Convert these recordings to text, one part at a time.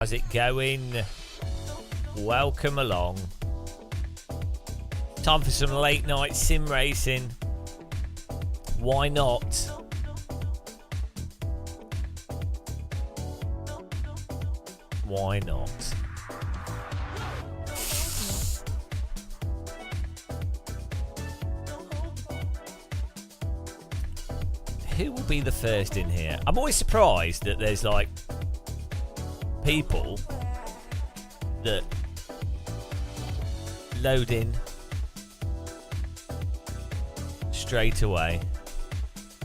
How's it going? Welcome along. Time for some late night sim racing. Why not? Why not? Who will be the first in here? I'm always surprised that there's like people that load in straight away,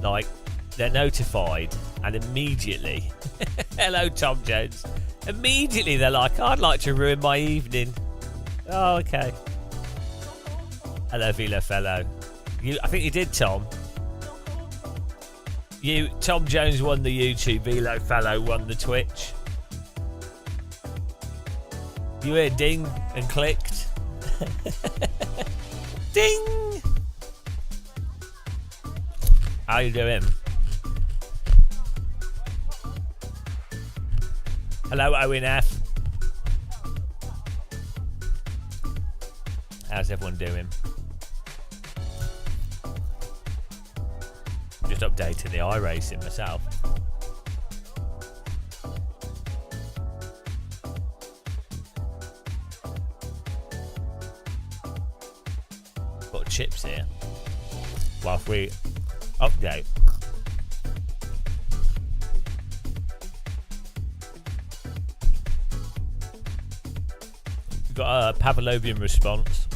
like they're notified and immediately hello Tom Jones, immediately they're like, I'd like to ruin my evening. Oh, okay. Hello Vila fellow. I think you did, Tom. Tom Jones won the YouTube, Velo fellow won the Twitch. You heard ding and clicked. Ding! How you doing? Hello Owen F. How's everyone doing? Just updating the iRacing myself. Got chips here. Whilst we update. We've got a Pavlovian response.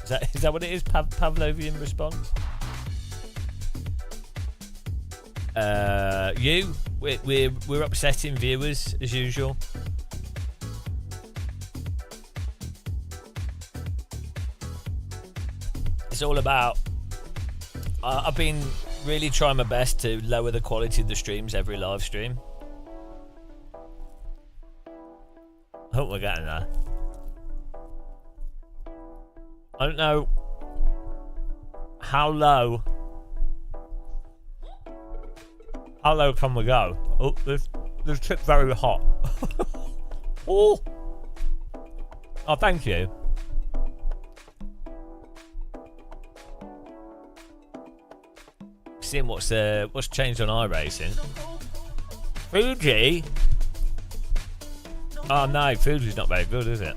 Is that what it is? Pavlovian response? We're upsetting viewers as usual. It's all about. I've been really trying my best to lower the quality of the streams every live stream. I hope we're getting there. I don't know how low. How low can we go? Oh, this trip very hot. Oh, thank you. Seeing what's changed on iRacing. Fuji. Oh no, Fuji's not very good, is it?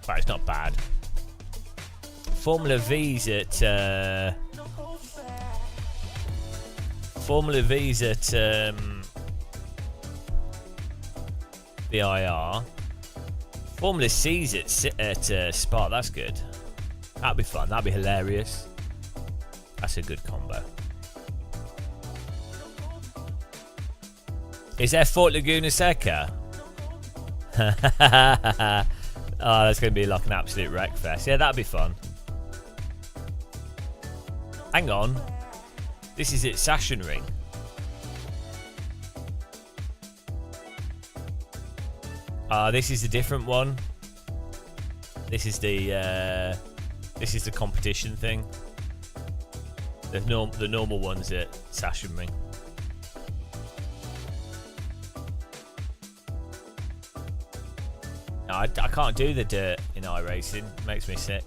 But it's not bad. Formula V's at. Formula V's at VIR. Formula C's at Spa. That's good. That'd be fun. That'd be hilarious. That's a good combo. Is there Fort Laguna Seca? Oh, that's going to be like an absolute wreck fest. Yeah, that'd be fun. Hang on. This is at Sachsenring. This is a different one. This is the competition thing. The normal one's at Sachsenring. No, I can't do the dirt in iRacing. It makes me sick.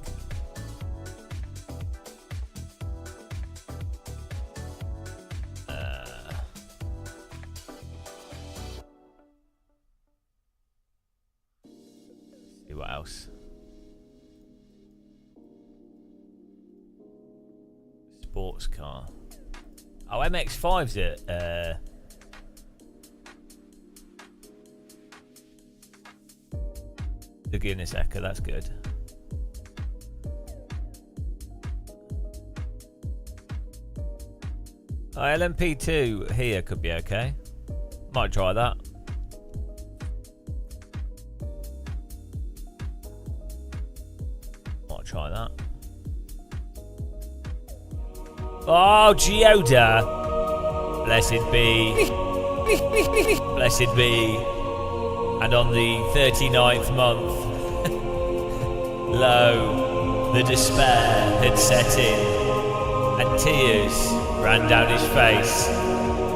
See what else. Sports car. Oh, MX-5's at the Guinness Echo. That's good. Oh, LMP2 here could be okay. Might try that. Might try that. Oh, Geoda. Blessed be. Blessed be. And on the 39th month, lo, the despair had set in, and tears ran down his face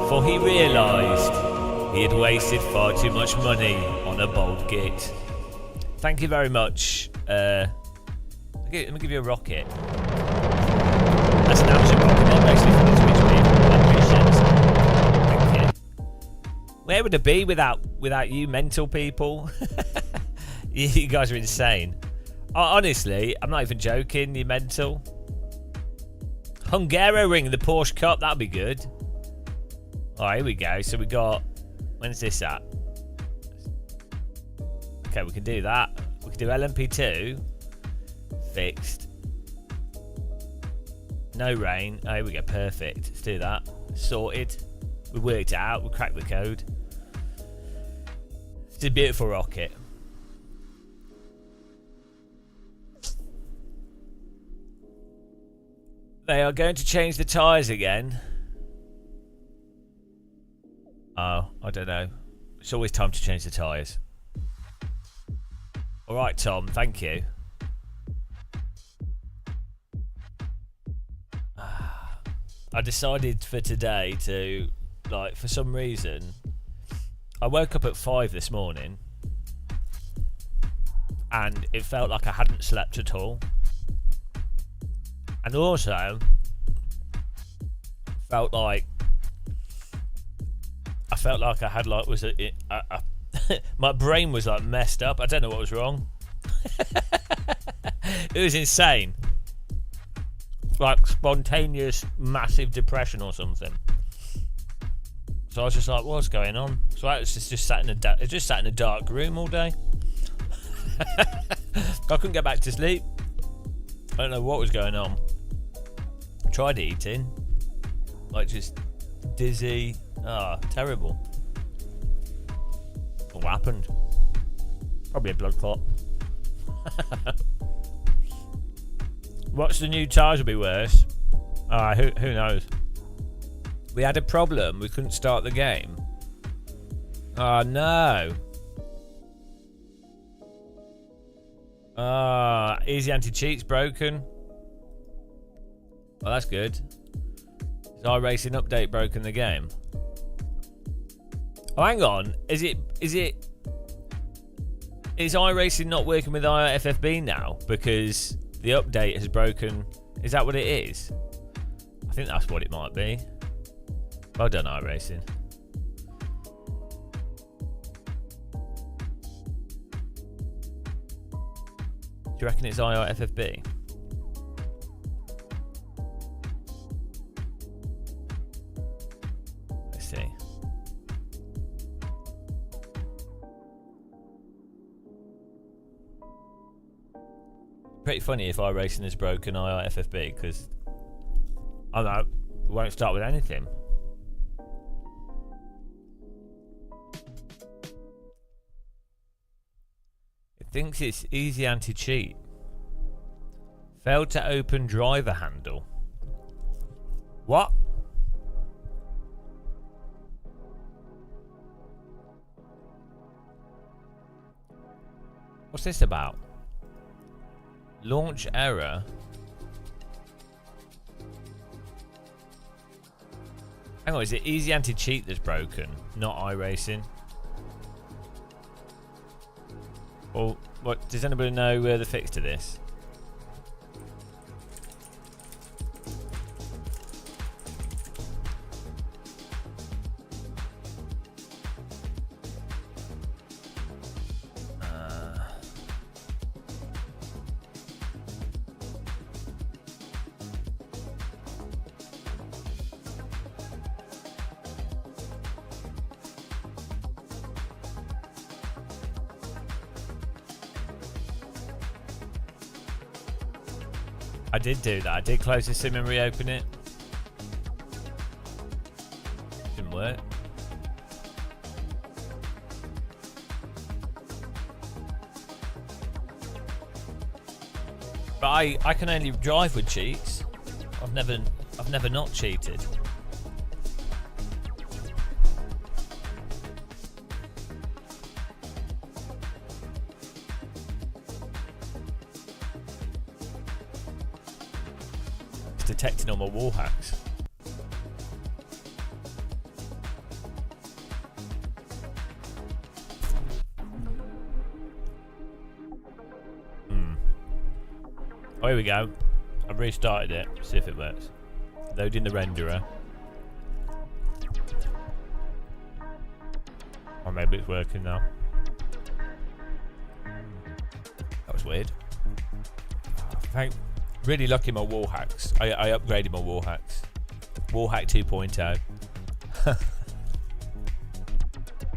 for he realised he had wasted far too much money on a bolt git. Thank you very much. Let me give you a rocket. That's an Amazon rocket, not basically for the Twitch people. Thank you. Where would it be without you mental people? You guys are insane. Honestly, I'm not even joking. You're mental. Hungaroring the Porsche Cup, that'd be good. Alright, here we go. So we got... When's this at? Okay, we can do that. We can do LMP2. Fixed. No rain. Oh, here we go. Perfect. Let's do that. Sorted. We worked it out. We cracked the code. It's a beautiful rocket. They are going to change the tyres again. Oh, I don't know. It's always time to change the tyres. Alright, Tom. Thank you. I decided for today to, like, for some reason, I woke up at 5 this morning and it felt like I hadn't slept at all. And also, felt like I had like my brain was like messed up. I don't know what was wrong. It was insane, like spontaneous massive depression or something. So I was just like, what's going on? So I was just sat in a dark room all day. I couldn't get back to sleep. I don't know what was going on. Tried eating, like just dizzy. Terrible. What happened? Probably a blood clot. What's the new tyres will be worse? Who knows? We had a problem. We couldn't start the game. Oh no. Easy anti-cheat's broken. Well, that's good. Is iRacing update broken the game? Oh, hang on. Is iRacing not working with IFFB now because the update has broken? Is that what it is? I think that's what it might be. Well done, iRacing. Do you reckon it's IFFB? Let's see. Pretty funny if iRacing has broken IFFB because I don't know, it won't start with anything. It thinks it's easy anti-cheat. Failed to open driver handle. What? What's this about? Launch error. Hang on, is it easy anti-cheat that's broken, not iRacing? Well, what does anybody know the fix to this? I did do that. I did close the sim and reopen it. Didn't work. But I can only drive with cheats. I've never not cheated. Detecting all my wall hacks. Oh, here we go. I've restarted it. See if it works. Loading the renderer. Or maybe it's working now. That was weird. Really lucky my wall hacks. I upgraded my wall hacks. Wall hack 2.0.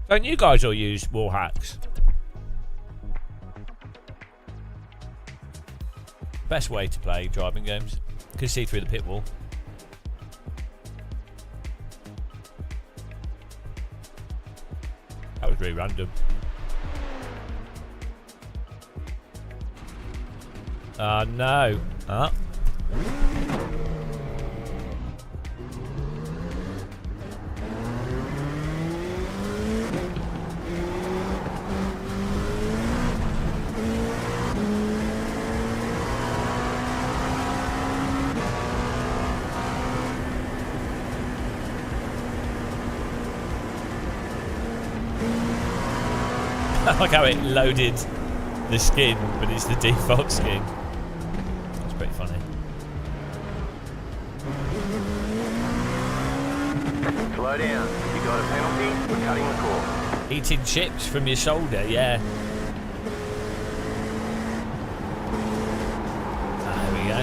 Don't you guys all use wall hacks? Best way to play driving games. You can see through the pit wall. That was really random. Oh no. Huh? I like how it loaded the skin, but it's the default skin. That's pretty funny. Slow down. You got a penalty? We're cutting the course. Eating chips from your shoulder, yeah. There we go.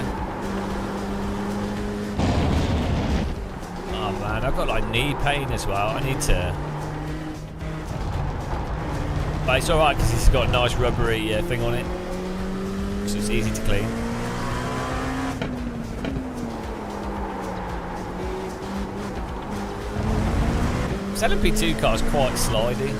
Oh man, I've got like knee pain as well. I need to... But it's alright because it's got a nice rubbery thing on it. So it's easy to clean. This LMP2 car is quite slidey.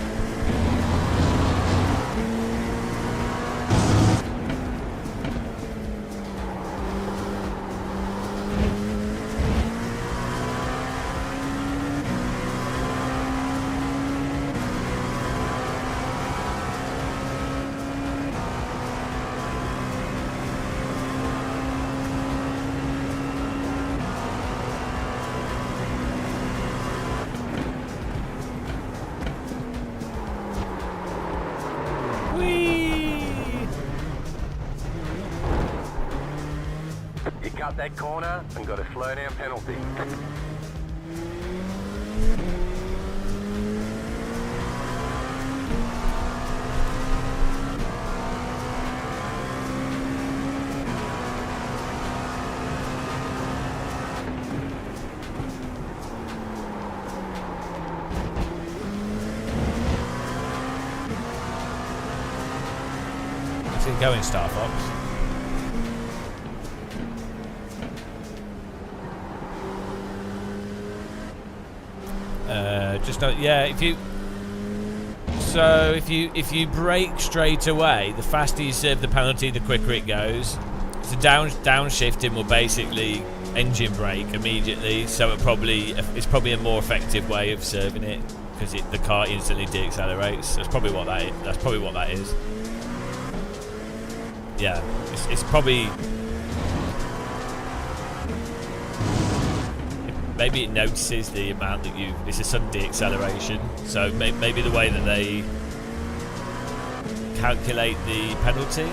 You cut that corner and got a slow down penalty. How's it going, Star Fox? Yeah, if you brake straight away, the faster you serve the penalty, the quicker it goes. So downshifting will basically engine brake immediately, so it's probably a more effective way of serving it because the car instantly deaccelerates. That's probably what that is. Yeah, it's probably. Maybe it notices the amount that it's a sudden deacceleration, so maybe the way that they calculate the penalty,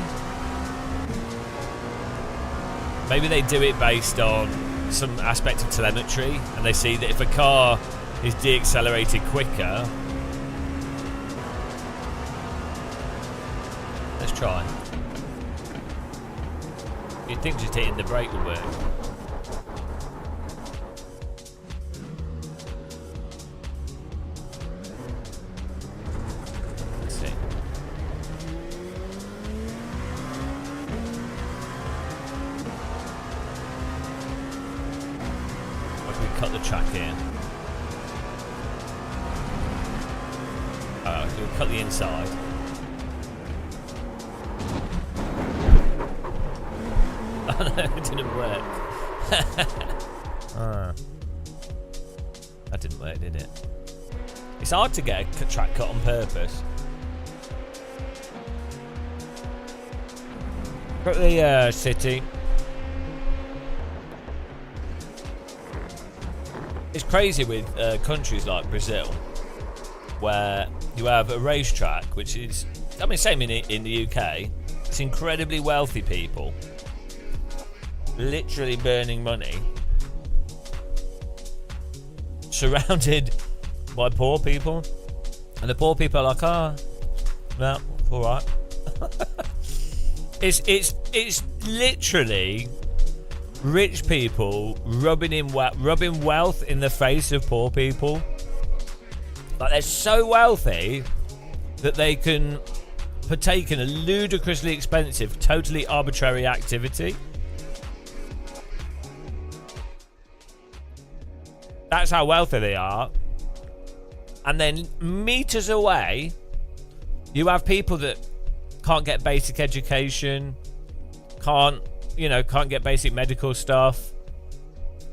maybe they do it based on some aspect of telemetry, and they see that if a car is deaccelerated quicker, let's try. You'd think just hitting the brake would work. Cut the track in. We'll cut the inside. Oh no, it didn't work. That didn't work, did it? It's hard to get a track cut on purpose. Got the city. It's crazy with countries like Brazil, where you have a racetrack, which is, I mean, same in the UK. It's incredibly wealthy people, literally burning money, surrounded by poor people, and the poor people are like, no, all right. It's literally rich people rubbing wealth in the face of poor people. Like, they're so wealthy that they can partake in a ludicrously expensive, totally arbitrary activity. That's how wealthy they are. And then meters away, you have people that can't get basic education, can't get basic medical stuff,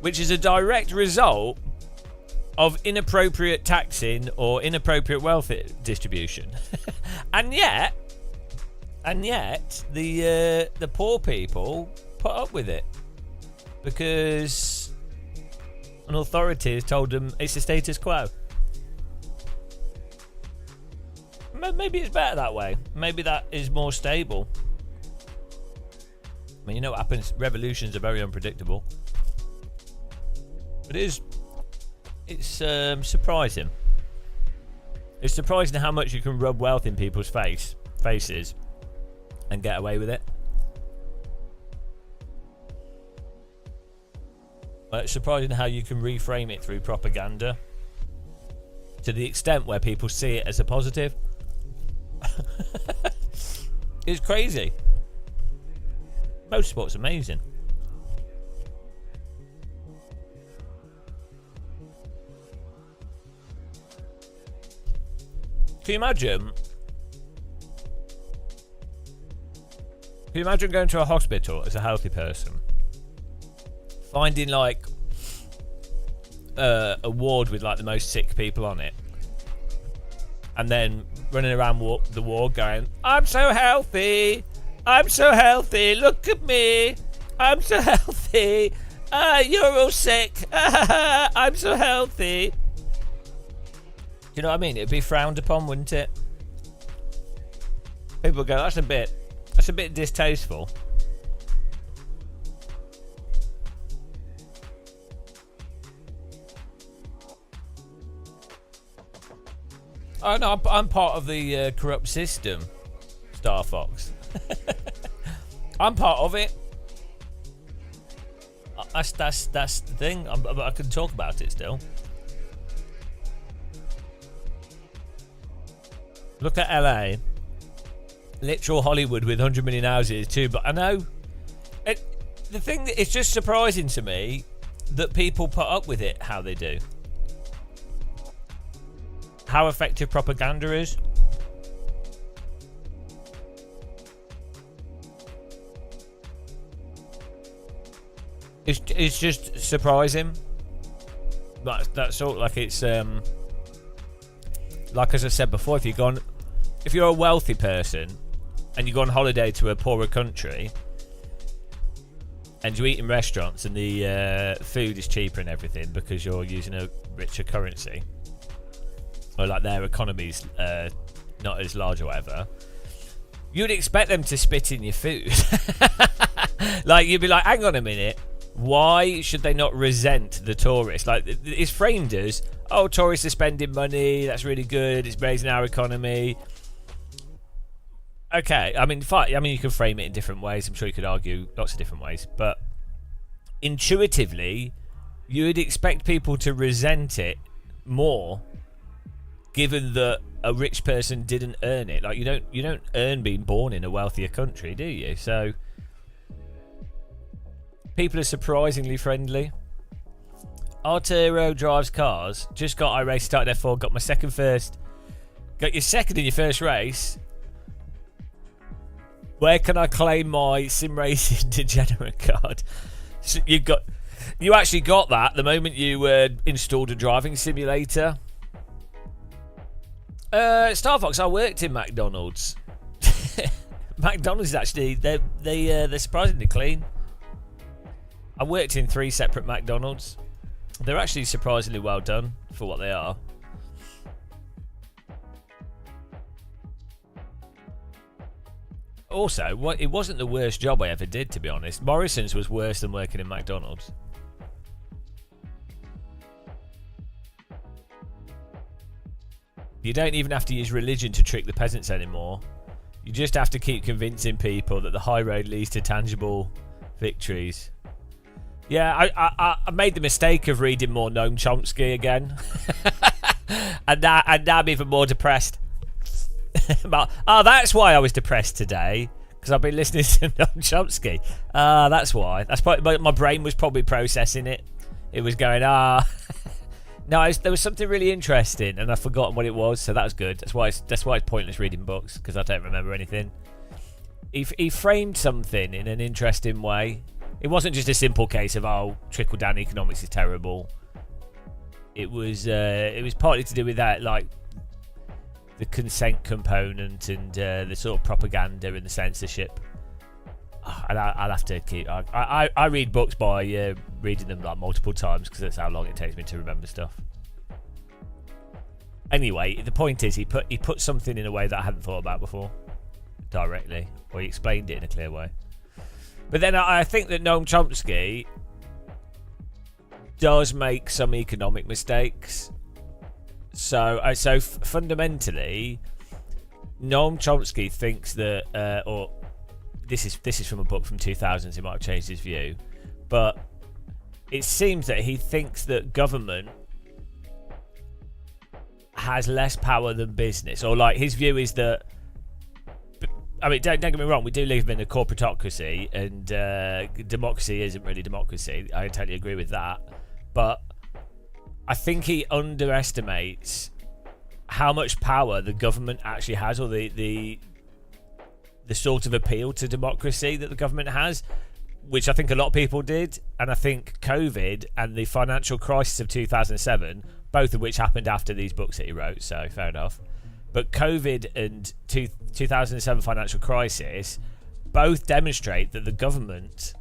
which is a direct result of inappropriate taxing or inappropriate wealth distribution. and yet the poor people put up with it because an authority has told them it's the status quo. Maybe it's better that way. Maybe that is more stable. I mean, you know what happens? Revolutions are very unpredictable. But it's surprising. It's surprising how much you can rub wealth in people's faces and get away with it. But it's surprising how you can reframe it through propaganda to the extent where people see it as a positive. It's crazy. Motorsport's amazing. Can you imagine? Can you imagine going to a hospital as a healthy person, finding like a ward with like the most sick people on it, and then running around the ward going, "I'm so healthy, I'm so healthy, look at me, I'm so healthy, you're all sick, I'm so healthy." Do you know what I mean? It'd be frowned upon, wouldn't it? People go, that's a bit distasteful. Oh no, I'm part of the corrupt system, Star Fox. I'm part of it. That's the thing. I can talk about it still. Look at LA, literal Hollywood with 100 million houses too. But I know the thing that it's just surprising to me that people put up with it how they do. How effective propaganda is. It's just surprising. That's all. Like it's like as I said before, if you're a wealthy person and you go on holiday to a poorer country and you eat in restaurants and the food is cheaper and everything because you're using a richer currency, or like their economy's not as large or whatever, you'd expect them to spit in your food. Like, you'd be like, hang on a minute, why should they not resent the tourists? Like, it's framed as, oh, tourists are spending money, that's really good, it's raising our economy. Okay, I mean, you can frame it in different ways. I'm sure you could argue lots of different ways, but intuitively, you would expect people to resent it more, given that a rich person didn't earn it. Like, you don't earn being born in a wealthier country, do you? So people are surprisingly friendly. Arturo drives cars. Just got iRace, started F4, got my second first. Got your second in your first race. Where can I claim my sim racing degenerate card? So you actually got that the moment you installed a driving simulator. Star Fox, I worked in McDonald's. McDonald's actually they're surprisingly clean. I worked in 3 separate McDonald's. They're actually surprisingly well done for what they are. Also, it wasn't the worst job I ever did, to be honest. Morrison's was worse than working in McDonald's. You don't even have to use religion to trick the peasants anymore. You just have to keep convincing people that the high road leads to tangible victories. Yeah, I made the mistake of reading more Noam Chomsky again. and now I'm even more depressed. But, that's why I was depressed today. Because I've been listening to Noam Chomsky. That's why. That's probably, my brain was probably processing it. It was going, No, there was something really interesting, and I've forgotten what it was, so that was good. That's why it's pointless reading books, because I don't remember anything. He framed something in an interesting way. It wasn't just a simple case of, trickle-down economics is terrible. It was partly to do with that, like, the consent component and the sort of propaganda and the censorship. And I'll have to keep. I read books by reading them like multiple times because that's how long it takes me to remember stuff. Anyway, the point is he put something in a way that I hadn't thought about before, directly, or he explained it in a clear way. But then I think that Noam Chomsky does make some economic mistakes. So fundamentally, Noam Chomsky thinks that, or this is from a book from 2000s. He might have changed his view, but it seems that he thinks that government has less power than business, or like his view is that. I mean, don't get me wrong. We do live in a corporatocracy, and democracy isn't really democracy. I totally agree with that, but I think he underestimates how much power the government actually has, or the sort of appeal to democracy that the government has, which I think a lot of people did. And I think COVID and the financial crisis of 2007, both of which happened after these books that he wrote, so fair enough. But COVID and 2007 financial crisis both demonstrate that the government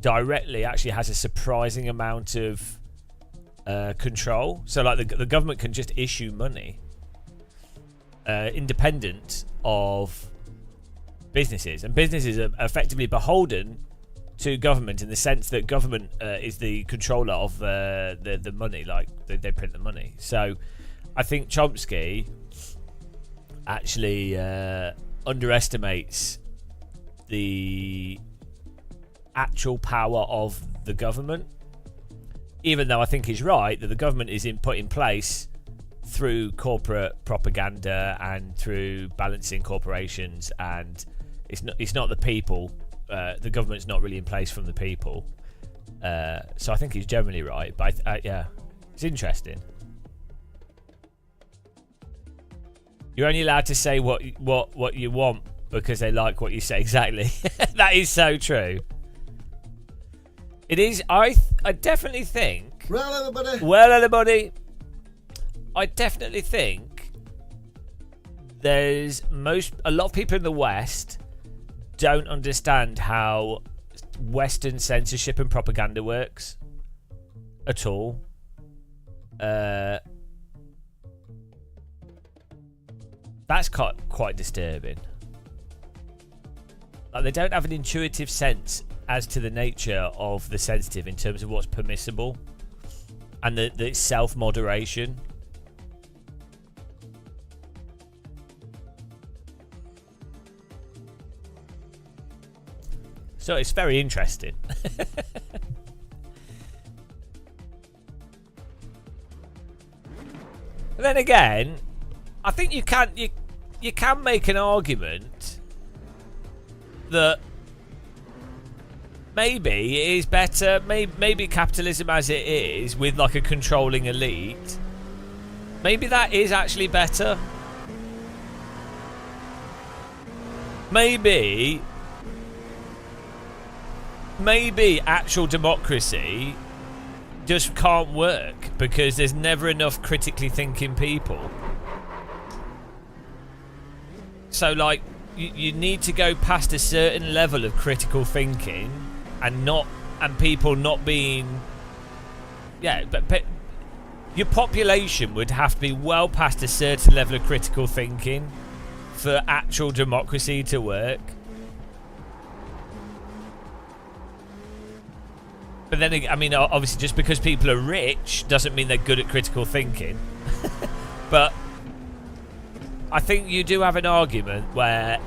directly actually has a surprising amount of control. So like the government can just issue money independent of businesses, and businesses are effectively beholden to government in the sense that government is the controller of the money, like they print the money. So I think Chomsky actually underestimates the actual power of the government, even though I think he's right that the government is put in place through corporate propaganda and through balancing corporations, and it's not the people. The government's not really in place from the people. So I think he's generally right, but yeah, it's interesting. You're only allowed to say what you want because they like what you say. Exactly. That is so true. It is. I definitely think. Well, everybody. I definitely think there's a lot of people in the West don't understand how Western censorship and propaganda works at all. That's quite disturbing. Like, they don't have an intuitive sense as to the nature of the sensitive in terms of what's permissible and the self-moderation. So it's very interesting. But then again, I think you can make an argument that maybe it is better, maybe capitalism as it is, with like a controlling elite, maybe that is actually better. Maybe actual democracy just can't work because there's never enough critically thinking people. So like you need to go past a certain level of critical thinking and people not being but your population would have to be well past a certain level of critical thinking for actual democracy to work. But then, I mean, obviously, just because people are rich doesn't mean they're good at critical thinking. But I think you do have an argument where,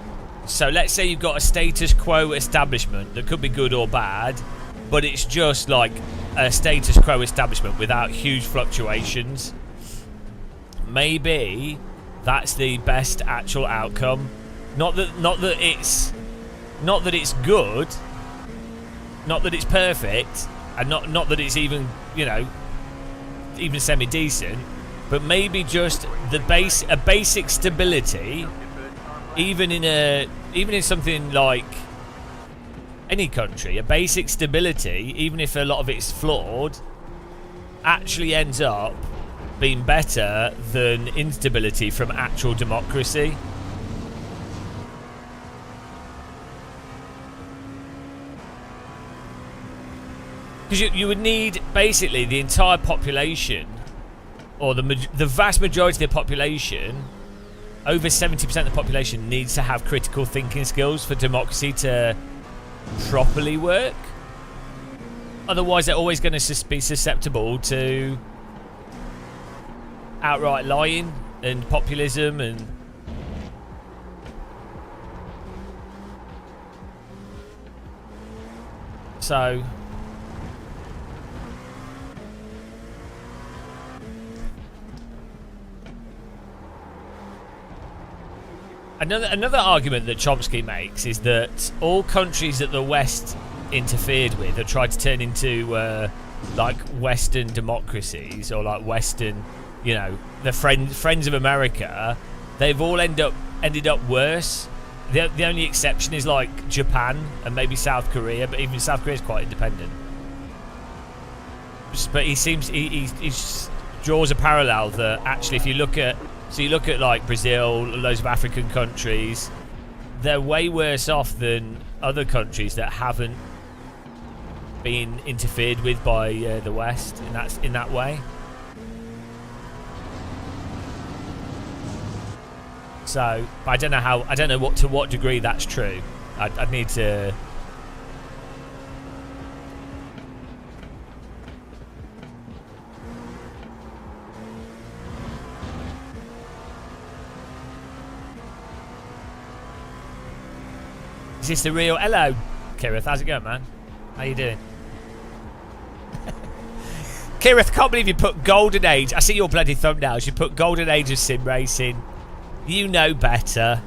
so let's say you've got a status quo establishment that could be good or bad, but it's just like a status quo establishment without huge fluctuations. Maybe that's the best actual outcome. Not that it's good, not that it's perfect, and not that it's even, you know, even semi-decent, but maybe just a basic stability, even in something like any country, a basic stability, even if a lot of it's flawed, actually ends up being better than instability from actual democracy. Because you would need basically the entire population, or the vast majority of the population, over 70% of the population needs to have critical thinking skills for democracy to properly work. Otherwise, they're always going to be susceptible to outright lying and populism and so. Another argument that Chomsky makes is that all countries that the West interfered with or tried to turn into like Western democracies, or like Western, you know, the friends of America, they've all ended up worse. The only exception is like Japan and maybe South Korea, but even South Korea is quite independent. But he draws a parallel that actually, if you look at like Brazil, loads of African countries, they're way worse off than other countries that haven't been interfered with by the West in that way. So I don't know to what degree that's true. I'd need to. Is this the real? Hello, Kirith. How's it going, man? How you doing? Kirith, can't believe you put Golden Age. I see your bloody thumbnails. You put Golden Age of sim racing. You know better.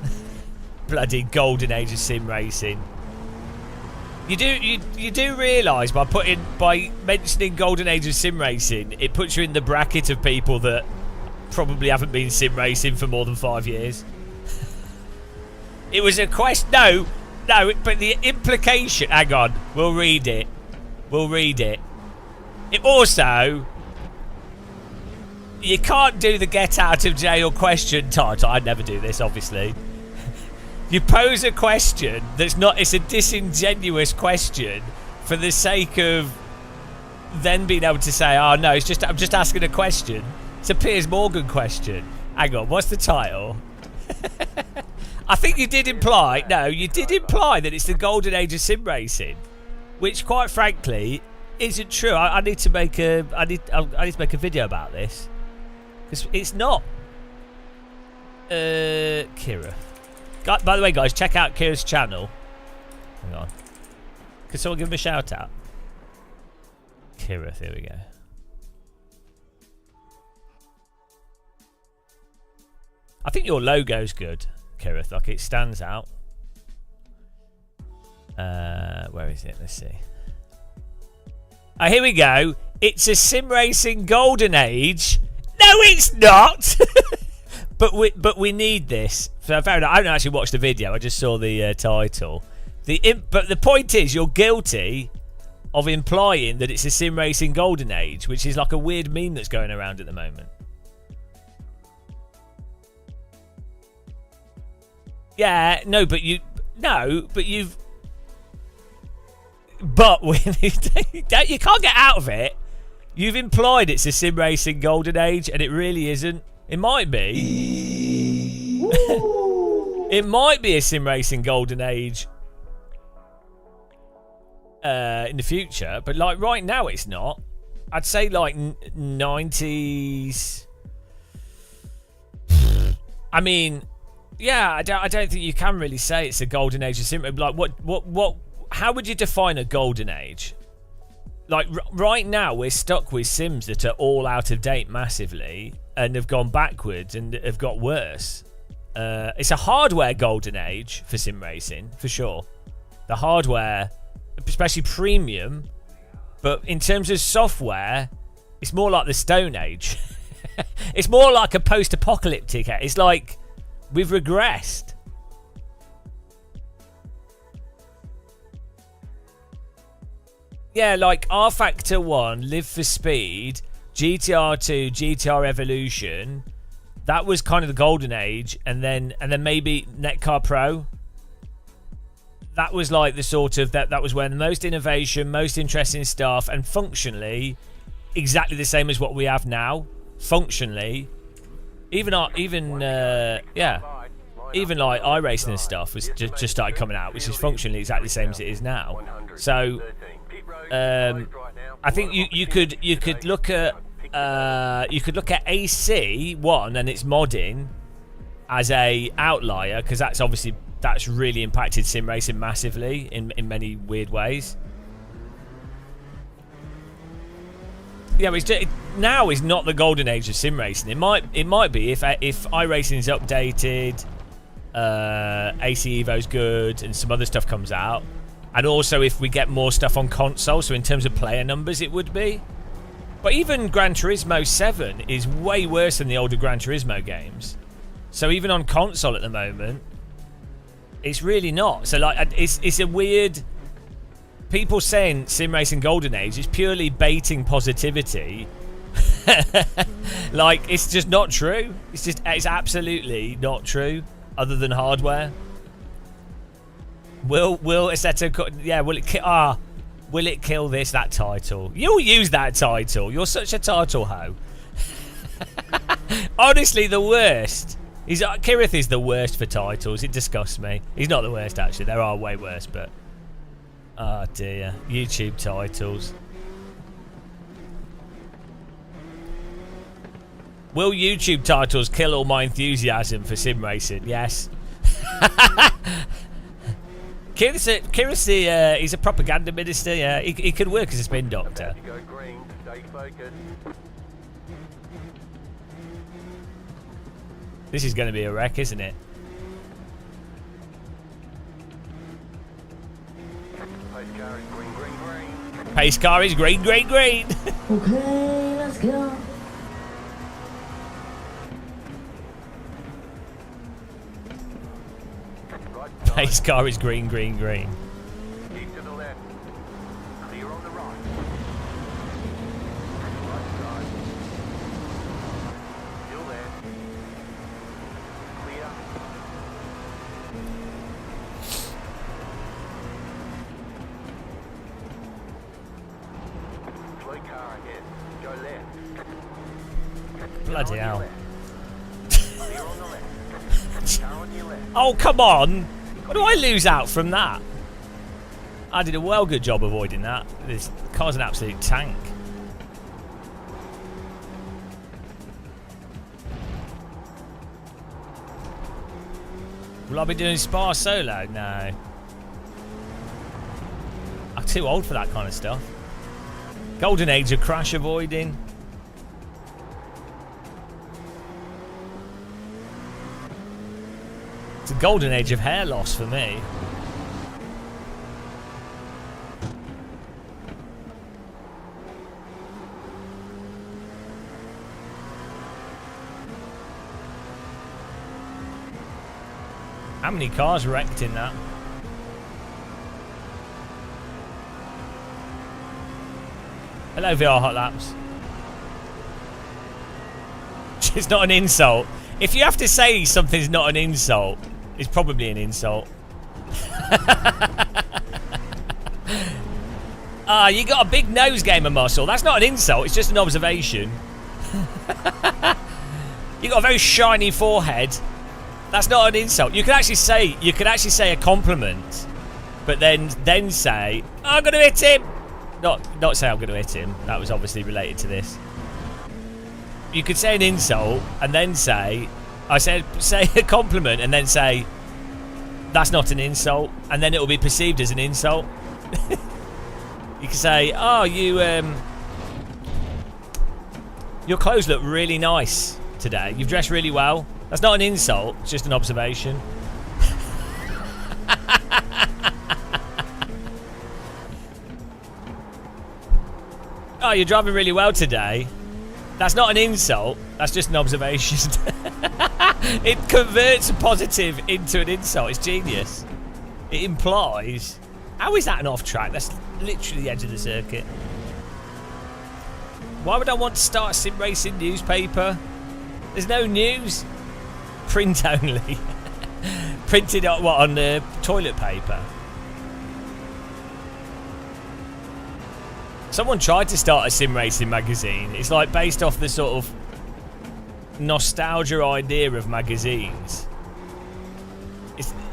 Bloody Golden Age of sim racing. You do realise by mentioning Golden Age of sim racing, it puts you in the bracket of people that probably haven't been sim racing for more than 5 years. It was a quest. No, but the implication. Hang on, we'll read it. It also, you can't do the get out of jail question title. I'd never do this, obviously. You pose a question that's not. It's a disingenuous question for the sake of then being able to say, "Oh no, I'm just asking a question." It's a Piers Morgan question. Hang on, what's the title? I think you did imply that it's the Golden Age of sim racing, which, quite frankly, isn't true. I need to make a video about this, because it's not. Kira. By the way, guys, check out Kira's channel. Hang on. Could someone give him a shout out? Kira, here we go. I think your logo's good, Kirith. Like, it stands out. Where is it? Let's see. Oh, here we go. It's a sim racing Golden Age. No, it's not. but we need this. So fair enough. I haven't actually watched the video. I just saw the title. But the point is, you're guilty of implying that it's a sim racing Golden Age, which is like a weird meme that's going around at the moment. Yeah, but you can't get out of it. You've implied it's a sim racing Golden Age, and it really isn't. It might be. It might be a sim racing Golden Age. in the future, but like right now it's not. I'd say like 90s. I mean, yeah, I don't think you can really say it's a golden age of sim. Like what? How would you define a golden age? Like right now we're stuck with sims that are all out of date massively and have gone backwards and have got worse. It's a hardware golden age for sim racing for sure. The hardware, especially premium, but in terms of software, it's more like the Stone Age. It's more like a post-apocalyptic. It's like we've regressed. Yeah, like R Factor 1, Live for Speed, GTR 2, GTR Evolution. That was kind of the golden age, and then maybe Netcar Pro. That was like the sort of that was when the most innovation, most interesting stuff, and functionally exactly the same as what we have now. Functionally, even like iRacing and stuff was just started coming out, which is functionally exactly the same as it is now. So I think you could look at AC1 and its modding as a outlier, because that's really impacted sim racing massively in many weird ways. Yeah, but now is not the golden age of sim racing. It might be if iRacing's updated, AC Evo's good, and some other stuff comes out, and also if we get more stuff on console. So in terms of player numbers, it would be. But even Gran Turismo 7 is way worse than the older Gran Turismo games. So even on console at the moment, it's really not. So like, it's a weird. People saying sim racing golden age is purely baiting positivity. Like, it's just not true. It's absolutely not true. Other than hardware. Will Assetto? Yeah. Will it kill that title? You'll use that title. You're such a title hoe. Honestly, the worst. Kirith is the worst for titles. It disgusts me. He's not the worst, actually. There are way worse, but oh dear, YouTube titles. Will YouTube titles kill all my enthusiasm for sim racing? Yes. Kirith, he's a propaganda minister. Yeah, he could work as a spin doctor. This is going to be a wreck, isn't it? Pace car is green, green, green. Okay, let's go. Pace car is green, green, green. Keep to the left. Clear on the right. Right side. Still there. Clear. Slow car ahead. Go left. Bloody hell. Clear on the left. Car on your left. Oh, come on. What do I lose out from that? I did a well good job avoiding that. This car's an absolute tank. Will I be doing Spa solo? No. I'm too old for that kind of stuff. Golden age of crash avoiding. It's a golden age of hair loss for me. How many cars wrecked in that? Hello, VR Hot Laps. It's not an insult. If you have to say something's not an insult, it's probably an insult. You got a big nose gamer muscle. That's not an insult, it's just an observation. You got a very shiny forehead. That's not an insult. You could actually say a compliment. but then say, I'm going to hit him. Not say I'm going to hit him. That was obviously related to this. You could say an insult and then say a compliment and then say, that's not an insult, and then it will be perceived as an insult. You can say, oh, your clothes look really nice today. You've dressed really well. That's not an insult, it's just an observation. Oh, you're driving really well today. That's not an insult, that's just an observation. It converts a positive into an insult. It's genius. It implies... How is that an off track? That's literally the edge of the circuit. Why would I want to start a sim racing newspaper? There's no news. Print only. Printed on toilet paper. Someone tried to start a sim racing magazine. It's like based off the sort of nostalgia idea of magazines.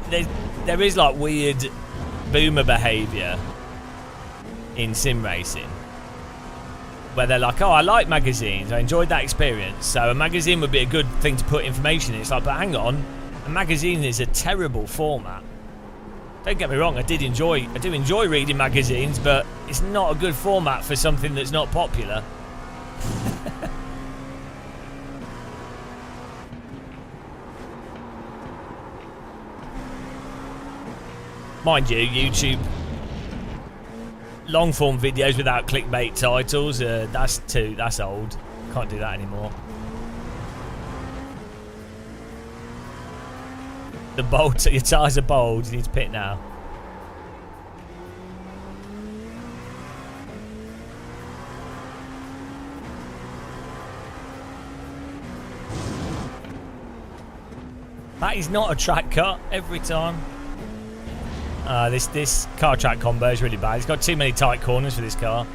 There is like weird boomer behaviour in sim racing where they're like, oh, I like magazines, I enjoyed that experience, so a magazine would be a good thing to put information in. It's like, but hang on, a magazine is a terrible format. Don't get me wrong, I do enjoy reading magazines, but it's not a good format for something that's not popular. Mind you, YouTube long form videos without clickbait titles, that's old. Can't do that anymore. The bolt, your tyres are bold, you need to pit now. That is not a track cut every time. This car track combo is really bad. It's got too many tight corners for this car.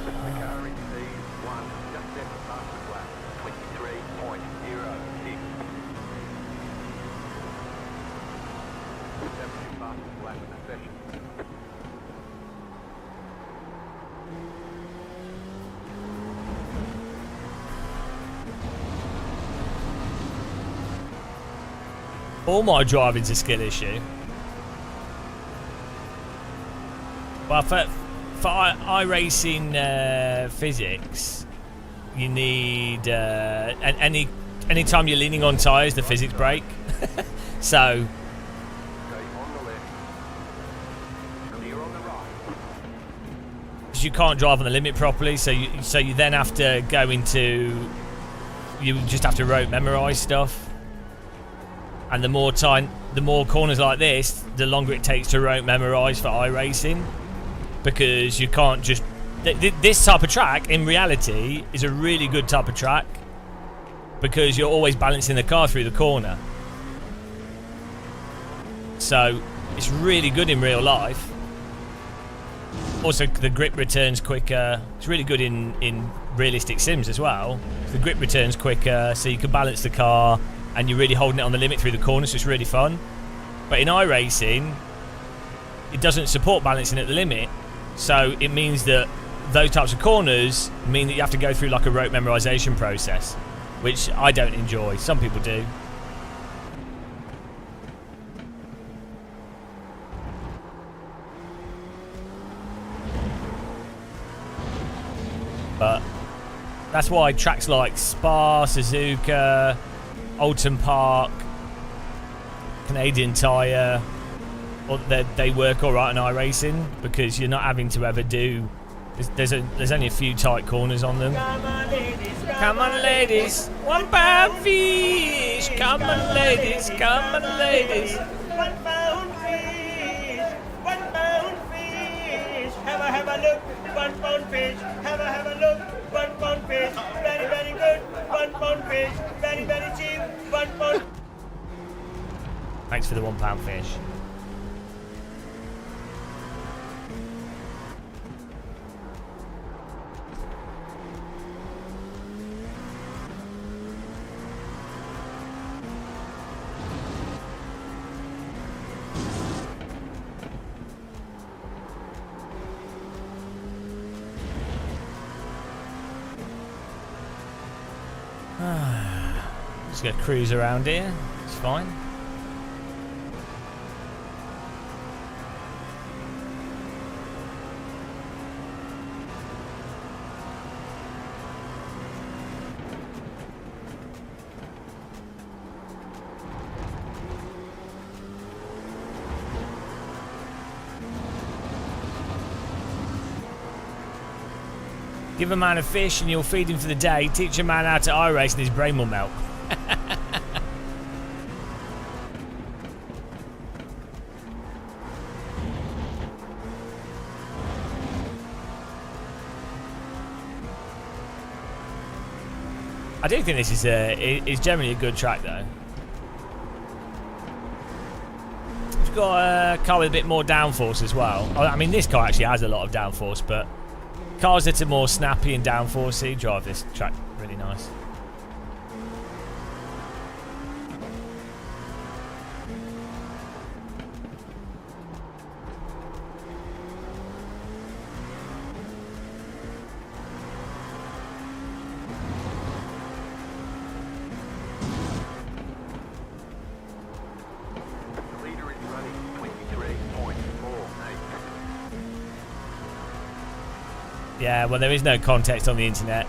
The car exceeds 1 just after fastest lap, 23.06. 70 fastest lap in the session. All my driving's a skill issue. Well, for iRacing physics, you need any time you're leaning on tyres, the physics break. So Okay, on the left. Clear on the right. you can't drive on the limit properly, so you then have to go into, you just have to rote memorise stuff. And the more corners like this, the longer it takes to rote memorise for iRacing, because you can't just... This type of track, in reality, is a really good type of track because you're always balancing the car through the corner. So it's really good in real life. Also, the grip returns quicker. It's really good in realistic sims as well. The grip returns quicker, so you can balance the car, and you're really holding it on the limit through the corner, so it's really fun. But in iRacing, it doesn't support balancing at the limit, so it means that those types of corners mean that you have to go through like a rote memorization process, which I don't enjoy. Some people do. But that's why tracks like Spa, Suzuka, Alton Park, Canadian Tire, they work all right in iRacing, because you're not having to ever do... There's only a few tight corners on them. Come on, ladies, £1 fish. Come on, ladies, come on, ladies. £1 fish, £1 fish. Have a look, £1 fish. Have a look, £1 fish. Very, very good, £1 fish. Very, very cheap, £1. Thanks for the £1 fish. Just gonna cruise around here. It's fine. Give a man a fish and you'll feed him for the day. Teach a man how to iRace and his brain will melt. I do think this is generally a good track though. We've got a car with a bit more downforce as well. I mean, this car actually has a lot of downforce, but cars that are more snappy and downforcey drive this track really nice. Leader is running 23.48. Yeah, well, there is no context on the internet.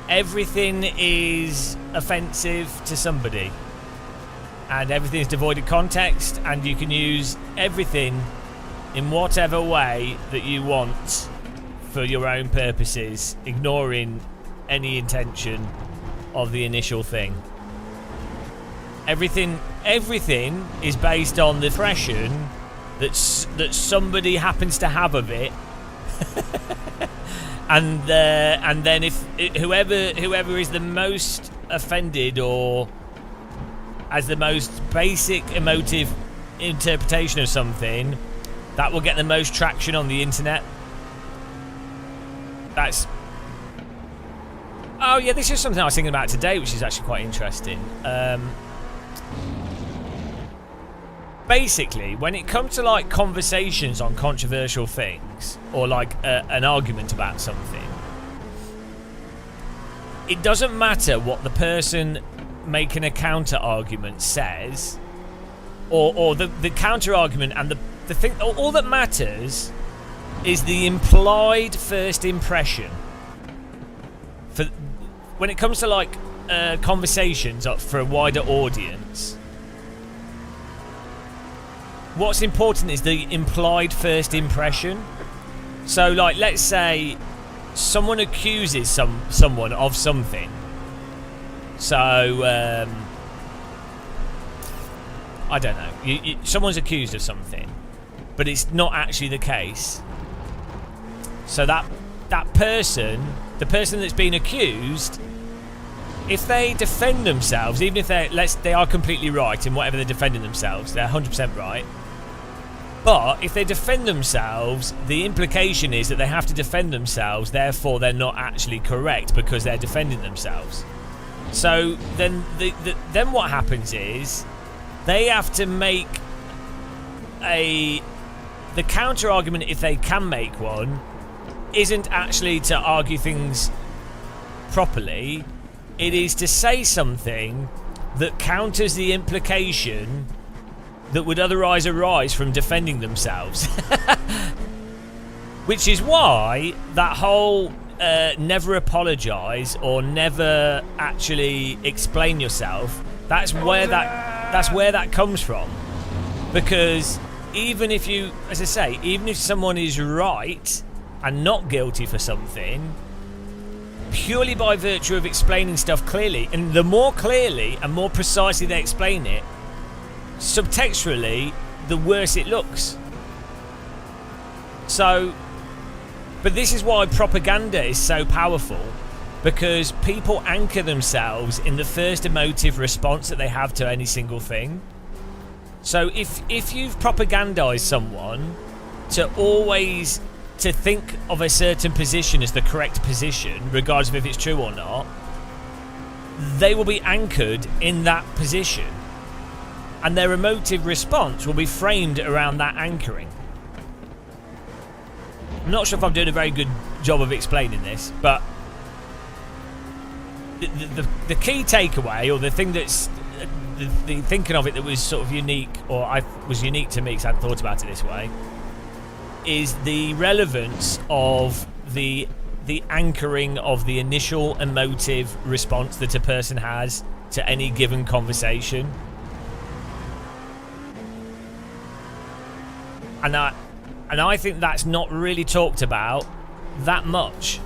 Everything is offensive to somebody. And everything is devoid of context, and you can use everything in whatever way that you want for your own purposes, ignoring any intention of the initial thing. Everything is based on the impression that somebody happens to have of it. And then if whoever is the most offended or has the most basic emotive interpretation of something, that will get the most traction on the internet. That's... Oh yeah, this is something I was thinking about today, which is actually quite interesting. Basically, when it comes to like conversations on controversial things, or like an argument about something, it doesn't matter what the person making a counter argument says, or the counter argument and the thing. All that matters is the implied first impression. For when it comes to like conversations for a wider audience, what's important is the implied first impression. So, like, let's say someone accuses someone of something. So, I don't know. Someone's accused of something, but it's not actually the case. So that person, the person that's been accused, if they defend themselves, even if they are completely right in whatever they're defending themselves, they're 100% right. But if they defend themselves, the implication is that they have to defend themselves, therefore they're not actually correct because they're defending themselves. So then then what happens is they have to make the counter argument, if they can make one, isn't actually to argue things properly. It is to say something that counters the implication that would otherwise arise from defending themselves. Which is why that whole never apologise or never actually explain yourself, that's where that comes from. Because even if you, as I say, even if someone is right and not guilty for something, purely by virtue of explaining stuff clearly, and the more clearly and more precisely they explain it, subtextually, the worse it looks. So, but this is why propaganda is so powerful, because people anchor themselves in the first emotive response that they have to any single thing. So if you've propagandized someone to always to think of a certain position as the correct position, regardless of if it's true or not, they will be anchored in that position. And their emotive response will be framed around that anchoring. I'm not sure if I'm doing a very good job of explaining this, but the key takeaway, or the thing that's the thinking of it that was sort of unique, or I was unique to me because I hadn't thought about it this way, is the relevance of the anchoring of the initial emotive response that a person has to any given conversation. And I think that's not really talked about that much.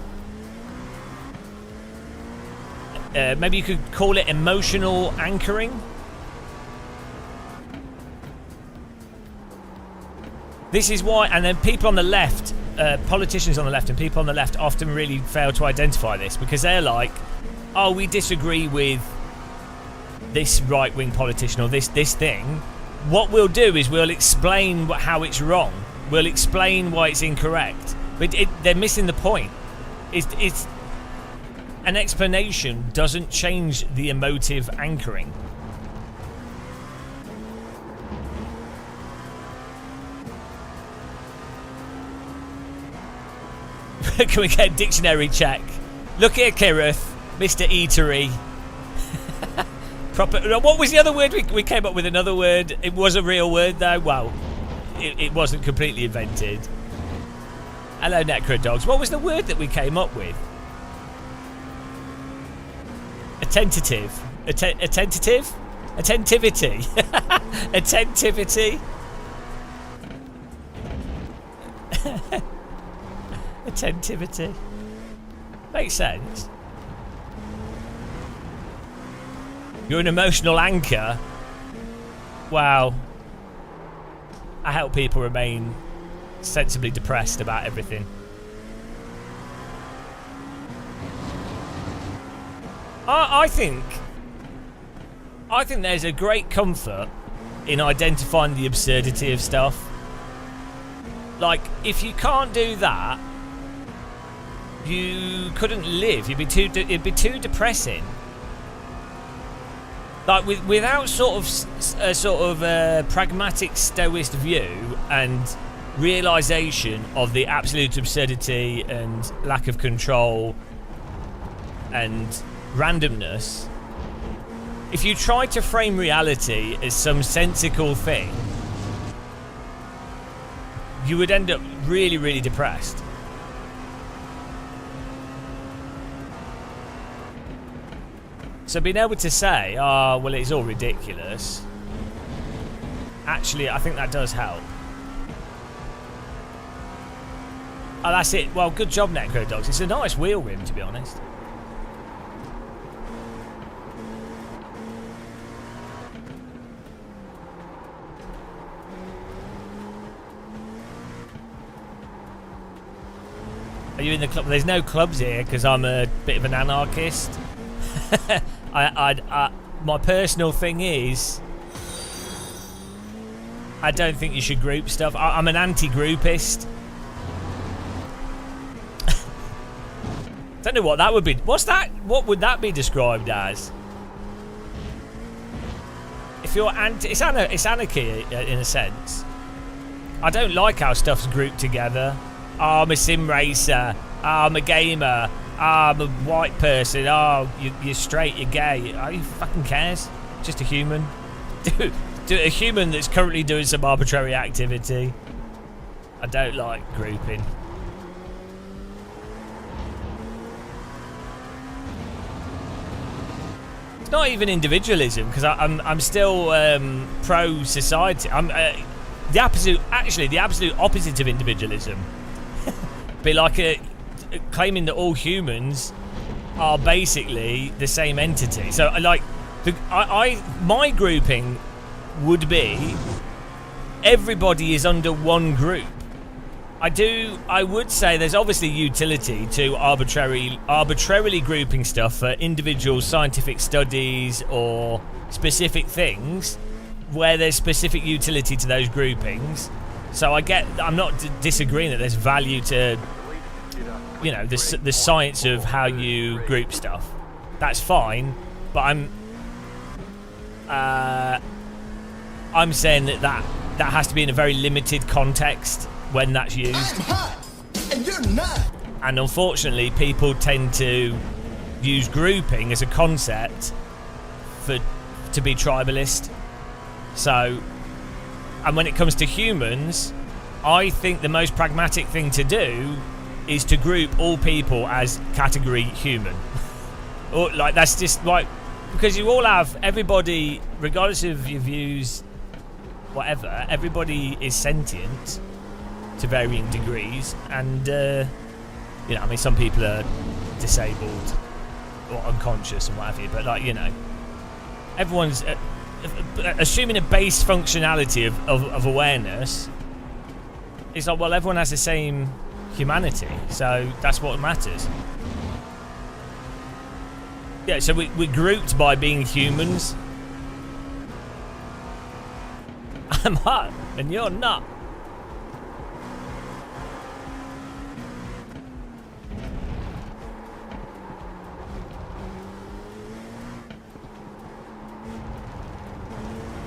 Maybe you could call it emotional anchoring. This is why, and then people on the left, politicians on the left and people on the left often really fail to identify this, because they're like, oh, we disagree with this right-wing politician or this thing. What we'll do is we'll explain how it's wrong. We'll explain why it's incorrect. But they're missing the point. It's an explanation doesn't change the emotive anchoring. Can we get a dictionary check? Look here, Kirith, Mr. Eatery. Proper. What was the other word? We came up with another word. It was a real word, though. Well, it wasn't completely invented. Hello, Necrodogs. What was the word that we came up with? Attentive. Attentive? Attentivity. Attentivity. Attentivity. Makes sense. You're an emotional anchor. Wow. I help people remain sensibly depressed about everything. I think there's a great comfort in identifying the absurdity of stuff. Like, if you can't do that, you couldn't live. It'd be too depressing. Like, without a pragmatic stoicist view and realization of the absolute absurdity and lack of control and randomness, if you try to frame reality as some sensical thing, you would end up really, really depressed. So being able to say, oh, well, it's all ridiculous, actually, I think that does help. Oh, that's it. Well, good job, Necrodogs. It's a nice wheel rim, to be honest. Are you in the club? There's no clubs here because I'm a bit of an anarchist. My personal thing is, I don't think you should group stuff. I'm an anti-groupist. Don't know what that would be. What's that? What would that be described as? If you're anti, it's anarchy in a sense. I don't like how stuff's grouped together. Oh, I'm a sim racer. Oh, I'm a gamer. Oh, I'm a white person. Oh, you're straight, you're gay. Oh, who fucking cares? Just a human. Dude, a human that's currently doing some arbitrary activity. I don't like grouping. It's not even individualism, because I'm still pro society. I'm the absolute opposite of individualism. Be like claiming that all humans are basically the same entity. So, like, my grouping would be everybody is under one group. I would say there's obviously utility to arbitrarily grouping stuff for individual scientific studies or specific things where there's specific utility to those groupings. So I'm not disagreeing that there's value to, you know, the science of how you group stuff. That's fine, but I'm saying that has to be in a very limited context when that's used. I'm hot, and you're not. And unfortunately, people tend to use grouping as a concept to be tribalist. So, and when it comes to humans, I think the most pragmatic thing to do is to group all people as category human. Or like that's just like, because you all have, everybody, regardless of your views, whatever, everybody is sentient to varying degrees, and you know, I mean, some people are disabled or unconscious and what have you, but like, you know, everyone's assuming a base functionality of awareness. It's like, well, everyone has the same humanity, so that's what matters. Yeah, so we're grouped by being humans. I'm hot and you're not.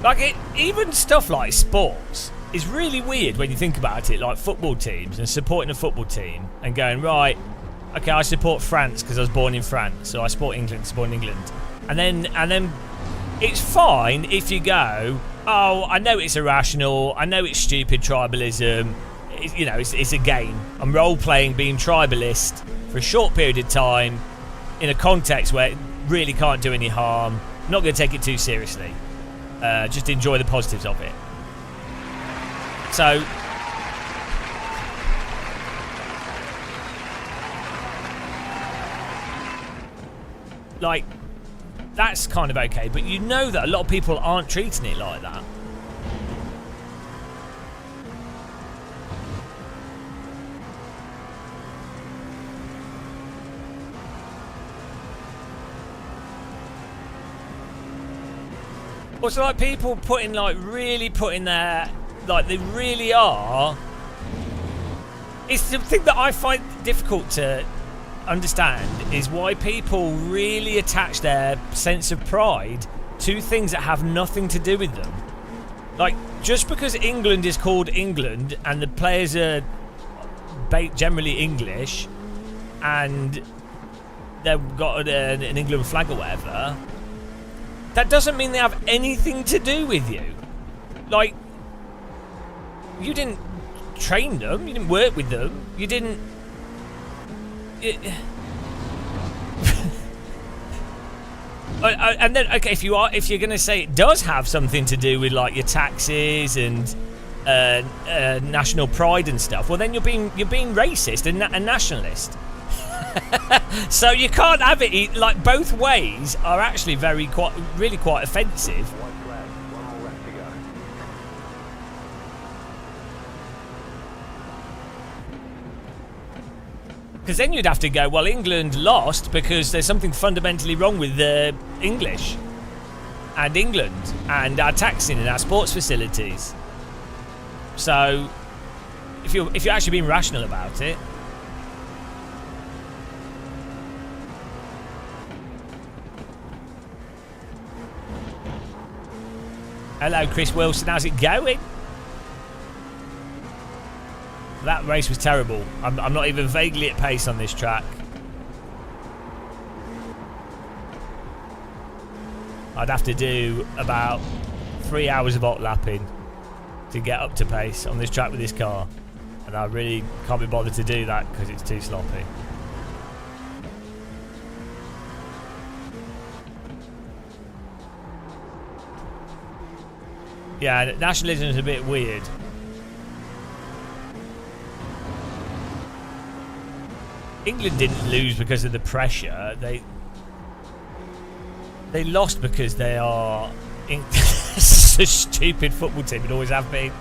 Like, even stuff like sports is really weird when you think about it, like football teams and supporting a football team and going, right, okay, I support France because I was born in France, so I support England, support England. And then it's fine if you go, oh, I know it's irrational, I know it's stupid tribalism, you know, it's a game. I'm role-playing being tribalist for a short period of time in a context where it really can't do any harm. I'm not going to take it too seriously. Just enjoy the positives of it. So, like, that's kind of okay, but you know that a lot of people aren't treating it like that. What's like people putting, like, really putting their, like, they really are. It's the thing that I find difficult to understand is why people really attach their sense of pride to things that have nothing to do with them. Like, just because England is called England and the players are generally English and they've got an England flag or whatever, that doesn't mean they have anything to do with you. Like, you didn't train them, you didn't work with them, you didn't... and then, okay, if you're going to say it does have something to do with, like, your taxes and national pride and stuff, well, then you're being racist and nationalist. So you can't have it. Like, both ways are actually really quite offensive. One lap, one more lap to go. Because then you'd have to go, well, England lost because there's something fundamentally wrong with the English and England and our taxing and our sports facilities. So if you're actually being rational about it. Hello, Chris Wilson. How's it going? That race was terrible. I'm not even vaguely at pace on this track. I'd have to do about 3 hours of hot lapping to get up to pace on this track with this car. And I really can't be bothered to do that because it's too sloppy. Yeah, nationalism is a bit weird. England didn't lose because of the pressure. They lost because they are it's a stupid football team. It always have been.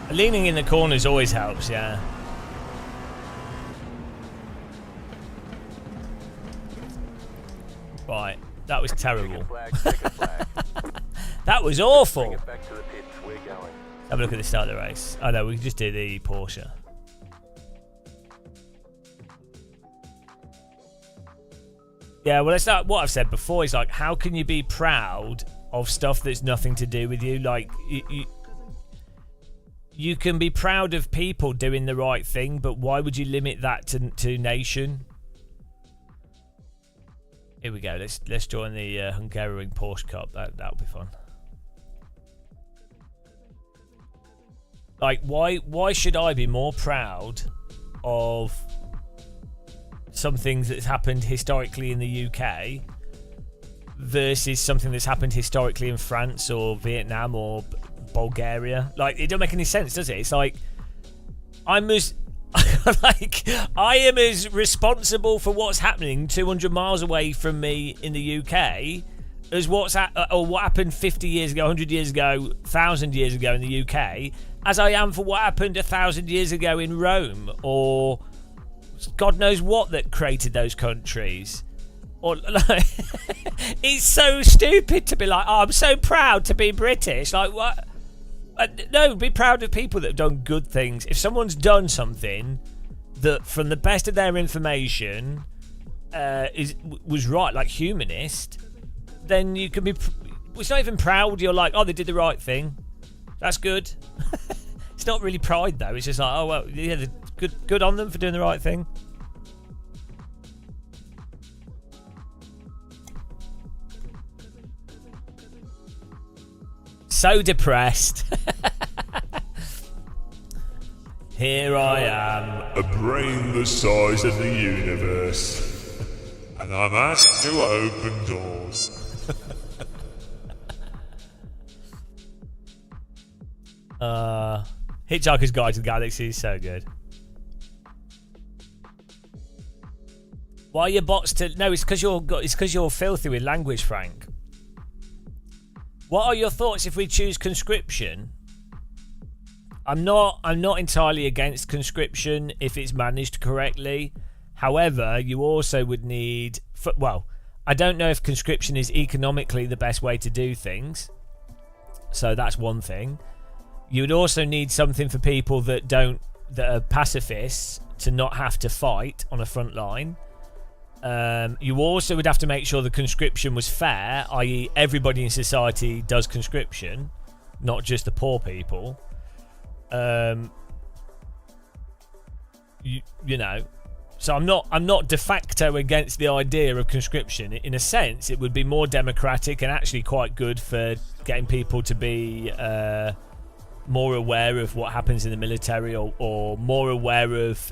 Leaning in the corners always helps, yeah. Right, that was terrible. That was awful. Back to the pits. We're going. Have a look at the start of the race. Oh no, we can just do the Porsche. Yeah, well, it's like what I've said before. Is like, how can you be proud of stuff that's nothing to do with you? Like, you can be proud of people doing the right thing, but why would you limit that to nation? Here we go. Let's join the Hungarian Porsche Cup. That'll be fun. Like, why should I be more proud of something that's happened historically in the UK versus something that's happened historically in France or Vietnam or Bulgaria? Like, it don't make any sense, does it? It's like I'm as I am as responsible for what's happening 200 miles away from me in the UK as what happened 50 years ago, 100 years ago, 1,000 years ago in the UK, as I am for what happened 1,000 years ago in Rome or God knows what that created those countries. Or like, it's so stupid to be like, oh, I'm so proud to be British. Like, what? No, be proud of people that have done good things. If someone's done something that, from the best of their information, was right, like humanist, then you can be. It's not even proud. You're like, oh, they did the right thing. That's good. It's not really pride though. It's just like, oh well, yeah, good on them for doing the right thing. So depressed. Here I am, a brain the size of the universe, and I'm asked to open doors. Hitchhiker's Guide to the Galaxy is so good. Why are your bots to? No, it's because you're filthy with language, Frank. What are your thoughts if we choose conscription? I'm not entirely against conscription if it's managed correctly. However, you also would need. Well, I don't know if conscription is economically the best way to do things. So that's one thing. You would also need something for people that are pacifists to not have to fight on a front line. You also would have to make sure the conscription was fair, i.e. everybody in society does conscription, not just the poor people. You know, so I'm not de facto against the idea of conscription. In a sense, it would be more democratic and actually quite good for getting people to be more aware of what happens in the military or more aware of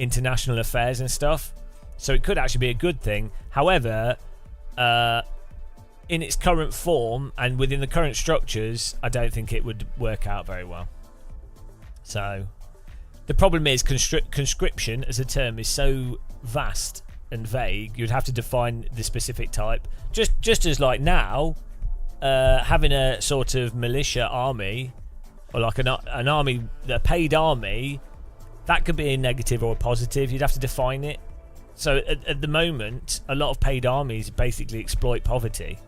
international affairs and stuff. So it could actually be a good thing. However, in its current form and within the current structures, I don't think it would work out very well. So the problem is conscription as a term is so vast and vague. You'd have to define the specific type. Just as like now, having a sort of militia army or like an army, a paid army, that could be a negative or a positive. You'd have to define it. So at the moment, a lot of paid armies basically exploit poverty,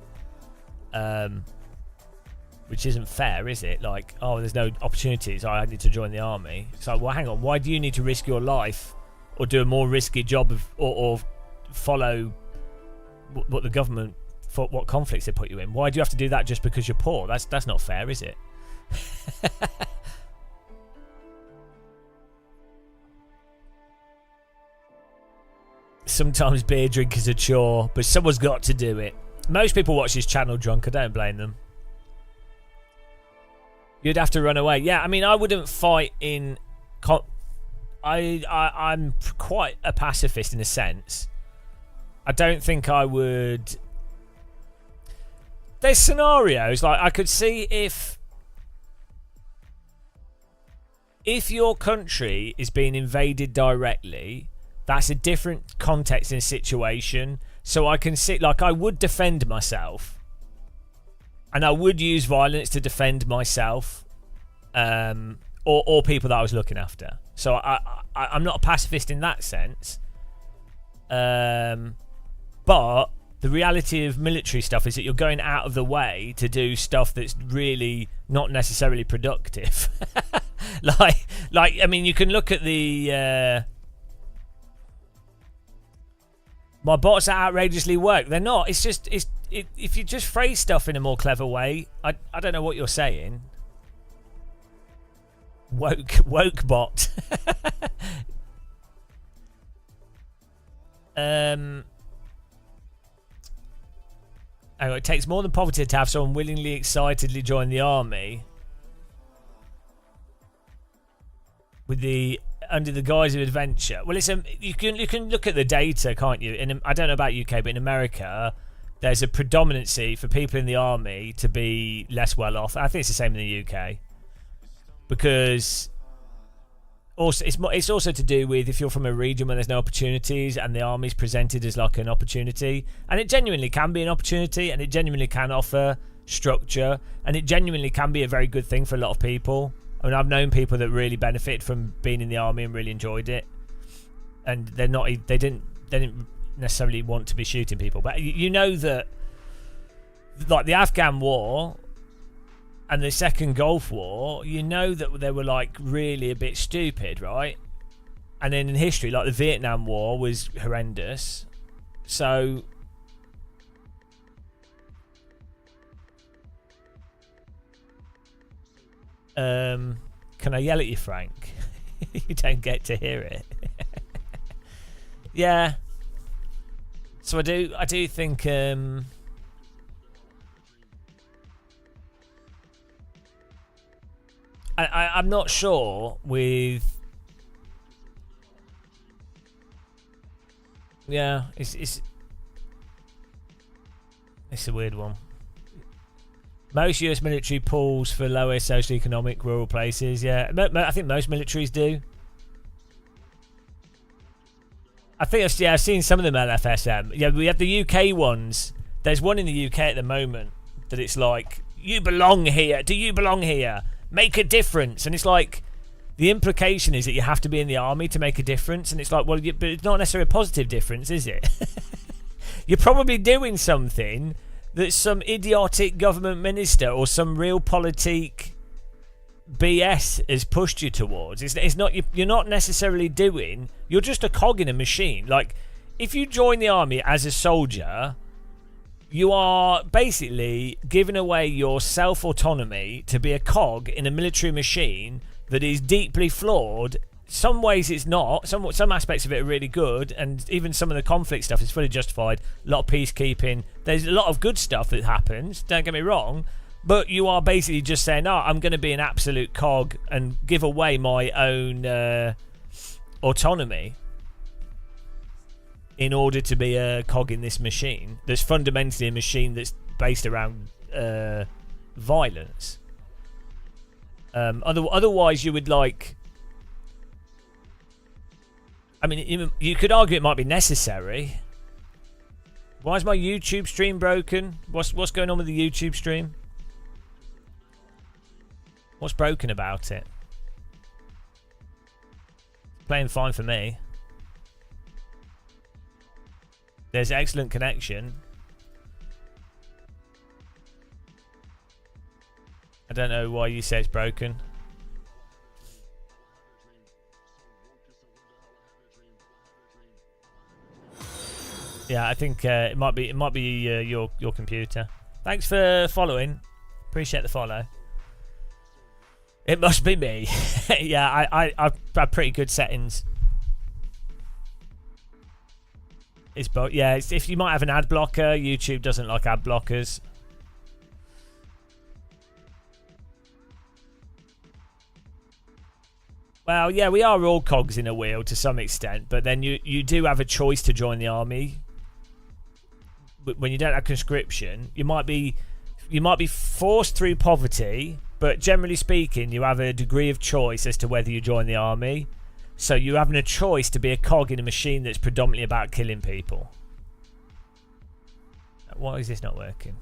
which isn't fair, is it? Like, oh, there's no opportunities. I need to join the army. It's like, well, hang on. Why do you need to risk your life or do a more risky job or follow what the government, for what conflicts they put you in? Why do you have to do that just because you're poor? That's not fair, is it? Sometimes beer drink is a chore, but someone's got to do it. Most people watch this channel drunk. I don't blame them. You'd have to run away. Yeah, I mean, I wouldn't fight in. I'm quite a pacifist in a sense. I don't think I would. There's scenarios like I could see if your country is being invaded directly. That's a different context and situation. So I can see, like, I would defend myself. And I would use violence to defend myself. Or people that I was looking after. So I'm not a pacifist in that sense. But the reality of military stuff is that you're going out of the way to do stuff that's really not necessarily productive. like I mean, you can look at the... my bots are outrageously work. They're not. It's just if you just phrase stuff in a more clever way. I don't know what you're saying. Woke bot. It takes more than poverty to have someone willingly, excitedly join the army under the guise of adventure. Well, you can look at the data, can't you? I don't know about UK, but in America, there's a predominancy for people in the army to be less well off. I think it's the same in the UK, because also it's also to do with if you're from a region where there's no opportunities and the army's presented as like an opportunity, and it genuinely can be an opportunity, and it genuinely can offer structure, and it genuinely can be a very good thing for a lot of people. I mean, I've known people that really benefited from being in the army and really enjoyed it, and they didn't necessarily want to be shooting people, but you know that like the Afghan war and the second Gulf War, you know that they were like really a bit stupid, right? And then in history, like the Vietnam War was horrendous. So can I yell at you, Frank? You don't get to hear it. Yeah. So I do think I'm not sure with. Yeah, it's a weird one. Most US military pulls for lower socioeconomic rural places. Yeah, I think most militaries do. I think I've seen some of them LFSM. Yeah, we have the UK ones. There's one in the UK at the moment that it's like, you belong here. Do you belong here? Make a difference. And it's like, the implication is that you have to be in the army to make a difference. And it's like, well, but it's not necessarily a positive difference, is it? You're probably doing something that some idiotic government minister or some realpolitik BS has pushed you towards. It's not, you're not necessarily doing, you're just a cog in a machine. Like, if you join the army as a soldier, you are basically giving away your self-autonomy to be a cog in a military machine that is deeply flawed. Some ways it's not. Some aspects of it are really good, and even some of the conflict stuff is fully justified. A lot of peacekeeping. There's a lot of good stuff that happens, don't get me wrong, but you are basically just saying, oh, I'm going to be an absolute cog and give away my own autonomy in order to be a cog in this machine that's fundamentally a machine that's based around violence. Otherwise, you would like... I mean, you could argue it might be necessary. Why is my YouTube stream broken? What's going on with the YouTube stream? What's broken about it? Playing fine for me. There's excellent connection. I don't know why you say it's broken. Yeah, I think it might be your computer. Thanks for following. Appreciate the follow. It must be me. Yeah, I've had pretty good settings. It's both. Yeah, if you might have an ad blocker, YouTube doesn't like ad blockers. Well, yeah, we are all cogs in a wheel to some extent, but then you do have a choice to join the army. But when you don't have conscription, you might be forced through poverty, but generally speaking, you have a degree of choice as to whether you join the army. So you're having a choice to be a cog in a machine that's predominantly about killing people. Why is this not working?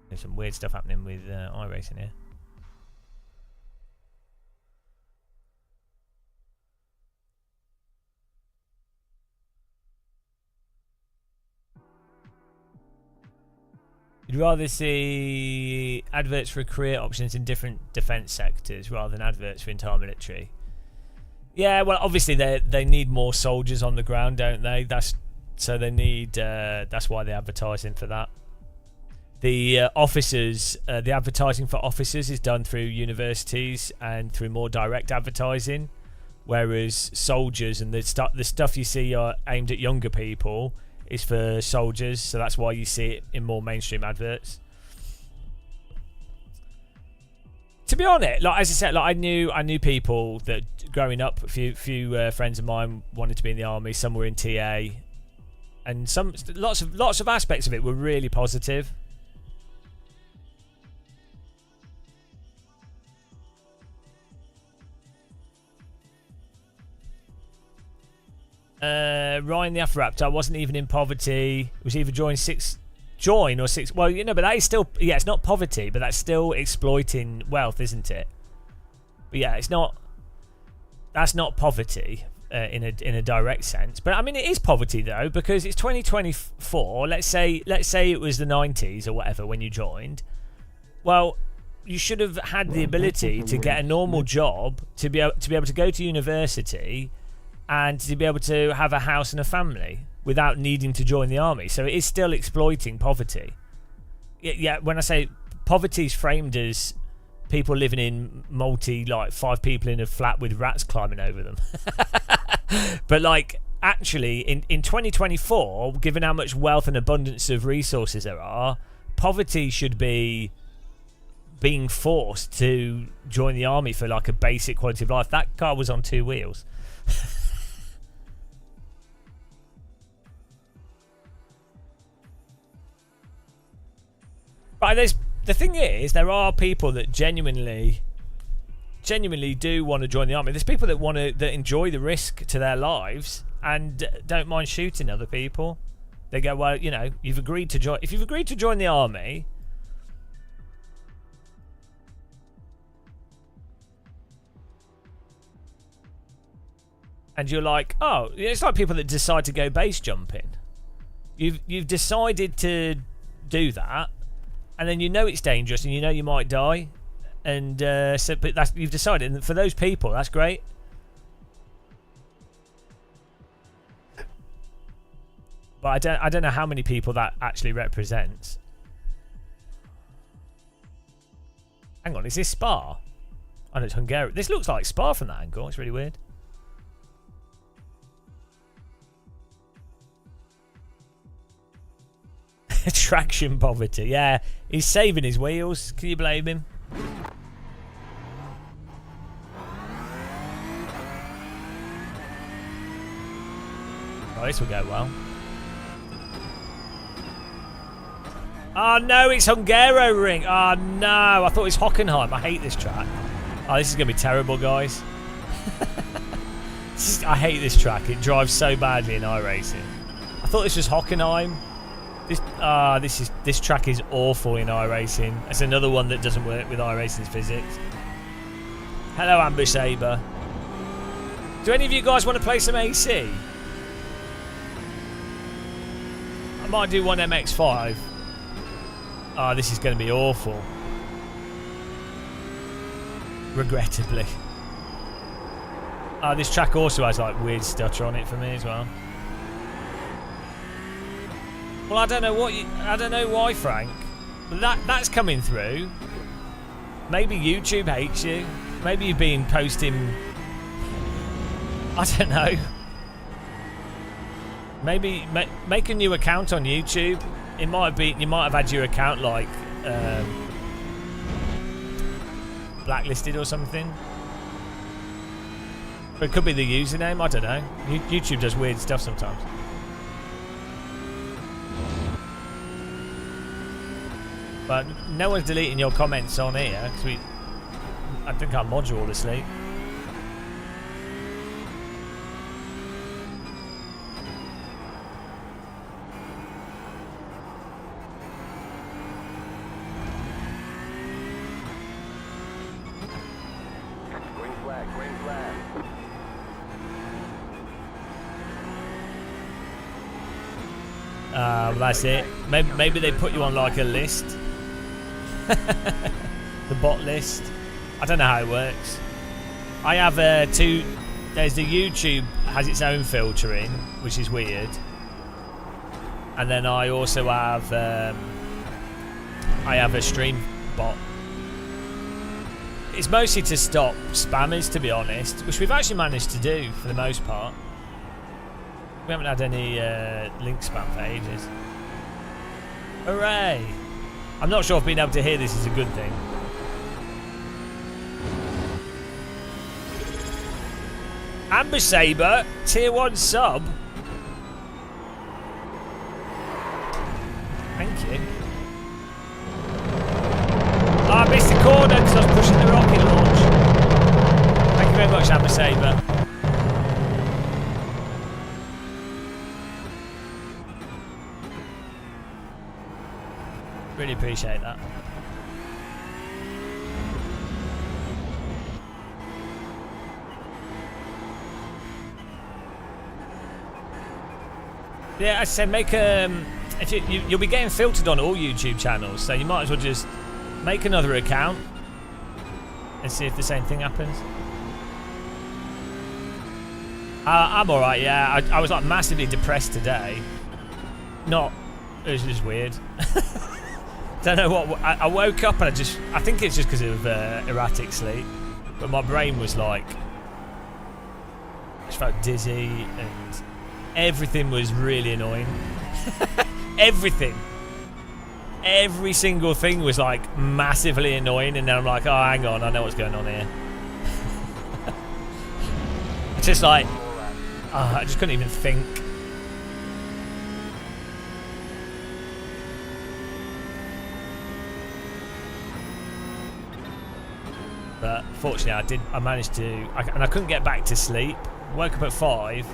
There's some weird stuff happening with iRacing here. You'd rather see adverts for career options in different defence sectors rather than adverts for entire military. Yeah, well, obviously they need more soldiers on the ground, don't they? That's So they need. That's why they're advertising for that. The officers, the advertising for officers is done through universities and through more direct advertising, whereas soldiers and the stuff you see are aimed at younger people is for soldiers. So that's why you see it in more mainstream adverts. To be honest, like as I said, like I knew people that growing up, a few friends of mine wanted to be in the army. Some were in TA, and lots of aspects of it were really positive. Ryan the Afraptor wasn't even in poverty. It was either join or six. Well, you know, but that is still, yeah, it's not poverty, but that's still exploiting wealth, isn't it? But yeah, it's not. That's not poverty in a direct sense. But I mean, it is poverty though, because it's 2024. Let's say it was the 90s or whatever when you joined. Well, you should have had the ability to get a normal job, to be able to go to university, and to be able to have a house and a family without needing to join the army. So it is still exploiting poverty. Yeah, when I say poverty is framed as people living in like 5 people in a flat with rats climbing over them. But like actually in 2024, given how much wealth and abundance of resources there are, poverty should be being forced to join the army for like a basic quality of life. That car was on 2 wheels. But the thing is, there are people that genuinely do want to join the army. There's people that enjoy the risk to their lives and don't mind shooting other people. They go, well, you know, you've agreed to join. If you've agreed to join the army, and you're like, oh, it's like people that decide to go base jumping. You've decided to do that. And then you know it's dangerous, and you know you might die, and but you've decided. And for those people, that's great. But I don't know how many people that actually represents. Hang on, is this Spa? Oh, no, it's Hungary. This looks like Spa from that angle. It's really weird. Traction poverty, yeah. He's saving his wheels. Can you blame him? Oh, this will go well. Oh no, it's Hungaroring. Oh no, I thought it was Hockenheim. I hate this track. Oh, this is going to be terrible, guys. I hate this track. It drives so badly in iRacing. I thought this was Hockenheim. This track is awful in iRacing. It's another one that doesn't work with iRacing's physics. Hello, Amber Saber. Do any of you guys want to play some AC? I might do one MX-5. Oh, this is going to be awful. Regrettably. This track also has like weird stutter on it for me as well. Well, I don't know why, Frank. But that's coming through. Maybe YouTube hates you. Maybe you've been posting. I don't know. Maybe make a new account on YouTube. It might be you might have had your account like blacklisted or something. But it could be the username. I don't know. YouTube does weird stuff sometimes. But no one's deleting your comments on here because I think our mods are all asleep. Green flag, green flag. Well, that's it. Maybe they put you on like a list. The bot list. I don't know how it works. I have two. There's the YouTube has its own filtering, which is weird. And then I also have I have a stream bot. It's mostly to stop spammers, to be honest, which we've actually managed to do for the most part. We haven't had any link spam for ages. Hooray! I'm not sure if being able to hear this is a good thing. Amber Saber, tier 1 sub. Thank you. Oh, I missed the corner because I was pushing the rocket launch. Thank you very much, Amber Saber. Really appreciate that. Yeah, I said make if you'll be getting filtered on all YouTube channels, so you might as well just make another account and see if the same thing happens. I'm alright, yeah. I was like massively depressed today. It was just weird. Don't know what. I woke up and I think it's just because of erratic sleep, but my brain was like, I just felt dizzy and everything was really annoying. Everything. Every single thing was like massively annoying, and then I'm like, oh, hang on, I know what's going on here. It's just like, I just couldn't even think. But fortunately, I managed to, and I couldn't get back to sleep. Woke up at 5,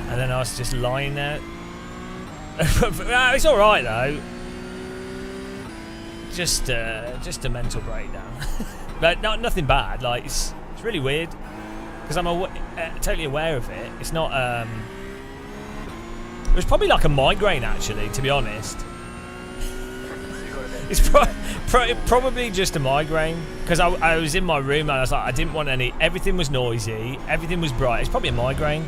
and then I was just lying there. It's all right though. Just a mental breakdown, but nothing bad. Like it's really weird because I'm totally aware of it. It's not. It was probably like a migraine, actually, to be honest. It's probably just a migraine because I was in my room and I was like, I didn't want any. Everything was noisy. Everything was bright. It's probably a migraine.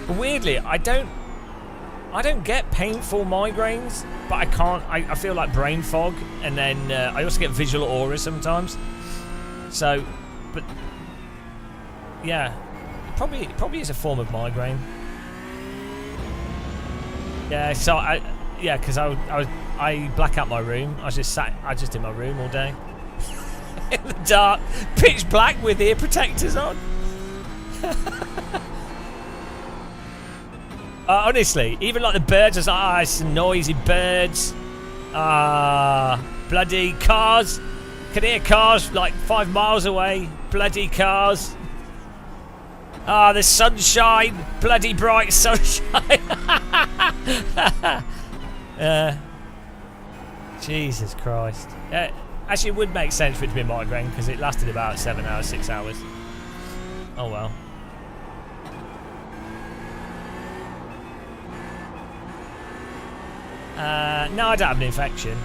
But weirdly, I don't get painful migraines, but I can't. I feel like brain fog, and then I also get visual aura sometimes. So, but yeah, it probably is a form of migraine. Yeah. So because I black out my room. I just in my room all day in the dark, pitch black with ear protectors on. Honestly, even like the birds, I was like, some noisy birds. Bloody cars. Can hear cars like 5 miles away. Bloody cars. The sunshine. Bloody bright sunshine. Jesus Christ. Actually, it would make sense for it to be a migraine because it lasted about 7 hours, 6 hours. Oh well. No, I don't have an infection.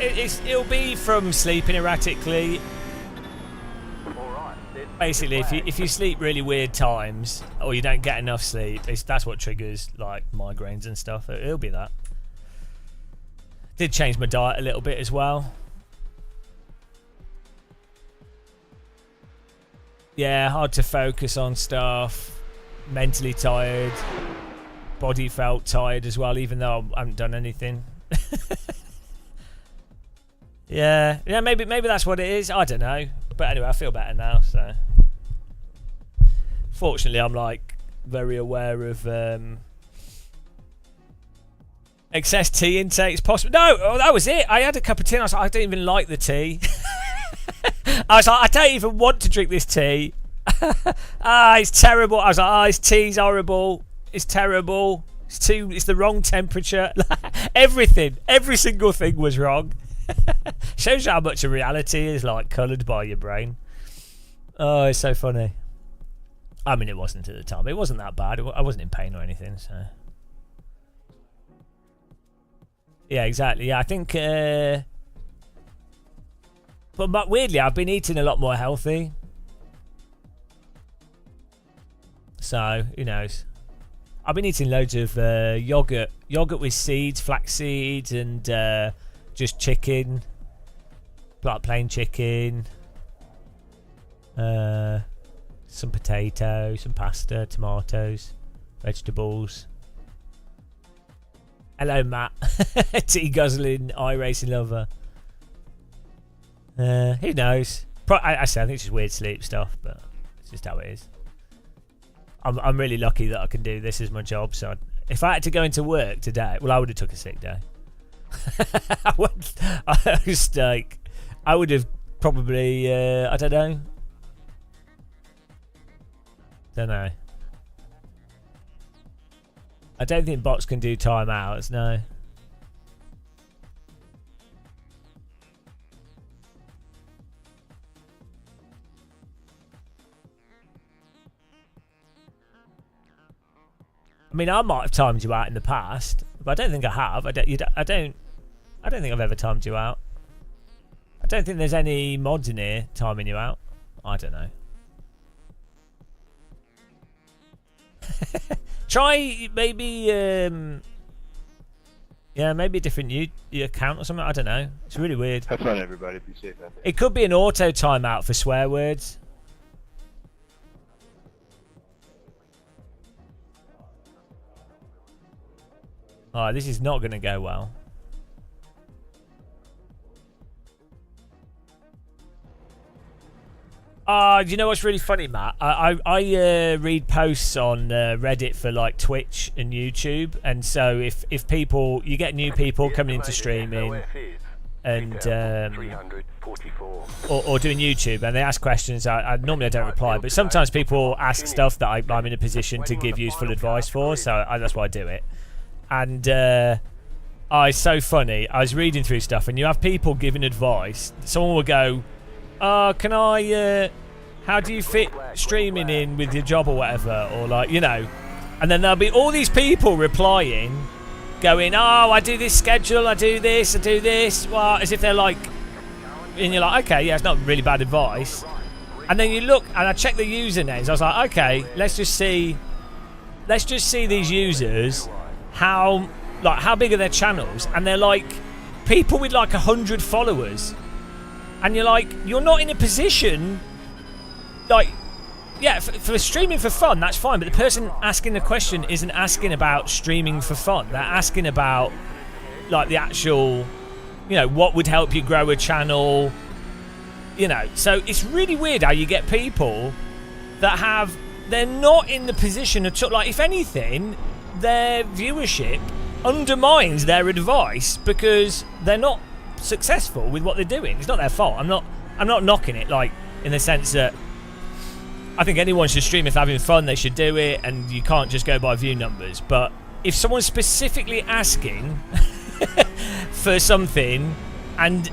It'll be from sleeping erratically. Basically, if you sleep really weird times or you don't get enough sleep, that's what triggers like migraines and stuff. It'll be that. Did change my diet a little bit as well. Yeah, hard to focus on stuff. Mentally tired. Body felt tired as well, even though I haven't done anything. yeah, maybe that's what it is. I don't know. But anyway, I feel better now, so. Fortunately, I'm like very aware of excess tea intake. It's possible. No, that was it. I had a cup of tea and I was like, I don't even like the tea. I was like, I don't even want to drink this tea. It's terrible. I was like, this tea's horrible. It's terrible. It's the wrong temperature. Every single thing was wrong. Shows you how much of reality is like coloured by your brain. Oh, it's so funny. I mean, it wasn't at the time. It wasn't that bad. I wasn't in pain or anything. So yeah, exactly. Yeah, I think. But weirdly, I've been eating a lot more healthy. So who knows? I've been eating loads of yogurt with seeds, flax seeds, and just chicken, like plain chicken. Some potatoes, some pasta, tomatoes, vegetables. Hello, Matt. Tea guzzling, iRacing lover. Who knows? I think it's just weird sleep stuff, but it's just how it is. I'm really lucky that I can do this as my job. So if I had to go into work today, well, I would have took a sick day. I would have probably, I don't know. I don't think bots can do timeouts, no. I mean, I might have timed you out in the past, but I don't think I have. I don't think I've ever timed you out. I don't think there's any mods in here timing you out. I don't know. Try maybe, maybe a different account or something. I don't know. It's really weird. Have fun, everybody. Be safe out there. It could be an auto timeout for swear words. Oh, this is not going to go well. Do you know what's really funny, Matt? I read posts on Reddit for like Twitch and YouTube, and so if people, you get new people coming into streaming and or doing YouTube, and they ask questions, I normally don't reply, but sometimes people ask stuff that I'm in a position to give useful advice for, so that's why I do it. And it's so funny. I was reading through stuff, and you have people giving advice. Someone will go, can I, how do you fit streaming in with your job or whatever? Or like, you know, and then there'll be all these people replying, going, I do this schedule, I do this, well, as if they're like, and you're like, okay, yeah, it's not really bad advice. And then you look, and I check the usernames. I was like, okay, let's just see these users, how big are their channels? And they're like people with like 100 followers. And you're like, you're not in a position, like, yeah, for streaming for fun, that's fine. But the person asking the question isn't asking about streaming for fun. They're asking about, like, the actual, you know, what would help you grow a channel, you know. So it's really weird how you get people that they're not in the position at all. Like, if anything, their viewership undermines their advice because they're not successful with what they're doing. It's not their fault. I'm not knocking it, like, in the sense that I think anyone should stream if they're having fun. They should do it, and you can't just go by view numbers. But if someone's specifically asking for something, and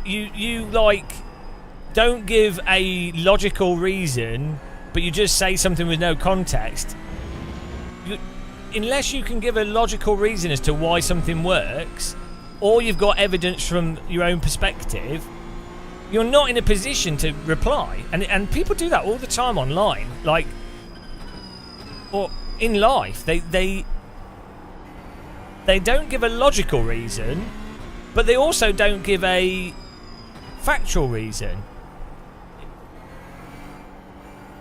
you like don't give a logical reason, but you just say something with no context, unless you can give a logical reason as to why something works, or you've got evidence from your own perspective, you're not in a position to reply. And people do that all the time online, like, or in life. They don't give a logical reason, but they also don't give a factual reason.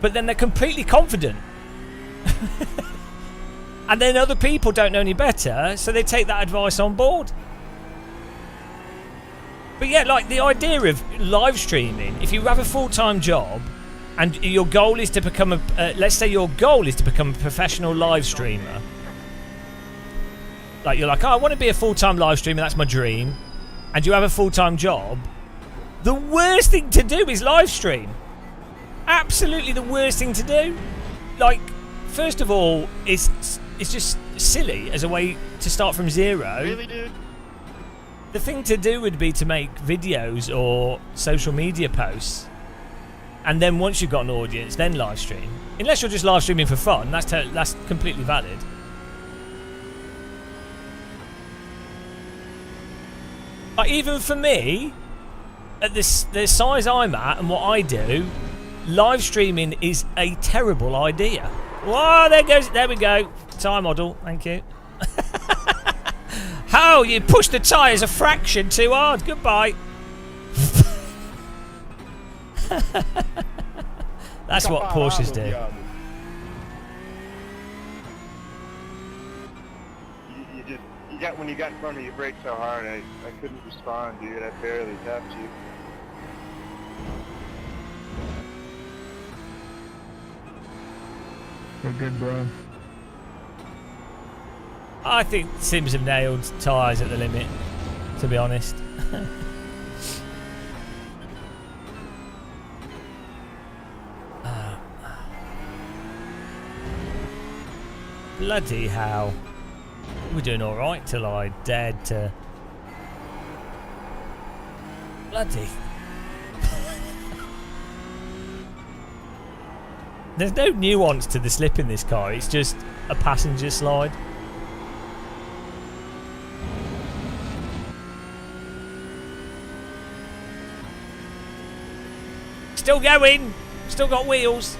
But then they're completely confident. And then other people don't know any better, so they take that advice on board. But yeah, like the idea of live streaming, if you have a full-time job and your goal is to become let's say your goal is to become a professional live streamer. Like, you're like, I want to be a full-time live streamer, that's my dream. And you have a full-time job. The worst thing to do is live stream. Absolutely the worst thing to do. Like, first of all, it's just silly as a way to start from zero. Really, dude? The thing to do would be to make videos or social media posts, and then once you've got an audience, then live stream. Unless you're just live streaming for fun, that's completely valid. But even for me, at the size I'm at and what I do, live streaming is a terrible idea. Whoa, there we go. Tyre model, thank you. Oh, you pushed the tyres a fraction too hard. Goodbye. That's what Porsches do. When you got in front of me, you braked so hard, I couldn't respond, dude. I barely tapped you. We're good, bro. I think Sims have nailed tyres at the limit, to be honest. Bloody hell. We're doing alright till I dared to... Bloody... There's no nuance to the slip in this car, it's just a passenger slide. Still going! Still got wheels!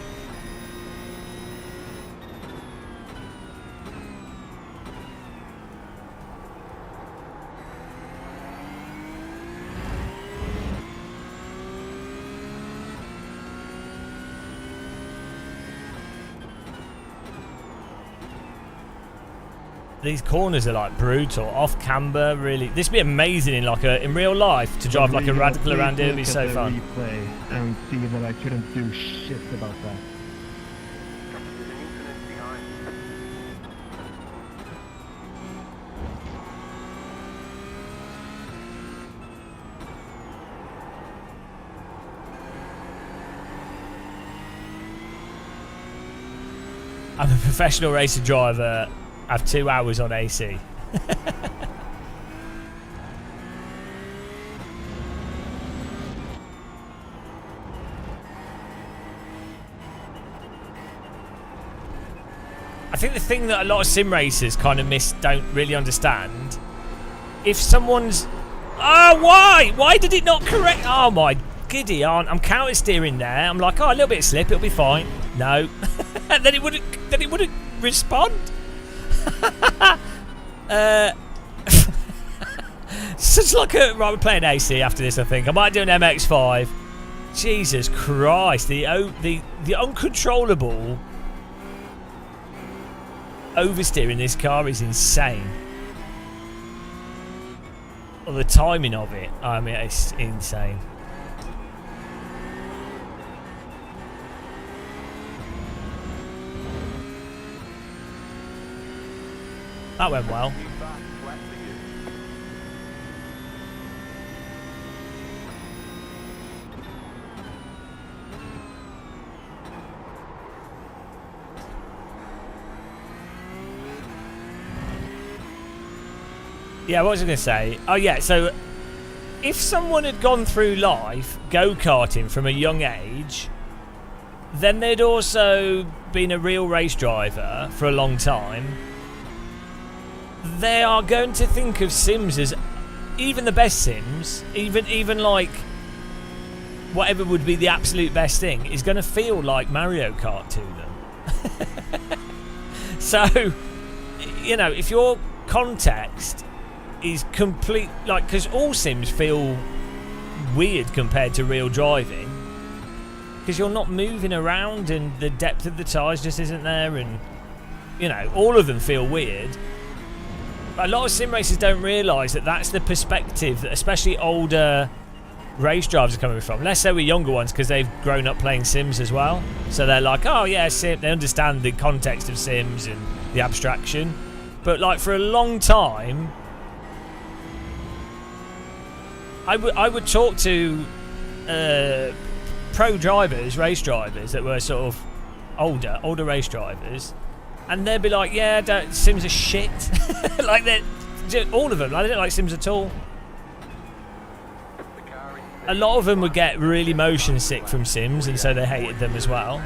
These corners are like brutal, off camber. Really, this would be amazing in real life to drive like a radical around here. It'd be so fun. Replay and see that I couldn't do shit about that. I'm a professional racing driver. I have 2 hours on AC. I think the thing that a lot of sim racers kind of don't really understand, if someone's... Oh, why? Why did it not correct? Oh, my giddy aunt. I'm counter steering there. I'm like, oh, a little bit of slip, it'll be fine. No. And then it wouldn't respond. Such like a... Right, we're playing AC after this, I think. I might do an MX-5. Jesus Christ. The uncontrollable oversteer in this car is insane. Well, the timing of it, I mean, it's insane. That went well. Yeah, what was I going to say? Oh yeah, so if someone had gone through life go-karting from a young age, then they'd also been a real race driver for a long time. They are going to think of Sims as, even the best Sims, even like whatever would be the absolute best thing, is going to feel like Mario Kart to them. So, you know, if your context is complete, like, because all Sims feel weird compared to real driving, because you're not moving around and the depth of the tyres just isn't there, and, you know, all of them feel weird. A lot of sim racers don't realise that that's the perspective that especially older race drivers are coming from. Let's say we're younger ones because they've grown up playing Sims as well. So they're like, oh yeah, Sim. They understand the context of Sims and the abstraction. But like for a long time, I would talk to pro drivers, race drivers that were sort of older race drivers. And they'd be like, yeah, Sims are shit. Like, all of them. Like, they don't like Sims at all. A lot of them would get really motion sick from Sims, and so they hated them as well.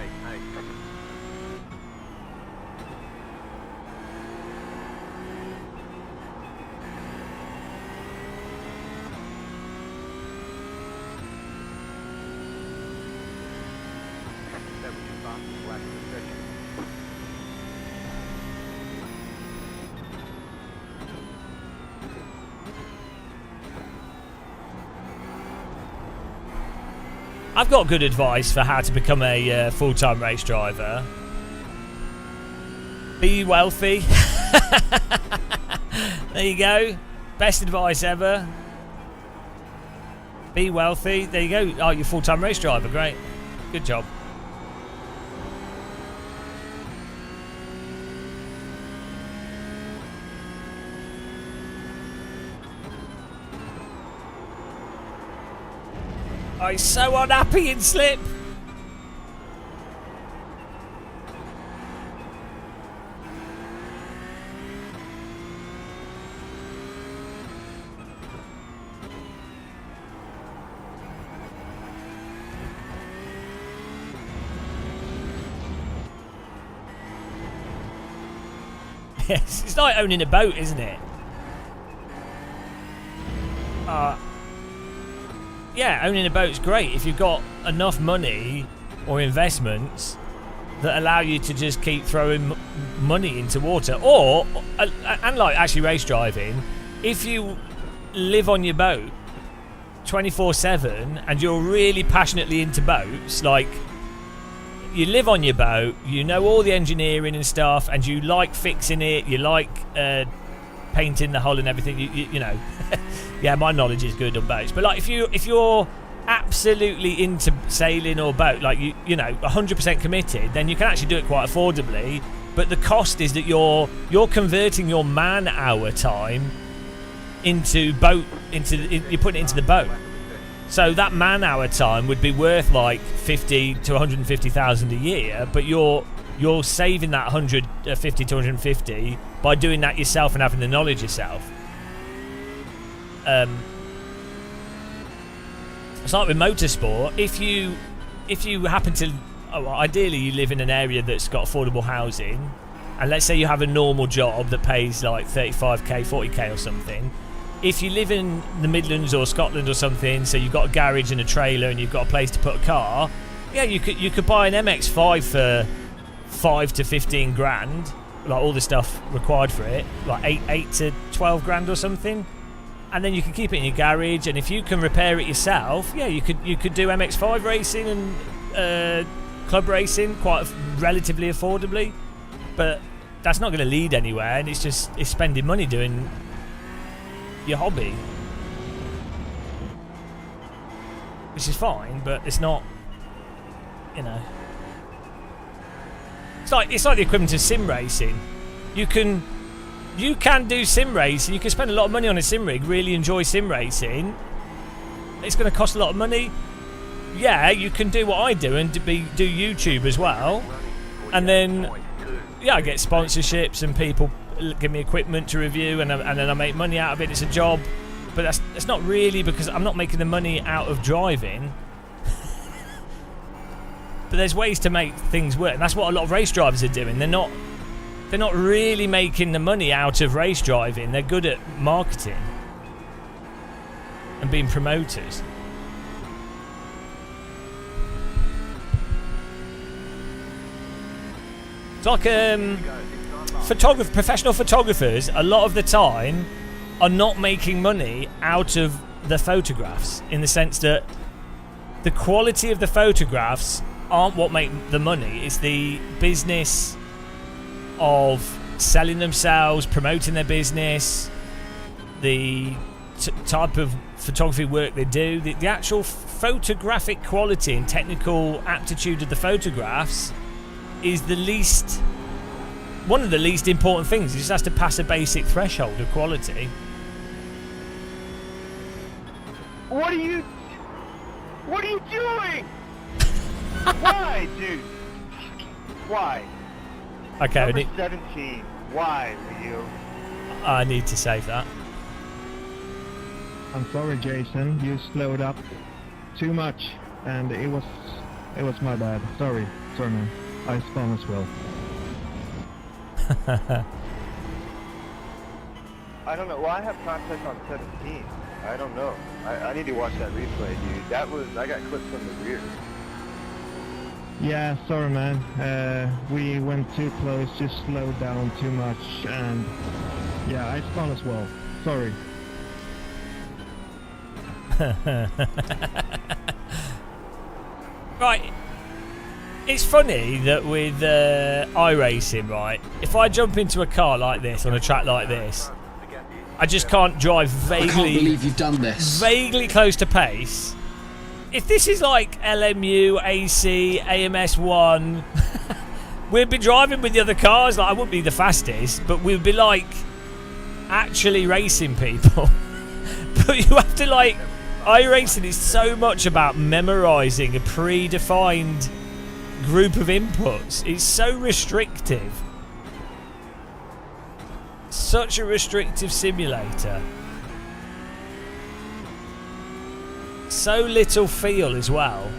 I've got good advice for how to become a full-time race driver. Be wealthy. There you go. Best advice ever. Be wealthy. There you go. Oh, you're full-time race driver. Great. Good job. Oh, he's so unhappy in slip. Yes, it's like owning a boat, isn't it? Yeah, owning a boat's great if you've got enough money or investments that allow you to just keep throwing money into water. Or, and like actually race driving, if you live on your boat 24/7 and you're really passionately into boats, like you live on your boat, you know all the engineering and stuff, and you like fixing it, you like painting the hull and everything, you know. Yeah, my knowledge is good on boats, but like if you're absolutely into sailing or boat, like you know 100% committed, then you can actually do it quite affordably. But the cost is that you're converting your man hour time into boat, you're putting it into the boat. So that man hour time would be worth like 50 to 150,000 a year, but you're saving that 150 to 150 by doing that yourself and having the knowledge yourself. It's like with motorsport. If you happen to, ideally you live in an area that's got affordable housing, and let's say you have a normal job that pays like 35k, 40k or something. If you live in the Midlands or Scotland or something, so you've got a garage and a trailer and you've got a place to put a car, yeah, you could buy an MX-5 for 5 to 15 grand, like all the stuff required for it, like 8 to 12 grand or something. And then you can keep it in your garage, and if you can repair it yourself, yeah, you could do MX-5 racing and club racing quite relatively affordably. But that's not going to lead anywhere, and it's spending money doing your hobby, which is fine, but it's not, you know. It's like the equivalent of sim racing. You can do sim racing. You can spend a lot of money on a sim rig, really enjoy sim racing. It's going to cost a lot of money. Yeah, you can do what I do and do YouTube as well. And then, yeah, I get sponsorships and people give me equipment to review, and then I make money out of it. It's a job, but that's not really, because I'm not making the money out of driving. But there's ways to make things work, and that's what a lot of race drivers are doing. They're not really making the money out of race driving. They're good at marketing and being promoters. It's like professional photographers a lot of the time are not making money out of the photographs, in the sense that the quality of the photographs aren't what make the money. It's the business of selling themselves, promoting their business, the type of photography work they do, the actual photographic quality and technical aptitude of the photographs is one of the least important things. It just has to pass a basic threshold of quality. What are you doing? Why, dude? Why? Okay, Number 17. Why, Leo? I need to save that. I'm sorry, Jason. You slowed up too much, and it was my bad. Sorry, man. I spun as well. I don't know. Well, I have contact on 17. I don't know. I need to watch that replay, dude. I got clipped from the rear. Yeah, sorry, man. We went too close, just slowed down too much, and yeah, I spun as well. Sorry. Right. It's funny that with iRacing, right, if I jump into a car like this on a track like this, I just can't drive vaguely. I can't believe you've done this. Vaguely close to pace. If this is like LMU, AC, AMS1, we'd be driving with the other cars. Like, I wouldn't be the fastest, but we'd be like actually racing people. But you have to like, iRacing is so much about memorising a predefined group of inputs. It's so restrictive. Such a restrictive simulator. So little feel as well.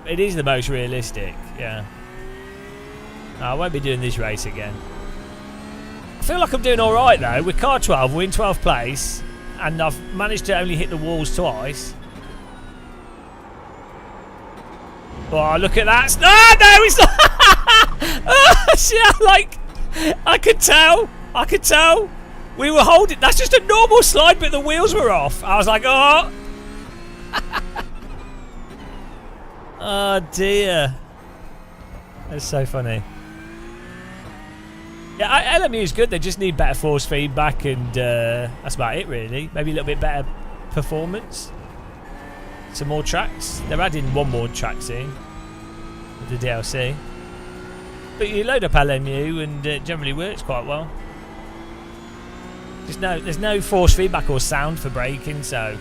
It is the most realistic, yeah. I won't be doing this race again. I feel like I'm doing alright though. With car 12, we're in 12th place, and I've managed to only hit the walls twice. Oh, look at that. No, it's not. Oh, shit, like, I could tell. We were holding. That's just a normal slide, but the wheels were off. I was like, oh. Oh, dear. That's so funny. Yeah, LMU is good. They just need better force feedback, and that's about it, really. Maybe a little bit better performance. Some more tracks. They're adding one more track soon with the DLC. But you load up LMU, and it generally works quite well. There's no force feedback or sound for braking, so.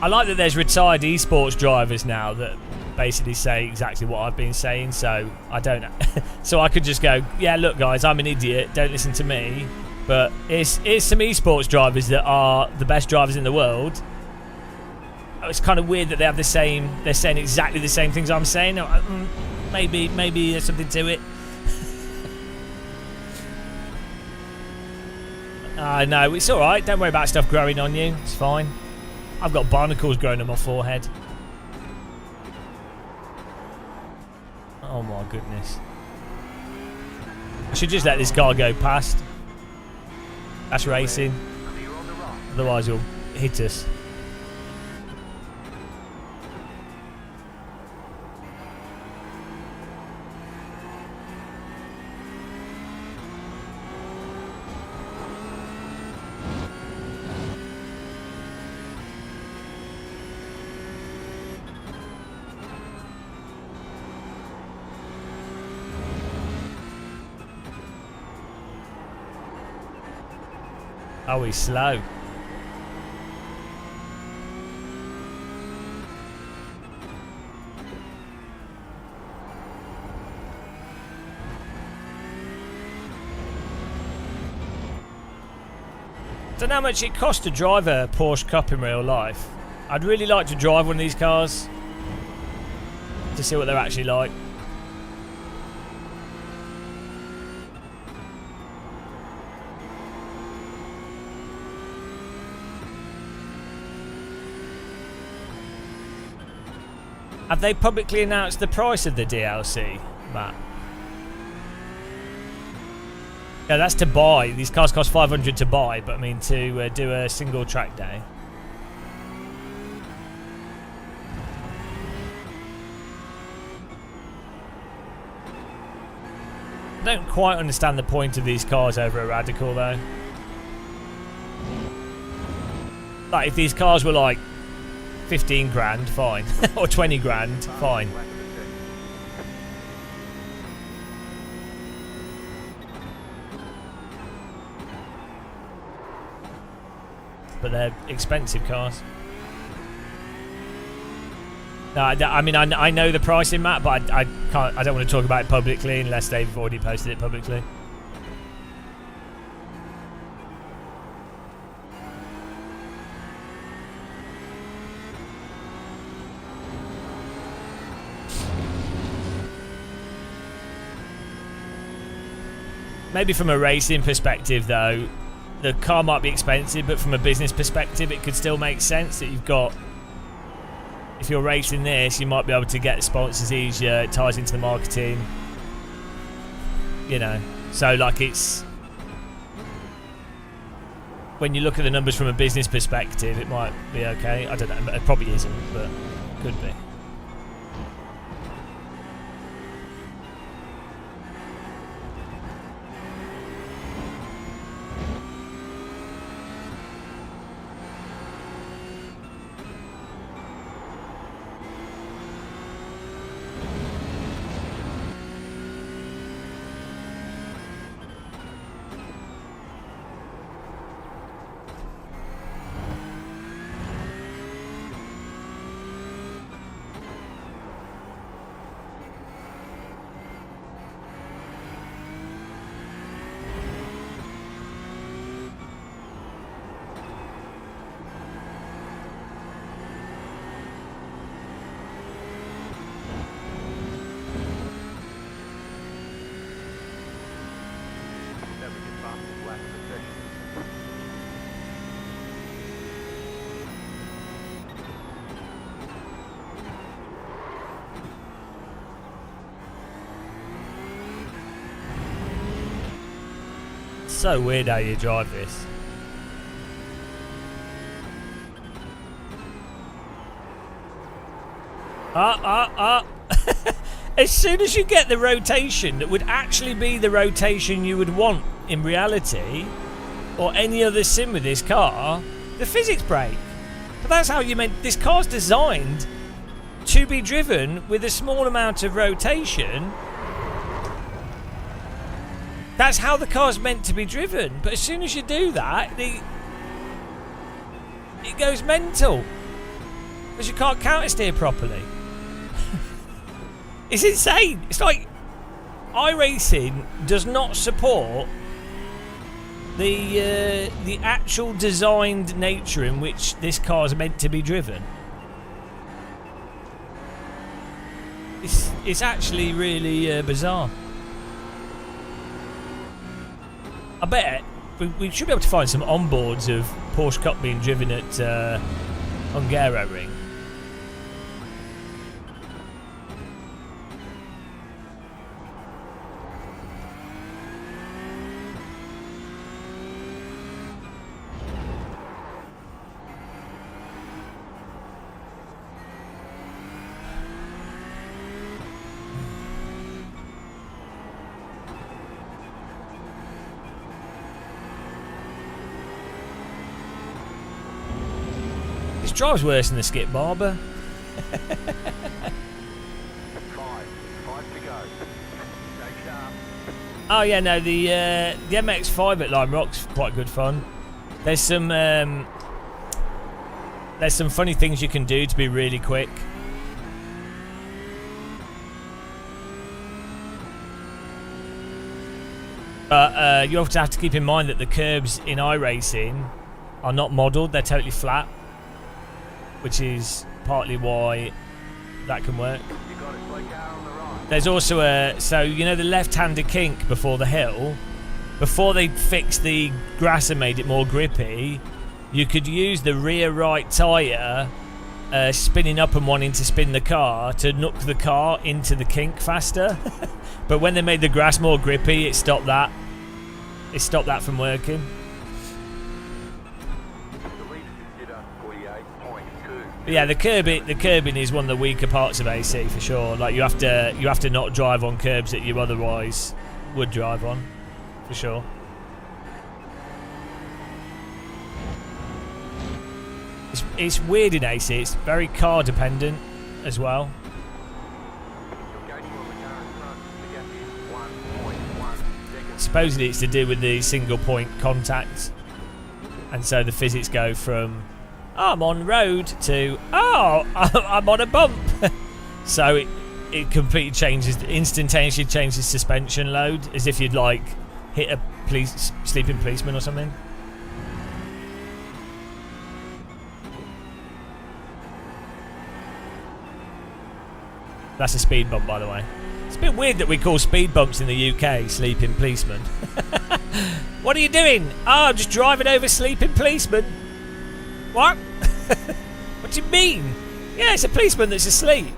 I like that there's retired esports drivers now that basically say exactly what I've been saying, so I don't so I could just go, yeah, look guys, I'm an idiot, don't listen to me, but here's some esports drivers that are the best drivers in the world. It's kind of weird that they have they're saying exactly the same things I'm saying. Maybe there's something to it. No, it's alright, don't worry about stuff growing on you, it's fine. I've got barnacles growing on my forehead. Oh my goodness. I should just let this car go past. That's racing. Otherwise he'll hit us. Oh, he's slow. Don't know how much it costs to drive a Porsche Cup in real life. I'd really like to drive one of these cars to see what they're actually like. Have they publicly announced the price of the DLC, Matt? Yeah, that's to buy. These cars cost 500 to buy, but I mean to do a single track day. I don't quite understand the point of these cars over a Radical, though. Like, if these cars were like 15 grand, fine. Or 20 grand, fine. But they're expensive cars. No, I mean, I know the pricing, Matt, but I can't. I don't want to talk about it publicly unless they've already posted it publicly. Maybe from a racing perspective, though, the car might be expensive, but from a business perspective, it could still make sense that you've got, if you're racing this, you might be able to get sponsors easier. It ties into the marketing, you know. So like it's, when you look at the numbers from a business perspective, it might be okay. I don't know, it probably isn't, but could be. Never get past the black protection. So weird how you drive this. As soon as you get the rotation that would actually be the rotation you would want in reality, or any other sim with this car, the physics break. But that's how you meant. This car's designed to be driven with a small amount of rotation. That's how the car's meant to be driven. But as soon as you do that, it goes mental. Because you can't counter steer properly. It's insane. It's like iRacing does not support the actual designed nature in which this car is meant to be driven. It's actually really bizarre. I bet we should be able to find some onboards of Porsche Cup being driven at Hungaroring. This drives worse than the Skip Barber. Five to go. Stay sharp. Oh yeah, no, the MX-5 at Lime Rock's quite good fun. There's some funny things you can do to be really quick. But you also have to keep in mind that the curbs in iRacing are not modelled; they're totally flat, which is partly why that can work. You got it. Slow car on the right. There's also so you know the left-hander kink before the hill, before they fixed the grass and made it more grippy, you could use the rear right tyre spinning up and wanting to spin the car to knock the car into the kink faster. But when they made the grass more grippy, it stopped that. It stopped that from working. The lead consider 48.2. But yeah, the curbing is one of the weaker parts of AC for sure. Like you have to not drive on curbs that you otherwise would drive on, for sure. It's weird in AC. It's very car dependent as well. You're gaining on the car in front. The gap is 1.1 seconds. Supposedly it's to do with the single point contact, and so the physics go from I'm on road to I'm on a bump. So it completely changes, instantaneously changes suspension load, as if you'd like hit a sleeping policeman or something. That's a speed bump, by the way. It's a bit weird that we call speed bumps in the UK sleeping policemen. What are you doing? Oh, I'm just driving over sleeping policemen. What? What do you mean? Yeah, it's a policeman that's asleep.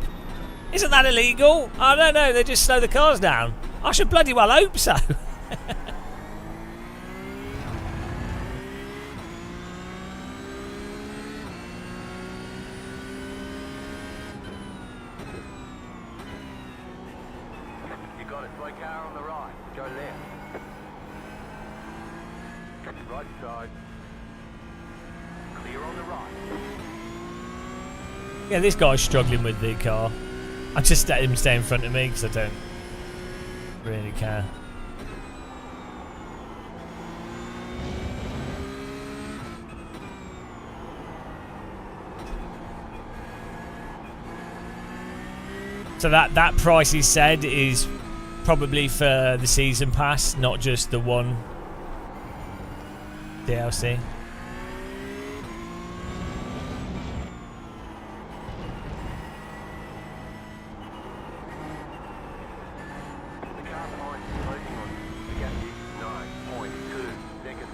Isn't that illegal? I don't know, they just slow the cars down. I should bloody well hope so. You got it. Slow car on the right. Go left. Right side. Clear on the right. Yeah, this guy's struggling with the car. I just let him stay in front of me because I don't really care. So that price he said is probably for the season pass, not just the one DLC. The car behind is closing on the gas is 9.2 seconds.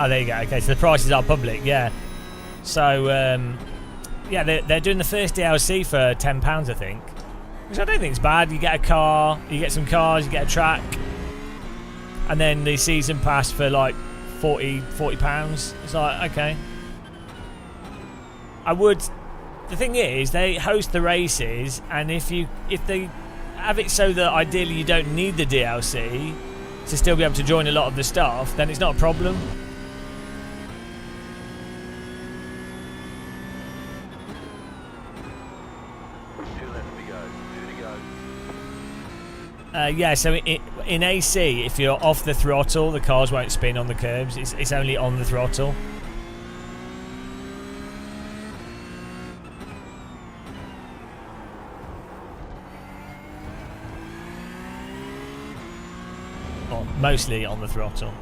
Oh, there you go. Okay, so the prices are public, yeah. So, yeah, they're doing the first DLC for £10, I think. Which I don't think is bad. You get a car, you get some cars, you get a track. And then the season pass for like £40. It's like, okay. The thing is, they host the races, and if they have it so that ideally you don't need the DLC to still be able to join a lot of the stuff, then it's not a problem. Yeah, so in AC, if you're off the throttle, the cars won't spin on the curbs. It's only on the throttle. Or mostly on the throttle.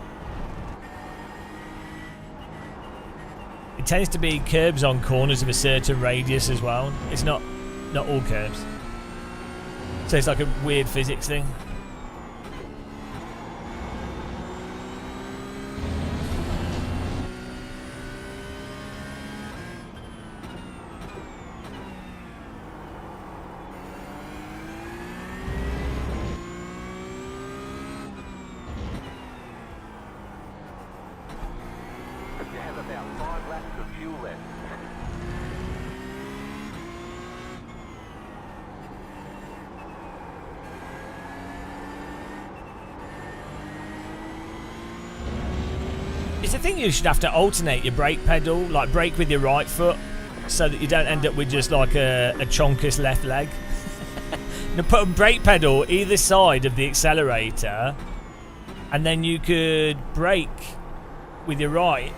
It tends to be curbs on corners of a certain radius as well. It's not all curbs. So it's like a weird physics thing. You have about 5 laps of fuel left. It's the thing, you should have to alternate your brake pedal, like brake with your right foot, so that you don't end up with just like a chonkus left leg. Now put a brake pedal either side of the accelerator, and then you could brake with your right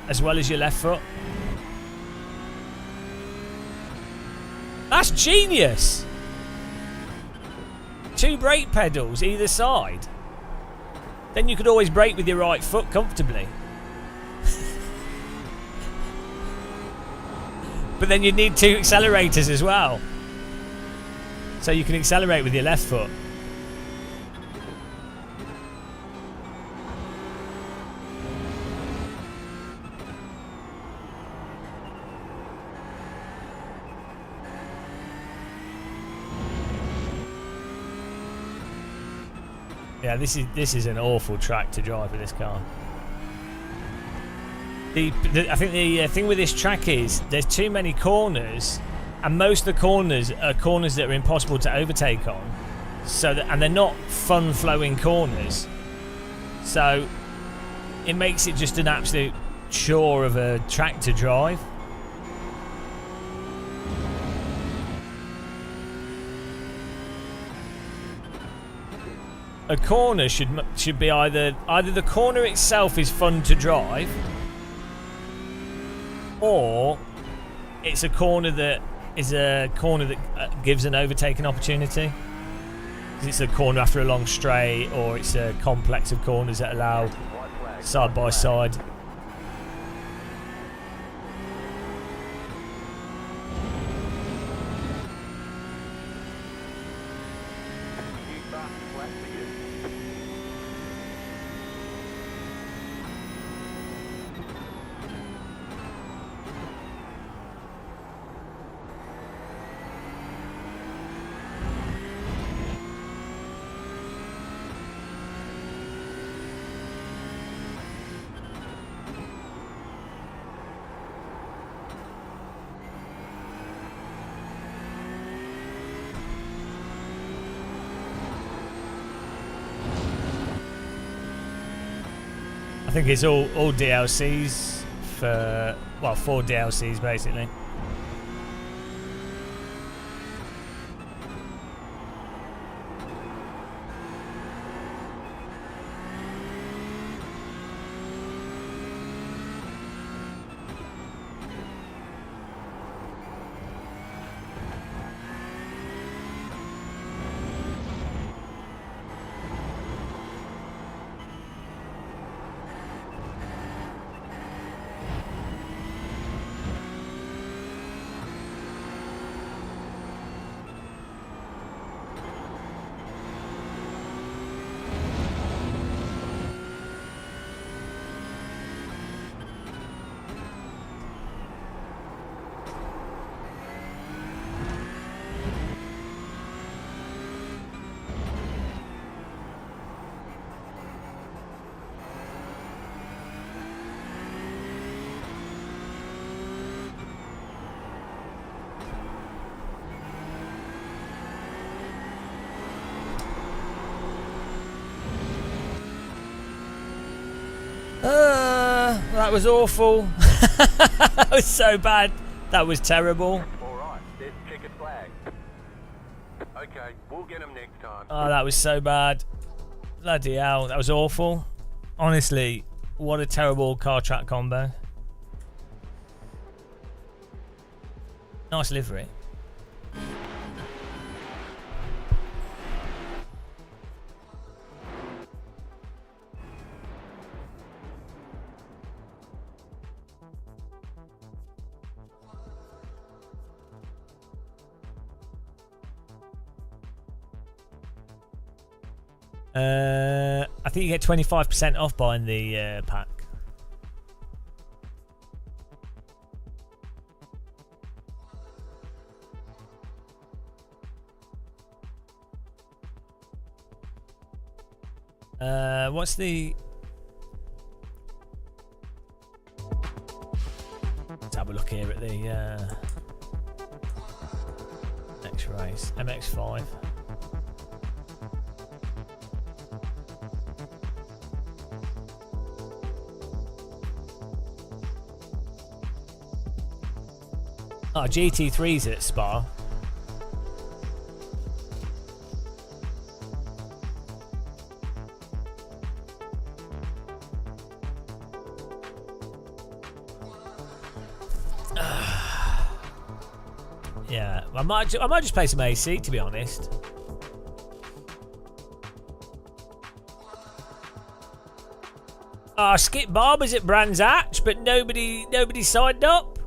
as well as your left foot. That's genius! 2 brake pedals either side. Then you could always brake with your right foot comfortably. But then you'd need 2 accelerators as well. So you can accelerate with your left foot. Yeah, this is an awful track to drive with this car. I think the thing with this track is there's too many corners, and most of the corners are corners that are impossible to overtake on. And they're not fun-flowing corners, so it makes it just an absolute chore of a track to drive. a corner should be either the corner itself is fun to drive, or it's a corner that gives an overtaking opportunity. It's a corner after a long straight, or it's a complex of corners that allow side by side. I think it's all DLCs for, well, 4 DLCs basically. That was awful. That was so bad. That was terrible. Alright, there's checkered flag. Okay, we'll get him next time. Oh, that was so bad. Bloody hell, that was awful. Honestly, what a terrible car track combo. Nice livery. I think you get 25% off buying the pack. What's the... Let's have a look here at the next race. MX-5. Oh, GT3's at Spa. Yeah, I might just play some AC, to be honest. Oh, Skip Barber's at Brands Hatch, but nobody signed up.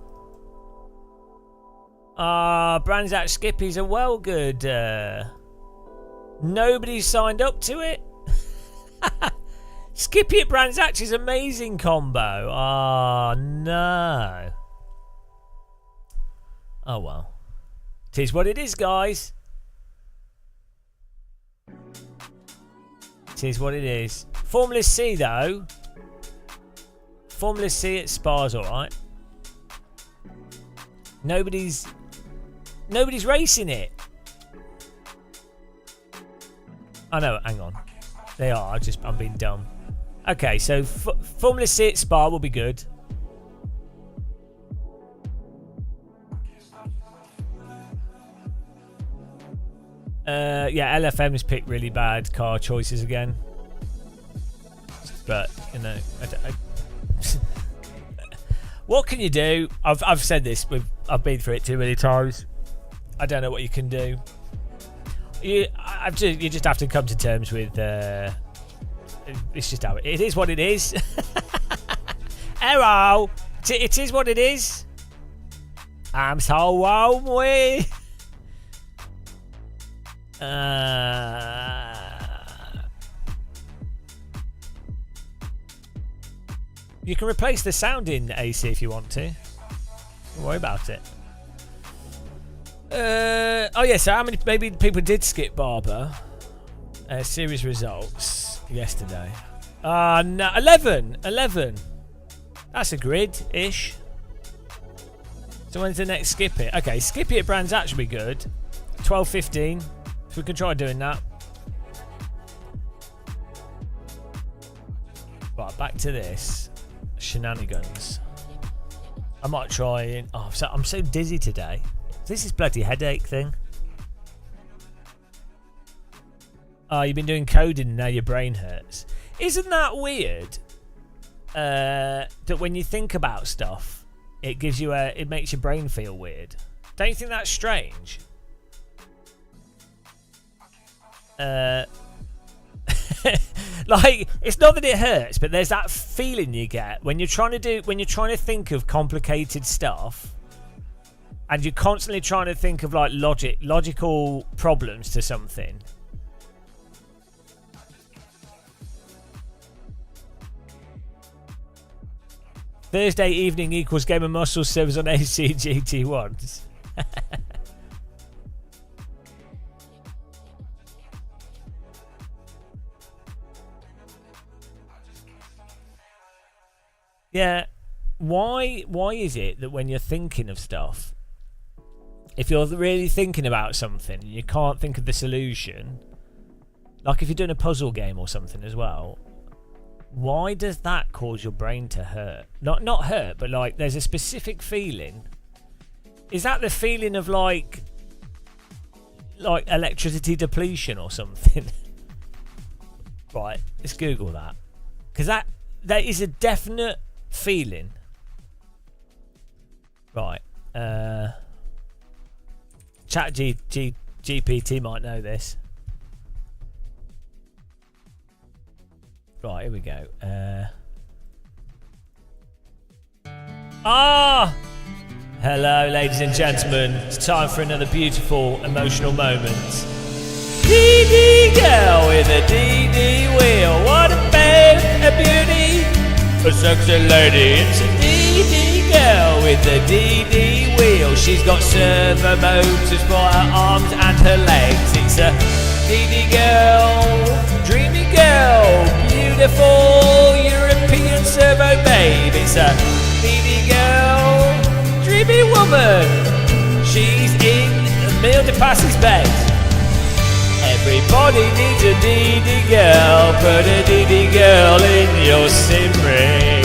Brands Hatch Skippy's a well good. Nobody signed up to it. Skippy at Brands Hatch is amazing combo. Oh no. Oh well. It is what it is, guys. It is what it is. Formula C though. Formula C at Spa's alright. Nobody's racing it. Oh no, hang on. They are. I'm being dumb. Okay, so Formula C at Spa will be good. Yeah, LFM's picked really bad car choices again. But, you know, what can you do? I've said this, I've been through it too many times. I don't know what you can do. You just have to come to terms with. It's just how it is. What it is. Hello, it is what it is. I'm so lonely. You can replace the sound in AC if you want to. Don't worry about it. Oh yeah, so how many maybe people did skip Barber? Series results yesterday. No, 11. That's a grid-ish. So when's the next skip it? Okay, skip it brand's actually good. 12:15. So we can try doing that. Right, back to this. Shenanigans. I might try and... Oh, I'm so dizzy today. This is bloody headache thing. Oh, you've been doing coding and now your brain hurts. Isn't that weird? That when you think about stuff, it gives you it makes your brain feel weird. Don't you think that's strange? Like, it's not that it hurts, but there's that feeling you get when you're trying to think of complicated stuff, and you're constantly trying to think of like logical problems to something. Thursday evening equals Game of Muscles servers on ACGT1s. Yeah, why is it that when you're thinking of stuff, if you're really thinking about something and you can't think of the solution, like if you're doing a puzzle game or something as well, why does that cause your brain to hurt? Not hurt, but like there's a specific feeling. Is that the feeling of like electricity depletion or something? Right, let's Google that, because that is a definite feeling. Right, Chat GPT might know this. Right, here we go. Hello, ladies and gentlemen. It's time for another beautiful, emotional moment. DD girl with a DD wheel. What about a beauty? A sexy lady. It's a DD girl with a DD wheel. She's got servo motors for her arms and her legs. It's a DD girl, dreamy girl, beautiful European servo babe. It's a DD girl, dreamy woman. She's in Emile de Pass's bed. Everybody needs a DD girl. Put a DD girl in your sim ring.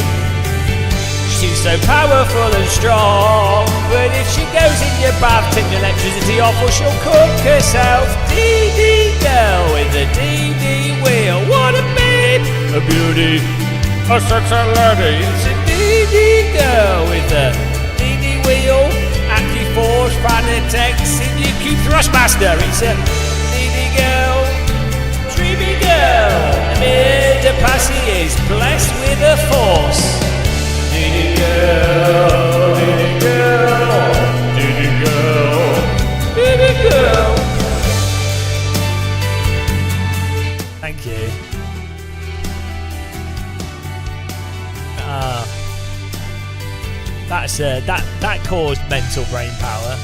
She's so powerful and strong, but if she goes in your bath, turn your electricity off or she'll cook herself. DD girl with a DD wheel. What a babe, a beauty, a sexy lady. It's a DD girl with a DD wheel. AccuForce, Fanatec, CDQ Thrustmaster. It's a DD girl, dreamy girl. Emile de Passy is blessed with a force. DD girl, DD girl, DD girl, DD girl. Thank you. That caused mental brain power.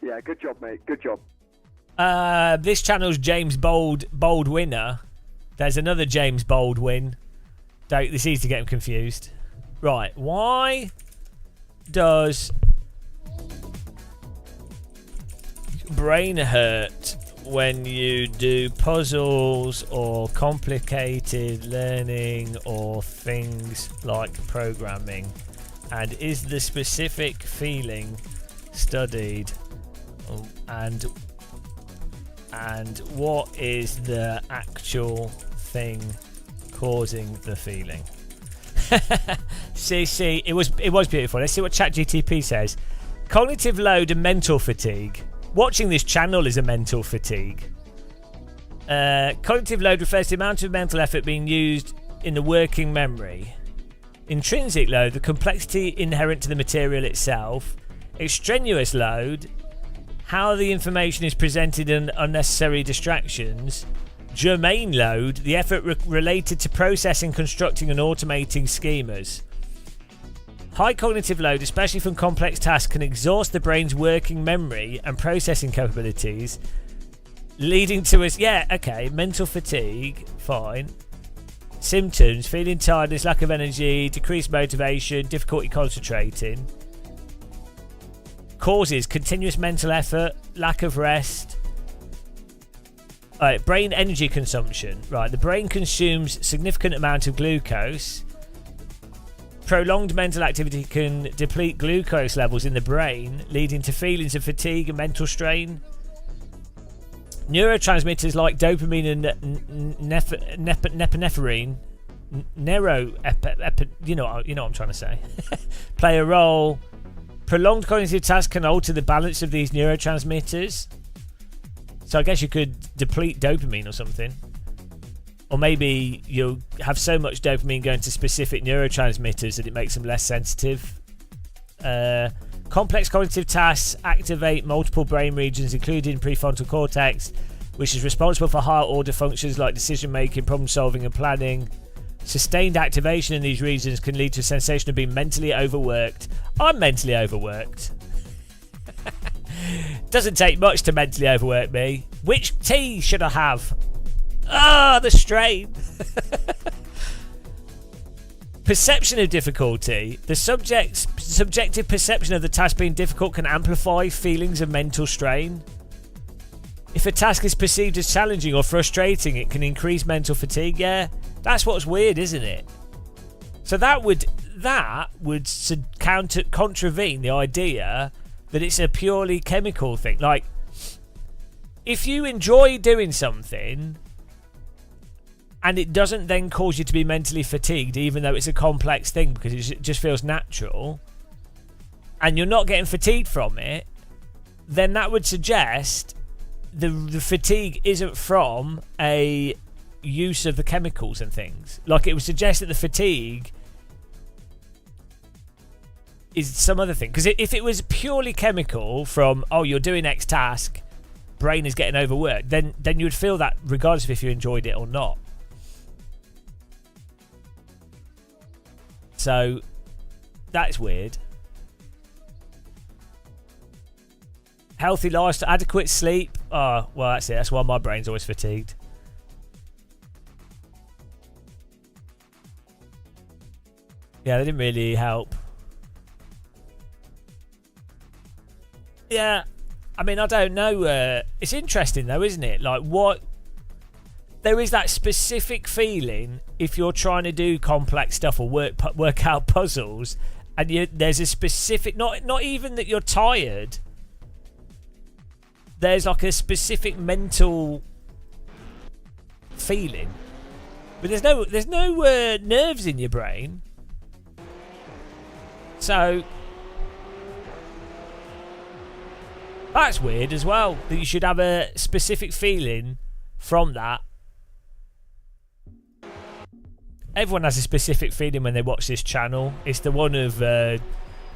Yeah, good job, mate. Good job. This channel's James Bold winner. There's another James Baldwin. This is easy to get him confused. Right, why does brain hurt when you do puzzles or complicated learning or things like programming? And is the specific feeling studied? And what is the actual thing causing the feeling? see, it was beautiful. Let's see what ChatGTP says. Cognitive load and mental fatigue. Watching this channel is a mental fatigue. Cognitive load refers to the amount of mental effort being used in the working memory. Intrinsic load, the complexity inherent to the material itself. Extraneous load, how the information is presented and unnecessary distractions. Germane load, the effort related to processing, constructing and automating schemas. High cognitive load, especially from complex tasks, can exhaust the brain's working memory and processing capabilities, leading to mental fatigue, fine. Symptoms, feeling tiredness, lack of energy, decreased motivation, difficulty concentrating. Causes, continuous mental effort, lack of rest. Brain energy consumption. Right, the brain consumes significant amount of glucose. Prolonged mental activity can deplete glucose levels in the brain, leading to feelings of fatigue and mental strain. Neurotransmitters like dopamine and norepinephrine, you know what I'm trying to say, play a role. Prolonged cognitive tasks can alter the balance of these neurotransmitters. So I guess you could deplete dopamine or something. Or maybe you'll have so much dopamine going to specific neurotransmitters that it makes them less sensitive. Complex cognitive tasks activate multiple brain regions, including prefrontal cortex, which is responsible for higher order functions like decision making, problem solving and planning. Sustained activation in these regions can lead to a sensation of being mentally overworked. I'm mentally overworked. Doesn't take much to mentally overwork me. Which tea should I have? The strain. Perception of difficulty. The subject's subjective perception of the task being difficult can amplify feelings of mental strain. If a task is perceived as challenging or frustrating, it can increase mental fatigue. Yeah, that's what's weird, isn't it? So that would contravene the idea that it's a purely chemical thing. Like, if you enjoy doing something and it doesn't then cause you to be mentally fatigued, even though it's a complex thing because it just feels natural, and you're not getting fatigued from it, then that would suggest the fatigue isn't from a use of the chemicals and things. Like, it would suggest that the fatigue is some other thing. Because if it was purely chemical from, you're doing X task, brain is getting overworked, then you would feel that regardless of if you enjoyed it or not. So that's weird. Healthy lifestyle, adequate sleep. Oh, well, that's it. That's why my brain's always fatigued. Yeah, they didn't really help. Yeah, I mean, I don't know. It's interesting though, isn't it? Like, what? There is that specific feeling if you're trying to do complex stuff or work out puzzles, and there's a specific, not even that you're tired. There's like a specific mental feeling, but there's no nerves in your brain. So that's weird as well, that you should have a specific feeling from that. Everyone has a specific feeling when they watch this channel. It's the one of a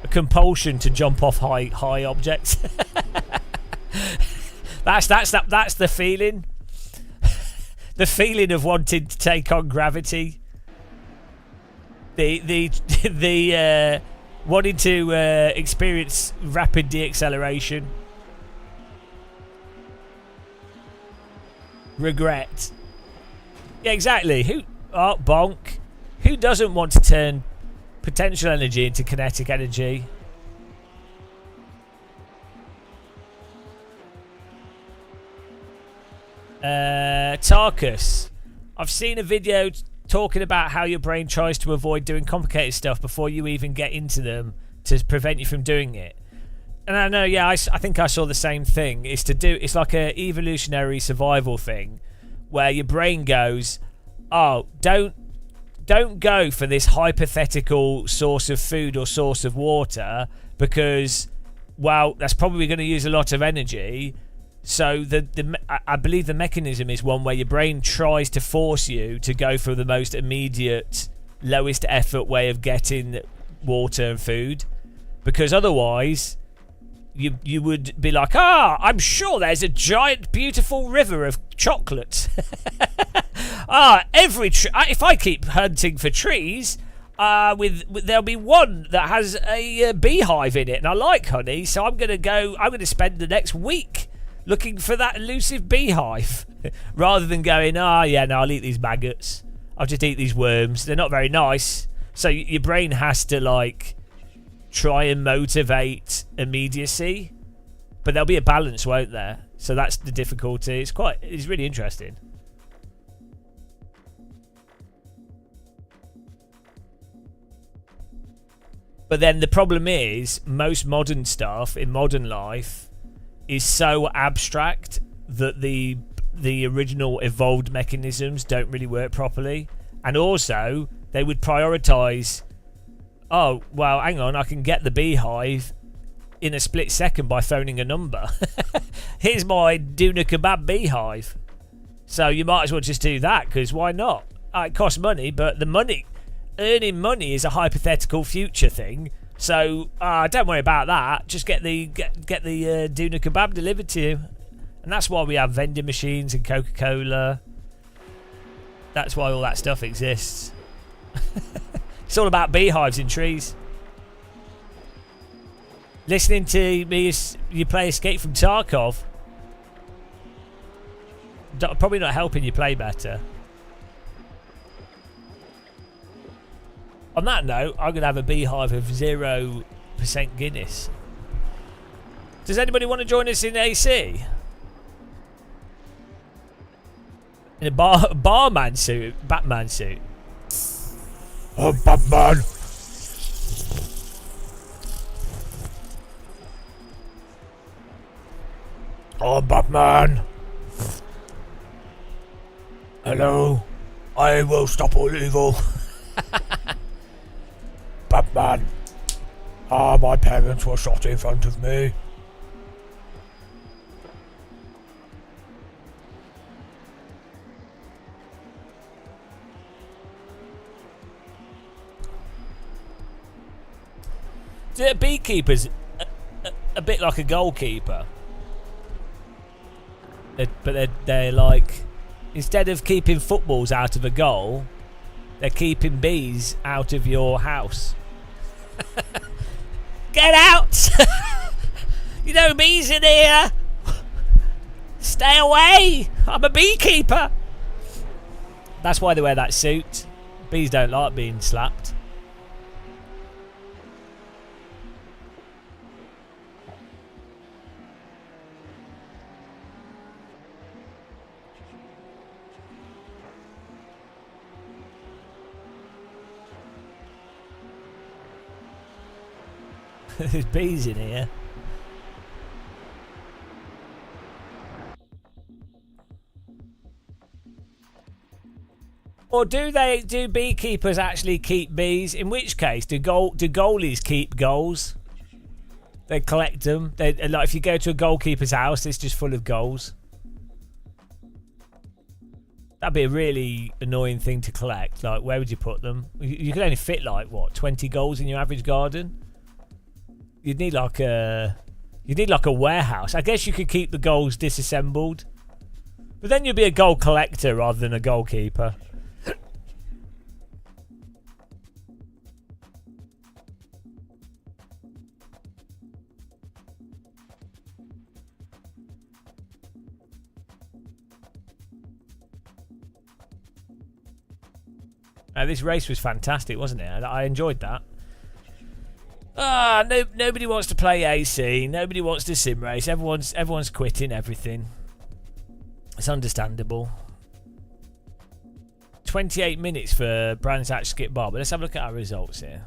compulsion to jump off high objects. That's the feeling. The feeling of wanting to take on gravity. The wanting to experience rapid deacceleration. Regret. Yeah, exactly. Bonk. Who doesn't want to turn potential energy into kinetic energy? Tarkus, I've seen a video talking about how your brain tries to avoid doing complicated stuff before you even get into them to prevent you from doing it. And I know, yeah, I think I saw the same thing. It's like a evolutionary survival thing where your brain goes, oh, don't go for this hypothetical source of food or source of water because, well, that's probably going to use a lot of energy. So I believe the mechanism is one where your brain tries to force you to go for the most immediate, lowest effort way of getting water and food, because otherwise you would be like, I'm sure there's a giant, beautiful river of chocolate. If I keep hunting for trees, there'll be one that has a beehive in it, and I like honey, so I'm gonna spend the next week looking for that elusive beehive, rather than going, I'll eat these maggots. I'll just eat these worms. They're not very nice. So your brain has to try and motivate immediacy, but there'll be a balance, won't there? So that's the difficulty. It's really interesting. But then the problem is, most modern stuff in modern life is so abstract that the original evolved mechanisms don't really work properly. And also, they would prioritize, oh, well, hang on, I can get the beehive in a split second by phoning a number. Here's my doona kebab beehive. So you might as well just do that, because why not? It costs money, but earning money is a hypothetical future thing. So don't worry about that. Just get the doona kebab delivered to you. And that's why we have vending machines and Coca-Cola. That's why all that stuff exists. It's all about beehives in trees. Listening to me as you play Escape from Tarkov, probably not helping you play better. On that note, I'm going to have a beehive of 0% Guinness. Does anybody want to join us in AC? In a barman suit, Batman suit. I'm Batman. I'm Batman. Hello. I will stop all evil. Batman. My parents were shot in front of me. The beekeeper's a bit like a goalkeeper. They're like, instead of keeping footballs out of a goal, they're keeping bees out of your house. Get out! You know bees in here! Stay away! I'm a beekeeper! That's why they wear that suit. Bees don't like being slapped. There's bees in here. Or do beekeepers actually keep bees? In which case, do goalies keep goals? They collect them. Like if you go to a goalkeeper's house, it's just full of goals. That'd be a really annoying thing to collect. Like, where would you put them? You could only fit 20 goals in your average garden. You'd need like a warehouse. I guess you could keep the goals disassembled, but then you'd be a goal collector rather than a goalkeeper. This race was fantastic, wasn't it? I enjoyed that. Nobody wants to play AC. Nobody wants to sim race. Everyone's quitting everything. It's understandable. 28 minutes for Brands Hatch skip bar, but let's have a look at our results here.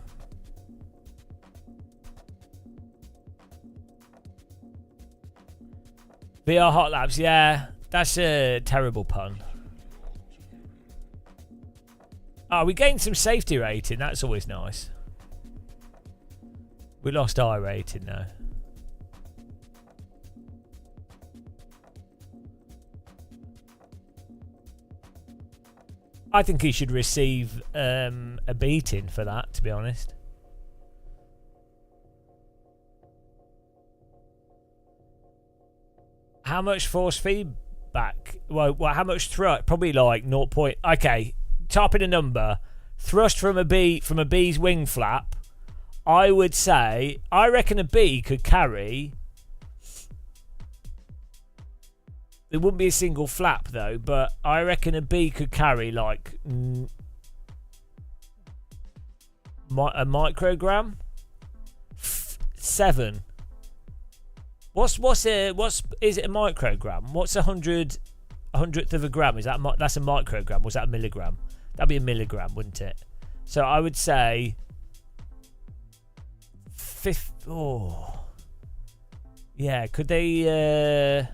VR Hot Labs, yeah, that's a terrible pun. Oh, we gained some safety rating, that's always nice. We lost I rating though. I think he should receive a beating for that, to be honest. How much force feedback? Well, how much thrust? Probably like 0. Okay, type in a number. Thrust from a bee's wing flap. I would say, I reckon a bee could carry. There wouldn't be a single flap though, but I reckon a bee could carry like a microgram. 7. What's is it a microgram? What's 100th of a gram? Is that's a microgram? Was that a milligram? That'd be a milligram, wouldn't it? So I would say 50. Oh, yeah. Could they?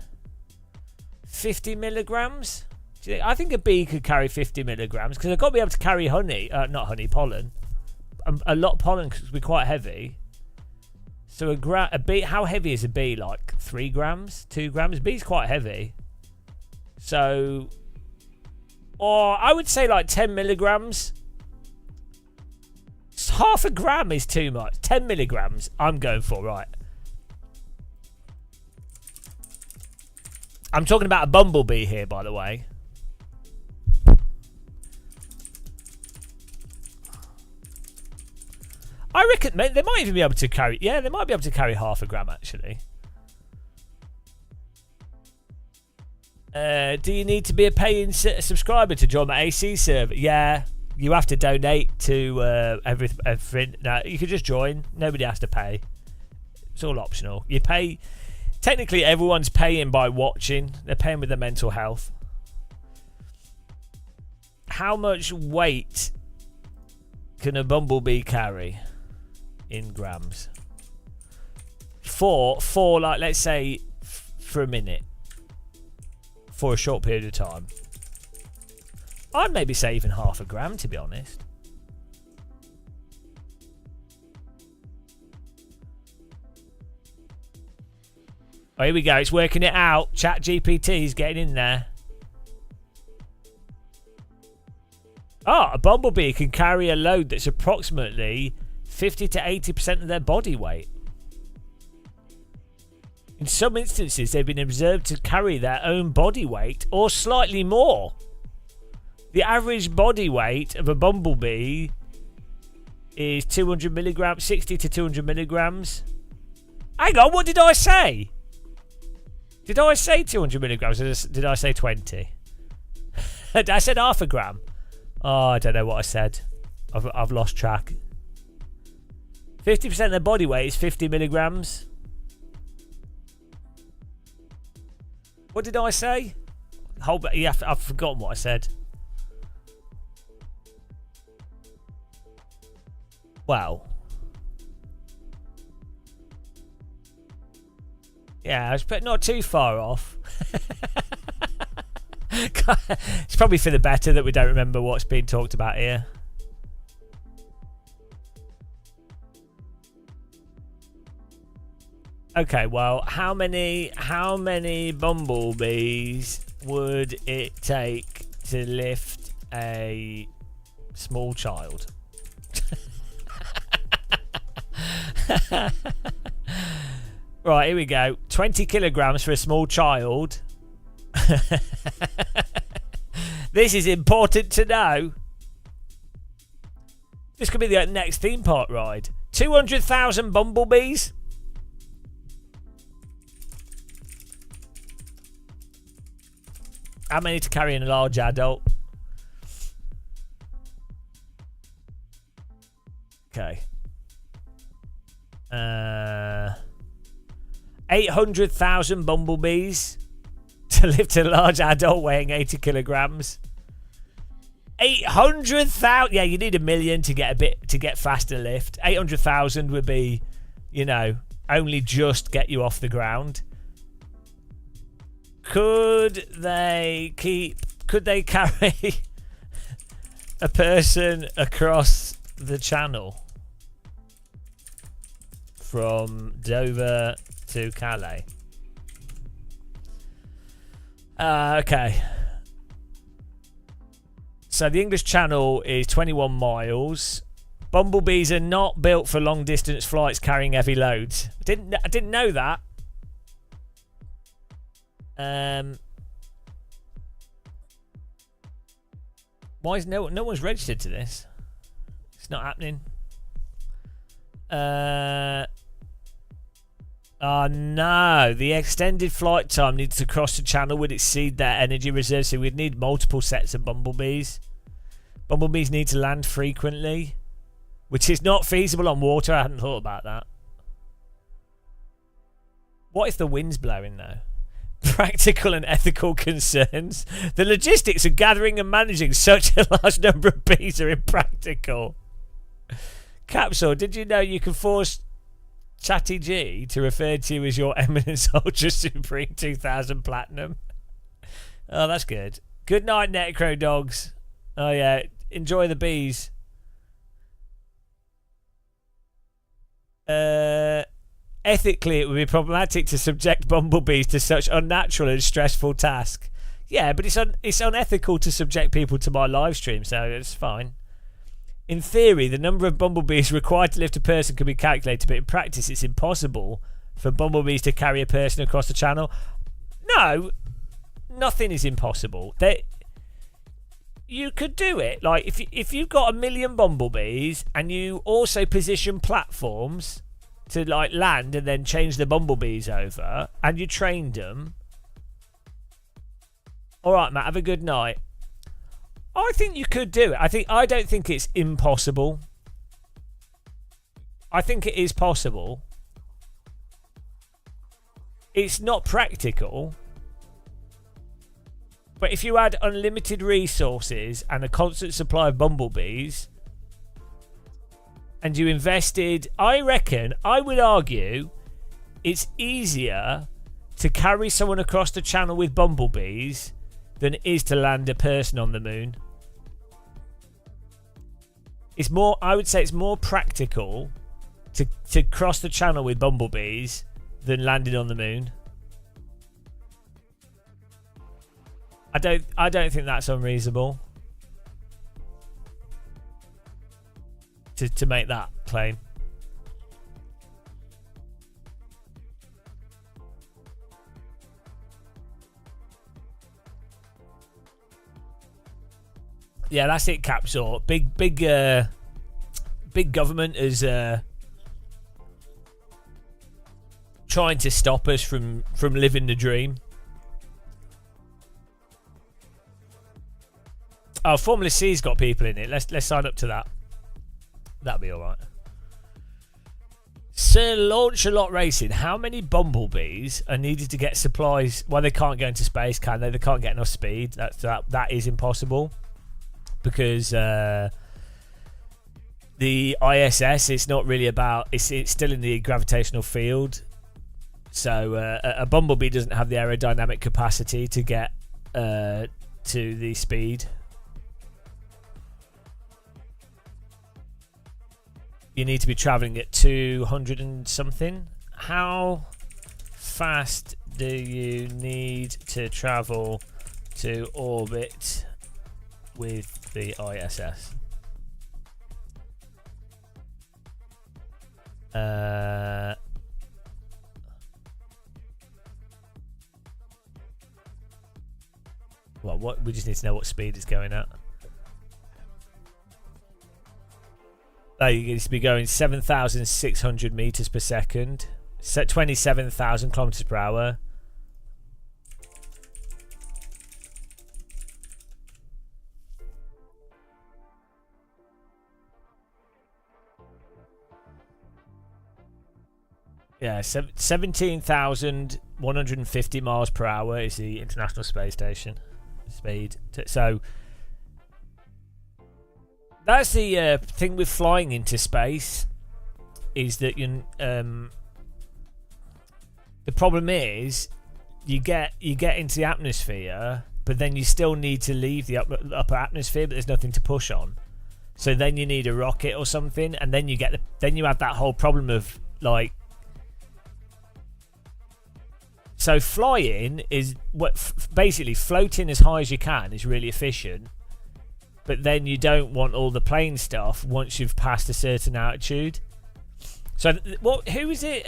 50 milligrams? I think a bee could carry 50 milligrams because they've got to be able to carry honey, not honey, pollen. A lot of pollen could be quite heavy. So a bee, how heavy is a bee? Like 3 grams, 2 grams? A bee's quite heavy. So, or I would say like 10 milligrams. Half a gram is too much. 10 milligrams, I'm going for, right. I'm talking about a bumblebee here, by the way. I reckon they might even be able to carry. Yeah, they might be able to carry half a gram actually. Do you need to be a paying subscriber to join my AC server? Yeah, you have to donate to everything. No, you can just join. Nobody has to pay. It's all optional. You pay. Technically, everyone's paying by watching. They're paying with their mental health. How much weight can a bumblebee carry in grams? For like, let's say, for a minute. For a short period of time. I'd maybe say even half a gram, to be honest. Oh, here we go. It's working it out. Chat GPT is getting in there. Oh, a bumblebee can carry a load that's approximately 50 to 80% of their body weight. In some instances, they've been observed to carry their own body weight or slightly more. The average body weight of a bumblebee is 200 milligrams, 60 to 200 milligrams. Hang on, what did I say? Did I say 200 milligrams or did I say 20? I said half a gram. Oh, I don't know what I said. I've lost track. 50% of their body weight is 50 milligrams. What did I say? Yeah, I've forgotten what I said. Wow. Yeah, I was not too far off. It's probably for the better that we don't remember what's being talked about here. Okay, well, how many bumblebees would it take to lift a small child? Right, here we go. 20 kilograms for a small child. This is important to know. This could be the next theme park ride. 200,000 bumblebees. How many to carry in a large adult? Okay. 800,000 bumblebees to lift a large adult weighing 80 kilograms. 800,000. Yeah, you need 1 million to get faster lift. 800,000 would be, only just get you off the ground. Could they carry a person across the channel from Dover to Calais? Okay. So the English Channel is 21 miles. Bumblebees are not built for long distance flights carrying heavy loads. I didn't know that. Why is no one's registered to this? It's not happening. Oh no, the extended flight time needs to cross the channel would exceed their energy reserve, so we'd need multiple sets of bumblebees. Bumblebees need to land frequently, which is not feasible on water. I hadn't thought about that. What if the wind's blowing though? Practical and ethical concerns. The logistics of gathering and managing such a large number of bees are impractical. Capsule, did you know you can force Chatty G to refer to you as your Eminence Ultra Supreme 2000 Platinum? Oh, that's good. Good night, Necro Dogs. Oh yeah, enjoy the bees. Ethically, it would be problematic to subject bumblebees to such unnatural and stressful tasks. Yeah, but it's unethical to subject people to my live stream, so it's fine. In theory, the number of bumblebees required to lift a person can be calculated, but in practice, it's impossible for bumblebees to carry a person across the channel. No, nothing is impossible. You could do it. Like if you've got 1 million bumblebees and you also position platforms to like land and then change the bumblebees over, and you trained them. All right, Matt. Have a good night. I think you could do it. I don't think it's impossible. I think it is possible. It's not practical. But if you had unlimited resources and a constant supply of bumblebees, and you invested, I reckon, I would argue, it's easier to carry someone across the channel with bumblebees than it is to land a person on the moon. It's more, I would say it's more practical to cross the channel with bumblebees than landing on the moon. I don't think that's unreasonable to make that claim. Yeah, that's it, Capsule. Big government is trying to stop us from living the dream. Oh, Formula C's got people in it. Let's sign up to that. That'll be all right. Sir Launch-A-Lot Racing. How many bumblebees are needed to get supplies? Well, they can't go into space, can they? They can't get enough speed. That is impossible. Because the ISS, it's not really about... It's still in the gravitational field. So a bumblebee doesn't have the aerodynamic capacity to get to the speed. You need to be traveling at 200 and something. How fast do you need to travel to orbit with the ISS? Well, what we just need to know what speed it's going at. Oh, you need to be going 7,600 meters per second. Set 27,000 kilometers per hour. Yeah, 17,000 150 miles per hour is the International Space Station speed. So that's the thing with flying into space, is that the problem is you get into the atmosphere, but then you still need to leave the upper atmosphere, but there's nothing to push on. So then you need a rocket or something, and then you have that whole problem of like. So flying is basically floating as high as you can is really efficient, but then you don't want all the plane stuff once you've passed a certain altitude. So who is it?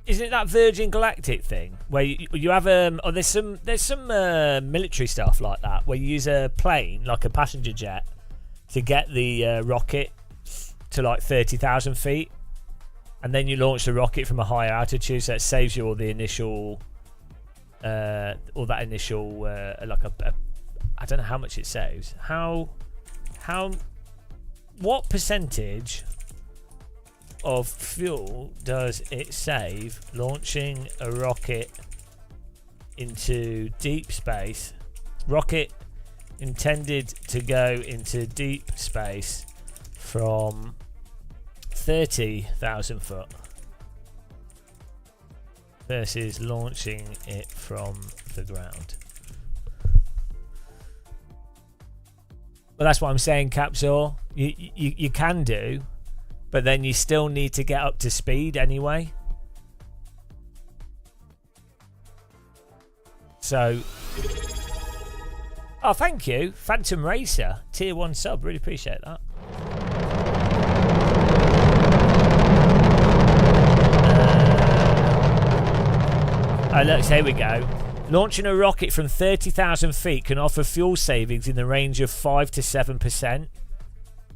Isn't it that Virgin Galactic thing where you have there's some military stuff like that where you use a plane like a passenger jet to get the rocket to like 30,000 feet, and then you launch the rocket from a higher altitude, so it saves you all the initial I don't know how much it saves. What percentage of fuel does it save launching a rocket into deep space? Rocket intended to go into deep space from 30,000 foot versus launching it from the ground. Well, that's what I'm saying, Capsule. You can do, but then you still need to get up to speed anyway. So, oh, thank you, Phantom Racer, tier 1 sub. Really appreciate that. Oh, look, here we go. Launching a rocket from 30,000 feet can offer fuel savings in the range of 5 to 7%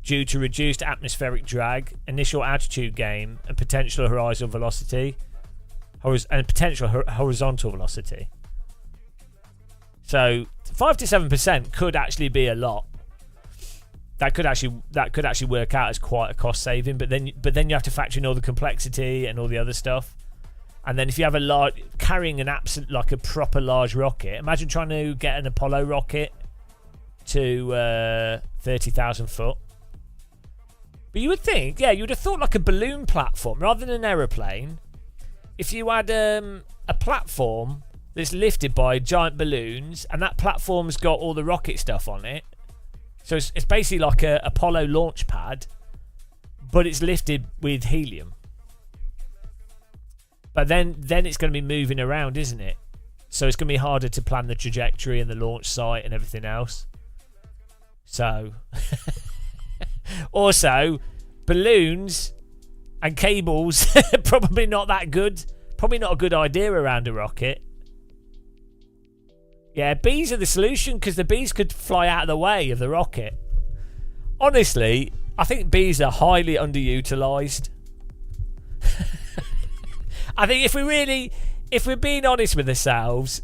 due to reduced atmospheric drag, initial altitude gain, and potential horizontal velocity. So 5 to 7% could actually be a lot. That could actually work out as quite a cost saving, but then you have to factor in all the complexity and all the other stuff. And then if you have carrying a proper large rocket, imagine trying to get an Apollo rocket to 30,000 foot. But you would think, you would have thought like a balloon platform rather than an aeroplane. If you had a platform that's lifted by giant balloons, and that platform's got all the rocket stuff on it, so it's basically like a Apollo launch pad, but it's lifted with helium. But then it's going to be moving around, isn't it? So it's going to be harder to plan the trajectory and the launch site and everything else. So, also, balloons and cables, probably not that good. Probably not a good idea around a rocket. Yeah, bees are the solution because the bees could fly out of the way of the rocket. Honestly, I think bees are highly underutilized. I think if we're being honest with ourselves,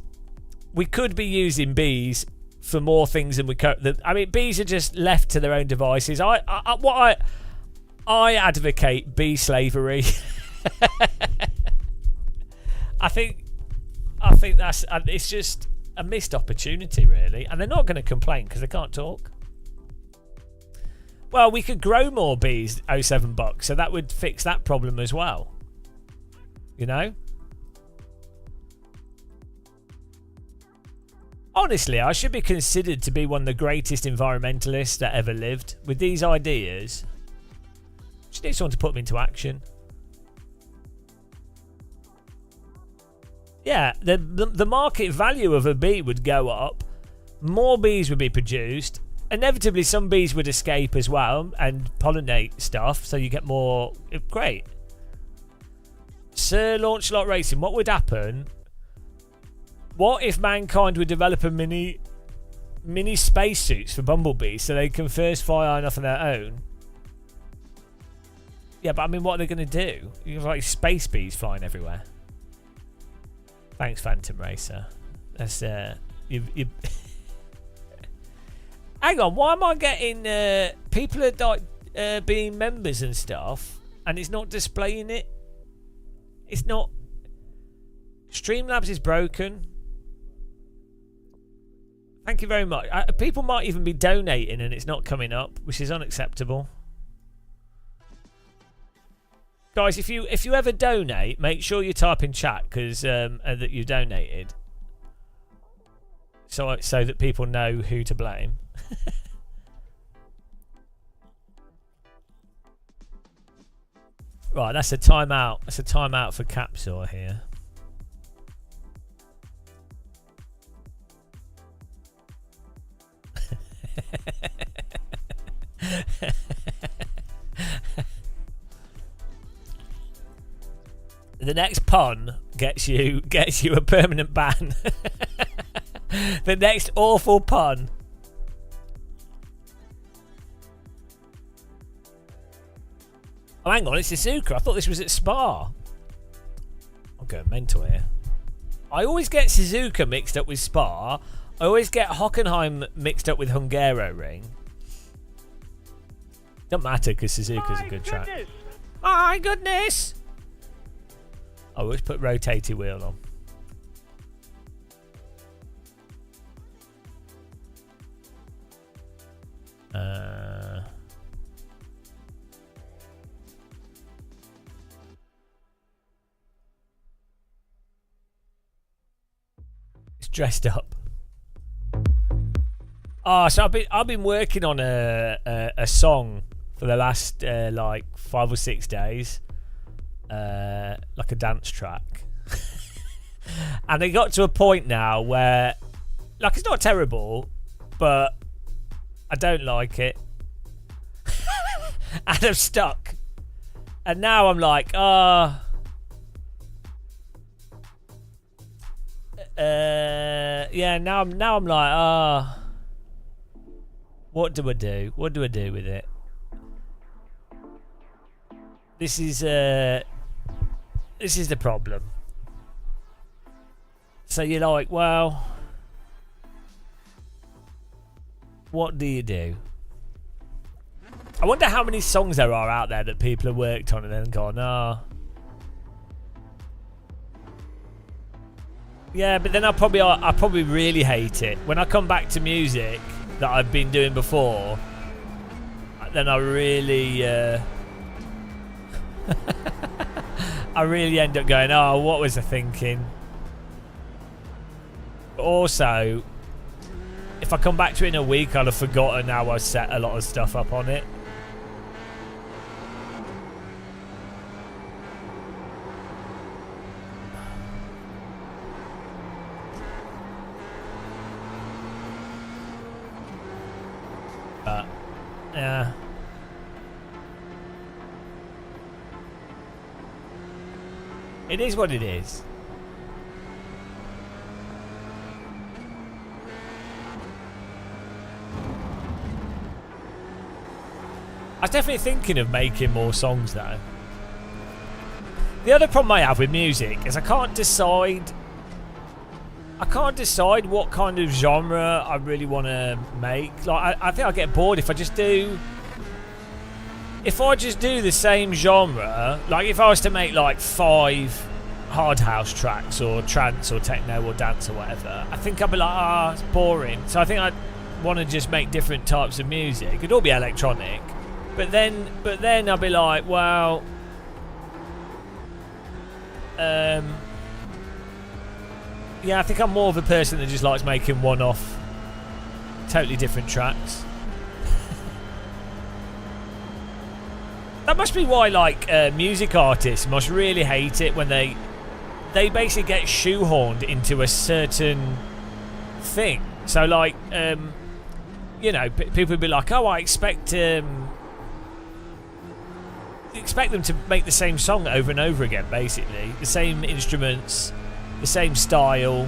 we could be using bees for more things than we could. I mean, bees are just left to their own devices. I advocate bee slavery. I think it's just a missed opportunity, really, and they're not going to complain because they can't talk. Well, we could grow more bees, 07 bucks, so that would fix that problem as well. You know? Honestly, I should be considered to be one of the greatest environmentalists that ever lived. With these ideas, just need someone to put them into action. Yeah, the market value of a bee would go up. More bees would be produced. Inevitably, some bees would escape as well and pollinate stuff, so you get more. Great. Sir Launcelot Racing, what would happen? What if mankind would develop a mini spacesuits for bumblebees so they can first fly high enough on their own? Yeah, but I mean, what are they going to do? You have like space bees flying everywhere. Thanks, Phantom Racer. That's you. Hang on, why am I getting people are like being members and stuff, and it's not displaying it? It's not. Streamlabs is broken. Thank you very much. People might even be donating and it's not coming up, which is unacceptable. Guys, if you ever donate, make sure you type in chat because that you donated, so that people know who to blame. Right, that's a timeout. That's a timeout for Capsule here. The next pun gets you a permanent ban. The next awful pun. Oh, hang on, it's Suzuka. I thought this was at Spa. I'm going mental here. I always get Suzuka mixed up with Spa. I always get Hockenheim mixed up with Hungaroring. Don't matter because Suzuka's a good track. My goodness! I always put rotating wheel on. It's dressed up. Oh, so I've been working on a song for the last like 5 or 6 days. Like a dance track. And it got to a point now where, like, it's not terrible, but I don't like it. And I'm stuck. And now I'm like, yeah, now I'm like, what do I do? What do I do with it? This is the problem. So you're like, well, what do you do? I wonder how many songs there are out there that people have worked on and then gone, yeah, but then I probably really hate it. When I come back to music that I've been doing before, then I really I really end up going, oh, what was I thinking? But also, if I come back to it in a week, I'll have forgotten how I set a lot of stuff up on it. But, yeah. It is what it is. I was definitely thinking of making more songs though. The other problem I have with music is I can't decide what kind of genre I really want to make. Like I think I'll get bored if I just do the same genre. Like if I was to make like 5 hard house tracks or trance or techno or dance or whatever, I think I'd be like, it's boring. So I think I'd want to just make different types of music. It'd all be electronic. But then I'll be like, well, yeah, I think I'm more of a person that just likes making one-off, totally different tracks. That must be why, like, music artists must really hate it when they basically get shoehorned into a certain thing. So, like, you know, people would be like, oh, I expect them to make the same song over and over again, basically. The same instruments, the same style,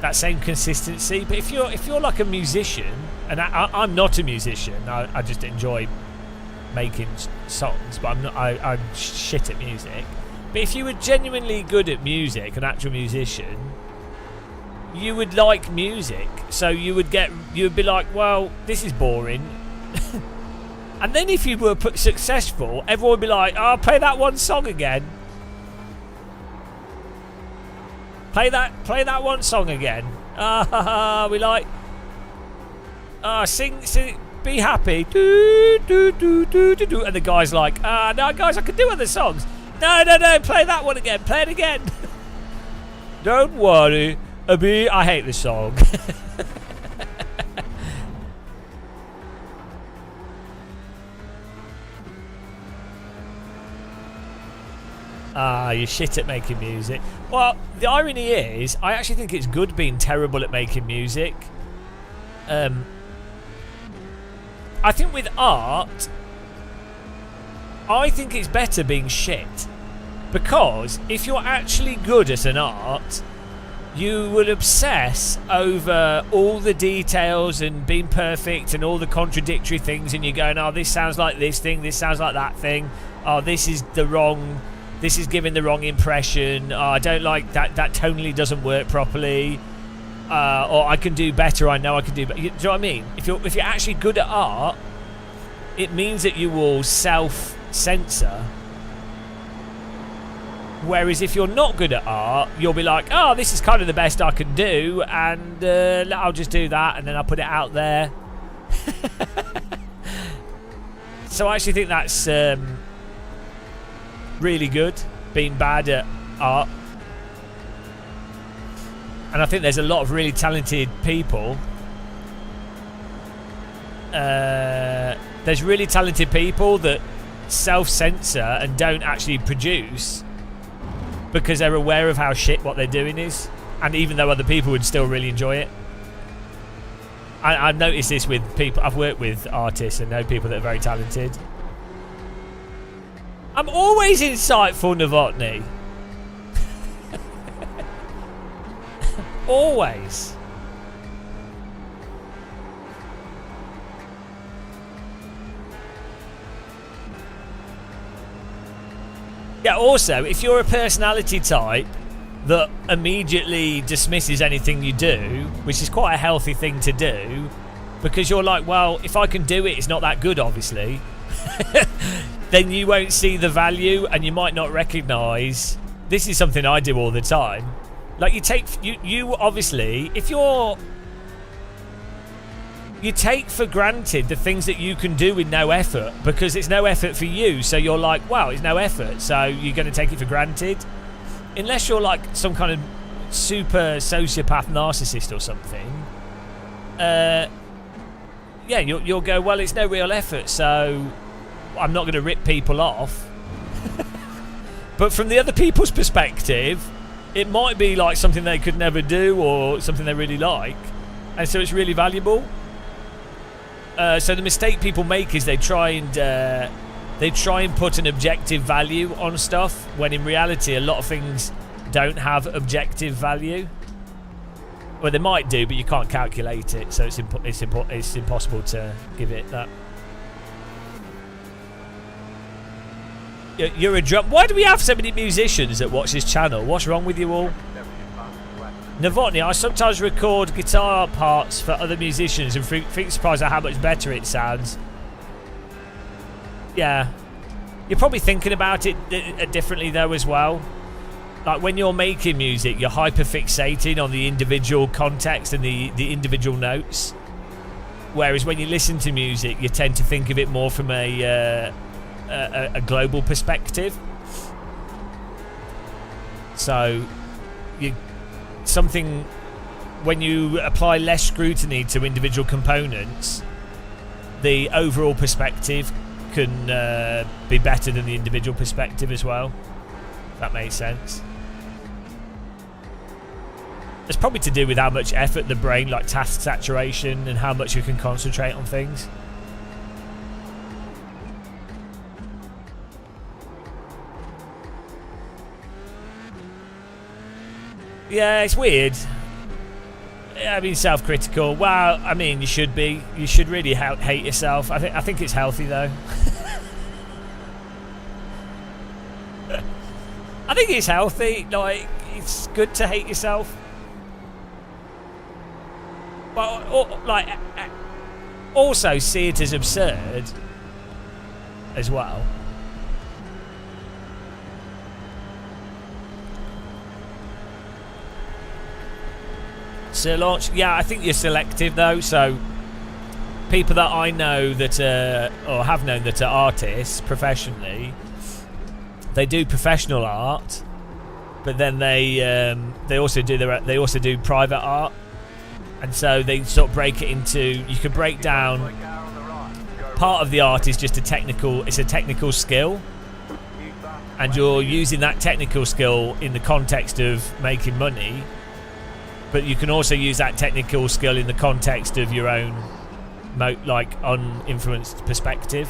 that same consistency. But if you're like a musician, and I'm not a musician, I just enjoy making songs, but I'm shit at music. But if you were genuinely good at music, an actual musician, you would like music. So you would be like, well, this is boring. And then if you were successful, everyone would be like, oh, play that one song again. Play that one song again. We like. Sing, be happy. Do, do, do, do, do, do. And the guy's like, no, guys, I can do other songs. No, play that one again. Play it again. Don't worry. I hate this song. You're shit at making music. Well, the irony is, I actually think it's good being terrible at making music. I think with art, I think it's better being shit. Because if you're actually good at an art, you will obsess over all the details and being perfect and all the contradictory things, and you're going, oh, this sounds like this thing, this sounds like that thing, oh, this is giving the wrong impression, oh, I don't like that tonally doesn't work properly, or I can do better, I know I can do better. Do you know what I mean? If you're actually good at art, it means that you will self-censor. Whereas if you're not good at art, you'll be like, oh, this is kind of the best I can do, and I'll just do that, and then I'll put it out there. So I actually think that's really good, being bad at art. And I think there's a lot of really talented people. There's really talented people that self-censor and don't actually produce because they're aware of how shit what they're doing is, and even though other people would still really enjoy it. I've noticed this with people. I've worked with artists and know people that are very talented. I'm always insightful, Novotny. Always. Yeah, also, if you're a personality type that immediately dismisses anything you do, which is quite a healthy thing to do, because you're like, well, if I can do it, it's not that good, obviously, then you won't see the value and you might not recognise. This is something I do all the time. Like, you obviously, if you take for granted the things that you can do with no effort because it's no effort for you, so you're like, wow, it's no effort, so you're going to take it for granted. Unless you're like some kind of super sociopath narcissist or something, yeah, you'll go, well, it's no real effort, so I'm not going to rip people off. But from the other people's perspective, it might be like something they could never do or something they really like, and so it's really valuable. So the mistake people make is they try and put an objective value on stuff, when in reality a lot of things don't have objective value. Well, they might do, but you can't calculate it, so it's impossible to give it that. You're a drum. Why do we have so many musicians that watch this channel? What's wrong with you all? Novotny, I sometimes record guitar parts for other musicians and think surprised at how much better it sounds. Yeah. You're probably thinking about it differently though as well. Like when you're making music, you're hyper-fixating on the individual context and the individual notes. Whereas when you listen to music, you tend to think of it more from a global perspective. So when you apply less scrutiny to individual components, the overall perspective can be better than the individual perspective as well. If that makes sense. It's probably to do with how much effort the brain, like task saturation, and how much you can concentrate on things. Yeah, it's weird. I mean, self-critical. Well, I mean, you should be. You should really hate yourself. I think it's healthy though. I think it's healthy. Like, it's good to hate yourself. But like, also see it as absurd as well. Sir Launch, yeah, I think you're selective though. So people that I know that or have known that are artists professionally, they do professional art, but then they also do private art, and so they sort of break it into. You can break down. Part of the art is just a technical skill, and you're using that technical skill in the context of making money, but you can also use that technical skill in the context of your own uninfluenced perspective.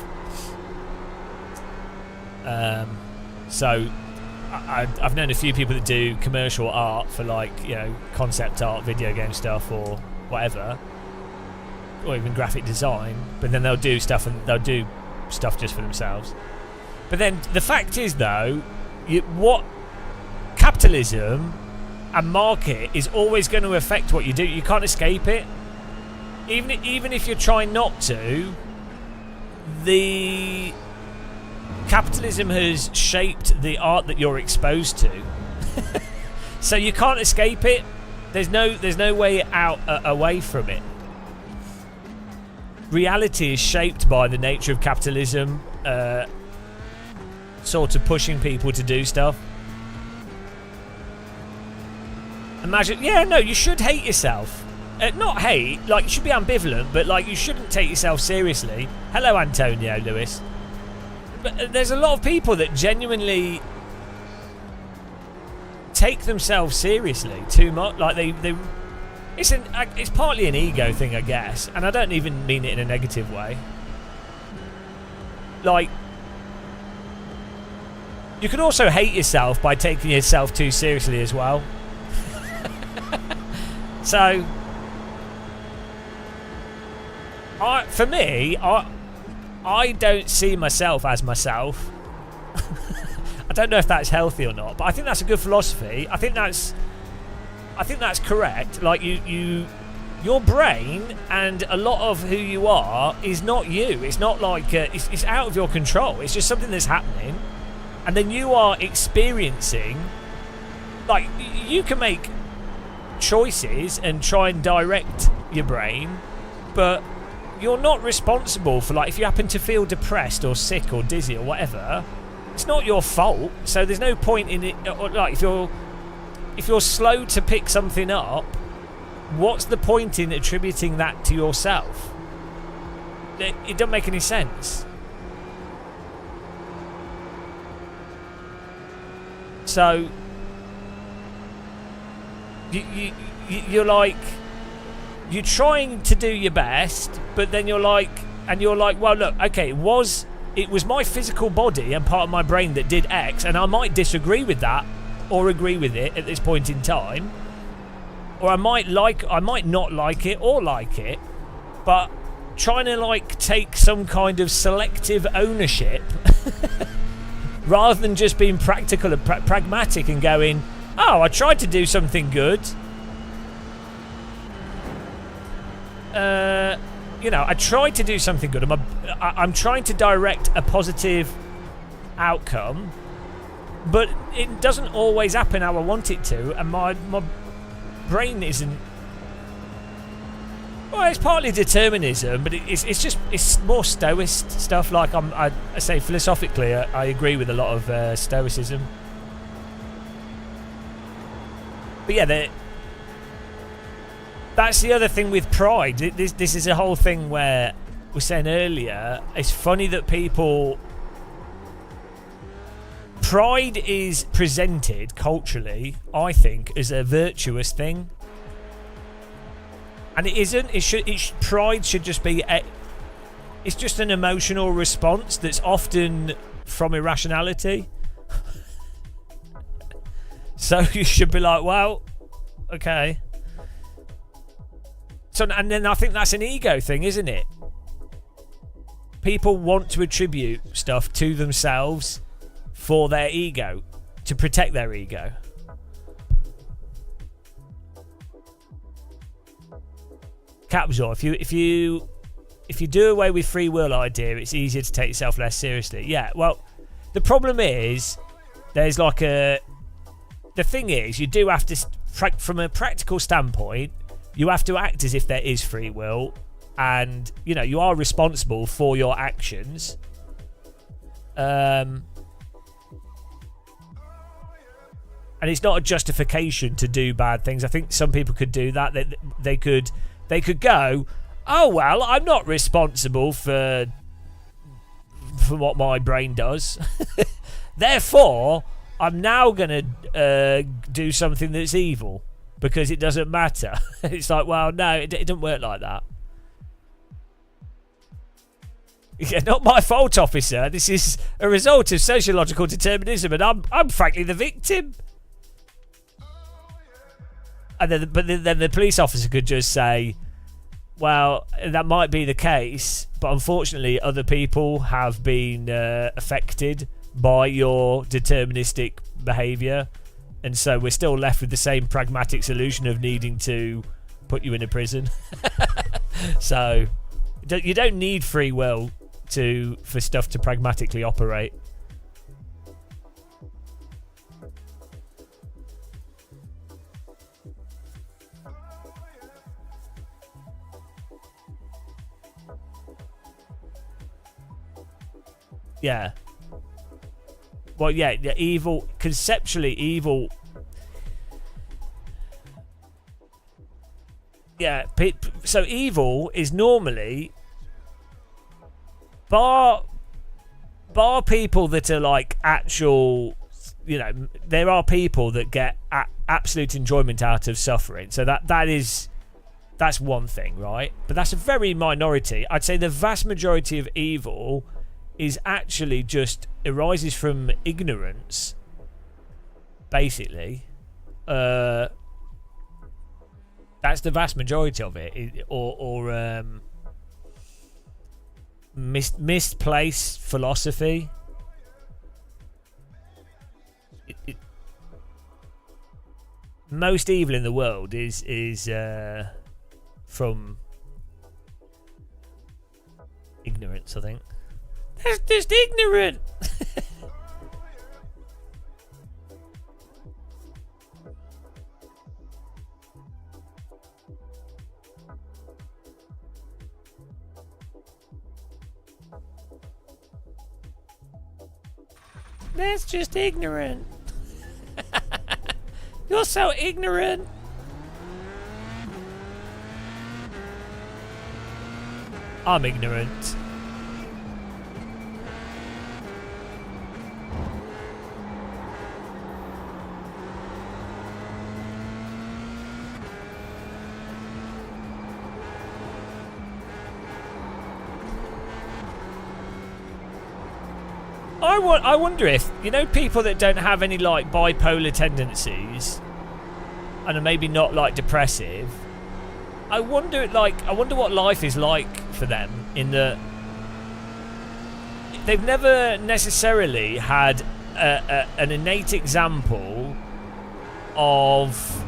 So I've known a few people that do commercial art for concept art, video game stuff or whatever, or even graphic design, but then they'll do stuff just for themselves. But then the fact is though, what capitalism and market is always going to affect what you do. You can't escape it. Even if you're trying not to, the capitalism has shaped the art that you're exposed to. So you can't escape it. There's no way out away from it. Reality is shaped by the nature of capitalism, sort of pushing people to do stuff. Imagine, you should hate yourself. Not hate, you should be ambivalent, but you shouldn't take yourself seriously. Hello, Antonio Lewis. But there's a lot of people that genuinely take themselves seriously too much. It's partly an ego thing, I guess, and I don't even mean it in a negative way. You can also hate yourself by taking yourself too seriously as well. So, for me, I don't see myself as myself. I don't know if that's healthy or not, but I think that's a good philosophy. I think that's correct. Your brain and a lot of who you are is not you. It's not it's out of your control. It's just something that's happening, and then you are experiencing. You can make choices and try and direct your brain, but you're not responsible for if you happen to feel depressed or sick or dizzy or whatever. It's not your fault, so there's no point in it. If you're slow to pick something up, what's the point in attributing that to yourself? It doesn't make any sense. So you're trying to do your best, but then you're like, well, look, okay, it was my physical body and part of my brain that did X, and I might disagree with that or agree with it at this point in time, or I might not like it or like it, but trying to take some kind of selective ownership rather than just being practical and pragmatic and going, oh, I tried to do something good. I tried to do something good. I'm trying to direct a positive outcome, but it doesn't always happen how I want it to, and my brain isn't. Well, it's partly determinism, but it's more Stoicist stuff. I say philosophically, I agree with a lot of Stoicism. But yeah, that's the other thing with pride. This is a whole thing where we were saying earlier, it's funny that pride is presented culturally, I think, as a virtuous thing. And it isn't. Pride should just be it's just an emotional response that's often from irrationality. So you should be like, well, okay. So, and then I think that's an ego thing, isn't it? People want to attribute stuff to themselves for their ego, to protect their ego. Capsule, if you do away with free will idea, it's easier to take yourself less seriously. Yeah, well, the problem is there's the thing is, you do have to, from a practical standpoint, you have to act as if there is free will, and you know you are responsible for your actions. And it's not a justification to do bad things. I think some people could do that. They could go, oh well, I'm not responsible for what my brain does. Therefore, I'm now going to do something that's evil because it doesn't matter. It's like, well, no, it doesn't work like that. Yeah, not my fault, officer. This is a result of sociological determinism, and I'm frankly the victim. And then the police officer could just say, well, that might be the case, but unfortunately other people have been affected by your deterministic behaviour, and so we're still left with the same pragmatic solution of needing to put you in a prison. So you don't need free will for stuff to pragmatically operate. Yeah. Well, yeah, evil, conceptually evil. Yeah, so evil is normally, bar people that are like actual, you know, there are people that get absolute enjoyment out of suffering. So that's one thing, right? But that's a very minority. I'd say the vast majority of evil is actually just arises from ignorance, basically. That's the vast majority of it, or misplaced philosophy. Most evil in the world is from ignorance, I think. That's just ignorant. That's just ignorant. You're so ignorant. I'm ignorant. I wonder if, you know, people that don't have any like bipolar tendencies and are maybe not like depressive, I wonder what life is like for them, in that they've never necessarily had an innate example of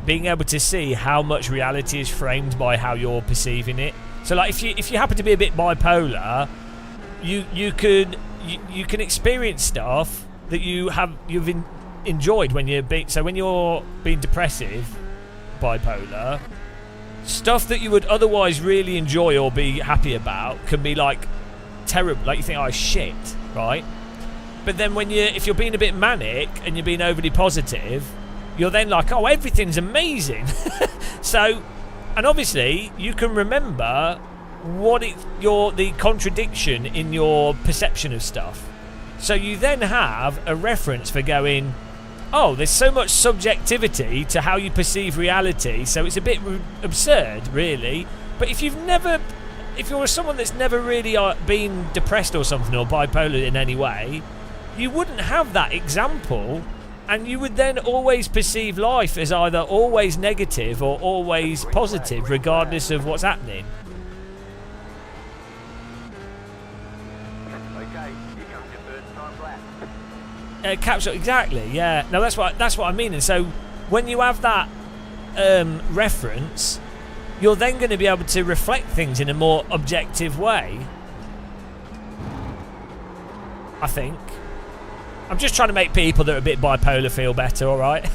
being able to see how much reality is framed by how you're perceiving it. So like if you happen to be a bit bipolar, you can experience stuff that you've enjoyed when you're when you're being depressive, bipolar, stuff that you would otherwise really enjoy or be happy about can be like terrible, like you think, oh shit, right? But then if you're being a bit manic and you're being overly positive, you're then like, oh, everything's amazing. So, and obviously you can remember the contradiction in your perception of stuff. So you then have a reference for going, oh, there's so much subjectivity to how you perceive reality, so it's a bit absurd, really. But if you're someone that's never really been depressed or something, or bipolar in any way, you wouldn't have that example, and you would then always perceive life as either always negative or always positive, regardless of what's happening. Capsule, exactly, yeah. No, that's what I mean. And so when you have that reference, you're then going to be able to reflect things in a more objective way, I think. I'm just trying to make people that are a bit bipolar feel better, all right?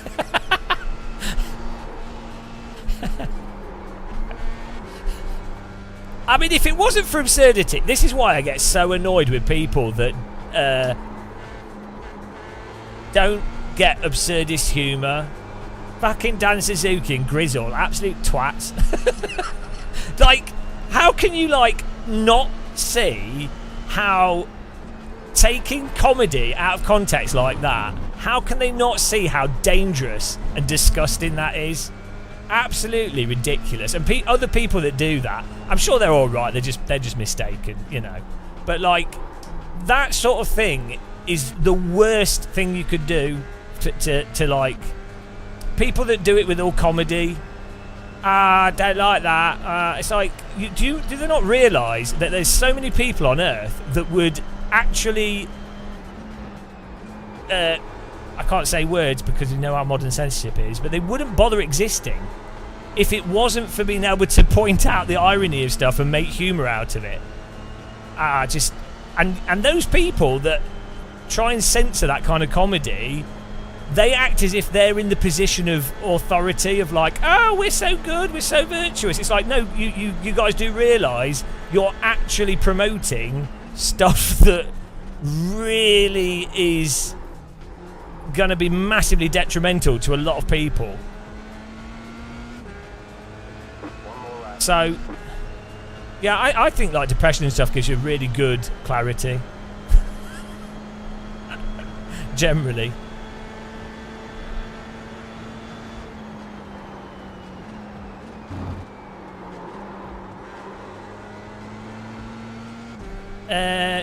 I mean, if it wasn't for absurdity, this is why I get so annoyed with people that don't get absurdist humour. Fucking Dan Suzuki and Grizzle, absolute twats. Like, how can you, like, not see how taking comedy out of context like that, how can they not see how dangerous and disgusting that is? Absolutely ridiculous. And other people that do that, I'm sure they're all right. They're just mistaken, you know. But like, that sort of thing is the worst thing you could do to like people that do it with all comedy. I don't like that. It's like, do they not realise that there's so many people on Earth that would actually I can't say words because you know how modern censorship is, but they wouldn't bother existing if it wasn't for being able to point out the irony of stuff and make humour out of it. And those people that try and censor that kind of comedy, they act as if they're in the position of authority, of like, oh, we're so good, we're so virtuous. It's like, no, you guys do realise you're actually promoting stuff that really is going to be massively detrimental to a lot of people. So, yeah, I think like depression and stuff gives you really good clarity. Generally.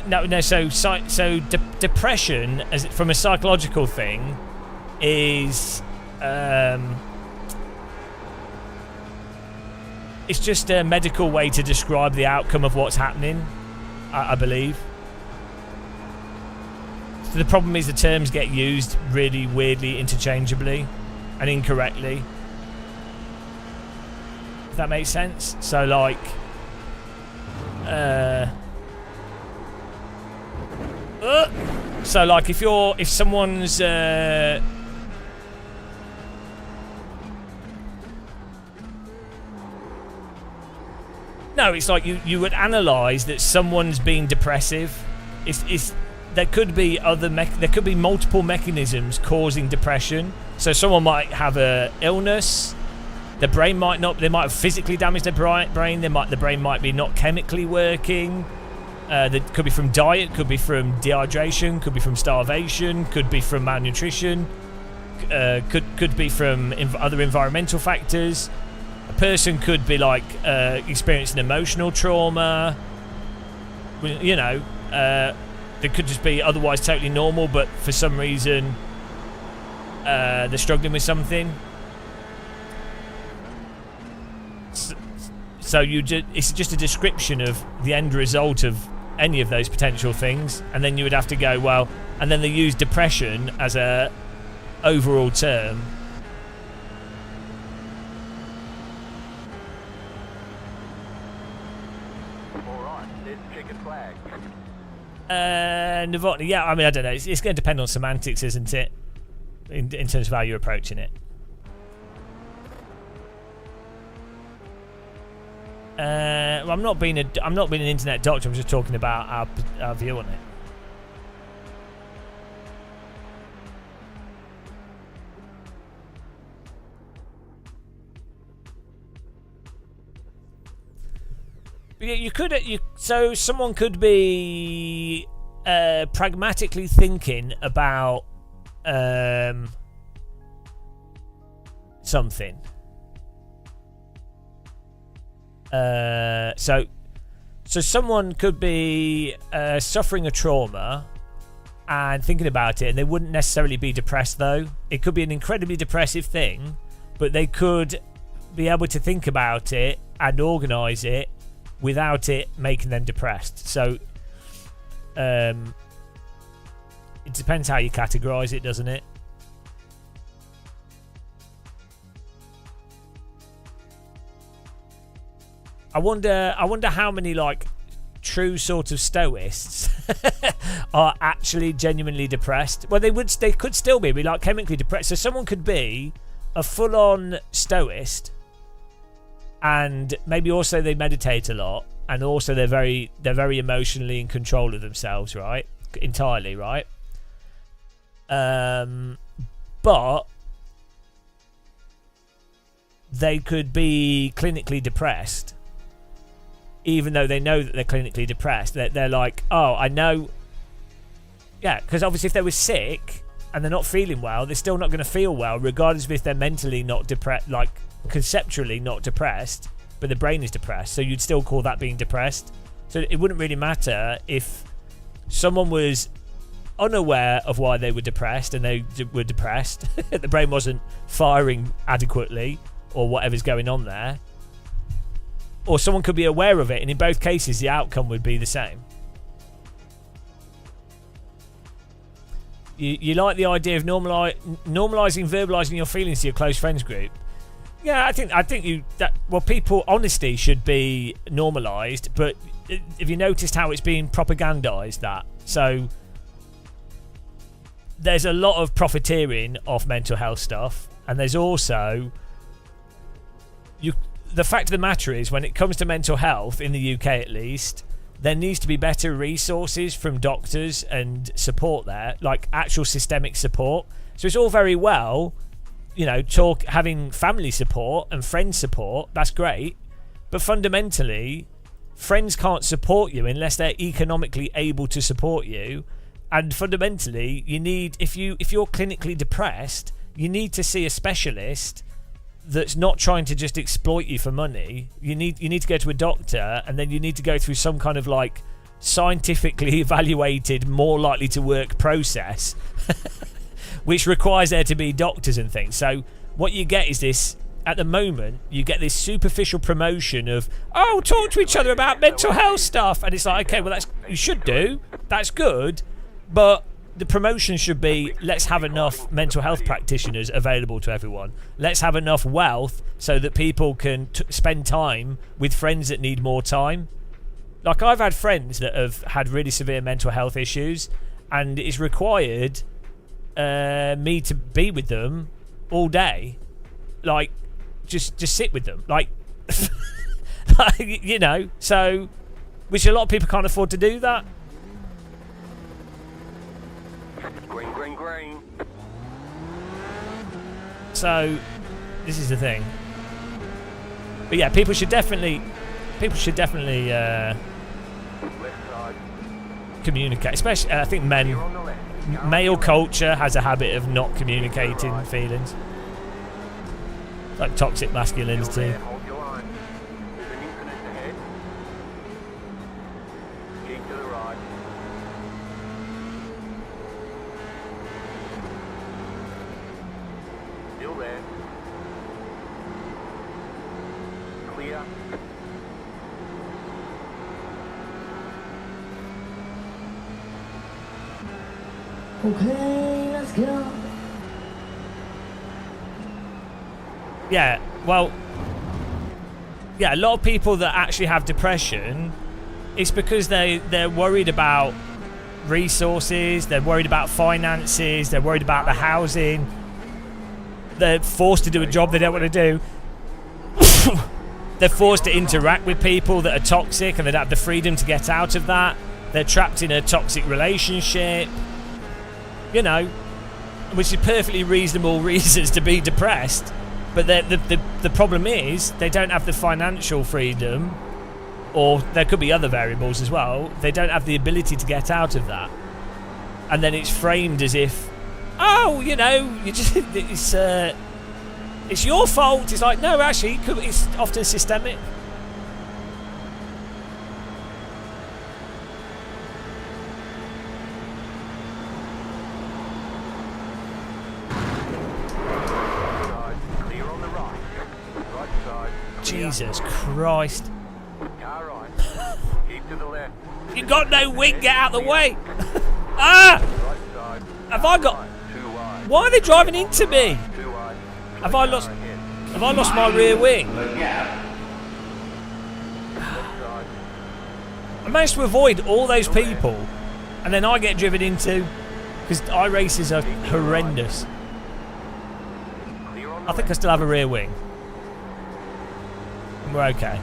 No. So depression, as from a psychological thing, is it's just a medical way to describe the outcome of what's happening. I believe. So the problem is the terms get used really weirdly, interchangeably, and incorrectly. If that makes sense. So like, so like if someone's no, it's like you would analyse that someone's being depressive. There could be there could be multiple mechanisms causing depression. So someone might have a illness. The brain might not. They might have physically damaged their brain. The brain might be not chemically working. That could be from diet, could be from dehydration, could be from starvation, could be from malnutrition, could be from other environmental factors. A person could be like experiencing emotional trauma. You know, they could just be otherwise totally normal, but for some reason they're struggling with something. So it's just a description of the end result of any of those potential things, and then you would have to go, well, and then they use depression as a overall term. Alright, there's the chicken flag. Nirvana, yeah, I mean, I don't know. It's going to depend on semantics, isn't it? In terms of how you're approaching it. Well, I'm not being an internet doctor. I'm just talking about our view on it. But yeah, so someone could be pragmatically thinking about something. So someone could be suffering a trauma and thinking about it, and they wouldn't necessarily be depressed though. It could be an incredibly depressive thing, but they could be able to think about it and organise it without it making them depressed. So it depends how you categorise it, doesn't it? I wonder how many like true sort of stoists are actually genuinely depressed. Well, they could still be like chemically depressed. So someone could be a full-on stoist and maybe also they meditate a lot, and also they're very emotionally in control of themselves, right? Entirely, right? But they could be clinically depressed, even though they know that they're clinically depressed. They're like, oh, I know. Yeah, because obviously if they were sick and they're not feeling well, they're still not going to feel well, regardless of if they're mentally not depressed, like conceptually not depressed, but the brain is depressed. So you'd still call that being depressed. So it wouldn't really matter if someone was unaware of why they were depressed and they were depressed. The brain wasn't firing adequately or whatever's going on there. Or someone could be aware of it, and in both cases the outcome would be the same. You like the idea of normalising, verbalising your feelings to your close friends group? Yeah, I think people, honesty should be normalised, but have you noticed how it's being propagandised? That so there's a lot of profiteering off mental health stuff, and there's also the fact of the matter is, when it comes to mental health in the UK at least, there needs to be better resources from doctors and support there, like actual systemic support. So it's all very well, having family support and friend support, that's great, but fundamentally friends can't support you unless they're economically able to support you. And fundamentally, you need, if you're clinically depressed, you need to see a specialist that's not trying to just exploit you for money. You need to go to a doctor, and then you need to go through some kind of like scientifically evaluated, more likely to work process, which requires there to be doctors and things. So what you get is this, at the moment, you get this superficial promotion of, oh, talk to each other about mental health stuff, and it's like, okay, well, you should do, that's good, but the promotion should be, let's have enough mental health practitioners available to everyone. Let's have enough wealth so that people can spend time with friends that need more time. Like, I've had friends that have had really severe mental health issues, and it's required me to be with them all day. Like, just sit with them. Like, so, which a lot of people can't afford to do that. Green. So, this is the thing. But yeah, people should definitely communicate. Especially, I think male culture has a habit of not communicating feelings. Like toxic masculinity. Hold your line. There's an incident ahead. Keep to the right. Still there. Clear. Okay, let's go. Yeah, well, yeah, a lot of people that actually have depression, it's because they're worried about resources, they're worried about finances, they're worried about the housing, they're forced to do a job they don't want to do, they're forced to interact with people that are toxic and they don't have the freedom to get out of that, they're trapped in a toxic relationship, which is perfectly reasonable reasons to be depressed. But the problem is they don't have the financial freedom, or there could be other variables as well. They don't have the ability to get out of that, and then it's framed as if, oh, it's your fault. It's like, no, actually, it's often systemic. Jesus Christ. Car right. Keep to the left. You got no wing, get out of the way. Ah! Right side. Have I got... Too wide. Why are they driving into me? Too wide. Have I lost my rear wing? Left side. I managed to avoid all those people, and then I get driven into, because iRaces are horrendous. Clear on the I think I still have a rear wing. We're okay.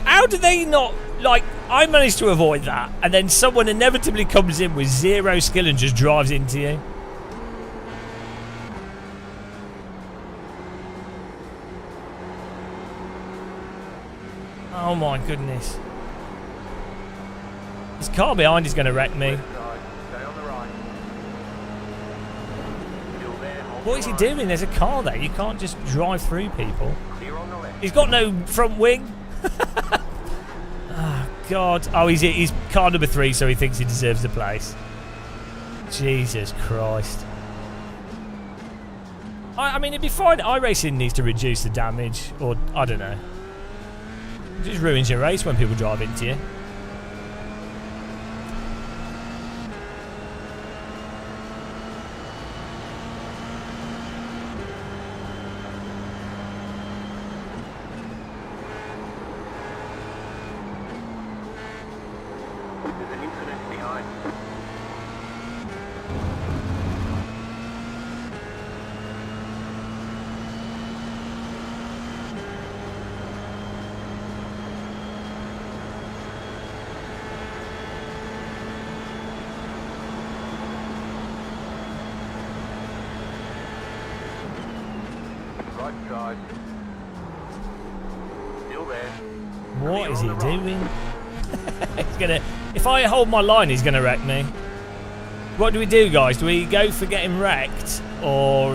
How do they not... Like, I managed to avoid that, and then someone inevitably comes in with zero skill and just drives into you. Oh my goodness. This car behind is going to wreck me. Left side, stay on the right. Still there, hold What is he the line. doing? There's a car there. You can't just drive through people. Clear on the left. He's got no front wing. Oh, God. Oh, he's car number 3, so he thinks he deserves the place. Jesus Christ. I mean, it'd be fine. iRacing needs to reduce the damage, or I don't know. It just ruins your race when people drive into you. There's an incident behind. Right side. Still there. What is he Clear on the right. doing? He's gonna. If I hold my line, he's gonna wreck me. What do we do, guys? Do we go for getting wrecked, or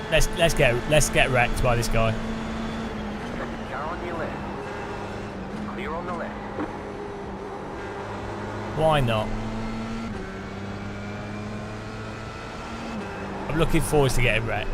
let's get wrecked by this guy? Car on your left. Clear on the left. Why not? I'm looking forward to getting wrecked.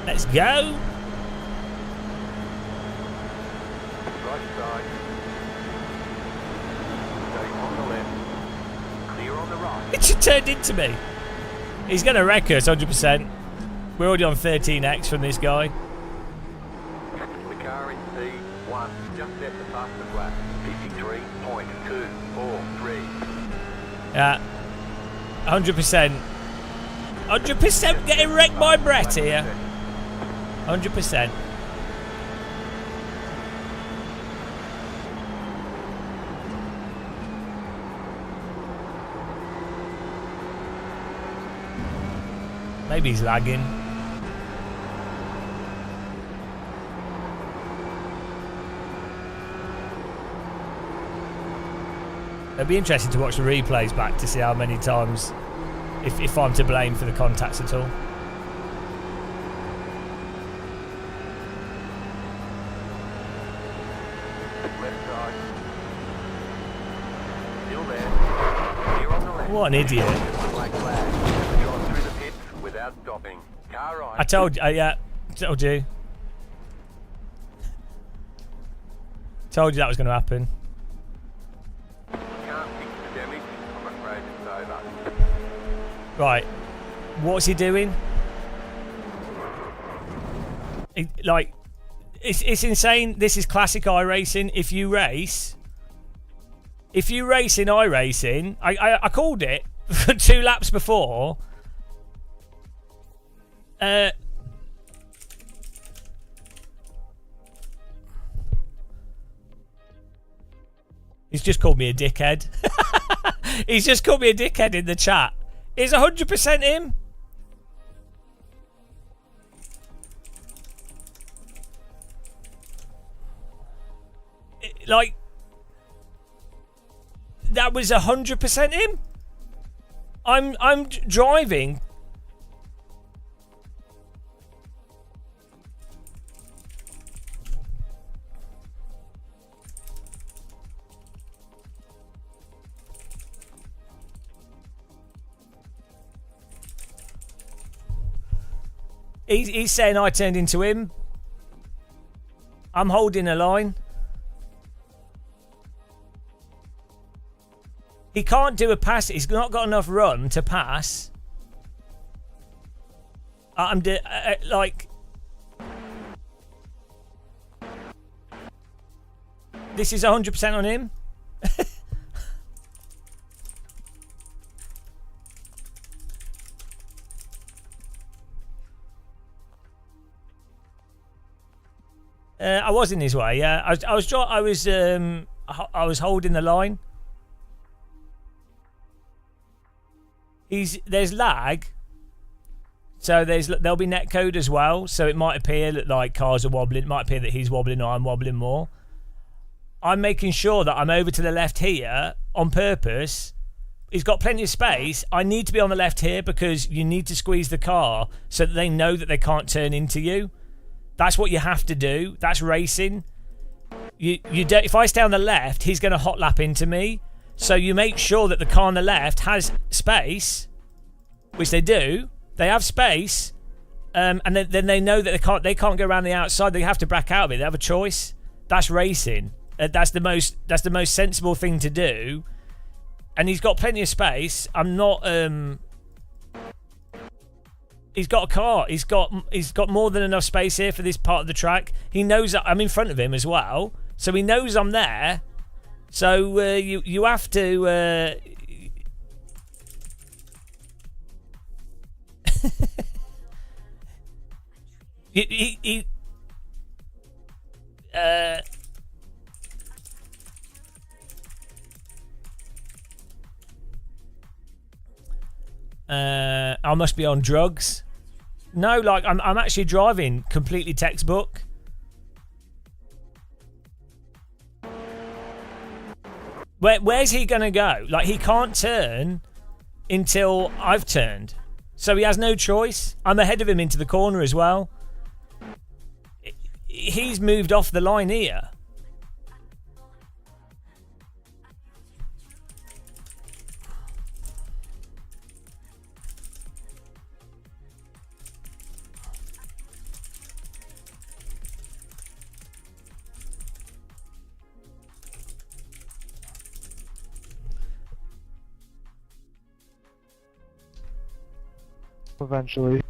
Let's go. Right side. Stay on the left. Clear on the right. It just turned into me. He's going to wreck us 100%. We're already on 13x from this guy. The car in C1 just set the fastest lap. 53.243. Yeah. 100%. 100% getting wrecked by Brett here. 100%. Maybe he's lagging. It'll be interesting to watch the replays back to see how many times, if I'm to blame for the contacts at all. Left side. Still there. Clear on the left. What an idiot. Black flag. Never gone through the pits without stopping. Car right. I told you, yeah, told you. Told you that was going to happen. Can't fix the damage. I'm afraid it's over. Right, what's he doing? Like, it's insane. This is classic iRacing. If you race in iRacing, I called it 2 laps before. He's just called me a dickhead. He's just called me a dickhead in the chat. Is 100% him? Like, that was 100% him? I'm driving. He's saying I turned into him. I'm holding a line. He can't do a pass. He's not got enough run to pass. Like, this is 100% on him. I was in his way. Yeah, I was holding the line. There's lag, so there'll be netcode as well. So it might appear that like cars are wobbling. It might appear that he's wobbling or I'm wobbling more. I'm making sure that I'm over to the left here on purpose. He's got plenty of space. I need to be on the left here because you need to squeeze the car so that they know that they can't turn into you. That's what you have to do. That's racing. You don't, if I stay on the left, he's going to hot lap into me. So you make sure that the car on the left has space, which they do. They have space, and then they know that they can't go around the outside. They have to back out of it. They have a choice. That's racing. That's the most sensible thing to do. And he's got plenty of space. I'm not. He's got a car. He's got more than enough space here for this part of the track. He knows that I'm in front of him as well, so he knows I'm there. So you have to. I must be on drugs. No, like I'm actually driving completely textbook. Where's he gonna go? Like, he can't turn until I've turned, so he has no choice. I'm ahead of him into the corner as well. He's moved off the line here. Eventually.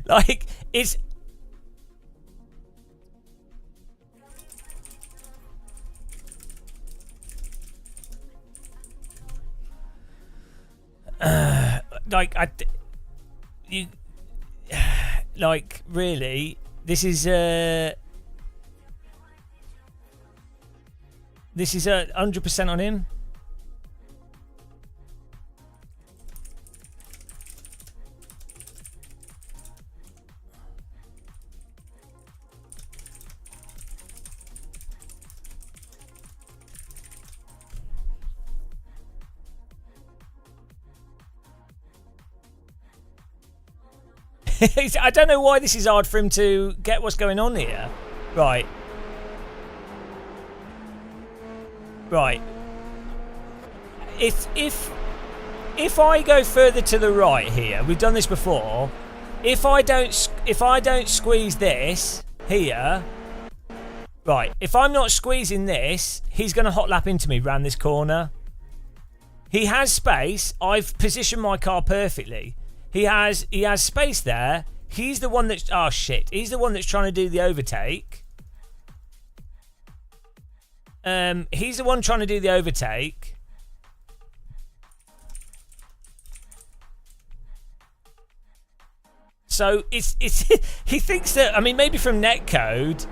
Like, it's... like, really, this is 100% on him. I don't know why this is hard for him to get what's going on here. Right. Right. If I go further to the right here, we've done this before. If I don't squeeze this here, Right, if I'm not squeezing this, he's going to hot lap into me round this corner. He has space. I've positioned my car perfectly. He has space there. He's the one that's... Oh, shit. He's the one that's trying to do the overtake. He's the one trying to do the overtake. So it's he thinks that, I mean, maybe from netcode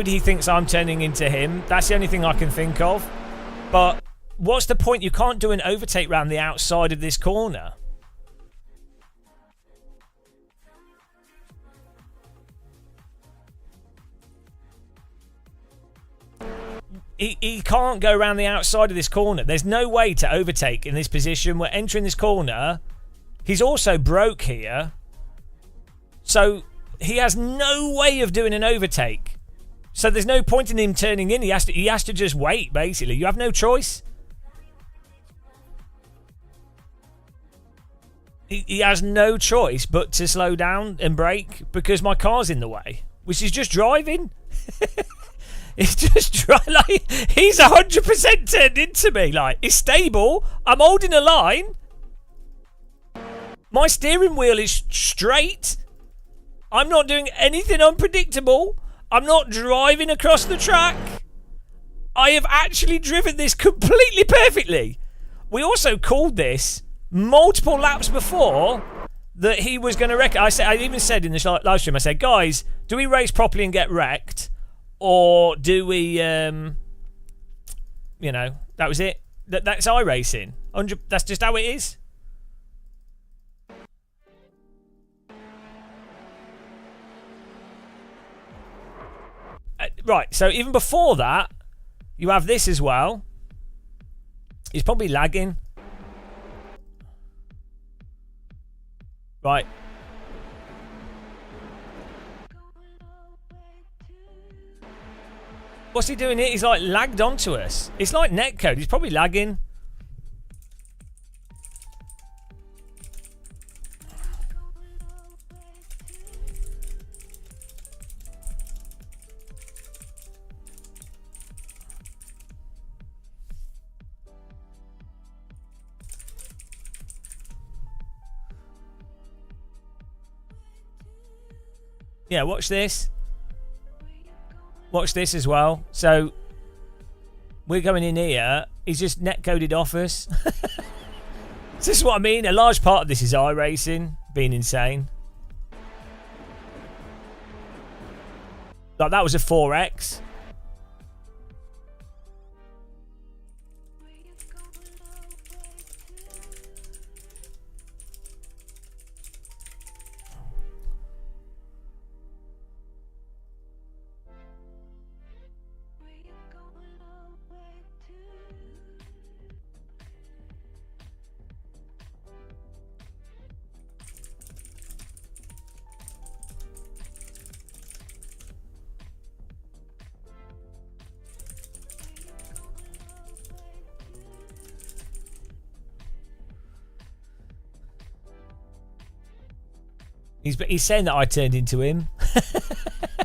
he thinks I'm turning into him. That's the only thing I can think of. But what's the point? You can't do an overtake round the outside of this corner. He can't go around the outside of this corner. There's no way to overtake in this position. We're entering this corner. He's also broke here. So he has no way of doing an overtake. So there's no point in him turning in. He has to just wait, basically. You have no choice. He has no choice but to slow down and brake because my car's in the way, which is just driving. He's just like, he's 100% turned into me. Like, it's stable. I'm holding a line. My steering wheel is straight. I'm not doing anything unpredictable. I'm not driving across the track. I have actually driven this completely perfectly. We also called this multiple laps before that he was going to wreck it. I even said in the live stream, I said, guys, do we race properly and get wrecked? Or do we, you know, that was it. That's iRacing. That's just how it is. Right, so even before that, you have this as well. He's probably lagging. Right. What's he doing here? He's like lagged onto us. It's like netcode. He's probably lagging. Yeah, watch this. Watch this as well. So we're going in here. He's just netcoded off us. This is what I mean. A large part of this is iRacing being insane. Like that was a 4X. He's saying that I turned into him.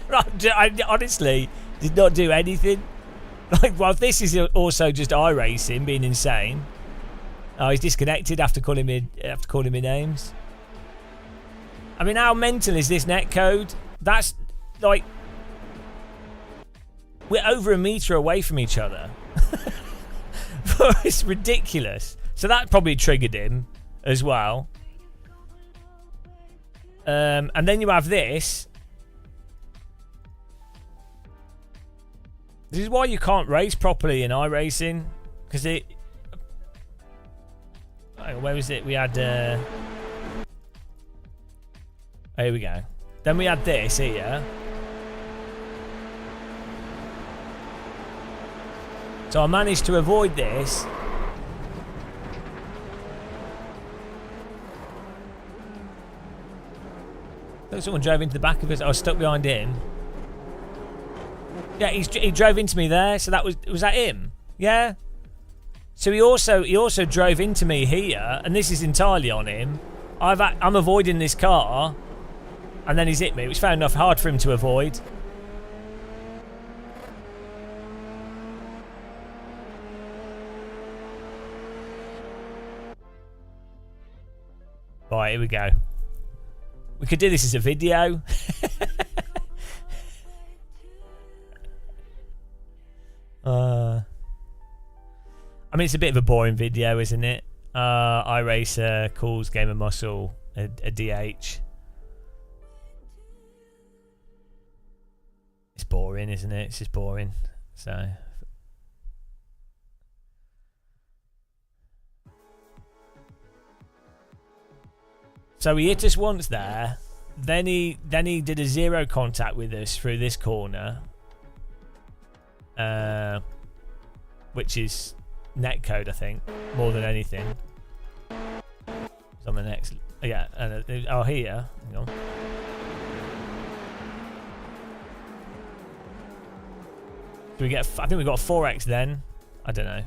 I honestly did not do anything. Like, well, this is also just iRacing being insane. Oh, he's disconnected after calling me names. I mean, how mental is this netcode? That's like we're over a meter away from each other. It's ridiculous. So that probably triggered him as well. And then you have this. This is why you can't race properly in iRacing. Because it... Where was it? We had... Here we go. Then we had this here. So I managed to avoid this. Look, someone drove into the back of us. I was stuck behind him. Yeah, he drove into me there. So that was that him? Yeah. So he also drove into me here, and this is entirely on him. I'm avoiding this car, and then he's hit me, which is fair enough. Hard for him to avoid. Right, here we go. We could do this as a video. I mean, it's a bit of a boring video, isn't it? iRacer calls Game of Muscle a DH. It's boring, isn't it? It's just boring. So he hit us once there. Then he did a zero contact with us through this corner, which is netcode, I think, more than anything. It's on the next, yeah. Oh, here. Hang on. Do we get? I think we got a 4x then. I don't know.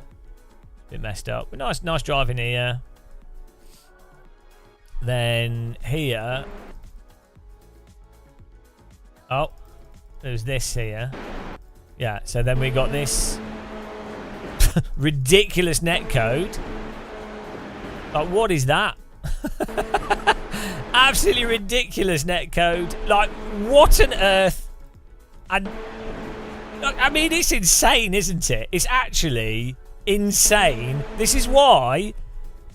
Bit messed up, but nice driving here. Then here. Oh, there's this here. Yeah, so then we got this ridiculous netcode. Like, what is that? Absolutely ridiculous netcode. Like, what on earth? And I mean, it's insane, isn't it? It's actually insane. This is why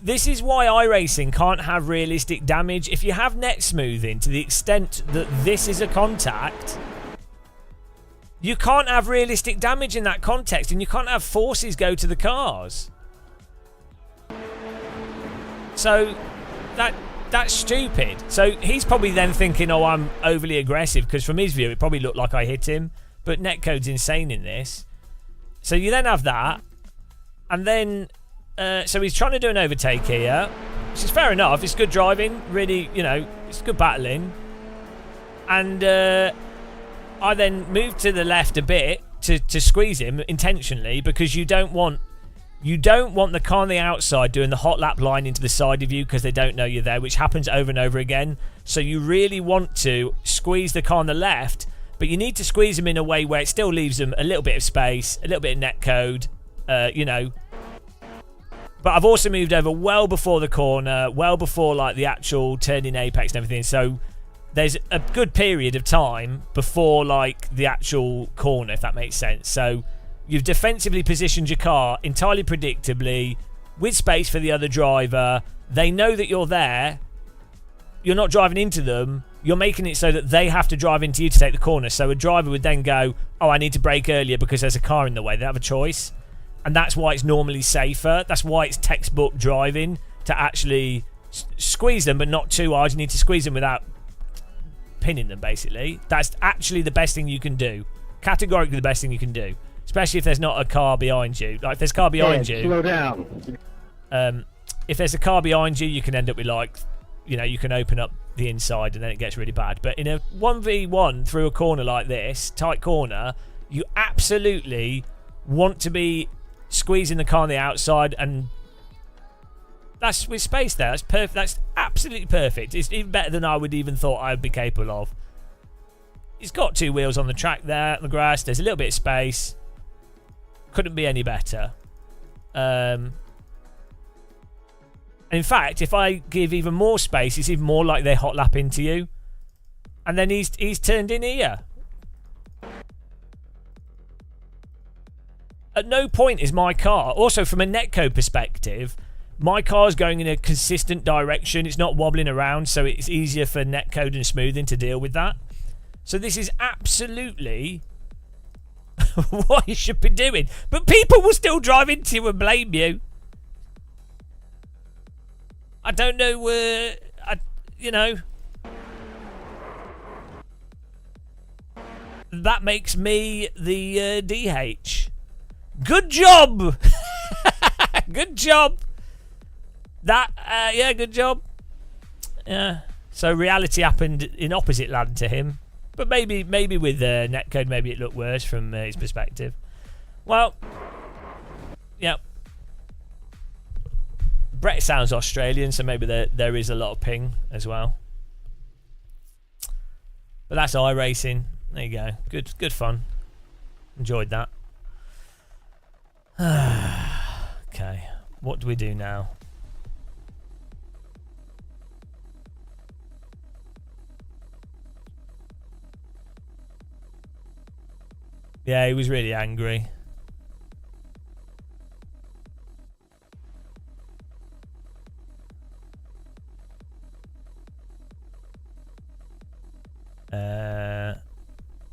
iRacing can't have realistic damage. If you have net smoothing to the extent that this is a contact, you can't have realistic damage in that context, and you can't have forces go to the cars. So that's stupid. So he's probably then thinking, oh, I'm overly aggressive, because from his view it probably looked like I hit him, but netcode's insane in this. So you then have that, and then so he's trying to do an overtake here, which is fair enough. It's good driving, really, you know, it's good battling. And I then moved to the left a bit to squeeze him intentionally, because you don't want the car on the outside doing the hot lap line into the side of you, because they don't know you're there, which happens over and over again. So you really want to squeeze the car on the left, but you need to squeeze them in a way where it still leaves them a little bit of space, a little bit of netcode, you know. But I've also moved over well before the corner, well before like the actual turning apex and everything. So there's a good period of time before like the actual corner, if that makes sense. So you've defensively positioned your car entirely predictably, with space for the other driver. They know that you're there. You're not driving into them. You're making it so that they have to drive into you to take the corner. So a driver would then go, oh, I need to brake earlier because there's a car in the way. They don't have a choice. And that's why it's normally safer. That's why it's textbook driving, to actually squeeze them, but not too hard. You need to squeeze them without pinning them, basically. That's actually the best thing you can do. Categorically the best thing you can do. Especially if there's not a car behind you. Like, if there's a car behind you... Slow down. If there's a car behind you, you can end up with, like, you know, you can open up the inside and then it gets really bad. But in a 1v1 through a corner like this, tight corner, you absolutely want to be squeezing the car on the outside, and that's with space there. That's perfect. That's absolutely perfect. It's even better than I would even thought I would be capable of. It's got two wheels on the track there, on the grass. There's a little bit of space. Couldn't be any better. In fact, if I give even more space, it's even more like they hot lap into you. And then he's turned in here. At no point is my car, also from a netcode perspective, my car's going in a consistent direction. It's not wobbling around, so it's easier for netcode and smoothing to deal with that. So this is absolutely what you should be doing. But people will still drive into you and blame you. I don't know, you know. That makes me the DH. Good job! Good job! That, yeah, good job. Yeah. So reality happened in opposite land to him. But maybe with netcode, maybe it looked worse from his perspective. Well, yeah. Brett sounds Australian, so maybe there is a lot of ping as well. But that's iRacing. There you go. Good fun. Enjoyed that. Okay, what do we do now? Yeah, he was really angry.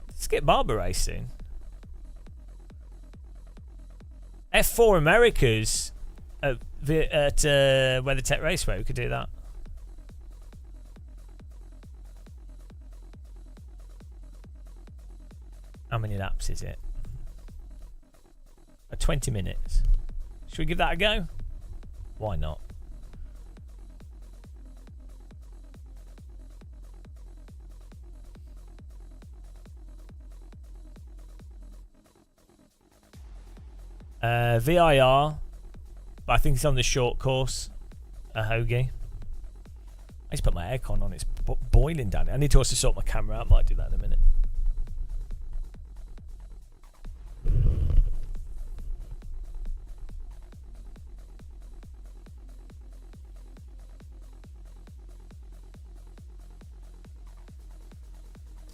Let's get Barber racing. F4 Americas at WeatherTech Raceway. We could do that. How many laps is it? 20 minutes. Should we give that a go? Why not? VIR, but I think it's on the short course. A hoagie. I need to put my aircon on. It's boiling down here. I need to also sort my camera out. Might do that in a minute.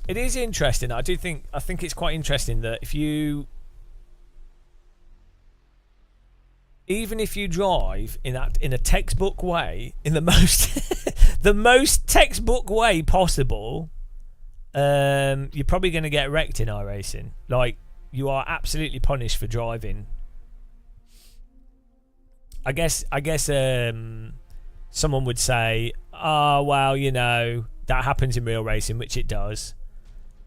It is interesting. I think it's quite interesting that even if you drive in a textbook way, in the most the most textbook way possible, you're probably going to get wrecked in iRacing. Like, you are absolutely punished for driving. I guess someone would say, "Oh, well, you know, that happens in real racing," which it does.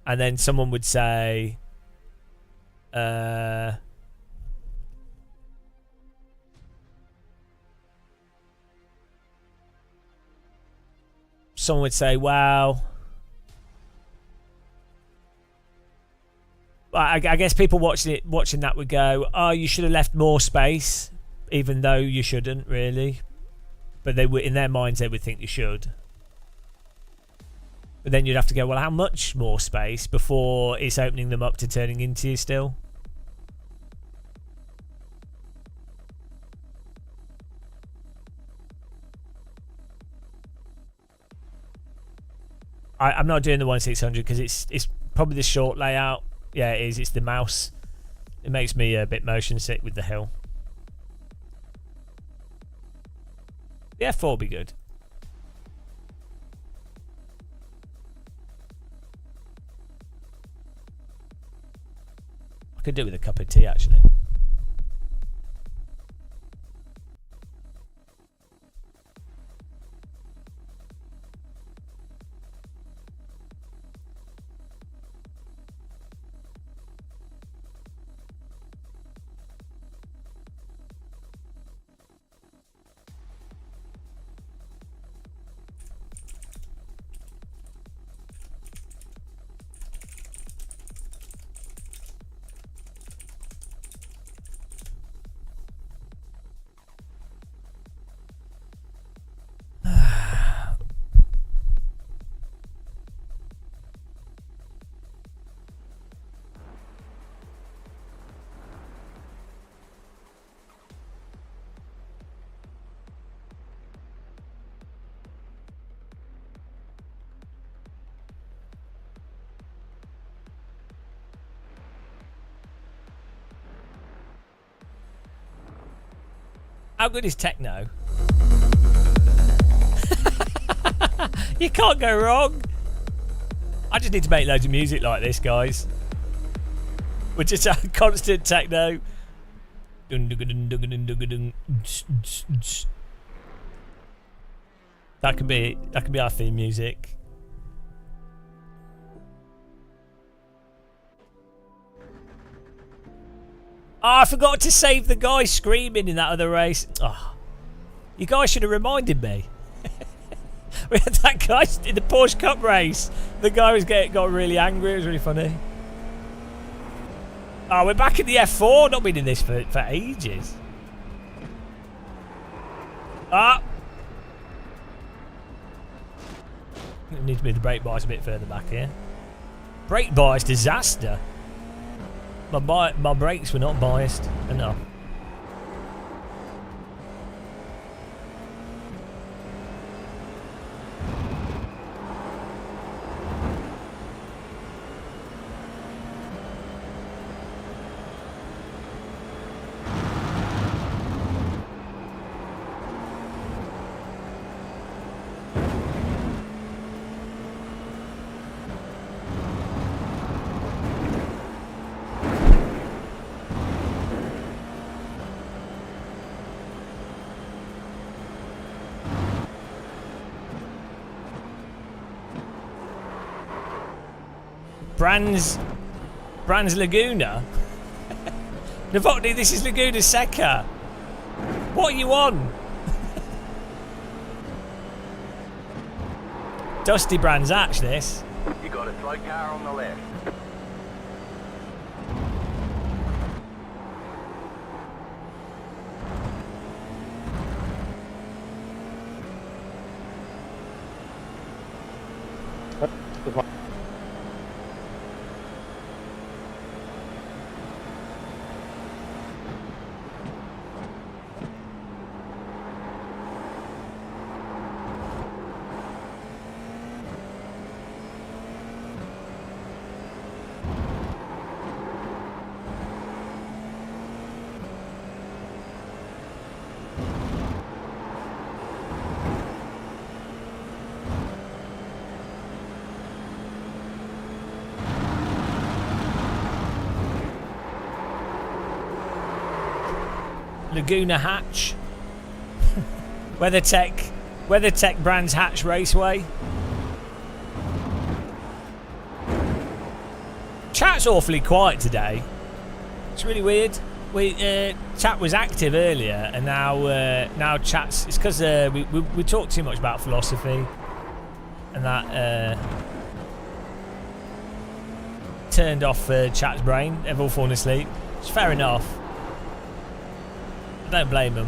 And then someone would say, well, I guess people watching that would go, "Oh, you should have left more space," even though you shouldn't really. But they would, in their minds, they would think you should. But then you'd have to go, well, how much more space before it's opening them up to turning into you still? I'm not doing the 1/600 because it's probably the short layout. Yeah, it is. It's the mouse. It makes me a bit motion sick with the hill. The F4 will be good. I could do with a cup of tea, actually. How good is techno? You can't go wrong. I just need to make loads of music like this, guys. We're just a constant techno. That can be our theme music. Oh, I forgot to save the guy screaming in that other race. Oh, you guys should have reminded me. We had that guy in the Porsche Cup race. The guy got really angry. It was really funny. Oh, we're back in the F4. Not been in this for ages. Ah. Need to move the brake bars a bit further back here. Brake bars disaster. My brakes were not biased enough. Brands Laguna. Novotny, this is Laguna Seca. What are you on? Dusty Brands Hatch, this. You got a slow car on the left. Laguna Hatch. WeatherTech Brands Hatch Raceway. Chat's awfully quiet today. It's really weird. Chat was active earlier, and now chat's. It's because we talk too much about philosophy, and that turned off chat's brain. They've all fallen asleep. It's fair enough. Don't blame them.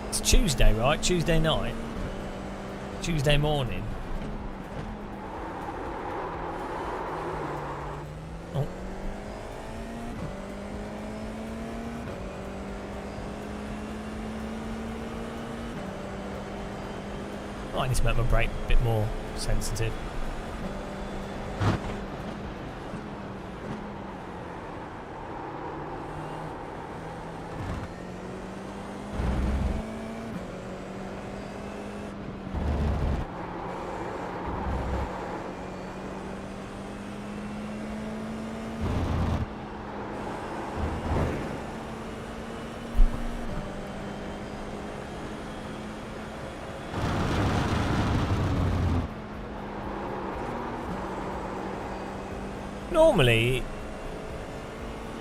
It's Tuesday, right? Tuesday night. Tuesday morning. Oh. I need to make my brake a bit more sensitive.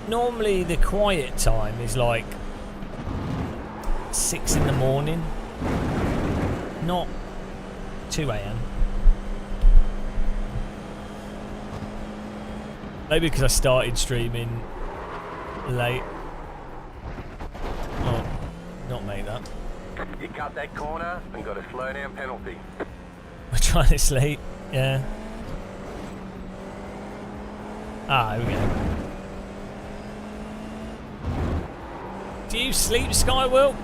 Normally the quiet time is like 6 in the morning, not 2 a.m. Maybe because I started streaming late. Oh, not make that. You cut that corner and got a slow down penalty. We're trying to sleep, yeah. Ah, here we go. Do you sleep, Skywill?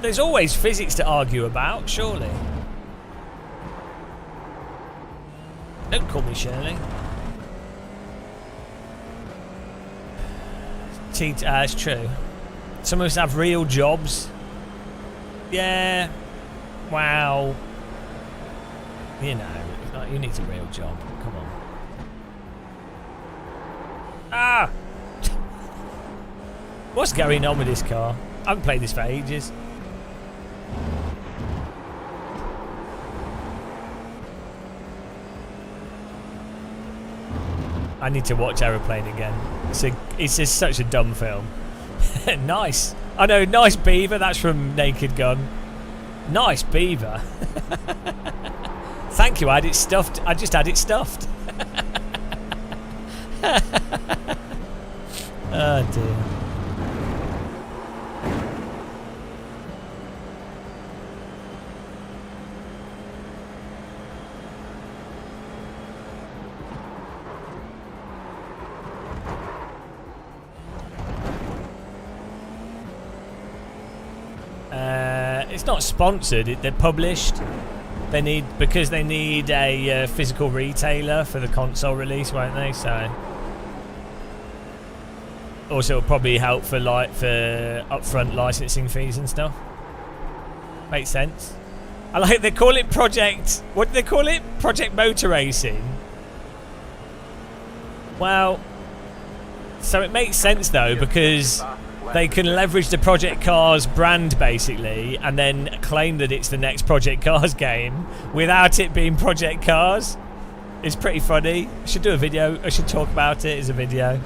There's always physics to argue about, surely. Don't call me Shirley. That's true. Some of us have real jobs. Yeah. Wow. You know, you need a real job. Come on. Ah! What's going on with this car? I haven't played this for ages. I need to watch Aeroplane again. It's just such a dumb film. Nice. I know, nice beaver. That's from Naked Gun. Nice beaver. Thank you. I had it stuffed. I just had it stuffed. Oh dear. It's not sponsored. They're published. They need a physical retailer for the console release, won't they? So. Also, it'll probably help for upfront licensing fees and stuff. Makes sense. I like they call it Project. What do they call it? Project Motor Racing. Well, so it makes sense though because they can leverage the Project Cars brand basically, and then claim that it's the next Project Cars game without it being Project Cars. It's pretty funny. I should do a video. I should talk about it as a video.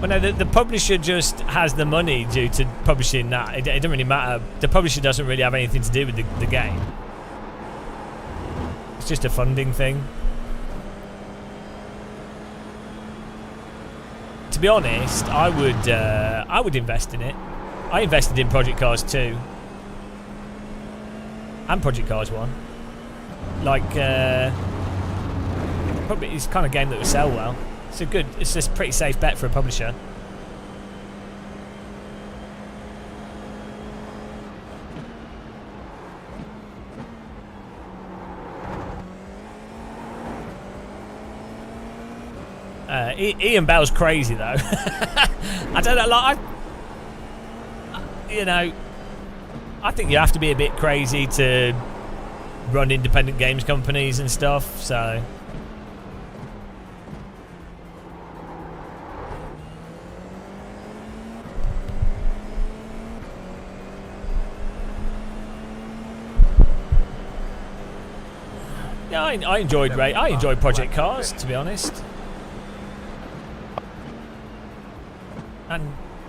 Well, no, the publisher just has the money due to publishing that. It doesn't really matter. The publisher doesn't really have anything to do with the game. It's just a funding thing. To be honest, I would invest in it. I invested in Project Cars 2 and Project Cars 1. Like, probably it's the kind of game that would sell well. It's just a pretty safe bet for a publisher. Ian Bell's crazy though. I don't know, like, I think you have to be a bit crazy to run independent games companies and stuff, so. Yeah, I enjoyed Project Cars, to be honest. And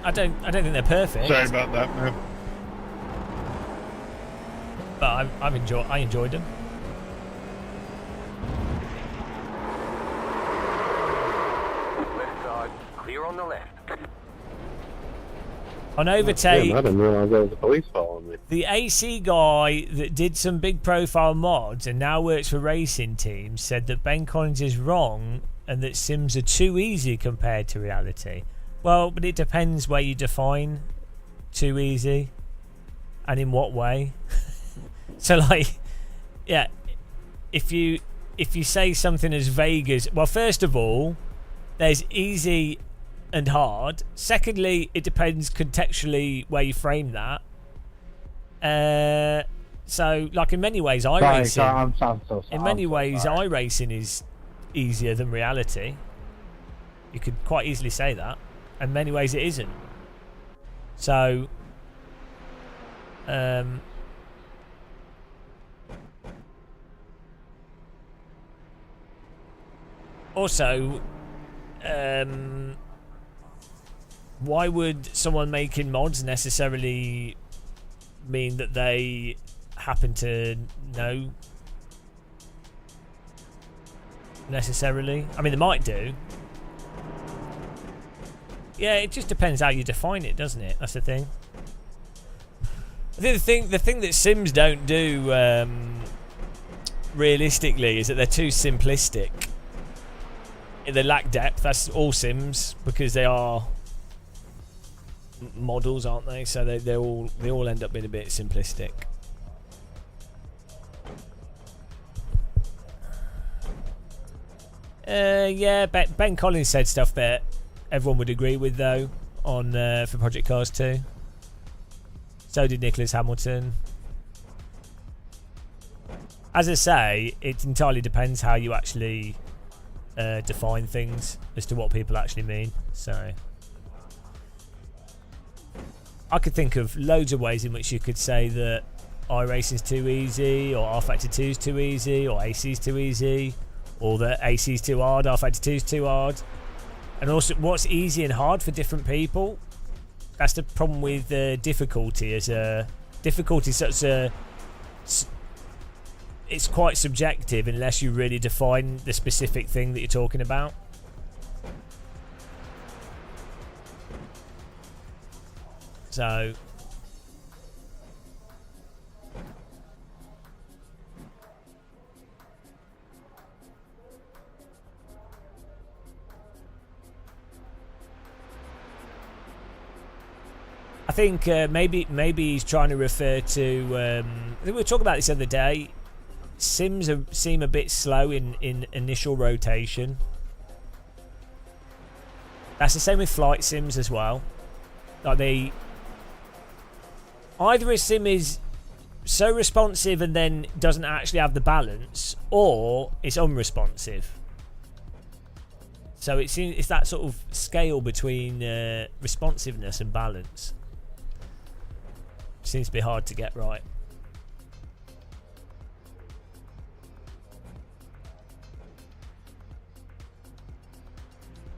I don't think they're perfect. Sorry about that, man. But I enjoyed them. Left side, clear on the left. On overtake, I didn't realize there was a police following me. the AC guy that did some big profile mods and now works for racing teams said that Ben Collins is wrong and that sims are too easy compared to reality. Well, but it depends where you define too easy and in what way. So, like, yeah, if you say something as vague as, well, first of all, there's easy and hard. Secondly, it depends contextually where you frame that. So, like, in many ways, iRacing is easier than reality. You could quite easily say that. In many ways, it isn't. So, also, why would someone making mods necessarily mean that they happen to know necessarily? I mean, they might do. Yeah, it just depends how you define it, doesn't it? That's the thing. I think the thing that Sims don't do realistically is that they're too simplistic. They lack depth. That's all Sims, because they are models, aren't they? So they all end up being a bit simplistic. Yeah, Ben Collins said stuff that everyone would agree with, though, on for Project Cars 2. So did Nicholas Hamilton. As I say, it entirely depends how you actually define things as to what people actually mean. So I could think of loads of ways in which you could say that iRacing's too easy, or R-Factor 2's too easy, or AC's too easy, or that AC's too hard, R-Factor 2's too hard. And also, what's easy and hard for different people? That's the problem with difficulty. It's quite subjective unless you really define the specific thing that you're talking about. So, I think maybe he's trying to refer to. I think we were talking about this the other day. Sims seem a bit slow in initial rotation. That's the same with flight sims as well. Like either a sim is so responsive and then doesn't actually have the balance, or it's unresponsive. So it's that sort of scale between responsiveness and balance. Seems to be hard to get right.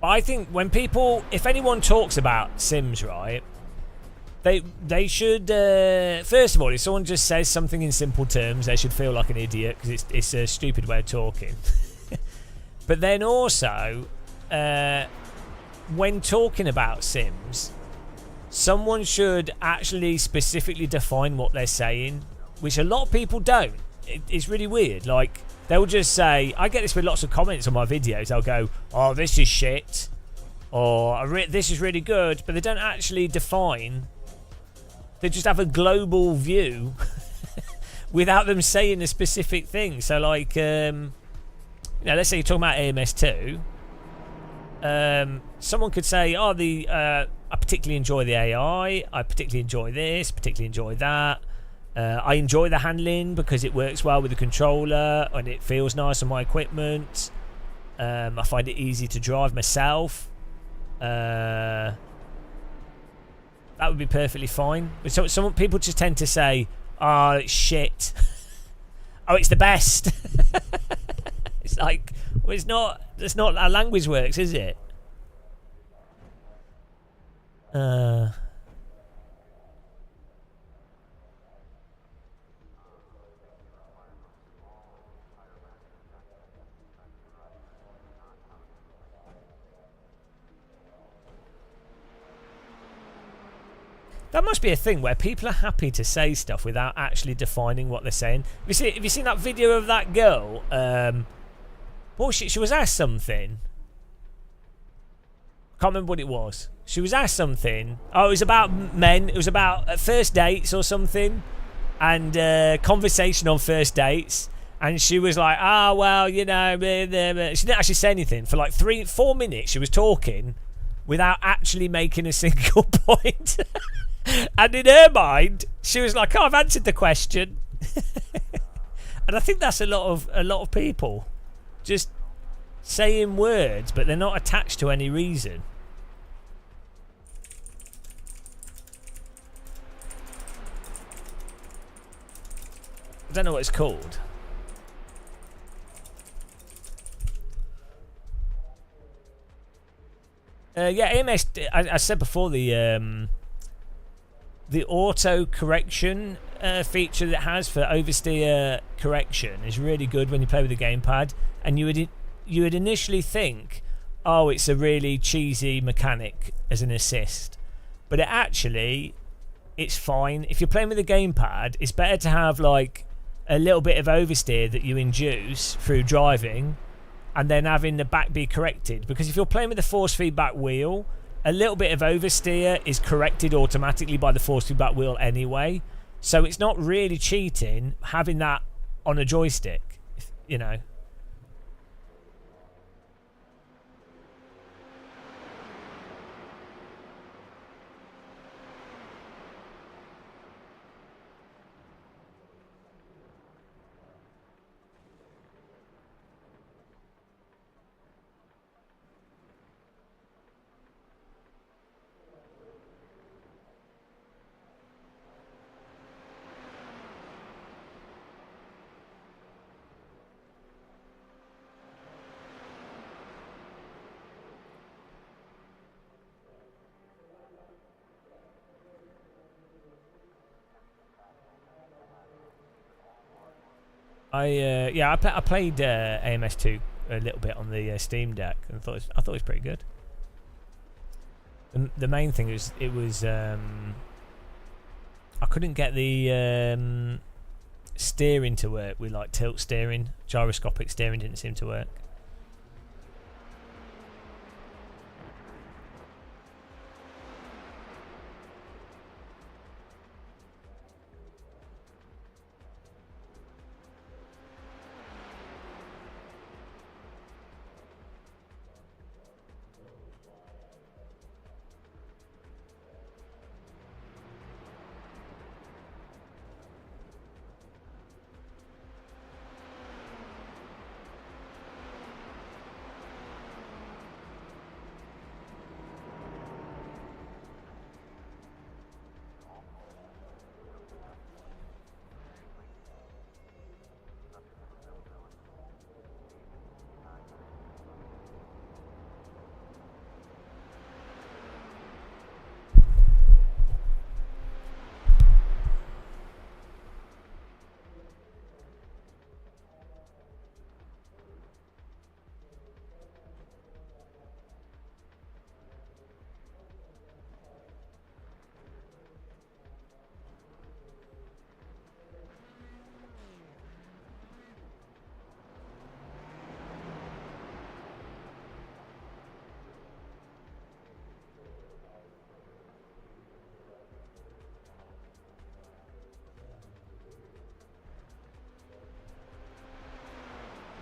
I think when people, if anyone talks about Sims, right, they should first of all, if someone just says something in simple terms, they should feel like an idiot because it's a stupid way of talking. But then also, when talking about Sims, someone should actually specifically define what they're saying, which a lot of people don't. It's really weird. Like, they'll just say, I get this with lots of comments on my videos. They'll go, oh, this is shit, or this is really good, but they don't actually define. They just have a global view without them saying a specific thing. So, like, let's say you're talking about AMS2. Someone could say, oh, I particularly enjoy the AI, I particularly enjoy this, particularly enjoy that. I enjoy the handling because it works well with the controller and it feels nice on my equipment. I find it easy to drive myself. That would be perfectly fine. But some people just tend to say, oh, it's shit. Oh, it's the best. It's like, well, it's not. That's not how language works, is it? That must be a thing where people are happy to say stuff without actually defining what they're saying. Have you seen that video of that girl? Well, she was asked something. Can't remember what it was. She was asked something. Oh, it was about men. It was about first dates or something, and conversation on first dates. And she was like, "Ah, well, you know," she didn't actually say anything for like 3-4 minutes. She was talking without actually making a single point. And in her mind, she was like, "Oh, I've answered the question." And I think that's a lot of people just saying words, but they're not attached to any reason. I don't know what it's called. Yeah, AMS. I said before, the auto correction feature that it has for oversteer correction is really good when you play with the gamepad, and you would initially think, oh, it's a really cheesy mechanic as an assist, but it's fine. If you're playing with the gamepad, it's better to have like a little bit of oversteer that you induce through driving, and then having the back be corrected, because if you're playing with the force feedback wheel, a little bit of oversteer is corrected automatically by the force feedback wheel anyway. So it's not really cheating having that on a joystick, you know. I played AMS2 a little bit on the Steam Deck, and I thought it was pretty good. The main thing is it was I couldn't get the steering to work with like tilt steering. Gyroscopic steering didn't seem to work.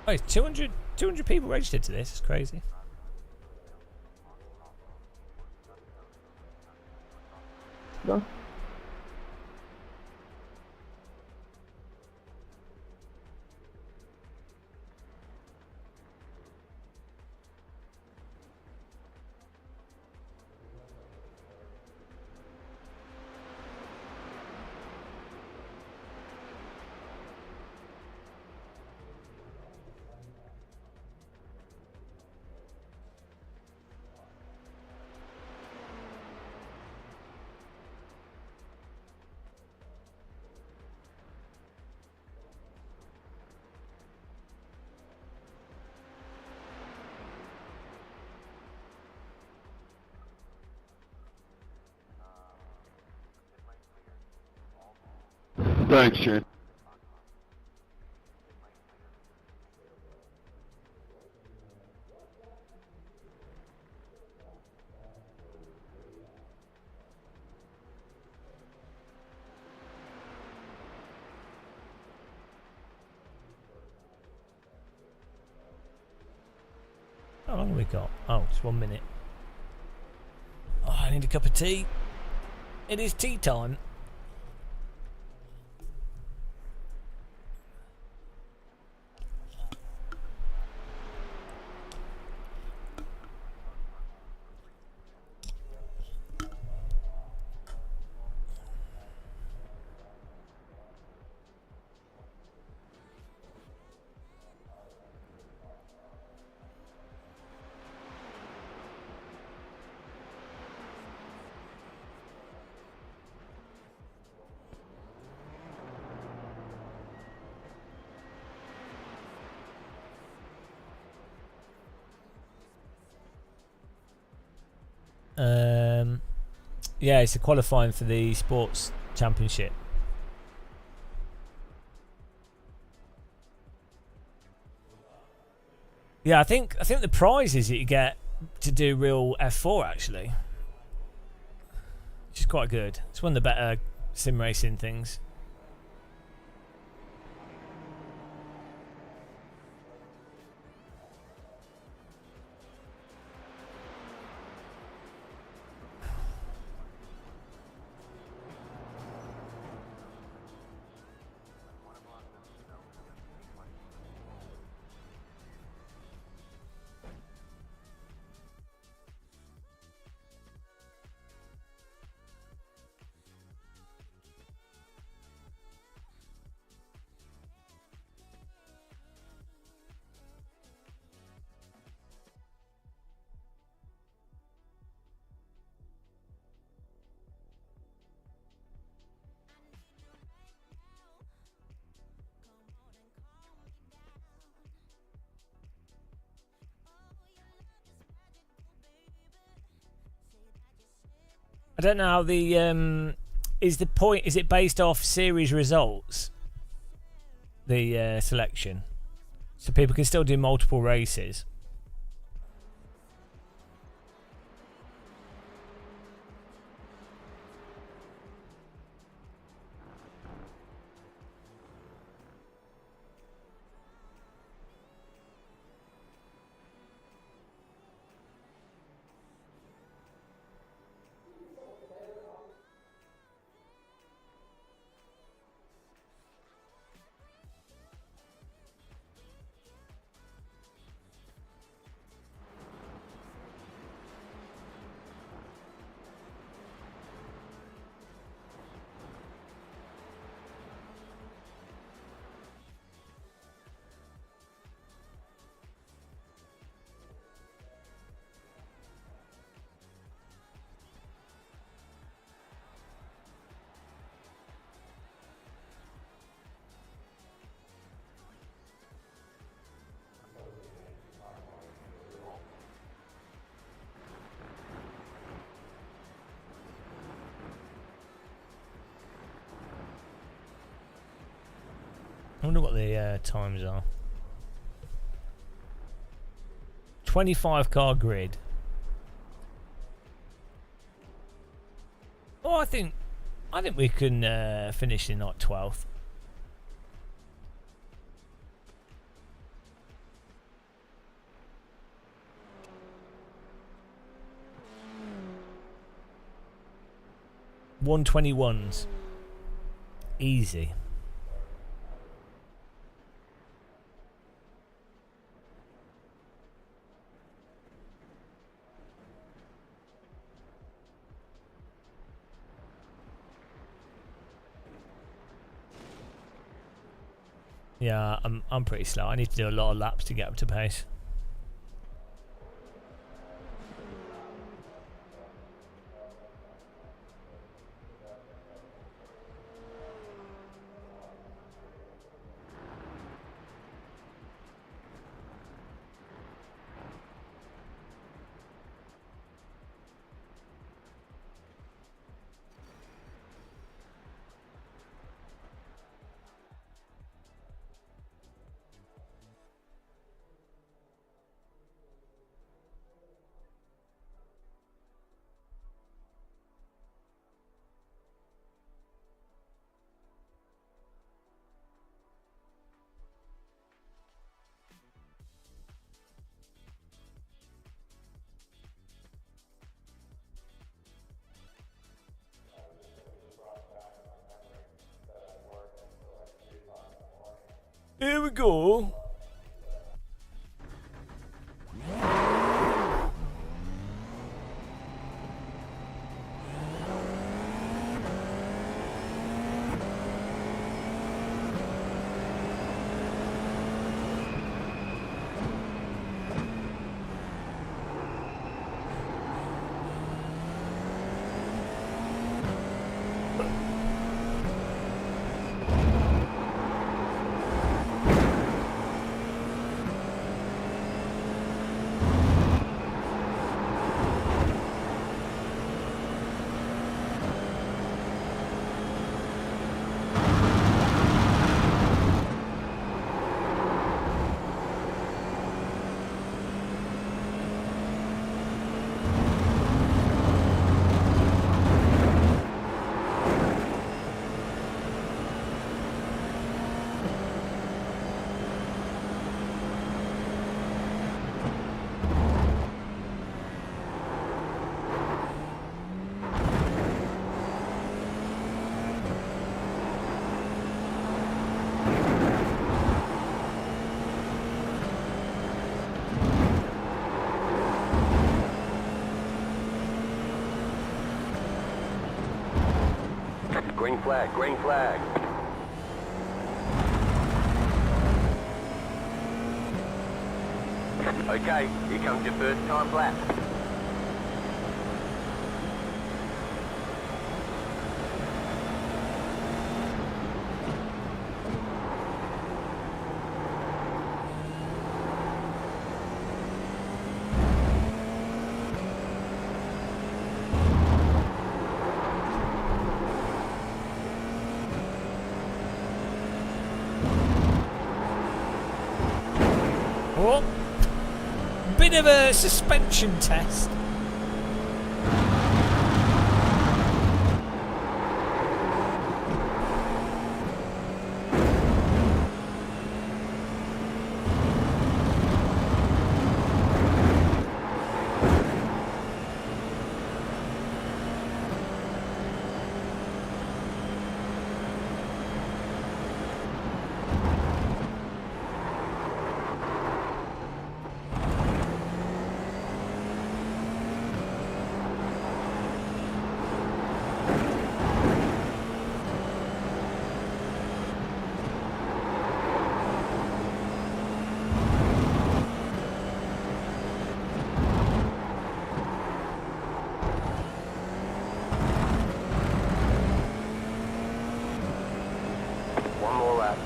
Oh, it's 200 people registered to this. It's crazy. Go. Thanks, Shane. How long have we got? Oh, it's 1 minute. Oh, I need a cup of tea. It is tea time. Yeah, it's a qualifying for the sports championship. Yeah, I think the prize is that you get to do real F4 actually, which is quite good. It's one of the better sim racing things. I don't know how the is it based off series results, the selection, so people can still do multiple races. I wonder what the times are. 25 car grid. Oh, I think we can finish in like 12th. 121s. Easy. Yeah, I'm pretty slow. I need to do a lot of laps to get up to pace. Here we go. Green flag, green flag. Okay, here comes your first time lap. Oh, bit of a suspension test. One more lap.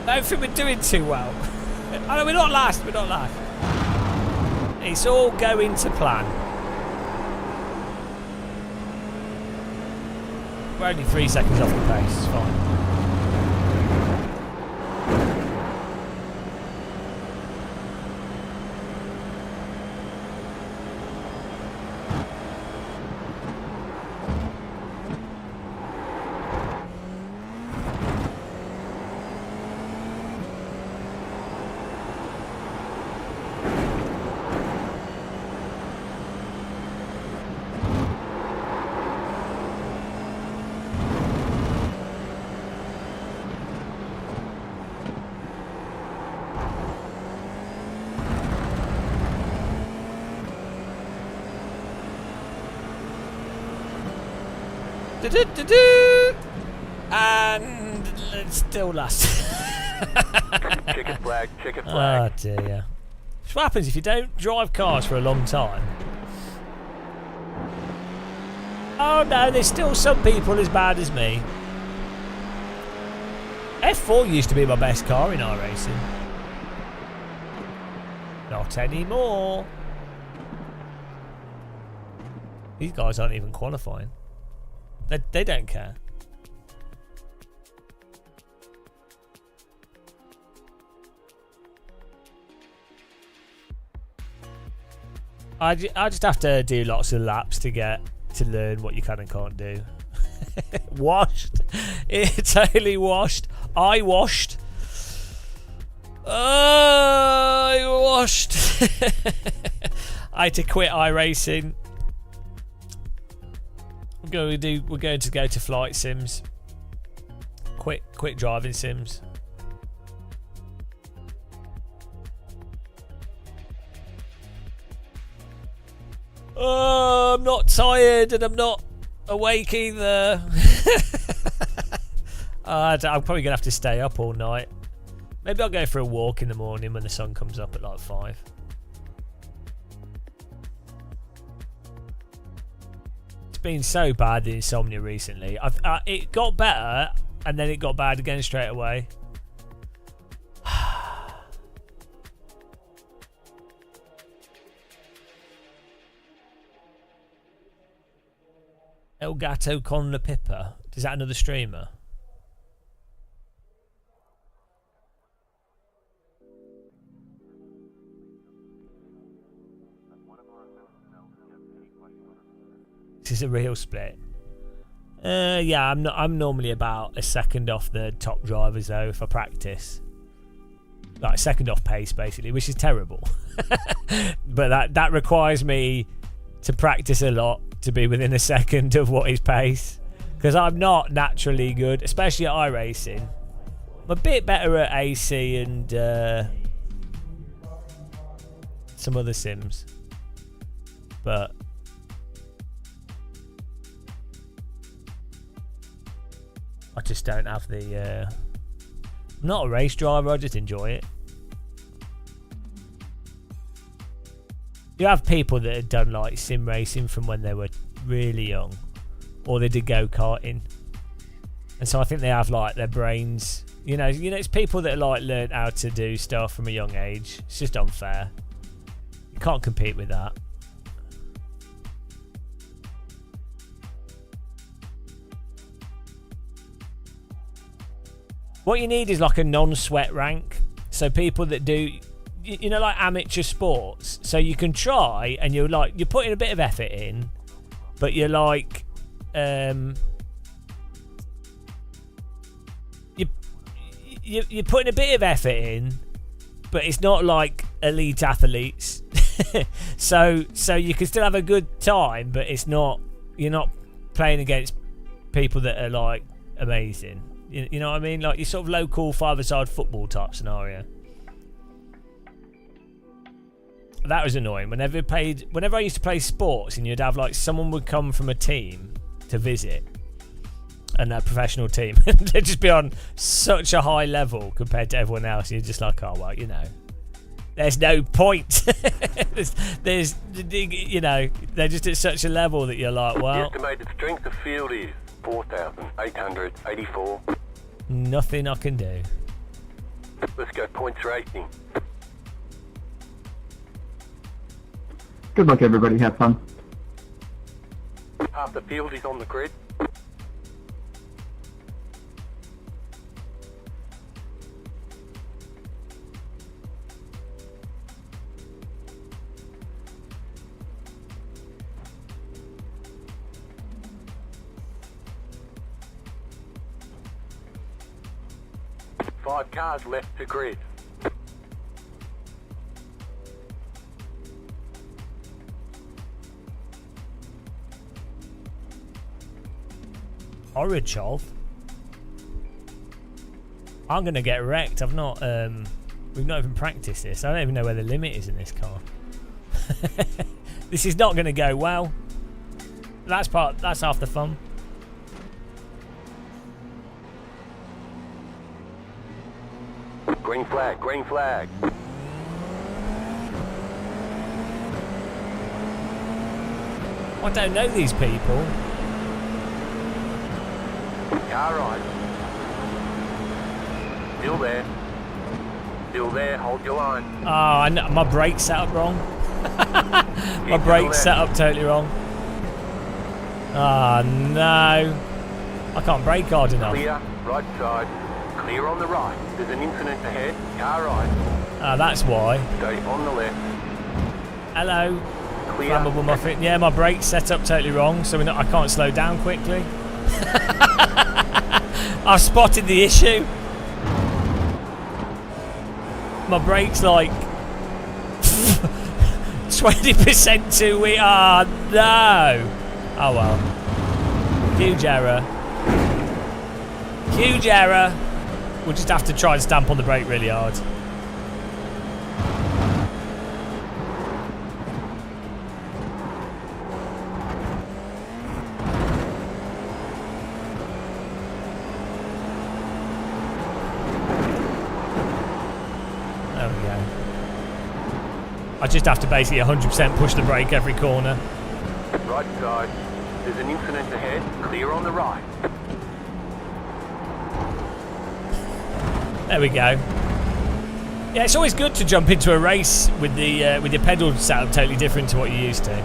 I don't think we're doing too well. Oh, no, we're not last. We're not last. It's all going to plan. We're only 3 seconds off the pace, it's fine. Do-do-do-do. And it's still last. Chicken flag, chicken Oh flag. dear. It's what happens if you don't drive cars for a long time. Oh no, there's still some people as bad as me. F4 used to be my best car in iRacing. Not anymore. These guys aren't even qualifying. They don't care. I just have to do lots of laps to learn what you can and can't do. Washed. It's totally washed. I washed. I washed. I had to quit iRacing. We're going to go to flight sims. Quit driving sims. Oh, I'm not tired and I'm not awake either. I'm probably gonna have to stay up all night. Maybe I'll go for a walk in the morning when the sun comes up at like 5. It's been so bad, the insomnia recently. It got better and then it got bad again straight away. El Gato con la Pippa. Is that another streamer? This is a real split. Yeah, I'm normally about a second off the top drivers though if I practice. Like a second off pace basically, which is terrible. But that requires me to practice a lot to be within a second of what is pace, because I'm not naturally good, especially at iRacing. I'm a bit better at AC and some other sims, but I just don't have the I'm not a race driver, I just enjoy it. You have people that have done like sim racing from when they were really young, or they did go-karting, and so I think they have like their brains. You know, it's people that like learn how to do stuff from a young age. It's just unfair. You can't compete with that. What you need is like a non-sweat rank, so people that do, you know, like amateur sports, so you can try and you're putting a bit of effort in, but you're like you're putting a bit of effort in, but it's not like elite athletes. so you can still have a good time, but you're not playing against people that are like amazing. You know what I mean? Like your sort of local five-a-side football type scenario. That was annoying. Whenever I used to play sports, and you'd have like someone would come from a team to visit, and a professional team, and they'd just be on such a high level compared to everyone else. And you're just like, oh well, you know, there's no point. there's you know, they're just at such a level that you're like, well, The estimated strength of field is 4,884. nothing I can do. Let's go points racing. Good luck, everybody. Have fun. Half the field is on the grid. 5 cars left to grid. Orichov? I'm gonna get wrecked. We've not even practiced this. I don't even know where the limit is in this car. This is not gonna go well. That's half the fun. Green flag, green flag. I don't know these people. Car right. Still there. Still there, hold your line. Oh, I know, my brakes set up wrong. My brakes set up totally wrong. Ah, no. I can't brake hard enough. Clear, right side. Clear on the right. There's an incident ahead. Car right. Ah, that's why. Stay on the left. Hello. Clear. Flammable muffin. Yeah, my brakes set up totally wrong, so I can't slow down quickly. I've spotted the issue. My brakes like 20% too weak. Ah, no. Oh well. Huge error. Huge error. We'll just have to try and stamp on the brake really hard. There we go. I just have to basically 100% push the brake every corner. Right side. There's an incident ahead. Clear on the right. There we go. Yeah, it's always good to jump into a race with your pedal setup totally different to what you're used to.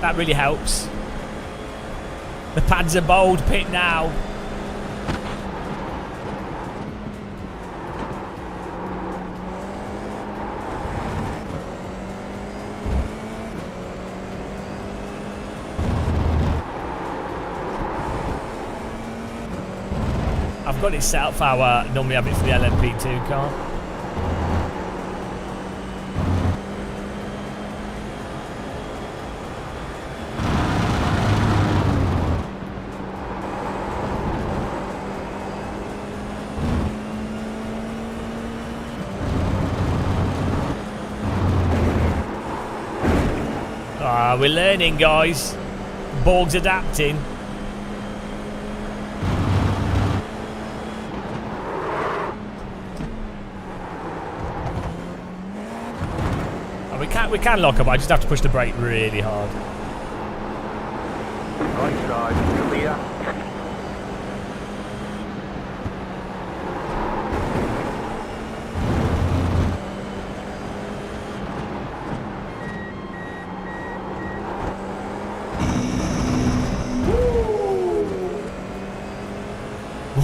That really helps. The pads are bold, pit now. I've got it set up for how I normally have it for the LMP2 car. Ah, we're learning, guys. Borg's adapting. We can lock up, I just have to push the brake really hard. Right side. Clear.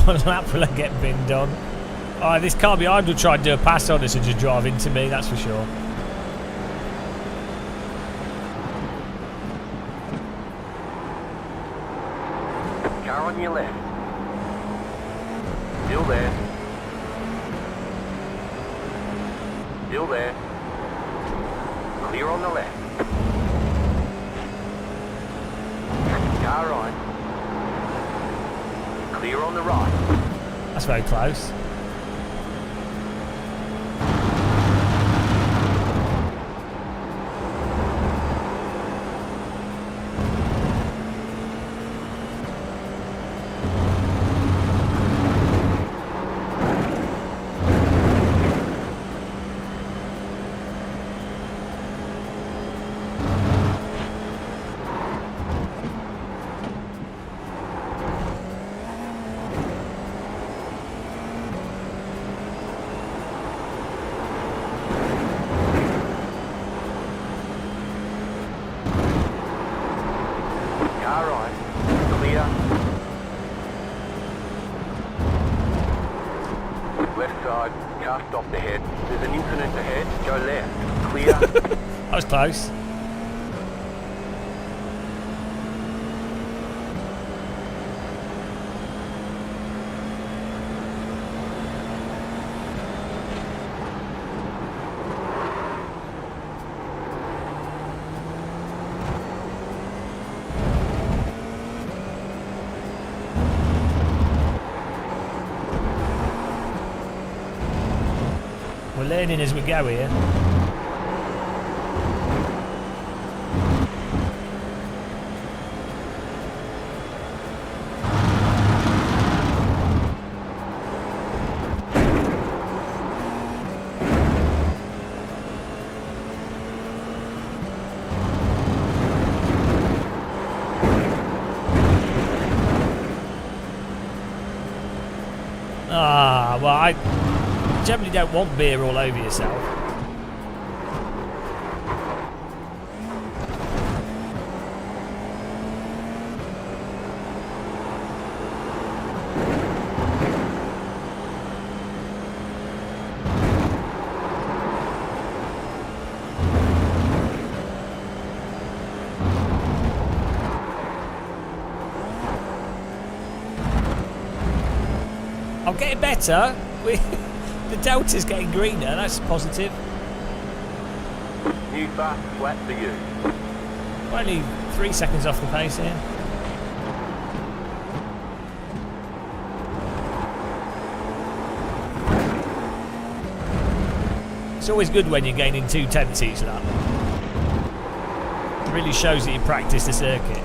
One lap will I get binned on? Oh, this car behind will try and do a pass on us and just drive into me, that's for sure. Car on your left. Still there. Still there. Clear on the left. Car right. Clear on the right. That's very close. Car right. Clear. Left side. Car stopped ahead. There's an incident ahead. Go left. Clear. That was close. learning as we go here. Ah, well, I generally don't want beer all over yourself. I'm getting better. The delta's getting greener. That's positive. New fast flat for you. We're only 3 seconds off the pace here. It's always good when you're gaining 2/10 each lap. It really shows that you practice the circuit.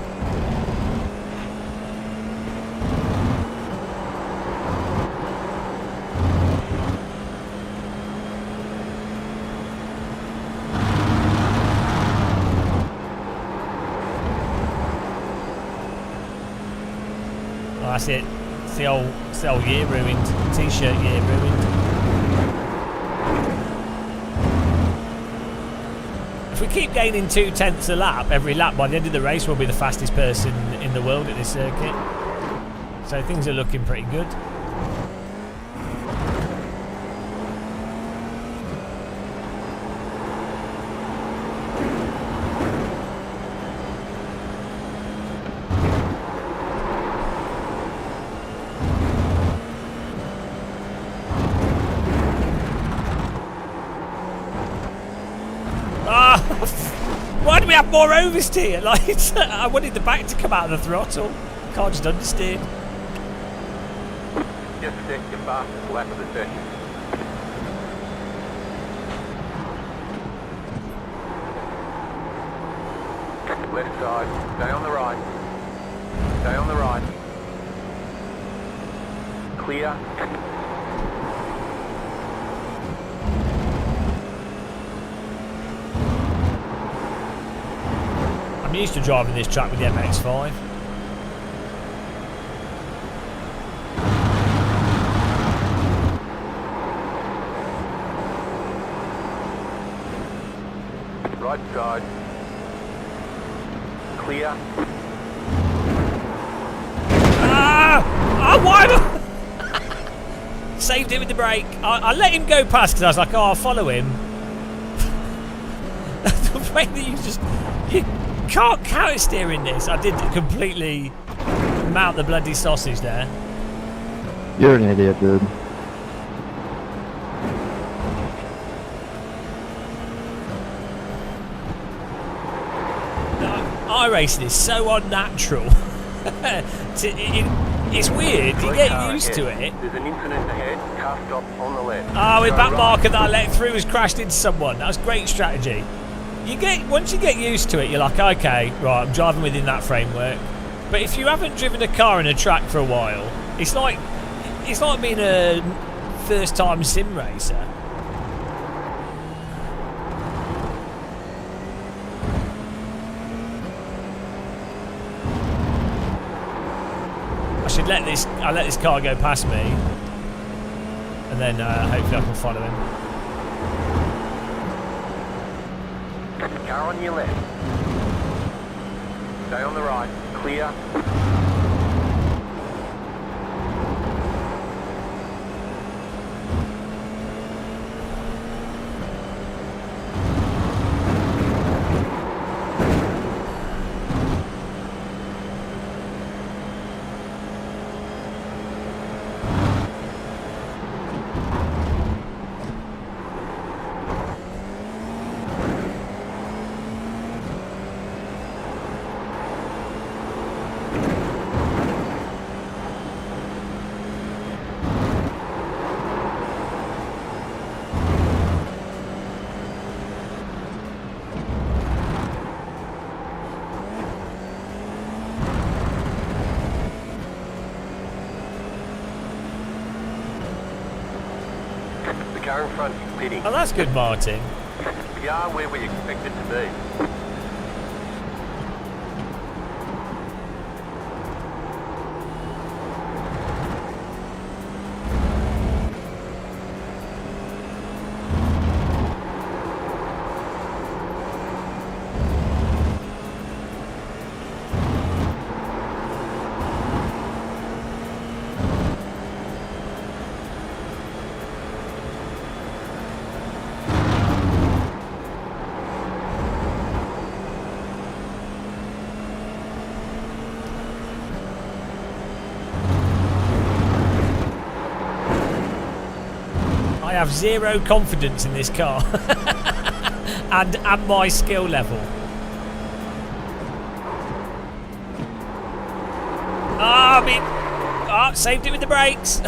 Oh, that's it. It's the old year ruined. T-shirt year ruined. If we keep gaining 2/10 a lap every lap, by the end of the race we'll be the fastest person in the world at this circuit. So things are looking pretty good. Why do we have more oversteer? Like, I wanted the back to come out of the throttle. Can't just understeer. Just set your fastest lap of the session. Left side, stay on the right. Stay on the right. Clear. I'm used to driving this track with the MX-5. Right side. Clear. Ah! Oh, why? Saved it with the brake. I let him go past because I was like, oh, I'll follow him. The way that you can't counter steer in this. I did completely mount the bloody sausage there. You're an idiot, dude. iRacing is so unnatural. It's weird. You get used to it. There's an incident ahead. Car stop on the left. Oh, with Go back right. marker that I let through has crashed into someone. That was great strategy. Once you get used to it, you're like, okay, right, I'm driving within that framework. But if you haven't driven a car in a track for a while, it's like being a first-time sim racer. I let this car go past me, and then hopefully I can follow him. Car on your left. Stay on the right. Clear. car in front is pitting. Oh, that's good, Martin. We are where we expected to be. I have zero confidence in this car and my skill level. Saved it with the brakes.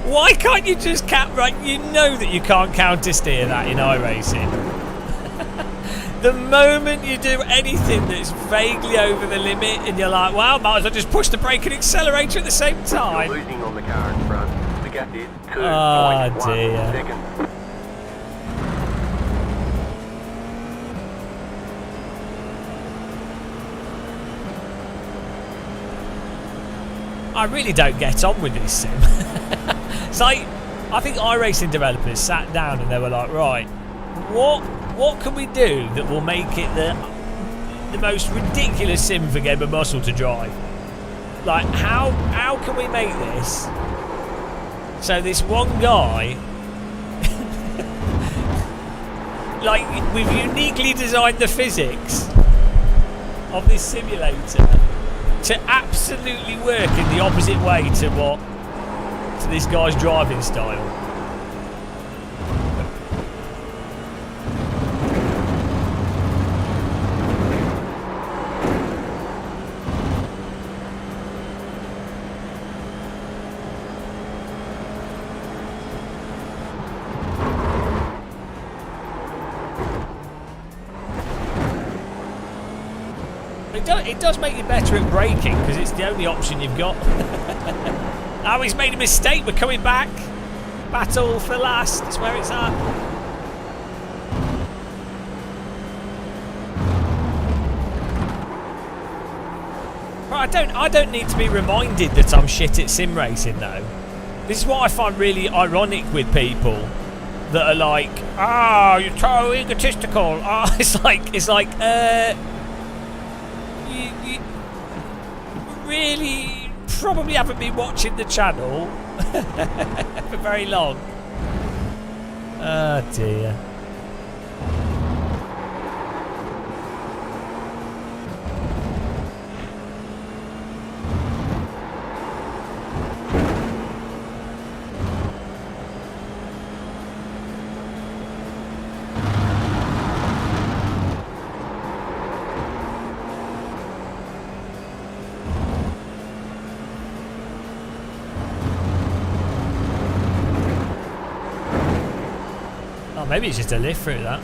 Why can't you just right? You know that you can't counter steer that in iRacing. The moment you do anything that's vaguely over the limit and you're like, well, might as well just push the brake and accelerator at the same time. You're losing on the car in front. The gap is 2.1 dear. seconds. I really don't get on with this sim. It's like, I think iRacing developers sat down and they were like, right, what can we do that will make it the most ridiculous sim for Game of Muscle to drive? Like, how can we make this so this one guy, like, we've uniquely designed the physics of this simulator to absolutely work in the opposite way to this guy's driving style. It does make you better at braking because it's the only option you've got. Oh, he's made a mistake. We're coming back. Battle for last. That's where it's at. Right, I don't need to be reminded that I'm shit at sim racing though. This is what I find really ironic with people that are like, you're so egotistical. It's like you really probably haven't been watching the channel for very long. Oh dear. Maybe it's just a lift through that.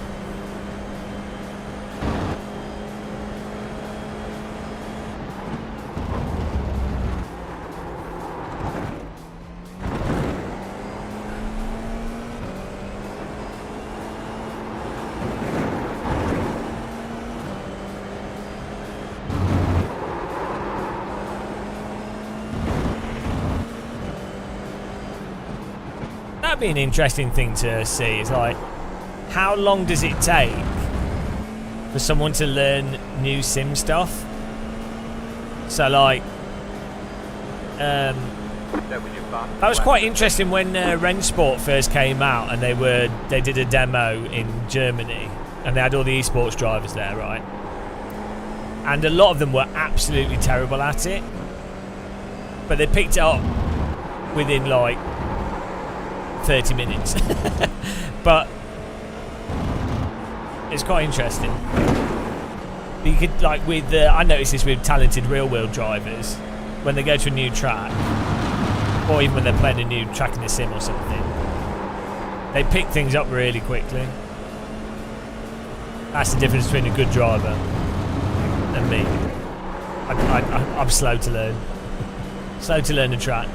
That'd be an interesting thing to see. It's like, how long does it take for someone to learn new sim stuff? So like, that was quite interesting when Rennsport first came out and they did a demo in Germany and they had all the esports drivers there, right? And a lot of them were absolutely terrible at it, but they picked it up within like 30 minutes. But it's quite interesting. But you could, like, I noticed this with talented real-world drivers, when they go to a new track, or even when they're playing a new track in the sim or something, they pick things up really quickly. That's the difference between a good driver and me. I'm slow to learn. Slow to learn a track.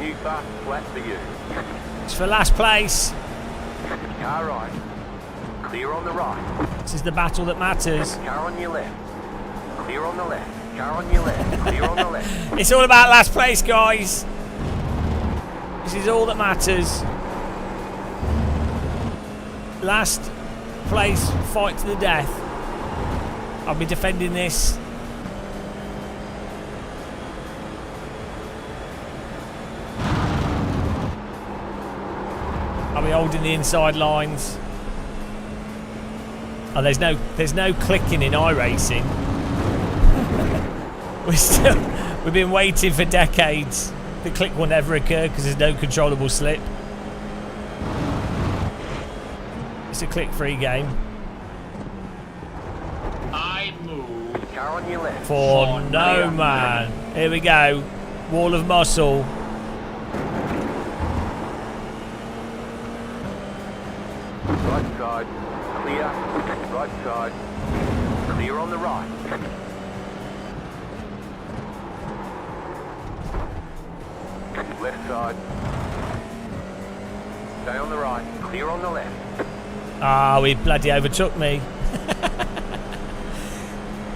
New fast flat for you. It's for last place. Car right. Clear on the right. This is the battle that matters. Car on your left. Clear on the left. Car on your left. Clear on the left. It's all about last place, guys. This is all that matters. Last place, fight to the death. I'll be defending this. I'll be holding the inside lines. Oh, there's no clicking in iRacing. We've been waiting for decades. The click will never occur because there's no controllable slip. It's a click-free game. I move. Car on your left. For no man. Here we go. Wall of muscle. Right side. Clear. Right side. Clear on the right. Left side. Stay on the right. Clear on the left. Ah, he bloody overtook me.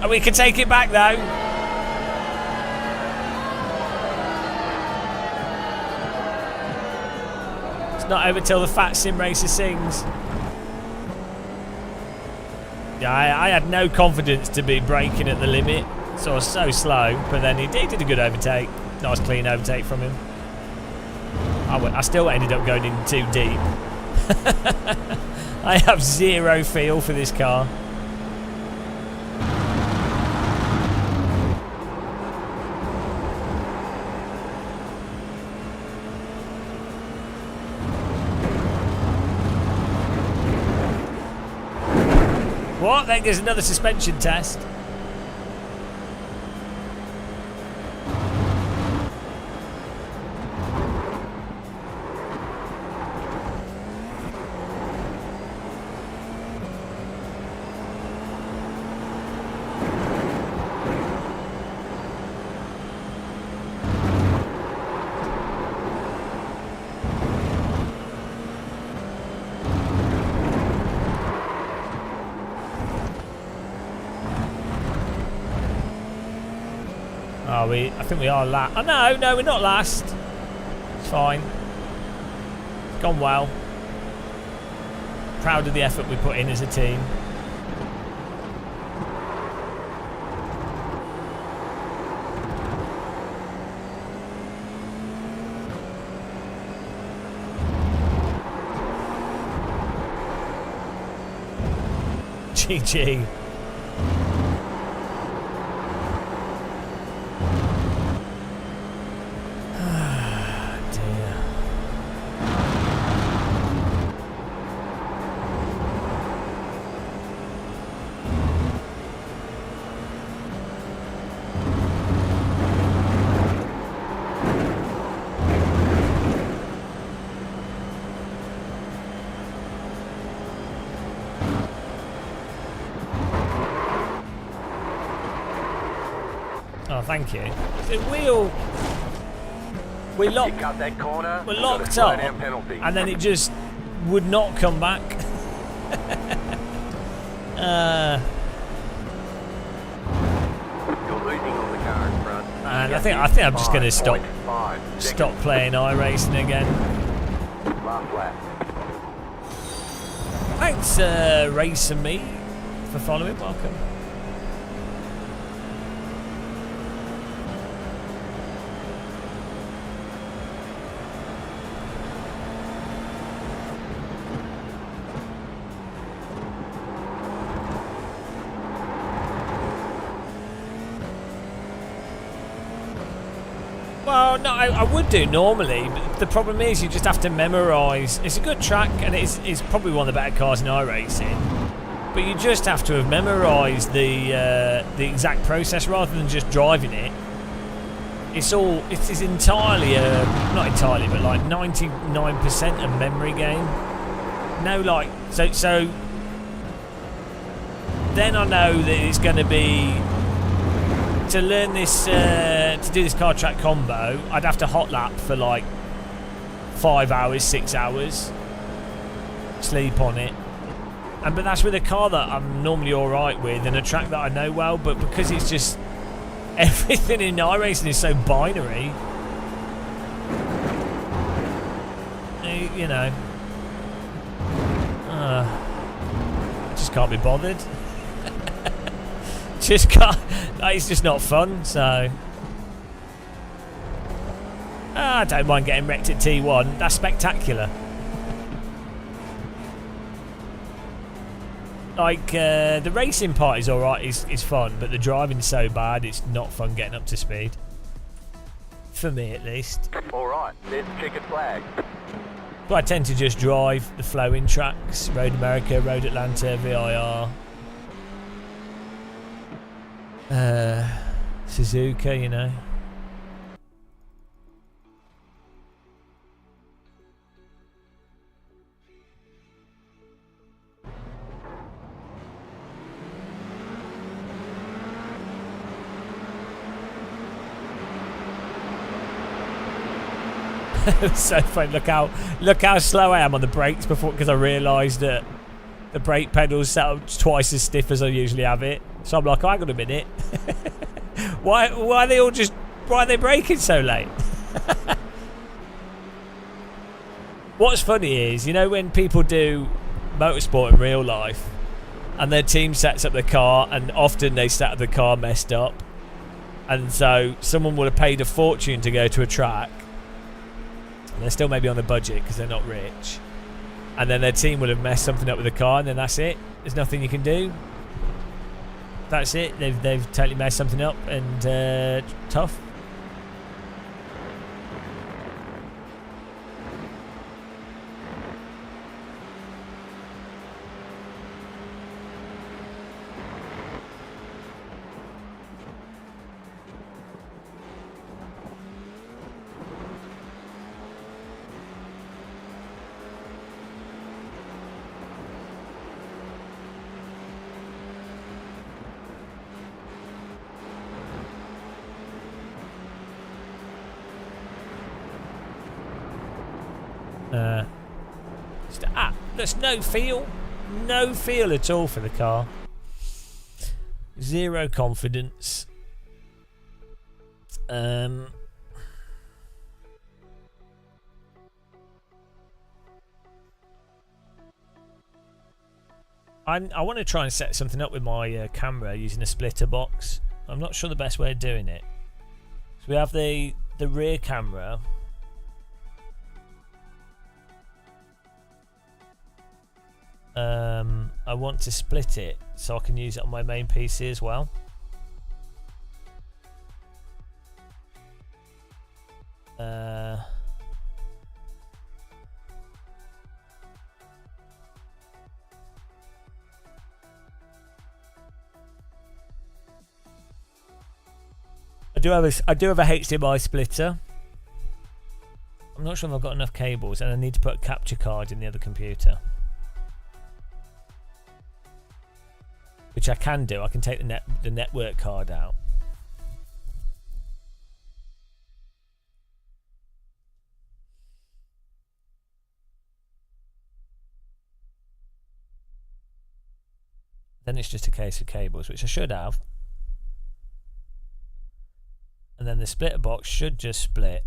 And we can take it back though. It's not over till the fat sim racer sings. Yeah, I had no confidence to be braking at the limit, so I was so slow. But then he did a good overtake. Nice clean overtake from him. I still ended up going in too deep. I have zero feel for this car. What? Then there's another suspension test. Are we? I think we are last. Oh no, we're not last. It's fine. It's gone well. Proud of the effort we put in as a team. GG. Oh, thank you. So we're You cut that corner. we're you got a locked slow up, down penalty. and then it just would not come back. You're losing on the car in front. And You I think get I'm just going to stop 5.5 seconds. playing iRacing again. Last lap. Thanks, Racing Me, for following. Welcome. Well, no, I would do normally, but the problem is you just have to memorise. It's a good track, and it's probably one of the better cars in iRacing. But you just have to have memorised the exact process rather than just driving it. It is entirely not entirely, but like 99% a memory game. No, like so. Then I know that it's going to be to learn this to do this car track combo, I'd have to hot lap for like 5 hours, 6 hours, sleep on it. But that's with a car that I'm normally alright with and a track that I know well, but because it's just everything in iRacing is so binary, you know, I just can't be bothered. Just can't. It's just not fun. So I don't mind getting wrecked at T1. That's spectacular. Like the racing part is alright, is fun, but the driving's so bad it's not fun getting up to speed. For me at least. Alright, there's the checkered flag. But I tend to just drive the flowing tracks, Road America, Road Atlanta, VIR, Suzuka, you know. It's so funny. Look how slow I am on the brakes before, because I realised that the brake pedal's set up twice as stiff as I usually have it. So I'm like, oh, hang on a minute. why are they braking so late? What's funny is, you know, when people do motorsport in real life and their team sets up the car, and often they set up the car messed up, and so someone would have paid a fortune to go to a track. They're still maybe on a budget because they're not rich, and then their team will have messed something up with the car, and then that's it. There's nothing you can do. That's it. They've totally messed something up, and tough. There's no feel at all for the car. Zero confidence. I want to try and set something up with my camera using a splitter box. I'm not sure the best way of doing it. So we have the rear camera. I want to split it so I can use it on my main PC as well. I do have a HDMI splitter. I'm not sure if I've got enough cables, and I need to put a capture card in the other computer. Which I can do. I can take the network card out. Then it's just a case of cables, which I should have. And then the splitter box should just split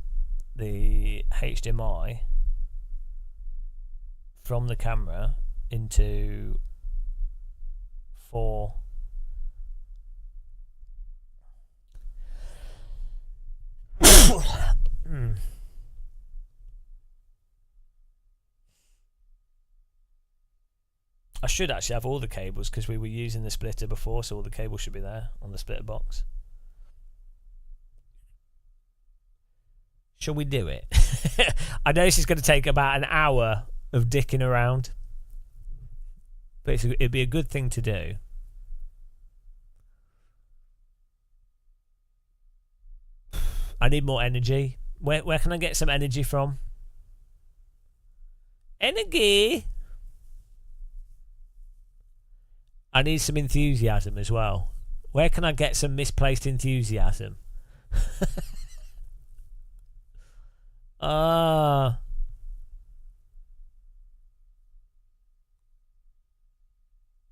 the HDMI from the camera into 4 I should actually have all the cables because we were using the splitter before, so all the cables should be there on the splitter box. Shall we do it? I know this is going to take about an hour of dicking around, but it'd be a good thing to do. I need more energy. Where can I get some energy from? Energy! I need some enthusiasm as well. Where can I get some misplaced enthusiasm? Ah.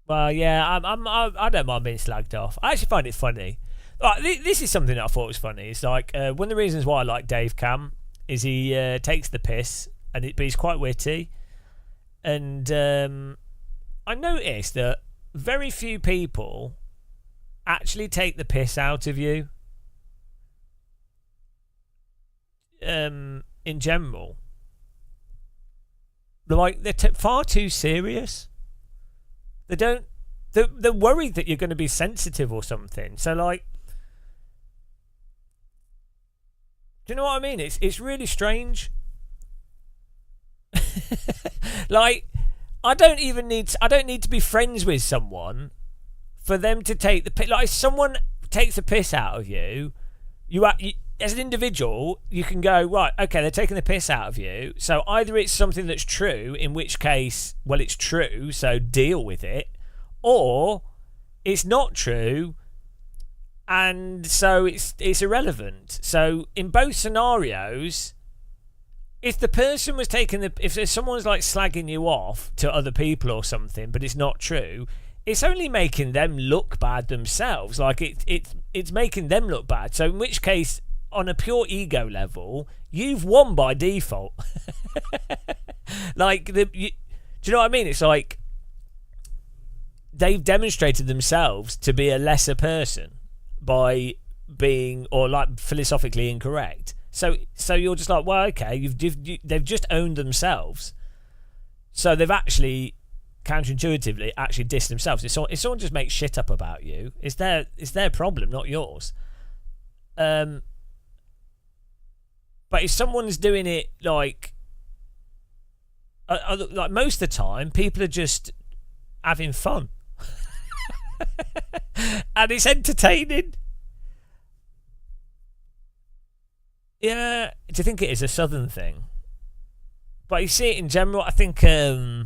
Well, yeah, I don't mind being slagged off. I actually find it funny. Like, this is something that I thought was funny. It's like one of the reasons why I like Dave Cam is he takes the piss, but he's quite witty. And I noticed that very few people actually take the piss out of you. In general, they're far too serious. They're worried that you're going to be sensitive or something. So, like, do you know what I mean? It's really strange. Like, I don't need to be friends with someone for them to take the piss. Like, if someone takes the piss out of you, you as an individual, you can go, right, okay, they're taking the piss out of you. So either it's something that's true, in which case, well, it's true, so deal with it, or it's not true, and so it's irrelevant. So in both scenarios, if the person was taking if someone's like slagging you off to other people or something, but it's not true, it's only making them look bad themselves. Like it's making them look bad. So in which case, on a pure ego level, you've won by default. Like, do you know what I mean? It's like they've demonstrated themselves to be a lesser person by being, or like, philosophically incorrect. So you're just like, well, okay, they've just owned themselves. So they've actually, counterintuitively, actually dissed themselves. If someone just makes shit up about you, it's their problem, not yours. But if someone's doing it like most of the time, people are just having fun. And it's entertaining. Yeah, do you think it is a southern thing? But you see it in general, I think I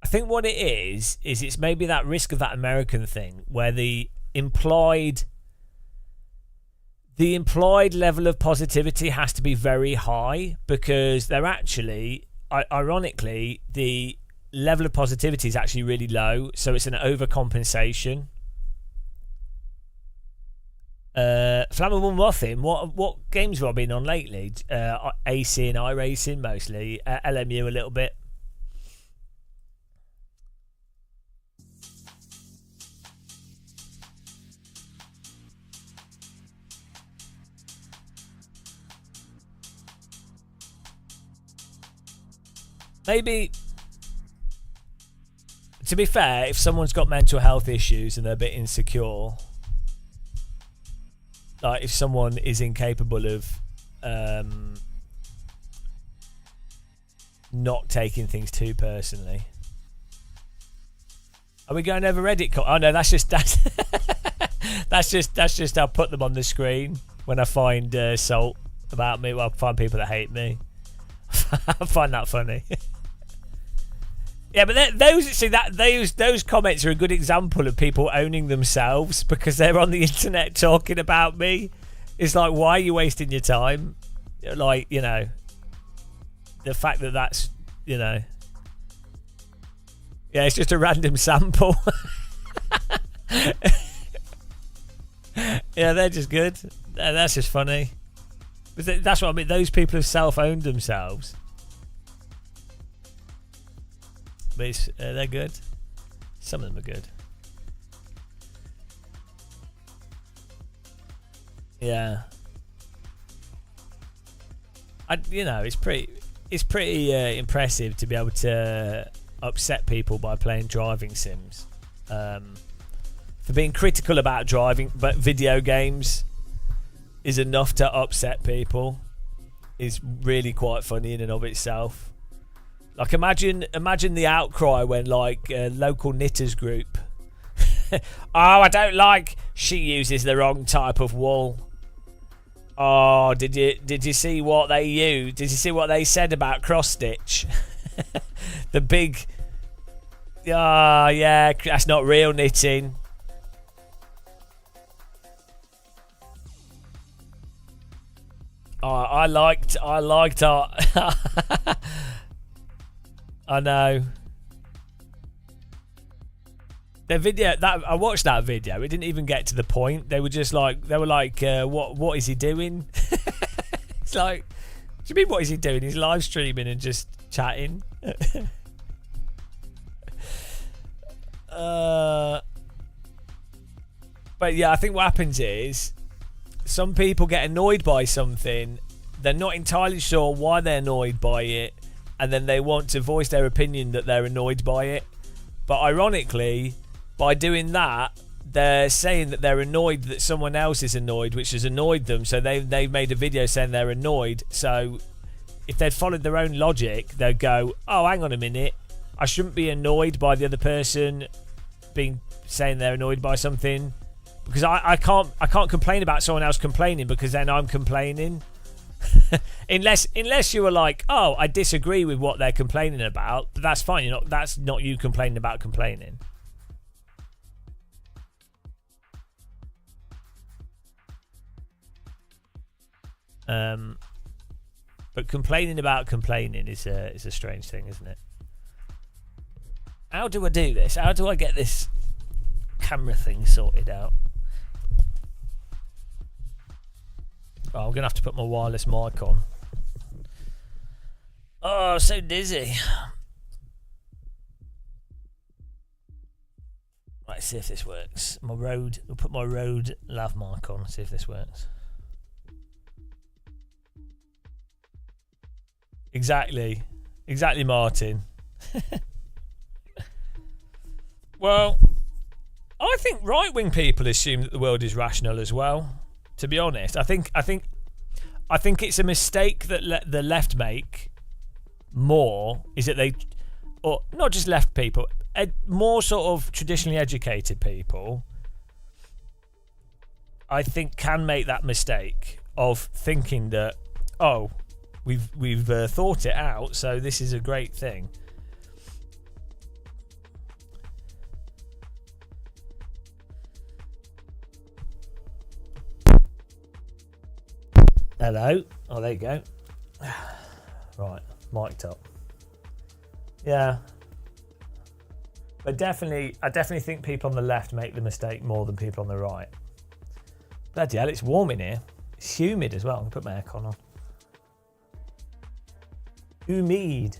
think what it is it's maybe that risk of that American thing where the implied level of positivity has to be very high, because they're actually, ironically, the level of positivity is actually really low, so it's an overcompensation. Flammable Muffin, what games have I been on lately? AC and iRacing mostly, LMU a little bit. Maybe, to be fair, if someone's got mental health issues and they're a bit insecure, like if someone is incapable of not taking things too personally. Are we going over Reddit? Oh no, that's just I'll put them on the screen when I find salt about me. Well, I find people that hate me. I find that funny. Yeah, but those comments are a good example of people owning themselves, because they're on the internet talking about me. It's like, why are you wasting your time? Like, you know, the fact that's, you know, yeah, it's just a random sample. Yeah, they're just good. That's just funny. But that's what I mean. Those people have self-owned themselves. But they're good. Some of them are good. Yeah. It's pretty impressive to be able to upset people by playing driving sims. For being critical about driving, but video games is enough to upset people. Is really quite funny in and of itself. Like, imagine the outcry when, like, a local knitters group. Oh, I don't like she uses the wrong type of wool. Oh, did you see what they used? Did you see what they said about cross stitch? The big. Oh yeah, that's not real knitting. Oh, I liked our. I know. The video that I watched that video, it didn't even get to the point. They were like, what is he doing? It's like, do you mean what is he doing? He's live streaming and just chatting. But yeah, I think what happens is some people get annoyed by something. They're not entirely sure why they're annoyed by it, and then they want to voice their opinion that they're annoyed by it. But ironically, by doing that, they're saying that they're annoyed that someone else is annoyed, which has annoyed them. So they've made a video saying they're annoyed. So if they'd followed their own logic, they'd go, oh, hang on a minute. I shouldn't be annoyed by the other person saying they're annoyed by something, because I can't complain about someone else complaining, because then I'm complaining. unless you were like, oh, I disagree with what they're complaining about, but that's fine. That's not you complaining about complaining. But complaining about complaining is a strange thing, isn't it? How do I do this? How do I get this camera thing sorted out? Oh, I'm gonna have to put my wireless mic on. Oh, I'm so dizzy. Right, see if this works. We'll put my Rode lav mic on, see if this works. Exactly, Martin. Well, I think right-wing people assume that the world is rational as well. To be honest, I think it's a mistake that the left make more, is that they, or not just left people, more sort of traditionally educated people, I think, can make that mistake of thinking that, oh, we've thought it out, so this is a great thing. Hello. Oh, there you go. Right, mic'd up. Yeah. But I definitely think people on the left make the mistake more than people on the right. Bloody hell, it's warm in here. It's humid as well. I'm going to put my aircon on. Humid.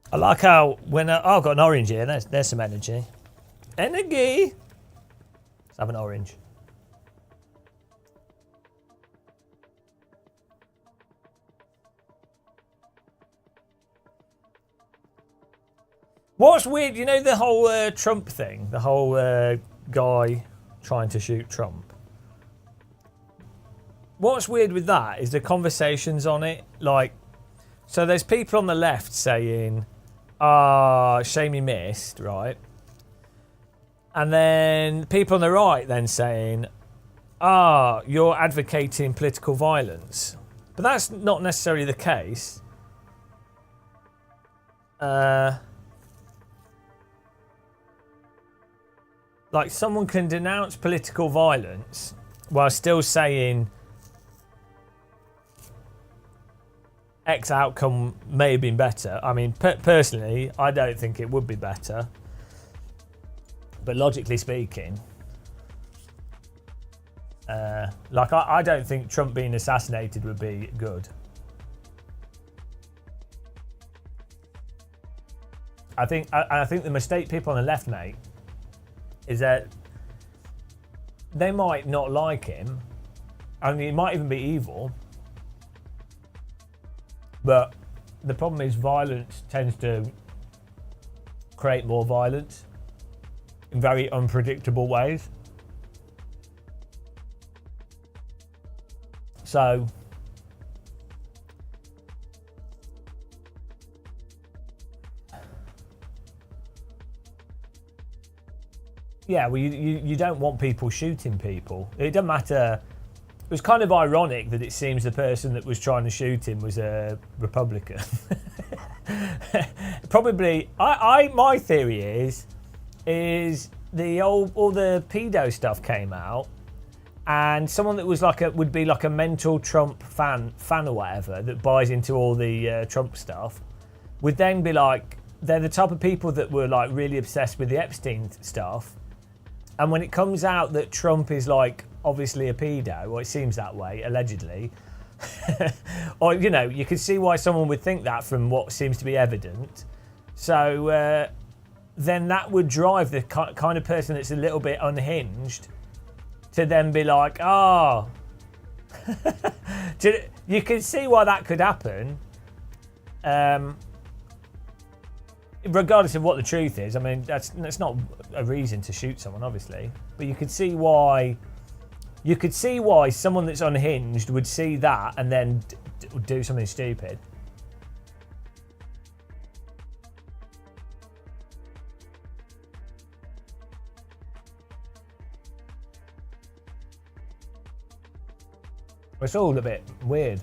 I like how when I've got an orange here. There's some energy. Let's have an orange. What's weird, you know, the whole Trump thing, the whole guy trying to shoot Trump. What's weird with that is the conversations on it. Like, so there's people on the left saying, shame he missed, right? And then people on the right then saying, you're advocating political violence. But that's not necessarily the case. Like, someone can denounce political violence while still saying X outcome may have been better. I mean, personally, I don't think it would be better. But logically speaking, I don't think Trump being assassinated would be good. I think the mistake people on the left make is that they might not like him, and he might even be evil. But the problem is violence tends to create more violence in very unpredictable ways. So yeah, well, you don't want people shooting people. It doesn't matter. It was kind of ironic that it seems the person that was trying to shoot him was a Republican. Probably, my theory is all the pedo stuff came out, and someone that was would be like a mental Trump fan or whatever that buys into all the Trump stuff would then be like, they're the type of people that were like really obsessed with the Epstein stuff, and when it comes out that Trump is like obviously a pedo, or it seems that way allegedly, or you can see why someone would think that from what seems to be evident. So then that would drive the kind of person that's a little bit unhinged to then be like, oh. You can see why that could happen. Regardless of what the truth is, I mean, that's not a reason to shoot someone, obviously. But you could see why someone that's unhinged would see that and then do something stupid. It's all a bit weird.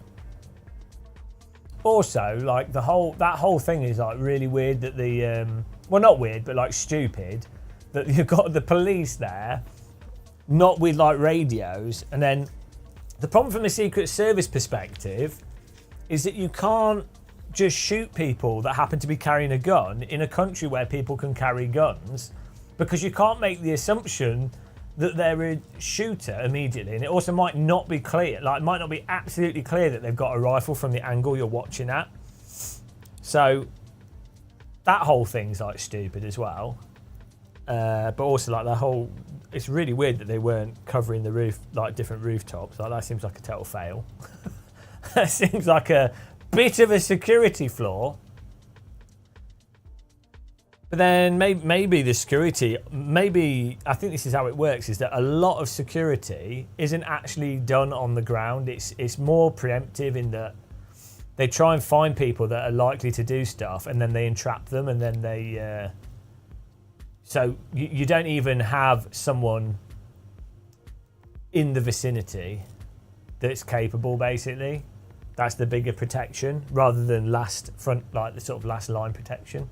Also, like that whole thing is like really weird that the well, not weird, but like stupid that you've got the police there, not with like radios, and then the problem from the Secret Service perspective is that you can't just shoot people that happen to be carrying a gun in a country where people can carry guns, because you can't make the assumption that they're a shooter immediately, and it also might not be clear, like it might not be absolutely clear that they've got a rifle from the angle you're watching at. So that whole thing's like stupid as well. But also like the whole, it's really weird that they weren't covering the roof, like different rooftops. Like that seems like a total fail. That seems like a bit of a security flaw. But then maybe the security, I think this is how it works, is that a lot of security isn't actually done on the ground. It's more preemptive in that they try and find people that are likely to do stuff, and then they entrap them, and then they... So you don't even have someone in the vicinity that's capable, basically. That's the bigger protection, rather than last line protection.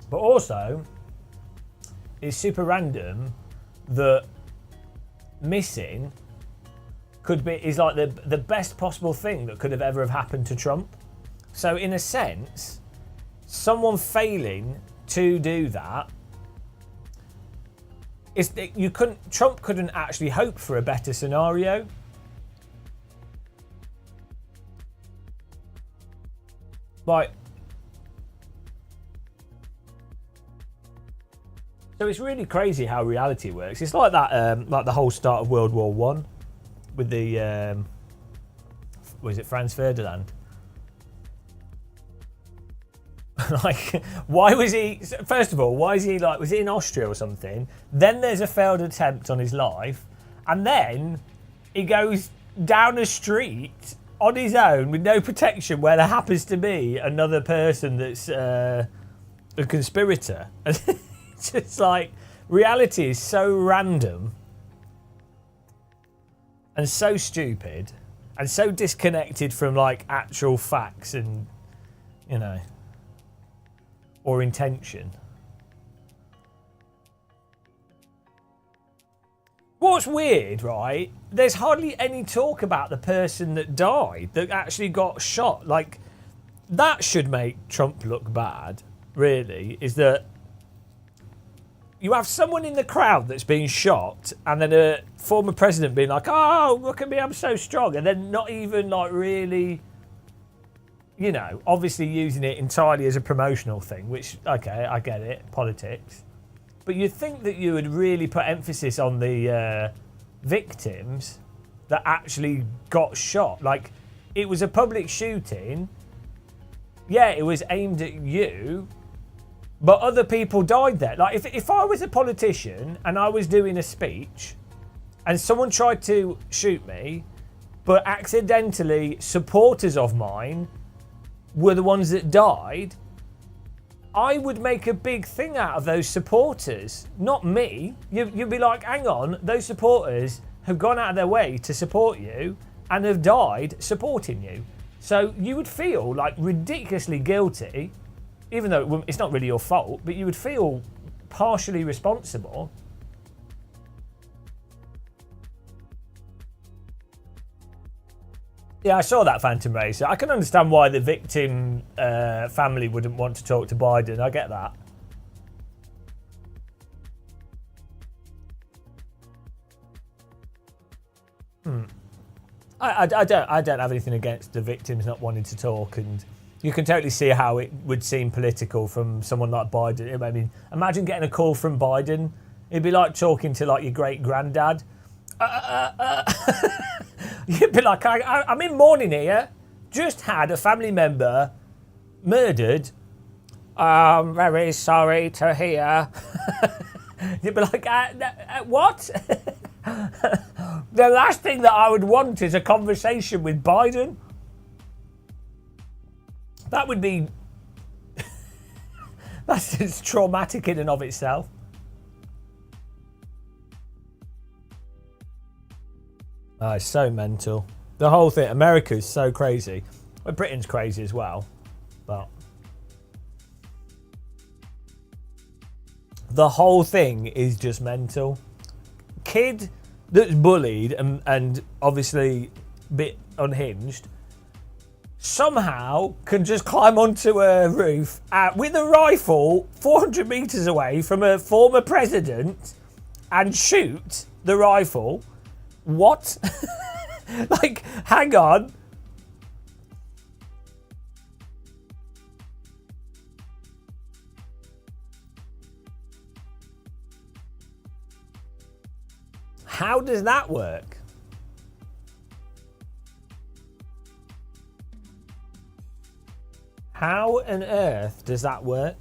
But also, it's super random that missing is like the best possible thing that could have ever have happened to Trump. So in a sense, someone failing to do that Trump couldn't actually hope for a better scenario. Like, so it's really crazy how reality works. It's like that, like the whole start of World War One, with the was it Franz Ferdinand? Like, why was he? First of all, why is he like? Was he in Austria or something? Then there's a failed attempt on his life, and then he goes down a street on his own with no protection, where there happens to be another person that's a conspirator. It's just like, reality is so random and so stupid and so disconnected from like actual facts and, or intention. What's weird, right? There's hardly any talk about the person that died, that actually got shot. Like, that should make Trump look bad, really, is that you have someone in the crowd that's being shot, and then a former president being like, "Oh, look at me, I'm so strong," and then not even like really, you know, obviously using it entirely as a promotional thing. Which, okay, I get it, politics. But you'd think that you would really put emphasis on the victims that actually got shot. Like, it was a public shooting. Yeah, it was aimed at you, but other people died there. Like, if I was a politician and I was doing a speech and someone tried to shoot me, but accidentally supporters of mine were the ones that died, I would make a big thing out of those supporters, not me. You'd be like, hang on, those supporters have gone out of their way to support you and have died supporting you. So you would feel like ridiculously guilty, even though it's not really your fault, but you would feel partially responsible. Yeah, I saw that Phantom Racer. I can understand why the victim family wouldn't want to talk to Biden. I get that. I don't have anything against the victims not wanting to talk, and you can totally see how it would seem political from someone like Biden. I mean, imagine getting a call from Biden. It'd be like talking to like your great granddad. You'd be like, I'm in mourning here. Just had a family member murdered. I'm very sorry to hear. You'd be like, what? The last thing that I would want is a conversation with Biden. That would be... That's just traumatic in and of itself. Oh, it's so mental. The whole thing, America's so crazy. Well, Britain's crazy as well, but the whole thing is just mental. Kid that's bullied and obviously a bit unhinged somehow can just climb onto a roof with a rifle 400 meters away from a former president and shoot the rifle. What? Like, hang on. How does that work? How on earth does that work?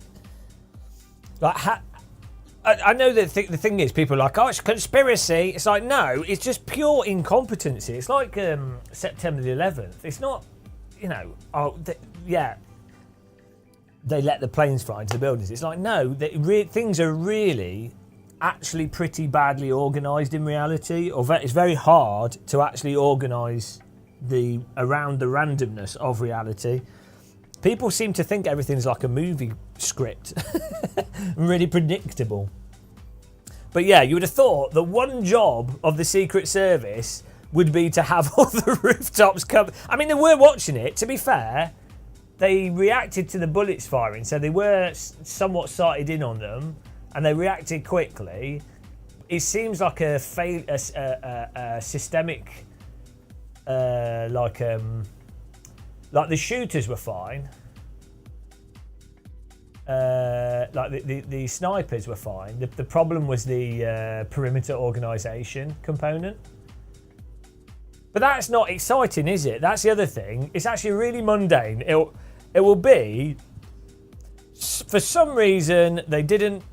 Like, I know that the thing is, people are like, oh, it's conspiracy. It's like, no, it's just pure incompetency. It's like September the 11th. It's not, you know, they let the planes fly into the buildings. It's like, no, things are really actually pretty badly organised in reality. Or it's very hard to actually organise around the randomness of reality. People seem to think everything's like a movie script. Really predictable. But yeah, you would have thought the one job of the Secret Service would be to have all the rooftops covered. I mean, they were watching it, to be fair. They reacted to the bullets firing, so they were somewhat sighted in on them, and they reacted quickly. It seems like a systemic, like the shooters were fine. Like the snipers were fine. The problem was the perimeter organisation component. But that's not exciting, is it? That's the other thing. It's actually really mundane. It will be, for some reason, they didn't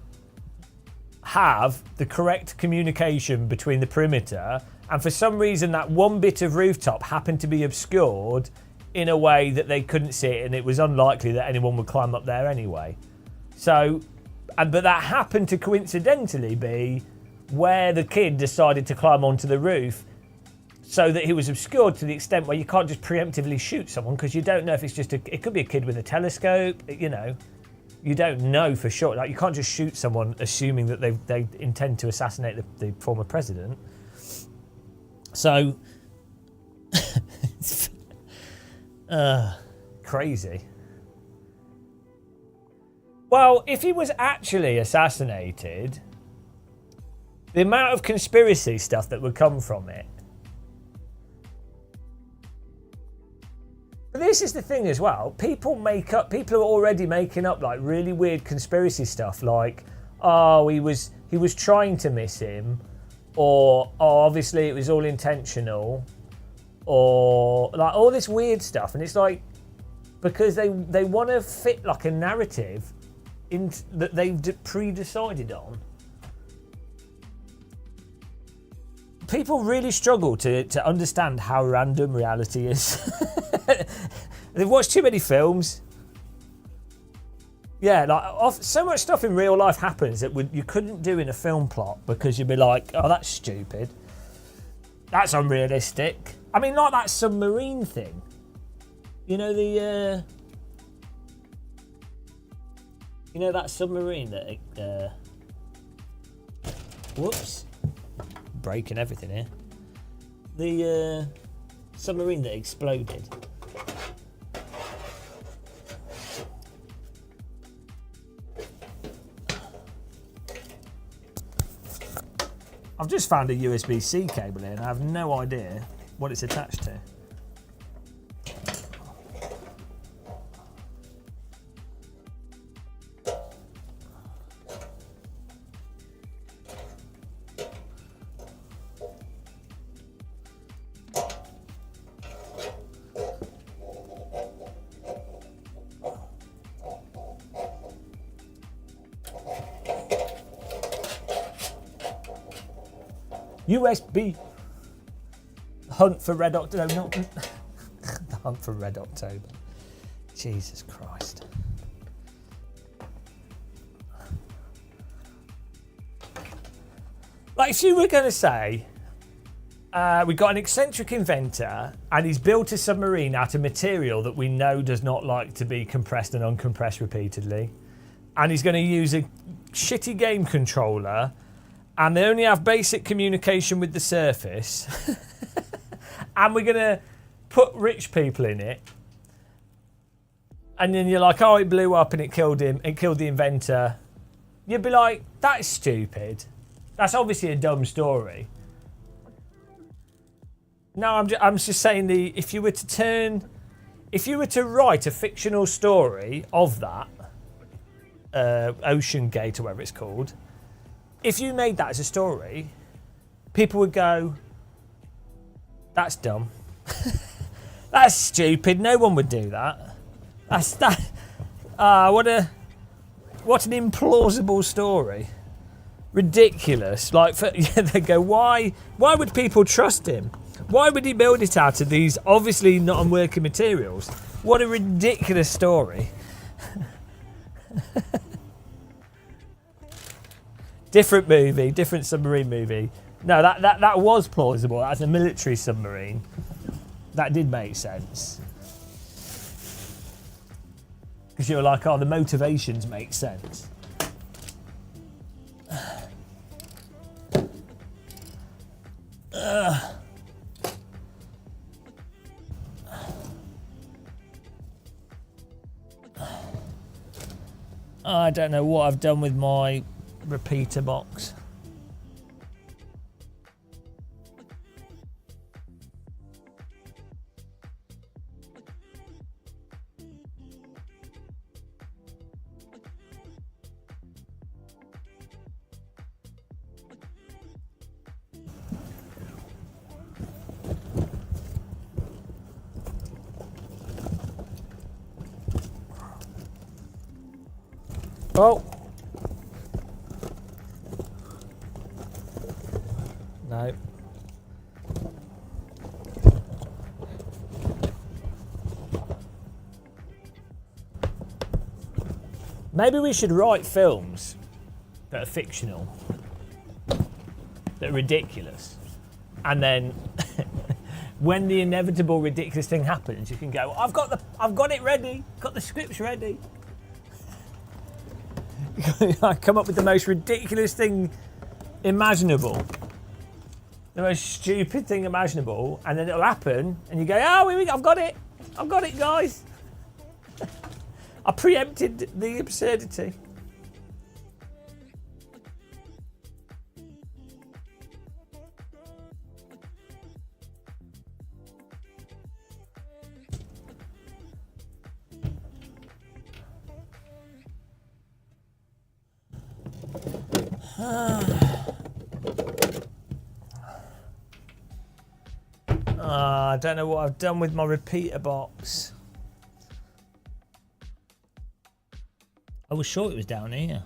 have the correct communication between the perimeter, and for some reason that one bit of rooftop happened to be obscured in a way that they couldn't see it, and it was unlikely that anyone would climb up there anyway. So, but that happened to coincidentally be where the kid decided to climb onto the roof, so that he was obscured to the extent where you can't just preemptively shoot someone, because you don't know if it's just it could be a kid with a telescope, you know. You don't know for sure. Like, you can't just shoot someone assuming that they intend to assassinate the former president. So, crazy. Well, if he was actually assassinated, The amount of conspiracy stuff that would come from it. But this is the thing as well. People are already making up like really weird conspiracy stuff, like, oh, he was trying to miss him, or oh, obviously it was all intentional, or like all this weird stuff. And it's like, because they want to fit like a narrative that they've pre-decided on. People really struggle to understand how random reality is. They've watched too many films. Yeah, like so much stuff in real life happens that you couldn't do in a film plot, because you'd be like, oh, that's stupid. That's unrealistic. I mean, like that submarine thing. You know that submarine that whoops. Breaking everything here. The submarine that exploded. I've just found a USB-C cable here and I have no idea what it's attached to. USB. Hunt for Red October. No, not the Hunt for Red October. Jesus Christ. Like, if you were going to say, we got an eccentric inventor and he's built a submarine out of material that we know does not like to be compressed and uncompressed repeatedly, and he's going to use a shitty game controller, and they only have basic communication with the surface, and we're going to put rich people in it, and then you're like, oh, it blew up and it killed him, it killed the inventor. You'd be like, that's stupid. That's obviously a dumb story. No, I'm just saying, if you were to write a fictional story of that, Ocean Gate or whatever it's called, if you made that as a story, people would go, that's dumb. That's stupid. No one would do that. What an implausible story. Ridiculous. Like, they go, why would people trust him? Why would he build it out of these obviously not on working materials? What a ridiculous story. Different movie, different submarine movie. No, that was plausible. That's a military submarine. That did make sense. Because you were like, oh, the motivations make sense. I don't know what I've done with my repeater box. Oh. No. Maybe we should write films that are fictional, that are ridiculous, and then when the inevitable ridiculous thing happens, you can go, I've got it ready, got the scripts ready. I come up with the most ridiculous thing imaginable, the most stupid thing imaginable, and then it'll happen, and you go, oh, I've got it, guys. I preempted the absurdity. I don't know what I've done with my repeater box. I was sure it was down here.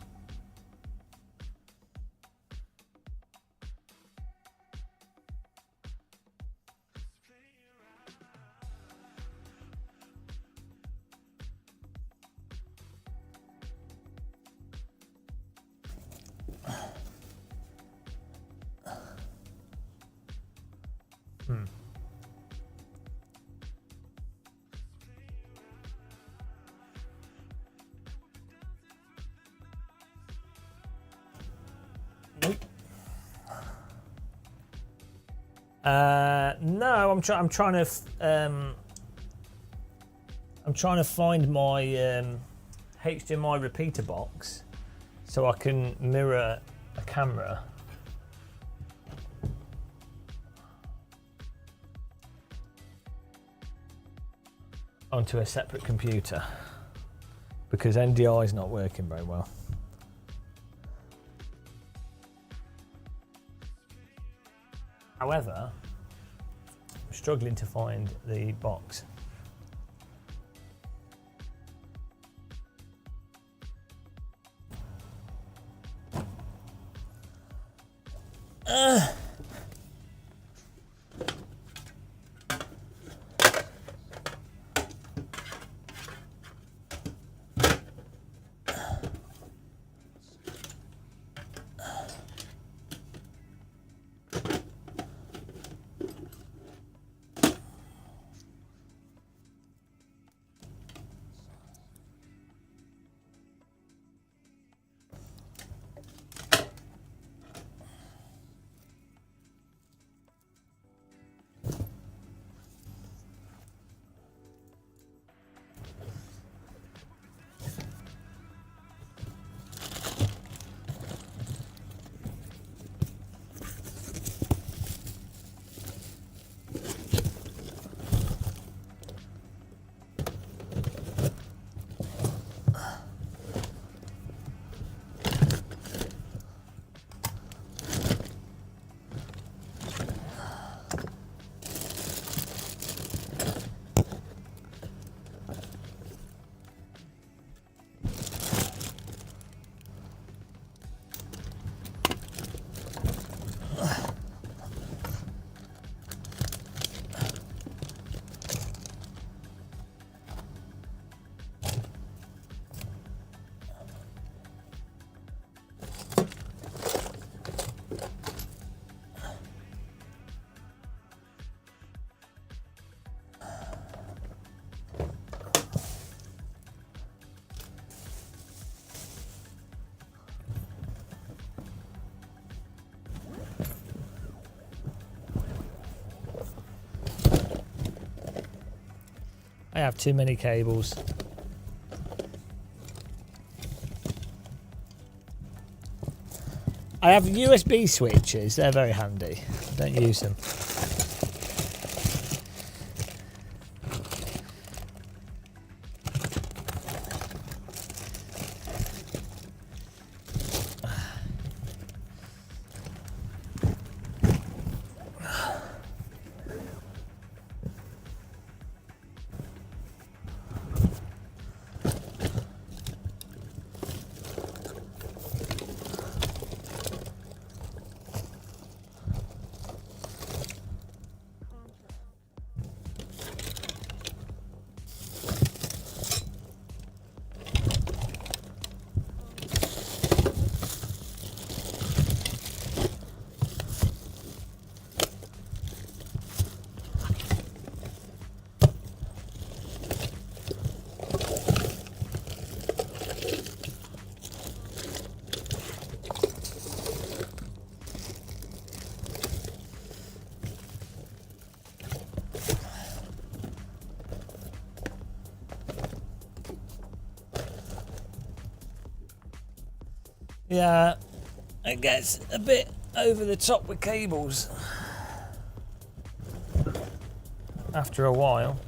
No, I'm trying to. I'm trying to find my HDMI repeater box so I can mirror a camera. Onto a separate computer because NDI is not working very well. However, I'm struggling to find the box. I have too many cables. I have USB switches, they're very handy. Don't use them. Yeah, it gets a bit over the top with cables after a while.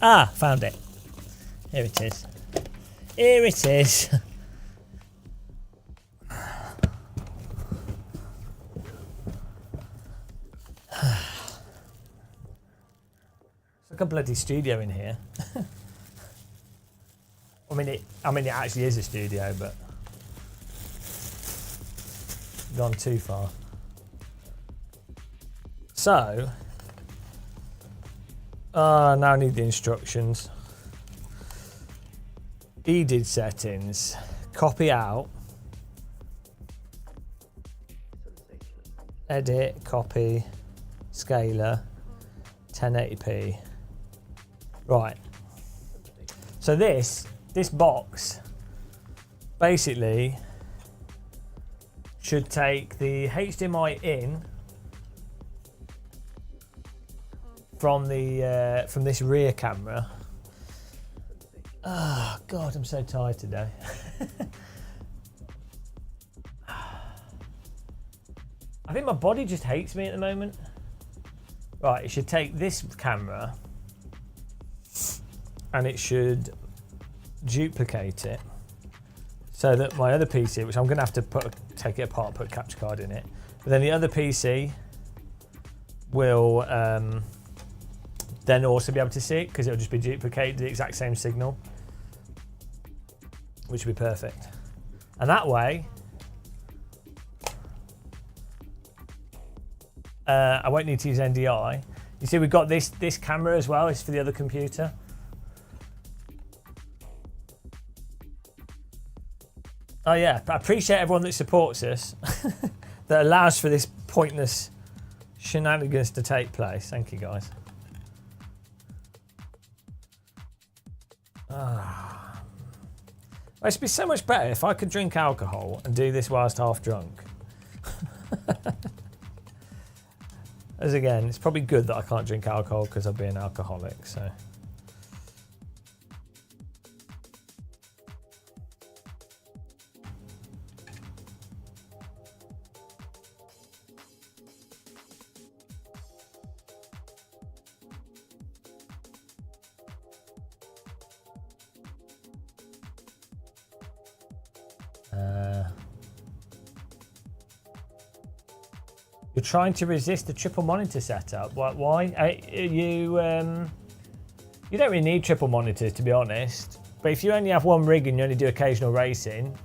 Ah, found it. Here it is. Here it is. It's like a bloody studio in here. I mean, it actually is a studio, but gone too far. So, now I need the instructions. EDID settings, copy out, edit, copy, scaler, 1080p. Right. So this box basically should take the HDMI in from this rear camera. Oh God, I'm so tired today. I think my body just hates me at the moment. Right, it should take this camera and it should duplicate it so that my other PC, which I'm going to have to take it apart, put a capture card in it, but then the other PC will then also be able to see it because it'll just be duplicated the exact same signal, which would be perfect. And that way, I won't need to use NDI. You see, we've got this camera as well. It's for the other computer. Oh yeah, I appreciate everyone that supports us, that allows for this pointless shenanigans to take place. Thank you, guys. It'd be so much better if I could drink alcohol and do this whilst half drunk. As again, it's probably good that I can't drink alcohol because I'll be an alcoholic, so. You're trying to resist the triple monitor setup. Why? You don't really need triple monitors, to be honest. But if you only have one rig and you only do occasional racing,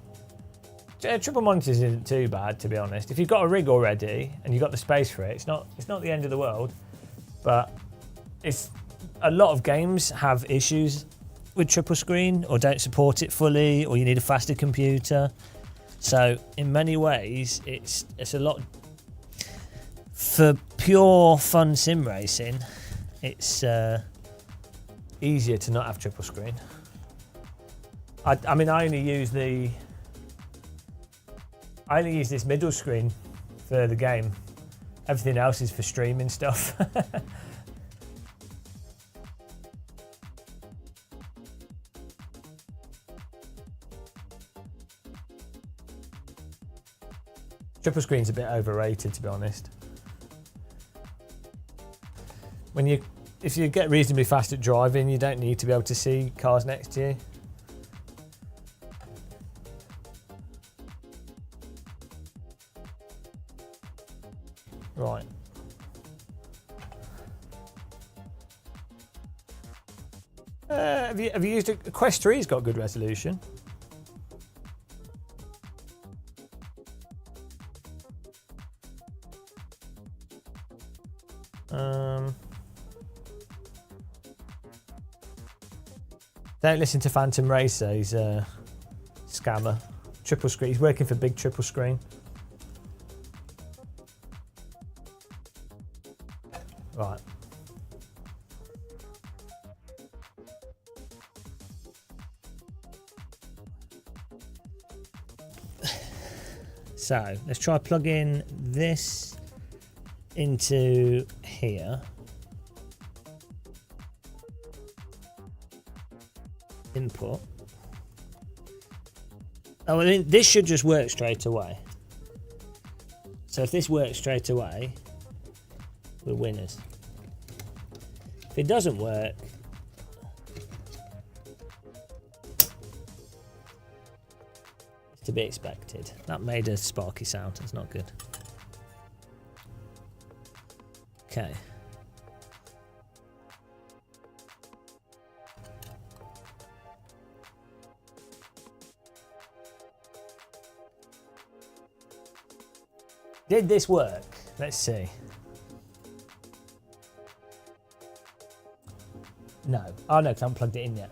triple monitors isn't too bad, to be honest. If you've got a rig already and you've got the space for it, it's not the end of the world. But it's a lot of games have issues with triple screen or don't support it fully, or you need a faster computer. So in many ways, it's a lot. For pure fun sim racing, it's easier to not have triple screen. I mean, I only use this middle screen for the game. Everything else is for streaming stuff. Triple screen's a bit overrated, to be honest. If you get reasonably fast at driving, you don't need to be able to see cars next to you. Right. Have you used a Quest 3's got good resolution. Don't listen to Phantom Racer, he's a scammer. Triple screen, he's working for Big Triple Screen. Right. So, let's try plugging this into here. Input. Oh, I mean, this should just work straight away. So if this works straight away, we're winners. If it doesn't work, To be expected. That made a sparky sound. That's not good. Okay. Did this work? Let's see. No. Oh no, 'cause I haven't plugged it in yet.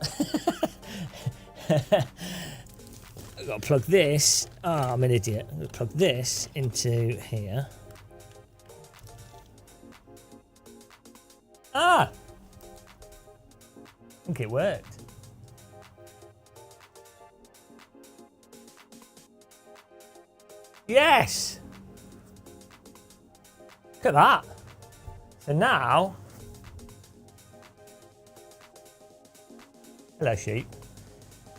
I've got to plug this. Oh, I'm an idiot. I'm going to plug this into here. Ah! I think it worked. Yes! Look at that. So now... Hello, sheep.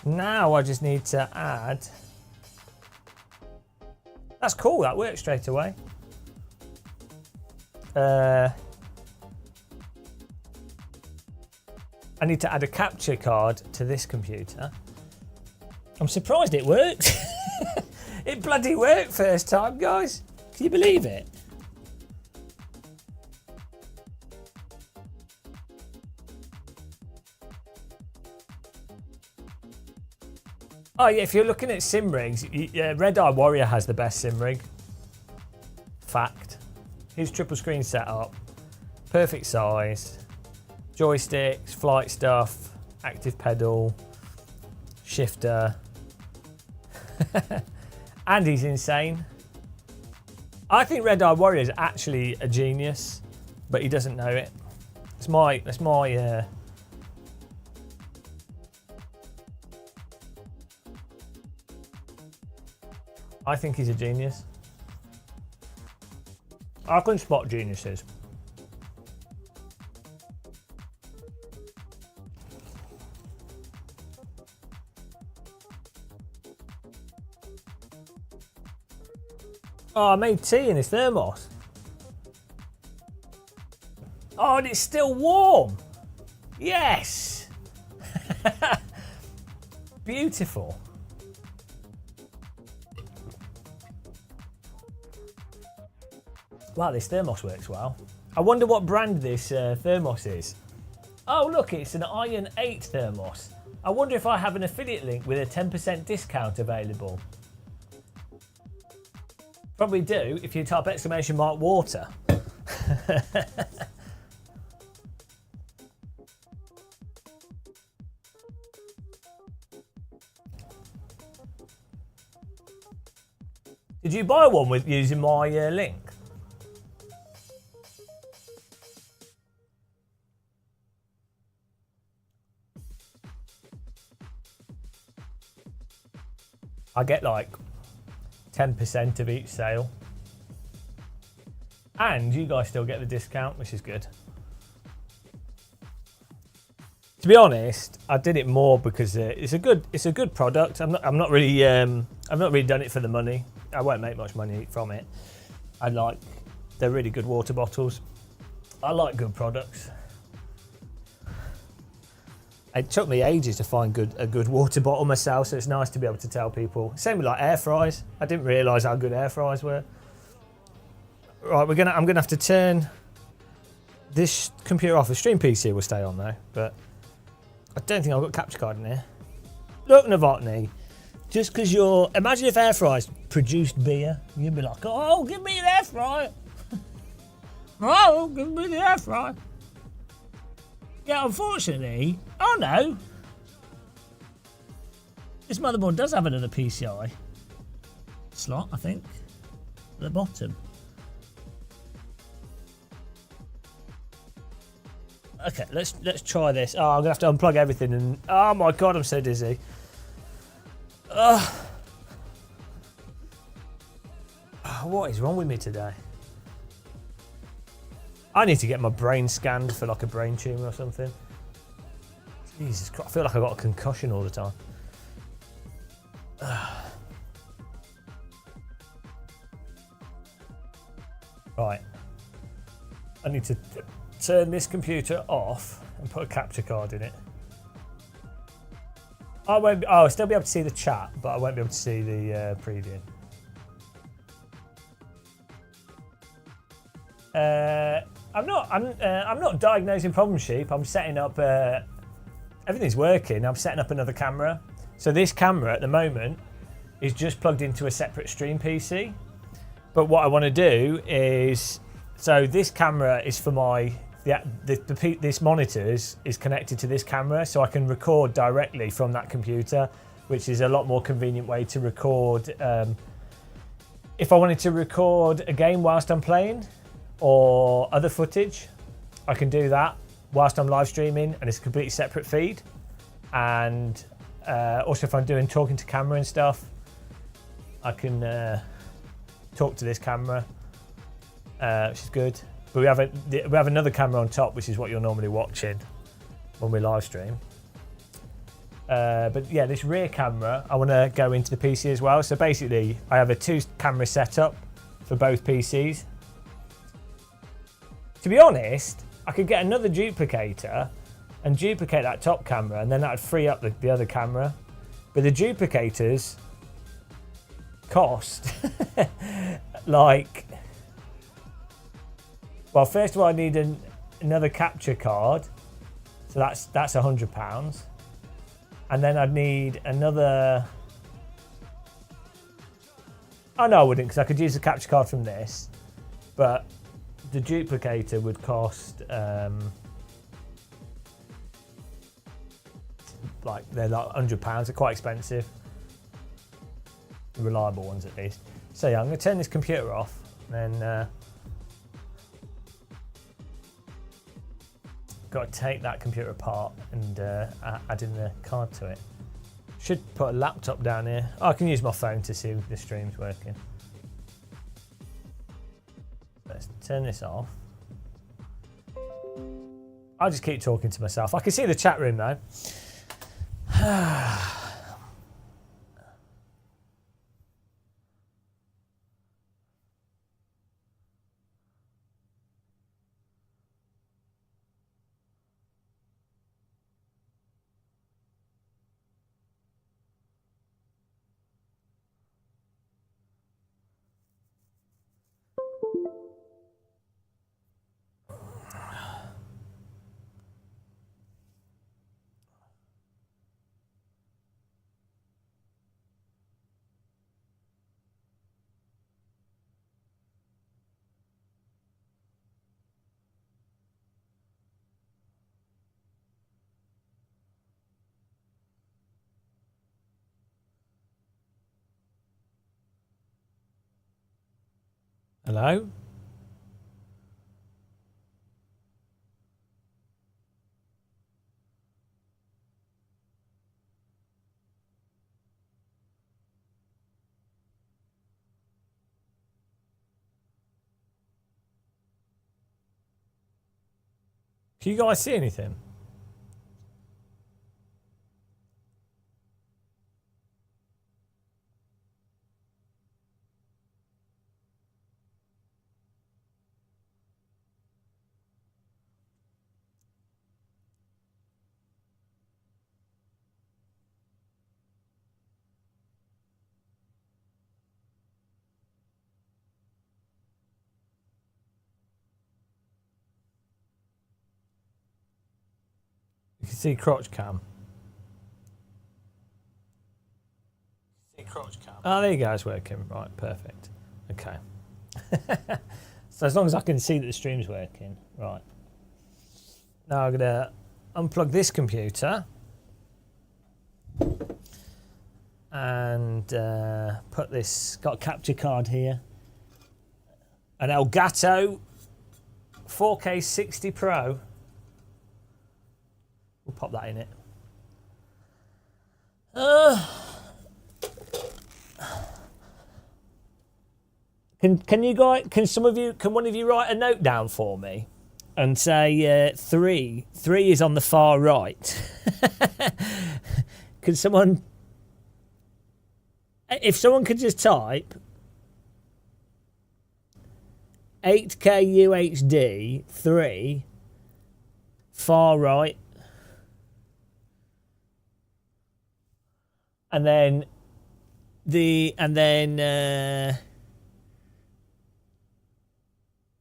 Now I just need to add... That's cool, that works straight away. I need to add a capture card to this computer. I'm surprised it worked. It bloody worked first time, guys. Can you believe it? Oh yeah, if you're looking at sim rigs, Red Eye Warrior has the best sim rig. Fact. His triple screen setup, perfect size, joysticks, flight stuff, active pedal, shifter, and he's insane. I think Red Eye Warrior is actually a genius, but he doesn't know it. That's my I think he's a genius. I can spot geniuses. Oh, I made tea in his thermos. Oh, and it's still warm. Yes. Beautiful. Wow, this thermos works well. I wonder what brand this thermos is. Oh, look, it's an Iron 8 thermos. I wonder if I have an affiliate link with a 10% discount available. Probably do if you type !water. Did you buy one with using my link? I get like 10% of each sale. And you guys still get the discount, which is good. To be honest, I did it more because it's a good product. I've not really done it for the money. I won't make much money from it. They're really good water bottles. I like good products. It took me ages to find a good water bottle myself, so it's nice to be able to tell people. Same with like air fryers. I didn't realise how good air fryers were. Right, I'm gonna have to turn this computer off. The stream PC will stay on though, but I don't think I've got a capture card in here. Look, Novotny, just because imagine if air fryers produced beer, you'd be like, oh, give me an air fryer. Oh, give me the air fryer. Yeah, unfortunately, oh no. This motherboard does have another PCI slot, I think, at the bottom. Okay, let's try this. Oh, I'm gonna have to unplug everything and oh my god, I'm so dizzy. What is wrong with me today? I need to get my brain scanned for like a brain tumour or something. Jesus Christ, I feel like I've got a concussion all the time. Right. I need to turn this computer off and put a capture card in it. I won't. I'll still be able to see the chat, but I won't be able to see the preview. I'm not diagnosing problem sheep. I'm setting up. Everything's working. I'm setting up another camera. So this camera at the moment is just plugged into a separate stream PC. But what I want to do is, so this camera is for my this monitor is connected to this camera, so I can record directly from that computer, which is a lot more convenient way to record. If I wanted to record a game whilst I'm playing or other footage, I can do that whilst I'm live streaming, and it's a completely separate feed. And also if I'm talking to camera and stuff, I can talk to this camera, which is good. But we have another camera on top, which is what you're normally watching when we live stream. But yeah, this rear camera, I want to go into the PC as well. So basically, I have a 2-camera setup for both PCs. To be honest, I could get another duplicator and duplicate that top camera, and then that would free up the other camera. But the duplicators cost like, well, first of all, I need another capture card, so that's £100, and then I'd need another. Oh no, I wouldn't, because I could use the capture card from this, but the duplicator would cost like, they're like £100. They're quite expensive. The reliable ones, at least. So yeah, I'm going to turn this computer off, and then got to take that computer apart and add in the card to it. Should put a laptop down here. Oh, I can use my phone to see if the stream's working. Let's turn this off. I'll just keep talking to myself. I can see the chat room though. Hello? Can you guys see anything? You can see crotch cam. Oh, there you go, it's working. Right, perfect. Okay. So as long as I can see that the stream's working. Right. Now I'm going to unplug this computer and put this, got a capture card here. An Elgato 4K 60 Pro. We'll pop that in it. Can you guys? Can one of you write a note down for me and say 3? 3 is on the far right. Can someone? If someone could just type 8K UHD 3 far right. and then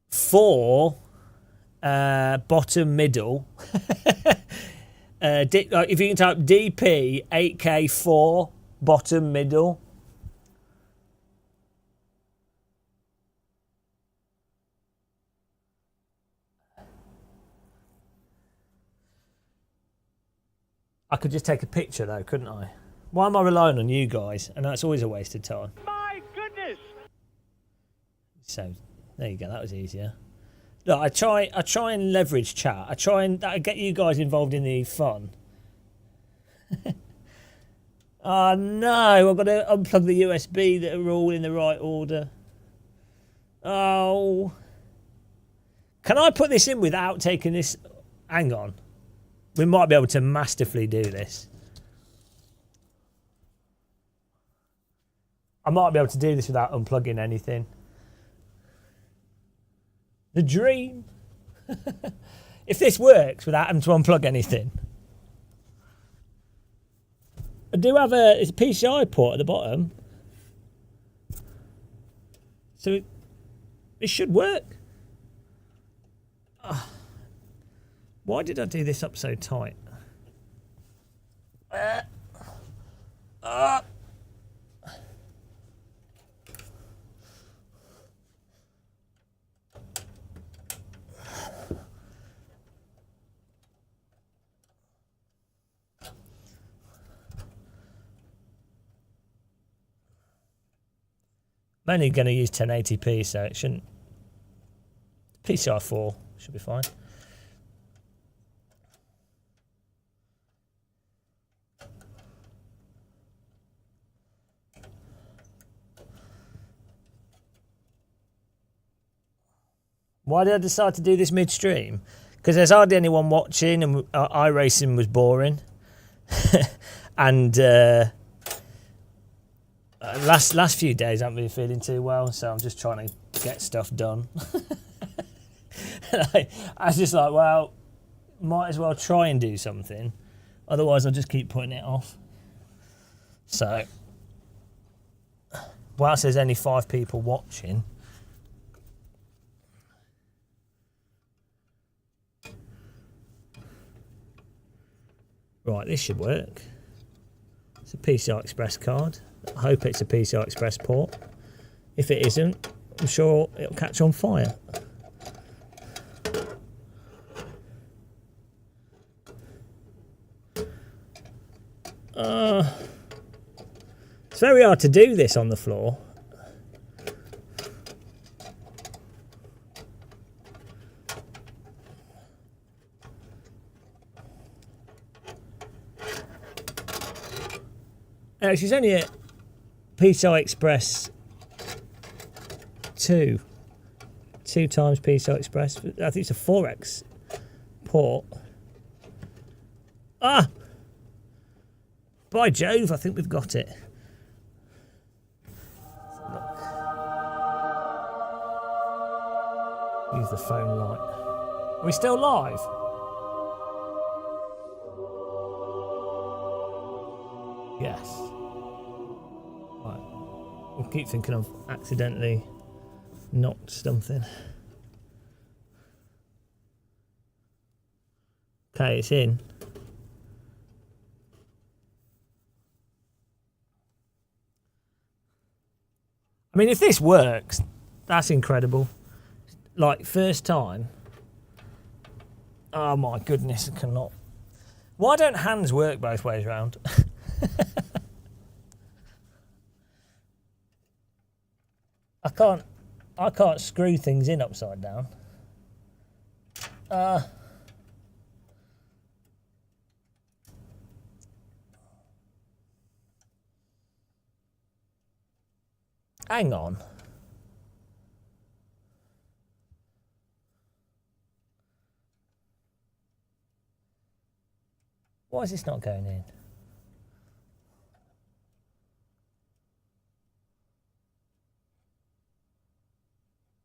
four bottom middle. If you can type DP 8K4 bottom middle. I could just take a picture though, couldn't I? Why am I relying on you guys? And that's always a waste of time. My goodness! So there you go. That was easier. Look, I try and leverage chat. I get you guys involved in the fun. Oh no! I've got to unplug the USB that are all in the right order. Oh, can I put this in without taking this? Hang on. We might be able to masterfully do this. I might be able to do this without unplugging anything. The dream. If this works without having to unplug anything. I do have it's a PCI port at the bottom. So it should work. Why did I do this up so tight? I'm only going to use 1080p, so it shouldn't. PCI 4 should be fine. Why did I decide to do this midstream? Because there's hardly anyone watching, and iRacing was boring. And last few days I haven't been feeling too well, so I'm just trying to get stuff done. I was just like, well, might as well try and do something. Otherwise, I'll just keep putting it off. So, whilst there's only 5 people watching, right, this should work. It's a PCI Express card. I hope it's a PCI Express port. If it isn't, I'm sure it'll catch on fire. It's very hard to do this on the floor. She's only a PCI Express 2 times PCI Express. I think it's a 4X port. By Jove, I think we've got it. Use the phone light. Are we still live? Yes. Right. We'll keep thinking I've accidentally knocked something. Okay, it's in. I mean, if this works, that's incredible. Like, first time. Oh my goodness, I cannot. Why don't hands work both ways round? I can't screw things in upside down. Hang on. Why is this not going in?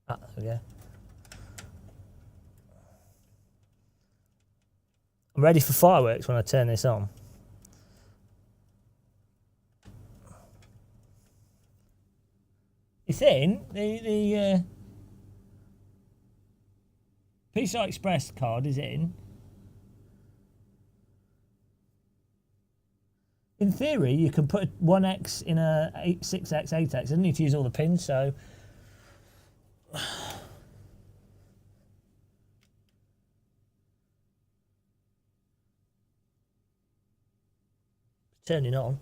There we go. I'm ready for fireworks when I turn this on. It's in. The PCI Express card is in. In theory, you can put 1X in a 6X, 8X. I don't need to use all the pins, so... Turning on.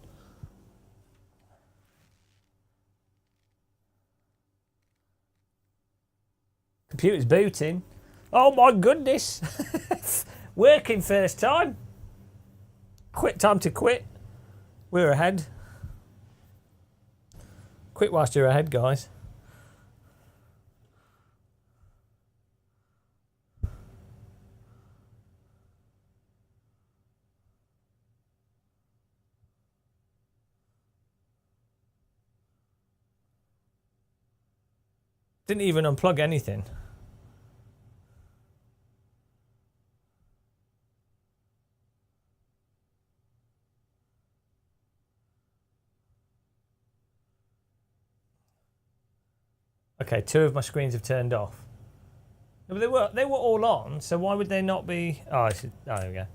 Computer's booting. Oh my goodness. Working first time. Quit time to quit. We're ahead. Quit whilst you're ahead, guys. Didn't even unplug anything. Okay, 2 of my screens have turned off. No, but they were all on, so why would they not be? Oh, there we go.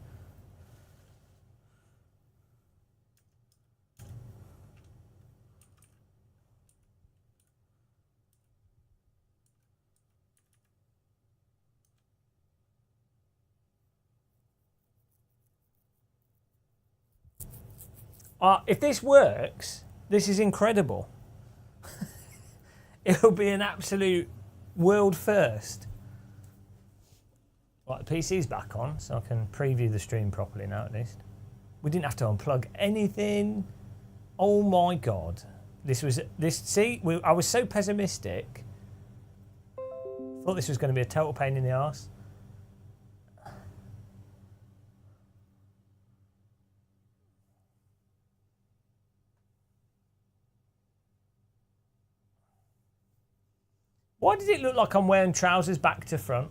If this works, this is incredible. It'll be an absolute world first. Right, the PC's back on, so I can preview the stream properly now at least. We didn't have to unplug anything. Oh my god. I was so pessimistic. Thought this was going to be a total pain in the arse. Why does it look like I'm wearing trousers back to front?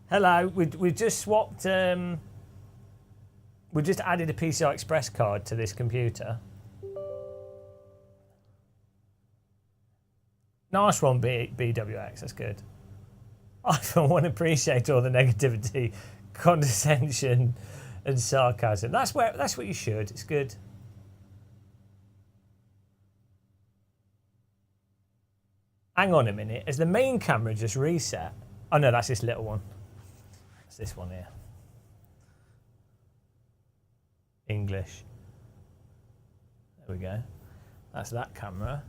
Hello, we've just swapped. We just added a PCI Express card to this computer. Nice one, BWX. That's good. I want to appreciate all the negativity, condescension, and sarcasm. That's what you should. It's good. Hang on a minute. Has the main camera just reset? Oh no, that's this little one. It's this one here. English. There we go. That's that camera.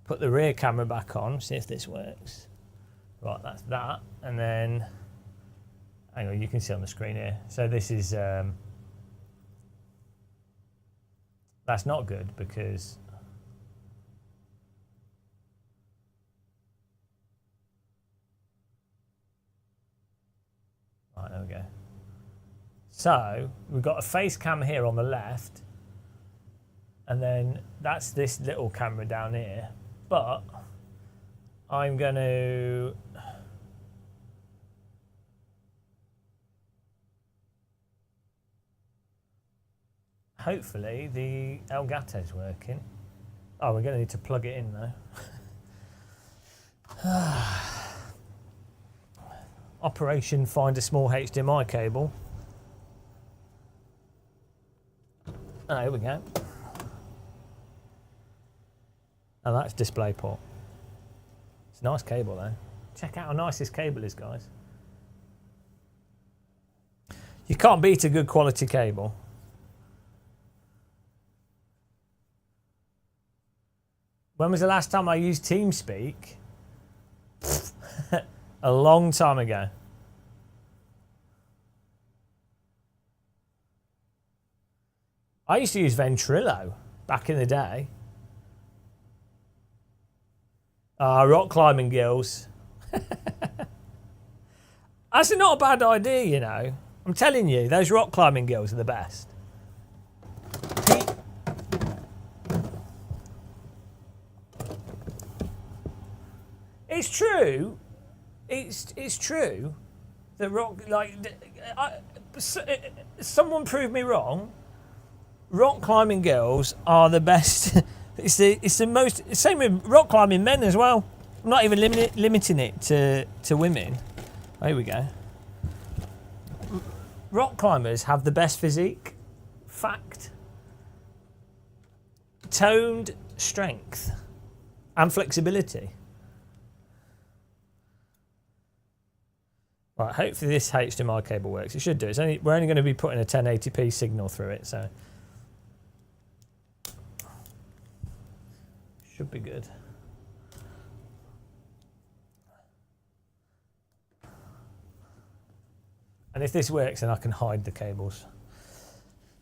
Put the rear camera back on, see if this works. Right, that's that. And then, hang on, you can see on the screen here. So this is, that's not good because right, there we go. So we've got a face cam here on the left, and then that's this little camera down here. But I'm going to hopefully the Elgato's working. Oh, we're going to need to plug it in though. Operation find a small HDMI cable. Oh, here we go. Oh, that's DisplayPort. It's a nice cable though. Check out how nice this cable is, guys. You can't beat a good quality cable. When was the last time I used TeamSpeak? A long time ago. I used to use Ventrilo back in the day. Rock climbing gills. That's not a bad idea, you know. I'm telling you, those rock climbing gills are the best. It's true. It's true that rock, like, someone proved me wrong. rock climbing girls are the best. It's the most. Same with rock climbing men as well. I'm not even limiting it to women. Oh, here we go. Rock climbers have the best physique. Fact. Toned strength and flexibility. Right, hopefully this HDMI cable works. It should do. We're only going to be putting a 1080p signal through it, so should be good. And if this works, then I can hide the cables.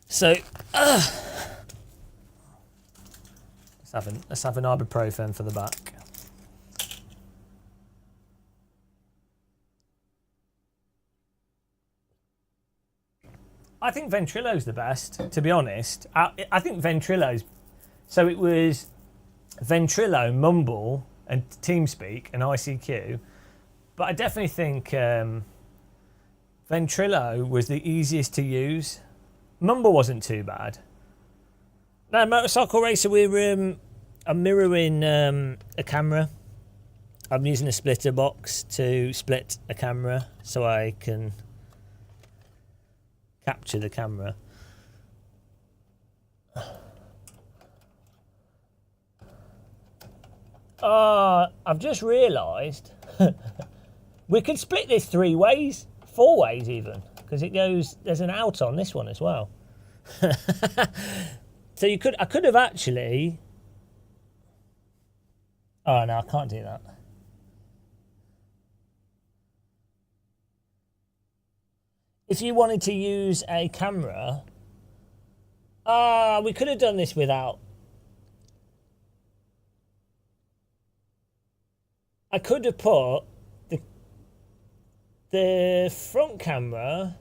So let's have an ibuprofen for the back. I think Ventrilo's the best, to be honest. I think Ventrilo's... So it was Ventrilo, Mumble, and TeamSpeak, and ICQ. But I definitely think Ventrilo was the easiest to use. Mumble wasn't too bad. No, Motorcycle Racer, I'm mirroring a camera. I'm using a splitter box to split a camera so I can capture the camera. I've just realised we could split this 3 ways, 4 ways even, because it goes. There's an out on this one as well. So I could have actually. Oh no, I can't do that. If you wanted to use a camera, we could have done this without. I could have put the front camera.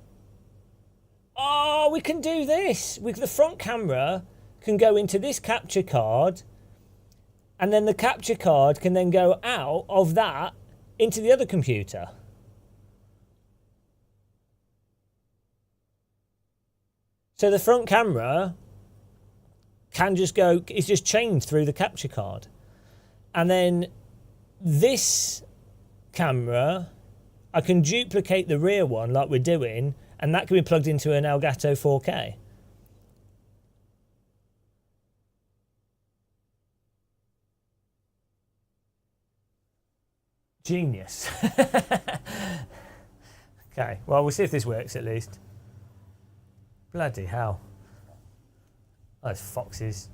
Oh, we can do this. The front camera can go into this capture card, and then the capture card can then go out of that into the other computer. So the front camera can just go, it's just chained through the capture card. And then this camera, I can duplicate the rear one like we're doing, and that can be plugged into an Elgato 4K. Genius. Okay, well, we'll see if this works at least. Bloody hell. Those foxes.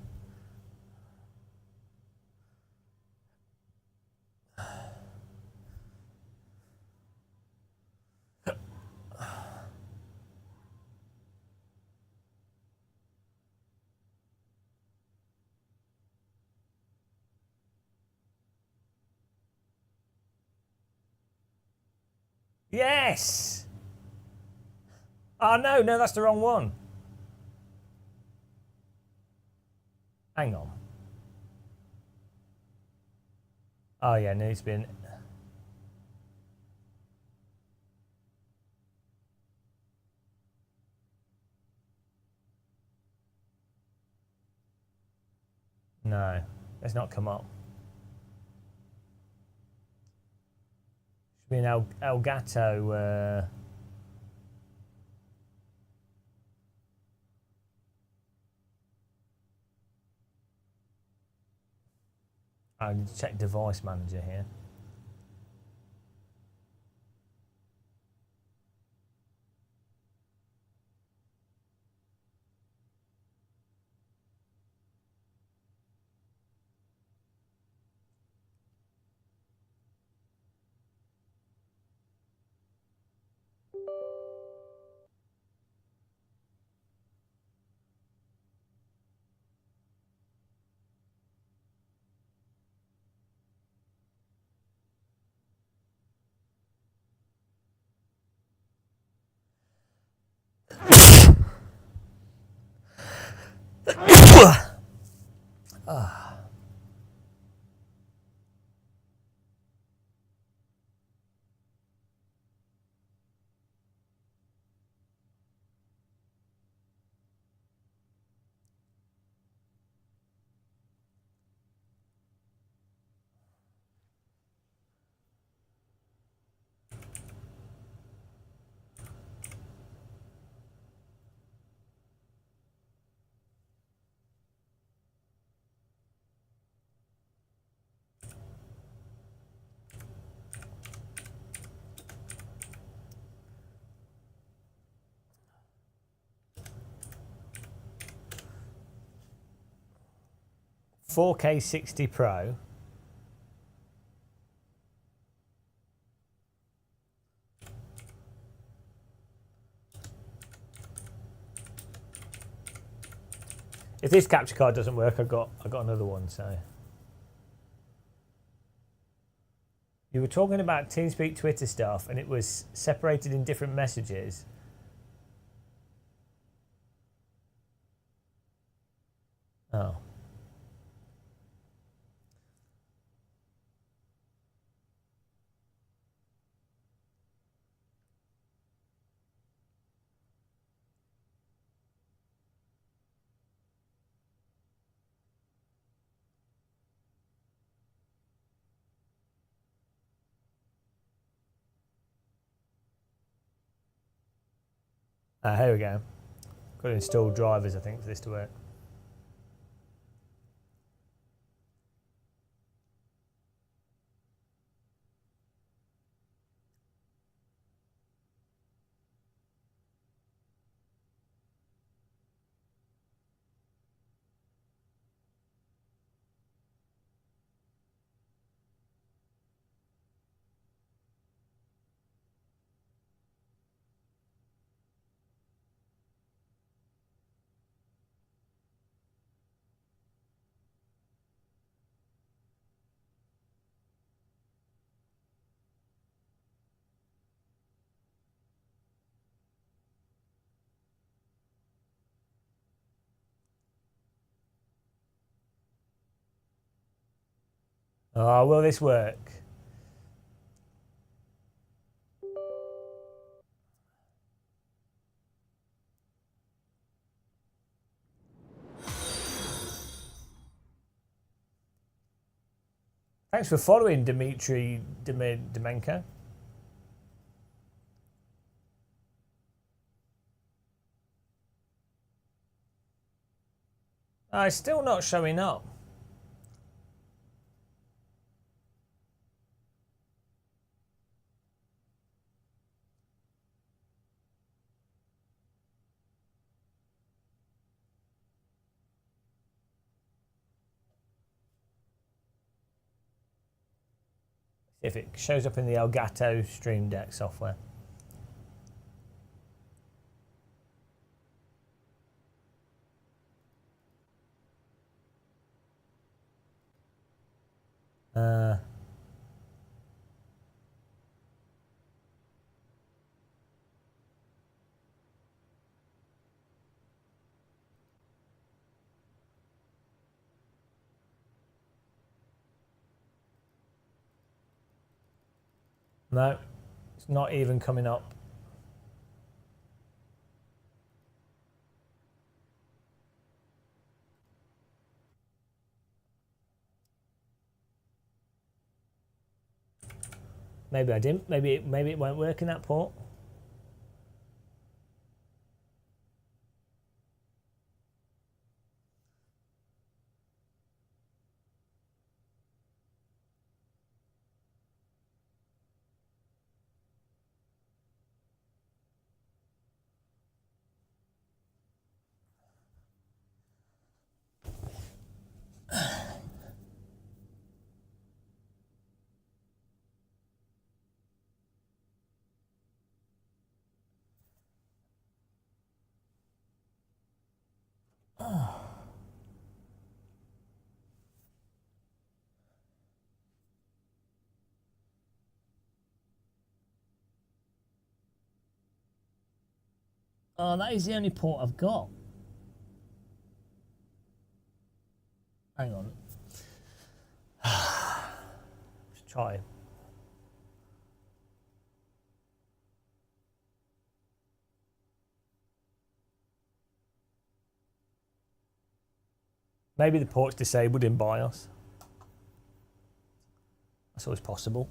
Yes! Oh, no, that's the wrong one. Hang on. Oh, yeah, no, it's been... No, it's not come up. Should be an Elgato... I need to check device manager here. 4K 60 Pro. If this capture card doesn't work, I've got another one. So you were talking about TeamSpeak Twitter stuff, and it was separated in different messages. Oh. Here we go. Got to install drivers, I think, for this to work. Oh, will this work? Thanks for following, Dmitry Demenko. It's still not showing up. If it shows up in the Elgato Stream Deck software. No, it's not even coming up. Maybe I didn't. Maybe it won't work in that port. Oh, that is the only port I've got. Hang on. Let's try. Maybe the port's disabled in BIOS. That's always possible.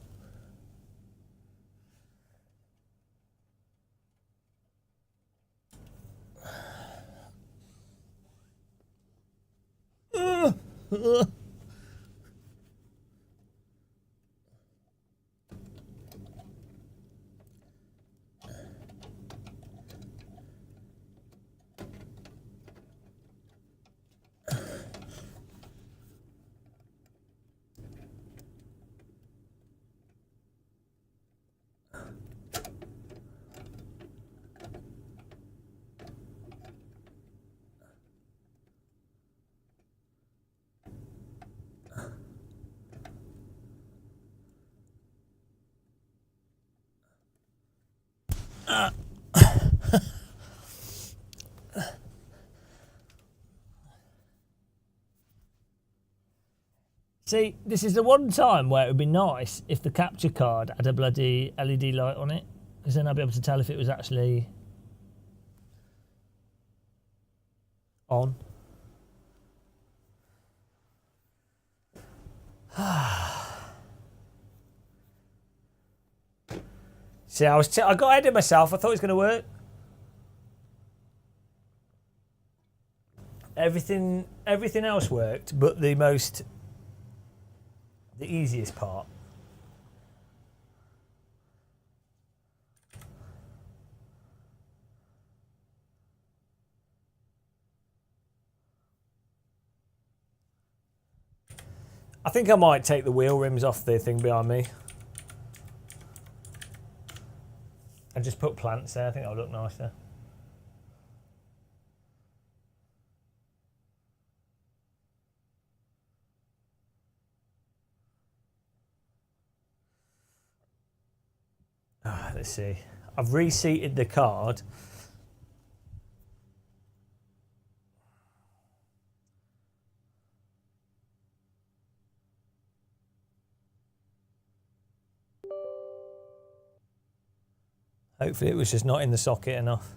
See, this is the one time where it would be nice if the capture card had a bloody LED light on it, because then I'd be able to tell if it was actually on. See, I got ahead of myself. I thought it was going to work. Everything else worked, but the easiest part. I think I might take the wheel rims off the thing behind me. And just put plants there. I think that'll look nicer. Let's see. I've reseated the card. Hopefully it was just not in the socket enough.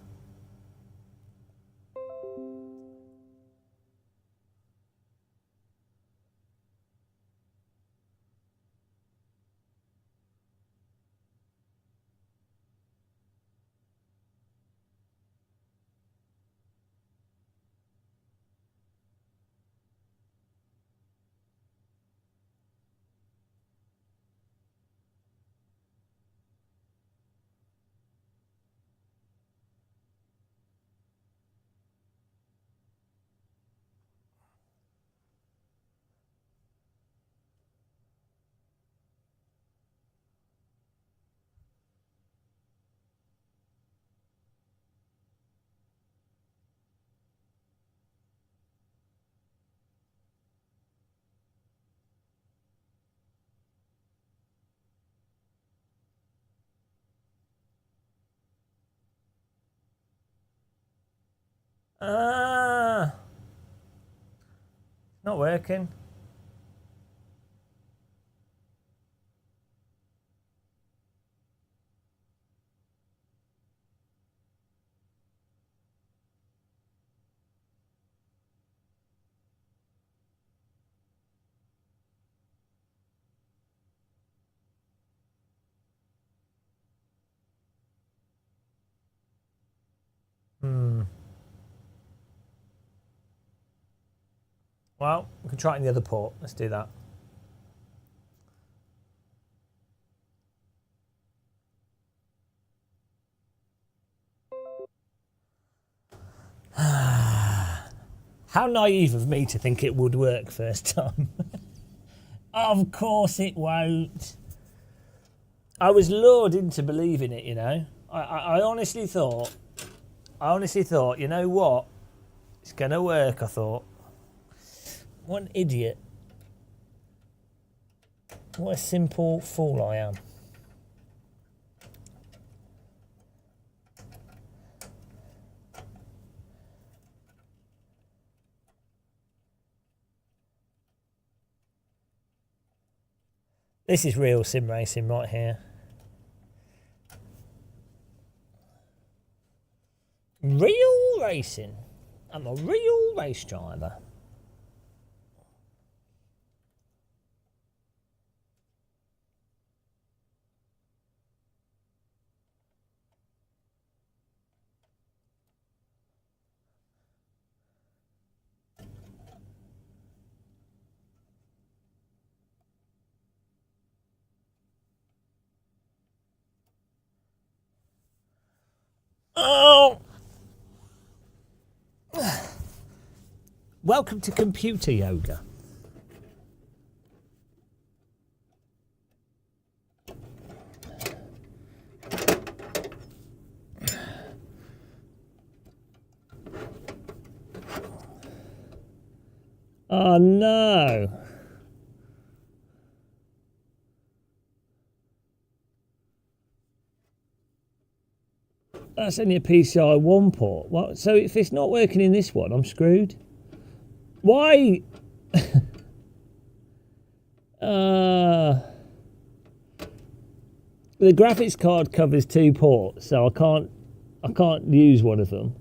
Not working. Well, we can try it in the other port. Let's do that. How naive of me to think it would work first time. Of course it won't. I was lured into believing it, you know. I honestly thought, you know what? It's going to work, I thought. What an idiot. What a simple fool I am. This is real sim racing right here. Real racing. I'm a real race driver. Oh! Welcome to computer yoga. Oh no. That's only a PCI 1 port. What? So if it's not working in this one, I'm screwed. Why? The graphics card covers 2 ports, so I can't use one of them.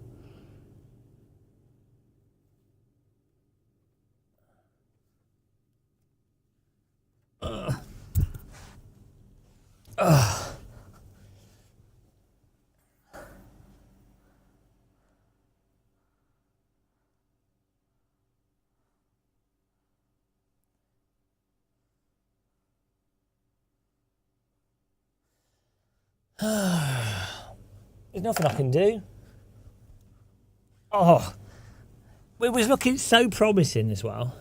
There's nothing I can do. Oh, it was looking so promising as well.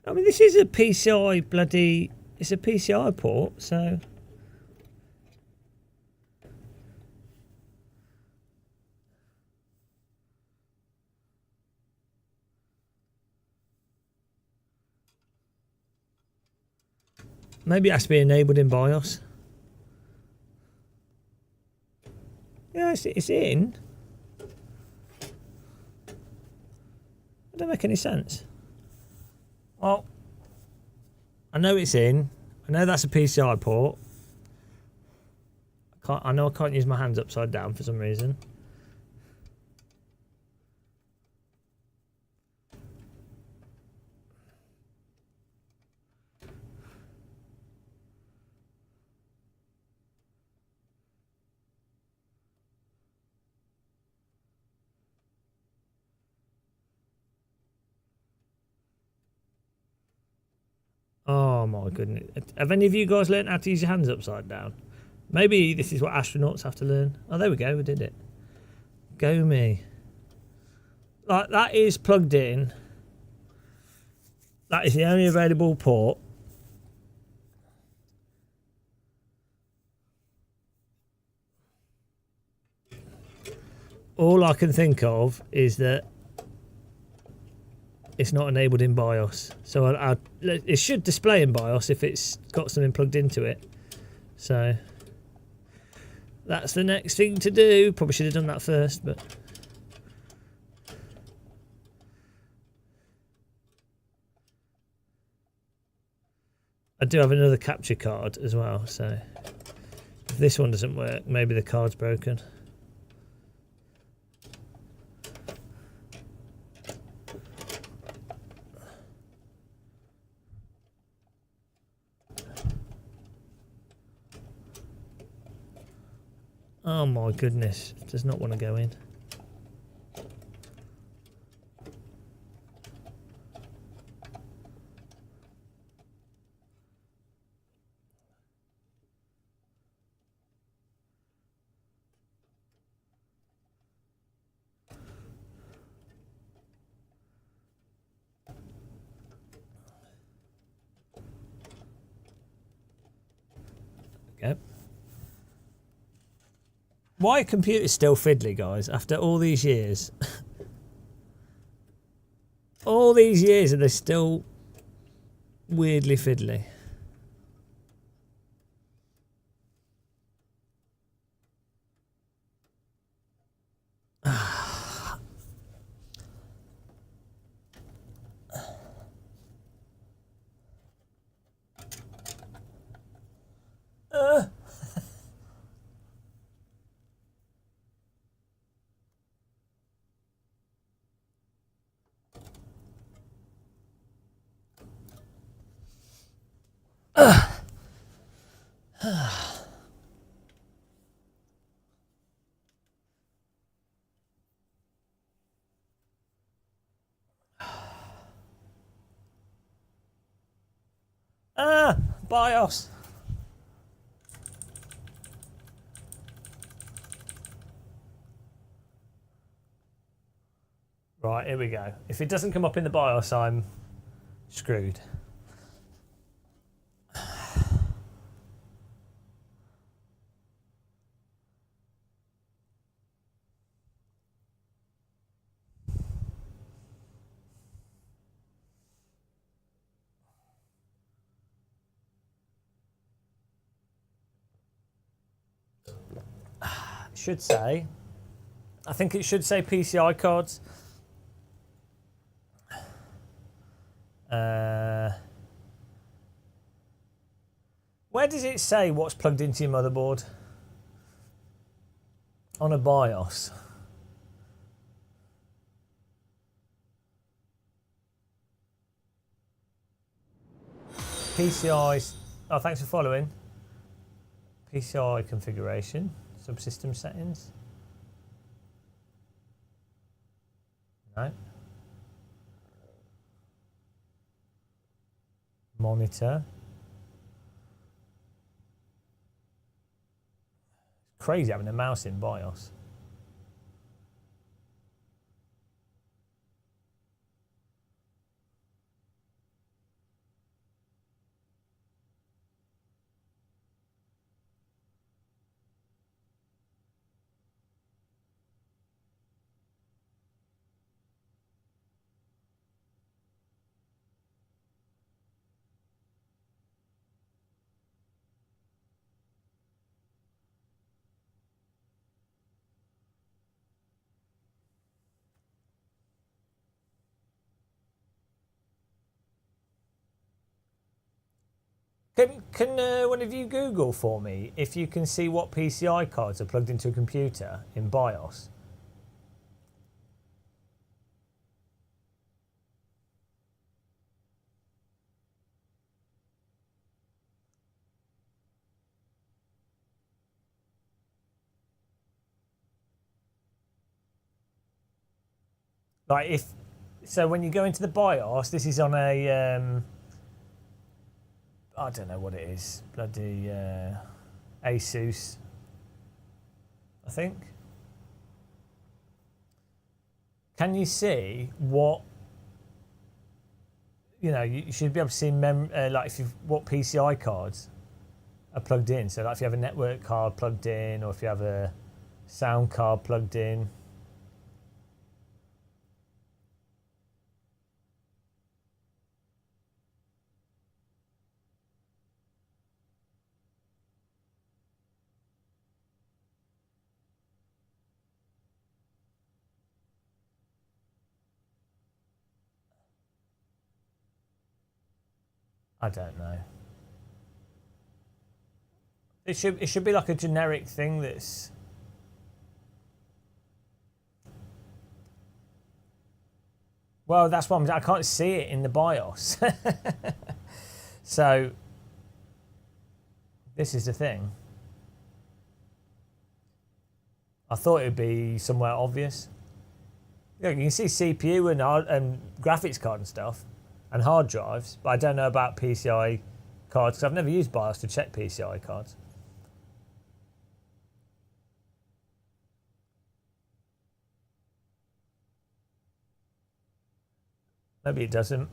I mean, this is a PCI bloody... It's a PCI port, so... Maybe it has to be enabled in BIOS. Yeah, it's in. It don't make any sense. Well, I know it's in. I know that's a PCI port. I know I can't use my hands upside down for some reason. Oh my goodness. Have any of you guys learned how to use your hands upside down? Maybe this is what astronauts have to learn. Oh, there we go. We did it. Go me. Like, that is plugged in. That is the only available port. All I can think of is that it's not enabled in BIOS. So it should display in BIOS if it's got something plugged into it. So that's the next thing to do. Probably should have done that first, but... I do have another capture card as well, so if this one doesn't work, maybe the card's broken. Oh my goodness, it does not want to go in. Okay. Why are computers still fiddly, guys, after all these years? All these years and they're still weirdly fiddly. BIOS. Right, here we go. If it doesn't come up in the BIOS, I'm screwed. should say. I think it should say PCI cards. Where does it say what's plugged into your motherboard? On a BIOS. PCI. Oh, thanks for following. PCI configuration, subsystem settings. No. Monitor. It's crazy having a mouse in BIOS. Can one of you Google for me if you can see what PCI cards are plugged into a computer in BIOS? Like if so, when you go into the BIOS, this is on a I don't know what it is, bloody Asus, I think. Can you see what? You know, you should be able to see like if you've what PCI cards are plugged in. So like if you have a network card plugged in, or if you have a sound card plugged in. I don't know. It should be like a generic thing that's. Well, that's what I can't see it in the BIOS. So this is the thing. I thought it'd be somewhere obvious. Yeah, you can see CPU and graphics card and stuff, and hard drives, but I don't know about PCI cards because I've never used BIOS to check PCI cards. Maybe it doesn't.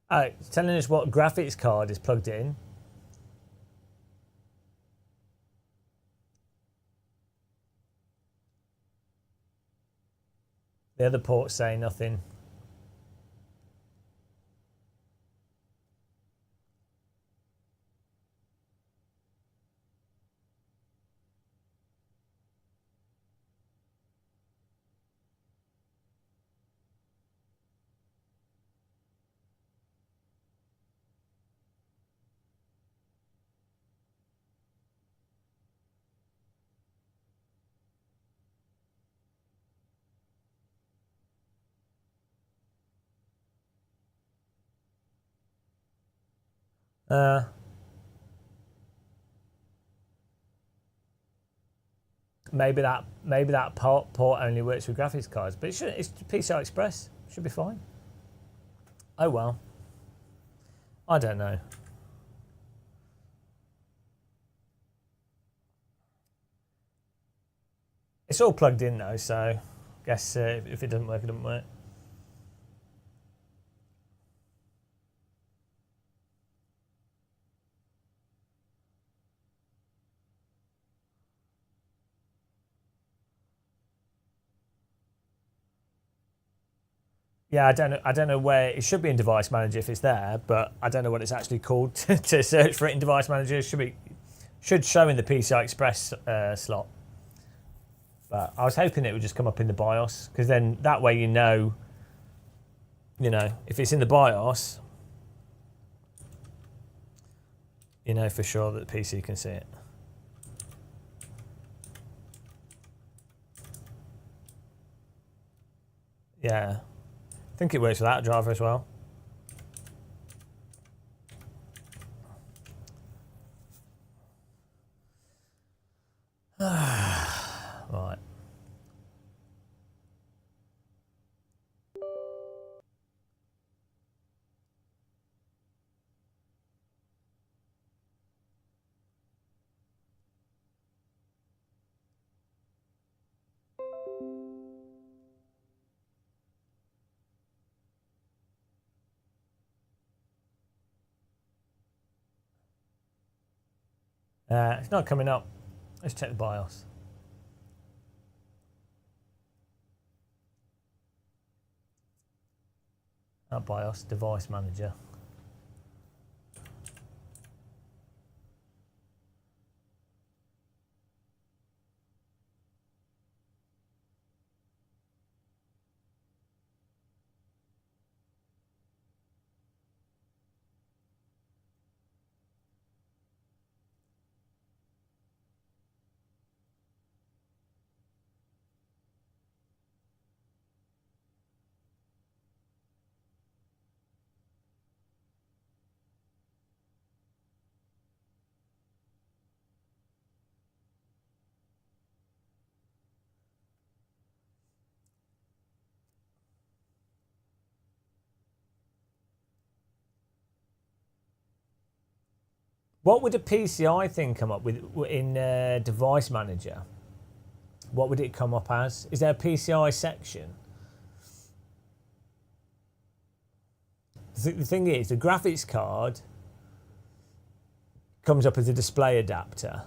Oh, it's telling us what graphics card is plugged in. The other ports say nothing. Maybe that port only works with graphics cards, but it's PCI Express. Should be fine. Oh well. I don't know. It's all plugged in though, so Guess if it doesn't work, it doesn't work. Yeah, I don't know where it should be in Device Manager if it's there, but I don't know what it's actually called to search for it in Device Manager. It should show in the PCI Express slot. But I was hoping it would just come up in the BIOS, because then that way you know, if it's in the BIOS, you know for sure that the PC can see it. Yeah. I think it works with that driver as well. Right. It's not coming up. Let's check the BIOS. BIOS, Device Manager. What would a PCI thing come up with in Device Manager? What would it come up as? Is there a PCI section? The thing is, the graphics card comes up as a display adapter.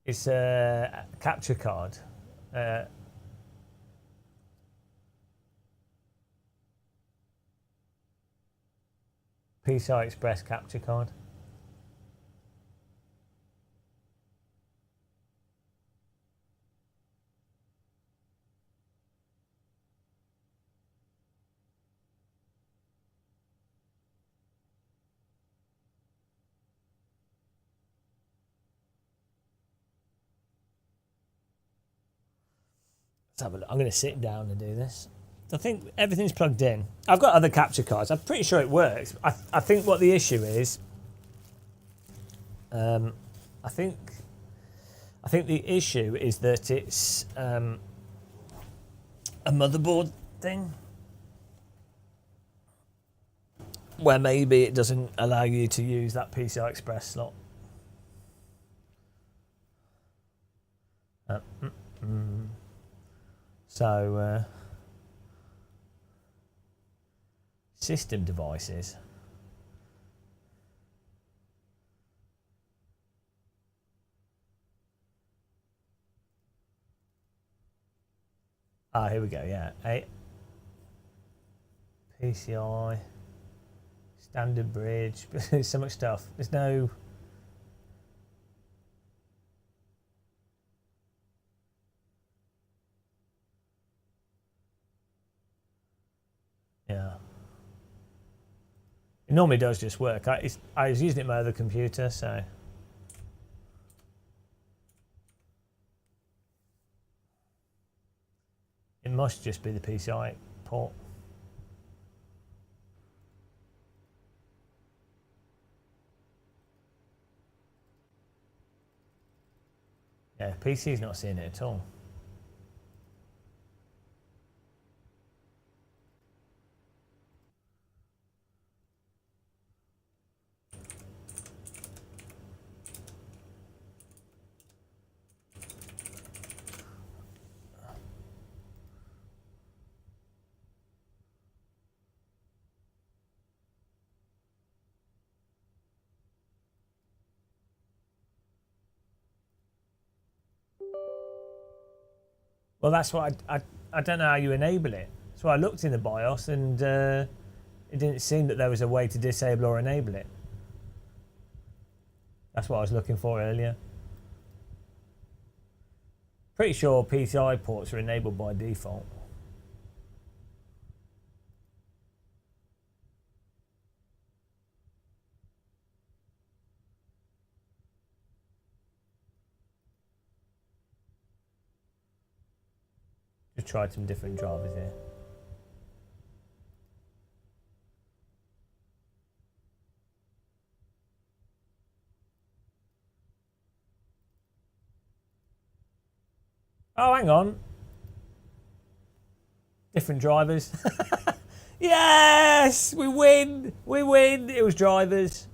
It's a capture card. PCI Express capture card. Let's have a look. I'm going to sit down and do this. I think everything's plugged in. I've got other capture cards. I'm pretty sure it works. I think what the issue is, I think the issue is that it's a motherboard thing, where maybe it doesn't allow you to use that PCI Express slot. So, system devices. Here we go, yeah. PCI, standard bridge, there's so much stuff. There's no... Yeah. It normally does just work. I was using it on my other computer, so... It must just be the PCI port. Yeah, PC's not seeing it at all. Well, that's what I don't know how you enable it. So I looked in the BIOS and it didn't seem that there was a way to disable or enable it. That's what I was looking for earlier. Pretty sure PCI ports are enabled by default. Just tried some different drivers here. Oh, hang on. Different drivers. Yes! We win! We win! It was drivers.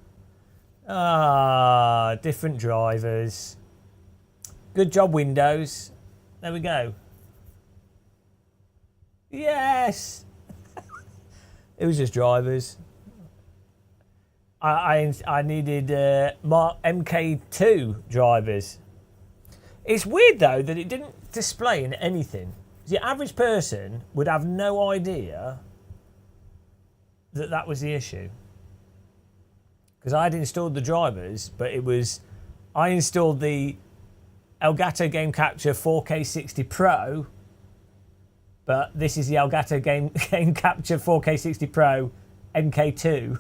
Ah, different drivers. Good job, Windows. There we go. Yes! It was just drivers. I needed Mark MK2 drivers. It's weird though that it didn't display in anything. The average person would have no idea that that was the issue. Because I had installed the drivers, but I installed the Elgato Game Capture 4K 60 Pro, but this is the Elgato Game Capture 4K 60 Pro MK2.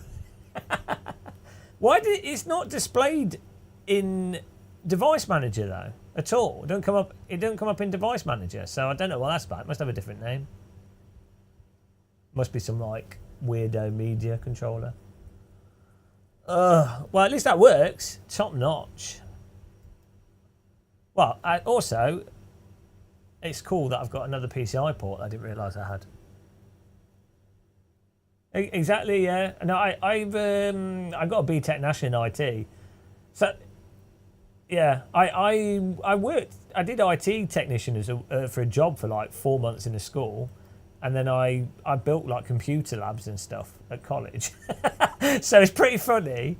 Why did it's not displayed in Device Manager though at all? It don't come up in Device Manager, so I don't know what that's about. It must have a different name. Must be some like weirdo media controller. Well, at least that works. Top notch. Well, also, it's cool that I've got another PCI port I didn't realise I had. Exactly, yeah. No, I've got a BTEC National in IT. So, yeah, I did IT technician for a job for like 4 months in a school. And then I built like computer labs and stuff at college. So it's pretty funny.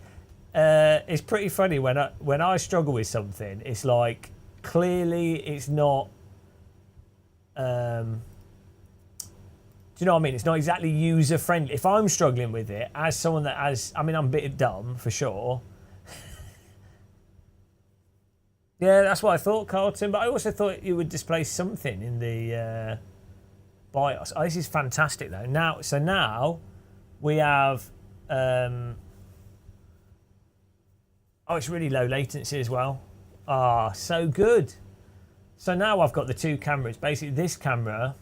It's pretty funny when I struggle with something. It's like clearly it's not. Do you know what I mean? It's not exactly user friendly. If I'm struggling with it as someone that has, I mean, I'm a bit dumb for sure. Yeah, that's what I thought, Carlton. But I also thought it would display something in the. BIOS. Oh, this is fantastic though. Now we have oh, it's really low latency as well. Ah, so good. So now I've got the two cameras. Basically this camera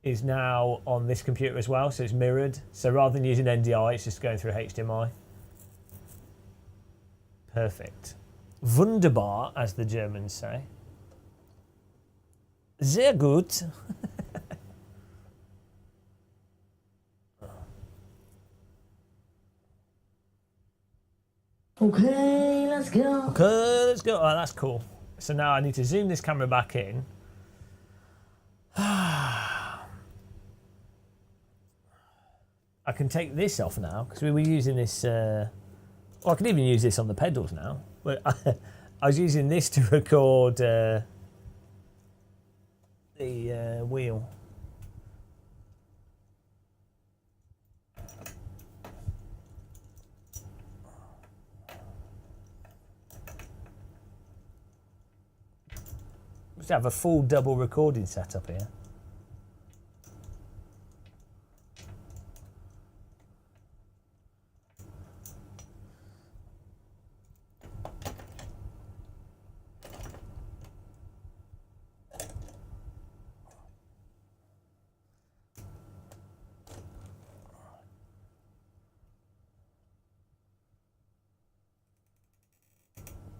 is now on this computer as well, so it's mirrored. So rather than using NDI, it's just going through HDMI. Perfect. Wunderbar, as the Germans say. Sehr gut. Okay, let's go. Okay, let's go. Oh, that's cool. So now I need to zoom this camera back in. I can take this off now because we were using this. Well, I can even use this on the pedals now. But I was using this to record the wheel. Must have a full double recording setup here.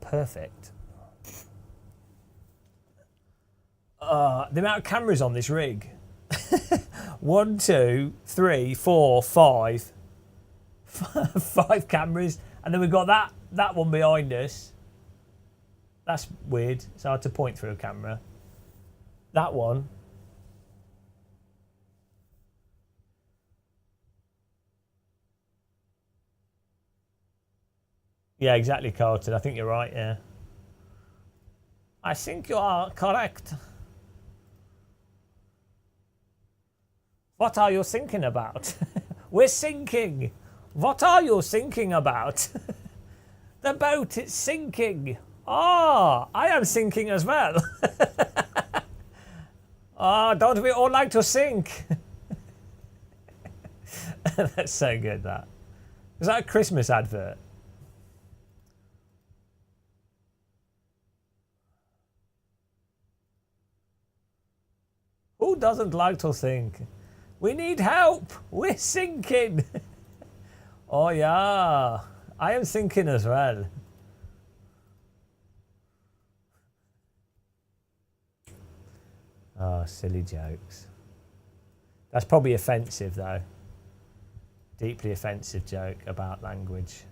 Perfect. The amount of cameras on this rig. 1, 2, 3, 4, 5. 5 cameras. And then we've got that one behind us. That's weird. It's hard to point through a camera. That one. Yeah, exactly, Carlton. I think you're right, yeah. I think you are correct. What are you thinking about? We're sinking. What are you thinking about? The boat is sinking. Ah, I am sinking as well. Ah, don't we all like to sink? That's so good, that. Is that a Christmas advert? Who doesn't like to sink? We need help. We're sinking. Oh, yeah. I am sinking as well. Oh, silly jokes. That's probably offensive, though. Deeply offensive joke about language.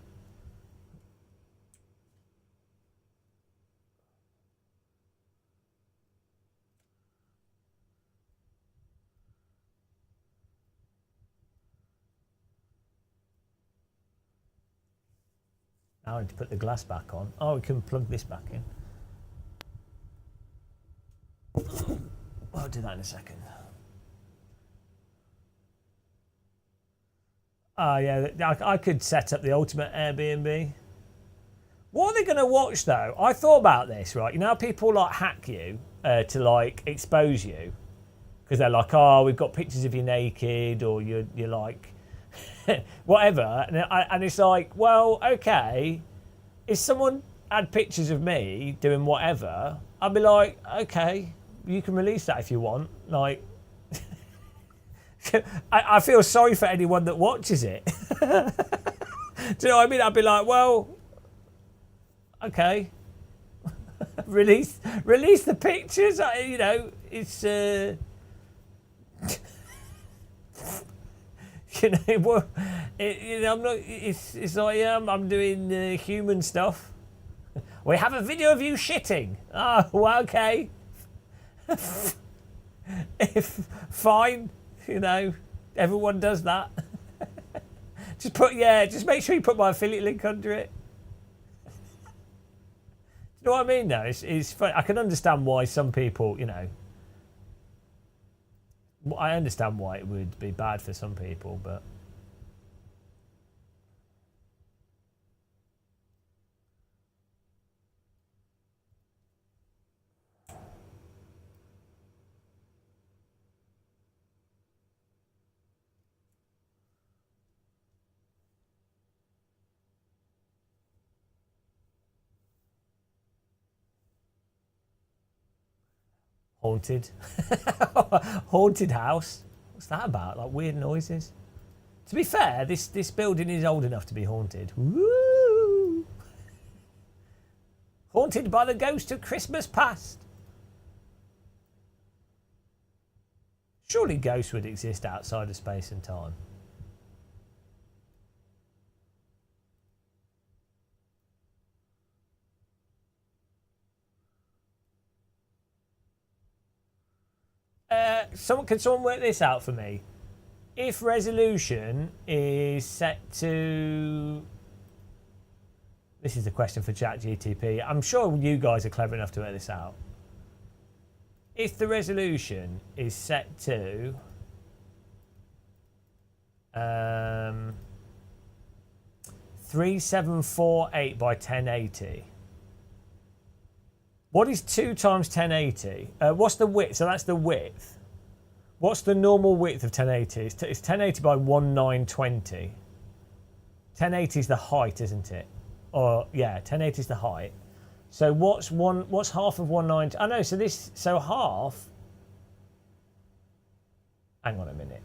Now I need to put the glass back on. Oh, we can plug this back in. I'll do that in a second. Oh, yeah, I could set up the ultimate Airbnb. What are they going to watch, though? I thought about this, right? You know how people, like, hack you to, like, expose you? Because they're like, oh, we've got pictures of you naked, or you're like, whatever. And it's like, well, okay, if someone had pictures of me doing whatever, I'd be like, okay, you can release that if you want. Like, I feel sorry for anyone that watches it. Do you know what I mean? I'd be like, well, okay, release the pictures. You know, it's you know, well, I'm not. It's like, yeah, I'm doing human stuff. We have a video of you shitting. Oh, well, okay. If fine. You know, everyone does that. Just make sure you put my affiliate link under it. You know what I mean, though? It's fun. I can understand why some people, you know, I understand why it would be bad for some people, but. Haunted. Haunted house. What's that about? Like weird noises? To be fair, this building is old enough to be haunted. Woo! Haunted by the ghost of Christmas past. Surely ghosts would exist outside of space and time. Can someone work this out for me? If resolution is set to... This is the question for ChatGTP. I'm sure you guys are clever enough to work this out. If the resolution is set to... 3748 by 1080. What is 2 times 1080? What's the width? So that's the width. What's the normal width of 1080? It's 1080 by 1920. 1080 is the height, isn't it? Or yeah, 1080 is the height. So what's half of 190? Oh no, so half. Hang on a minute.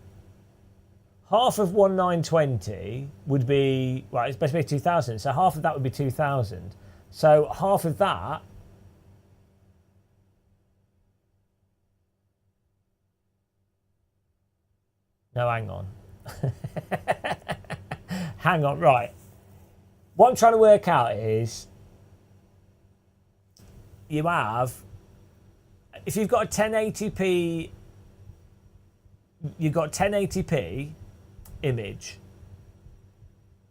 Half of 1920 would be, well, it's supposed to be 2000. So half of that would be 2000. So half of that. No, hang on. Hang on, right. What I'm trying to work out is you have, if you've got a 1080p, you've got 1080p image,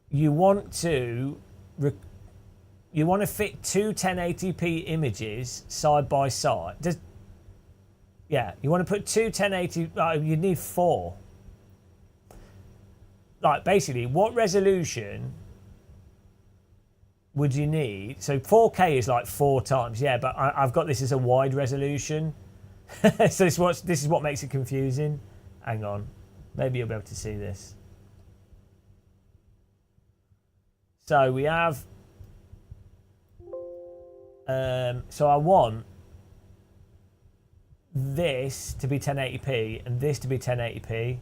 you want to You want to fit two 1080p images side by side. Yeah, you want to put two 1080. You need 4. Like basically, what resolution would you need? So 4K is like 4 times. Yeah, but I've got this as a wide resolution. So this is what makes it confusing. Hang on, maybe you'll be able to see this. So we have. So I want this to be 1080p and this to be 1080p.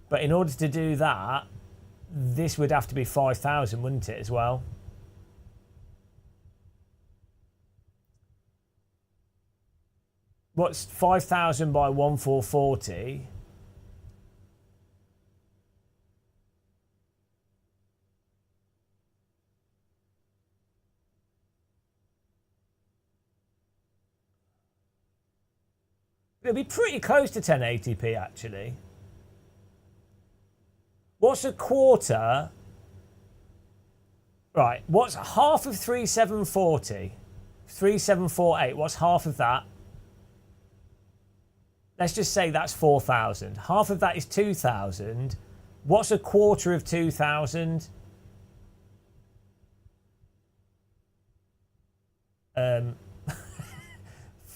But in order to do that, this would have to be 5000, wouldn't it, as well? What's 5000 by 1440? It'll be pretty close to 1080p, actually. What's a quarter? Right, what's half of 3740? 3748, what's half of that? Let's just say that's 4000. Half of that is 2000. What's a quarter of 2000?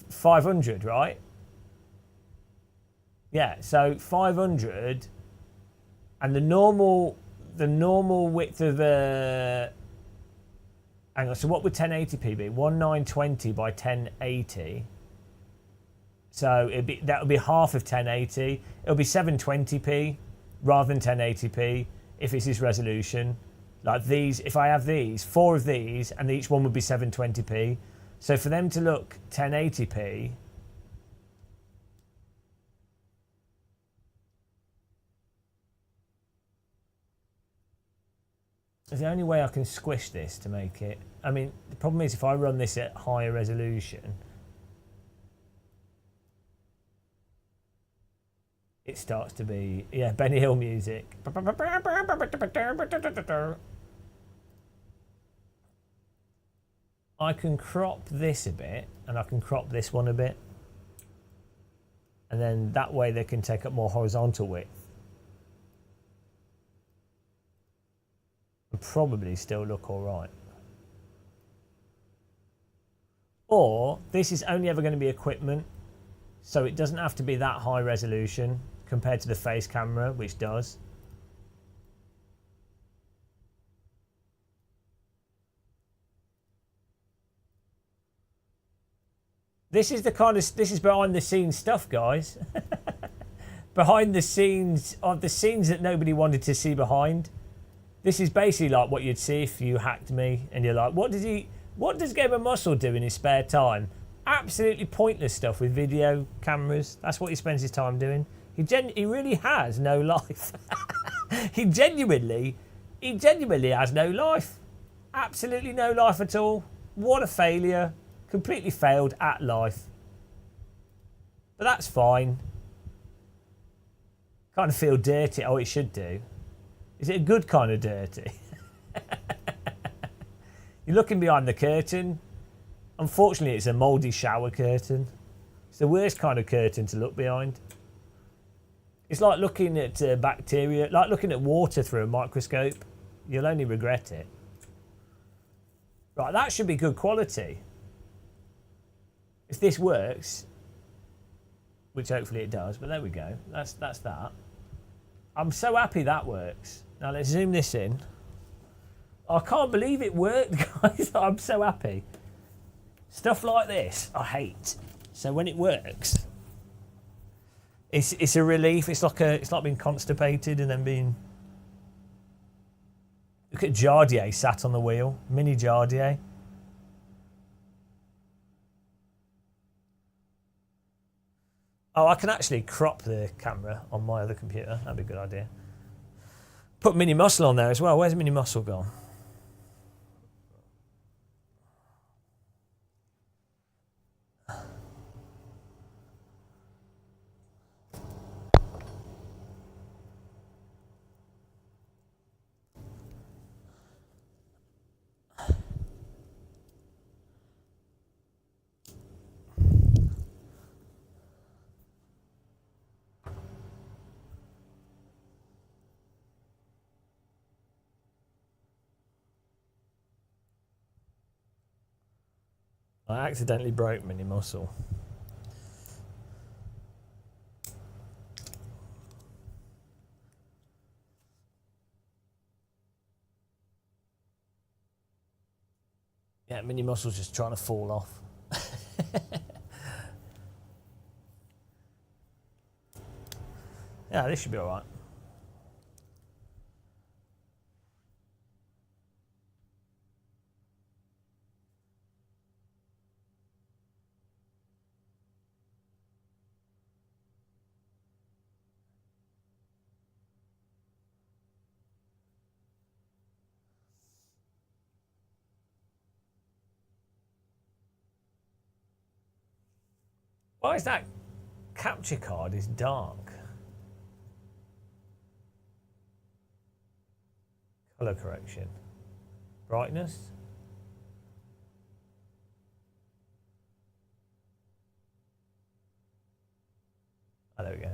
500, right? Yeah, so 500, and the normal width of the. Hang on. So what would 1080p be? 1920 by 1080. So that would be half of 1080. It'll be 720p rather than 1080p if it's this resolution. Like these, if I have these, 4 of these, and each one would be 720p. So for them to look 1080p. The only way I can squish this to make it. I mean, the problem is if I run this at higher resolution, it starts to be, yeah, Benny Hill music. I can crop this a bit, and I can crop this one a bit. And then that way they can take up more horizontal width. And probably still look all right. Or this is only ever going to be equipment, so it doesn't have to be that high resolution compared to the face camera, which does. This is behind the scenes stuff, guys. Behind the scenes of the scenes that nobody wanted to see behind. This is basically like what you'd see if you hacked me and you're like, what does Gamer Muscle do in his spare time? Absolutely pointless stuff with video cameras. That's what he spends his time doing. He really has no life. he genuinely has no life. Absolutely no life at all. What a failure. Completely failed at life. But that's fine. Kind of feel dirty. Oh, it should do. Is it a good kind of dirty? You're looking behind the curtain. Unfortunately, it's a mouldy shower curtain. It's the worst kind of curtain to look behind. It's like looking at bacteria, like looking at water through a microscope. You'll only regret it. Right, that should be good quality. If this works, which hopefully it does, but there we go. That's that. I'm so happy that works. Now let's zoom this in. I can't believe it worked, guys. I'm so happy. Stuff like this, I hate. So when it works, it's a relief. It's like being constipated and then being. Look at Jardier sat on the wheel, mini Jardier. Oh, I can actually crop the camera on my other computer. That'd be a good idea. Put Mini Muscle on there as well. Where's Mini Muscle gone? I accidentally broke mini muscle. Yeah, mini muscle's just trying to fall off. Yeah, this should be alright. Why is that capture card is dark? Color correction. Brightness. Oh, there we go.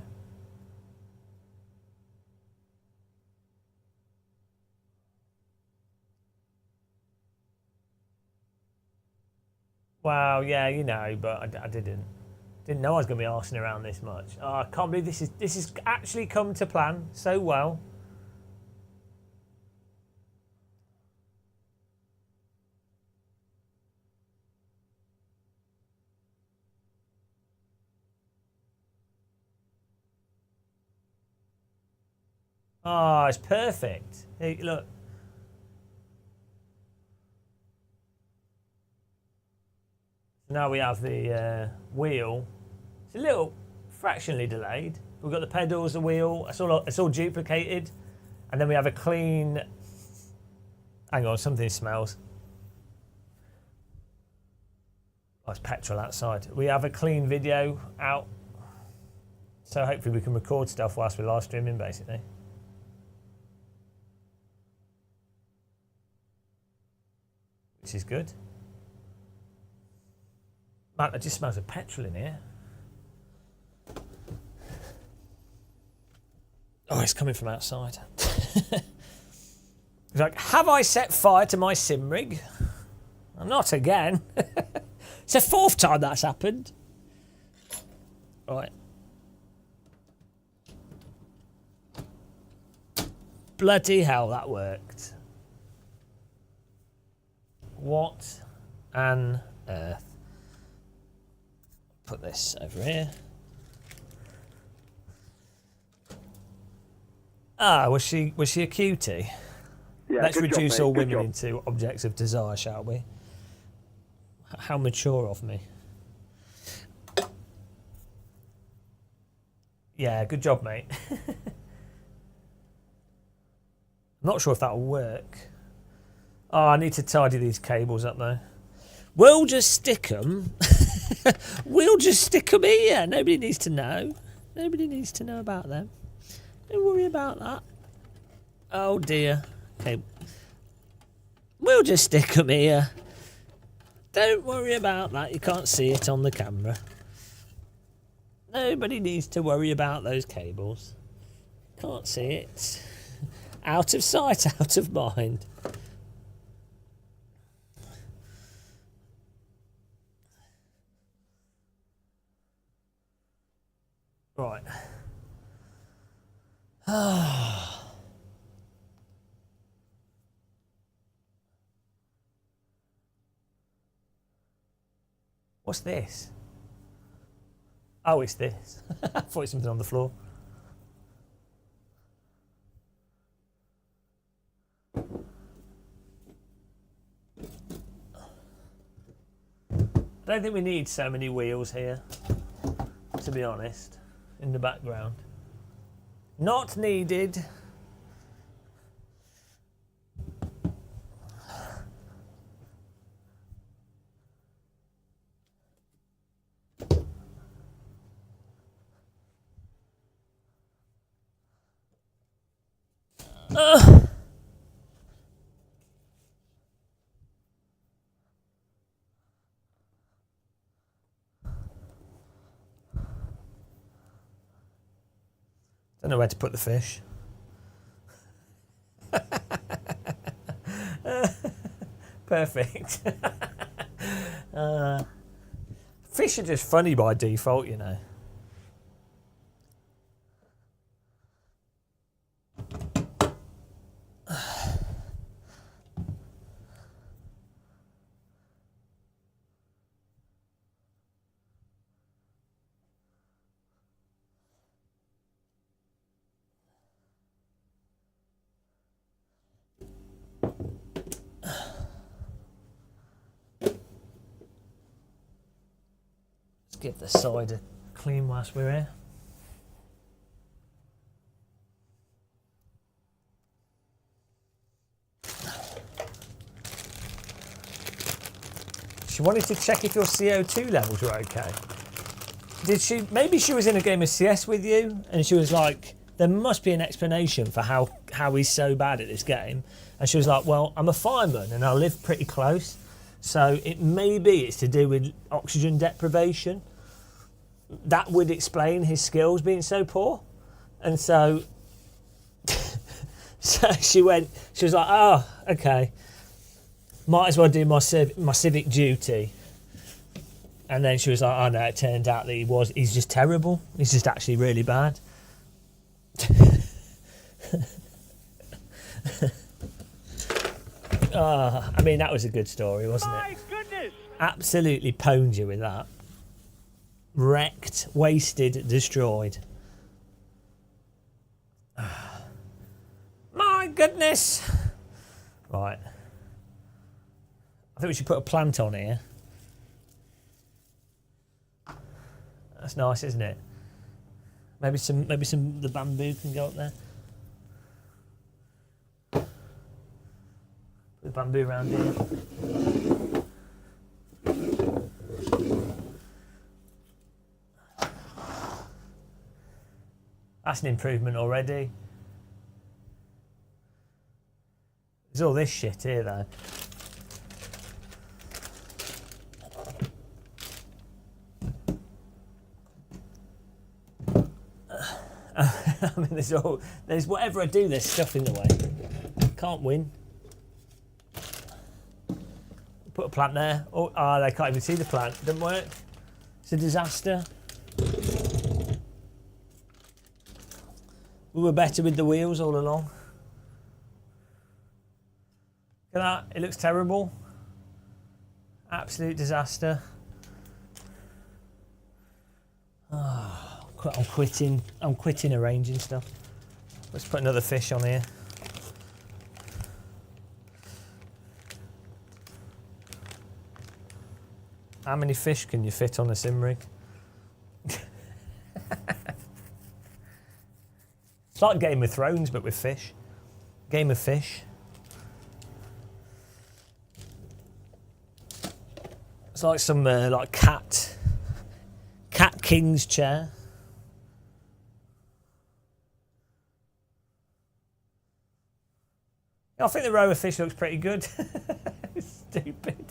Wow, yeah, you know, but I didn't know I was going to be arsing around this much. Oh, I can't believe this is actually come to plan so well. Oh, it's perfect. Hey, look. Now we have the wheel. It's a little fractionally delayed. We've got the pedals, the wheel. It's all duplicated, and then we have a clean. Hang on, something smells. Oh, it's petrol outside. We have a clean video out, so hopefully we can record stuff whilst we're live streaming, basically. Which is good. Man, it just smells of petrol in here. Oh, it's coming from outside. He's like, have I set fire to my sim rig? Not again. It's the 4th time that's happened. Right. Bloody hell, that worked. What on earth? Put this over here. Ah, was she a cutie? Yeah, Let's good job, reduce mate. all Good women job. into objects of desire, shall we? How mature of me. Yeah, good job, mate. I'm not sure if that'll work. Oh, I need to tidy these cables up though. We'll just stick them. We'll just stick them here. Nobody needs to know. Nobody needs to know about them. Don't worry about that. Oh dear. Okay. We'll just stick them here. Don't worry about that. You can't see it on the camera. Nobody needs to worry about those cables. Can't see it. Out of sight, out of mind. Right. What's this? Oh, it's this. I thought it was something on the floor. I don't think we need so many wheels here, to be honest, in the background. Not needed. Don't know where to put the fish. Perfect. Fish are just funny by default, you know. Give the side a clean whilst we're here. She wanted to check if your CO2 levels were okay. Did she? Maybe she was in a game of CS with you and she was like, there must be an explanation for how he's so bad at this game. And she was like, well, I'm a fireman and I live pretty close. So maybe it's to do with oxygen deprivation. That would explain his skills being so poor. And so, she was like, oh, okay. Might as well do my civic duty. And then she was like, oh no, it turned out that he's just terrible. He's just actually really bad. I mean, that was a good story, wasn't it? My goodness! Absolutely pwned you with that. Wrecked, wasted, destroyed. My goodness! Right. I think we should put a plant on here. That's nice, isn't it? Maybe the bamboo can go up there. Put the bamboo around here. That's an improvement already. There's all this shit here though. I mean, there's whatever I do, there's stuff in the way. Can't win. Put a plant there. Oh, they can't even see the plant. Doesn't work. It's a disaster. We were better with the wheels all along. Look at that. It looks terrible. Absolute disaster. Oh, I'm quitting. I'm quitting arranging stuff. Let's put another fish on here. How many fish can you fit on a sim rig? It's like Game of Thrones, but with fish. Game of Fish. It's like some like cat king's chair. I think the row of fish looks pretty good. Stupid.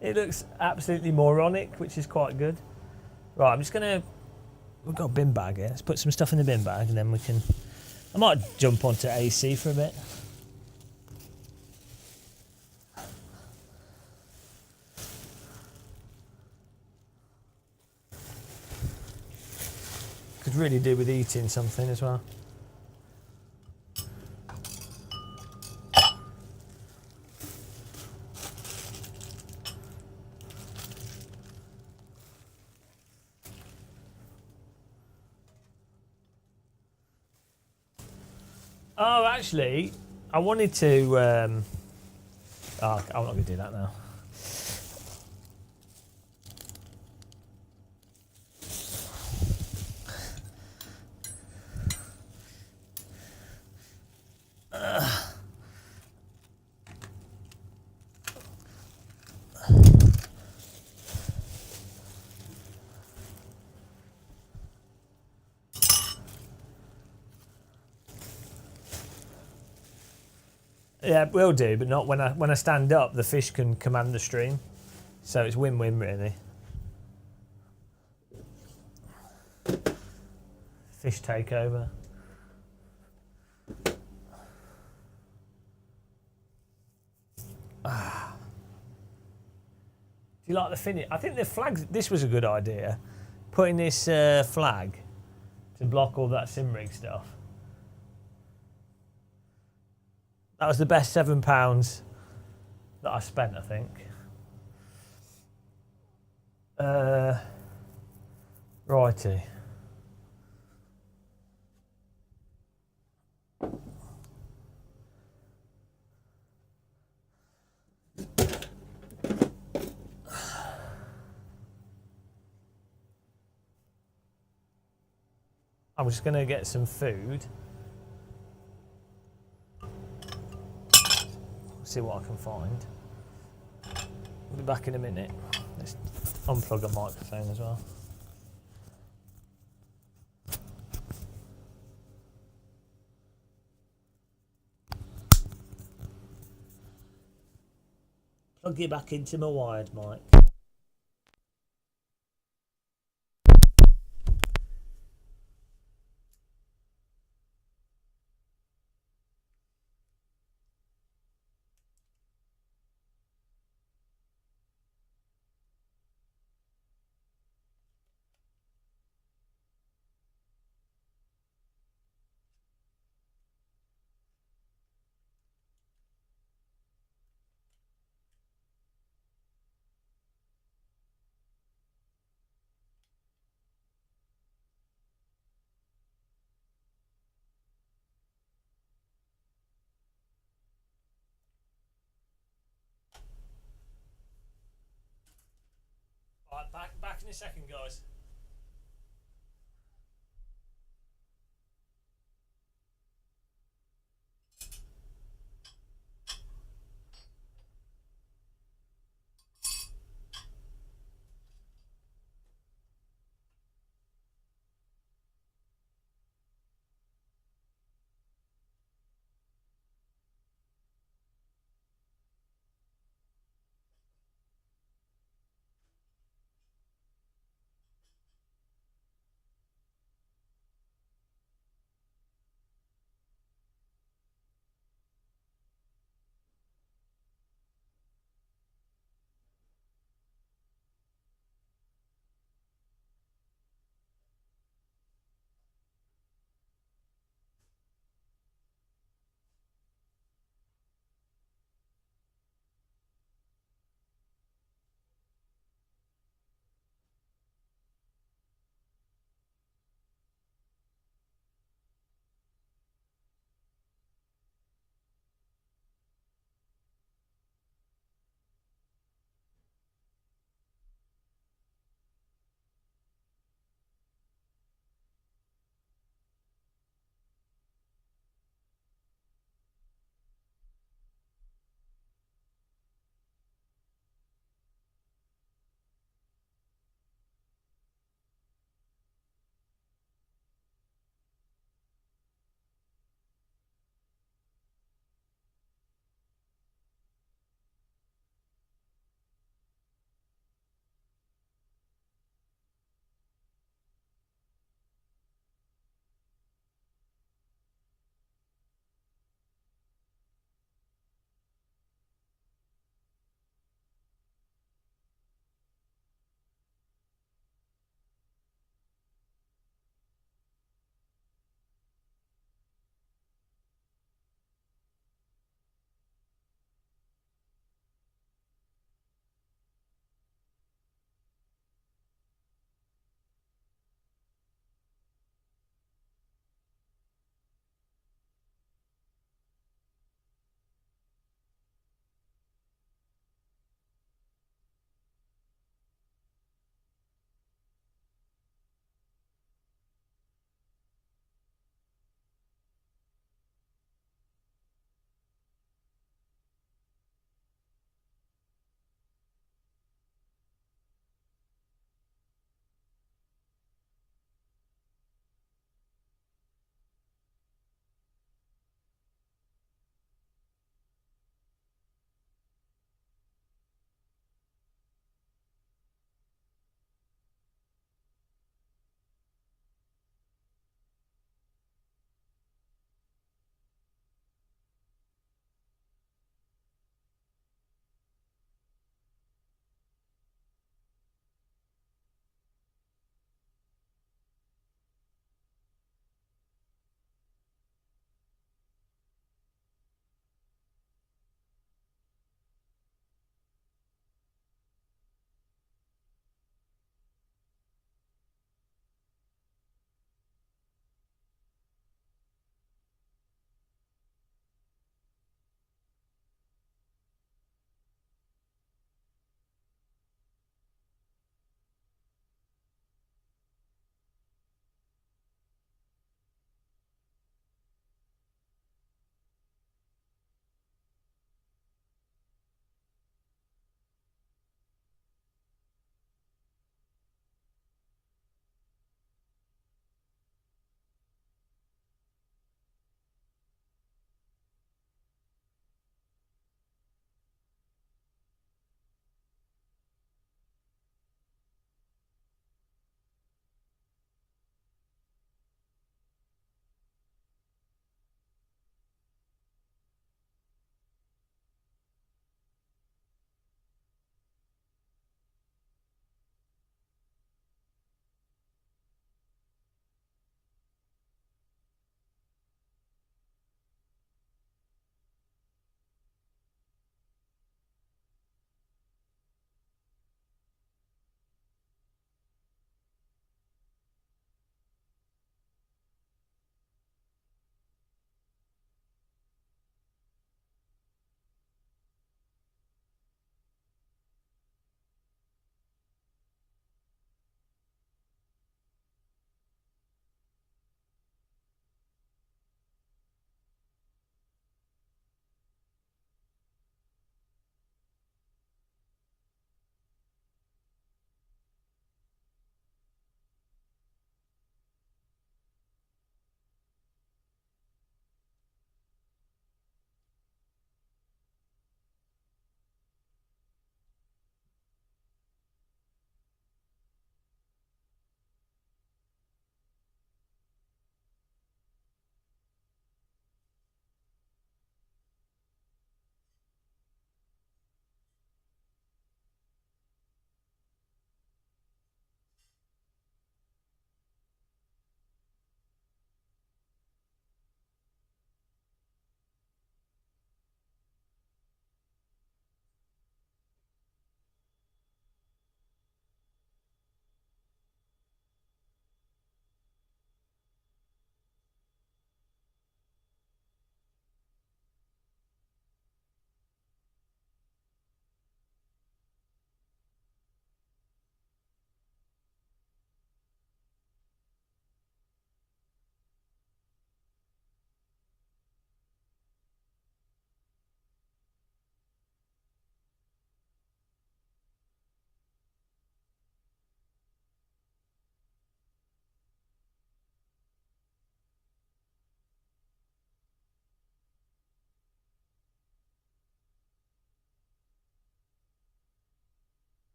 It looks absolutely moronic, which is quite good. Right, I'm just gonna. We've got a bin bag here. Let's put some stuff in the bin bag, and then we can. I might jump onto AC for a bit. Could really do with eating something as well. Oh, actually, I wanted to. I'm not going to do that now. Yeah, will do, but not when I stand up. The fish can command the stream, so it's win-win really. Fish takeover. Do You like the finish? I think the flags. This was a good idea. Putting this flag to block all that sim rig stuff. That was the best £7 that I spent, I think. Righty. I'm just going to get some food. See what I can find. I'll be back in a minute. Let's unplug a microphone as well. Plug it back into my wired mic. Right, back in a second, guys.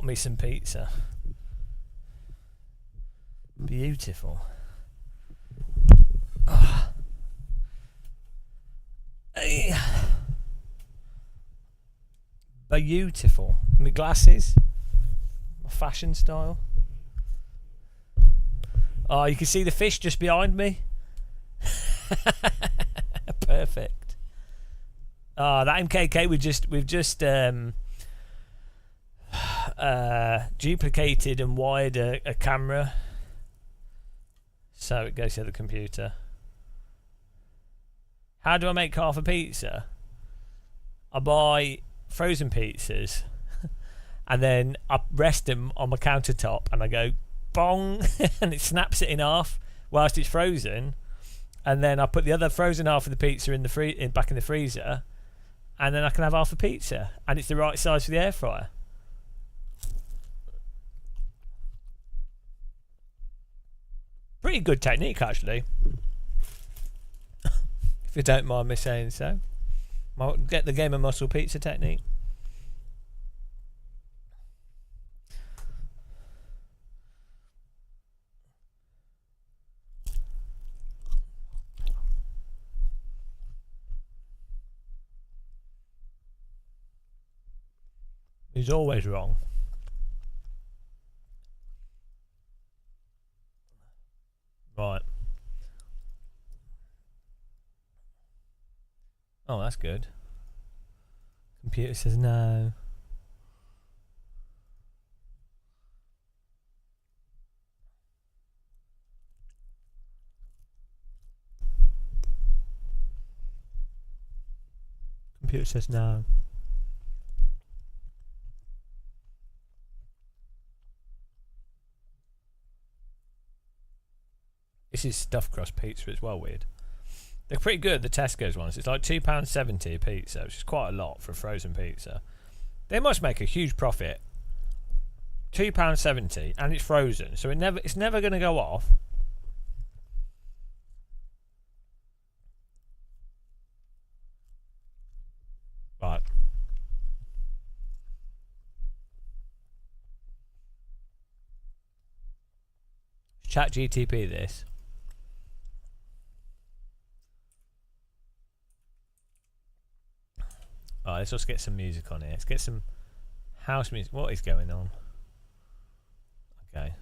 got me some pizza. Beautiful. Ah. Hey. Beautiful. My glasses. My fashion style. Oh, you can see the fish just behind me. Perfect. Oh, that MKK we've just duplicated and wired a camera so it goes to the computer. How do I make half a pizza? I buy frozen pizzas and then I rest them on my countertop and I go bong and it snaps it in half whilst it's frozen, and then I put the other frozen half of the pizza in the back in the freezer, and then I can have half a pizza and it's the right size for the air fryer. Pretty good technique, actually. If you don't mind me saying so. Get the Game of Muscle pizza technique. He's always wrong. Right. Oh, that's good. Computer says no. Computer says no. This is stuffed crust pizza as well, weird. They're pretty good, the Tesco's ones. It's like £2.70 a pizza, which is quite a lot for a frozen pizza. They must make a huge profit. £2.70 and it's frozen, so it's never going to go off. Right. Chat GTP this. Alright, let's just get some music on here. Let's get some house music. What is going on? Okay.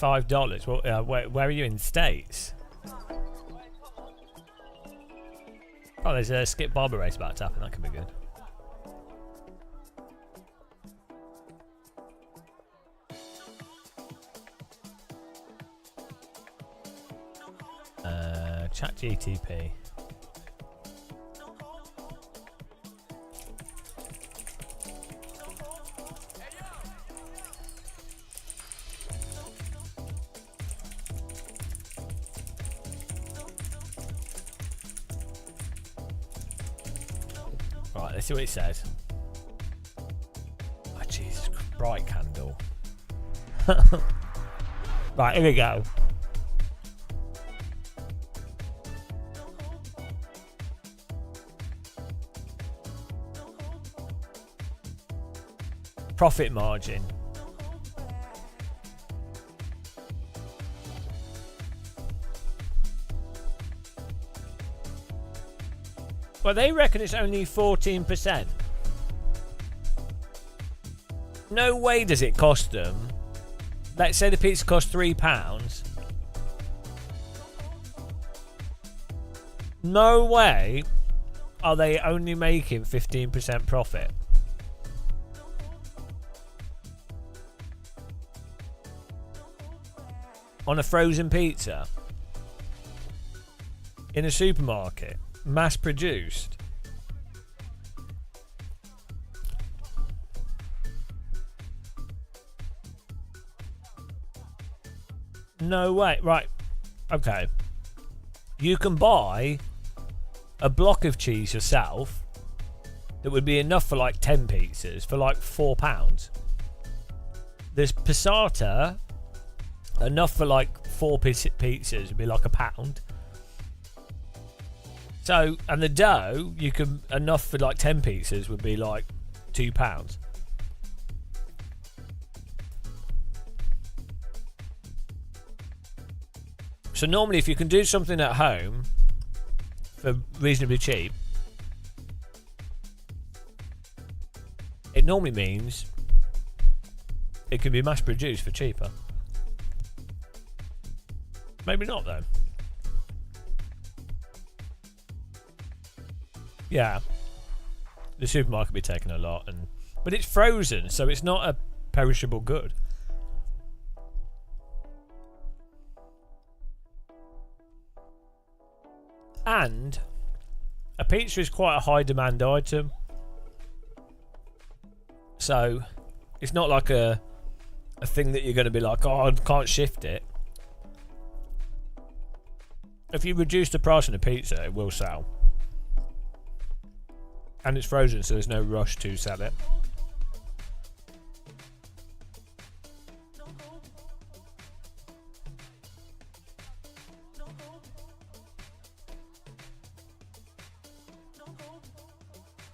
$5. Well, where are you in the States? Oh, there's a Skip Barber race about to happen. That could be good. Chat GTP. Right, let's see what it says. Oh, Jesus, bright candle. Right, here we go. Profit margin. Well, they reckon it's only 14%. No way does it cost them. Let's say the pizza costs £3. No way are they only making 15% profit. On a frozen pizza in a supermarket, mass produced. No way. Right, okay, you can buy a block of cheese yourself that would be enough for like 10 pizzas for like £4. There's passata enough for like 4 pizzas would be like £1. So, and the dough you can enough for like 10 pizzas would be like £2. So normally if you can do something at home for reasonably cheap, it normally means it can be mass produced for cheaper. Maybe not though. Yeah, the supermarket will be taking a lot, but it's frozen, so it's not a perishable good. And a pizza is quite a high demand item, so it's not like a thing that you're going to be like, oh, I can't shift it. If you reduce the price on a pizza, it will sell. And it's frozen, so there's no rush to sell it.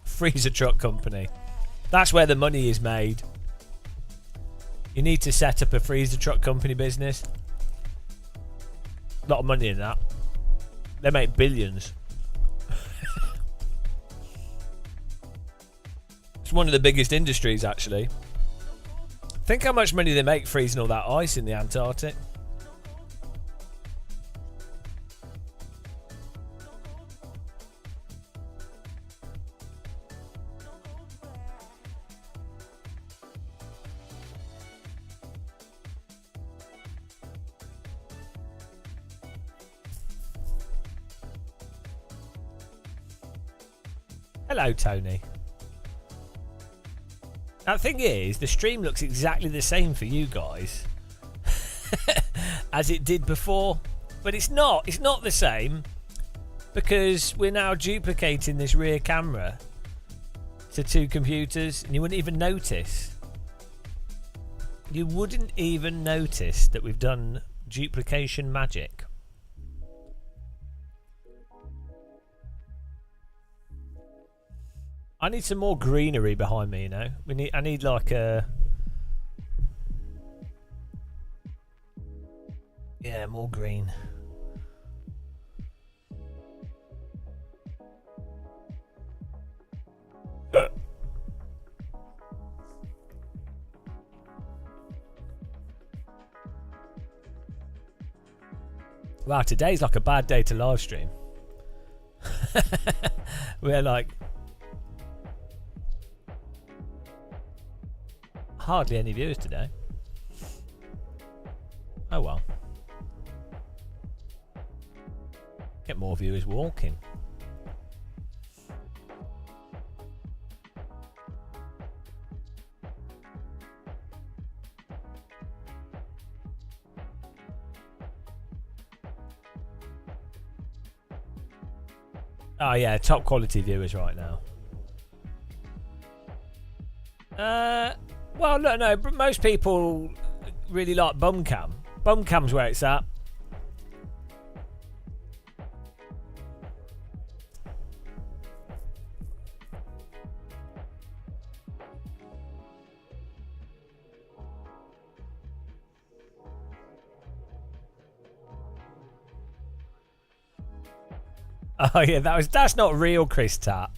Freezer truck company. That's where the money is made. You need to set up a freezer truck company business. A lot of money in that. They make billions. It's one of the biggest industries, actually. Think how much money they make freezing all that ice in the Antarctic. Hello, Tony. That thing is, the stream looks exactly the same for you guys as it did before, but it's not. It's not the same because we're now duplicating this rear camera to 2 computers, and you wouldn't even notice. You wouldn't even notice that we've done duplication magic. I need some more greenery behind me, you know. I need like a... Yeah, more green. Wow, today's like a bad day to live stream. We're like... hardly any viewers today. Oh well. Get more viewers walking. Oh yeah, top quality viewers right now. Well, no, but most people really like Bumcam. Bumcam's where it's at. Oh yeah, that's not real, Chris Tat.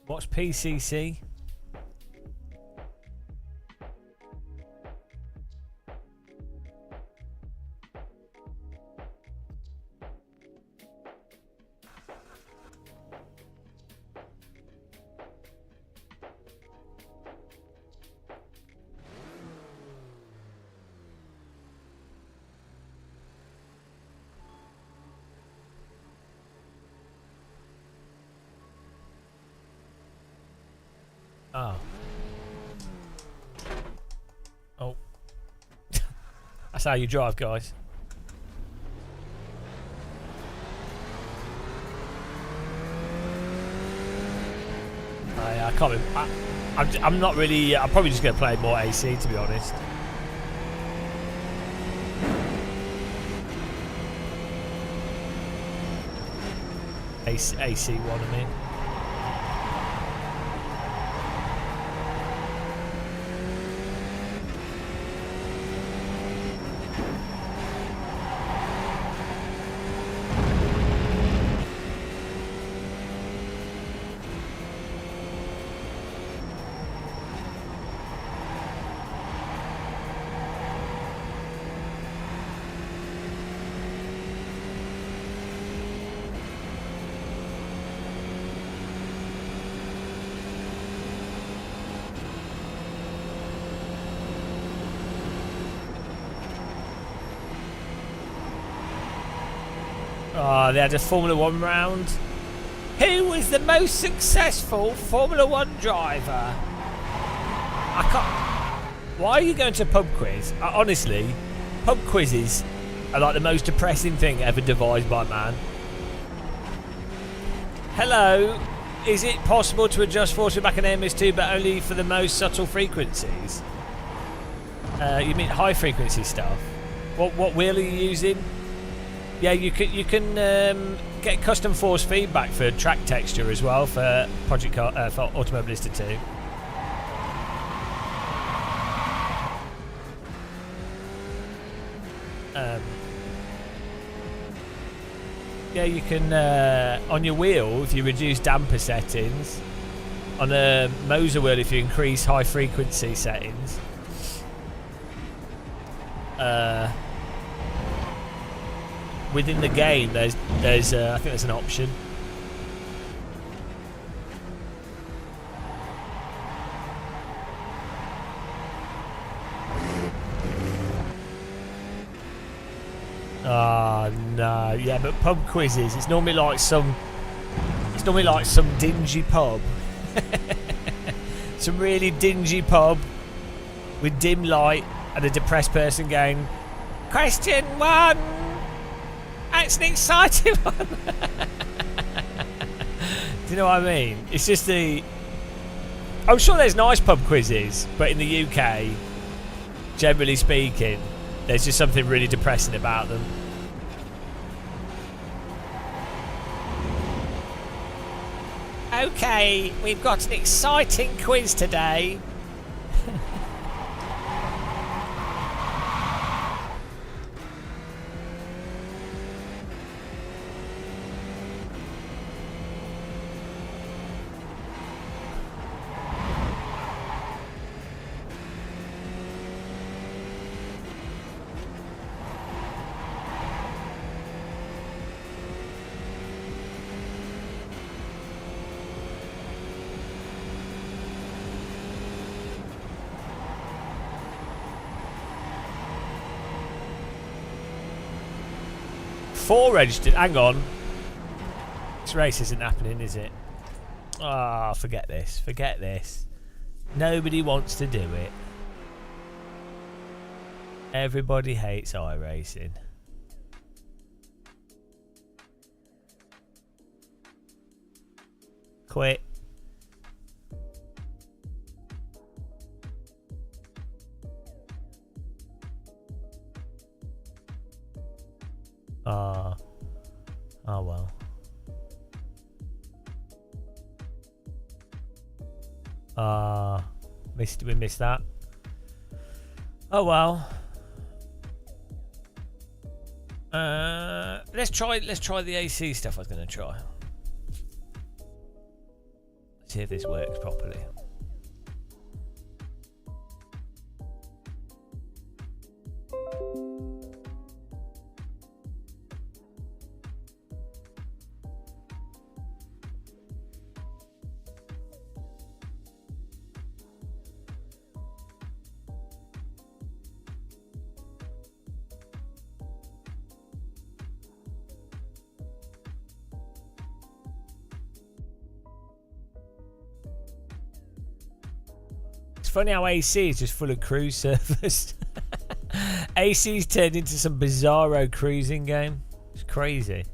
What's PCC? Oh. Oh. That's how you drive, guys. I can't. I'm not really. I'm probably just going to play more AC, to be honest. AC one, I mean. Oh, they had a Formula 1 round. Who was the most successful Formula 1 driver? I can't. Why are you going to a pub quiz? Honestly, pub quizzes are like the most depressing thing ever devised by man. Hello, is it possible to adjust force feedback and MS2 but only for the most subtle frequencies? You mean high frequency stuff? What wheel are you using? Yeah, you can get custom force feedback for track texture as well for Project for Automobilista 2. Yeah, you can on your wheel if you reduce damper settings, on a Moser wheel if you increase high frequency settings. Within the game, there's I think there's an option. Ah, no, yeah, but pub quizzes. It's normally like some dingy pub, some really dingy pub with dim light and a depressed person going, "Question 1. That's an exciting one." Do you know what I mean? It's just I'm sure there's nice pub quizzes, but in the UK, generally speaking, there's just something really depressing about them. Okay, we've got an exciting quiz today. Four registered. Hang on. This race isn't happening, is it? Ah, oh, forget this. Forget this. Nobody wants to do it. Everybody hates iRacing. Quit. Oh well. We missed that. Oh well. Let's try the AC stuff I was gonna try. see if this works properly. Funny how AC is just full of cruise servers. AC's turned into some bizarro cruising game. It's crazy.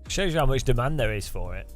Shows you how much demand there is for it.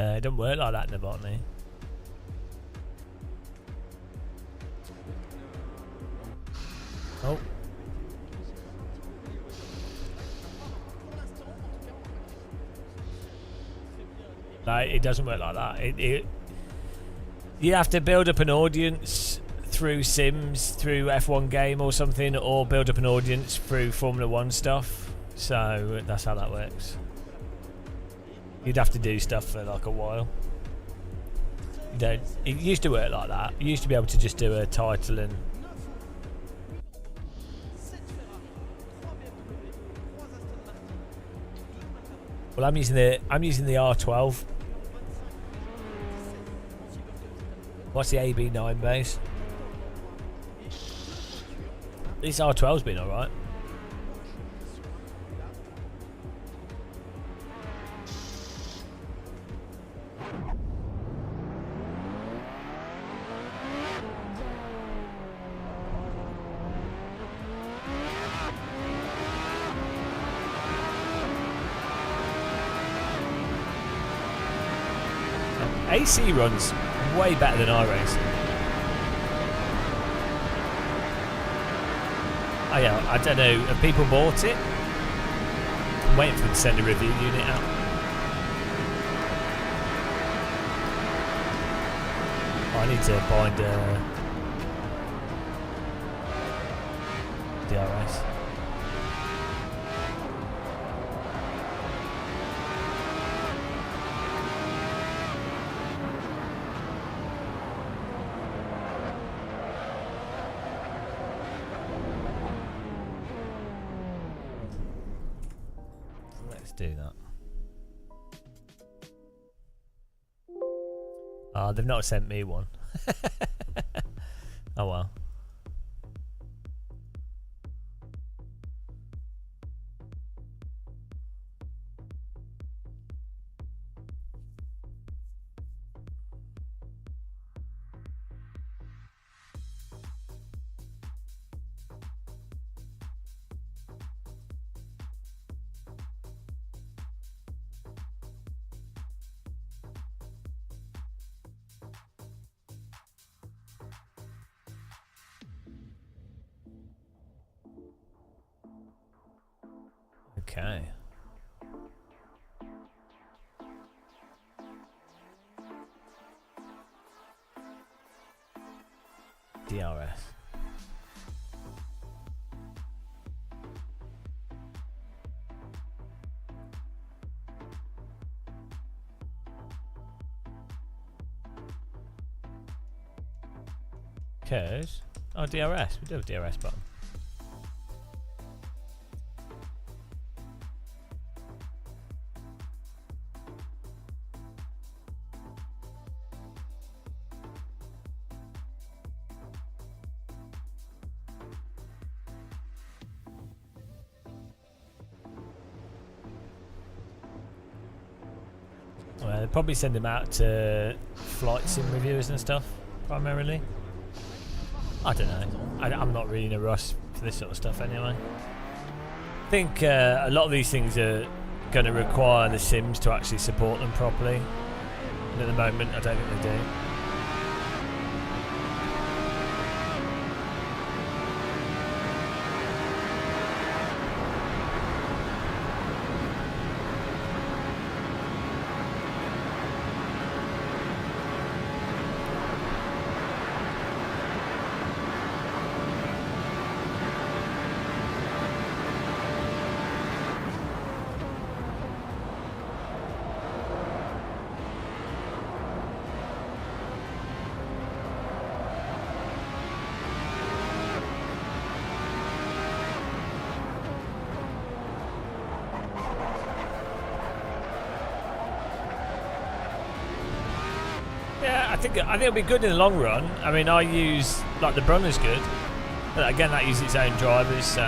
It don't work like that in the botany. Oh. Like, it doesn't work like that. You have to build up an audience through Sims, through F1 game or something, or build up an audience through Formula 1 stuff. So that's how that works. You'd have to do stuff for like a while. You don't. It used to work like that. You used to be able to just do a title and. Well, I'm using the R12. What's the AB9 base? This R12's been alright. AC runs way better than iRacing. Oh yeah, I don't know. Have people bought it? I'm waiting for them to send a review unit out. Oh, I need to bind DRS. Do that. Oh, they've not sent me one. Oh well. Okay. DRS. Because, oh, DRS. We do have a DRS button. Well, they'll probably send them out to flight sim reviewers and stuff, primarily. I don't know. I'm not really in a rush for this sort of stuff anyway. I think a lot of these things are going to require the sims to actually support them properly. And at the moment, I don't think they do. I think it'll be good in the long run. I mean, I use like the Brunner's good, but again, that uses its own drivers, so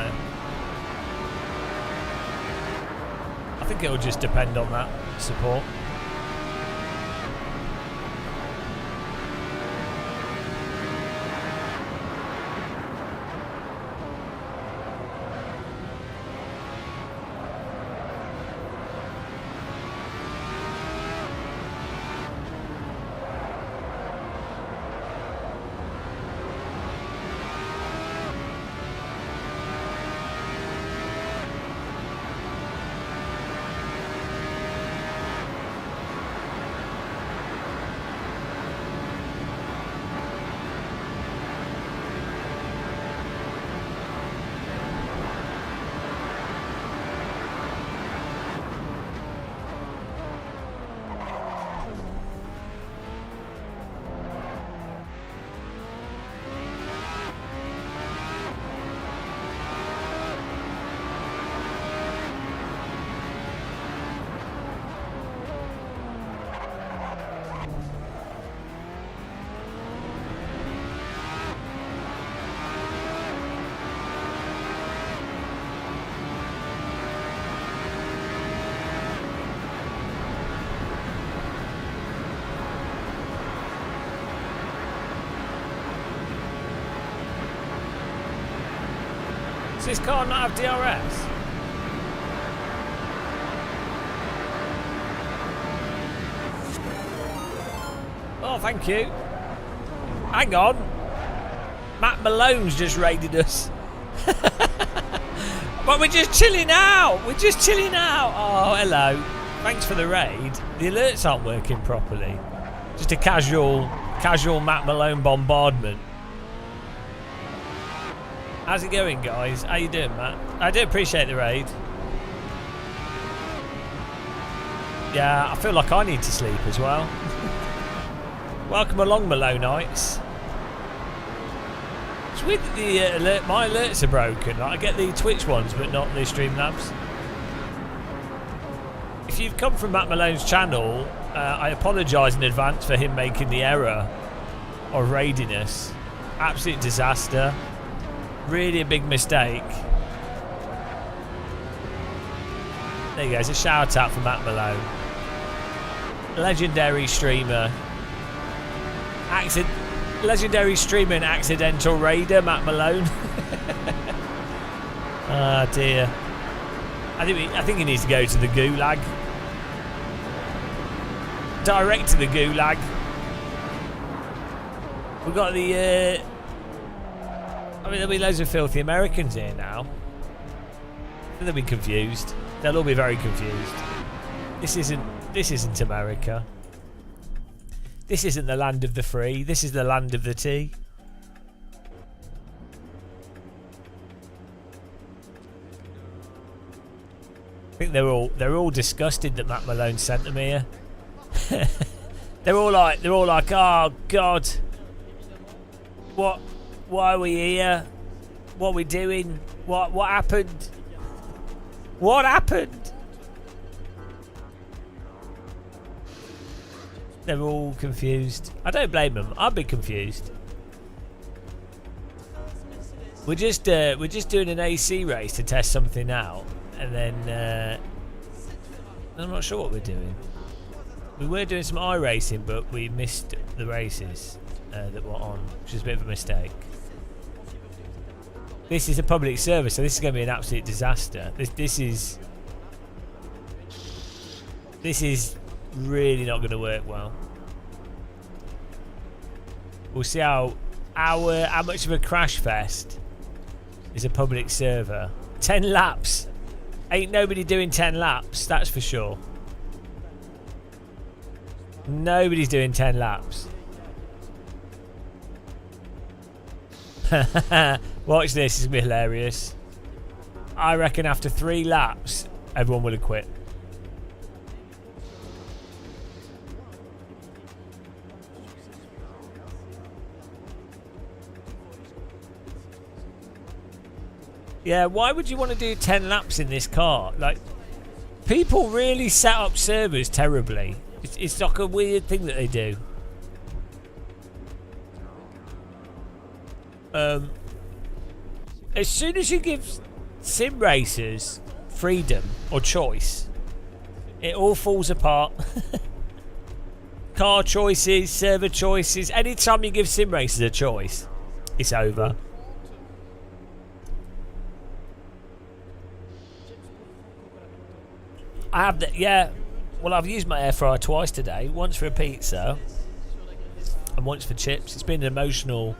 I think it'll just depend on that support. Does this car not have DRS? Oh, thank you. Hang on. Matt Malone's just raided us. But we're just chilling out. We're just chilling out. Oh, hello. Thanks for the raid. The alerts aren't working properly. Just a casual Matt Malone bombardment. How's it going, guys? How you doing, Matt? I do appreciate the raid. Yeah, I feel like I need to sleep as well. Welcome along, Maloneites. It's weird that the my alerts are broken. Like, I get the Twitch ones, but not the Streamlabs. If you've come from Matt Malone's channel, I apologise in advance for him making the error of raiding us. Absolute disaster. Really a big mistake. There you go, it's a shout out for Matt Malone. Legendary streamer. Legendary streamer and accidental raider, Matt Malone. Ah, dear. I think he needs to go to the gulag. Direct to the gulag. We've got the I mean, there'll be loads of filthy Americans here now. They'll be confused. They'll all be very confused. This isn't America. This isn't the land of the free. This is the land of the tea. I think they're all disgusted that Matt Malone sent them here. they're all like, oh God, why are we here? What are we doing? What happened? What happened? They're all confused. I don't blame them. I'd be confused. We're just doing an AC race to test something out, and then I'm not sure what we're doing. We were doing some iRacing, but we missed the races that were on, which is a bit of a mistake. This is a public service, so this is going to be an absolute disaster. This is really not going to work well. We'll see how much of a crash fest is a public server. 10 laps. Ain't nobody doing 10 laps, that's for sure. Nobody's doing 10 laps. Watch this, it's going to be hilarious. I reckon after 3 laps, everyone would have quit. Yeah, why would you want to do 10 laps in this car? Like, people really set up servers terribly. It's like a weird thing that they do. As soon as you give sim racers freedom or choice, it all falls apart. Car choices, server choices. Anytime you give sim racers a choice, it's over. I have that, yeah. Well, I've used my air fryer twice today. Once for a pizza, and once for chips. It's been an emotional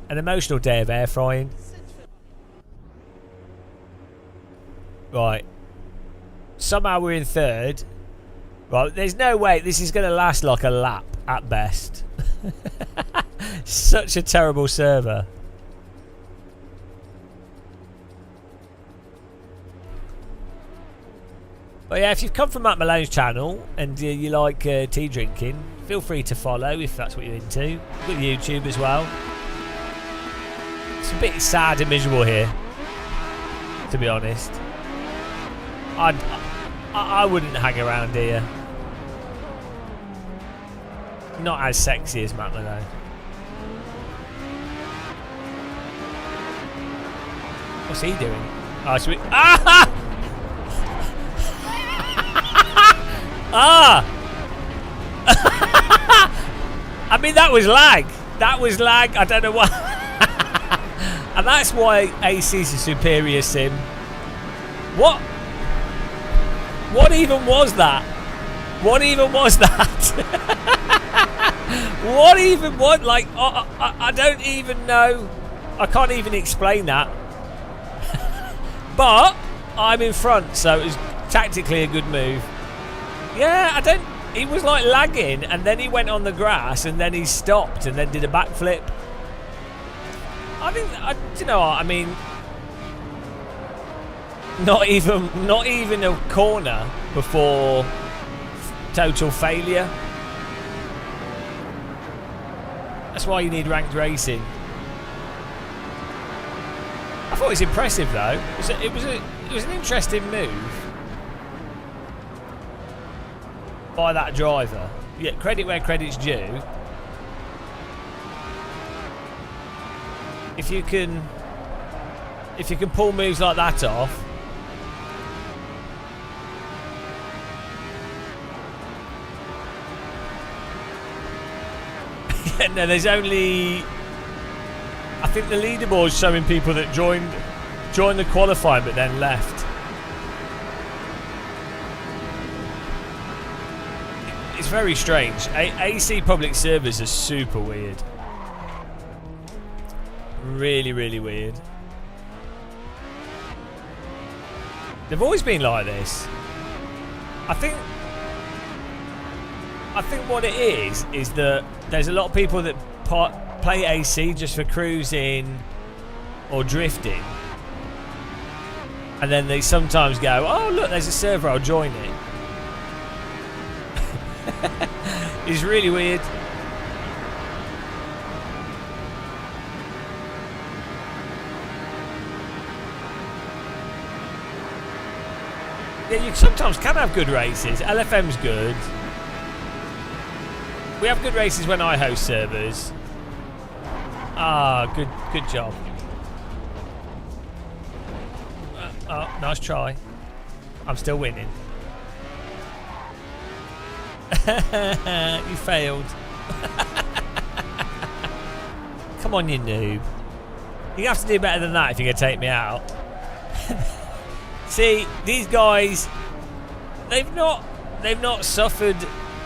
day of air frying. Right. Somehow we're in third. Right. There's no way this is going to last like a lap at best. Such a terrible server. But yeah, if you've come from Matt Malone's channel and you like tea drinking, feel free to follow if that's what you're into. We've got YouTube as well. It's a bit sad and miserable here, to be honest. I wouldn't hang around here. Not as sexy as Matt Malone. What's he doing? Oh, sweet. Ah! Ah! I mean, that was lag. That was lag. I don't know why. And that's why AC's a superior sim. What? What even was that? What even was that? What even was? Like, I don't even know. I can't even explain that. But I'm in front, so it was tactically a good move. Yeah, I don't... He was like lagging, and then he went on the grass, and then he stopped, and then did a backflip. I think... do you know what? I mean... Not even a corner before total failure. That's why you need ranked racing. I thought it was impressive, though. It was an interesting move by that driver. Yeah, credit where credit's due. If you can pull moves like that off, yeah, no, there's only, I think the leaderboard's showing people that joined the qualifying but then left. It's very strange. AC public servers are super weird. Really, really weird. They've always been like this. I think what it is that there's a lot of people that play AC just for cruising or drifting. And then they sometimes go, oh look, there's a server, I'll join it. It's really weird. Yeah, you sometimes can have good races. LFM's good. We have good races when I host servers. Ah, good job. Oh, nice try. I'm still winning. You failed. Come on, you noob. You have to do better than that if you're going to take me out. See, these guys, they've not suffered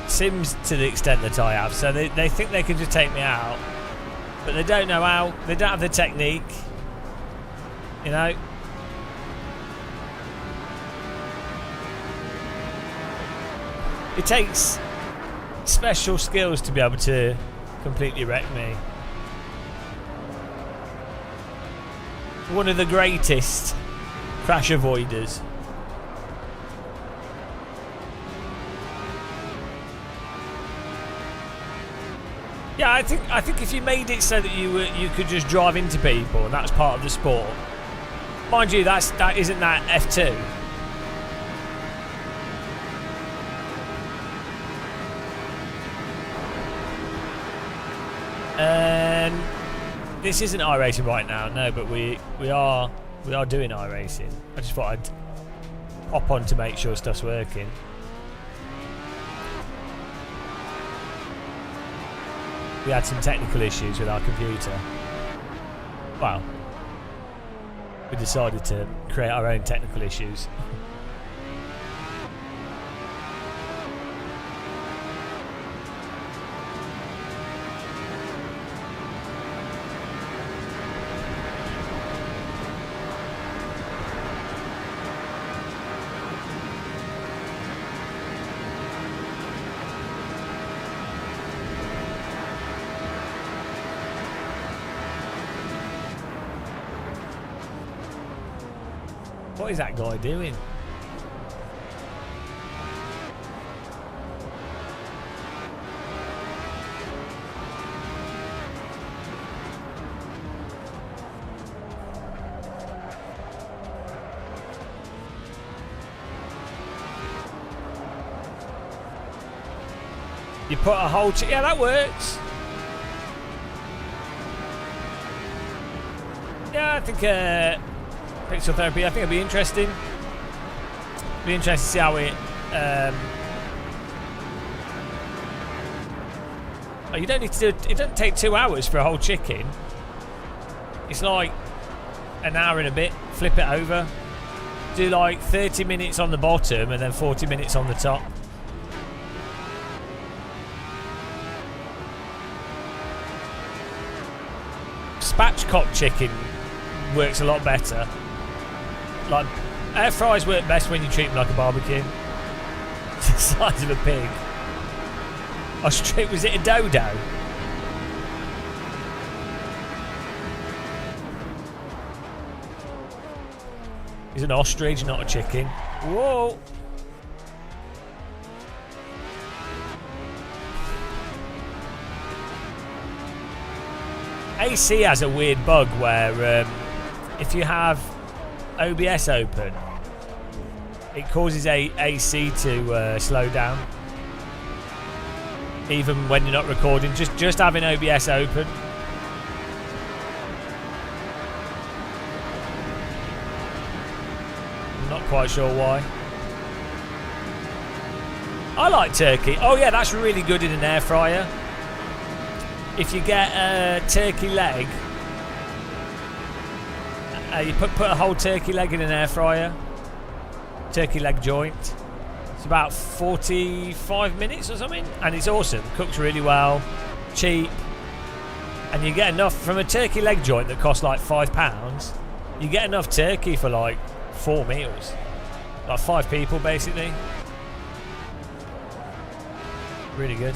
sims to the extent that I have, so they think they can just take me out, but they don't know how. They don't have the technique, you know. It takes special skills to be able to completely wreck me. One of the greatest crash avoiders. Yeah, I think if you made it so that you could just drive into people and that's part of the sport. Mind you, that isn't that F2. This isn't iRacing right now, no, but we are doing iRacing. I just thought I'd hop on to make sure stuff's working. We had some technical issues with our computer. Well, we decided to create our own technical issues. What is that guy doing? You put a whole... yeah, that works. Yeah, I think... pixel therapy, I think it'll be interesting. Be interested to see how it. Oh, you don't need to do. It doesn't take 2 hours for a whole chicken. It's like an hour and a bit. Flip it over. Do like 30 minutes on the bottom and then 40 minutes on the top. Spatchcock chicken works a lot better. Like, air fries work best when you treat them like a barbecue. It's the size of a pig. Was it a dodo? It's an ostrich, not a chicken. Whoa! AC has a weird bug where if you have OBS open, it causes AC to slow down, even when you're not recording. Just having OBS open. I'm not quite sure why. I like turkey. Oh yeah, that's really good in an air fryer. If you get a turkey leg. You put a whole turkey leg in an air fryer. Turkey leg joint. It's about 45 minutes or something. And it's awesome. Cooks really well. Cheap. And you get enough from a turkey leg joint that costs like £5. You get enough turkey for like 4 meals. Like 5 people basically. Really good.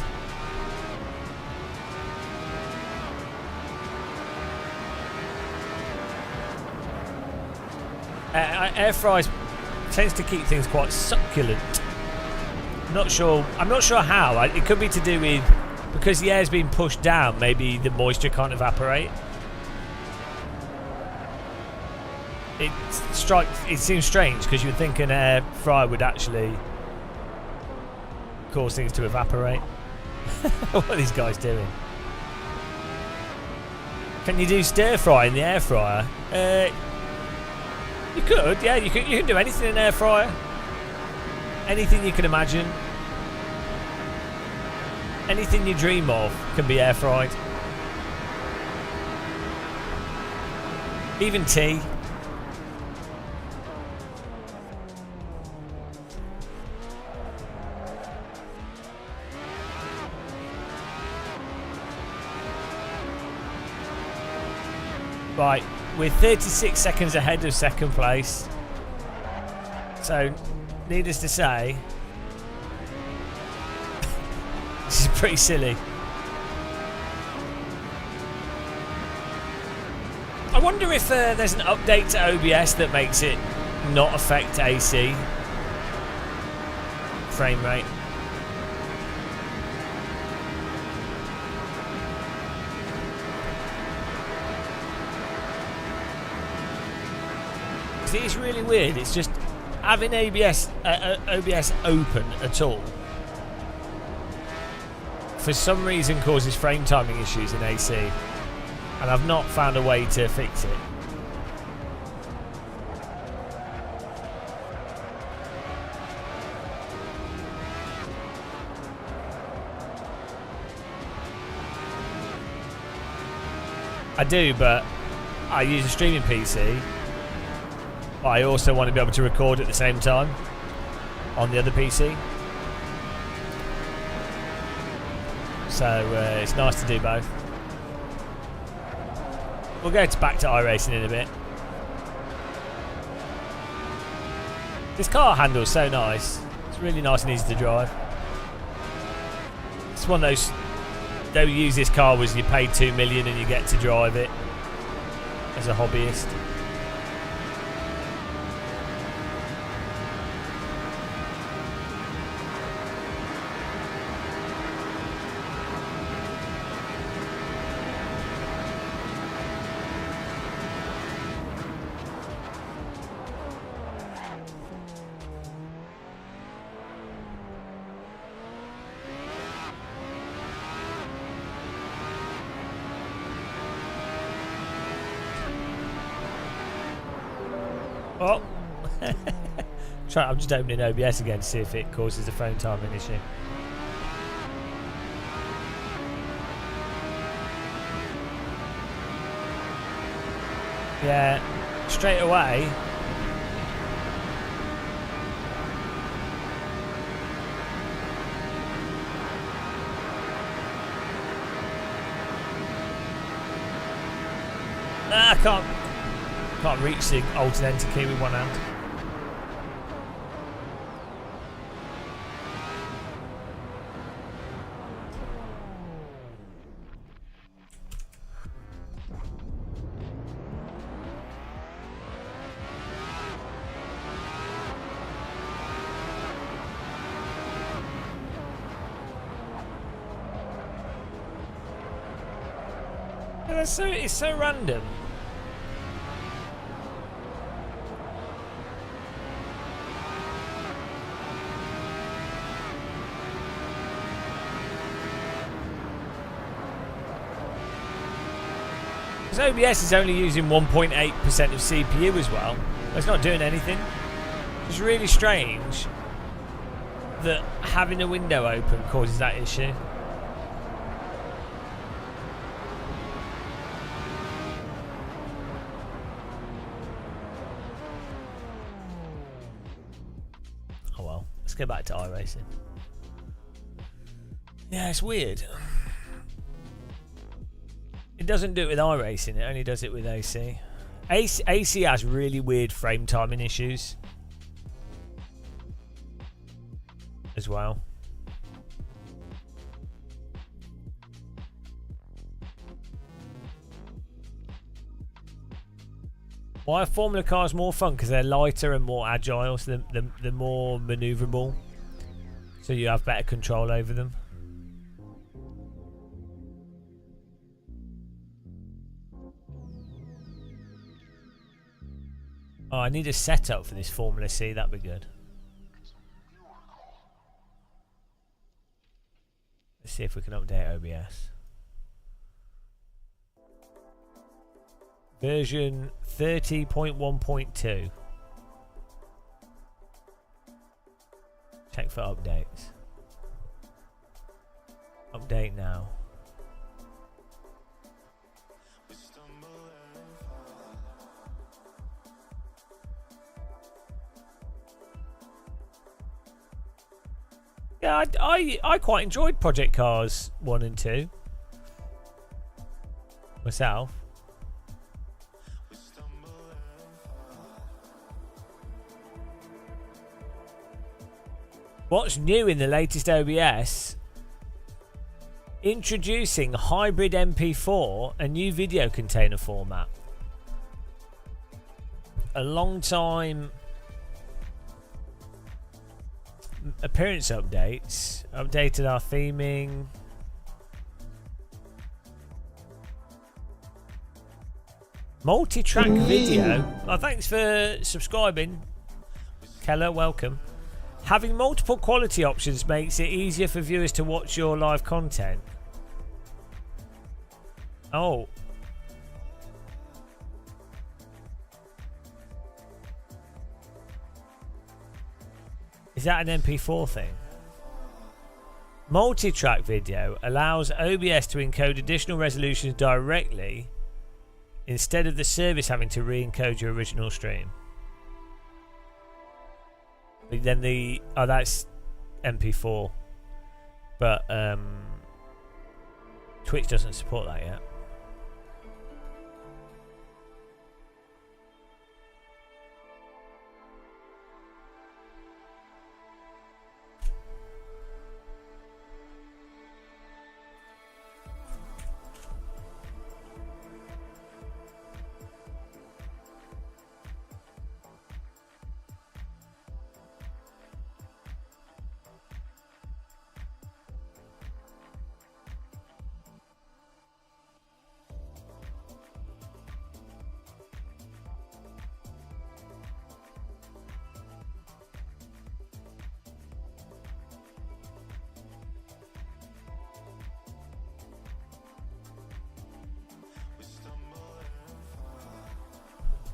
Air fries tends to keep things quite succulent. I'm not sure how. It could be to do with because the air's been pushed down. Maybe the moisture can't evaporate. It seems strange because you'd think an air fryer would actually cause things to evaporate. What are these guys doing? Can you do stir fry in the air fryer? You could, yeah. You can do anything in an air fryer. Anything you can imagine. Anything you dream of can be air fried. Even tea. Right, we're 36 seconds ahead of second place. So, needless to say, this is pretty silly. I wonder if there's an update to OBS that makes it not affect AC frame rate. See, it's really weird. It's just having OBS open at all for some reason causes frame timing issues in AC, and I've not found a way to fix it. I do, but I use a streaming PC. I also want to be able to record at the same time on the other PC. So it's nice to do both. We'll go back to iRacing in a bit. This car handles so nice. It's really nice and easy to drive. It's one of those, don't use this car was you pay $2 million and you get to drive it as a hobbyist. Oh, I'm just opening OBS again to see if it causes a phone timing issue. Yeah, straight away. I can't reach the alt and enter key with one hand. It's so random. Because OBS is only using 1.8% of CPU as well. It's not doing anything. It's really strange that having a window open causes that issue. Oh well, let's go back to iRacing. Yeah, it's weird. It doesn't do it with iRacing, it only does it with AC. AC has really weird frame timing issues as well. Why are Formula cars more fun? Because they're lighter and more agile, so they're more manoeuvrable. So you have better control over them. Oh, I need a setup for this Formula C, that'd be good. Let's see if we can update OBS. Version 30.1.2. Check for updates. Update now. Yeah, I quite enjoyed Project Cars 1 and 2 myself. What's new in the latest OBS? Introducing hybrid MP4 and new video container format. A long time appearance updates. Updated our theming. Multi-track video. Oh, thanks for subscribing, Keller. Welcome. Having multiple quality options makes it easier for viewers to watch your live content. Oh. Is that an MP4 thing? Multi-track video allows OBS to encode additional resolutions directly instead of the service having to re-encode your original stream. But then that's MP4, but Twitch doesn't support that yet.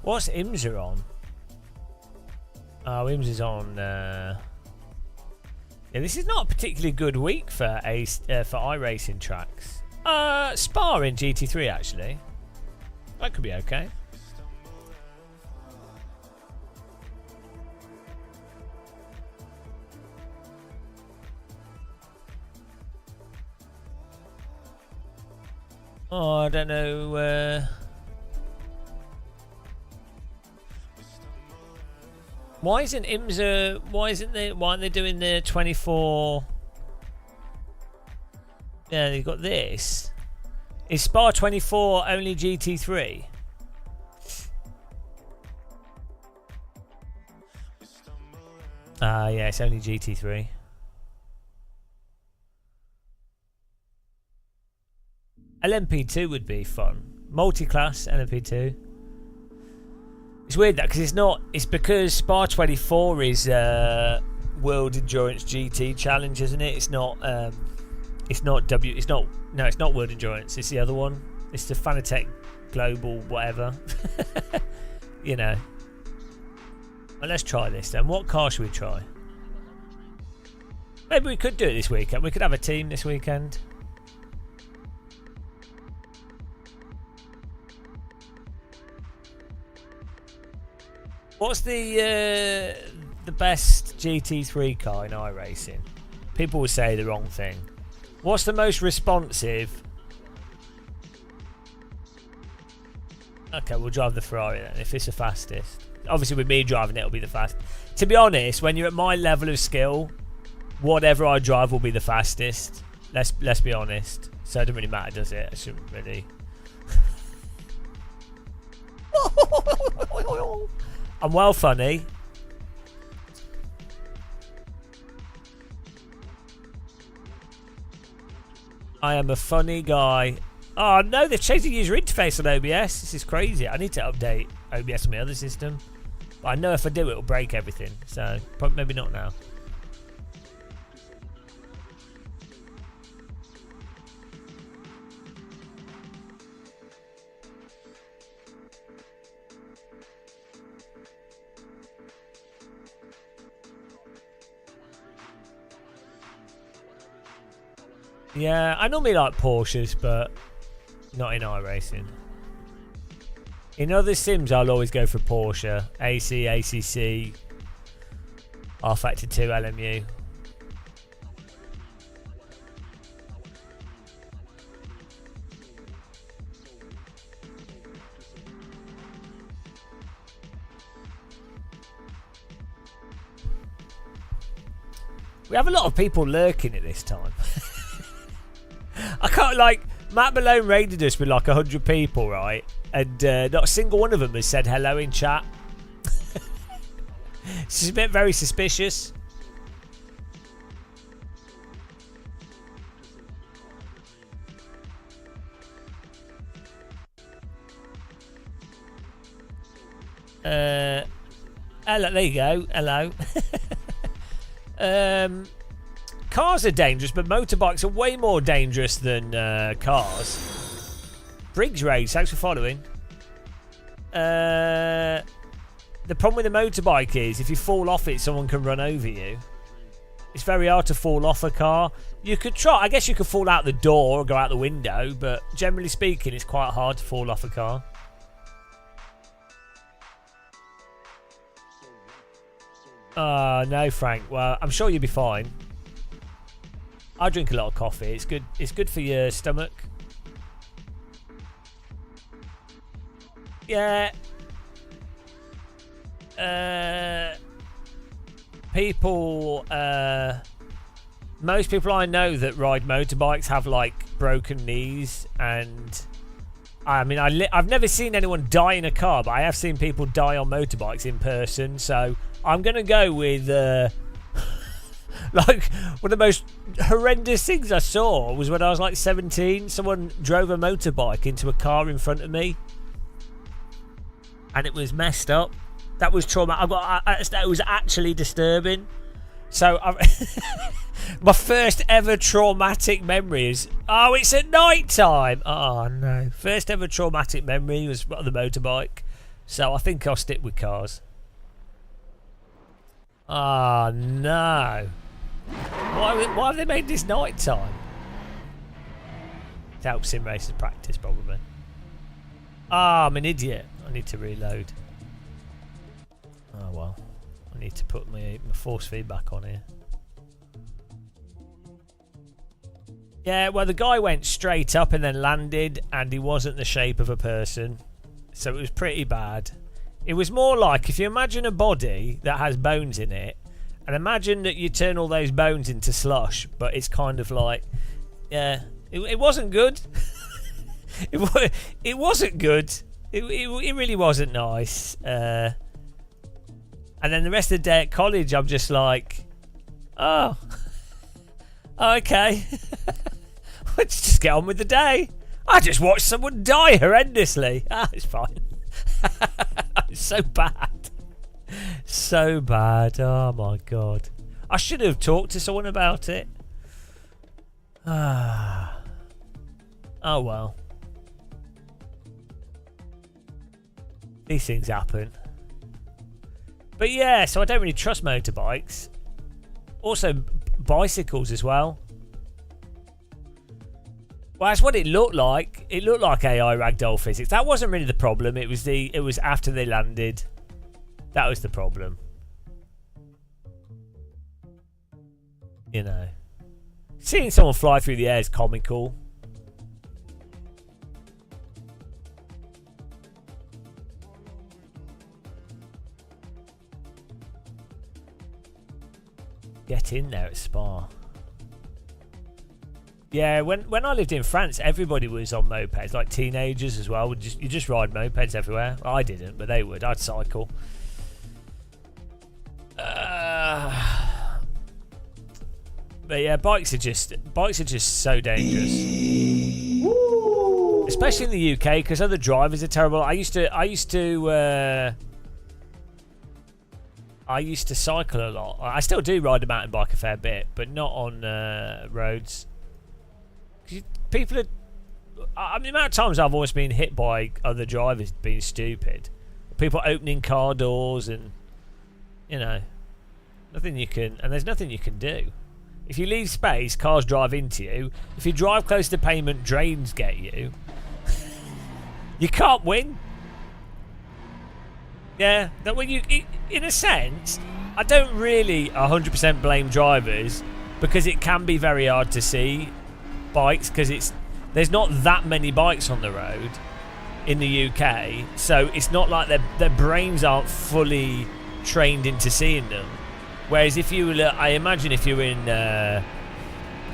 What's IMSA on? Oh, IMSA's on. Yeah, this is not a particularly good week for iRacing tracks. Spa in GT3 actually. That could be okay. Oh, I don't know. Why isn't IMSA? Why aren't they doing the 24? Yeah, they've got this. Is Spa 24 only GT3? Yeah, it's only GT3. LMP2 would be fun. Multi-class LMP2. It's weird that because it's because Spa 24 is World Endurance GT Challenge, isn't it? It's not World Endurance. It's the other one. It's the Fanatec Global whatever. You know. Well, let's try this then. What car should we try? Maybe we could do it this weekend. We could have a team this weekend. What's the best GT3 car in iRacing? People will say the wrong thing. What's the most responsive? Okay, we'll drive the Ferrari then, if it's the fastest. Obviously, with me driving it, it'll be the fastest. To be honest, when you're at my level of skill, whatever I drive will be the fastest. Let's be honest. So it doesn't really matter, does it? I shouldn't really. I'm well funny. I am a funny guy. Oh no, they've changed the user interface on OBS. This is crazy. I need to update OBS on my other system. But I know if I do, it'll break everything. So probably maybe not now. Yeah, I normally like Porsches, but not in iRacing. In other sims, I'll always go for Porsche, AC, ACC, R-Factor 2, LMU. We have a lot of people lurking at this time. I can't, like, Matt Malone raided us with like 100 people, right? And not a single one of them has said hello in chat. It's a bit very suspicious. Hello, there you go. Hello. Cars are dangerous, but motorbikes are way more dangerous than cars. Briggs Rage, thanks for following. The problem with a motorbike is if you fall off it, someone can run over you. It's very hard to fall off a car. You could try, I guess you could fall out the door or go out the window, but generally speaking, it's quite hard to fall off a car. No, Frank. Well, I'm sure you'll be fine. I drink a lot of coffee. It's good. It's good for your stomach. Yeah. People. Most people I know that ride motorbikes have like broken knees, and I mean, I've never seen anyone die in a car, but I have seen people die on motorbikes in person. So I'm gonna go with. Like, one of the most horrendous things I saw was when I was like 17. Someone drove a motorbike into a car in front of me, and it was messed up. That was trauma. It was actually disturbing. So, my first ever traumatic memory is, oh, it's at night time. Oh no! First ever traumatic memory was on the motorbike. So I think I'll stick with cars. Oh no! Why have they made this night time? To help sim racers practice, probably. Ah, I'm an idiot. I need to reload. Oh well. I need to put my force feedback on here. Yeah, well, the guy went straight up and then landed, and he wasn't the shape of a person. So it was pretty bad. It was more like, if you imagine a body that has bones in it, and imagine that you turn all those bones into slush, but it's kind of like, yeah, it wasn't good. it wasn't good. It really wasn't nice. And then the rest of the day at college, I'm just like, oh, okay. Let's just get on with the day. I just watched someone die horrendously. Ah, it's fine. It's so bad. So bad. Oh my god. I should have talked to someone about it. Ah. Oh well. These things happen. But yeah, so I don't really trust motorbikes. Also bicycles as well. Well, that's what it looked like. It looked like AI ragdoll physics. That wasn't really the problem. It was after they landed. That was the problem. You know. Seeing someone fly through the air is comical. Get in there at Spa. Yeah, when I lived in France, everybody was on mopeds, like teenagers as well. You just ride mopeds everywhere. I didn't, but they would. I'd cycle. But yeah, bikes are just so dangerous, especially in the UK because other drivers are terrible. I used to cycle a lot. I still do ride a mountain bike a fair bit, but not on roads. People are. I mean, the amount of times I've always been hit by other drivers being stupid. People opening car doors and, you know, nothing you can. And there's nothing you can do. If you leave space, cars drive into you. If you drive close to pavement, drains get you. You can't win. Yeah, that when you, in a sense, I don't really 100% blame drivers because it can be very hard to see bikes because there's not that many bikes on the road in the UK, so it's not like their brains aren't fully trained into seeing them. Whereas if you were, I imagine if you're in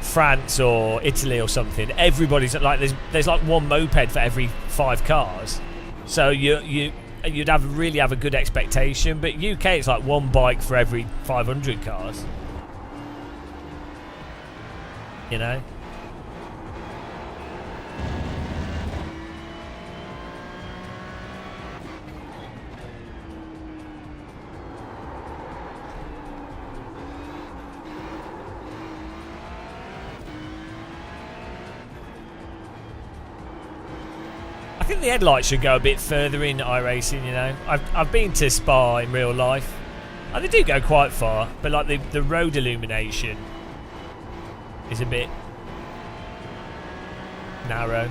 France or Italy or something, everybody's like there's like one moped for every 5 cars, so you'd really have a good expectation. But UK, it's like one bike for every 500 cars. You know. I think the headlights should go a bit further in iRacing, you know. I've been to Spa in real life. And they do go quite far, but like the road illumination is a bit narrow.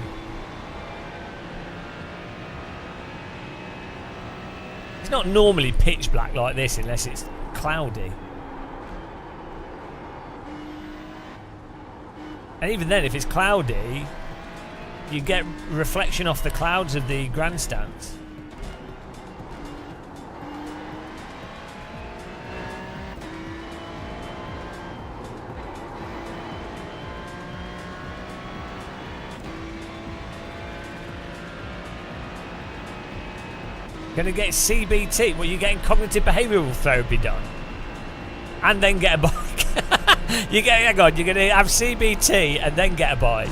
It's not normally pitch black like this unless it's cloudy. And even then, if it's cloudy, you get reflection off the clouds of the grandstands. Gonna get CBT. Well, you're getting cognitive behavioural therapy done, and then get a bike. Hang on, you're gonna have CBT and then get a bike.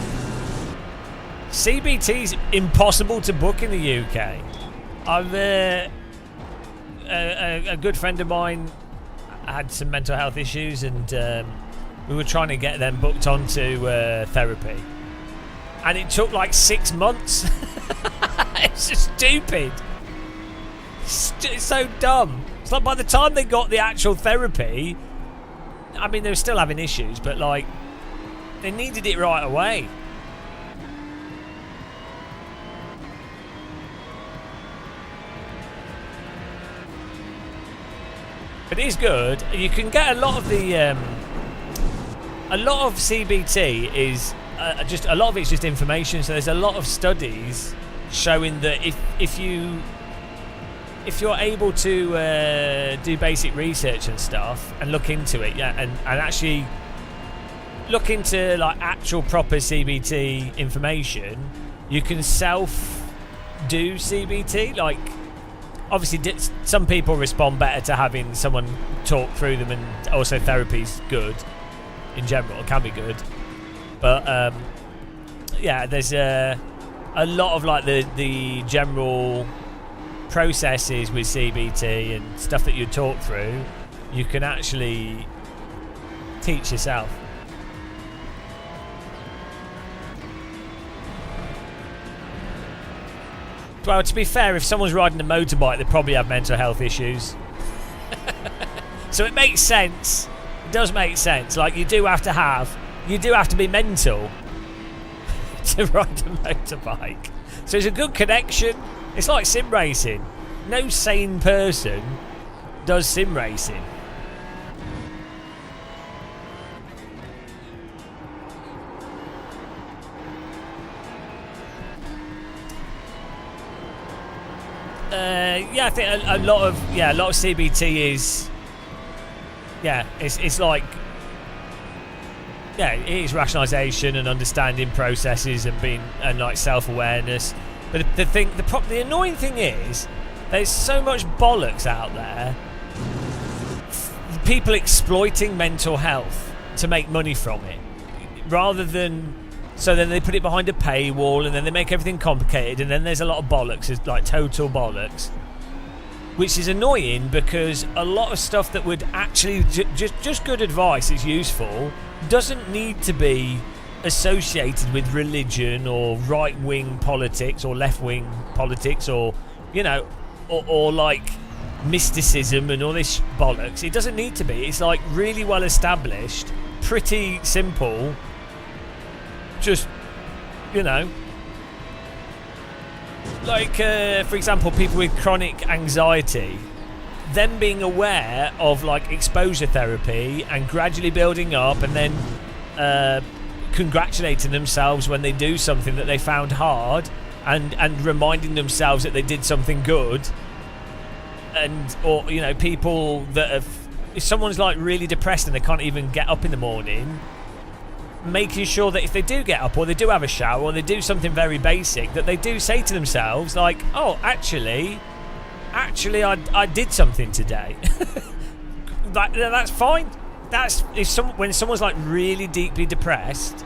CBT's impossible to book in the UK. I've a good friend of mine had some mental health issues, and we were trying to get them booked onto therapy, and it took like 6 months. It's just stupid. It's so dumb. It's like by the time they got the actual therapy, I mean, they were still having issues, but like they needed it right away. But it is good. You can get a lot of the a lot of CBT is just a lot of it's just information. So there's a lot of studies showing that if you're able to do basic research and stuff and look into it, yeah, and actually look into like actual proper CBT information, you can self do CBT. Like, obviously, some people respond better to having someone talk through them, and also therapy's good in general. It can be good, but yeah, there's a lot of like the general processes with CBT and stuff that you talk through. You can actually teach yourself. Well, to be fair, if someone's riding a motorbike, they probably have mental health issues. So it makes sense. It does make sense. Like, you do have to be mental to ride a motorbike. So it's a good connection. It's like sim racing. No sane person does sim racing. Yeah, I think a lot of CBT is, yeah, it's like, yeah, it is rationalisation and understanding processes and like self-awareness. But the annoying thing is, there's so much bollocks out there. People exploiting mental health to make money from it, rather than. So then they put it behind a paywall, and then they make everything complicated, and then there's a lot of bollocks, it's like total bollocks, which is annoying because a lot of stuff that would actually just good advice is useful doesn't need to be associated with religion or right-wing politics or left-wing politics, or you know, or like mysticism and all this bollocks. It doesn't need to be. It's like really well established pretty simple. Just, you know, like, for example, people with chronic anxiety, them being aware of, like, exposure therapy and gradually building up and then congratulating themselves when they do something that they found hard and reminding themselves that they did something good. And, or, you know, people that have, if someone's, like, really depressed and they can't even get up in the morning, making sure that if they do get up or they do have a shower or they do something very basic, that they do say to themselves, like, oh, actually I did something today. That's fine. That's when someone's, like, really deeply depressed,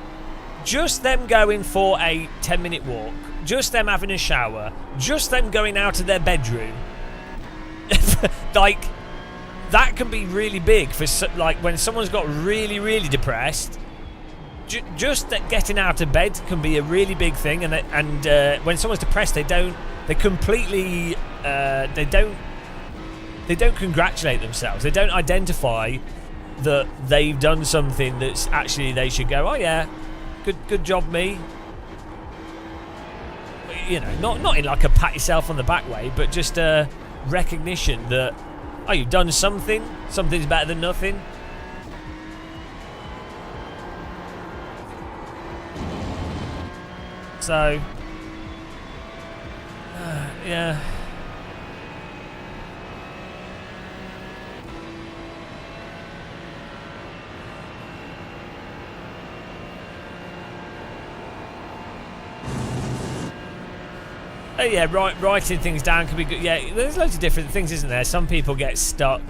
just them going for a 10-minute walk, just them having a shower, just them going out of their bedroom, like, that can be really big for, like, when someone's got really, really depressed. Just that getting out of bed can be a really big thing, and when someone's depressed, they don't congratulate themselves. They don't identify that they've done something that's actually they should go, oh yeah, good job me. You know, not in like a pat yourself on the back way, but just a recognition that, oh, you've done something. Something's better than nothing. So, yeah. Oh yeah, writing things down can be good. Yeah, there's loads of different things, isn't there? Some people get stuck.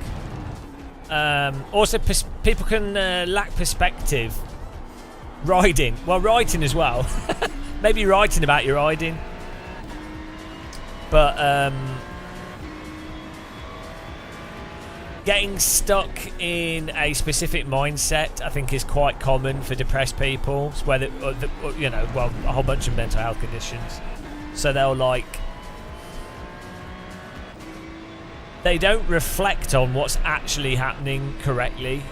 Also, people can lack perspective. Riding. Well, writing as well. Maybe writing about your riding. But getting stuck in a specific mindset, I think, is quite common for depressed people. It's whether, you know, well, a whole bunch of mental health conditions. So they'll, like, they don't reflect on what's actually happening correctly.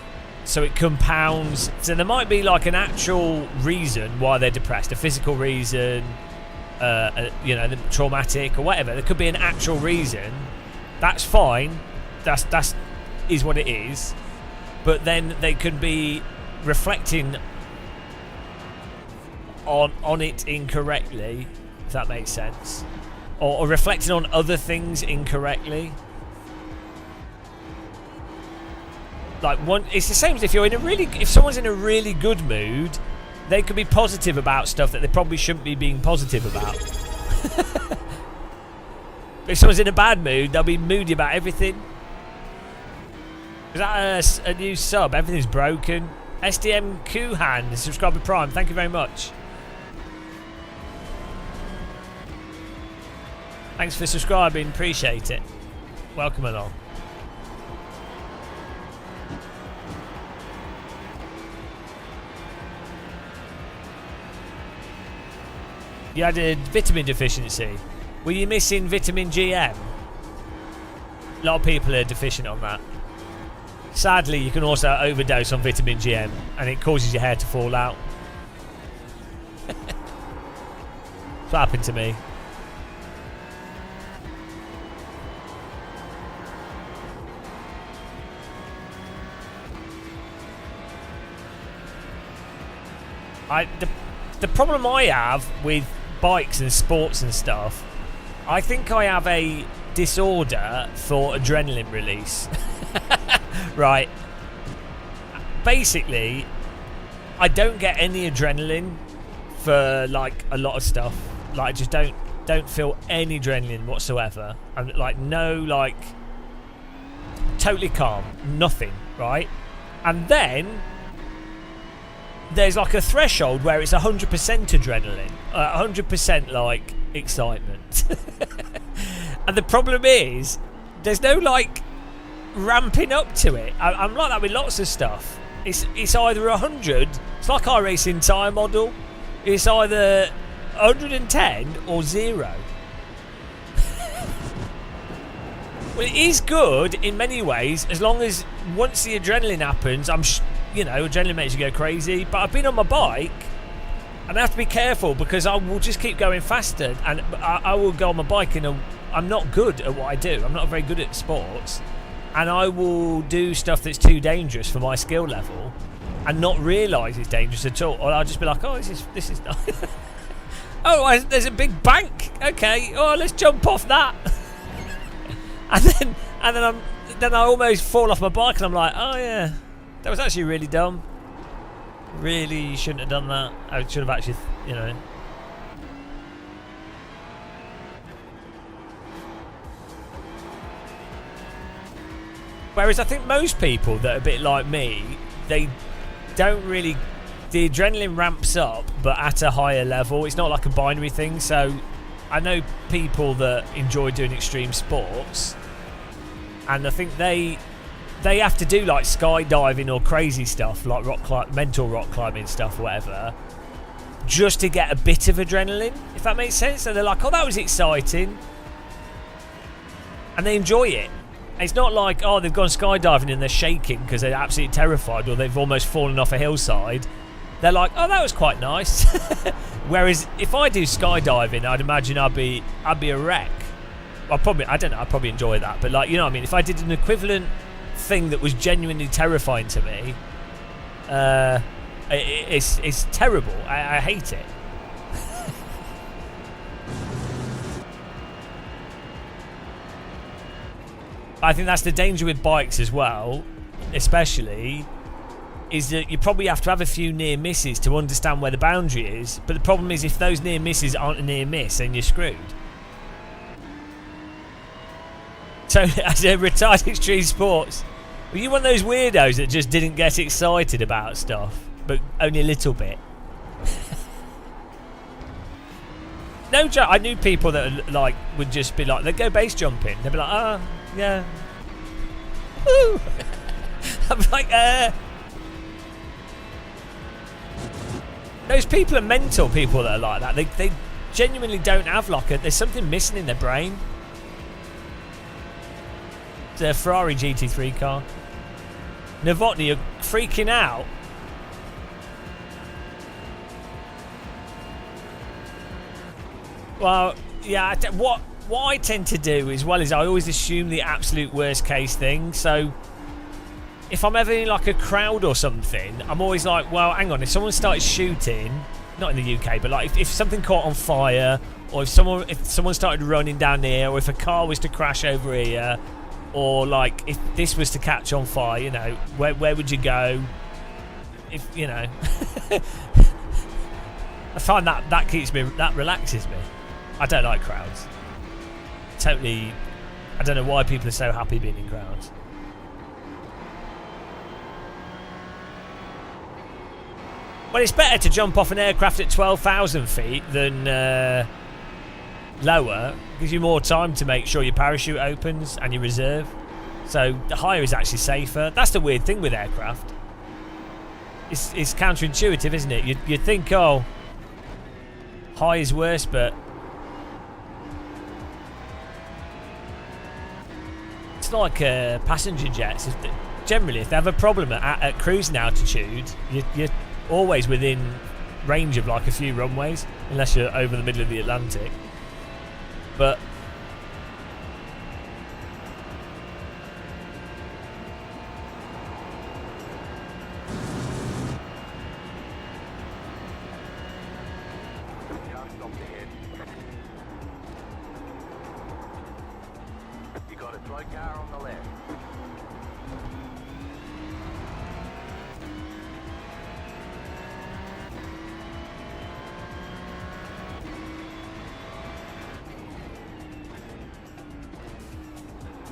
So it compounds. So there might be, like, an actual reason why they're depressed, a physical reason, you know, traumatic or whatever. There could be an actual reason. That's fine. That's is what it is. But then they could be reflecting on it incorrectly, if that makes sense, or reflecting on other things incorrectly. Like, it's the same as if if someone's in a really good mood, they could be positive about stuff that they probably shouldn't be being positive about. If someone's in a bad mood, they'll be moody about everything. Is that a new sub? Everything's broken. SDM Kuhan, subscriber Prime, thank you very much. Thanks for subscribing, appreciate it. Welcome along. You had a vitamin deficiency. Were you missing vitamin GM? A lot of people are deficient on that. Sadly, you can also overdose on vitamin GM and it causes your hair to fall out. That's what happened to me. The problem I have with bikes and sports and stuff, I think I have a disorder for adrenaline release. Right. Basically, I don't get any adrenaline for, like, a lot of stuff. Like, I just don't feel any adrenaline whatsoever. I'm like, no, like, totally calm, nothing, right? And then there's, like, a threshold where it's 100% adrenaline, 100% like excitement. And the problem is there's no, like, ramping up to it. I'm like that with lots of stuff. It's either 100. It's like our racing tyre model. It's either 110 or 0. Well, it is good in many ways, as long as once the adrenaline happens, you know, adrenaline makes you go crazy. But I've been on my bike, and I have to be careful because I will just keep going faster, and I will go on my bike I'm not good at what I do. I'm not very good at sports, and I will do stuff that's too dangerous for my skill level, and not realise it's dangerous at all. Or I'll just be like, oh, this is nice. Oh, there's a big bank. Okay, oh, let's jump off that. and then I almost fall off my bike, and I'm like, oh yeah, that was actually really dumb. Really shouldn't have done that. I should have actually, you know. Whereas I think most people that are a bit like me, they don't really. The adrenaline ramps up, but at a higher level. It's not like a binary thing. So I know people that enjoy doing extreme sports, and I think they have to do like skydiving or crazy stuff, like mental rock climbing stuff or whatever, just to get a bit of adrenaline, if that makes sense. So they're like, oh, that was exciting, and they enjoy it. It's not like, oh, they've gone skydiving and they're shaking because they're absolutely terrified, or they've almost fallen off a hillside. They're like, oh, that was quite nice. Whereas if I do skydiving, I'd imagine I'd be a wreck. I don't know, I'd probably enjoy that, but like, you know what I mean? If I did an equivalent thing that was genuinely terrifying to me, it's terrible. I hate it. I think that's the danger with bikes as well, especially, is that you probably have to have a few near misses to understand where the boundary is. But the problem is, if those near misses aren't a near miss, then you're screwed. So, as a retired extreme sports, were you one of those weirdos that just didn't get excited about stuff, but only a little bit? No joke. I knew people that like would just be like, they'd go base jumping. They'd be like, oh, yeah. Woo! I'm like, Those people are mental, people that are like that. They genuinely don't have like there's something missing in their brain. It's a Ferrari GT3 car. Novotny, you're freaking out. Well, yeah, what I tend to do as well is I always assume the absolute worst case thing. So if I'm ever in like a crowd or something, I'm always like, well, hang on, if someone started shooting, not in the UK, but like if something caught on fire, or if someone started running down here, or if a car was to crash over here, or like if this was to catch on fire, you know, where would you go? If you know, I find that keeps me, that relaxes me. I don't like crowds. Totally, I don't know why people are so happy being in crowds. Well, it's better to jump off an aircraft at 12,000 feet than lower. Gives you more time to make sure your parachute opens and your reserve. So the higher is actually safer. That's the weird thing with aircraft. It's counterintuitive, isn't it? You think, oh, high is worse, but it's like passenger jets. Generally, if they have a problem at cruising altitude, you're always within range of like a few runways, unless you're over the middle of the Atlantic. But Just stop ahead. You got a slow car on the left.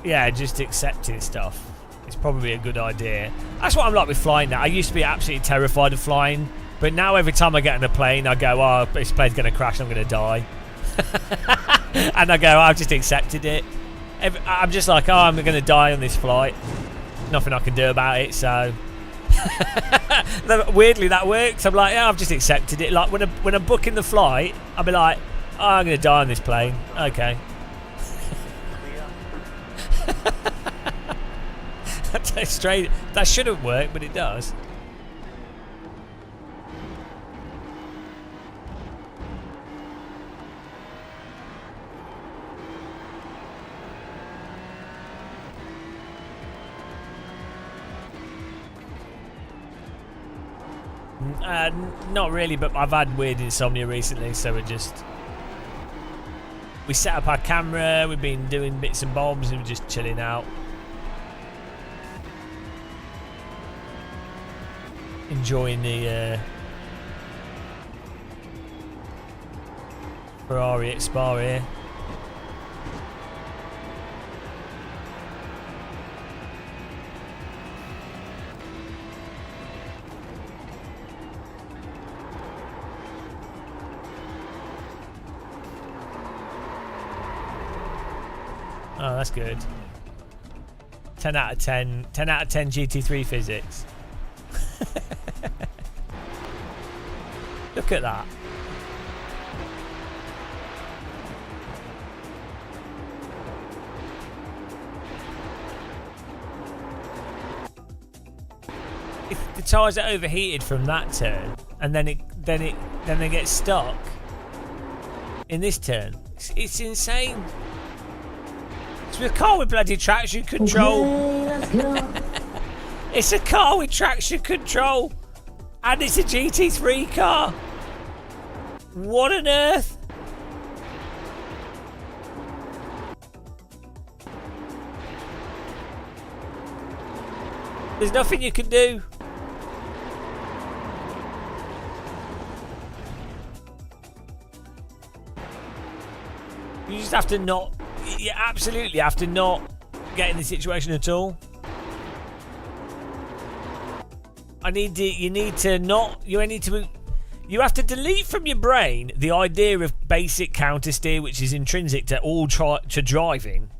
yeah, just accepting stuff is probably a good idea. That's what I'm like with flying now. I used to be absolutely terrified of flying, but now every time I get in a plane, I go, oh, this plane's going to crash, I'm going to die. And I go, I've just accepted it. I'm just like, oh, I'm going to die on this flight. Nothing I can do about it, so... Weirdly, that works. I'm like, yeah, I've just accepted it. Like, when I'm booking the flight, I'll be like, oh, I'm going to die on this plane. Okay. That's straight. That shouldn't work, but it does. Not really, but I've had weird insomnia recently, so we set up our camera, we've been doing bits and bobs, and we're just chilling out. Enjoying the Ferrari at Spa here. Oh, that's good. 10 out of 10. 10 out of 10 GT3 physics. Look at that. If the tyres are overheated from that turn, and then they get stuck in this turn, it's insane. It's a car with bloody traction control. Okay, let's go. It's a car with traction control. And it's a GT3 car. What on earth? There's nothing you can do. You just have to not... You absolutely have to not get in the situation at all. You have to delete from your brain the idea of basic counter steer, which is intrinsic to all to driving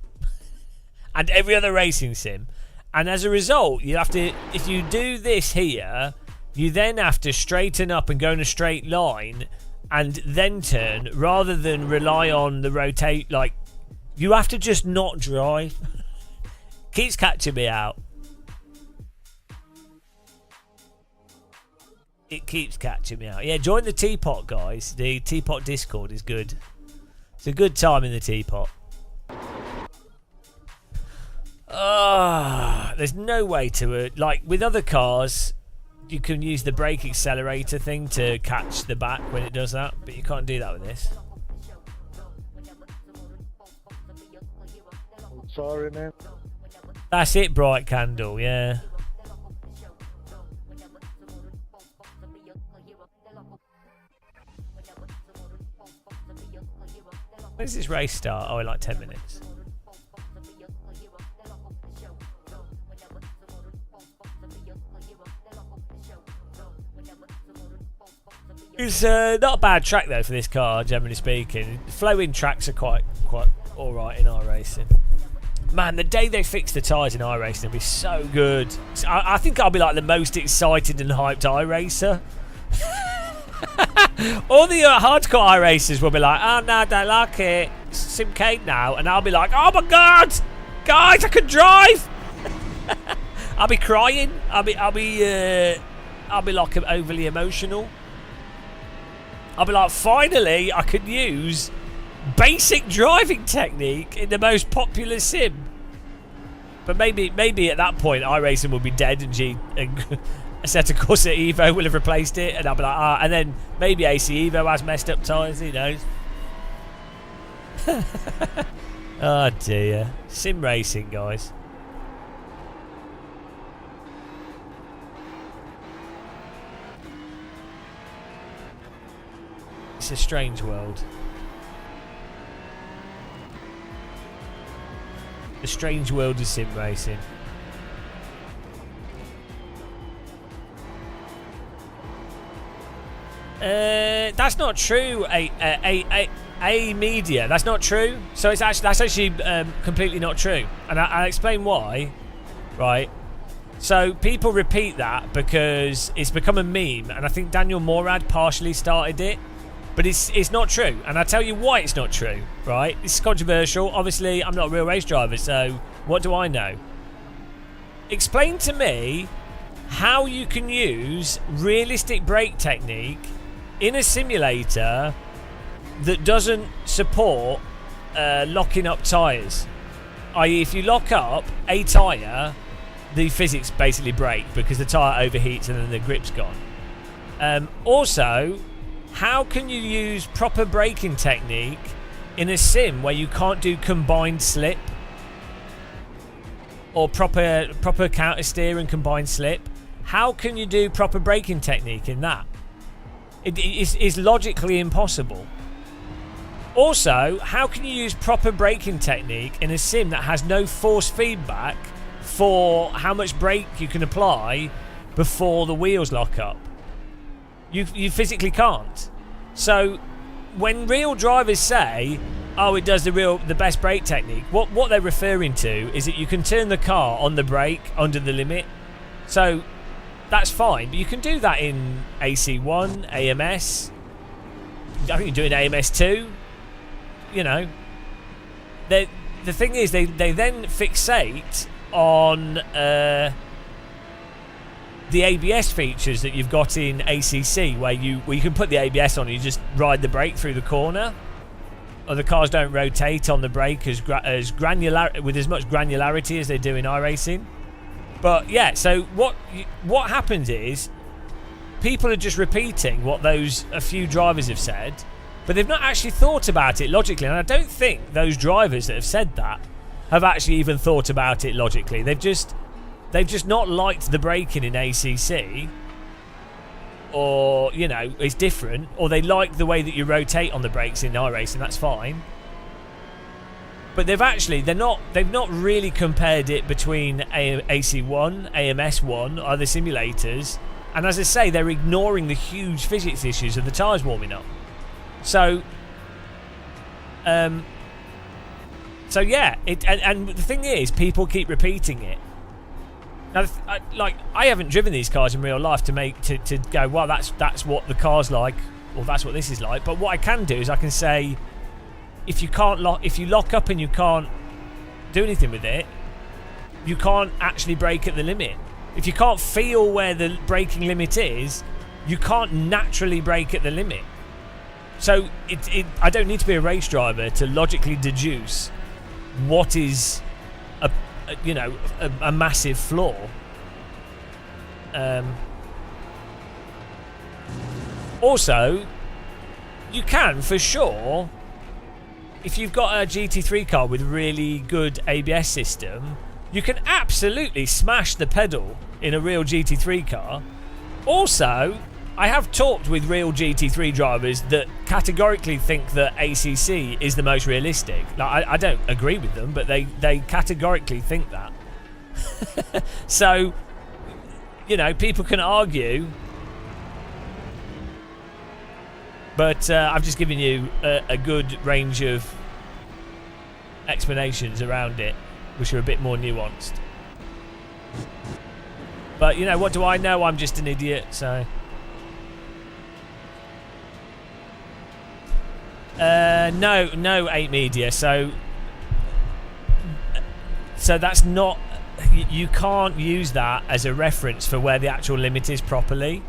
and every other racing sim. And as a result, you have to, if you do this here, you then have to straighten up and go in a straight line and then turn, rather than rely on the rotate. Like, you have to just not drive. Keeps catching me out. It keeps catching me out. Yeah, join the Teapot, guys. The Teapot Discord is good. It's a good time in the Teapot. There's no way to... like, with other cars, you can use the brake accelerator thing to catch the back when it does that, but you can't do that with this. Sorry, man. That's it, Bright Candle, yeah. When does this race start? Oh, in like 10 minutes. It's not a bad track though for this car, generally speaking. Flowing tracks are quite alright in iRacing. Man, the day they fix the tyres in iRacing will be so good. I think I'll be like the most excited and hyped iRacer. All the hardcore iRacers will be like, oh no, I don't like it. It's Simcade now. And I'll be like, oh my god, guys, I can drive. I'll be crying. I'll be like overly emotional. I'll be like, finally, I can use basic driving technique in the most popular sim. But maybe at that point, iRacing will be dead and Assetto Corsa Evo will have replaced it, and I'll be like, and then maybe AC Evo has messed up tyres, who knows? Oh dear. Sim racing, guys. It's a strange world. The strange world of sim racing. That's not true. A media. That's not true. So that's actually completely not true. And I'll explain why. Right. So people repeat that because it's become a meme, and I think Daniel Morad partially started it. But it's not true, and I'll tell you why it's not true, right? This is controversial. Obviously, I'm not a real race driver, so what do I know? Explain to me how you can use realistic brake technique in a simulator that doesn't support locking up tyres. I.e., if you lock up a tyre, the physics basically break because the tyre overheats and then the grip's gone. Also, how can you use proper braking technique in a sim where you can't do combined slip or proper counter steer and combined slip? How can you do proper braking technique in that? It is logically impossible. Also, how can you use proper braking technique in a sim that has no force feedback for how much brake you can apply before the wheels lock up? You physically can't. So when real drivers say, oh, it does the best brake technique, what they're referring to is that you can turn the car on the brake under the limit. So that's fine, but you can do that in AC1, AMS. I think you do in AMS 2. You know, the thing is, they then fixate on the ABS features that you've got in ACC, where you can put the ABS on and you just ride the brake through the corner, or the cars don't rotate on the brake with as much granularity as they do in iRacing. But yeah, so what happens is people are just repeating what a few drivers have said, but they've not actually thought about it logically. And I don't think those drivers that have said that have actually even thought about it logically. They've just not liked the braking in ACC, or, you know, it's different, or they like the way that you rotate on the brakes in iRacing. That's fine. But they've not really compared it between AC1, AMS1, or the simulators. And as I say, they're ignoring the huge physics issues of the tyres warming up. So yeah, and the thing is, people keep repeating it. Now, I haven't driven these cars in real life to go, well, that's what the car's like, or that's what this is like. But what I can do is I can say, if you lock up and you can't do anything with it, you can't actually brake at the limit. If you can't feel where the braking limit is, you can't naturally brake at the limit. So I don't need to be a race driver to logically deduce what is a massive flaw. Also, you can for sure, if you've got a GT3 car with really good ABS system, you can absolutely smash the pedal in a real GT3 car. Also, I have talked with real GT3 drivers that categorically think that ACC is the most realistic. Like, I don't agree with them, but they categorically think that. So, you know, people can argue, but I've just given you a good range of explanations around it, which are a bit more nuanced. But, you know, what do I know? I'm just an idiot, so... No, 8 Media. So that's not... You can't use that as a reference for where the actual limit is properly.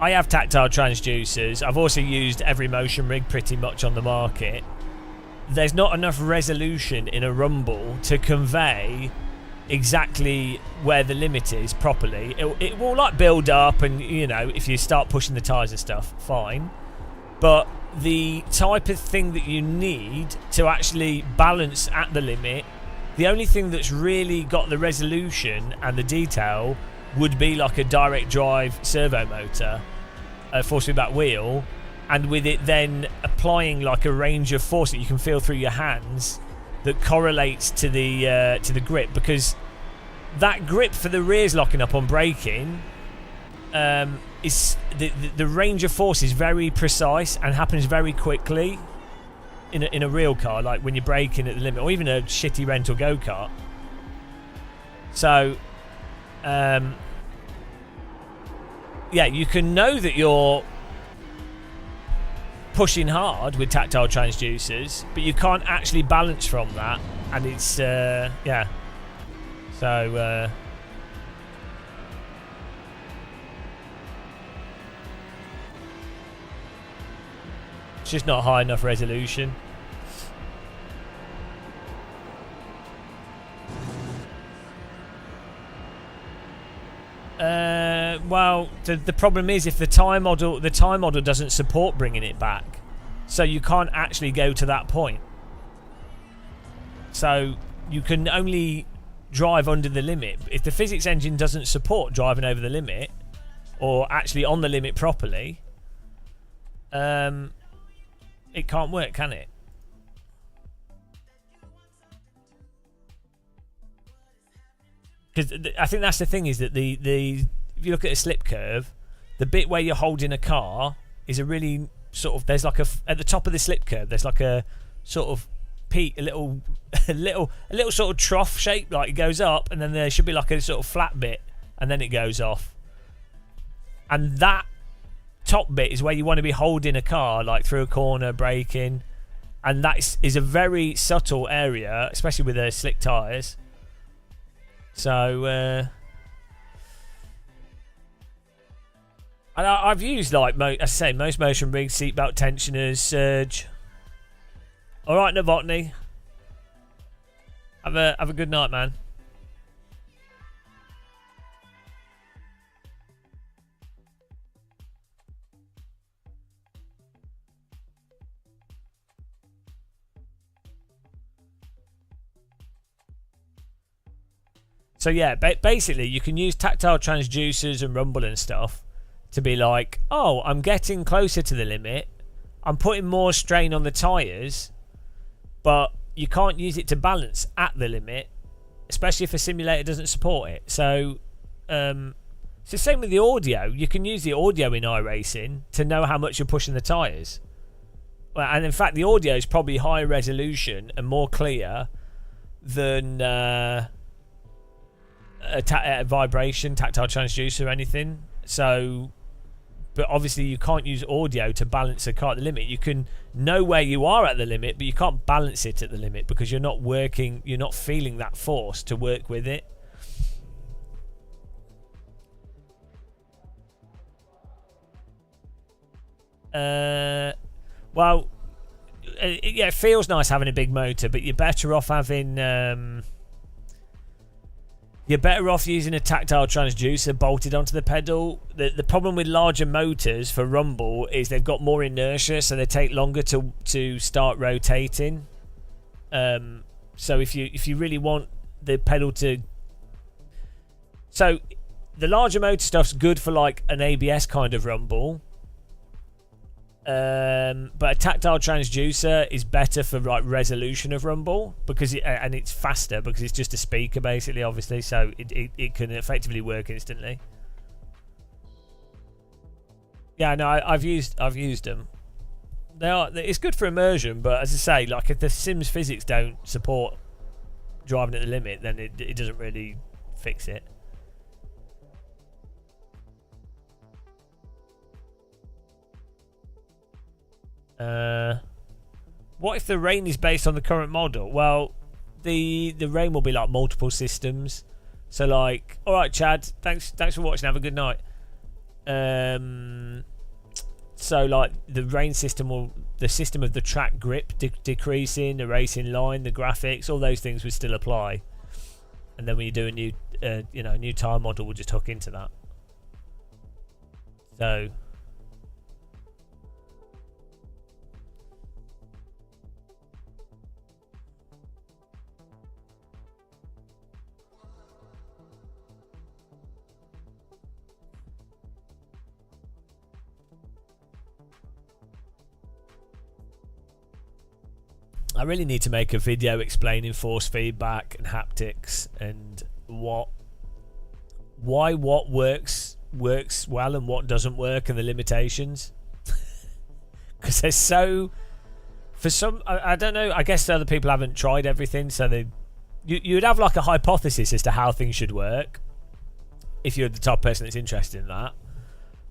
I have tactile transducers. I've also used every motion rig pretty much on the market. There's not enough resolution in a rumble to convey exactly where the limit is properly. It will like build up, and, you know, if you start pushing the tyres and stuff, fine. But the type of thing that you need to actually balance at the limit, the only thing that's really got the resolution and the detail would be like a direct drive servo motor, a force feedback wheel, and with it then applying like a range of force that you can feel through your hands that correlates to the grip, because that grip for the rears locking up on braking is the range of force is very precise and happens very quickly in a real car, like when you're braking at the limit, or even a shitty rental go-kart. So yeah, you can know that you're pushing hard with tactile transducers, but you can't actually balance from that, and it's yeah, so it's just not high enough resolution. Well, the problem is if the time model doesn't support bringing it back, so you can't actually go to that point. So you can only drive under the limit. If the physics engine doesn't support driving over the limit, or actually on the limit properly, it can't work, can it? Because I think that's the thing, is that the if you look at a slip curve, the bit where you're holding a car is a really sort of, there's like at the top of the slip curve, there's like a sort of peak, a little sort of trough shape, like it goes up, and then there should be like a sort of flat bit, and then it goes off. And that top bit is where you want to be holding a car, like through a corner, braking, and that is a very subtle area, especially with the slick tyres. So, and I've used, like, as I say, most motion rigs, seatbelt tensioners, surge. All right, Novotny. Have a good night, man. So yeah, basically you can use tactile transducers and rumble and stuff to be like, oh, I'm getting closer to the limit, I'm putting more strain on the tyres, but you can't use it to balance at the limit, especially if a simulator doesn't support it. So it's the same with the audio. You can use the audio in iRacing to know how much you're pushing the tyres. Well, and in fact the audio is probably higher resolution and more clear than a vibration, tactile transducer or anything. So, but obviously you can't use audio to balance a car at the limit. You can know where you are at the limit, but you can't balance it at the limit because you're not feeling that force to work with it. Well, yeah, it feels nice having a big motor, but you're better off having you're better off using a tactile transducer bolted onto the pedal. The problem with larger motors for rumble is they've got more inertia, so they take longer to start rotating. So if you really want the pedal to, so the larger motor stuff's good for like an ABS kind of rumble. But a tactile transducer is better for like resolution of rumble because and it's faster because it's just a speaker basically, obviously, so it can effectively work instantly. Yeah, no, I've used them. It's good for immersion, but as I say, like if the Sims physics don't support driving at the limit, then it doesn't really fix it. What if the rain is based on the current model? Well, the rain will be like multiple systems. So like, all right, Chad, thanks for watching. Have a good night. So like the rain system the system of the track grip decreasing, the racing line, the graphics, all those things would still apply. And then when you do a new, new tire model, we'll just hook into that. So. I really need to make a video explaining force feedback and haptics and why what works well and what doesn't work and the limitations. Because they're so, for some, I don't know, I guess other people haven't tried everything, so you'd have like a hypothesis as to how things should work if you're the type of person that's interested in that.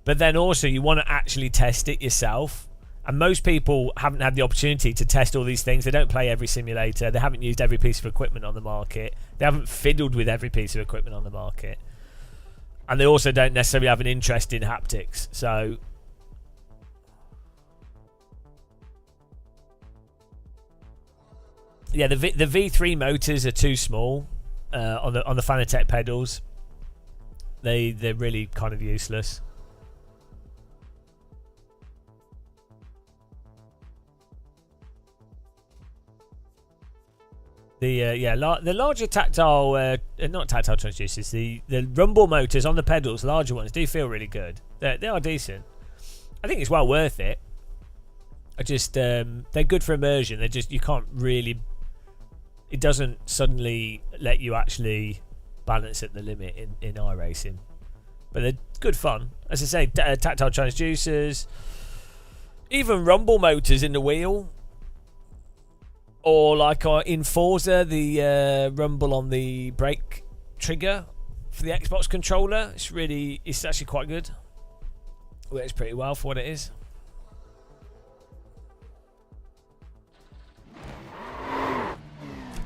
But then also you want to actually test it yourself. And most people haven't had the opportunity to test all these things. They don't play every simulator. They haven't used every piece of equipment on the market. They haven't fiddled with every piece of equipment on the market. And they also don't necessarily have an interest in haptics. So yeah, the V3 motors are too small on the Fanatec pedals. They're really kind of useless. The larger tactile, not tactile transducers, the rumble motors on the pedals, larger ones, do feel really good. They are decent. I think it's well worth it. I just they're good for immersion. They're just, you can't really. It doesn't suddenly let you actually balance at the limit in iRacing, but they're good fun. As I say, tactile transducers, even rumble motors in the wheel. Or like in Forza, the rumble on the brake trigger for the Xbox controller. It's actually quite good. Works pretty well for what it is.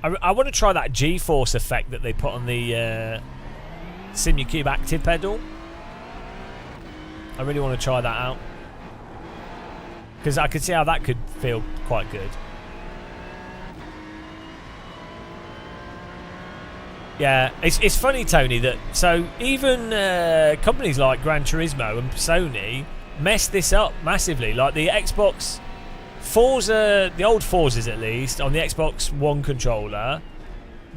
I want to try that G-force effect that they put on the SimuCube Active pedal. I really want to try that out. Because I could see how that could feel quite good. Yeah, it's funny, Tony, that so even companies like Gran Turismo and Sony messed this up massively. Like the Xbox Forza, the old Forzas at least, on the Xbox One controller,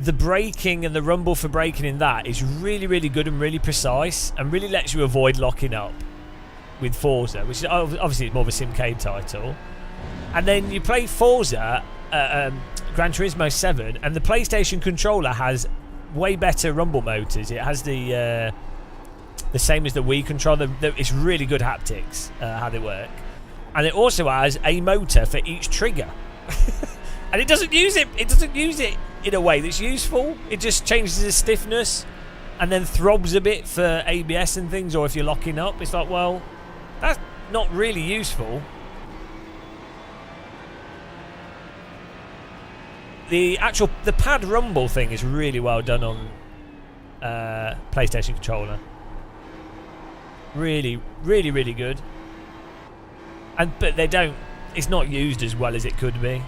the braking and the rumble for braking in that is really, really good and really precise and really lets you avoid locking up with Forza, which is obviously it's more of a Simcade title. And then you play Forza, Gran Turismo 7, and the PlayStation controller has way better rumble motors. It has the same as the Wii controller. It's really good haptics, how they work. And it also has a motor for each trigger. And it doesn't use it in a way that's useful. It just changes the stiffness and then throbs a bit for ABS and things, or if you're locking up. It's like, well, that's not really useful. The pad rumble thing is really well done on PlayStation controller. Really, really, really good. But it's not used as well as it could be.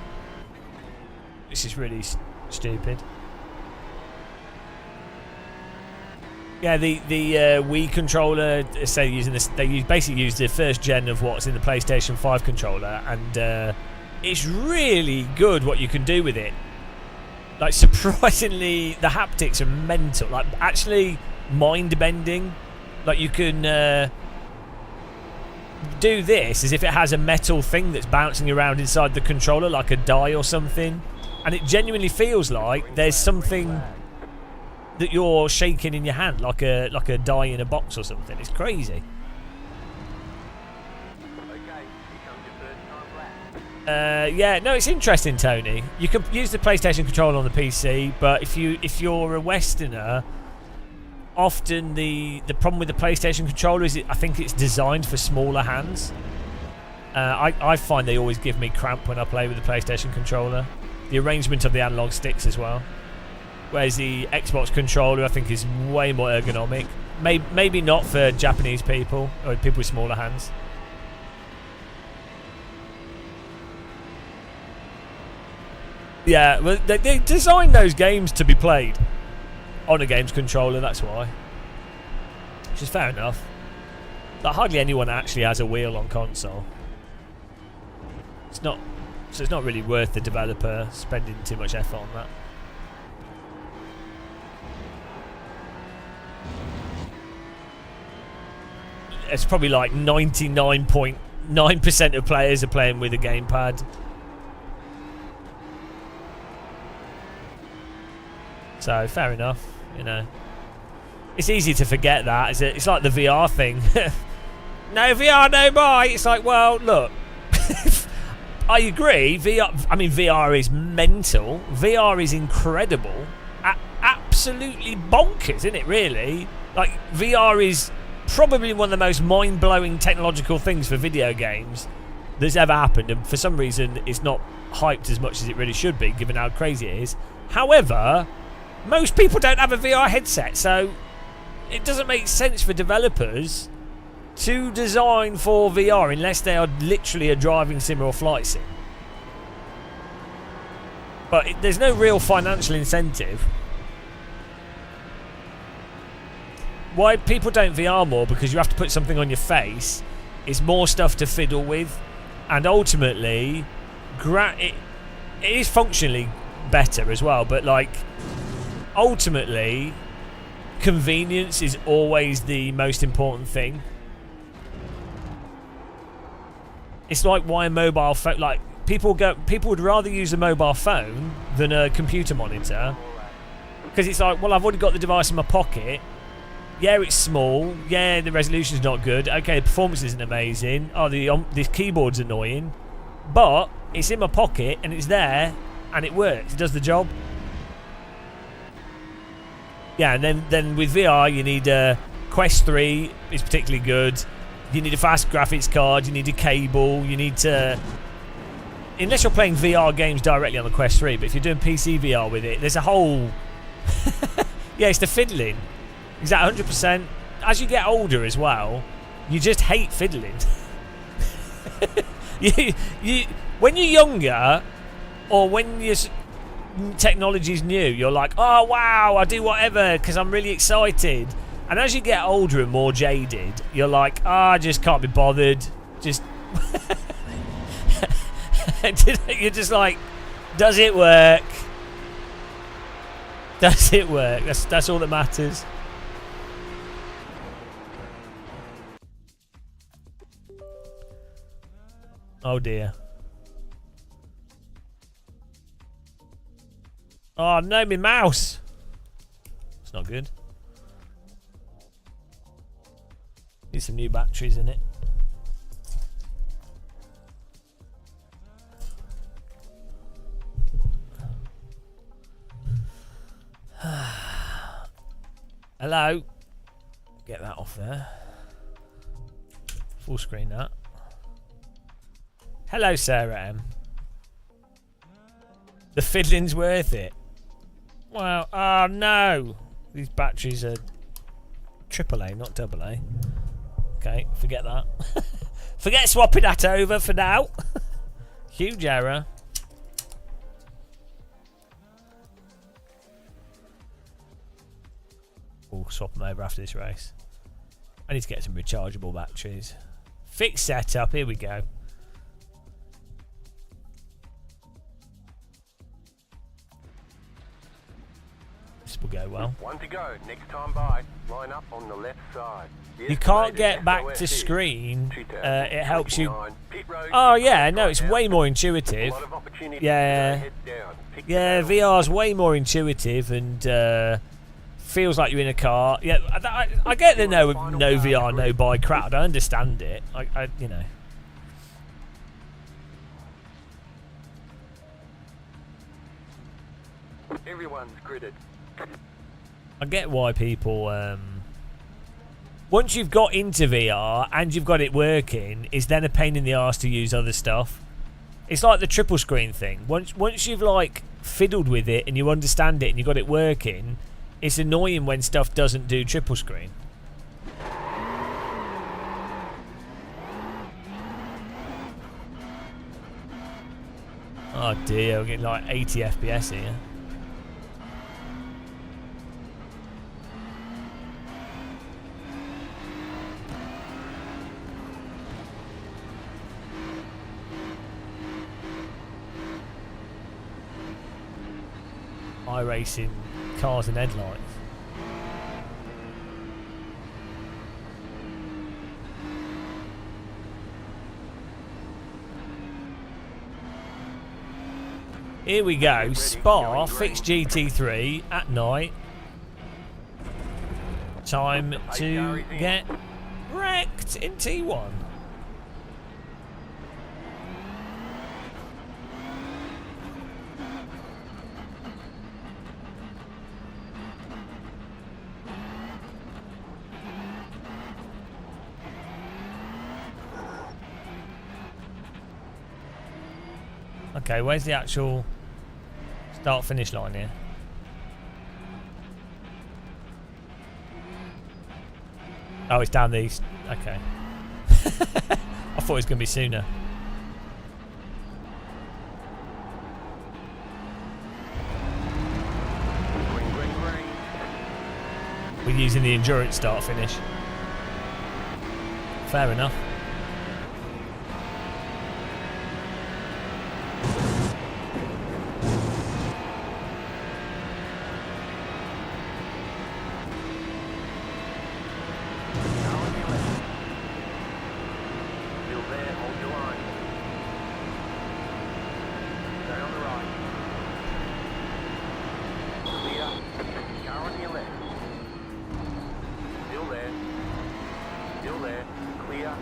This is really stupid. Yeah, the Wii controller, say basically use the first gen of what's in the PlayStation 5 controller, and it's really good what you can do with it. Like, surprisingly, the haptics are mental. Like, actually mind-bending. Like, you can do this as if it has a metal thing that's bouncing around inside the controller, like a die or something. And it genuinely feels like there's something that you're shaking in your hand, like a die in a box or something. It's crazy. Yeah, no, it's interesting, Tony. You can use the PlayStation controller on the PC, but if you're a Westerner, often the problem with the PlayStation controller is I think it's designed for smaller hands. I find they always give me cramp when I play with the PlayStation controller. The arrangement of the analog sticks as well. Whereas the Xbox controller, I think, is way more ergonomic. Maybe not for Japanese people or people with smaller hands. Yeah, well, they designed those games to be played on a games controller, that's why. Which is fair enough. But hardly anyone actually has a wheel on console. So it's not really worth the developer spending too much effort on that. It's probably like 99.9% of players are playing with a gamepad. So, fair enough, you know. It's easy to forget that. It's like the VR thing. No VR, no buy. It's like, well, look. I agree. VR is mental. VR is incredible. Absolutely bonkers, isn't it, really? Like, VR is probably one of the most mind-blowing technological things for video games that's ever happened. And for some reason, it's not hyped as much as it really should be, given how crazy it is. However, most people don't have a VR headset, so it doesn't make sense for developers to design for VR unless they are literally a driving sim or a flight sim. But there's no real financial incentive. why people don't VR more, because you have to put something on your face. It's more stuff to fiddle with, and ultimately, it is functionally better as well. But like, ultimately, convenience is always the most important thing. It's like why a mobile phone, like people would rather use a mobile phone than a computer monitor, because it's like, well, I've already got the device in my pocket. Yeah, it's small. Yeah, the resolution's not good. Okay, the performance isn't amazing. Oh, the keyboard's annoying, but it's in my pocket and it's there and it works. It does the job. Yeah, and then with VR, you need a Quest 3 is particularly good. You need a fast graphics card. You need a cable. You need to... Unless you're playing VR games directly on the Quest 3, but if you're doing PC VR with it, there's a whole... Yeah, it's the fiddling. Is that 100%? As you get older as well, you just hate fiddling. When you're younger, or when your technology's new, you're like, oh wow, I do whatever because I'm really excited. And as you get older and more jaded, you're like, oh, I just can't be bothered. Just you're just like, does it work? Does it work? That's all that matters. Oh dear. Oh no, my mouse. It's not good. Need some new batteries in it. Hello. Get that off there. Full screen that. Hello, Sarah M. The fiddling's worth it. Well, oh no. These batteries are AAA, not AA. Okay, forget that. Forget swapping that over for now. Huge error. We'll swap them over after this race. I need to get some rechargeable batteries. Fixed setup, here we go. This will go well. One to go. Next time by, line up on the left side. You can't get back to screen. It helps you. Oh yeah, no, it's way more intuitive. Yeah, yeah, VR's way more intuitive and feels like you're in a car. Yeah, I get the no VR, no buy crowd. I understand it. I you know. Everyone's gridded. I get why people. Once you've got into VR and you've got it working, it's then a pain in the arse to use other stuff. It's like the triple screen thing. Once you've like fiddled with it and you understand it and you got it working, it's annoying when stuff doesn't do triple screen. Oh dear, we're getting like 80 FPS here. iRacing cars and headlights. Here we go. Spa fixed GT3 at night. Time to get wrecked in T1. Okay, where's the actual start-finish line here? Oh, it's down the east. Okay. I thought it was going to be sooner. We We're using the endurance start finish. Fair enough. Still there, hold your line. Stay on the right. Clear. Car on your left. Still there. Still there. Clear.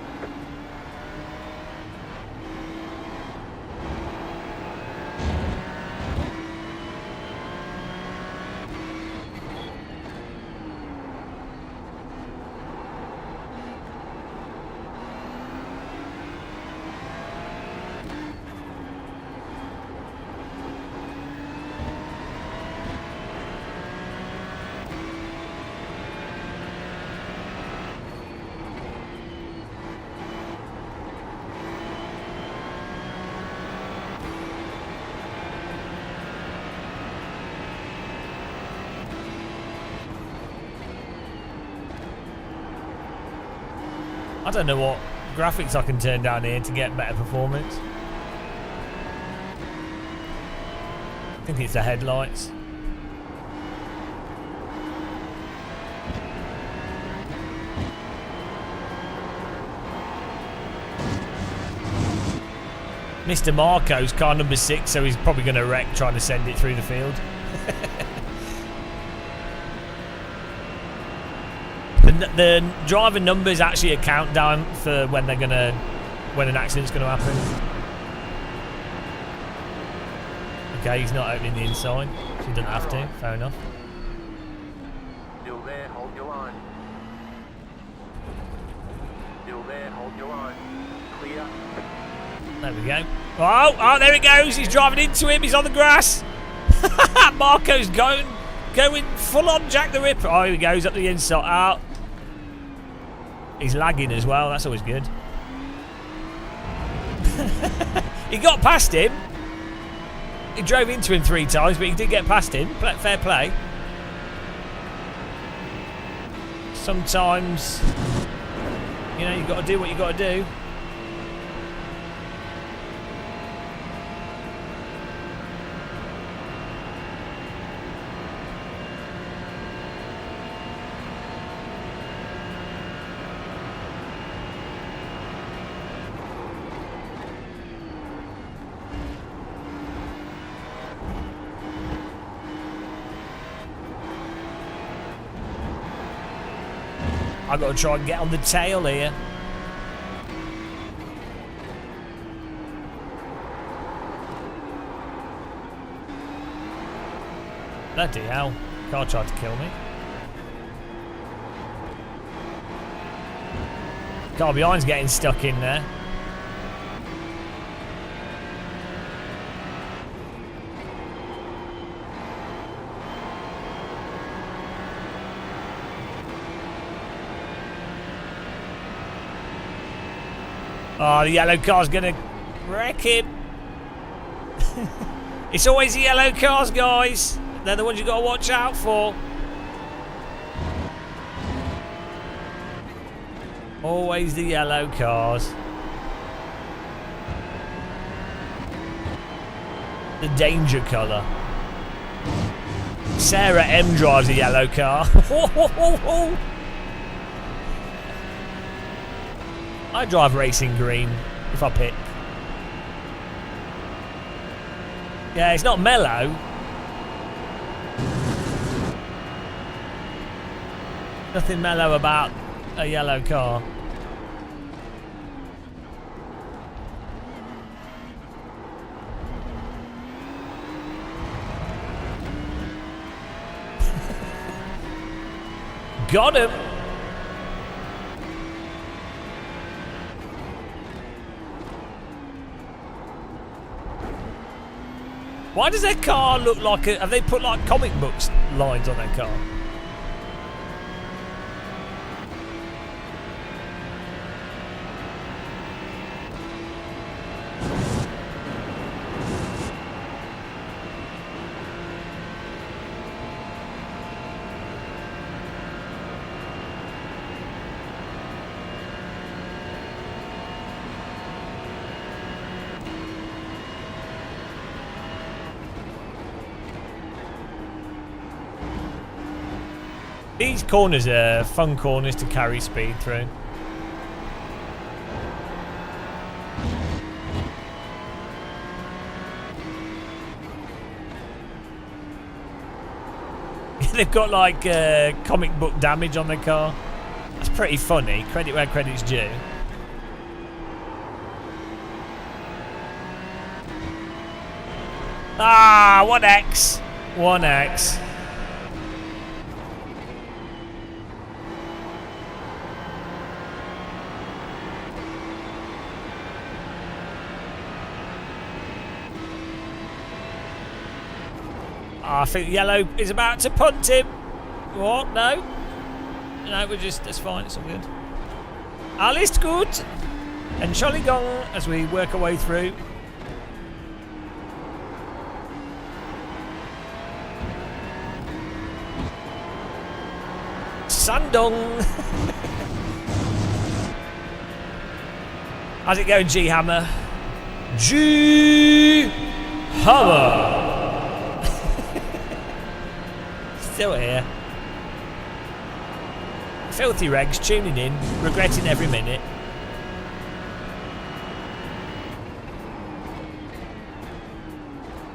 I don't know what graphics I can turn down here to get better performance. I think it's the headlights. Mr. Marco's car number 6, so he's probably going to wreck trying to send it through the field. The driver number is actually a countdown for when they're gonna, when an accident's gonna happen. Okay, he's not opening the inside, so he doesn't have to. Fair enough. Still there, hold your line. Still there, hold your line. Clear. There we go. Oh, there he goes. He's driving into him. He's on the grass. Marco's going full on Jack the Ripper. Oh, here he goes up the inside. Out. He's lagging as well. That's always good. He got past him. He drove into him 3 times, but he did get past him. Fair play. Sometimes, you know, you've got to do what you've got to do. I've got to try and get on the tail here. Bloody hell. Car tried to kill me. Car behind's getting stuck in there. Oh, the yellow car's gonna wreck him. It's always the yellow cars, guys. They're the ones you gotta watch out for. Always the yellow cars. The danger colour. Sarah M drives a yellow car. I drive racing green if I pick. Yeah, it's not mellow. Nothing mellow about a yellow car. Got him. Why does their car look like a... Have they put like comic books lines on their car? These corners are fun corners to carry speed through. They've got like comic book damage on their car. It's pretty funny. Credit where credit's due. Ah, 1x. 1x. I think yellow is about to punt him. What? No? No, we're just, that's fine, it's all good. Alles gut. Entschuldigung as we work our way through. Sandong. How's it going, G Hammer? G Hammer. Still here. Filthy Regs tuning in, regretting every minute.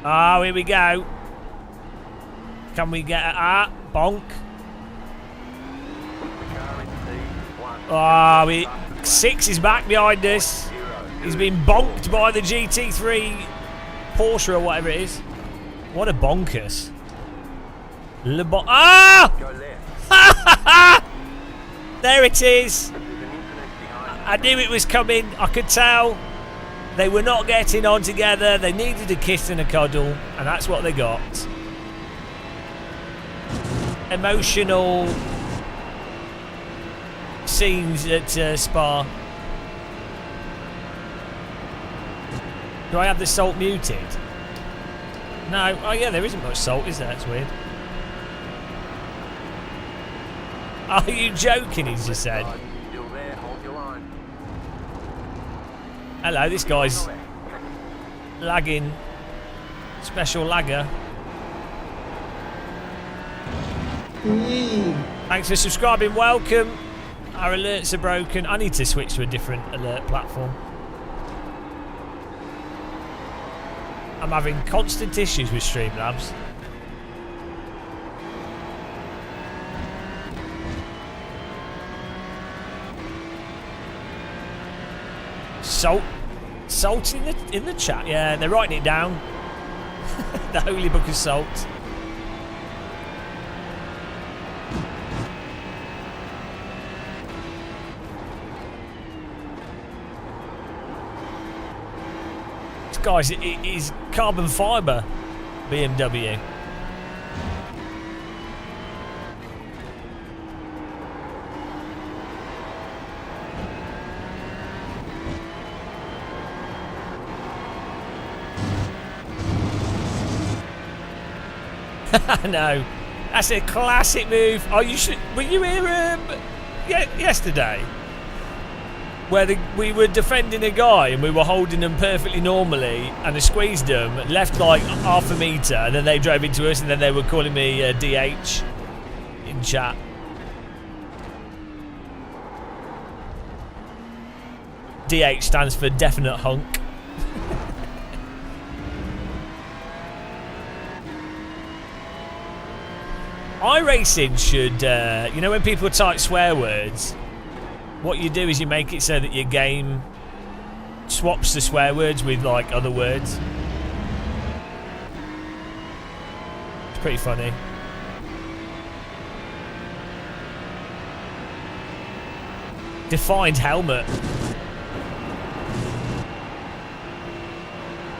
Ah, here we go. Can we get a bonk? Ah, 6 is back behind us. He's been bonked by the GT3 Porsche or whatever it is. What a bonkers. Ah! There it is. I knew it was coming. I could tell. They were not getting on together. They needed a kiss and a cuddle, and that's what they got. Emotional scenes at Spa. Do I have the salt muted? No. Oh yeah, there isn't much salt, is there? That's weird. Are you joking? He's just said. Still there, hold your line. Hello, this guy's lagging. Special lagger. Thanks for subscribing. Welcome. Our alerts are broken. I need to switch to a different alert platform. I'm having constant issues with Streamlabs. Salt in the chat. Yeah, they're writing it down. The holy book of salt. This guy's it is carbon fibre BMW. No, that's a classic move. Oh, you should. Were you here yesterday? Where we were defending a guy and we were holding them perfectly normally, and I squeezed them, left like half a metre, and then they drove into us, and then they were calling me DH in chat. DH stands for definite hunk. iRacing should, you know, when people type swear words, what you do is you make it so that your game swaps the swear words with like other words. It's pretty funny. Defined helmet.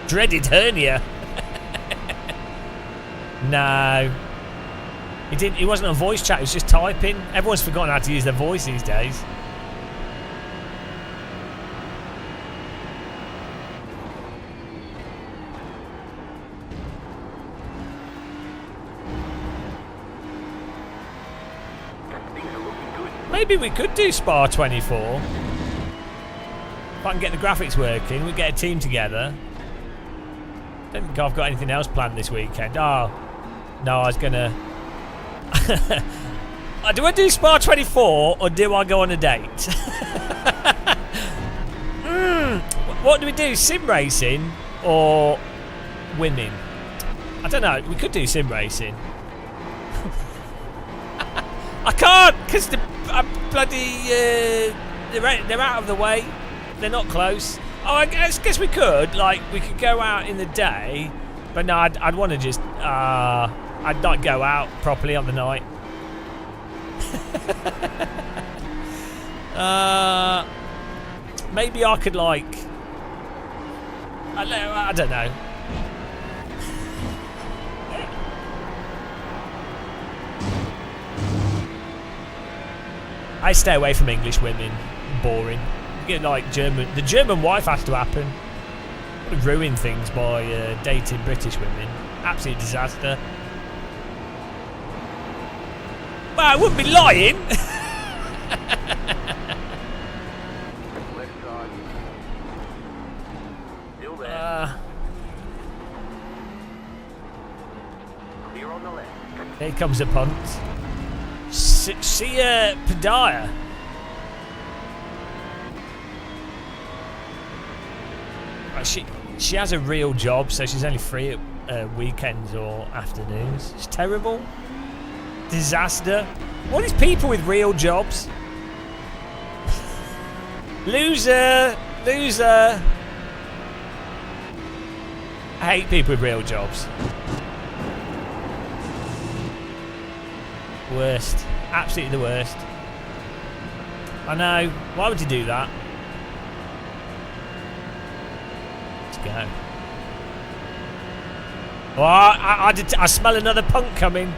Dreaded hernia. No. He didn't. He wasn't on voice chat. He was just typing. Everyone's forgotten how to use their voice these days. Maybe we could do Spa 24. If I can get the graphics working, we get a team together. Don't think I've got anything else planned this weekend. Oh, no, I was gonna. Do I do Spa 24 or do I go on a date? What do we do? Sim racing or women? I don't know. We could do sim racing. I can't because the bloody they're out of the way. They're not close. Oh, I guess we could. Like we could go out in the day, but no, I'd want to just I'd not go out properly on the night. Maybe I could like I don't know. I stay away from English women. Boring. You get like German. The German wife has to happen. Ruin things by dating British women. Absolute disaster. Well, I wouldn't be lying. Left side. Still there. Clear on the left. Here comes a punt. See Padaya. She has a real job, so she's only free at weekends or afternoons. It's terrible. Disaster. What is people with real jobs? Loser. Loser. I hate people with real jobs. Worst. Absolutely the worst. I know. Why would you do that? Let's go. Oh, I smell another punk coming.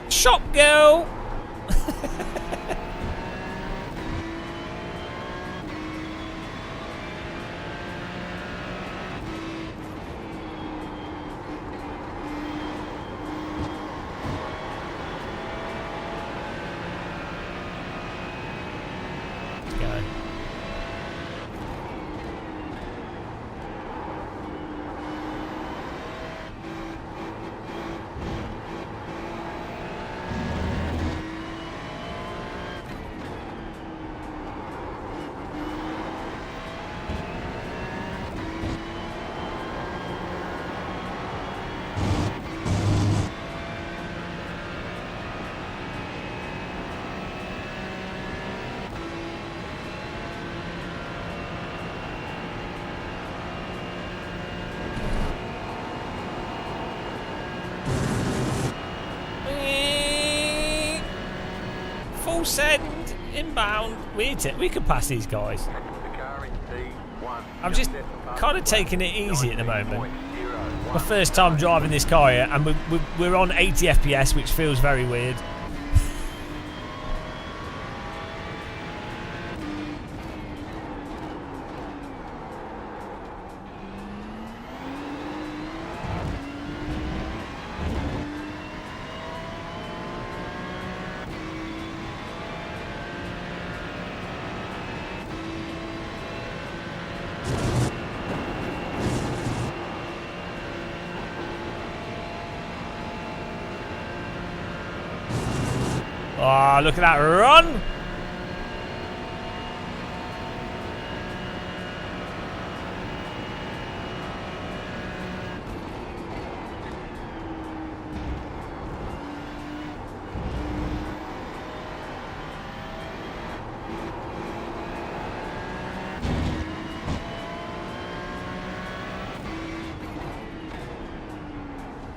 Shop girl. Let's go. Full send, inbound. We could pass these guys. The car in P1. I'm just kind of taking it easy at the moment. My first time driving this car here, and we're on 80 FPS, which feels very weird. Oh, look at that run!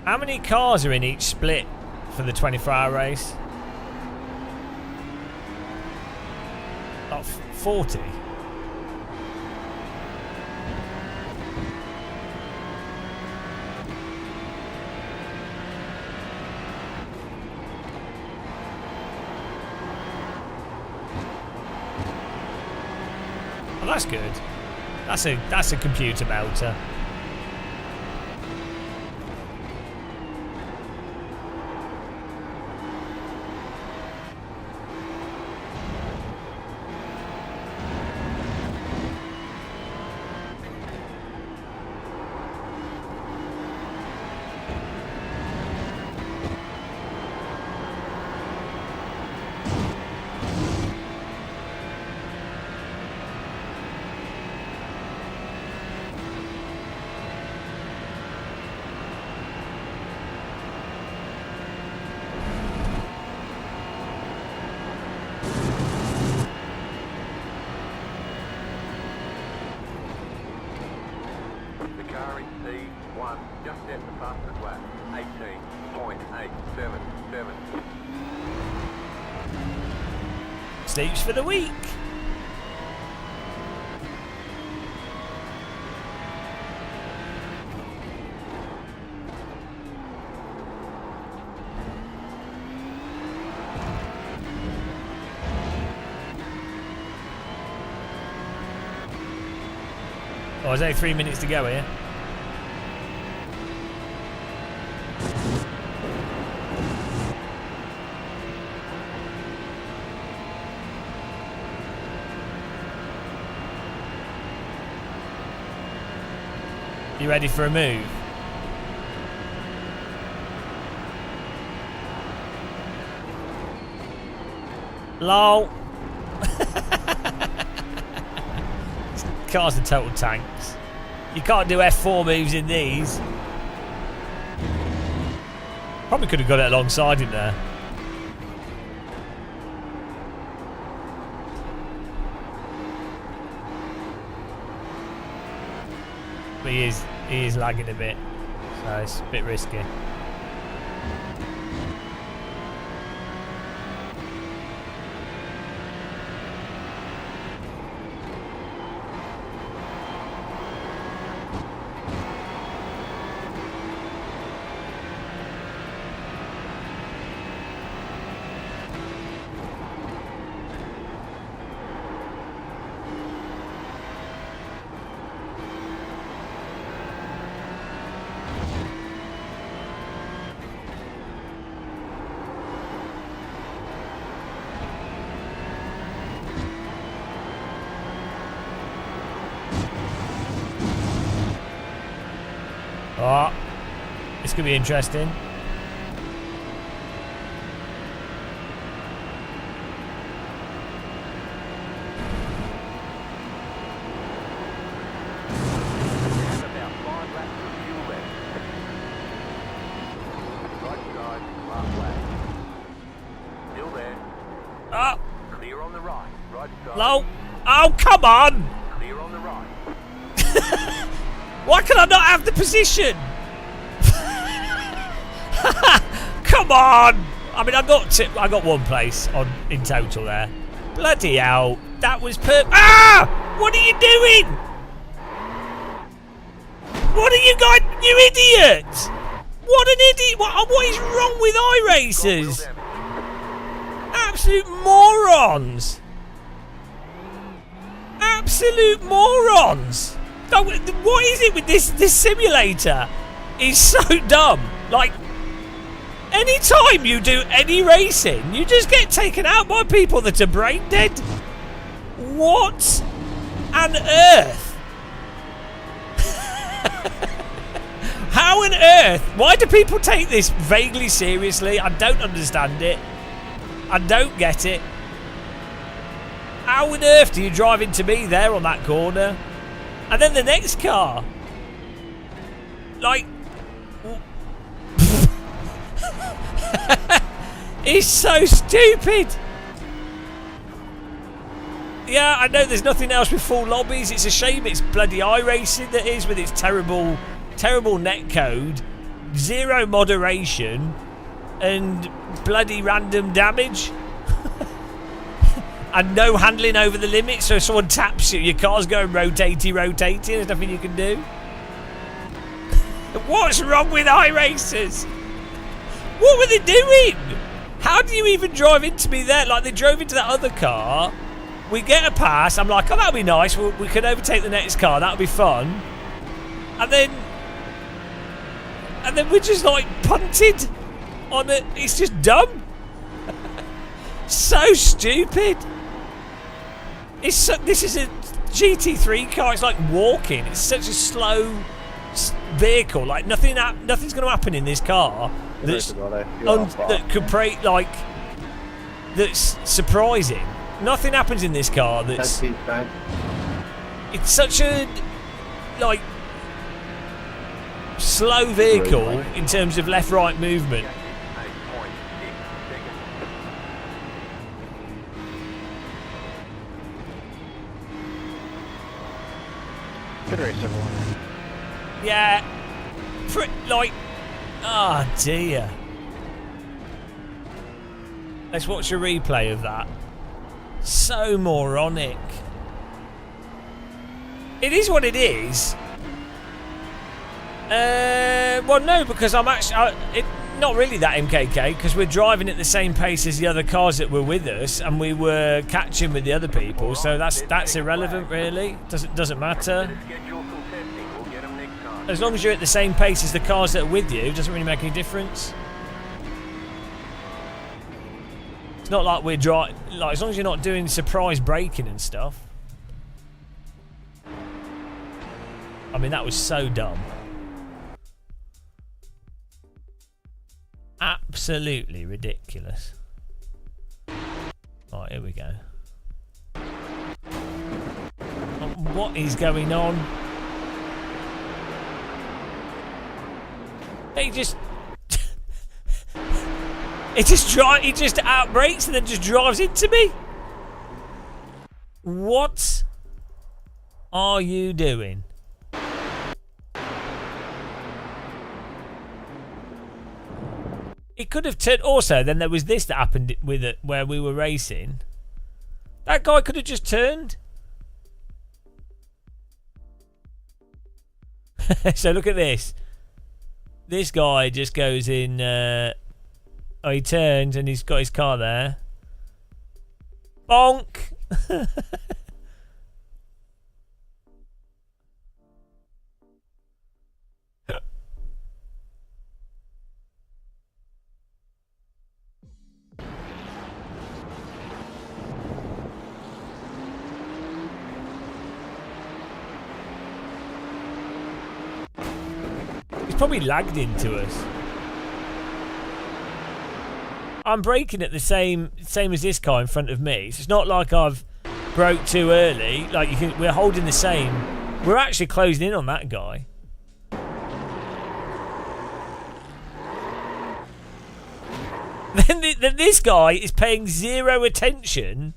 How many cars are in each split for the 24-hour race? About 40. that's good. That's a computer melter. The car in P1 just set the fastest lap, 18.877. Sleeps for the week. Oh, there's only 3 minutes to go here. You ready for a move? Lol. Cars are total tanks. You can't do F4 moves in these. Probably could have got it alongside him there. But he is lagging a bit, so it's a bit risky. Oh, this could be interesting. About 5 laps of fuel left. Right side, last lap. Still there. Oh, Clear on the right. Right side. low. Oh, come on. Clear on the right. Why can I not have the position? Come on! I mean, I got one place in total there. Bloody hell! That was Ah! What are you doing? What are you guys? You idiot! What an idiot! What is wrong with iRacers? Absolute morons! Absolute morons! What is it with this simulator? It's so dumb. Like, anytime you do any racing, you just get taken out by people that are brain dead. What on earth? How on earth? Why do people take this vaguely seriously? I don't understand it. I don't get it. How on earth do you drive into me there on that corner? And then the next car. Like... It's so stupid. Yeah, I know there's nothing else with full lobbies. It's a shame it's bloody iRacing that is, with its terrible netcode, zero moderation, and bloody random damage. And no handling over the limit, so if someone taps you, your car's going rotatey, there's nothing you can do. What's wrong with iRacers? What were they doing? How do you even drive into me there? Like, they drove into that other car, We get a pass. I'm like, oh, that'll be nice. We can overtake the next car. That'll be fun. And then we're just like punted on it. It's just dumb. So stupid. This is a GT3 car. It's like walking. It's such a slow vehicle. Like nothing's going to happen in this car that could break. Like that's surprising. Nothing happens in this car that's... It's such a, like, slow vehicle in terms of left-right movement. Good race, everyone. Yeah. Like... Oh, dear. Let's watch a replay of that. So moronic. It is what it is. Well, no, because I'm actually not really that MKK because we're driving at the same pace as the other cars that were with us, and we were catching with the other people. So that's irrelevant, really. Doesn't matter. As long as you're at the same pace as the cars that are with you, it doesn't really make any difference. It's not like we're driving, like, as long as you're not doing surprise braking and stuff. I mean, that was so dumb. Absolutely ridiculous. Right, here we go. What is going on? He just he just outbrakes and then just drives into me. What are you doing? It could have turned. Also, then there was this that happened with it where we were racing. That guy could have just turned. So look at this. This guy just goes in. Oh, he turns and he's got his car there. Bonk. He's probably lagged into us. I'm braking at the same as this car in front of me. So it's not like I've broke too early. Like we're holding the same. We're actually closing in on that guy. Then this guy is paying zero attention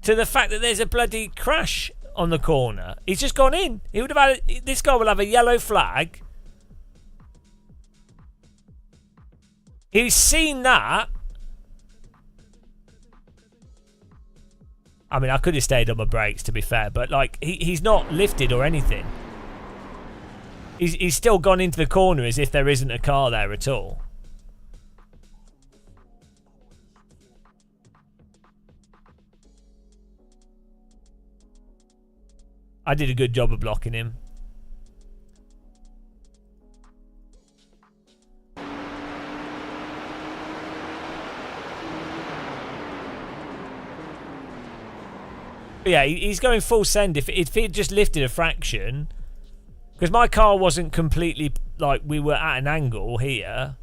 to the fact that there's a bloody crash on the corner. He's just gone in. He would have had this guy will have a yellow flag. He's seen that. I mean, I could have stayed on my brakes, to be fair, but like he's not lifted or anything. He's still gone into the corner as if there isn't a car there at all. I did a good job of blocking him. But yeah, he's going full send. If he'd just lifted a fraction, because my car wasn't completely, like, we were at an angle here.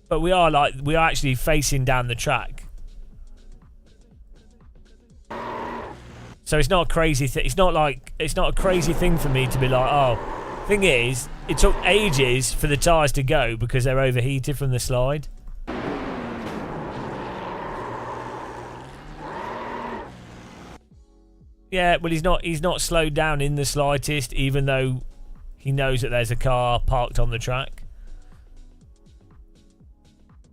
But we are actually facing down the track. So it's not a crazy thing. It's not a crazy thing for me to be like, oh. Thing is, it took ages for the tyres to go because they're overheated from the slide. Yeah, well, he's not slowed down in the slightest, even though he knows that there's a car parked on the track.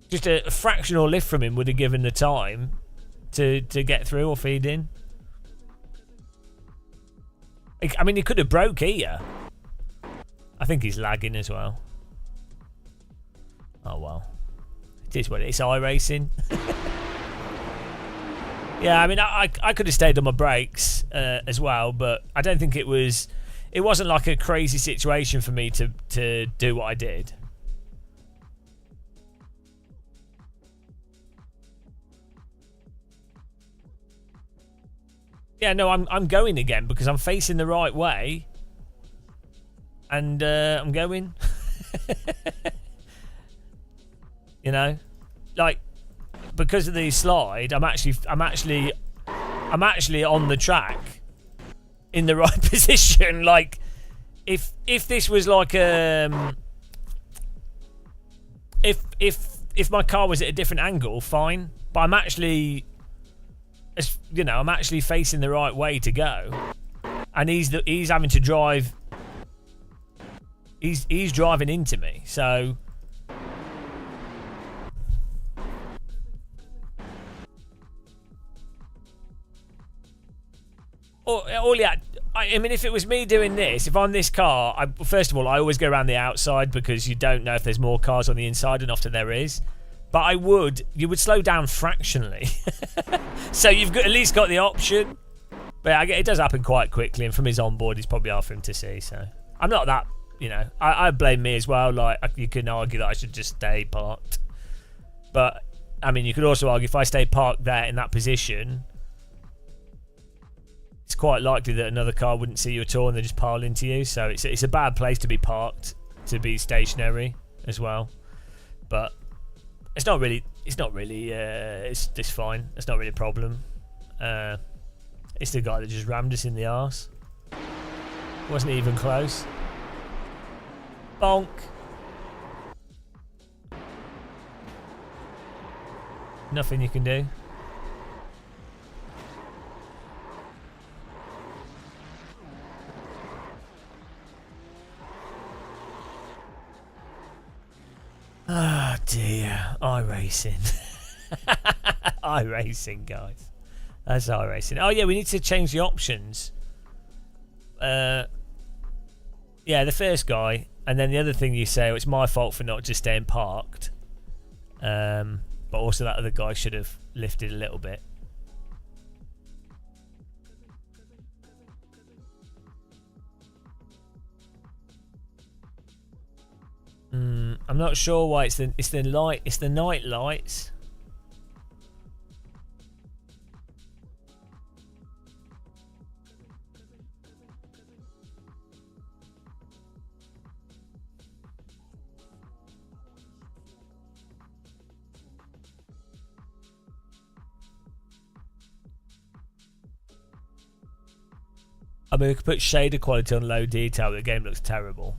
Just a fractional lift from him would have given the time to get through or feed in. I mean, he could have broke here. think he's lagging as well. Oh well. It is what it is. iRacing. Yeah, I mean, I could have stayed on my brakes as well, but I don't think it wasn't like a crazy situation for me to do what I did. Yeah, no, I'm going again because I'm facing the right way, and I'm going. You know, like because of the slide, I'm actually on the track in the right position. Like if this was like if my car was at a different angle, fine. But I'm actually, you know, I'm actually facing the right way to go, and he's having to drive. He's driving into me, so. I mean, if it was me doing this, if I'm this car, first of all, I always go around the outside because you don't know if there's more cars on the inside, and often there is. But you would slow down fractionally. So you've at least got the option. But yeah, it does happen quite quickly, and from his onboard, he's probably hard for him to see. So I'm not that, you know, I blame me as well. Like, you can argue that I should just stay parked. But, I mean, you could also argue if I stay parked there in that position, it's quite likely that another car wouldn't see you at all and they just pile into you. So it's a bad place to be parked, to be stationary as well. But it's not really it's fine. It's not really a problem. It's the guy that just rammed us in the arse. Wasn't even close. Bonk. Nothing you can do. Oh dear, iRacing. iRacing, guys. That's iRacing. Oh yeah, we need to change the options. Yeah, the first guy, and then the other thing you say, it's my fault for not just staying parked. But also that other guy should have lifted a little bit. I'm not sure why it's the night lights. I mean, we could put shader quality on low detail, but the game looks terrible.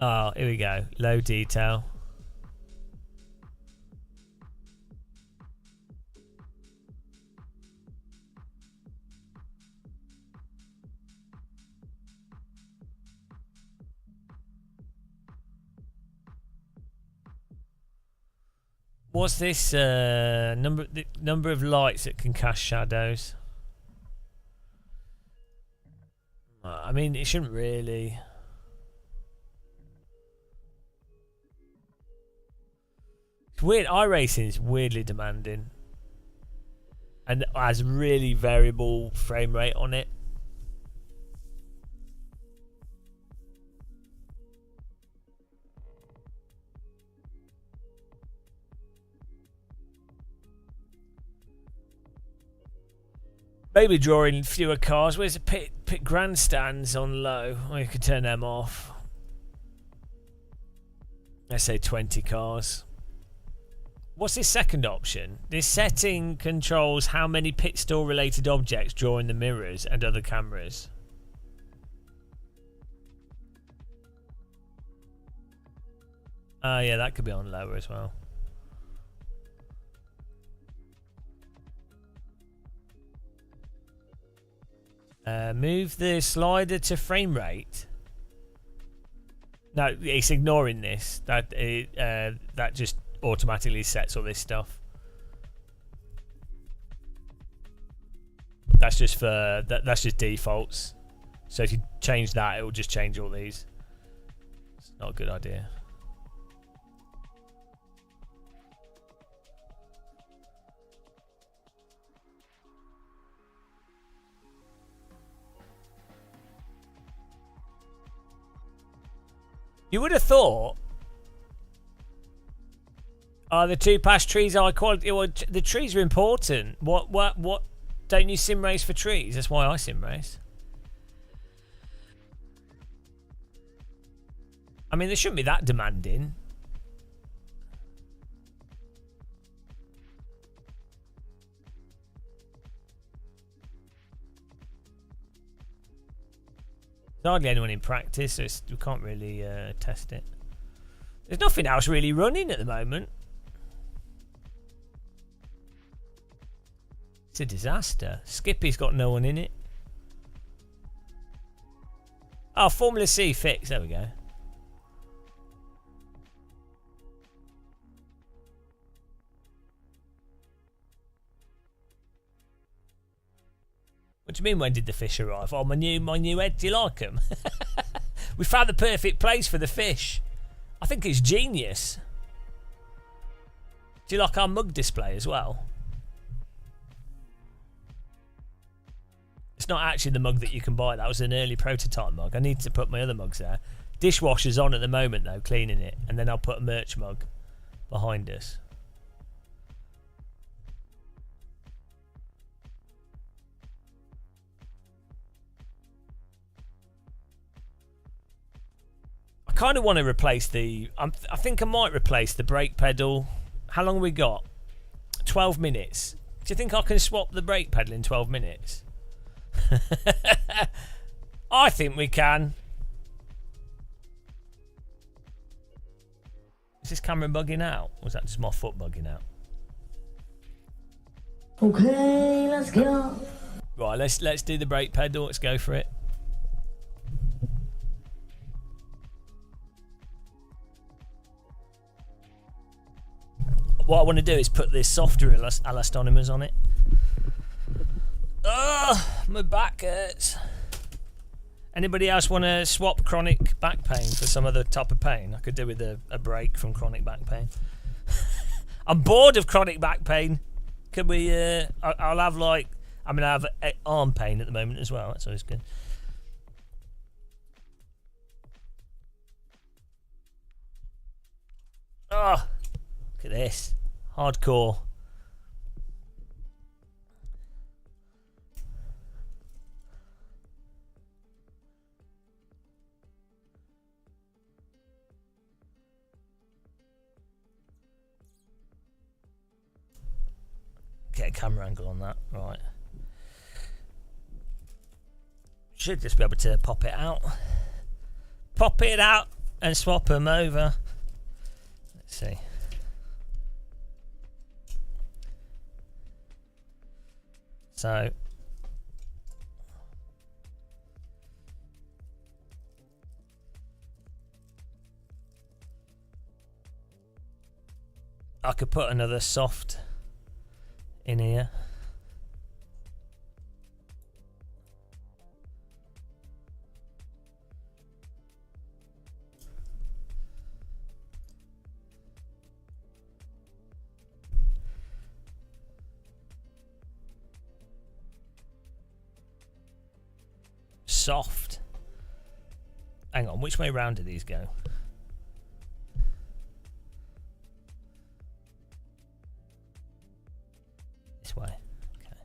Oh, here we go. Low detail. What's this number of lights that can cast shadows? I mean, it shouldn't really. It's weird. iRacing is weirdly demanding and has really variable frame rate on it. Maybe drawing fewer cars. Where's the pit grandstands on low? Oh, you could turn them off. Let's say 20 cars. What's this second option? This setting controls how many pit stall related objects draw in the mirrors and other cameras. Yeah, that could be on lower as well. Move the slider to frame rate. No, it's ignoring this. That just automatically sets all this stuff. That's just for that's just defaults. So if you change that, it will just change all these. It's not a good idea. You would have thought, the 2-pass trees are high quality. Well, the trees are important. What? Don't you sim race for trees? That's why I sim race. I mean, they shouldn't be that demanding. There's hardly anyone in practice, so we can't really test it. There's nothing else really running at the moment. It's a disaster. Skippy's got no one in it. Oh, Formula C fix. There we go. What do you mean, when did the fish arrive? Oh, my new head. Do you like them? We found the perfect place for the fish. I think it's genius. Do you like our mug display as well? It's not actually the mug that you can buy. That was an early prototype mug. I need to put my other mugs there. Dishwasher's on at the moment, though, cleaning it. And then I'll put a merch mug behind us. I kind of want to replace the... I think I might replace the brake pedal. How long have we got? 12 minutes. Do you think I can swap the brake pedal in 12 minutes? I think we can. Is this camera bugging out? Or was that just my foot bugging out? Okay, let's go. Right, let's do the brake pedal. Let's go for it. What I want to do is put this softer elastonomers on it. Ugh, my back hurts. Anybody else want to swap chronic back pain for some other type of pain? I could do with a break from chronic back pain. I'm bored of chronic back pain. Could we, I'll have like, I mean I have arm pain at the moment as well. That's always good. Oh, look at this. Hardcore. Get a camera angle on that, right. Should just be able to pop it out. Pop it out and swap them over. Let's see. So I could put another soft in here. Soft. Hang on, which way round do these go? This way. Okay.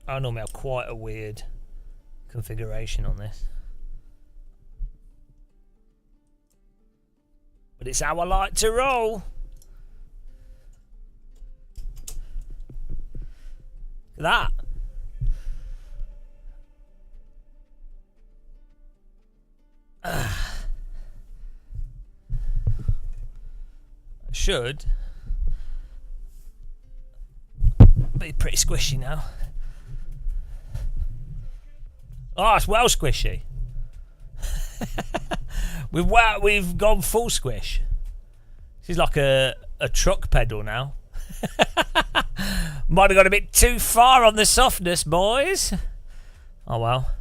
I normally have quite a weird configuration on this. But it's how I like to roll. Look at that. should be pretty squishy now. Oh, it's well squishy. We've gone full squish. This is like a truck pedal now. Might have got a bit too far on the softness, boys. Oh well.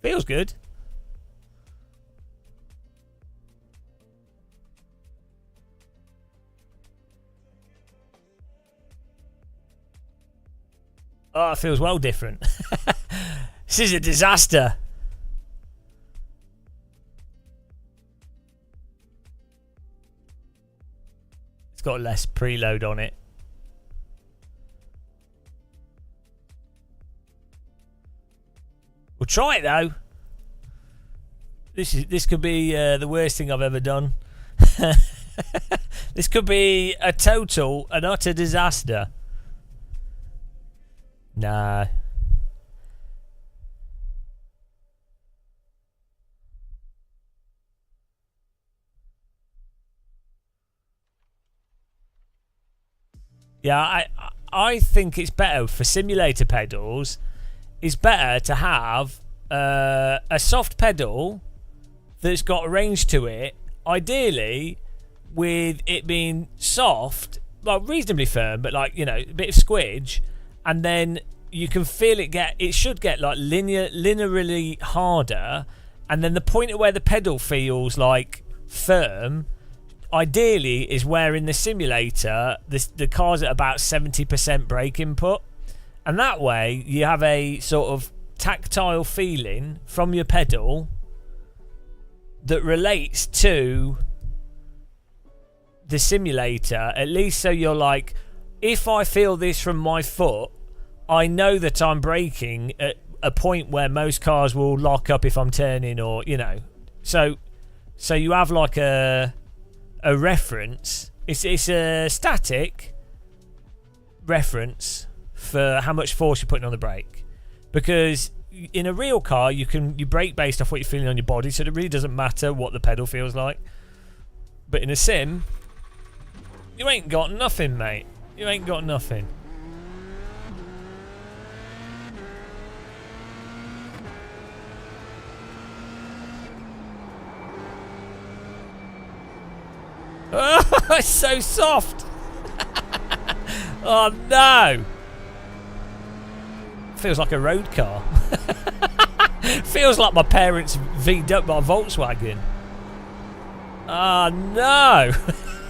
Feels good. Oh, it feels well different. This is a disaster. It's got less preload on it. We'll try it though. This could be the worst thing I've ever done. This could be a total and utter disaster. Nah. Yeah, I think it's better for simulator pedals. It's better to have a soft pedal that's got range to it. Ideally, with it being soft, well, reasonably firm, but like, you know, a bit of squidge, and then you can feel it get. It should get like linearly harder, and then the point at where the pedal feels like firm. Ideally, is where in the simulator the car's at about 70% brake input, and that way you have a sort of tactile feeling from your pedal that relates to the simulator, at least, so you're like, if I feel this from my foot, I know that I'm braking at a point where most cars will lock up if I'm turning, or, you know, so you have like a reference. It's a static reference for how much force you're putting on the brake, because in a real car you brake based off what you're feeling on your body, so it really doesn't matter what the pedal feels like. But in a sim, you ain't got nothing, mate. You ain't got nothing. Oh, it's so soft. Oh no. Feels like a road car. Feels like my parents V'd up my Volkswagen. Oh no.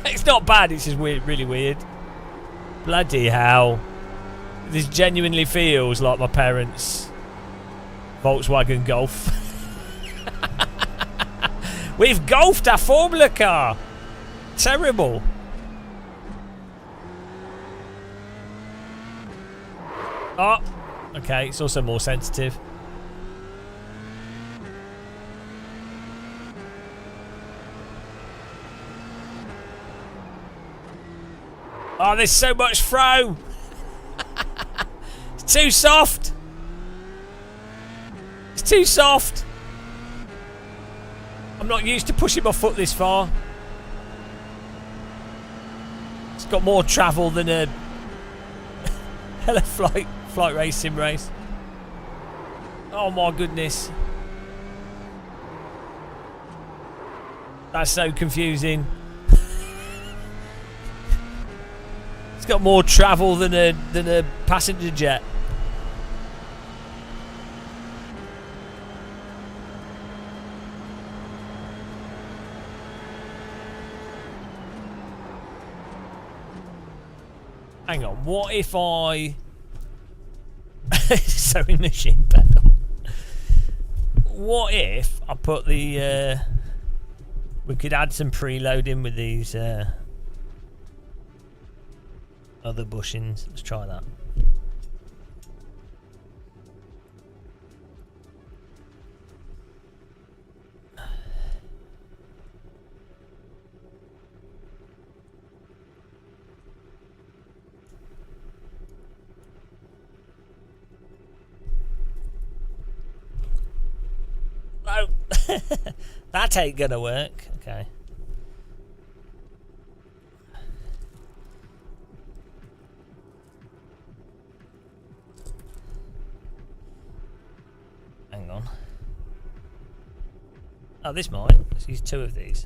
It's not bad, it's just weird, really weird. Bloody hell. This genuinely feels like my parents' Volkswagen Golf. We've golfed our Formula car. Terrible. Oh, okay, it's also more sensitive. Oh, there's so much throw. It's too soft. It's too soft. I'm not used to pushing my foot this far. It's got more travel than a hella flight racing race. Oh my goodness. That's so confusing. It's got more travel than a passenger jet. Hang on, what if I... Sewing machine pedal. What if I put the... we could add some preload in with these other bushings. Let's try that. That ain't gonna work. Okay. Hang on. Oh, this might. Let's use 2 of these.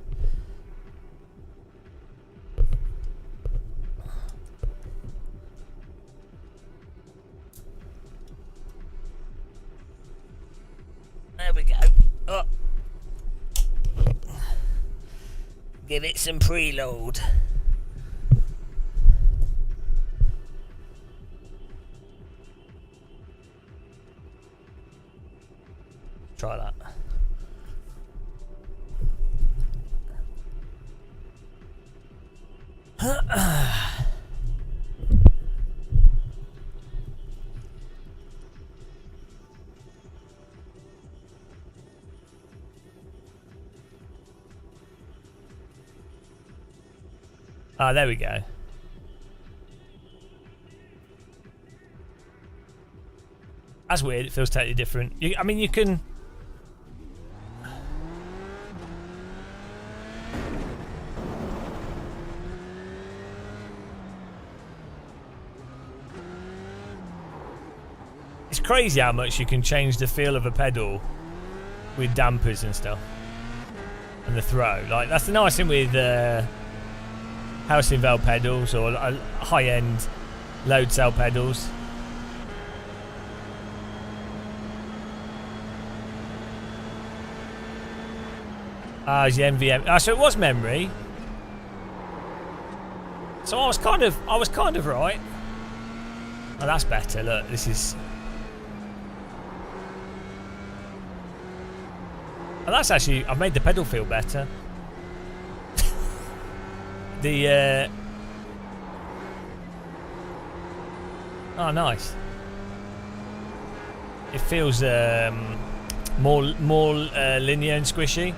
There we go. Oh. Give it some preload. Try that. Ah, there we go. That's weird. It feels totally different. I mean, you can. It's crazy how much you can change the feel of a pedal with dampers and stuff, and the throw. Like that's the nice thing with housing valve pedals or high-end load cell pedals. Ah, it's the NVM. Ah, so it was memory. So I was kind of right. Oh, that's better. Look, this is. Oh, that's actually. I've made the pedal feel better. The. Oh, nice. It feels more linear and squishy.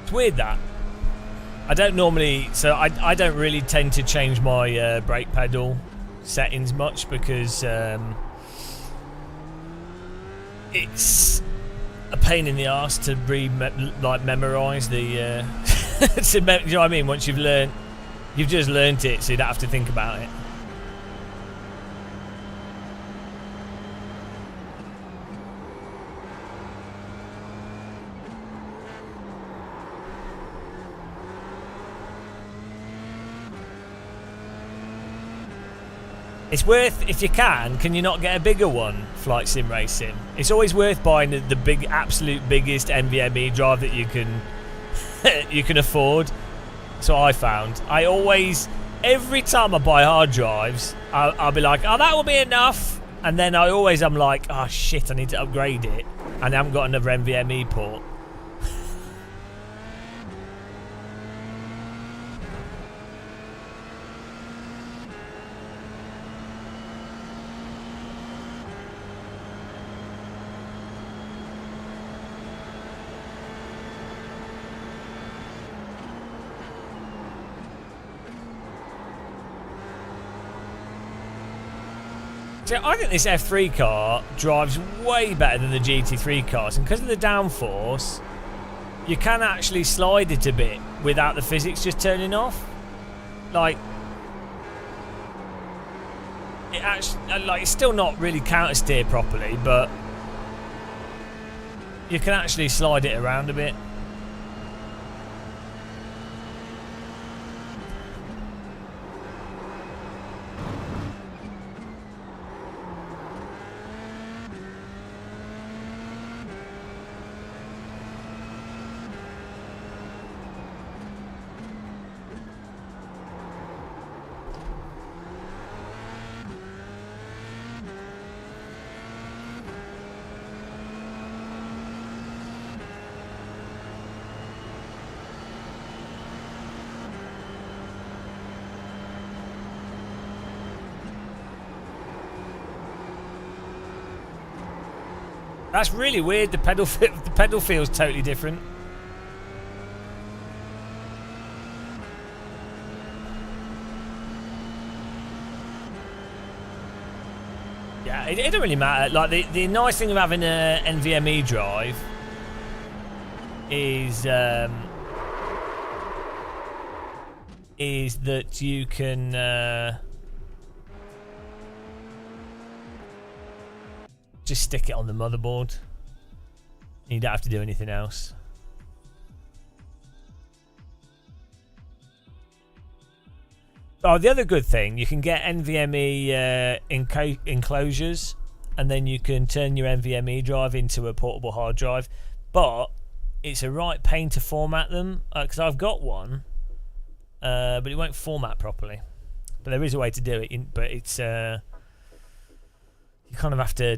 It's weird that I don't normally, so I don't really tend to change my brake pedal settings much because it's a pain in the arse to memorize the you know what I mean? Once you've just learnt it, so you don't have to think about it. It's worth, if you can you not get a bigger one, Flight Sim Racing? It's always worth buying the big, absolute biggest NVMe drive that you can you can afford. That's what I found. I always, every time I buy hard drives, I'll be like, oh, that will be enough. And then I'm like, oh shit, I need to upgrade it. And I haven't got another NVMe port. So I think this F3 car drives way better than the GT3 cars, and because of the downforce, you can actually slide it a bit without the physics just turning off. Like, it's still not really counter steer properly, but you can actually slide it around a bit. That's really weird. The pedal feels totally different. Yeah, it doesn't really matter. Like the nice thing of having a NVMe drive is that you can just stick it on the motherboard. You don't have to do anything else. Oh, the other good thing, you can get NVMe enclosures, and then you can turn your NVMe drive into a portable hard drive. But it's a right pain to format them, because I've got one, but it won't format properly. But there is a way to do it, but it's you kind of have to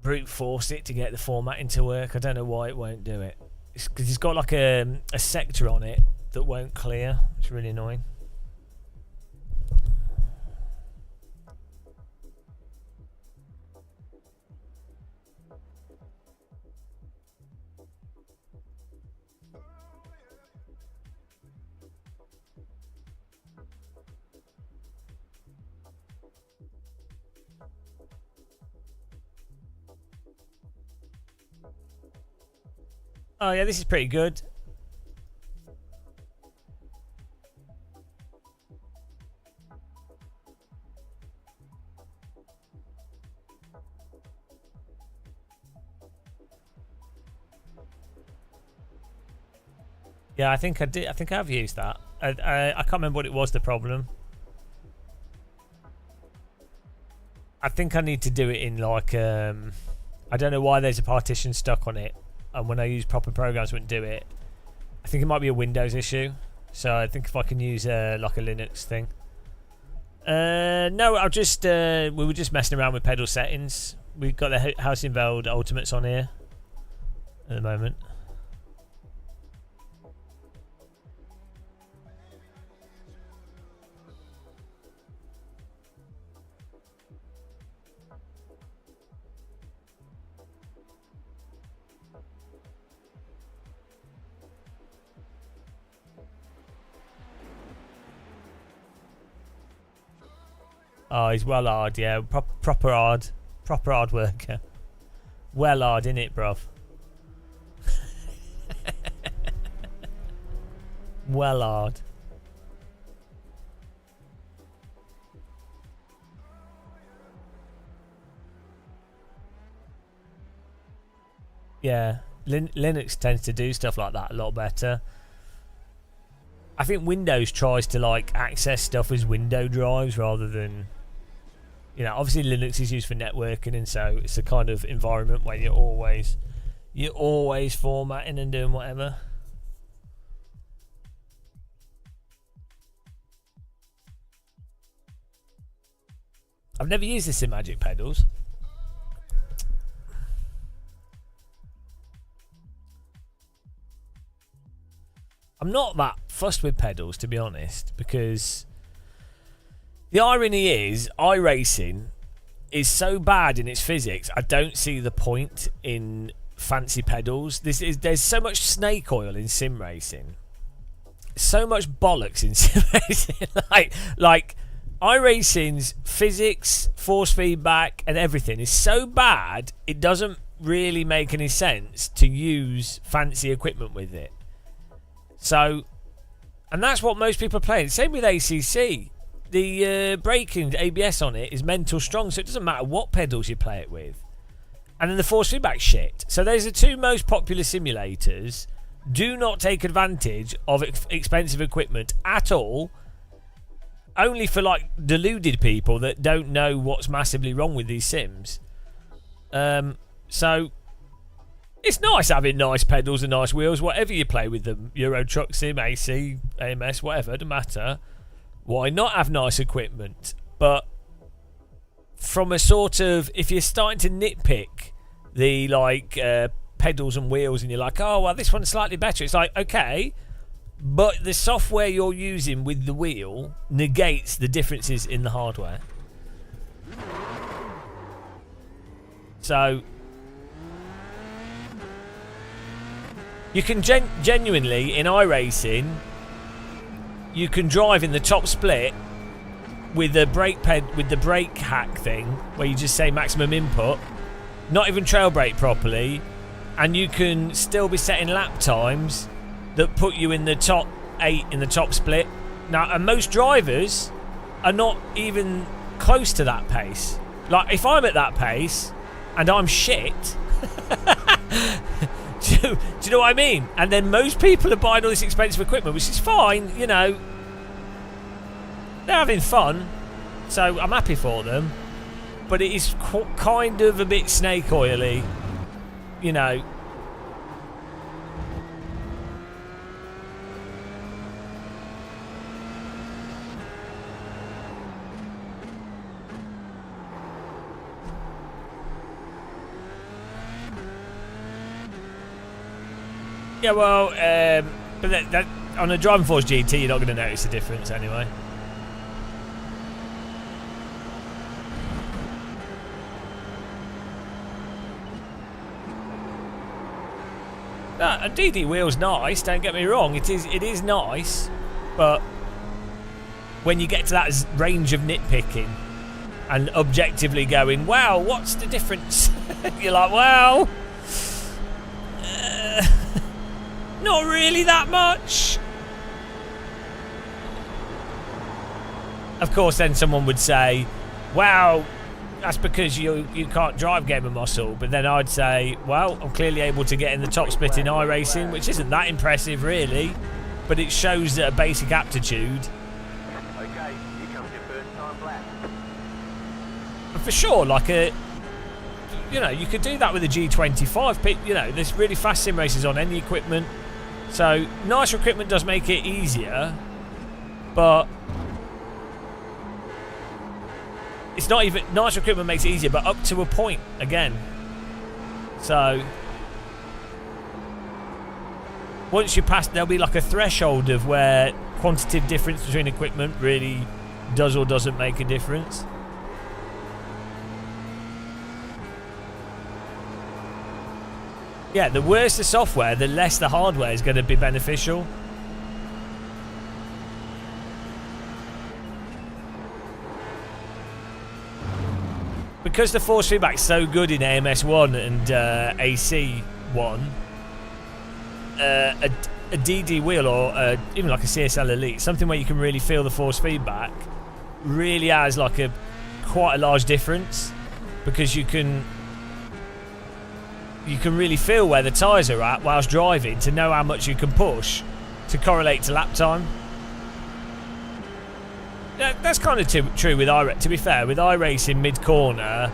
brute force it to get the formatting to work. I don't know why it won't do it. It's because it's got like a sector on it that won't clear. It's really annoying. Oh yeah, this is pretty good. Yeah, I think I did. I think I've used that. I can't remember what it was, the problem. I think I need to do it in like I don't know why there's a partition stuck on it, and when I use proper programs it wouldn't do it. I think it might be a Windows issue. So I think if I can use like a Linux thing. No, I'll just we were just messing around with pedal settings. We've got the Housingveld Ultimates on here at the moment. Oh, he's well hard, yeah. Proper hard worker. Well hard, innit, bruv? Well hard. Yeah, Linux tends to do stuff like that a lot better. I think Windows tries to like access stuff as window drives rather than, you know, obviously Linux is used for networking, and so it's a kind of environment where you're always formatting and doing whatever. I've never used this in Magic Pedals. I'm not that fussed with pedals, to be honest, because the irony is iRacing is so bad in its physics, I don't see the point in fancy pedals. There's so much snake oil in sim racing, so much bollocks in sim racing. like iRacing's physics, force feedback, and everything is so bad it doesn't really make any sense to use fancy equipment with it. So, and that's what most people are playing. Same with ACC. The braking ABS on it is mental strong, so it doesn't matter what pedals you play it with. And then the force feedback shit. So those are two most popular simulators. Do not take advantage of expensive equipment at all. Only for like deluded people that don't know what's massively wrong with these sims. So it's nice having nice pedals and nice wheels, whatever you play with them. Euro Truck Sim, AC, AMS, whatever, doesn't matter. Why not have nice equipment? But from a sort of, if you're starting to nitpick the like pedals and wheels, and you're like, oh well, this one's slightly better. It's like, okay, but the software you're using with the wheel negates the differences in the hardware. So you can genuinely, in iRacing, you can drive in the top split with the brake hack thing, where you just say maximum input, not even trail brake properly, and you can still be setting lap times that put you in the top 8 in the top split. Now, and most drivers are not even close to that pace. Like, if I'm at that pace and I'm shit, do you know what I mean? And then most people are buying all this expensive equipment, which is fine, you know. They're having fun, so I'm happy for them. But it is kind of a bit snake oily, you know. Yeah, well, but that on a Driving Force GT, you're not going to notice the difference anyway. A DD wheel's nice. Don't get me wrong; it is nice, but when you get to that range of nitpicking and objectively going, "Wow, what's the difference?" You're like, "Well." Not really that much. Of course, then someone would say, "Wow, that's because you can't drive Game of Muscle." But then I'd say, "Well, I'm clearly able to get in the top split in iRacing, which isn't that impressive, really, but it shows a basic aptitude." Okay, here comes your first time lap. And for sure, like you could do that with a G25. You know, there's really fast sim races on any equipment. So, nicer equipment does make it easier, but it's not even... Nicer equipment makes it easier, but up to a point, again. So, once you pass, there'll be like a threshold of where quantitative difference between equipment really does or doesn't make a difference. Yeah, the worse the software, the less the hardware is going to be beneficial. Because the force feedback's so good in AMS1 and AC1, a DD wheel or even like a CSL Elite, something where you can really feel the force feedback, really has like quite a large difference, because you can really feel where the tyres are at whilst driving to know how much you can push to correlate to lap time. That's kind of true with iRacing. To be fair, with iRacing mid-corner,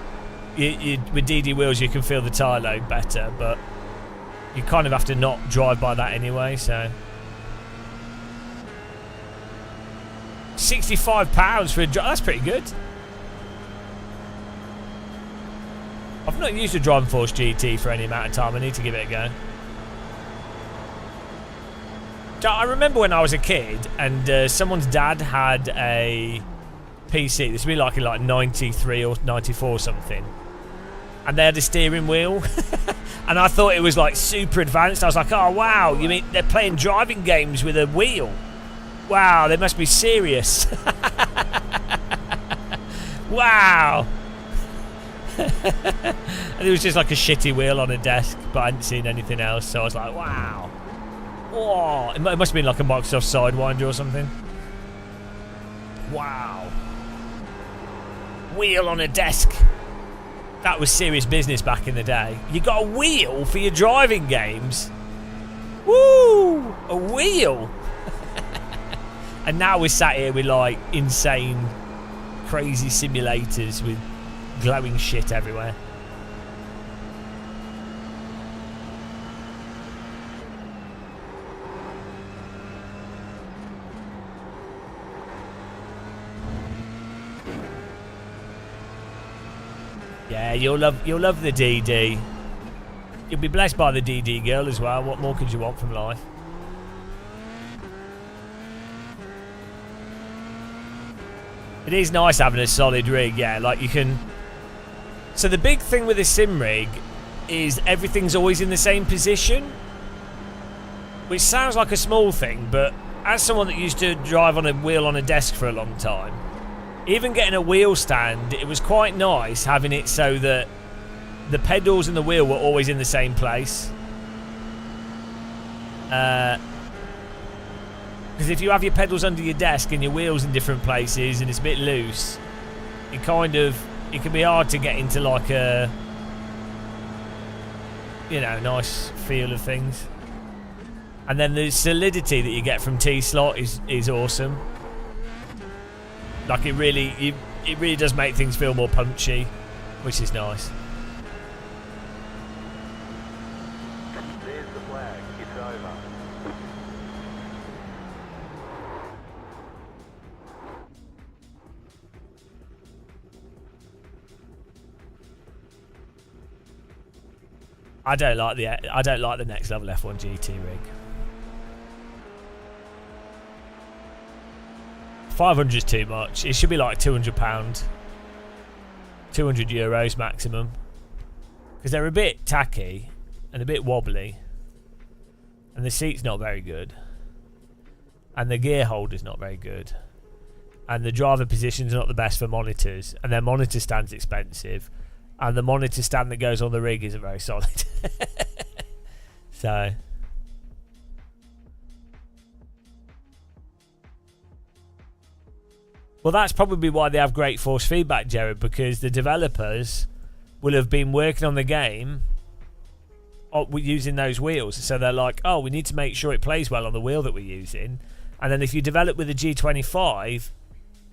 with DD wheels you can feel the tyre load better, but you kind of have to not drive by that anyway, so... £65 for a drive, that's pretty good. I've not used a Driving Force GT for any amount of time. I need to give it a go. I remember when I was a kid and someone's dad had a PC. This would be like in like 93 or 94 or something. And they had a steering wheel. And I thought it was like super advanced. I was like, oh wow, you mean they're playing driving games with a wheel? Wow, they must be serious. Wow. And it was just like a shitty wheel on a desk, but I hadn't seen anything else, so I was like, wow. Whoa. It must have been like a Microsoft Sidewinder or something. Wow. Wheel on a desk. That was serious business back in the day. You got a wheel for your driving games? Woo! A wheel! And now we're sat here with like insane, crazy simulators with glowing shit everywhere. Yeah, you'll love the DD. You'll be blessed by the DD girl as well. What more could you want from life? It is nice having a solid rig, yeah, like you can... So the big thing with a sim rig is everything's always in the same position, which sounds like a small thing, but as someone that used to drive on a wheel on a desk for a long time, even getting a wheel stand, it was quite nice having it so that the pedals and the wheel were always in the same place. Because if you have your pedals under your desk and your wheels in different places and it's a bit loose, it can be hard to get into like a, you know, nice feel of things. And then the solidity that you get from T-slot is awesome. Like it really does make things feel more punchy, which is nice. There's the flag. It's over. I don't like the next level F1 GT rig. 500 is too much. It should be like £200, €200 maximum, because they're a bit tacky and a bit wobbly, and the seat's not very good, and the gear holder's not very good, and the driver position's not the best for monitors, and their monitor stand's expensive, and the monitor stand that goes on the rig isn't very solid. So well, that's probably why they have great force feedback, Jared, because the developers will have been working on the game using those wheels. So they're like, oh, we need to make sure it plays well on the wheel that we're using. And then if you develop with a G25,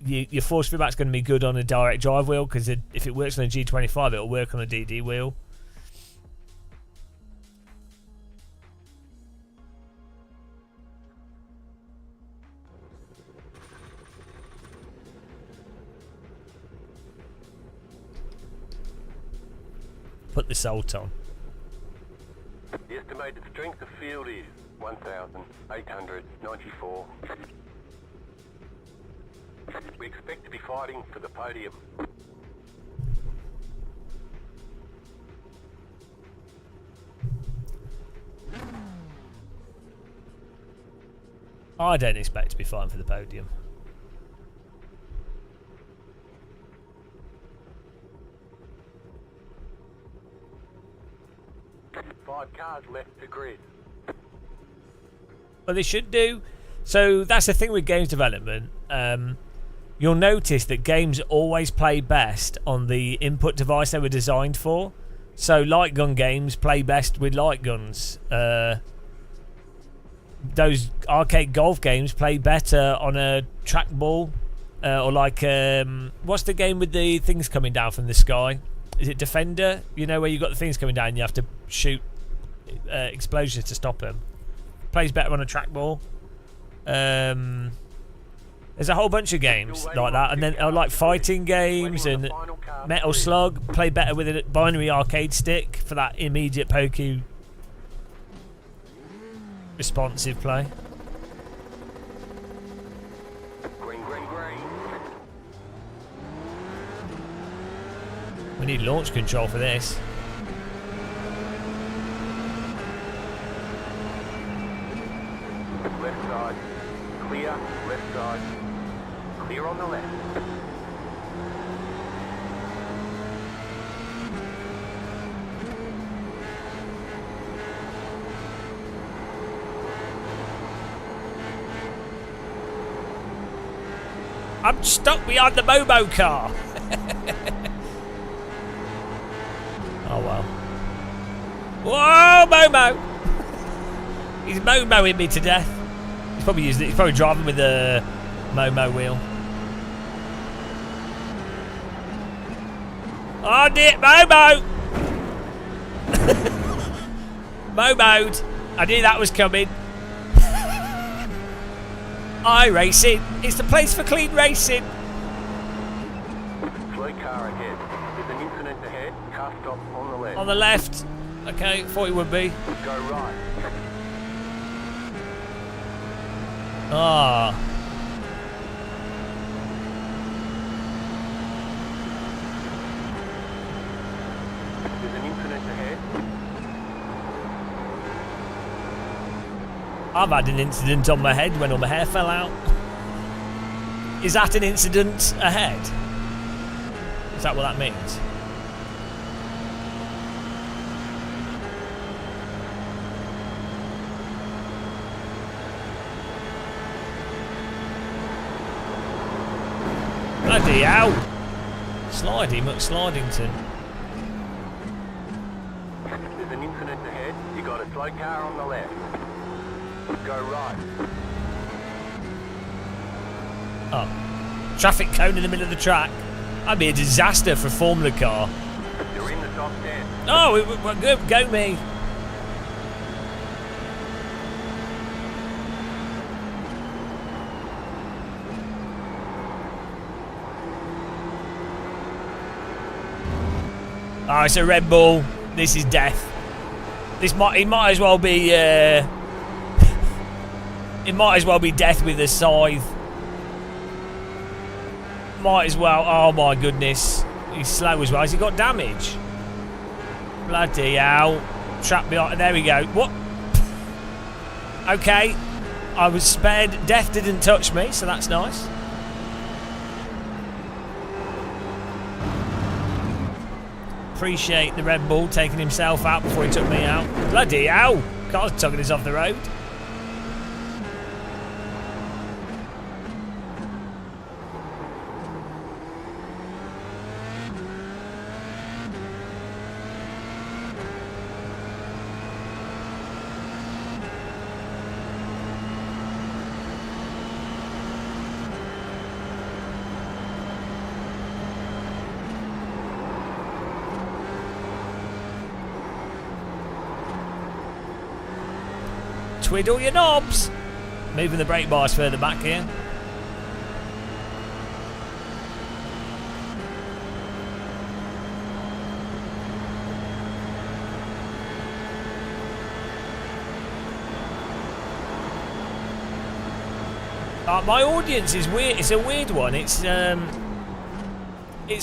your force feedback's going to be good on a direct drive wheel, because if it works on a G25, it'll work on a DD wheel. Put the salt on. The estimated strength of field is 1,894. We expect to be fighting for the podium. I don't expect to be fighting for the podium. Five cars left to grid. Well, they should do. So that's the thing with games development. You'll notice that games always play best on the input device they were designed for. So light gun games play best with light guns. Those arcade golf games play better on a trackball, or like what's the game with the things coming down from the sky? Is it Defender? You know, where you got the things coming down and you have to shoot explosions to stop them. Plays better on a trackball. There's a whole bunch of games like that, and then like fighting games and Metal Slug play better with a binary arcade stick for that immediate pokey responsive play. Green, green, green. We need launch control for this. Left side. Clear. Left side. Clear on the left. I'm stuck behind the Momo car. Oh well. Whoa, Momo! He's Momoing me to death. He's probably driving with the Momo wheel. Oh dear, Momo! Momoed. I knew that was coming. iRacing. It's the place for clean racing. Slow car ahead. There's an incident ahead. Car stop on the left. On the left. Okay, thought it would be. Go right. Ah. There's an incident ahead. I've had an incident on my head when all my hair fell out. Is that an incident ahead? Is that what that means? Bloody hell! Slidey McSlidington. There's an incident ahead. You got a slow car on the left. Go right. Oh. Traffic cone in the middle of the track. That'd be a disaster for a Formula car. You're in the top 10. Oh, we're good. Go me. Oh, it's a Red Bull. This is death. It might as well be. It might as well be death with a scythe. Might as well. Oh my goodness. He's slow as well. Has he got damage? Bloody hell. Trap behind. There we go. What? Okay. I was spared. Death didn't touch me, so that's nice. Appreciate the Red Bull taking himself out before he took me out. Bloody hell. Car's tugging us off the road. Twiddle your knobs. Moving the brake bars further back here. My audience is weird. It's a weird one. It's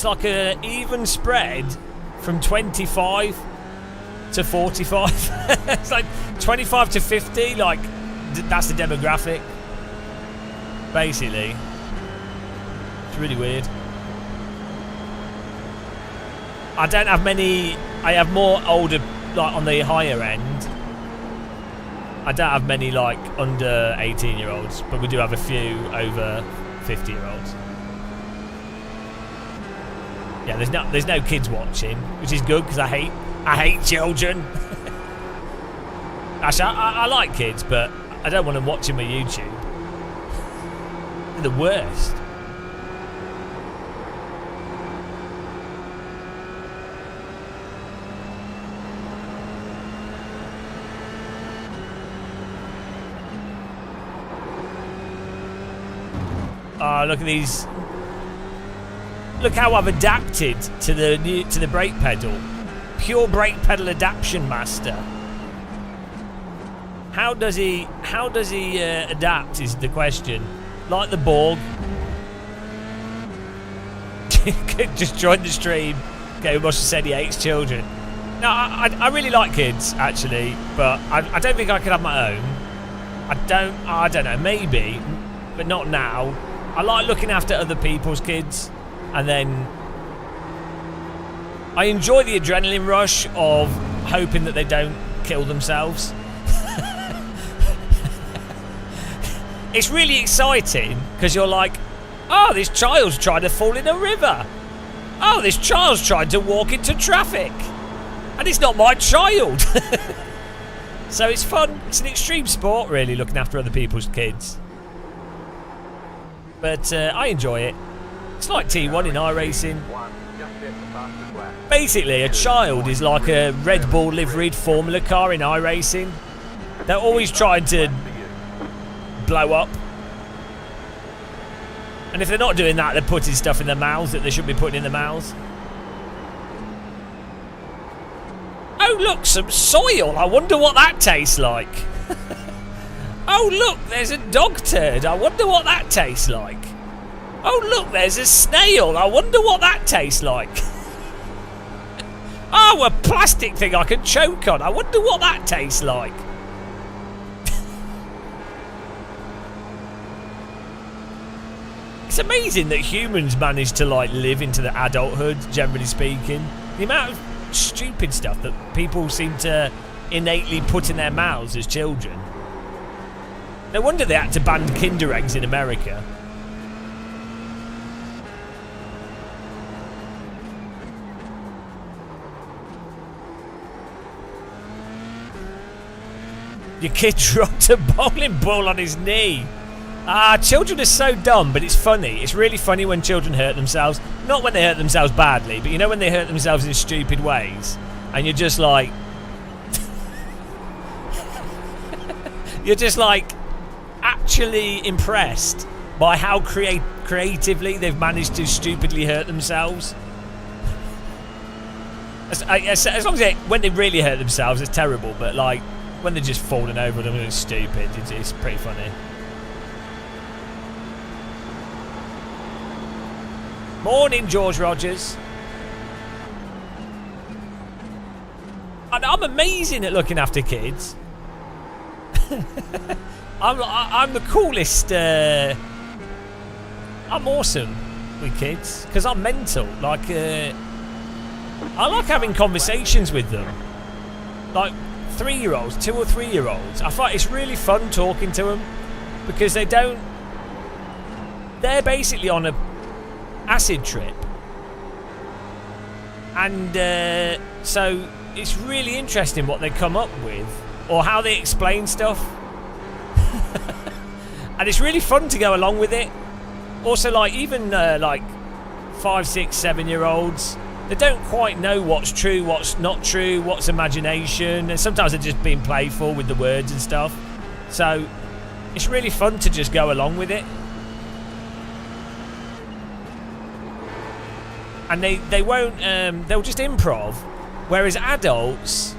like a even spread from 25 to 45. It's like 25 to 50, like that's the demographic basically. It's really weird. I don't have many. I have more older, like on the higher end. I don't have many like under 18-year-olds, but we do have a few over 50-year-olds. Yeah, there's no kids watching, which is good because I hate children. Actually, I like kids, but I don't want them watching my YouTube. They're the worst. Oh, look at these. Look how I've adapted to the brake pedal. Pure brake pedal adaptation master. How does he adapt is the question. Like the Borg. Just join the stream. Okay, we must have said he hates children. No, I really like kids actually, but I don't think I could have my own. I don't know, maybe, but not now. I like looking after other people's kids, and then I enjoy the adrenaline rush of hoping that they don't kill themselves. It's really exciting because you're like, oh, this child's trying to fall in a river. Oh, this child's trying to walk into traffic. And it's not my child. So it's fun. It's an extreme sport, really, looking after other people's kids. But I enjoy it. It's like T1 in iRacing. Basically, a child is like a Red Bull liveried Formula car in iRacing. They're always trying to blow up. And if they're not doing that, they're putting stuff in their mouths that they shouldn't be putting in their mouths. Oh, look, some soil. I wonder what that tastes like. Oh, look, there's a dog turd. I wonder what that tastes like. Oh, look, there's a snail. I wonder what that tastes like. Oh, a plastic thing I can choke on. I wonder what that tastes like. It's amazing that humans manage to like live into the adulthood, generally speaking. The amount of stupid stuff that people seem to innately put in their mouths as children. No wonder they had to ban Kinder eggs in America. Your kid dropped a bowling ball on his knee. Children are so dumb, but it's funny. It's really funny when children hurt themselves. Not when they hurt themselves badly, but you know when they hurt themselves in stupid ways. And you're just like... you're just like actually impressed by how creatively they've managed to stupidly hurt themselves. As long as when they really hurt themselves, it's terrible, but like when they're just falling over them and it's stupid, it's pretty funny. Morning, George Rogers. And I'm amazing at looking after kids. I'm the coolest. I'm awesome with kids because I'm mental. Like, I like having conversations with them. Like 3-year-olds, 2 or 3-year-olds. I find it's really fun talking to them because they don't. They're basically on a acid trip, and so it's really interesting what they come up with or how they explain stuff. And it's really fun to go along with it. Also, like even like 5, 6, 7-year-olds, they don't quite know what's true, what's not true, what's imagination, and sometimes they're just being playful with the words and stuff. So it's really fun to just go along with it. And they won't, they'll just improv. Whereas adults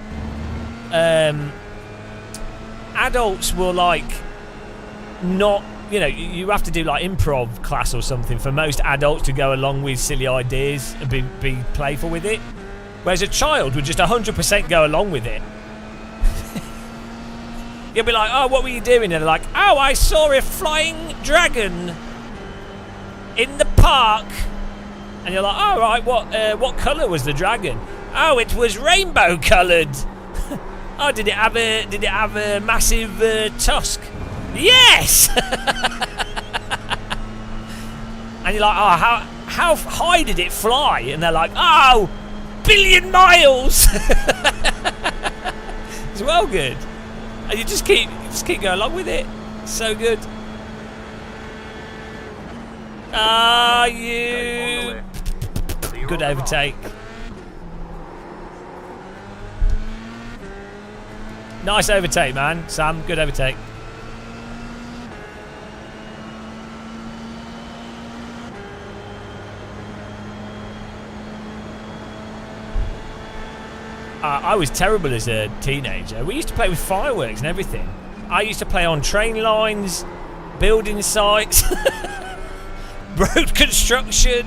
will like not, you know, you have to do like improv class or something for most adults to go along with silly ideas and be playful with it. Whereas a child would just 100% go along with it. You'll be like, oh, what were you doing? And they're like, oh, I saw a flying dragon in the park. And you're like, oh, right, what colour was the dragon? Oh, it was rainbow coloured. Oh, did it have a massive tusk? Yes. And you're like, oh, how high did it fly? And they're like, oh, 1 billion miles. It's well good. And you just keep going along with it. It's so good. Are you? Good overtake. Nice overtake, man. Sam, good overtake. I was terrible as a teenager. We used to play with fireworks and everything. I used to play on train lines, building sites, road construction.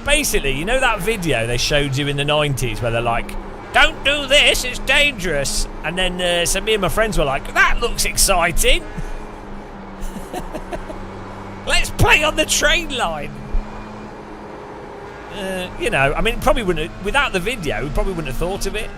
Basically, you know that video they showed you in the 90s where they're like, don't do this, it's dangerous. And then so me and my friends were like, that looks exciting. Let's play on the train line. You know, I mean, probably wouldn't have, without the video, we probably wouldn't have thought of it.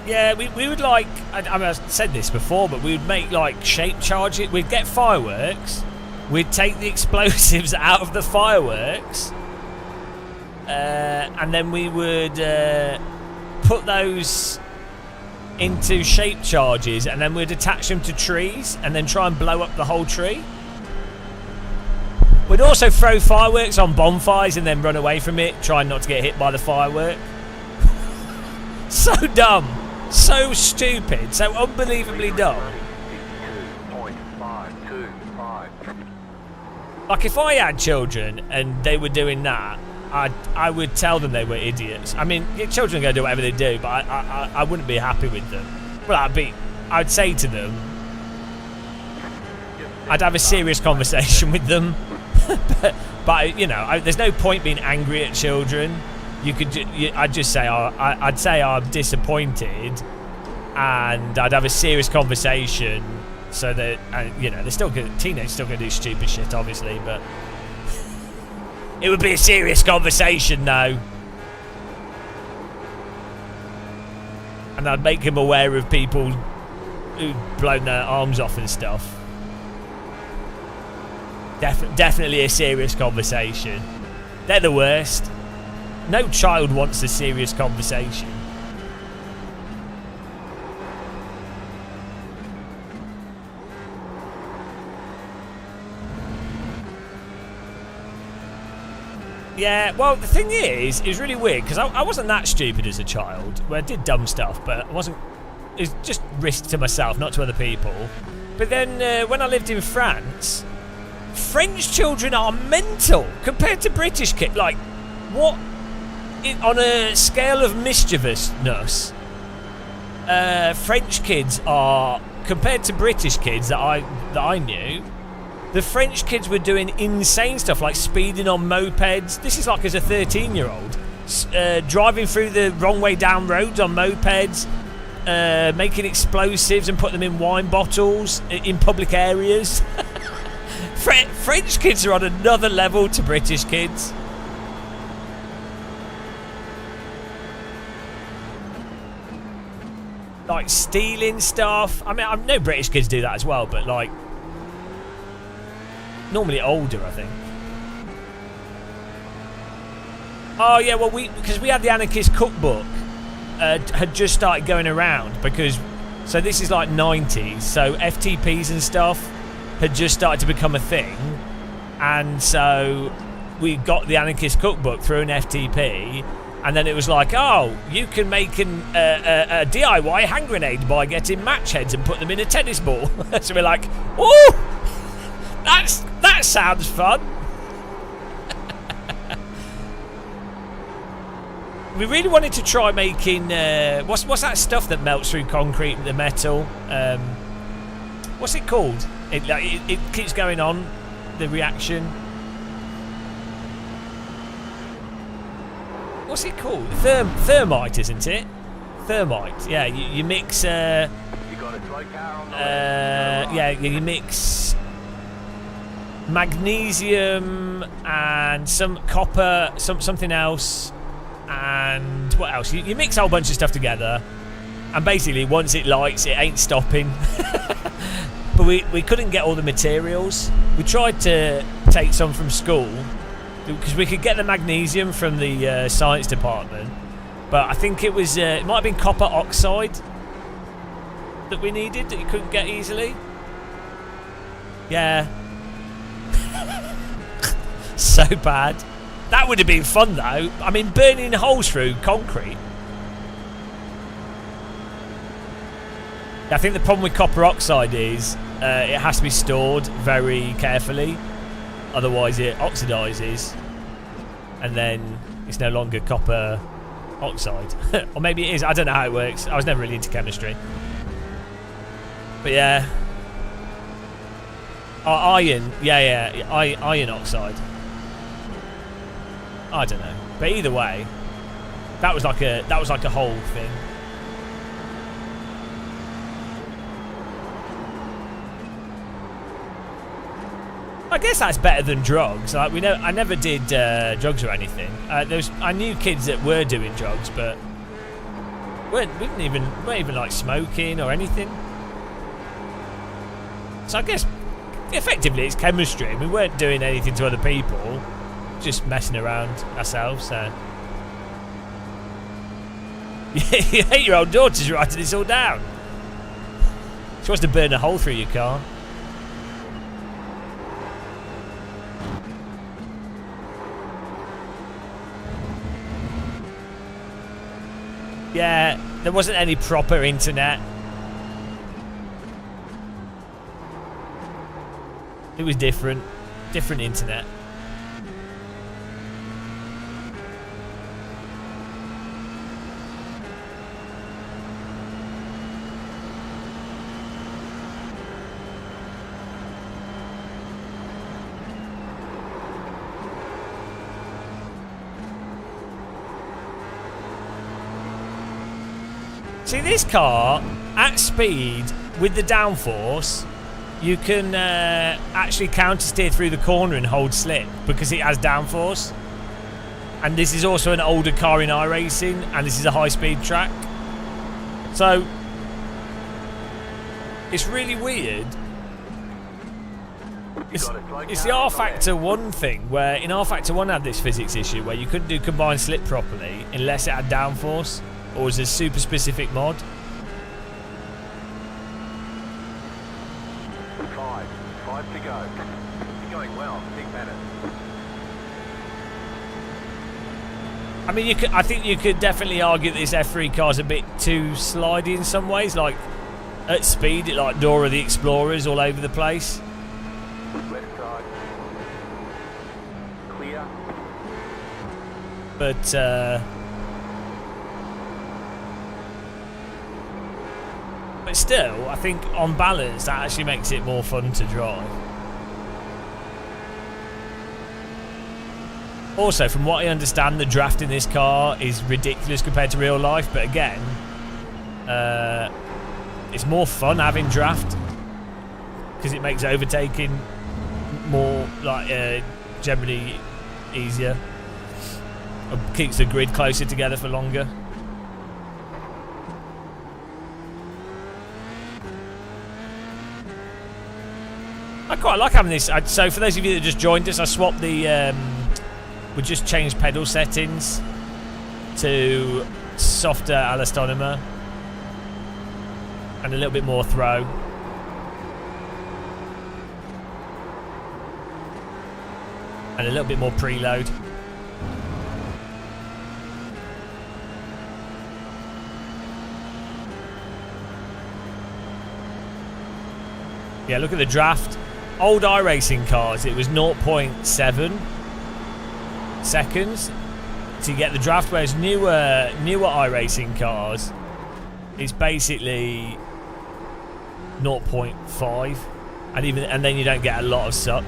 Yeah, we would like, I mean, I've said this before, but we would make like shape charge it. We'd get fireworks, we'd take the explosives out of the fireworks, and then we would put those into shape charges, and then we'd attach them to trees and then try and blow up the whole tree. We'd also throw fireworks on bonfires and then run away from it, trying not to get hit by the firework. So dumb. So stupid, so unbelievably dumb. 52.525. Like, if I had children and they were doing that, I would tell them they were idiots. I mean, your children are going to do whatever they do, but I wouldn't be happy with them. Well, I'd say to them, I'd have a serious conversation with them. but you know, there's no point being angry at children. I'd just say, I'd say I'm disappointed, and I'd have a serious conversation so that, you know, teenagers still going to do stupid shit, obviously, but it would be a serious conversation, though. And I'd make them aware of people who'd blown their arms off and stuff. Definitely a serious conversation. They're the worst. No child wants a serious conversation. Yeah, well, the thing is, it's really weird, because I wasn't that stupid as a child. Well, I did dumb stuff, but I wasn't... It was just risk to myself, not to other people. But then, when I lived in France, French children are mental compared to British kids. Like, what... on a scale of mischievousness, French kids are, compared to British kids that I knew, the French kids were doing insane stuff, like speeding on mopeds. This is like as a 13-year-old, driving through the wrong way down roads on mopeds, making explosives and putting them in wine bottles in public areas. French kids are on another level to British kids. Like stealing stuff. I mean, I know British kids do that as well, but like normally older, I think. Oh yeah, well because we had the anarchist cookbook had just started going around, because so this is like 90s, so FTPs and stuff had just started to become a thing, and so we got the anarchist cookbook through an FTP. And then it was like, oh, you can make a DIY hand grenade by getting match heads and put them in a tennis ball. So we're like, oh, that sounds fun. We really wanted to try making what's that stuff that melts through concrete and the metal? What's it called? It keeps going on, the reaction. What's it called? Thermite, isn't it? Thermite. Yeah, you mix. You got a dry car on the way. Yeah, you mix magnesium and some copper, something else, and what else? You mix a whole bunch of stuff together, and basically once it lights, it ain't stopping. But we couldn't get all the materials. We tried to take some from school, because we could get the magnesium from the science department, but I think it was it might have been copper oxide that we needed, that you couldn't get easily. Yeah. So bad. That would have been fun though. I mean, burning holes through concrete. I think the problem with copper oxide is it has to be stored very carefully. Otherwise it oxidizes, and then it's no longer copper oxide. Or maybe it is, I don't know how it works. I was never really into chemistry. But yeah. Oh, iron, yeah, iron oxide. I don't know. But either way, that was like a whole thing. I guess that's better than drugs. Like I never did drugs or anything. I knew kids that were doing drugs, but weren't even like smoking or anything. So I guess effectively it's chemistry. We weren't doing anything to other people, just messing around ourselves. So your 8-year-old daughter's writing this all down. She wants to burn a hole through your car. Yeah, there wasn't any proper internet. It was different. different internet. See, this car, at speed, with the downforce, you can actually counter-steer through the corner and hold slip because it has downforce. And this is also an older car in iRacing, and this is a high-speed track. So, it's really weird. It's the R Factor 1 thing, where in R Factor 1 had this physics issue where you couldn't do combined slip properly unless it had downforce. Or was a super specific mod? 5 to go. You're going well, Big Bennett. I mean, I think you could definitely argue that this F3 car's a bit too slidey in some ways. Like at speed, it like Dora the Explorer's all over the place. Left side. Clear. But still, I think on balance, that actually makes it more fun to drive. Also, from what I understand, the draft in this car is ridiculous compared to real life. But again, it's more fun having draft because it makes overtaking more generally easier. It keeps the grid closer together for longer. I quite like having this. So for those of you that just joined us, I swapped the... we just changed pedal settings to softer elastomer and a little bit more throw. And a little bit more preload. Yeah, look at the draft. Old iRacing cars, it was 0.7 seconds to get the draft, whereas newer iRacing cars, it's basically 0.5, and then you don't get a lot of suck.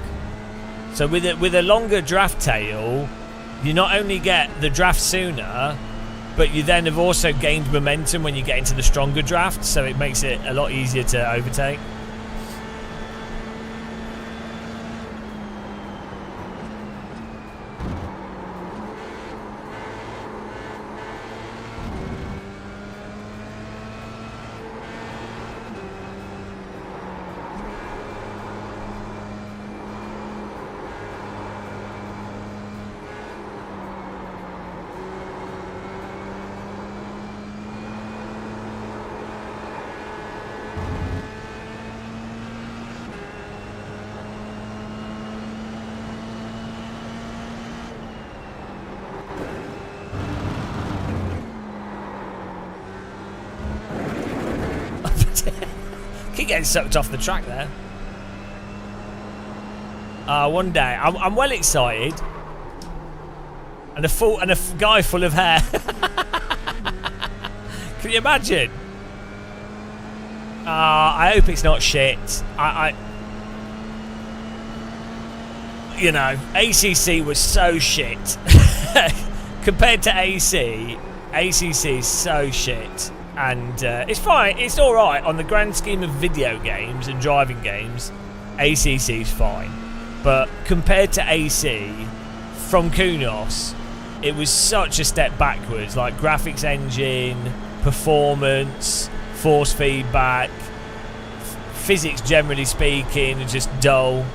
So with a longer draft tail, you not only get the draft sooner, but you then have also gained momentum when you get into the stronger draft, so it makes it a lot easier to overtake. Keep getting sucked off the track there. One day I'm well excited, and a guy full of hair. Can you imagine? I hope it's not shit. You know, ACC was so shit compared to AC. ACC is so shit. And it's fine, it's alright on the grand scheme of video games and driving games. ACC is fine, but compared to AC from Kunos, it was such a step backwards. Like graphics engine, performance, force feedback, physics generally speaking are just dull.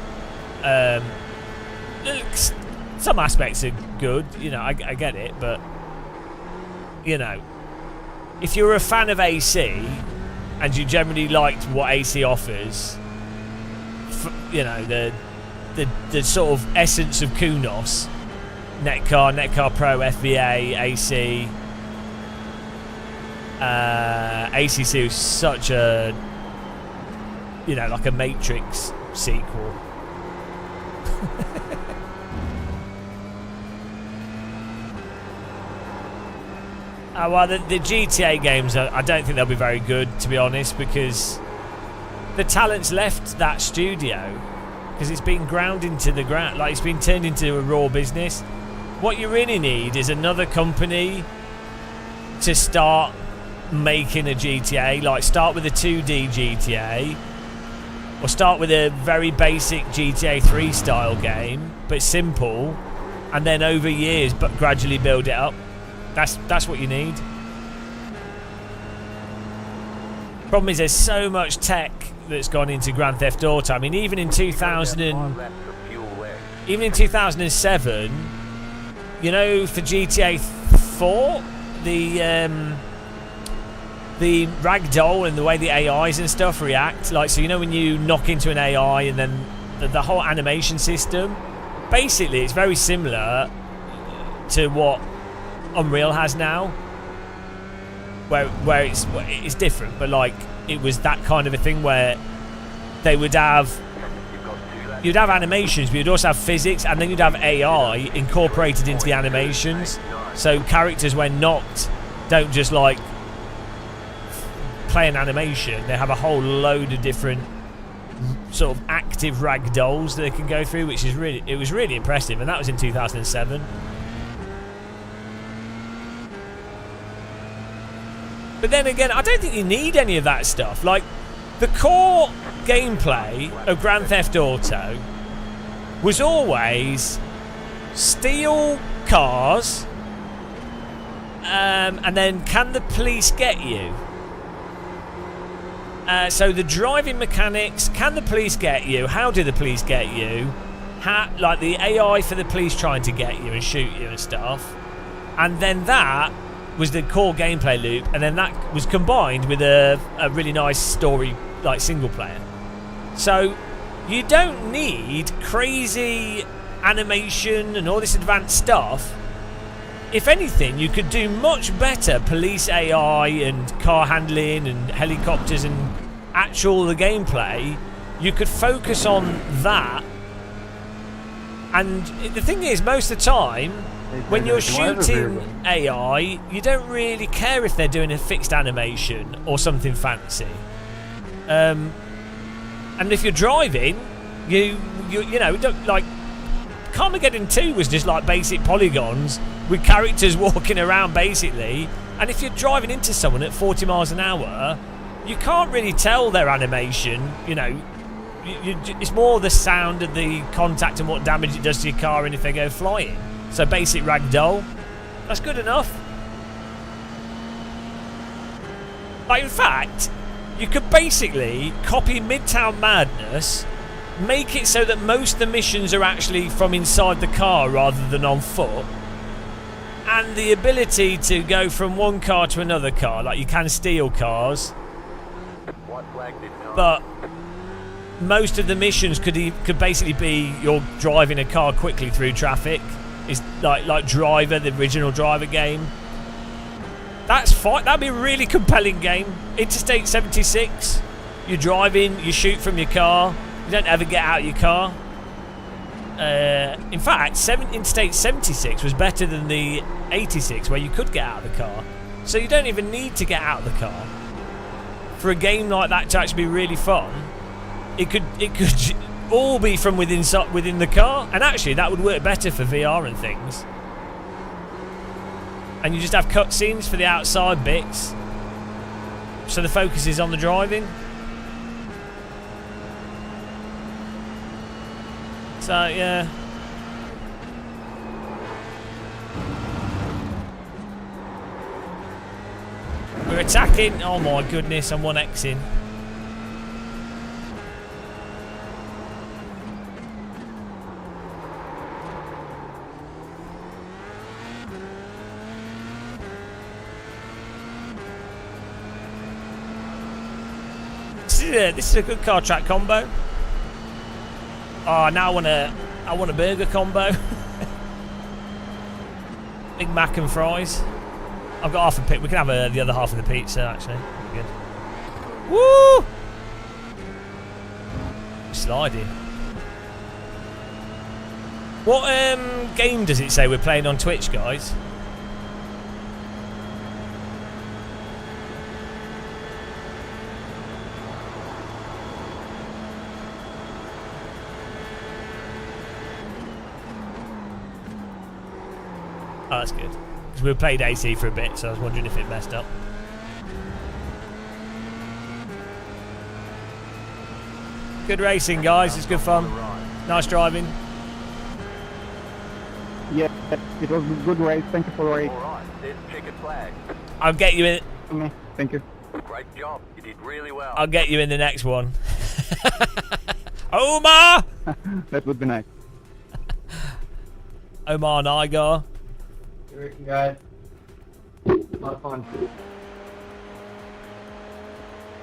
Some aspects are good, you know, I get it, but you know, if you're a fan of AC and you generally liked what AC offers, you know, the sort of essence of Kunos, Netcar Pro, FVA, AC, ACC was such a, you know, like a Matrix sequel. Well, the GTA games, I don't think they'll be very good, to be honest, because the talent's left that studio because it's been ground into the ground, like it's been turned into a raw business. What you really need is another company to start making a GTA, like start with a 2D GTA, or start with a very basic GTA 3 style game, but simple, and then over years, but gradually build it up. That's what you need. Problem is, there's so much tech that's gone into Grand Theft Auto. I mean, even in 2007, you know, for GTA 4, the ragdoll and the way the AIs and stuff react, like, so you know when you knock into an AI and then the whole animation system, basically it's very similar to what Unreal has now, where it's different, but like it was that kind of a thing where they would have, you'd have animations, but you'd also have physics, and then you'd have AI incorporated into the animations, so characters when knocked don't just like play an animation, they have a whole load of different sort of active ragdolls that they can go through, which is really, it was really impressive, and that was in 2007. But then again, I don't think you need any of that stuff. Like, the core gameplay of Grand Theft Auto was always steal cars, and then can the police get you? So the driving mechanics, can the police get you? How do the police get you? Like the AI for the police trying to get you and shoot you and stuff. And then that was the core gameplay loop, and then that was combined with a really nice story, like single player. So you don't need crazy animation and all this advanced stuff. If anything, you could do much better police AI and car handling and helicopters and the gameplay. You could focus on that. And the thing is, most of the time, when you're shooting AI, you don't really care if they're doing a fixed animation or something fancy. And if you're driving, you know, don't, like, Carmageddon 2 was just like basic polygons with characters walking around basically, and if you're driving into someone at 40 miles an hour, you can't really tell their animation, you know. It's more the sound of the contact and what damage it does to your car and if they go flying. So basic ragdoll, that's good enough. Like, in fact, you could basically copy Midtown Madness, make it so that most of the missions are actually from inside the car rather than on foot, and the ability to go from one car to another car, like you can steal cars, but most of the missions could basically be you're driving a car quickly through traffic. It's like Driver, the original Driver game. That's fine. That'd be a really compelling game. Interstate 76. You're driving, you shoot from your car. You don't ever get out of your car. In fact, Interstate 76 was better than the 86, where you could get out of the car. So you don't even need to get out of the car. For a game like that to actually be really fun, it could all be from within the car, and actually that would work better for VR and things. And you just have cutscenes for the outside bits, so the focus is on the driving. So yeah. We're attacking. Oh my goodness, I'm 1xing. This is a good car track combo. Oh, now I want a burger combo. Big Mac and fries. I've got half a pizza. We can have the other half of the pizza, actually. That'd be good. Woo! Sliding. What game does it say we're playing on Twitch, guys? Oh, that's good. Because we played AC for a bit, so I was wondering if it messed up. Good racing, guys. It's good fun. Nice driving. Yeah, it was a good race. Thank you for the race. Alright, there's checkered flag. I'll get you in. Thank you. Great job. You did really well. I'll get you in the next one. Omar! That would be nice. Omar Nigar. Good racing, guys. A lot of fun.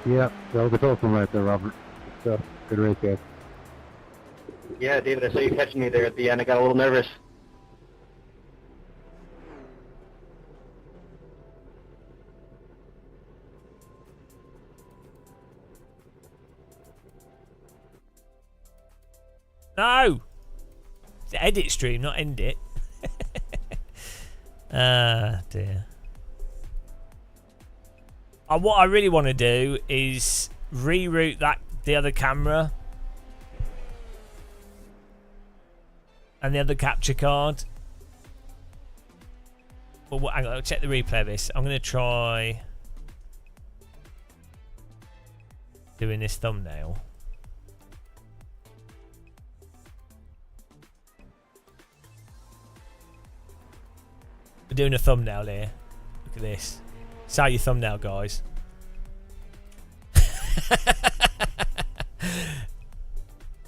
Yeah, that was a close one right there, Robert. So, good race, guys. Yeah, David, I saw you catching me there at the end. I got a little nervous. No! It's the edit stream, not end it. Ah, dear. What I really want to do is reroute the other camera and the other capture card. Well, hang on, I'll check the replay of this. I'm going to try doing this thumbnail. We're doing a thumbnail here. Look at this. It's how you thumbnail, guys.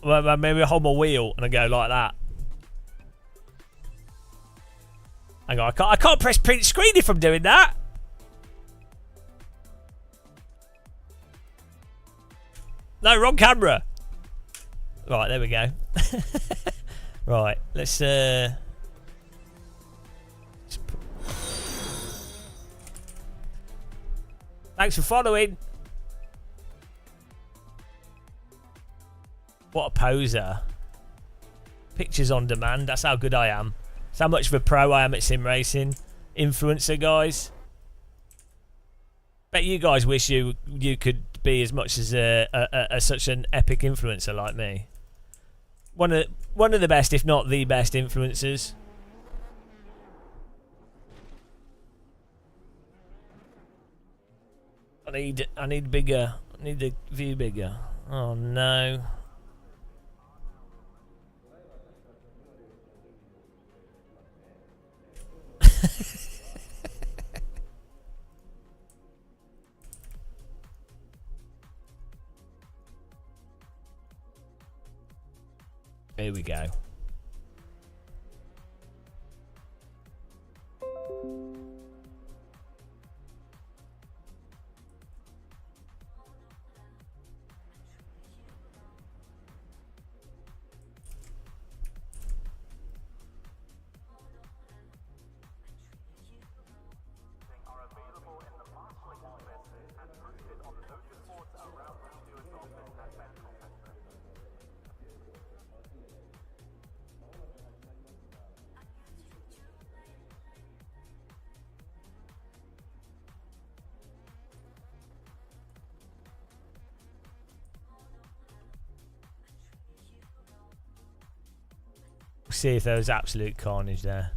Well, maybe I hold my wheel and I go like that. Hang on, I can't press print screen if I'm doing that. No, wrong camera. Right, there we go. Right, let's thanks for following. What a poser. Pictures on demand. That's how good I am. That's how much of a pro I am at sim racing. Influencer, guys. Bet you guys wish you could be as much as such an epic influencer like me. One of the best, if not the best, influencers. I need bigger. I need the view bigger. Oh no. Here we go. See if there was absolute carnage there.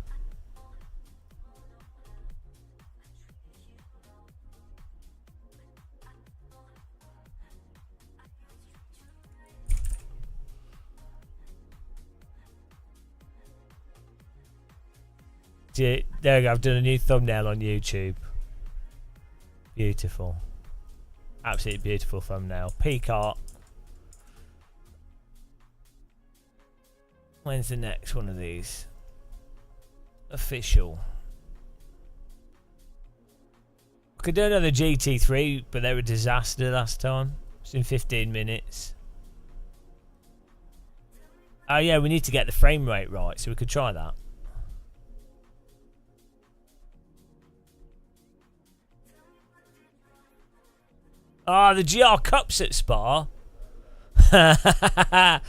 There we go, I've done a new thumbnail on YouTube. Beautiful. Absolutely beautiful thumbnail. Peak art. When's the next one of these? Official. I could do another GT3, but they were a disaster last time. It's in 15 minutes. Oh yeah, we need to get the frame rate right, so we could try that. Ah, the GR Cups at Spa. That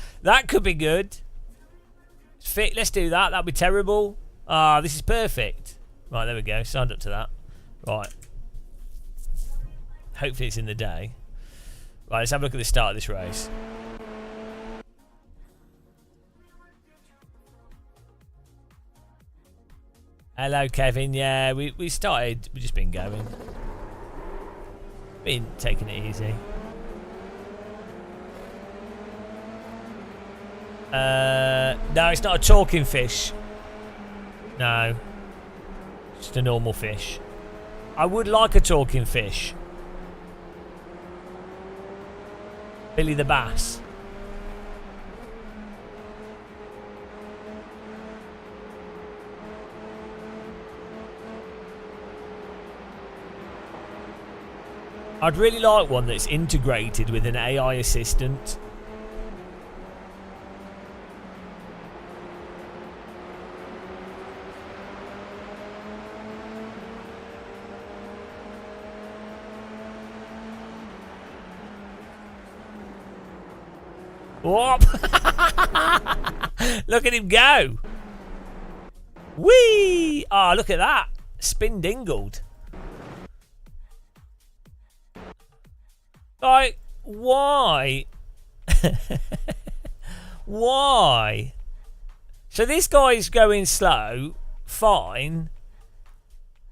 could be good. Fit. Let's do that. That'd be terrible. Ah, this is perfect. Right, there we go. Signed up to that. Right. Hopefully it's in the day. Right, let's have a look at the start of this race. Hello, Kevin. Yeah, we started. We've just been going. Been taking it easy. No, it's not a talking fish. No. Just a normal fish. I would like a talking fish. Billy the Bass. I'd really like one that's integrated with an AI assistant. Whoop! Look at him go! Whee! Ah, oh, look at that! Spin dingled. Like, why? Why? So this guy's going slow, fine.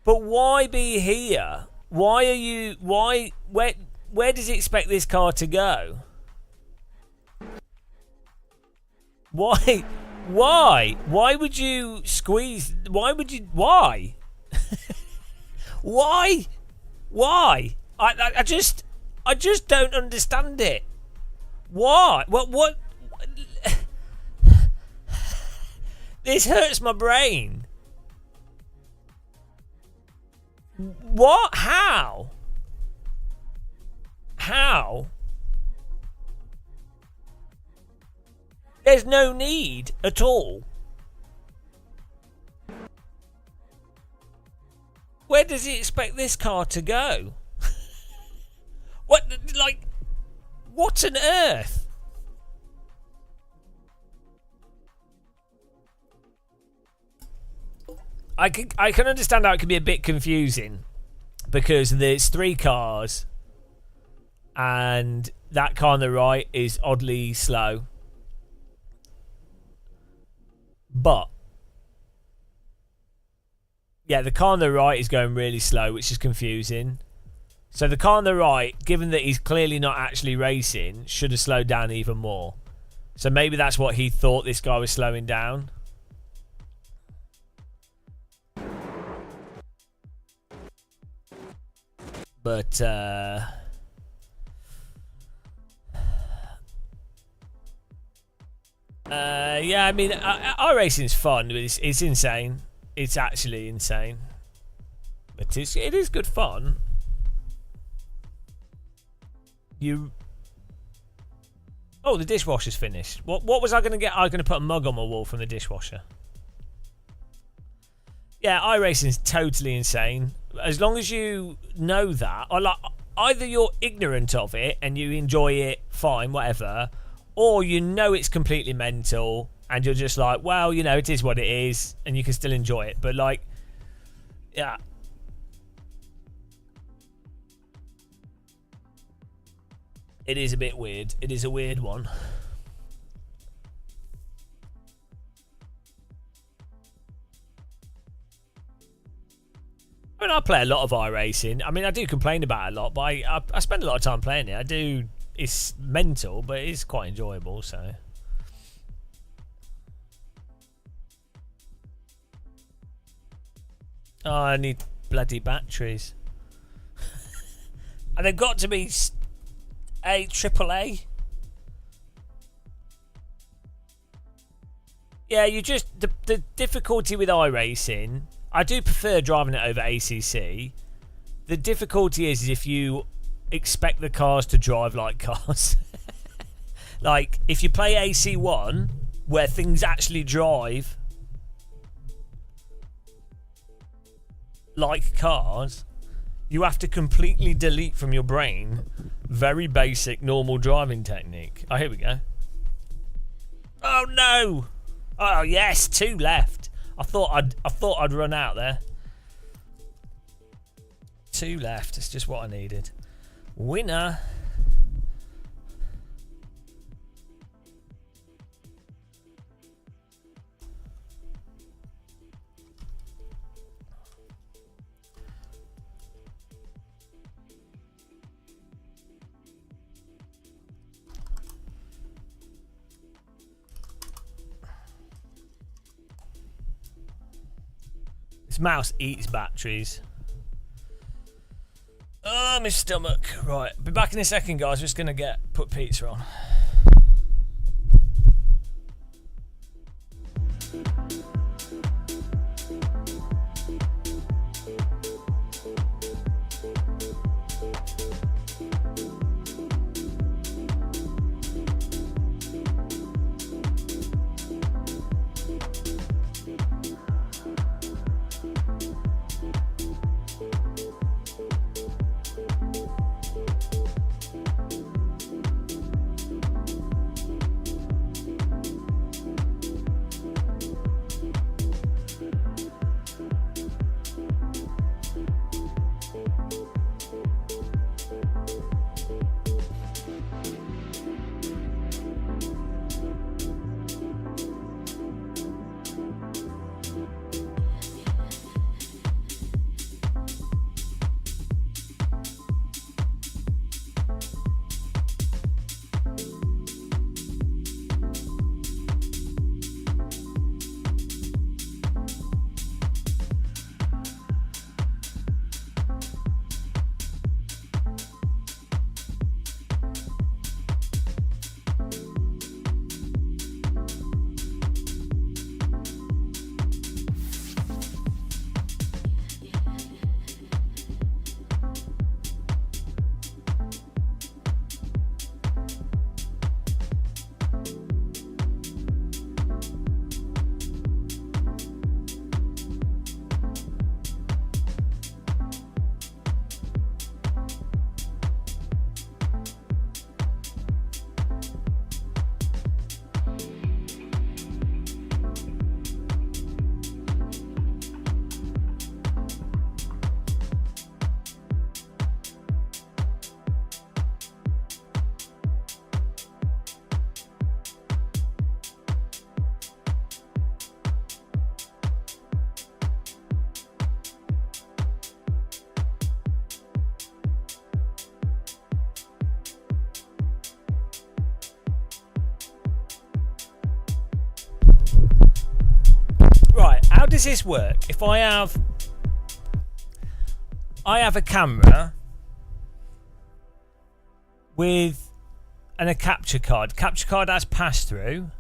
But why be here? Why are you... Why... Where does he expect this car to go? Why? Why? Why would you squeeze... Why would you... Why? Why? Why? I just don't understand it. Why? What? This hurts my brain. What? How? How? There's no need at all. Where does he expect this car to go? What, like, what on earth? I can understand how it can be a bit confusing because there's 3 cars and that car on the right is oddly slow. But yeah, the car on the right is going really slow, which is confusing. So the car on the right, given that he's clearly not actually racing, should have slowed down even more. So maybe that's what he thought this guy was slowing down. But yeah, I mean, iRacing's fun, but it's insane. It's actually insane. But it is good fun. Oh, the dishwasher's finished. What was I going to get? I was going to put a mug on my wall from the dishwasher. Yeah, iRacing's totally insane. As long as you know that, or like, either you're ignorant of it and you enjoy it, fine, whatever, or you know it's completely mental and you're just like, well, you know, it is what it is, and you can still enjoy it. But like, yeah. It is a bit weird. It is a weird one. I mean, I play a lot of iRacing. I mean, I do complain about it a lot, but I spend a lot of time playing it. I do. It's mental, but it is quite enjoyable, so. Oh, I need bloody batteries. And they've got to be AAA. Yeah, you just... The difficulty with iRacing... I do prefer driving it over ACC. The difficulty is if you expect the cars to drive like cars. Like, if you play AC1, where things actually drive like cars, you have to completely delete from your brain very basic normal driving technique. Oh, here we go. Oh, no! Oh yes, 2 left. I thought I'd run out there. 2 left. It's just what I needed. Winner. This mouse eats batteries. Oh, my stomach. Right, be back in a second, guys. We're just gonna put pizza on. How does this work? If I have a camera with a capture card. Capture card has pass through.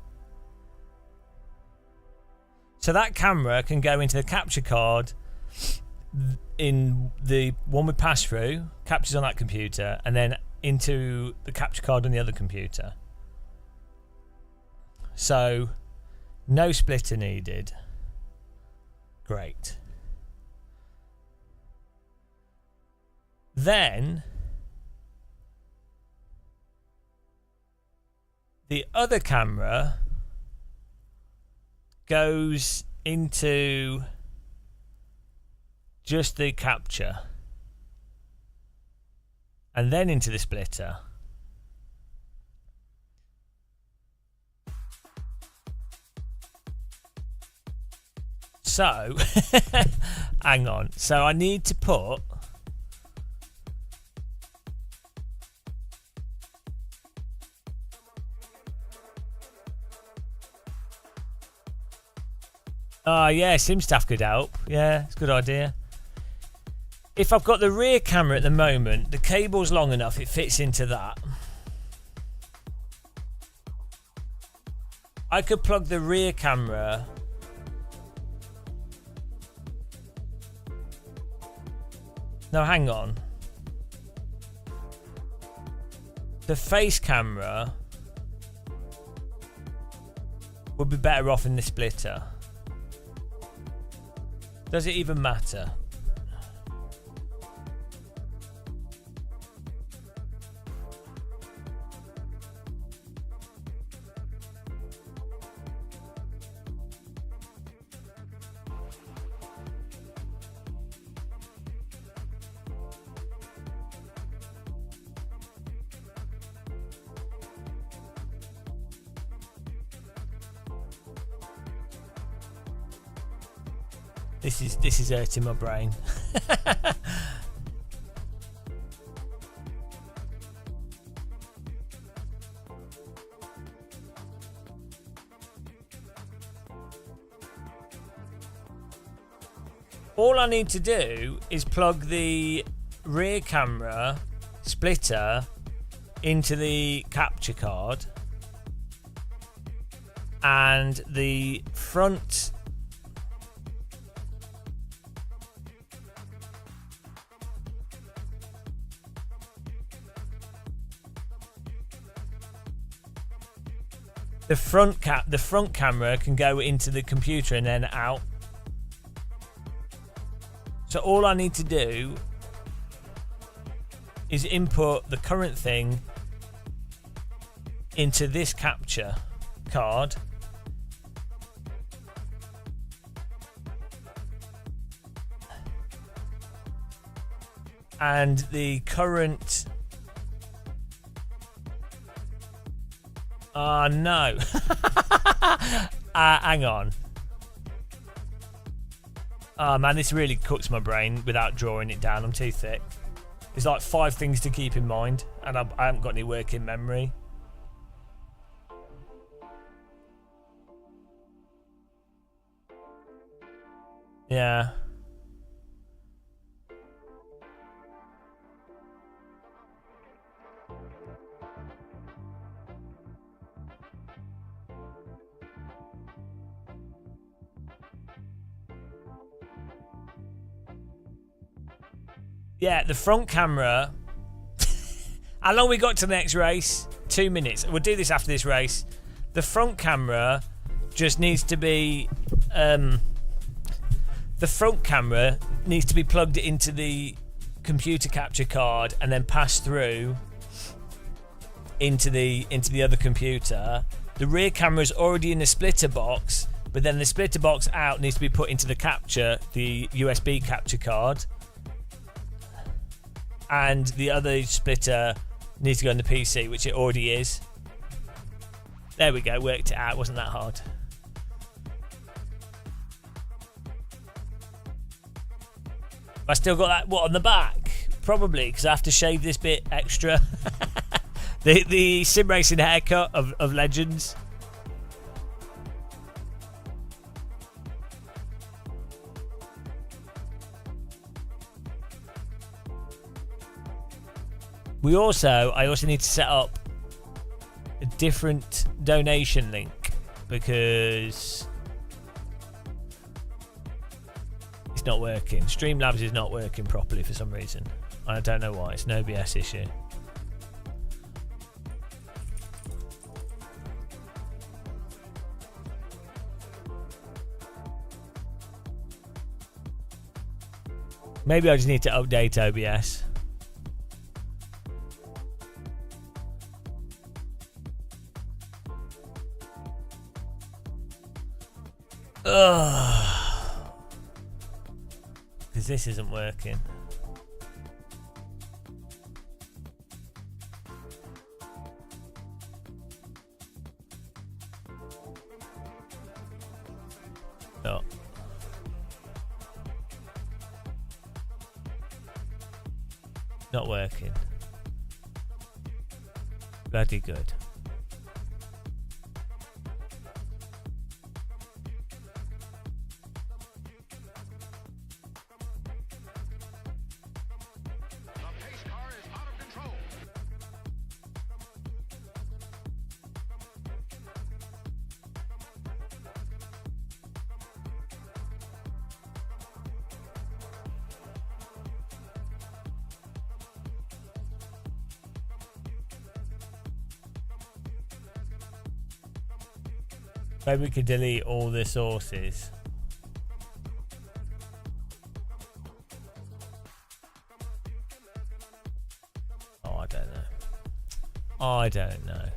So that camera can go into the capture card in the one with pass through, captures on that computer, and then into the capture card on the other computer. So no splitter needed. Great. Then the other camera goes into just the capture and then into the splitter. So, hang on. So I need to put yeah, SimStaff could help. Yeah, it's a good idea. If I've got the rear camera at the moment, the cable's long enough, it fits into that. I could plug the rear camera. No, hang on. The face camera would be better off in the splitter. Does it even matter? This is hurting my brain. All I need to do is plug the rear camera splitter into the capture card, and the front the front camera can go into the computer and then out. So all I need to do is input the current thing into this capture card, and the current no. Hang on. Oh man, this really cooks my brain without drawing it down. I'm too thick. There's like 5 things to keep in mind, and I haven't got any working memory. Yeah. Yeah, the front camera. How long we got to the next race? 2 minutes. We'll do this after this race. The front camera just needs to be the front camera needs to be plugged into the computer capture card and then passed through into the other computer. The rear camera is already in the splitter box, but then the splitter box out needs to be put into the USB capture card. And the other splitter needs to go on the PC, which it already is. There we go, worked it out, wasn't that hard. I still got that, what, on the back? Probably, because I have to shave this bit extra. the sim racing haircut of Legends. I also need to set up a different donation link because it's not working. Streamlabs is not working properly for some reason. I don't know why. It's an OBS issue. Maybe I just need to update OBS. Because this isn't working. No. Not working. Bloody good. Maybe we could delete all the sources. Oh, I don't know. I don't know.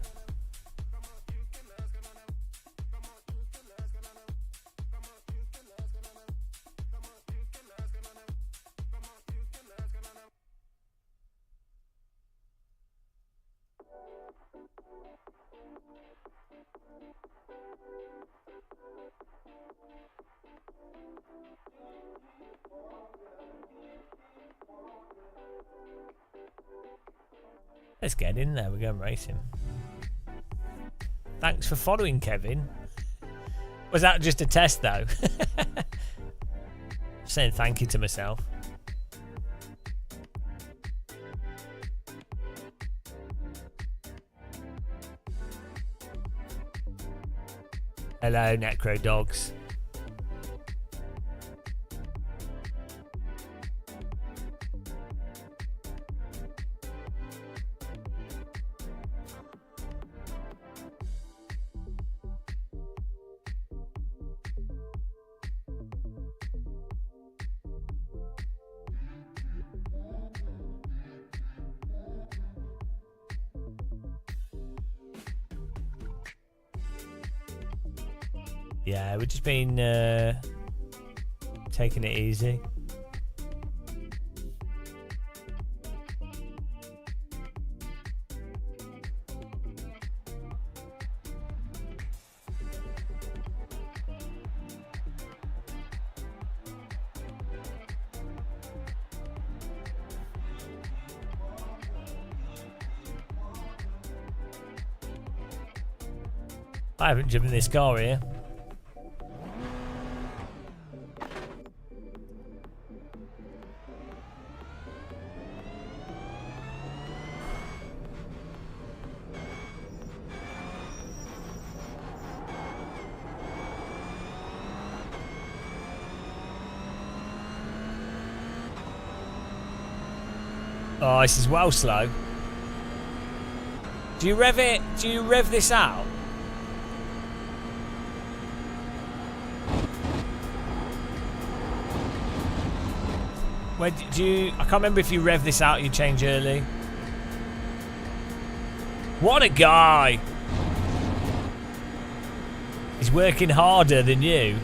Let's get in there. We're going racing. Thanks for following, Kevin. Was that just a test, though? Saying thank you to myself. Hello, Necro Dogs. Yeah, we've just been taking it easy. I haven't driven this car here. Oh, this is well slow. Do you rev it? Do you rev this out? Where do you? I can't remember if you rev this out. You change early. What a guy! He's working harder than you.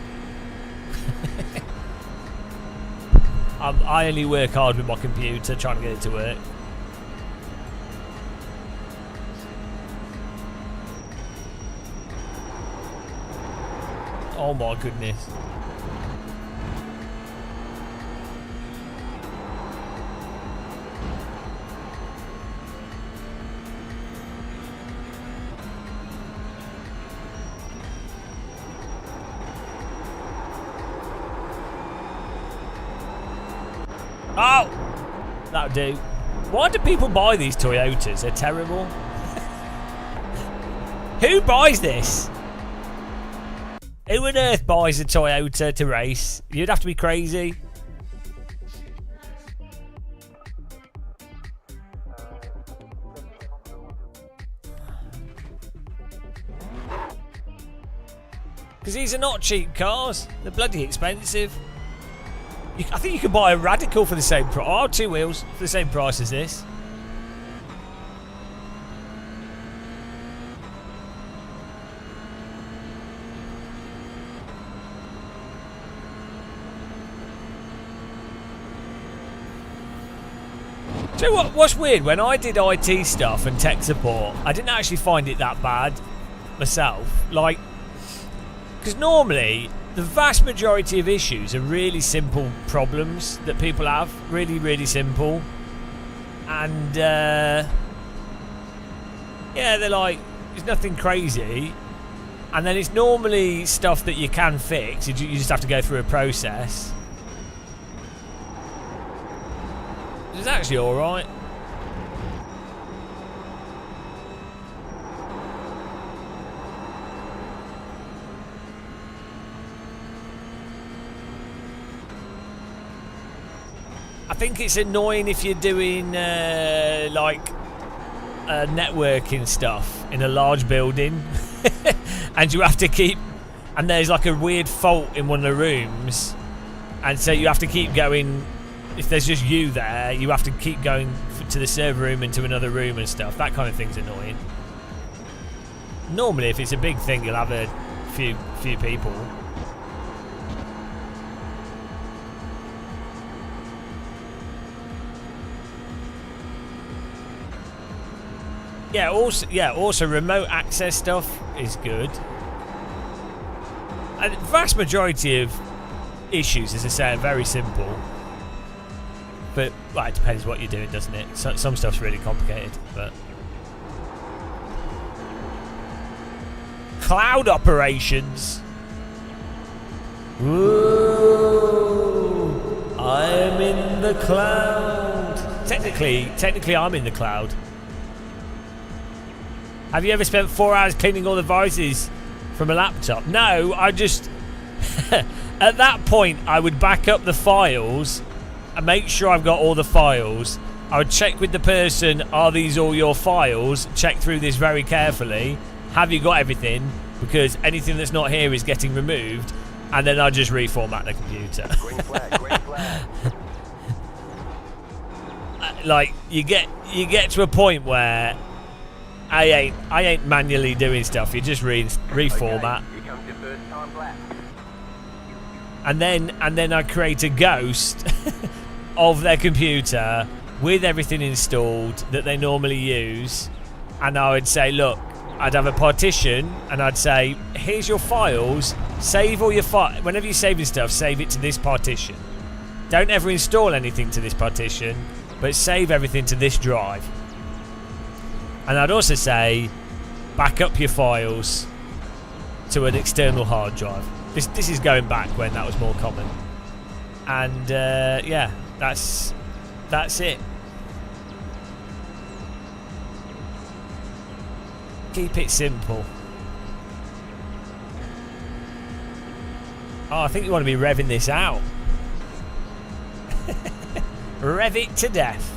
I only work hard with my computer, trying to get it to work. Oh my goodness. Oh! That'll do. Why do people buy these Toyotas? They're terrible. Who buys this? Who on earth buys a Toyota to race? You'd have to be crazy. Because these are not cheap cars. They're bloody expensive. I think you could buy a Radical for the same price. Oh, two wheels for the same price as this. Do you know what's weird? When I did IT stuff and tech support, I didn't actually find it that bad myself. Like, because normally the vast majority of issues are really simple problems that people have. Really, really simple. And, yeah, they're like, there's nothing crazy. And then it's normally stuff that you can fix. You just have to go through a process. It's actually alright. I think it's annoying if you're doing like networking stuff in a large building and you have to keep, and there's like a weird fault in one of the rooms, and so you have to keep going. If there's just you there, you have to keep going to the server room and to another room and stuff. That kind of thing's annoying. Normally, if it's a big thing, you'll have a few people. Yeah, also remote access stuff is good. And the vast majority of issues, as I say, are very simple. But, well, it depends what you're doing, doesn't it? Some stuff's really complicated, but... cloud operations. Ooh, I'm in the cloud. Technically, I'm in the cloud. Have you ever spent 4 hours cleaning all the viruses from a laptop? No, I just... At that point, I would back up the files and make sure I've got all the files. I would check with the person, are these all your files? Check through this very carefully. Have you got everything? Because anything that's not here is getting removed. And then I'll just reformat the computer. Green flag, green flag. Like, you get to a point where I ain't manually doing stuff. You just reformat. Okay, here comes your first time black. And then I create a ghost of their computer with everything installed that they normally use, and I would say, look, I'd have a partition, and I'd say, here's your files. Save all your files. Whenever you're saving stuff, save it to this partition. Don't ever install anything to this partition, but save everything to this drive. And I'd also say, back up your files to an external hard drive. This is going back when that was more common. And yeah, that's it. Keep it simple. Oh, I think you want to be revving this out. Rev it to death.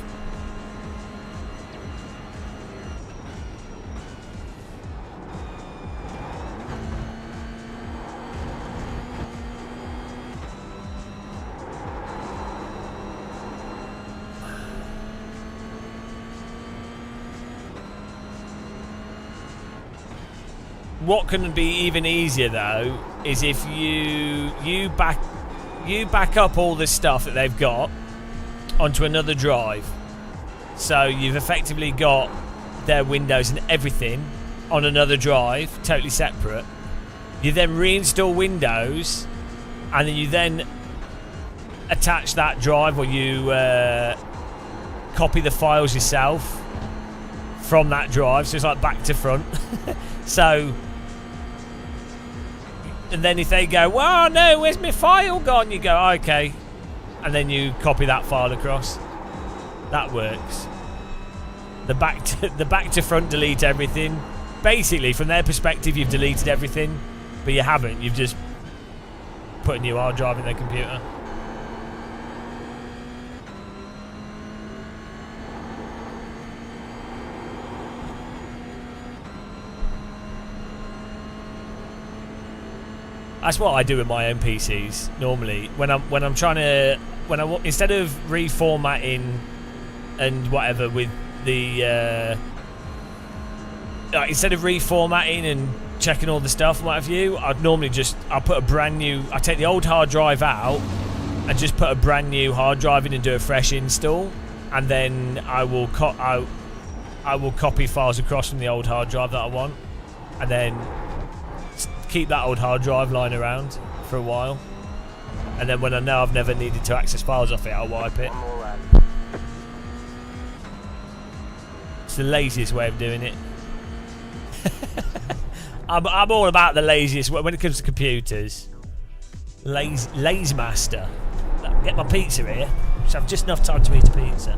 What can be even easier though is if you back up all this stuff that they've got onto another drive. So you've effectively got their Windows and everything on another drive, totally separate. You then reinstall Windows, and then you then attach that drive, or you copy the files yourself from that drive. So it's like back to front. So, and then if they go, well, no, where's my file gone? You go, okay. And then you copy that file across. That works. The back to front delete everything. Basically, from their perspective, you've deleted everything, but you haven't. You've just put a new hard drive in their computer. That's what I do with my own PCs normally. When I'm trying to instead of reformatting and whatever with the instead of reformatting and checking all the stuff and what have you, I'd normally I'll put a brand new. I take the old hard drive out and just put a brand new hard drive in and do a fresh install, and then I will copy files across from the old hard drive that I want, and then keep that old hard drive lying around for a while, and then when I know I've never needed to access files off it, I'll wipe it. One more lap. It's the laziest way of doing it. I'm all about the laziest way when it comes to computers. Laze master. Get my pizza here. So I've just enough time to eat a pizza.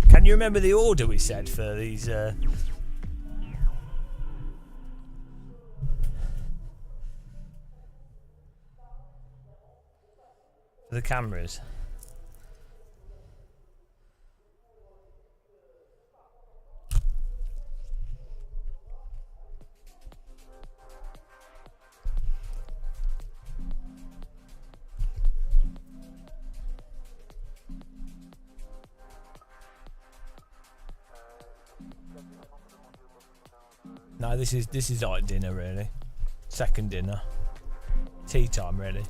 Can you remember the order we said for these? For the cameras. No, this is like dinner really. Second dinner. Tea time really.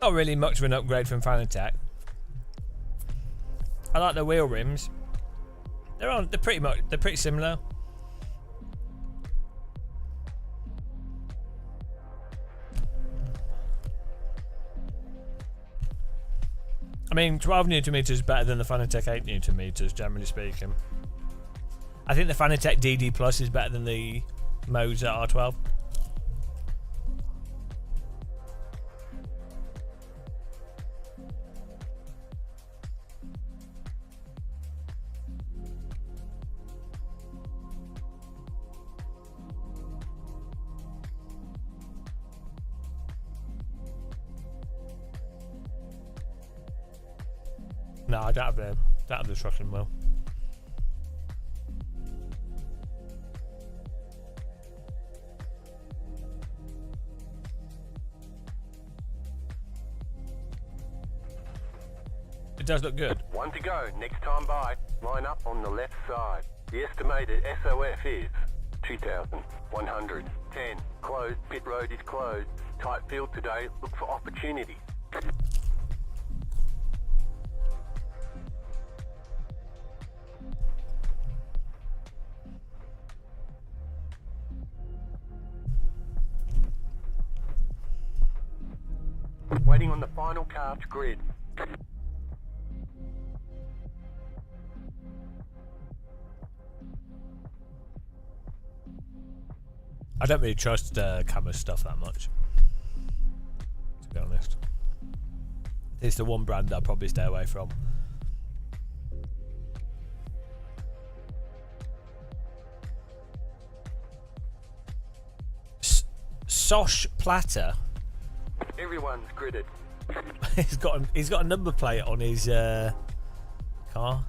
Not really much of an upgrade from Fanatec. I like the wheel rims. They're pretty similar. I mean, 12 Nm is better than the Fanatec 8 Nm, generally speaking. I think the Fanatec DD Plus is better than the Moser R12. No, I don't have the throttle wheel. It does look good. One to go. Next time by, line up on the left side. The estimated SOF is 2,110. Closed. Pit road is closed. Tight field today. Look for opportunity. Waiting on the final car to grid. I don't really trust camera stuff that much, to be honest. It's the one brand I'll probably stay away from. Sosh Platter. Everyone's gridded. he's got a number plate on his car.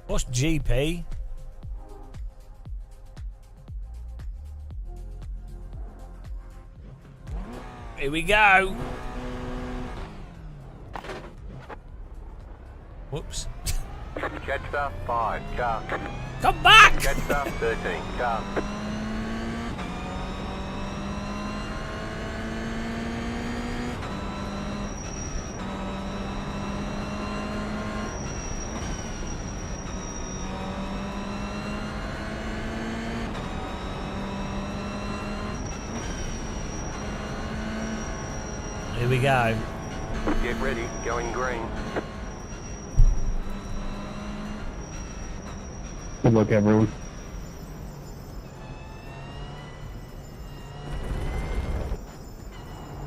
What's GP? Here we go. Whoops. Jetstar 5 car. Come back! Jetstar 13 car. Here we go. Get ready, going green. Good luck, everyone.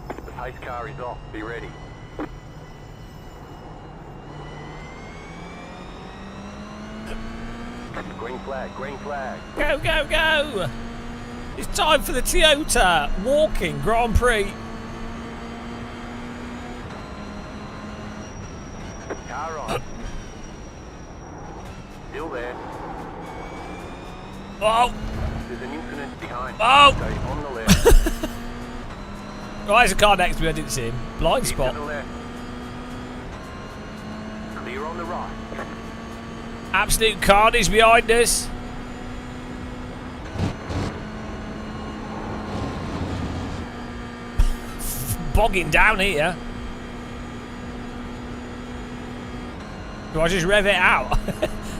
The pace car is off, be ready. Green flag, green flag. Go, go, go! It's time for the Toyota Walking Grand Prix. Car on. Still there. Oh! There's an incident behind. Oh! Stay on the left. Right, there's a car next to me, I didn't see him. Blind Keep spot. to the left. Clear on the right. Absolute carnage behind us. Bogging down here. Do I just rev it out?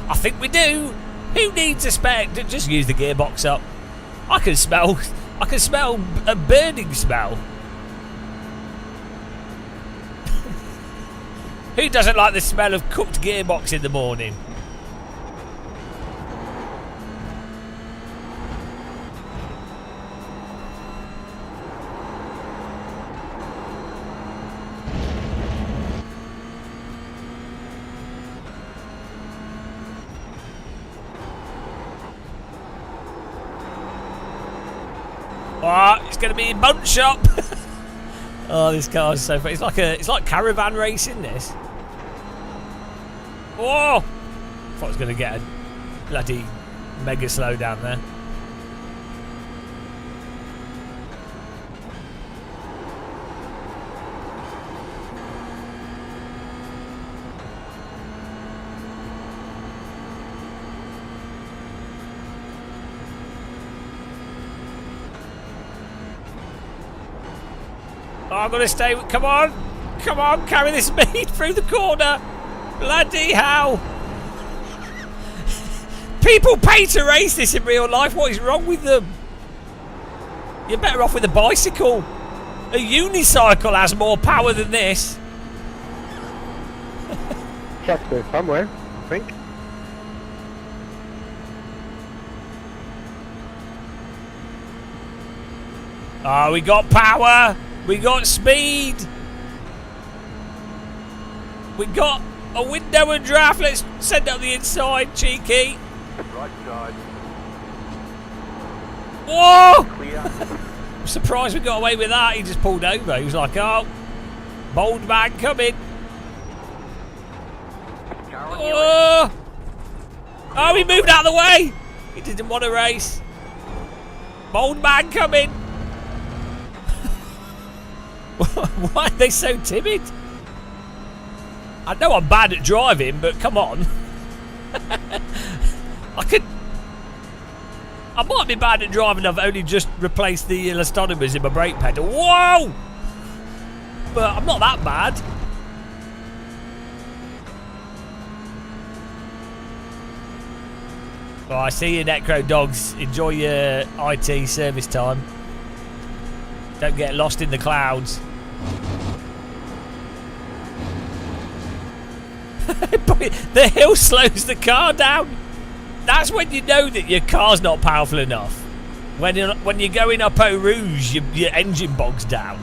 I think we do. Who needs a spec? Just use the gearbox up. I can smell a burning smell. Who doesn't like the smell of cooked gearbox in the morning? Oh, it's going to be a bunch shop. Oh, this car is so funny. It's like caravan racing, this. Oh! I thought I was going to get a bloody mega slow down there. I'm going to stay. Come on. Come on, carry this meat through the corner. Bloody hell. People pay to race this in real life. What is wrong with them? You're better off with a bicycle. A unicycle has more power than this. Truck's there somewhere, I think. Oh, we got power. We got speed. We got a window and draft. Let's send up the inside, cheeky. Right side. Whoa! Clear. I'm surprised we got away with that. He just pulled over. He was like, oh, bold man coming. Car on your left. Oh, oh, he moved out of the way. He didn't want to race. Bold man coming. Why are they so timid? I know I'm bad at driving, but come on. I might be bad at driving. I've only just replaced the elastonomers in my brake pedal. Whoa! But I'm not that bad. Oh, I see you, Necro Dogs. Enjoy your IT service time. Don't get lost in the clouds. The hill slows the car down. That's when you know that your car's not powerful enough. When you're going up Eau Rouge, your engine bogs down.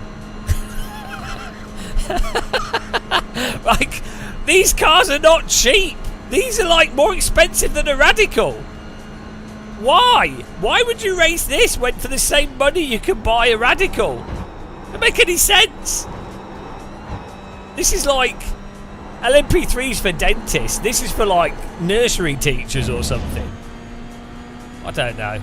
Like, these cars are not cheap. These are like more expensive than a Radical. Why? Why would you race this when for the same money you could buy a Radical? Doesn't make any sense. This is like LMP3's for dentists. This is for like nursery teachers or something. I don't know.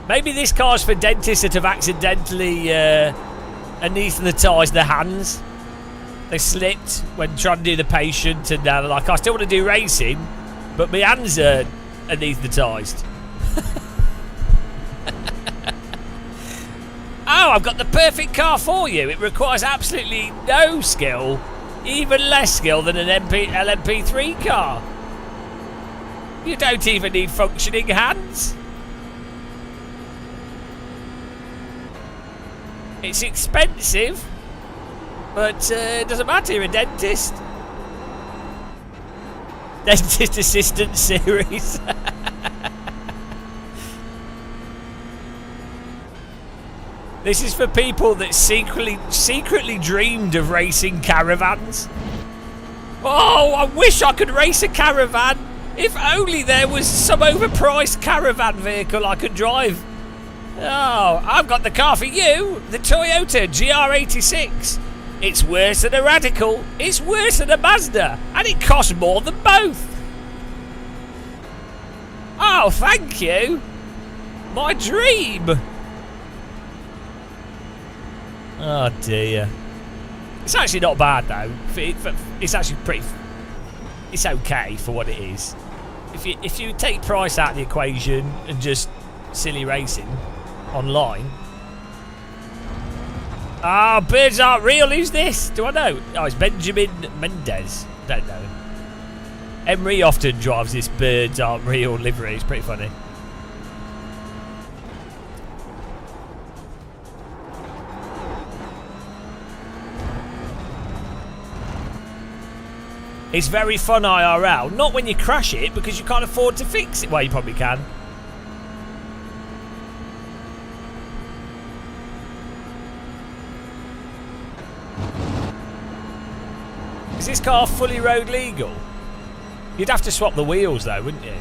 Maybe this car's for dentists that have accidentally anaesthetised their hands. They slipped when trying to do the patient, and now they're like, I still want to do racing, but my hands are anaesthetised. Oh, I've got the perfect car for you. It requires absolutely no skill, even less skill than an LMP3 car. You don't even need functioning hands. It's expensive, but it doesn't matter, you're a dentist. Dentist Assistant Series. This is for people that secretly dreamed of racing caravans. Oh, I wish I could race a caravan. If only there was some overpriced caravan vehicle I could drive. Oh, I've got the car for you. The Toyota GR86. It's worse than a Radical. It's worse than a Mazda. And it costs more than both. Oh, thank you. My dream. Oh dear. It's actually not bad though. It's actually pretty. It's okay for what it is. If you take price out of the equation and just silly racing online. Ah, birds aren't real. Who's this? Do I know? Oh, it's Benjamin Mendez. Don't know. Emery often drives this birds aren't real livery. It's pretty funny. It's very fun IRL. Not when you crash it, because you can't afford to fix it. Well, you probably can. Is this car fully road legal? You'd have to swap the wheels though, wouldn't you?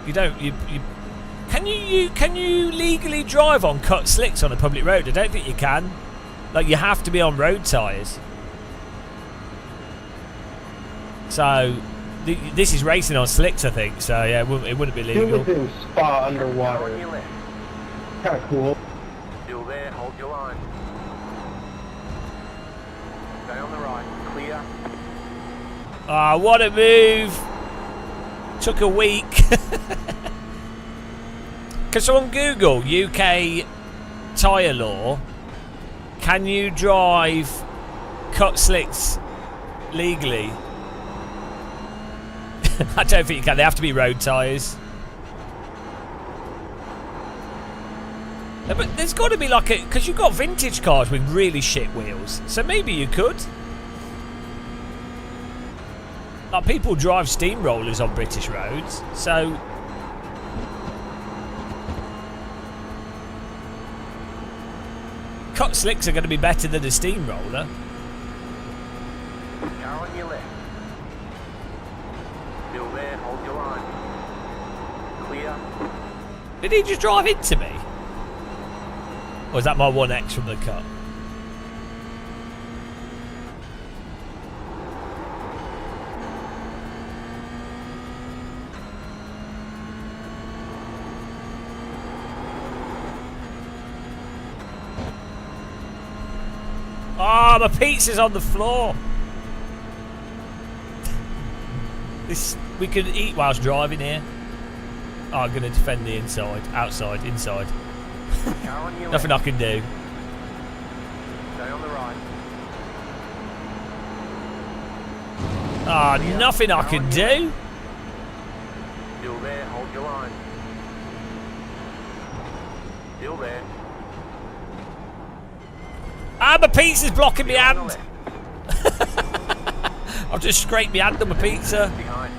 You don't. Can you legally drive on cut slicks on a public road? I don't think you can. Like, you have to be on road tyres. So this is racing on slicks, I think. So yeah, it wouldn't be legal. It was in Spa underwater. On your left. Kind of cool. Still there, hold your line. Stay on the right, clear. Ah, what a move! Took a week. Can someone Google UK tyre law, can you drive cut slicks legally? I don't think you can. They have to be road tyres. But there's got to be like a... Because you've got vintage cars with really shit wheels. So maybe you could. Like, people drive steamrollers on British roads. So... cut slicks are going to be better than a steamroller. Car on your left. Still there, hold your line. Clear. Did he just drive into me? Or is that my 1X from the cut? Oh, my pizza's on the floor. This we could eat whilst driving here. Oh, I'm going to defend the inside, outside, inside. Car on your Nothing I can do. Stay on the right. Ah, nothing I can do. Still there, hold your line. Still there. Ah, my pizza's blocking my Still on the hand. left. I've just scraped my hand on my pizza. Behind.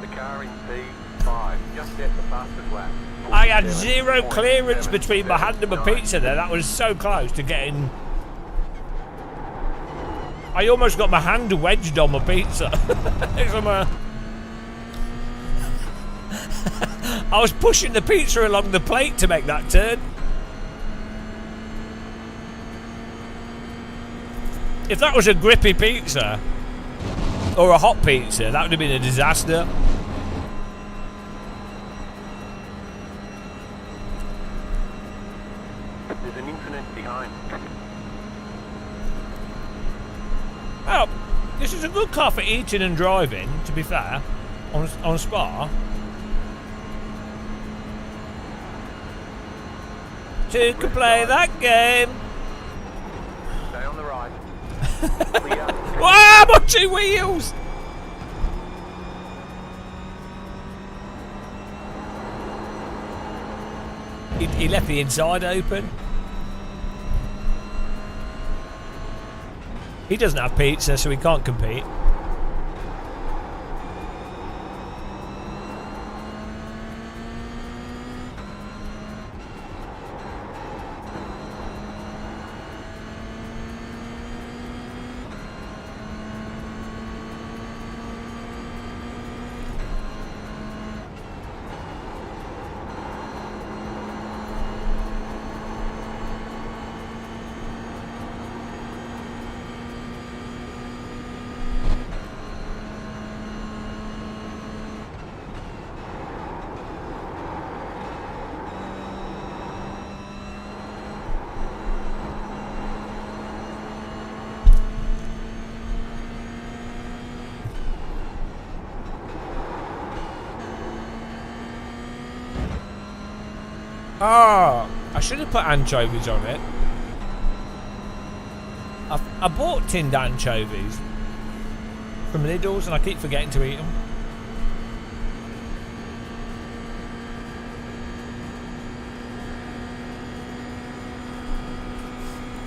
The car in P5, just at the fastest lap. I had zero clearance between my hand and my pizza there. That was so close to getting... I almost got my hand wedged on my pizza. It's on my... I was pushing the pizza along the plate to make that turn. If that was a grippy pizza or a hot pizza, that would have been a disaster. There's an infinite behind. Well, this is a good car for eating and driving, to be fair, on Spa. Two can play that game. Stay on the right. Clear. Wow, I'm on two wheels! He left the inside open. He doesn't have pizza, so he can't compete. Ah, I should have put anchovies on it. I bought tinned anchovies from Lidl's and I keep forgetting to eat them.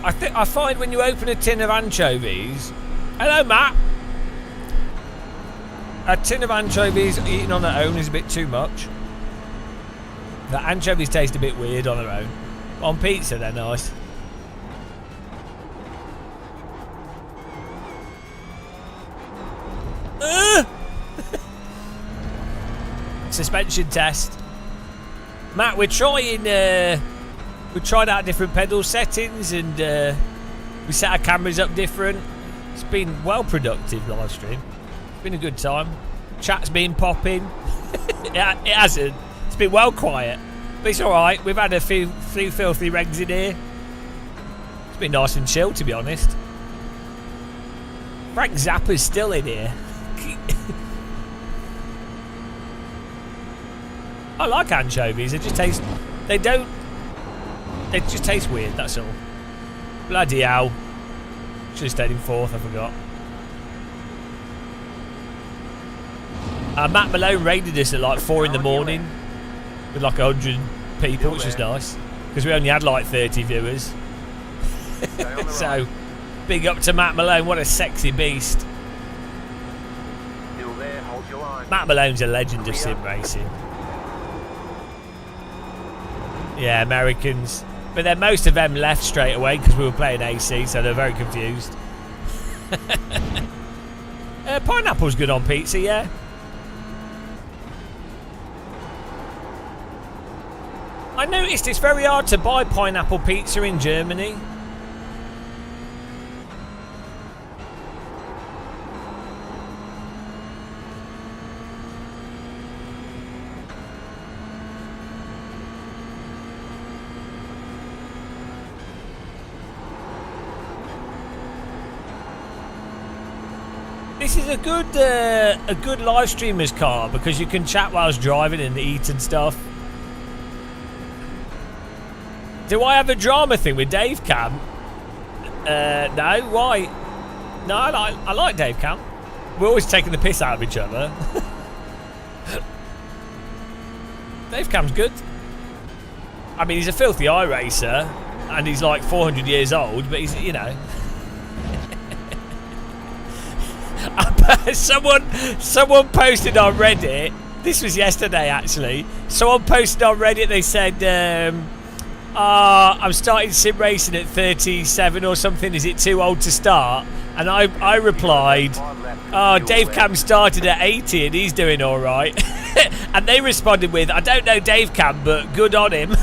I find when you open a tin of anchovies... Hello, Matt! A tin of anchovies eaten on their own is a bit too much. The anchovies taste a bit weird on their own. On pizza, they're nice. Suspension test. Matt, we're trying... we tried out different pedal settings and we set our cameras up different. It's been well productive, live stream. It's been a good time. Chat's been popping. It hasn't. It's been well quiet, but it's alright. We've had a few filthy regs in here. It's been nice and chill, to be honest. Frank Zappa's still in here. I like anchovies. They just taste. They don't. They just taste weird. That's all. Bloody hell! Should have stayed in fourth. I forgot. Matt Malone raided us at like 4 in the morning with like 100 people, which was nice because we only had like 30 viewers. So, big up to Matt Malone. What a sexy beast. Still there, hold your line. Matt Malone's a legend of sim racing. Yeah, Americans. But then most of them left straight away because we were playing AC, so they're very confused. Pineapple's good on pizza, yeah. I noticed it's very hard to buy pineapple pizza in Germany. This is a good live streamer's car because you can chat whilst driving and eat and stuff. Do I have a drama thing with Dave Cam? No. Why? No, I like Dave Cam. We're always taking the piss out of each other. Dave Cam's good. I mean, he's a filthy iRacer, and he's like 400 years old, but he's, you know. Someone posted on Reddit. This was yesterday, actually. Someone posted on Reddit. They said, "I'm starting sim racing at 37 or something. Is it too old to start?" And I replied, "Oh, Dave Cam started at 80 and he's doing all right." And they responded with, "I don't know Dave Cam, but good on him."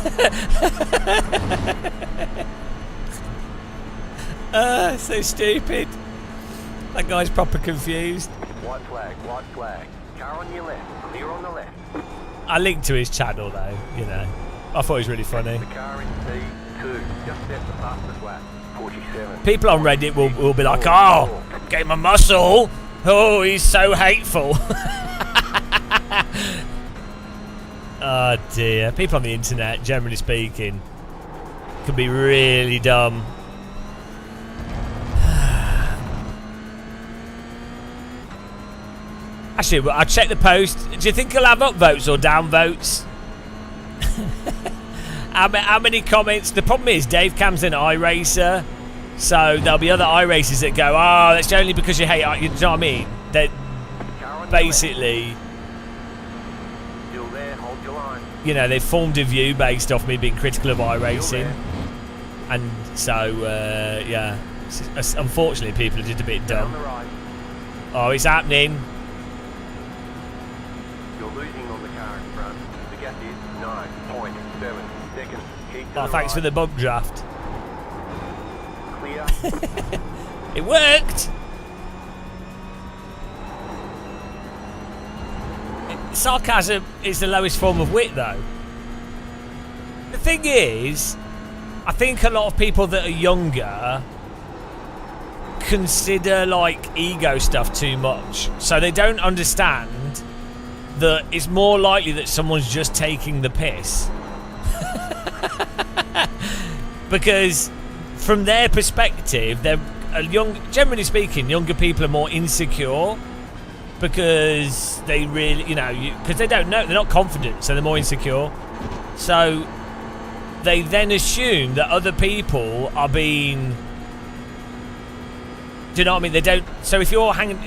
So stupid. That guy's proper confused. White flag. Car on your left, clear on the left. I linked to his channel though, you know. I thought it was really funny. The car in P2, just set the fastest lap, 47. People on Reddit will be like, "Oh, game of muscle. Oh, he's so hateful." Oh dear. People on the internet, generally speaking, can be really dumb. Actually, I'll check the post. Do you think he'll have upvotes or downvotes? How many comments? The problem is Dave Cam's an iRacer, so there'll be other iRacers that go, "Oh, that's only because you hate," you know what I mean? That basically, Still there, hold your line. you know, they've formed a view based off me being critical of iRacing, and so yeah, unfortunately, people are just a bit On dumb. the right. Oh, it's happening. You're losing on the car in front. The gap is 9.7 seconds. Keep to Oh, the thanks for right. the bump draft. Clear. It worked. Sarcasm is the lowest form of wit, though. The thing is, I think a lot of people that are younger consider like ego stuff too much, so they don't understand that it's more likely that someone's just taking the piss. Because from their perspective, they're generally speaking, younger people are more insecure because they really, you know, because they don't know, they're not confident, so they're more insecure. So they then assume that other people are being, do you know what I mean? They don't. So if you're hanging,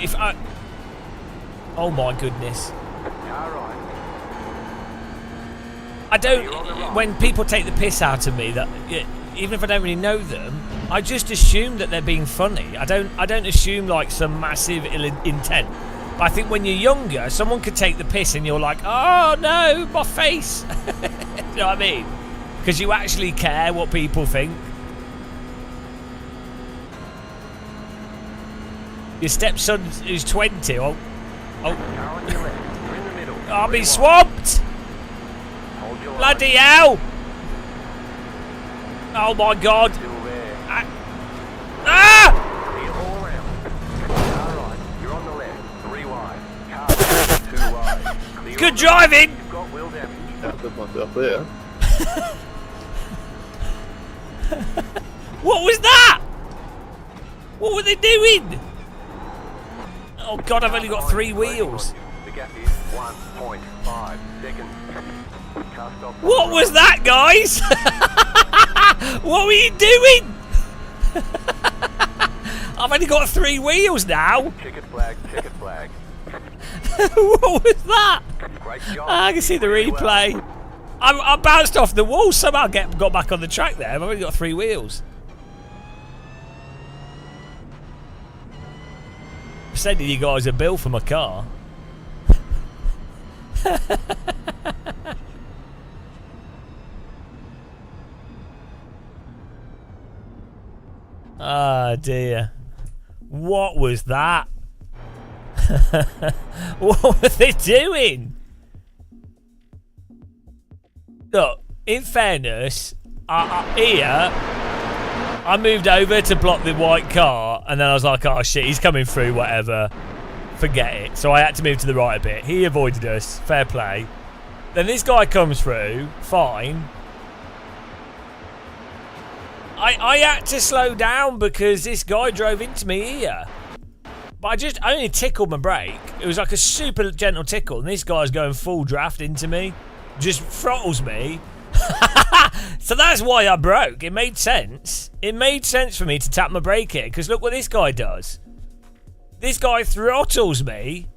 oh my goodness. Car right. I don't. When people take the piss out of me, that even if I don't really know them, I just assume that they're being funny. I don't assume like some massive ill intent. But I think when you're younger, someone could take the piss and you're like, "Oh no, my face." You know what I mean? Because you actually care what people think. Your stepson who's 20. Car on your left. You're in the middle. I'll be Rewind. swamped. Hold your line. Bloody hell! Oh my god! Still there. Ah! Clear all round. Car right. You're on the left. 3 wide. Car left. 2 wide. Clear Good on the driving! right. You've got wheel damage. with myself there. What was that? What were they doing? Oh God, I've only got 3 wheels. The gap is 1.5 seconds. Car stop. What was that, guys? What were you doing? I've only got 3 wheels now. Ticket flag, ticket flag. What was that? Great job. I can see the Really well. replay. I bounced off the wall. Somehow got back on the track there. I've only got 3 wheels. I'm sending you guys a bill for my car. Ah, dear. What was that? What were they doing? Look, in fairness, I moved over to block the white car, and then I was like, oh shit, he's coming through, whatever. Forget it. So I had to move to the right a bit. He avoided us. Fair play. Then this guy comes through. Fine. I had to slow down because this guy drove into me here. But I only tickled my brake. It was like a super gentle tickle, and this guy's going full draft into me. Just throttles me. So that's why I broke. It made sense. It made sense for me to tap my brake here, because look what this guy does. This guy throttles me.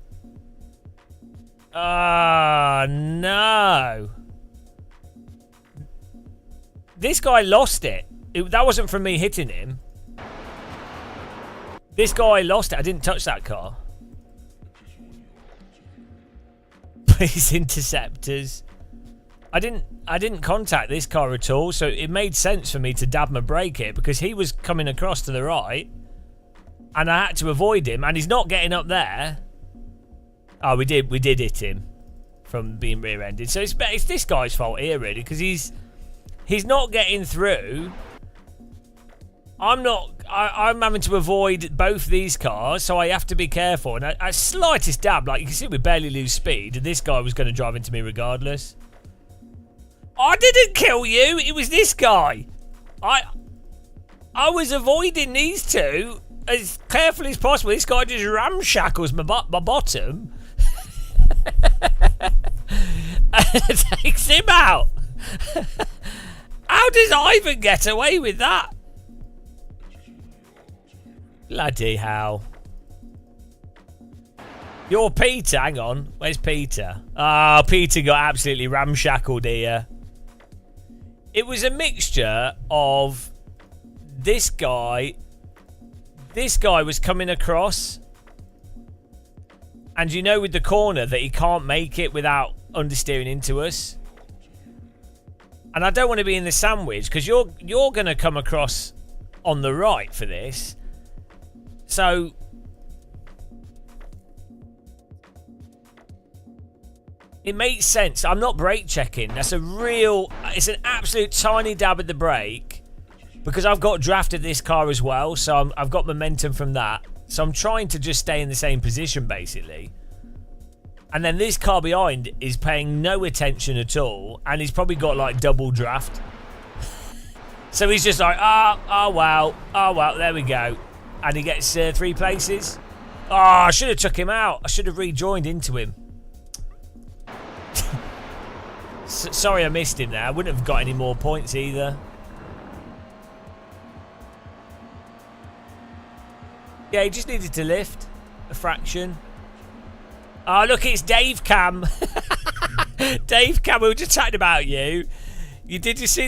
Ah, no. This guy lost it. That wasn't from me hitting him. This guy lost it. I didn't touch that car. Please, interceptors. I didn't contact this car at all, so it made sense for me to dab my brake here because he was coming across to the right, and I had to avoid him, and he's not getting up there. Oh, we did hit him from being rear-ended. So it's this guy's fault here, really, because he's not getting through. I'm having to avoid both these cars, so I have to be careful. And at slightest dab, like you can see, we barely lose speed, and this guy was going to drive into me regardless. I didn't kill you. It was this guy. I was avoiding these two as carefully as possible. This guy just ramshackles my bottom. And takes him out. How does Ivan get away with that? Bloody hell. You're Peter. Hang on. Where's Peter? Ah, Peter got absolutely ramshackled here. It was a mixture of this guy. This guy was coming across. And you know with the corner that he can't make it without understeering into us. And I don't want to be in the sandwich because you're going to come across on the right for this. So it makes sense. I'm not brake checking. It's an absolute tiny dab at the brake because I've got drafted this car as well. So I've got momentum from that. So I'm trying to just stay in the same position basically. And then this car behind is paying no attention at all. And he's probably got like double draft. So he's just like, oh well, there we go. And he gets 3 places. Oh, I should have took him out. I should have rejoined into him. Sorry I missed him there. I wouldn't have got any more points either. Yeah, he just needed to lift a fraction. Oh, look, it's Dave Cam. Dave Cam, we were just chatting about you. Did you see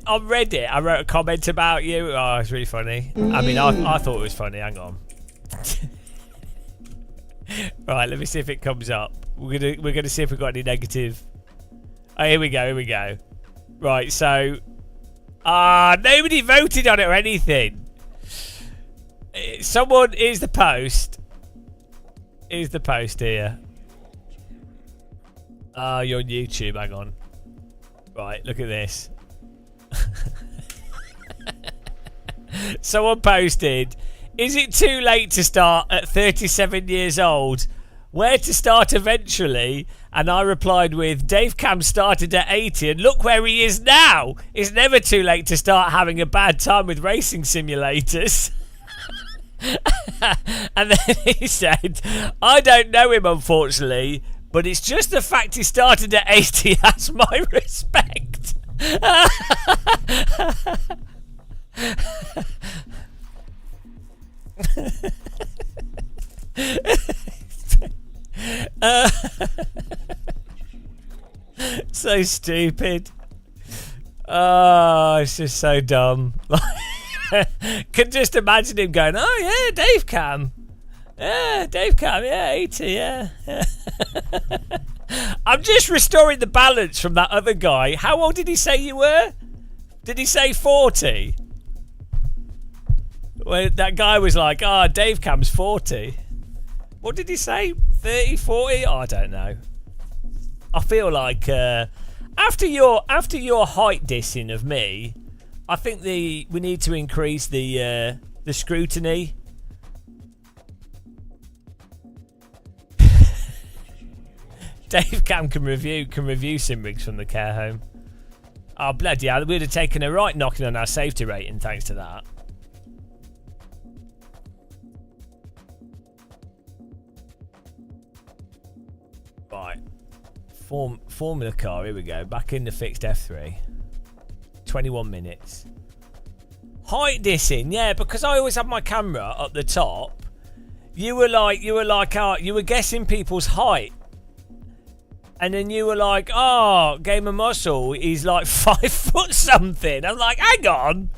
on Reddit, I wrote a comment about you. Oh, it's really funny. I mean, I thought it was funny. Hang on. Right, let me see if it comes up. We're gonna see if we've got any negative. Oh, here we go. Right, so nobody voted on it or anything. Someone, here's the post. Here's the post here. You're on YouTube, hang on. Right, look at this. Someone posted, is it too late to start at 37 years old where to start eventually, and I replied with, Dave Cam started at 80 and look where he is now. It's never too late to start having a bad time with racing simulators. And then he said, I don't know him unfortunately, but it's just the fact he started at 80 has my respect. So stupid. Oh, it's just so dumb. Can just imagine him going, oh yeah, Dave Cam. Yeah, Dave Cam, yeah, 80, yeah. I'm just restoring the balance from that other guy. How old did he say you were? Did he say 40? Well, that guy was like, oh, Dave Cam's 40. What did he say? 30, 40? Oh, I don't know. I feel like after your height dissing of me, I think we need to increase the scrutiny. Dave Cam can review sim rigs from the care home. Oh bloody hell, we'd have taken a right knocking on our safety rating thanks to that. Right. Formula car, here we go. Back in the fixed F3. 21 minutes. Height dissing, yeah, because I always have my camera up the top. You were guessing people's height. And then you were like, oh, Game of Muscle, he's like 5 foot something. I'm like, hang on.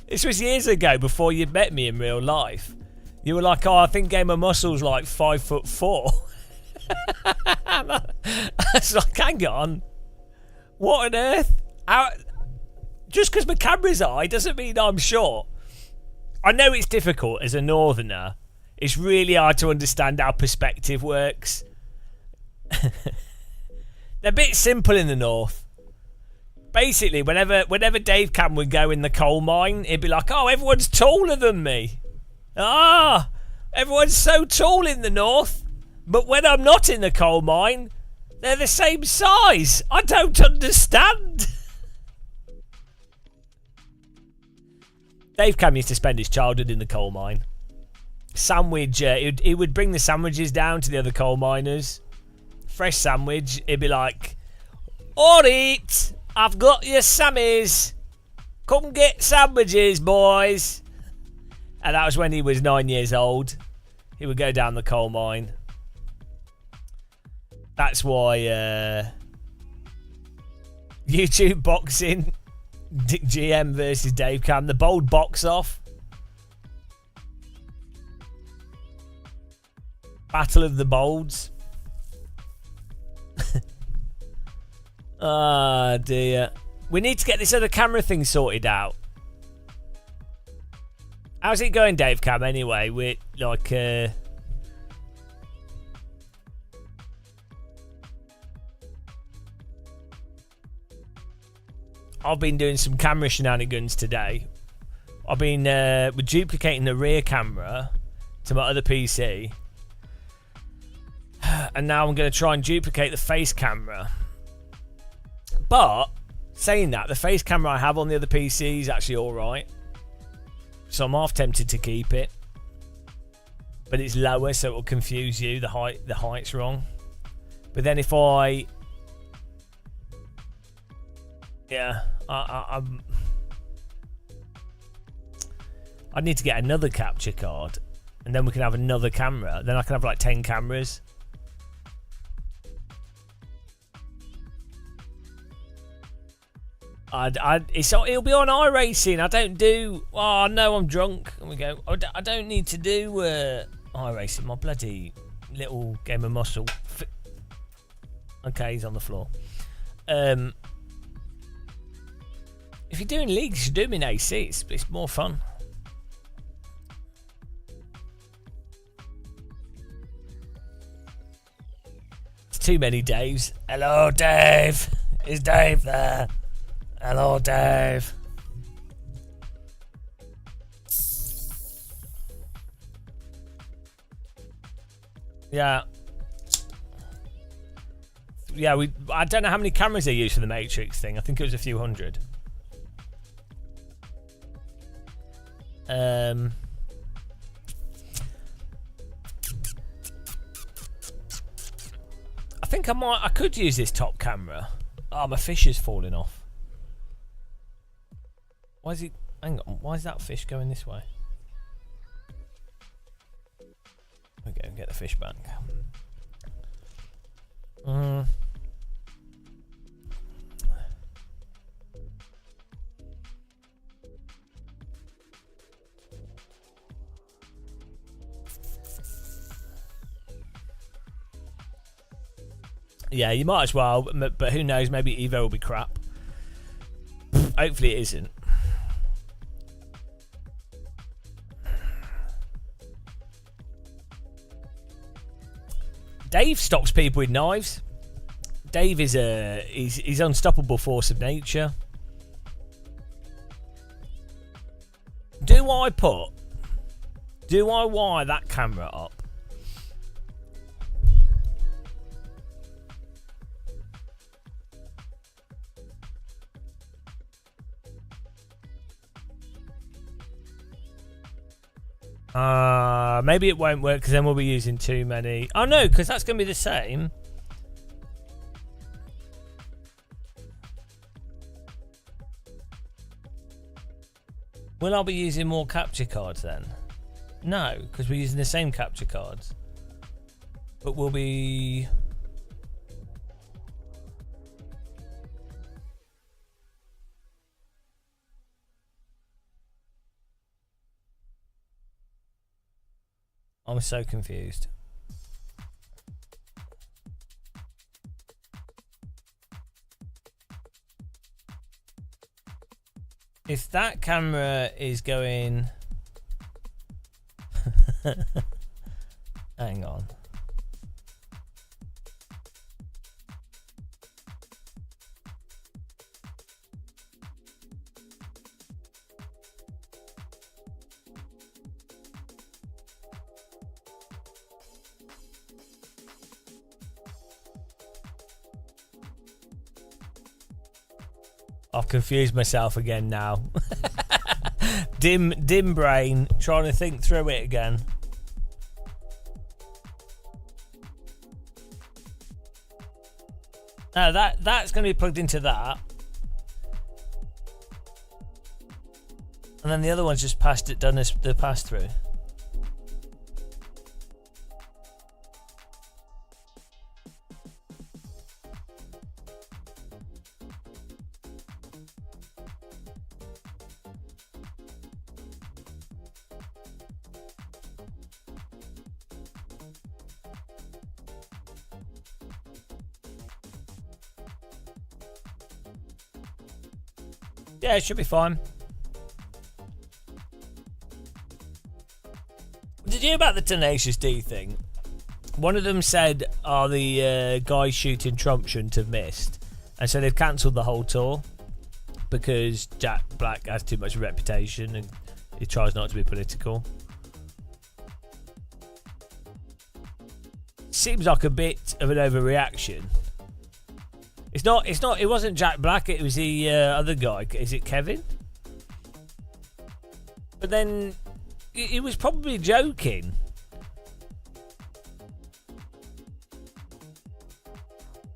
This was years ago before you'd met me in real life. You were like, oh, I think Game of Muscle's like 5'4". I was like, hang on. What on earth? Just because my camera's high doesn't mean I'm short. I know it's difficult as a northerner. It's really hard to understand how perspective works. They're a bit simple in the north. Basically, whenever Dave Cam would go in the coal mine, he'd be like, oh, everyone's taller than me. Ah, everyone's so tall in the north. But when I'm not in the coal mine, they're the same size. I don't understand. Dave Cam used to spend his childhood in the coal mine. Sandwich, he would bring the sandwiches down to the other coal miners. Fresh sandwich, he'd be like, alright, I've got your sammies. Come get sandwiches, boys. And that was when he was 9 years old. He would go down the coal mine. That's why YouTube boxing, Dick GM versus Dave Cam, the bold box off. Battle of the Bolds. Ah, dear. We need to get this other camera thing sorted out. How's it going, Dave Cam, anyway? With, like, I've been doing some camera shenanigans today. I've been duplicating the rear camera to my other PC. And now I'm going to try and duplicate the face camera. But, saying that, the face camera I have on the other PC is actually alright. So I'm half tempted to keep it. But it's lower, so it will confuse you. The height's wrong. But then if I... Yeah, I need to get another capture card. And then we can have another camera. Then I can have like 10 cameras. It'll be on iRacing. I don't do. Oh no, I'm drunk. And we go. I don't need to do iRacing. My bloody little Game of Muscle. Okay, he's on the floor. If you're doing leagues, you should do them in AC. It's more fun. It's too many Daves. Hello, Dave. Is Dave there? Hello, Dave. Yeah. Yeah, I don't know how many cameras they used for the Matrix thing. I think it was a few hundred. I think I could use this top camera. Oh, my fish is falling off. Why is he? Hang on. Why is that fish going this way? Okay, get the fish back. Yeah, you might as well, but who knows? Maybe Evo will be crap. Hopefully, it isn't. Dave stops people with knives. Dave is he's unstoppable force of nature. Do I wire that camera up? Maybe it won't work because then we'll be using too many. Oh no, because that's going to be the same. Will I be using more capture cards then? No, because we're using the same capture cards. But we'll be... I'm so confused. If that camera is going... Hang on. I've confused myself again now. dim brain, trying to think through it again. No, that's going to be plugged into that, and then the other one's just done the pass through. Yeah, it should be fine. Did you hear about the Tenacious D thing? One of them said, the guys shooting Trump shouldn't have missed. And so they've cancelled the whole tour because Jack Black has too much reputation and he tries not to be political. Seems like a bit of an overreaction. It wasn't Jack Black, it was the other guy. Is it Kevin? But then he was probably joking.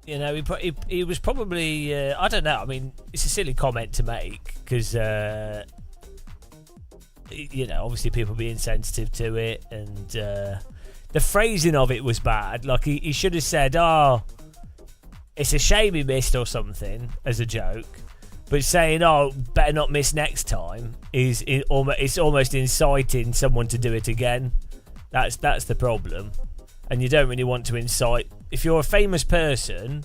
You know, he was probably I don't know. I mean, it's a silly comment to make because you know, obviously people being sensitive to it, and the phrasing of it was bad. Like he should have said, "Oh, it's a shame he missed" or something as a joke. But saying, "Oh, better not miss next time," it's almost inciting someone to do it again. That's the problem. And you don't really want to incite. If you're a famous person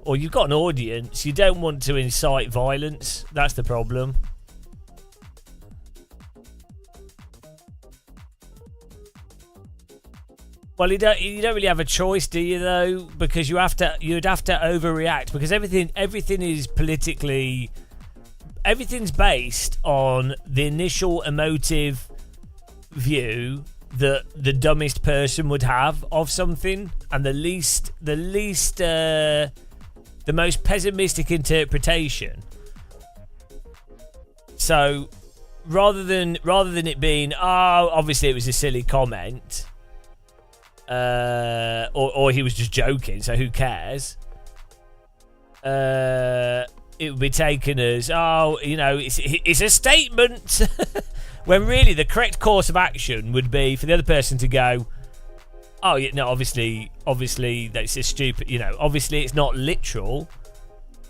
or you've got an audience, you don't want to incite violence. That's the problem. Well, you don't really have a choice, do you? Though, because you'd have to overreact because everything is politically. Everything's based on the initial emotive view that the dumbest person would have of something, and the least the most pessimistic interpretation. So rather than it being, oh, obviously it was a silly comment, or he was just joking, so who cares? It would be taken as, oh, you know, it's a statement. When really the correct course of action would be for the other person to go, oh, yeah, no, obviously that's a stupid, you know, obviously it's not literal.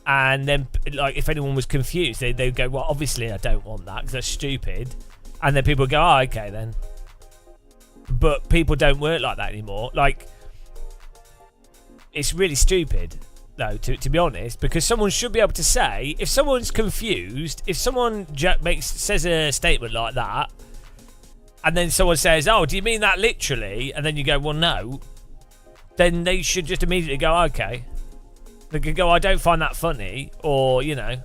And then, like, if anyone was confused, they'd go, well, obviously I don't want that because that's stupid. And then people would go, oh, okay then. But people don't work like that anymore. Like, it's really stupid, though, to be honest, because someone should be able to say, if someone's confused, if someone says a statement like that, and then someone says, oh, do you mean that literally? And then you go, well, no. Then they should just immediately go, okay. They could go, I don't find that funny, or, you know.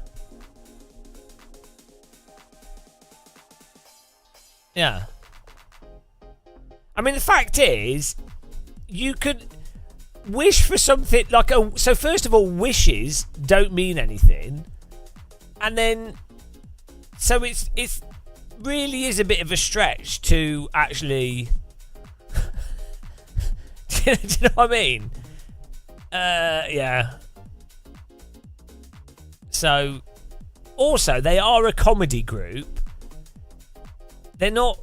Yeah. I mean, the fact is, you could wish for something like so first of all, wishes don't mean anything. And then, so it's really is a bit of a stretch to actually, do you know what I mean? Yeah. So, also, they are a comedy group. They're not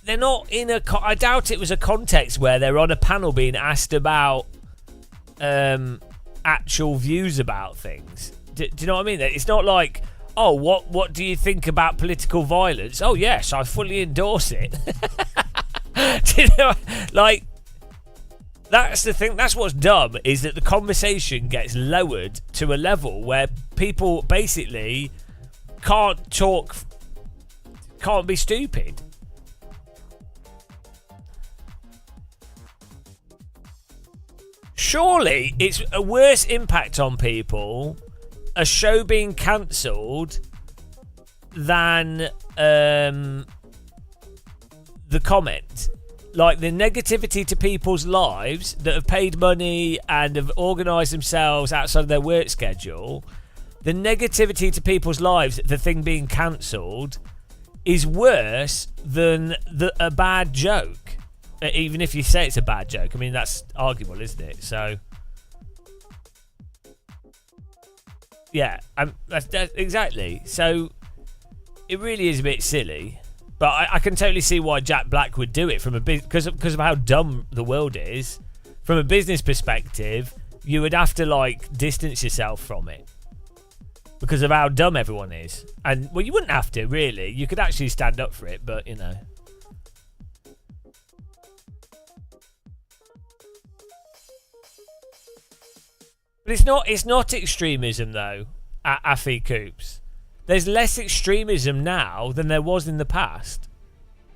in a. I doubt it was a context where they're on a panel being asked about actual views about things. Do you know what I mean? It's not like, oh, what do you think about political violence? Oh yes, I fully endorse it. Do you know? Like, that's the thing. That's what's dumb, is that the conversation gets lowered to a level where people basically can't be stupid. Surely it's a worse impact on people, a show being cancelled, than the comment. Like, the negativity to people's lives that have paid money and have organised themselves outside of their work schedule, the negativity to people's lives, the thing being cancelled, is worse than a bad joke. Even if you say it's a bad joke. I mean, that's arguable, isn't it? So, yeah, that's exactly. So, it really is a bit silly. But I can totally see why Jack Black would do it because of how dumb the world is. From a business perspective, you would have to, like, distance yourself from it because of how dumb everyone is. And, well, you wouldn't have to, really. You could actually stand up for it, but, you know. But it's not extremism, though, at Affy Coops. There's less extremism now than there was in the past,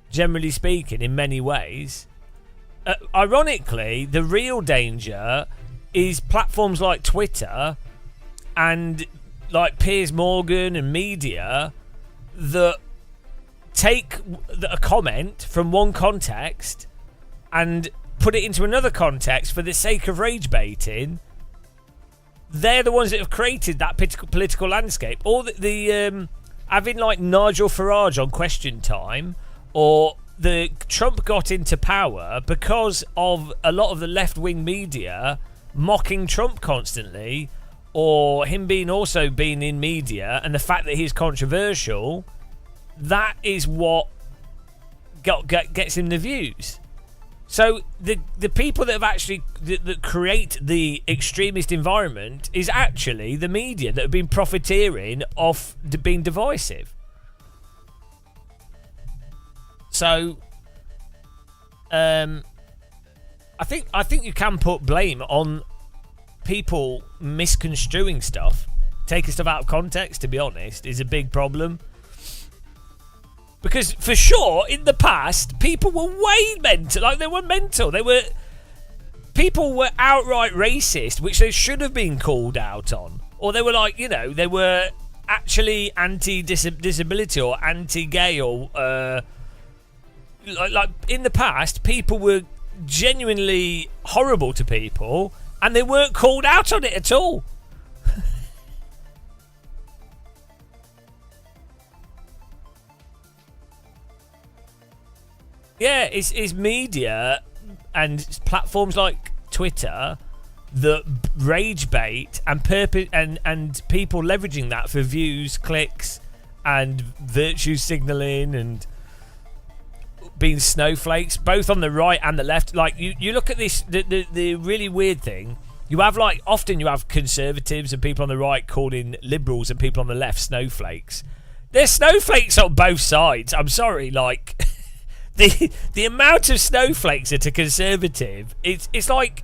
generally speaking, in many ways. Ironically, the real danger is platforms like Twitter and like Piers Morgan and media that take a comment from one context and put it into another context for the sake of rage baiting. They're the ones that have created that political landscape. Or the having like Nigel Farage on Question Time, or the Trump got into power because of a lot of the left-wing media mocking Trump constantly, or him being in media, and the fact that he's controversial. That is what gets him the views. So the people that have actually that create the extremist environment is actually the media that have been profiteering off being divisive. So, I think you can put blame on people misconstruing stuff, taking stuff out of context. To be honest, is a big problem. Because for sure, in the past, people were way mental. Like, they were mental. People were outright racist, which they should have been called out on. Or they were like, you know, they were actually anti-disability or anti-gay, or like in the past, people were genuinely horrible to people, and they weren't called out on it at all. Yeah, it's media and platforms like Twitter that rage bait and and people leveraging that for views, clicks, and virtue signaling and being snowflakes, both on the right and the left. Like you look at this, the really weird thing. You have often you have conservatives and people on the right calling liberals and people on the left snowflakes. There's snowflakes on both sides. I'm sorry, like the amount of snowflakes that are conservative, it's like,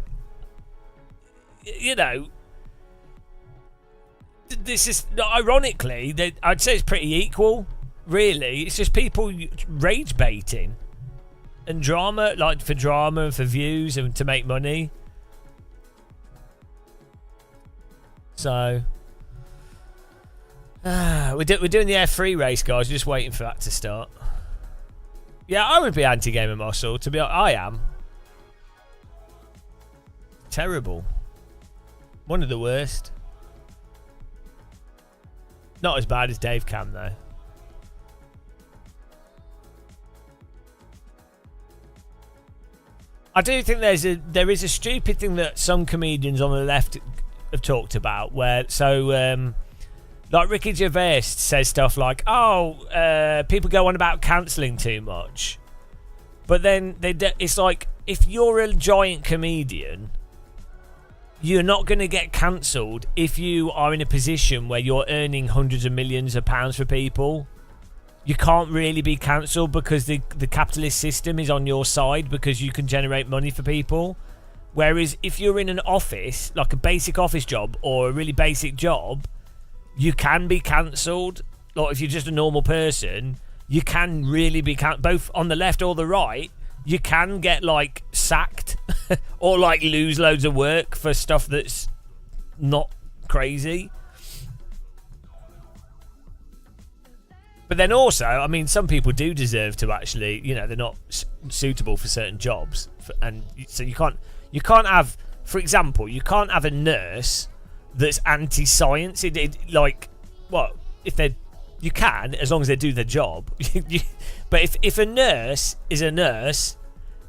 you know, this is ironically I'd say it's pretty equal. Really, it's just people rage baiting and drama, like for drama and for views and to make money. So we're doing the F3 race, guys. Just waiting for that to start. Yeah, I would be anti-gamer muscle. To be honest, I am. Terrible. One of the worst. Not as bad as Dave Cam though. I do think there is a stupid thing that some comedians on the left have talked about, where like Ricky Gervais says stuff like, people go on about cancelling too much, but then it's like, if you're a giant comedian, you're not going to get cancelled if you are in a position where you're earning hundreds of millions of pounds for people. You can't really be cancelled because the capitalist system is on your side because you can generate money for people. Whereas if you're in an office, like a basic office job or a really basic job, you can be cancelled. Like if you're just a normal person, you can really be both on the left or the right. You can get like sacked or like lose loads of work for stuff that's not crazy. But then also, I mean, some people do deserve to actually, you know, they're not suitable for certain jobs, and so you can't have, for example, you can't have a nurse that's anti-science. Like, what if they? You can, as long as they do their job. But if a nurse is a nurse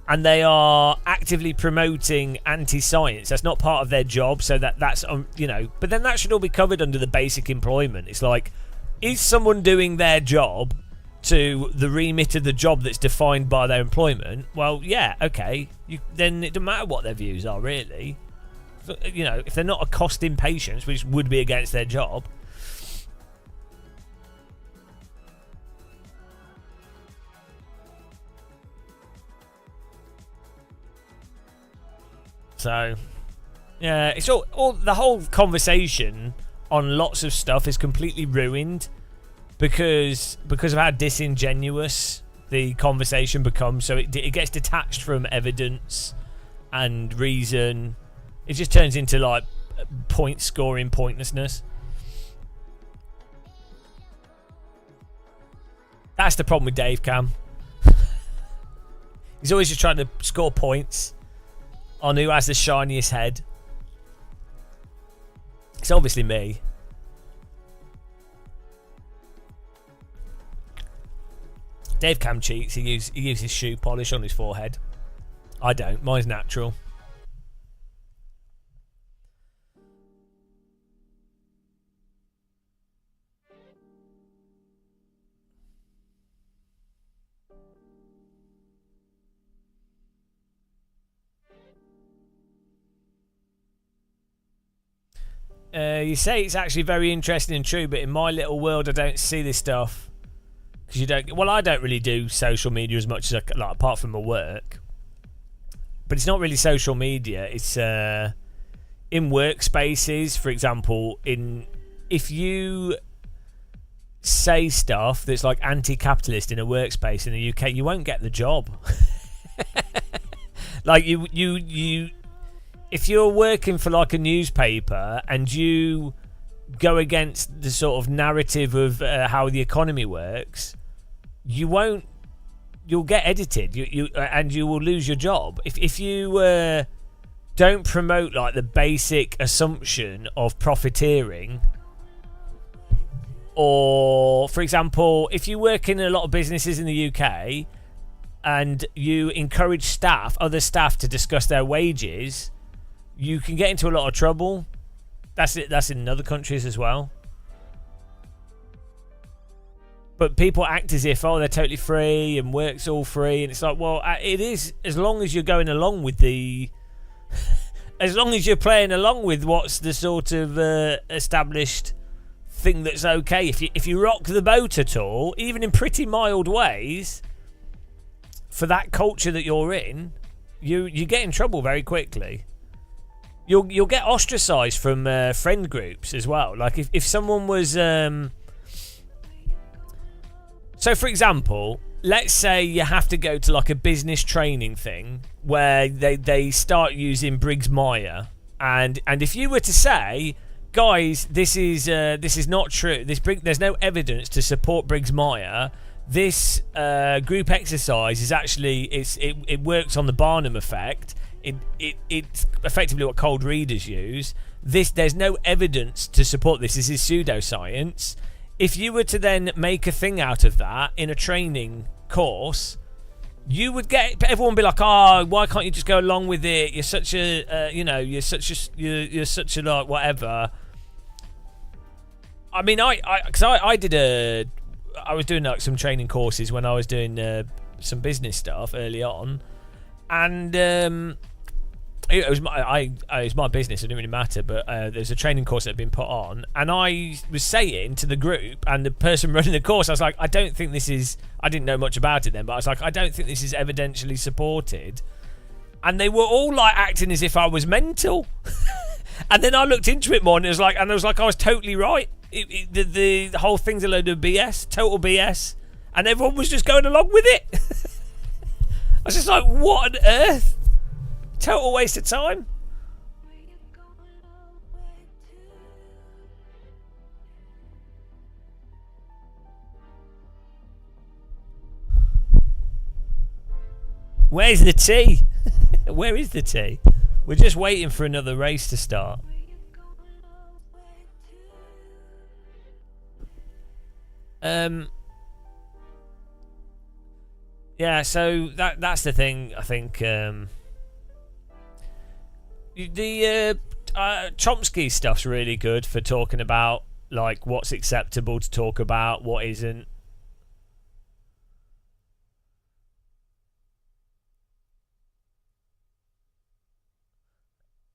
and they are actively promoting anti-science, that's not part of their job. So that's you know. But then that should all be covered under the basic employment. It's like, is someone doing their job to the remit of the job that's defined by their employment? Well, yeah, okay. Then it doesn't matter what their views are, really. You know, if they're not accosting patients, which would be against their job. So, yeah, it's all the whole conversation on lots of stuff is completely ruined because of how disingenuous the conversation becomes. So it gets detached from evidence and reason. It just turns into like point scoring pointlessness. That's the problem with Dave Cam. He's always just trying to score points on who has the shiniest head. It's obviously me. Dave Cam cheats. He uses shoe polish on his forehead. I don't. Mine's natural. You say it's actually very interesting and true, but in my little world, I don't see this stuff. Because you don't. Well, I don't really do social media as much as like apart from my work. But it's not really social media. It's in workspaces, for example. If you say stuff that's like anti-capitalist in a workspace in the UK, you won't get the job. Like you. If you're working for like a newspaper and you go against the sort of narrative of how the economy works, you'll get edited. And you will lose your job if you don't promote like the basic assumption of profiteering. Or, for example, if you work in a lot of businesses in the UK and you encourage other staff to discuss their wages, you can get into a lot of trouble. That's in other countries as well. But people act as if, they're totally free and work's all free, and it's like, well, it is, as long as you're going along with the as long as you're playing along with what's the sort of established thing that's okay. If you rock the boat at all, even in pretty mild ways, for that culture that you're in, you get in trouble very quickly. You'll get ostracized from friend groups as well. Like if someone was so, for example, let's say you have to go to like a business training thing where they start using Briggs Meyer, and if you were to say, guys, this is not true. There's no evidence to support Briggs Meyer. This group exercise is actually it works on the Barnum effect. It's effectively what cold readers use. There's no evidence to support this. This is pseudoscience. If you were to then make a thing out of that in a training course, you would get everyone would be like, "Oh, why can't you just go along with it? You're such a, you're such a like whatever." I mean, I was doing like some training courses when I was doing some business stuff early on, and it was my business. It didn't really matter, but there's a training course that had been put on, and I was saying to the group and the person running the course, I was like, I don't think this is. I didn't know much about it then, but I was like, I don't think this is evidentially supported. And they were all like acting as if I was mental. And then I looked into it more, and it was like, I was totally right. The whole thing's a load of BS, total BS, and everyone was just going along with it. I was just like, what on earth? Total waste of time. Where's the tea? Where is the tea? We're just waiting for another race to start. Yeah, so that's the thing. I think the Chomsky stuff's really good for talking about like what's acceptable to talk about, what isn't.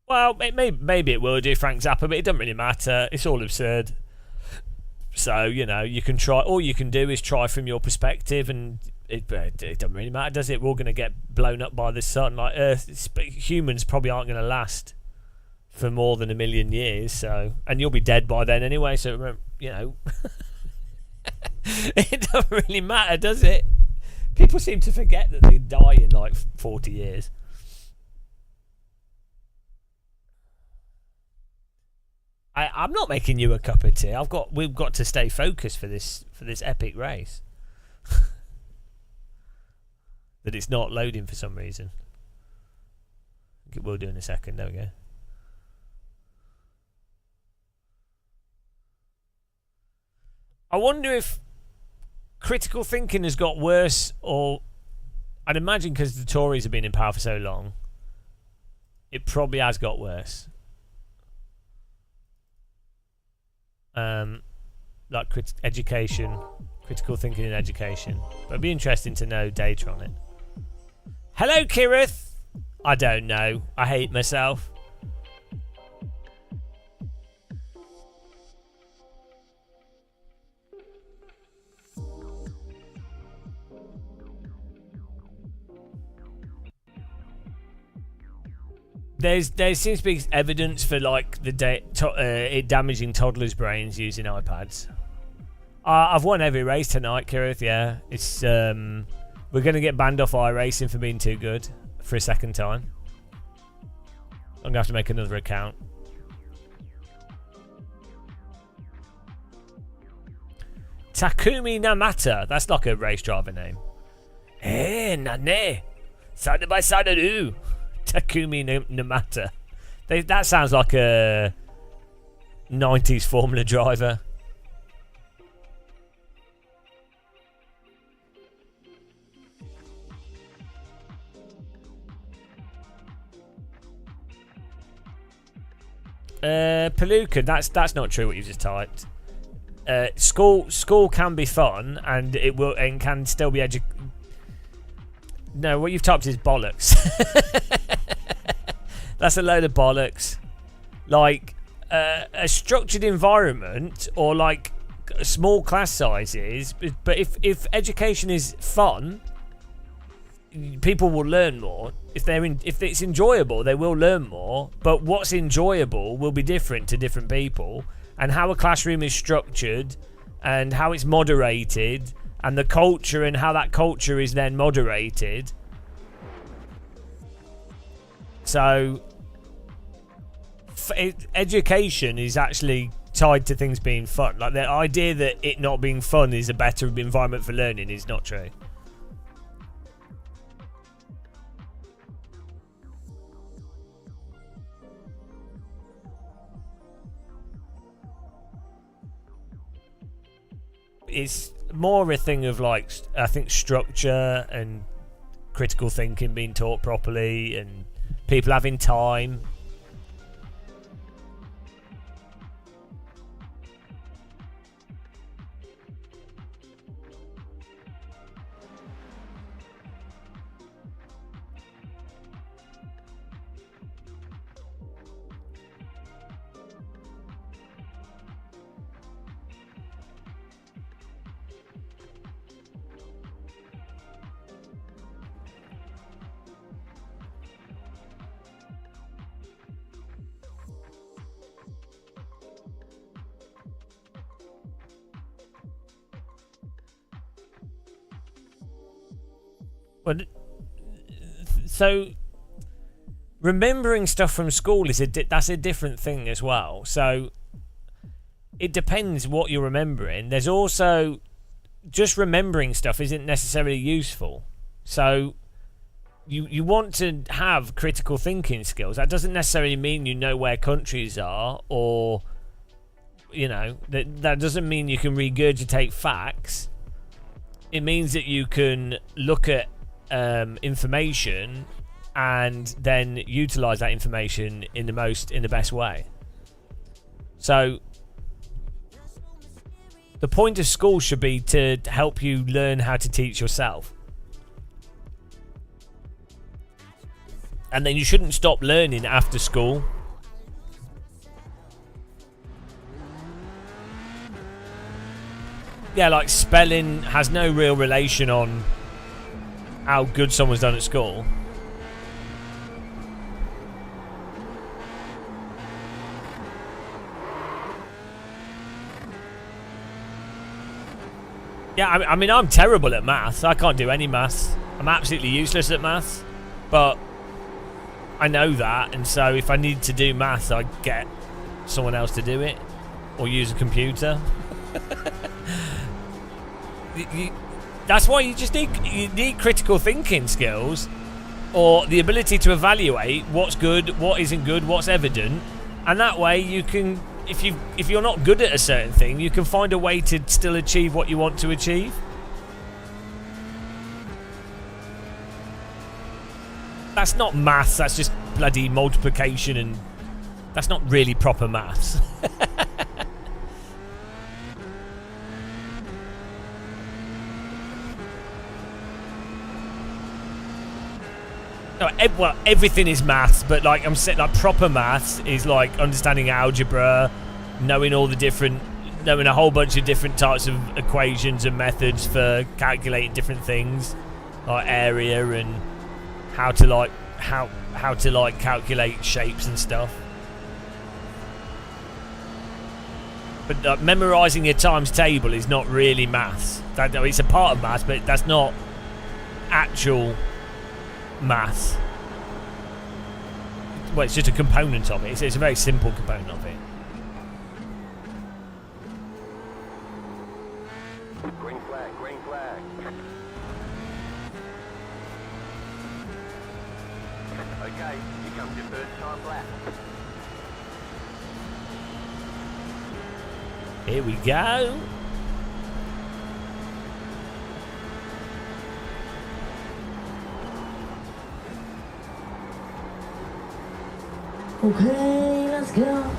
Well, maybe it will do, Frank Zappa, but it doesn't really matter. It's all absurd. So, you can try. All you can do is try from your perspective, and it doesn't really matter, does it? We're all going to get blown up by the sun. Like humans probably aren't going to last for more than 1 million years. So, and you'll be dead by then anyway. So, it doesn't really matter, does it? People seem to forget that they die in like 40 years. I'm not making you a cup of tea. We've got to stay focused for this epic race. That it's not loading for some reason. I think it will do in a second. There we go. I wonder if critical thinking has got worse, or I'd imagine because the Tories have been in power for so long, it probably has got worse. Like education, critical thinking in education. But it'd be interesting to know data on it. Hello, Kirith. I don't know. I hate myself. There seems to be evidence for like it damaging toddlers' brains using iPads. I've won every race tonight, Kirith. Yeah, it's we're gonna get banned off iRacing for being too good for a second time. I'm gonna have to make another account. Takumi Namata. That's like a race driver name. Hey, nane. Side by side do. Takumi Namata. That sounds like a 90s Formula driver. Palooka, that's not true what you just typed. School can be fun, and it will and can still be No, what you've typed is bollocks. That's a load of bollocks. Like a structured environment, or like small class sizes. But if education is fun, people will learn more. If it's enjoyable, they will learn more. But what's enjoyable will be different to different people, and how a classroom is structured, and how it's moderated, and the culture, and how that culture is then moderated. So, education is actually tied to things being fun. Like, the idea that it not being fun is a better environment for learning is not true. It's more a thing of, like, I think structure and critical thinking being taught properly, and people having time. So remembering stuff from school is that's a different thing as well. So it depends what you're remembering. There's also just remembering stuff isn't necessarily useful. So you want to have critical thinking skills. That doesn't necessarily mean you know where countries are, or that doesn't mean you can regurgitate facts. It means that you can look at information and then utilize that information in the best way. So the point of school should be to help you learn how to teach yourself, and then you shouldn't stop learning after school. Yeah, like spelling has no real relation on how good someone's done at school. Yeah, I mean, I'm terrible at maths. I can't do any maths. I'm absolutely useless at maths. But I know that, and so if I need to do maths, I get someone else to do it, or use a computer. That's why you need critical thinking skills, or the ability to evaluate what's good, what isn't good, what's evident, and that way you can, if you're not good at a certain thing, you can find a way to still achieve what you want to achieve. That's not maths, that's just bloody multiplication, and that's not really proper maths. Well, everything is maths, but like I'm saying, like proper maths is like understanding algebra, knowing a whole bunch of different types of equations and methods for calculating different things, like area, and how to calculate shapes and stuff. But memorizing your times table is not really maths. It's a part of maths, but that's not actual maths. Well, it's just a component of it. It's a very simple component of it. Green flag, green flag. Okay, here comes your first time lap. Here we go. Okay, let's go.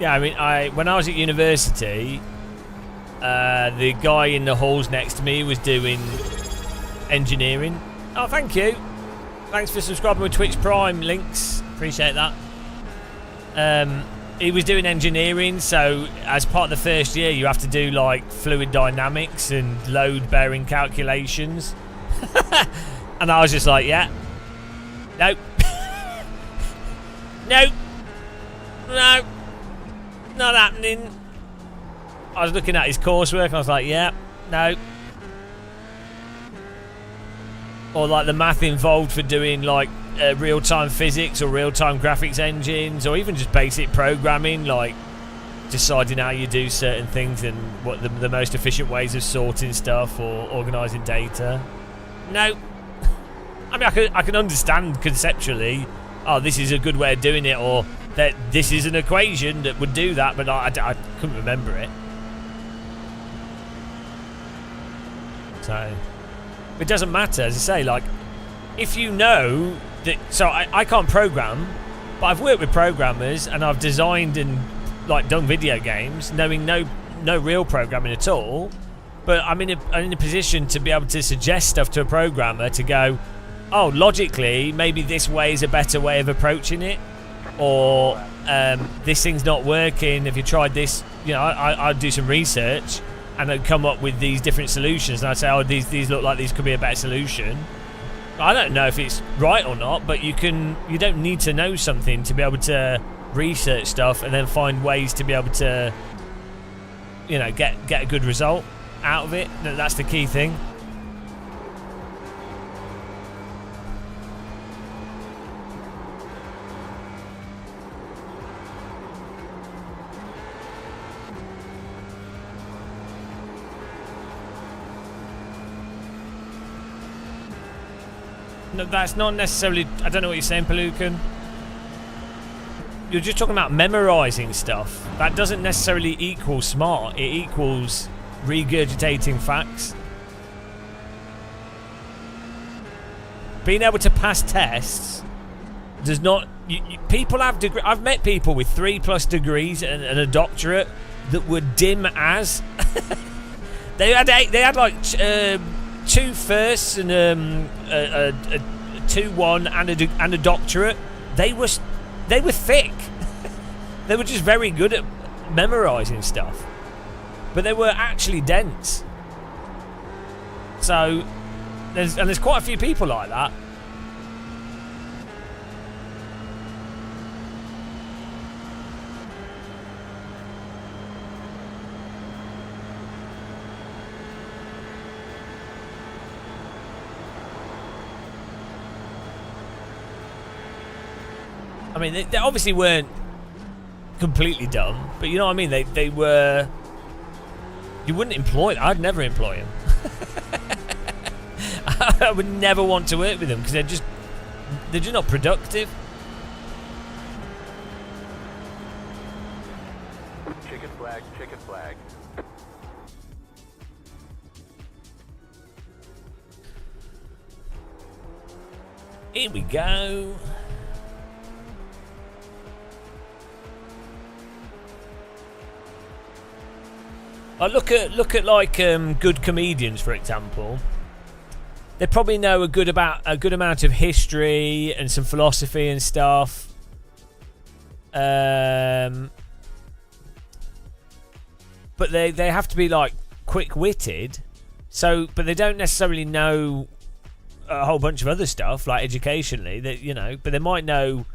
Yeah, I mean, when I was at university, the guy in the halls next to me was doing engineering. Oh, thank you. Thanks for subscribing with Twitch Prime links. Appreciate that. He was doing engineering, so as part of the first year, you have to do like fluid dynamics and load bearing calculations. And I was just like, yeah, nope, nope, no, not happening. I was looking at his coursework and I was like, yeah, no. Or like the math involved for doing like real-time physics or real-time graphics engines, or even just basic programming, like deciding how you do certain things and what the most efficient ways of sorting stuff or organising data. No. I mean, I can understand conceptually, oh, this is a good way of doing it, or that this is an equation that would do that, but I couldn't remember it. So it doesn't matter, as I say, like, if you know that, so I can't program, but I've worked with programmers and I've designed and like done video games knowing no real programming at all, but I'm in a position to be able to suggest stuff to a programmer to go, oh, logically maybe this way is a better way of approaching it, or this thing's not working, have you tried this? You know, I'd do some research and I'd come up with these different solutions and I'd say, oh, these look like these could be a better solution. I don't know if it's right or not, but you don't need to know something to be able to research stuff and then find ways to be able to, you know, get a good result out of it. That's the key thing. No, that's not necessarily... I don't know what you're saying, Pelucan. You're just talking about memorising stuff. That doesn't necessarily equal smart. It equals regurgitating facts. Being able to pass tests does not... people have degrees... I've met people with 3+ degrees and a doctorate that were dim as. They had like... 2 firsts and a 2-1 and a doctorate. They were thick. They were just very good at memorising stuff, but they were actually dense. So there's quite a few people like that. I mean, they obviously weren't completely dumb, but you know what I mean? They were... You wouldn't employ them. I'd never employ them. I would never want to work with them because they're just not productive. Chicken flag, chicken flag. Here we go. I look at like good comedians, for example. They probably know a good amount of history and some philosophy and stuff. But they have to be like quick-witted. So, but they don't necessarily know a whole bunch of other stuff, like educationally. That, you know, but they might know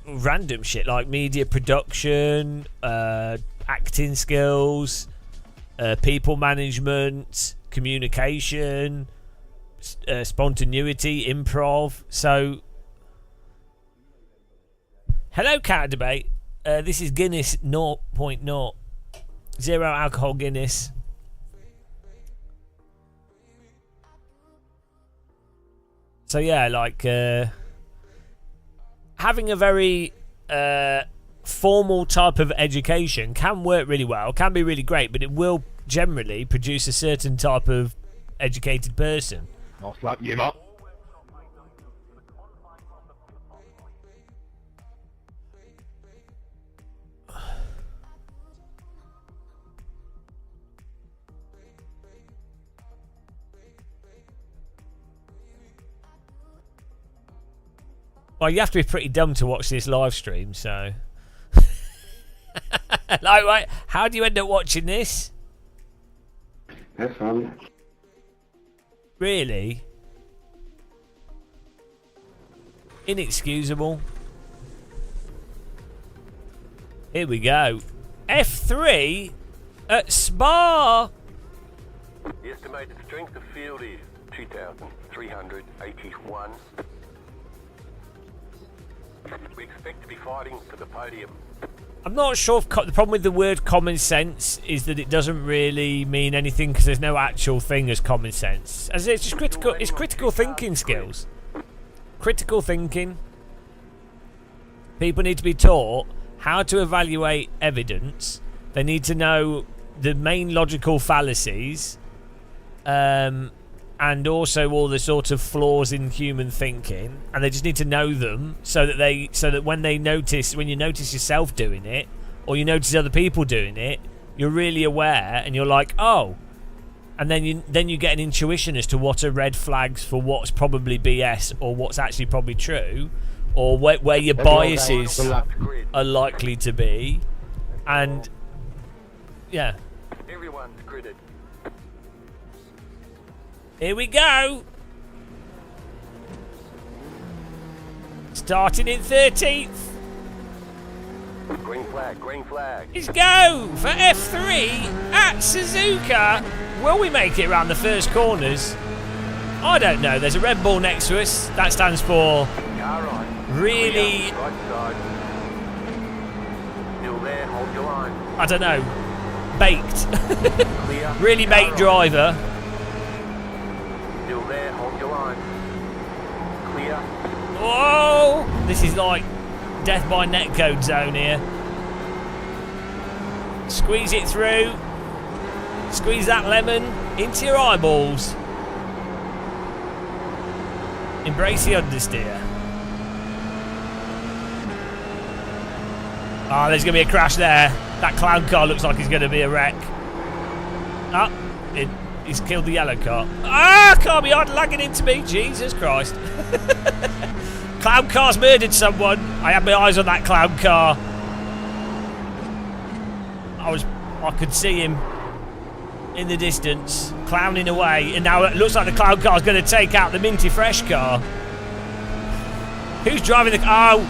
random shit like media production, acting skills, people management, communication, spontaneity, improv. So, hello, Cat Debate. This is Guinness 0.0. Zero alcohol Guinness. So yeah, like having a very formal type of education can work really well, can be really great, but it will generally produce a certain type of educated person. I'll slap you up. Well, you have to be pretty dumb to watch this live stream, so. Like, wait, how do you end up watching this? Have fun. Really? Inexcusable. Here we go. F3 at Spa. The estimated strength of field is 2,381. We expect to be fighting for the podium. I'm not sure if the problem with the word common sense is that it doesn't really mean anything because there's no actual thing as common sense. As it's just critical. It's critical thinking skills. Critical thinking. People need to be taught how to evaluate evidence. They need to know the main logical fallacies, and also all the sort of flaws in human thinking, and they just need to know them so that when you notice yourself doing it, or you notice other people doing it, you're really aware, and you're like, oh, and then you get an intuition as to what are red flags for what's probably BS or what's actually probably true, or where your biases are likely to be, and yeah. Everyone's gridded. Here we go. Starting in 13th. Green flag, green flag. Let's go for F3 at Suzuka. Will we make it around the first corners? I don't know. There's a Red Bull next to us. That stands for Car right. really, Clear, right side. Still there, hold your line. I don't know, baked. Clear. Really Car baked right. driver. Still there, hold your line. Clear. Whoa! This is like death by netcode zone here. Squeeze it through. Squeeze that lemon into your eyeballs. Embrace the understeer. Ah, there's going to be a crash there. That clown car looks like it's going to be a wreck. Ah, he's killed the yellow car. Ah, car behind lagging into me. Jesus Christ. Clown car's murdered someone. I had my eyes on that clown car. I could see him in the distance, clowning away, and now it looks like the clown car's going to take out the Minty Fresh car. Who's driving the car? Oh,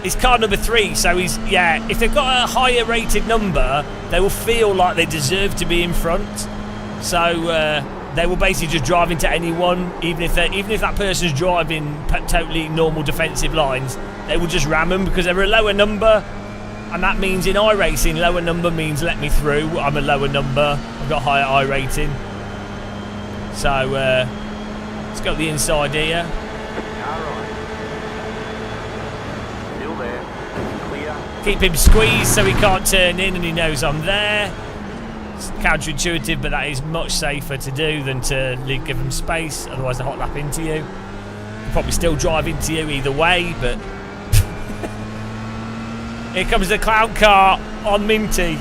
it's car number 3, so he's, yeah, if they've got a higher rated number, they will feel like they deserve to be in front. So they will basically just drive into anyone, even if that person's driving totally normal defensive lines, they will just ram them because they're a lower number. And that means in iRacing, lower number means let me through. I'm a lower number. I've got higher I rating. So, let's go to the inside here. Alright. Still there. Clear. Keep him squeezed so he can't turn in and he knows I'm there. It's counterintuitive, but that is much safer to do than to give him space. Otherwise, they'll hot lap into you. They'll probably still drive into you either way, but... Here comes the clown car on Minty.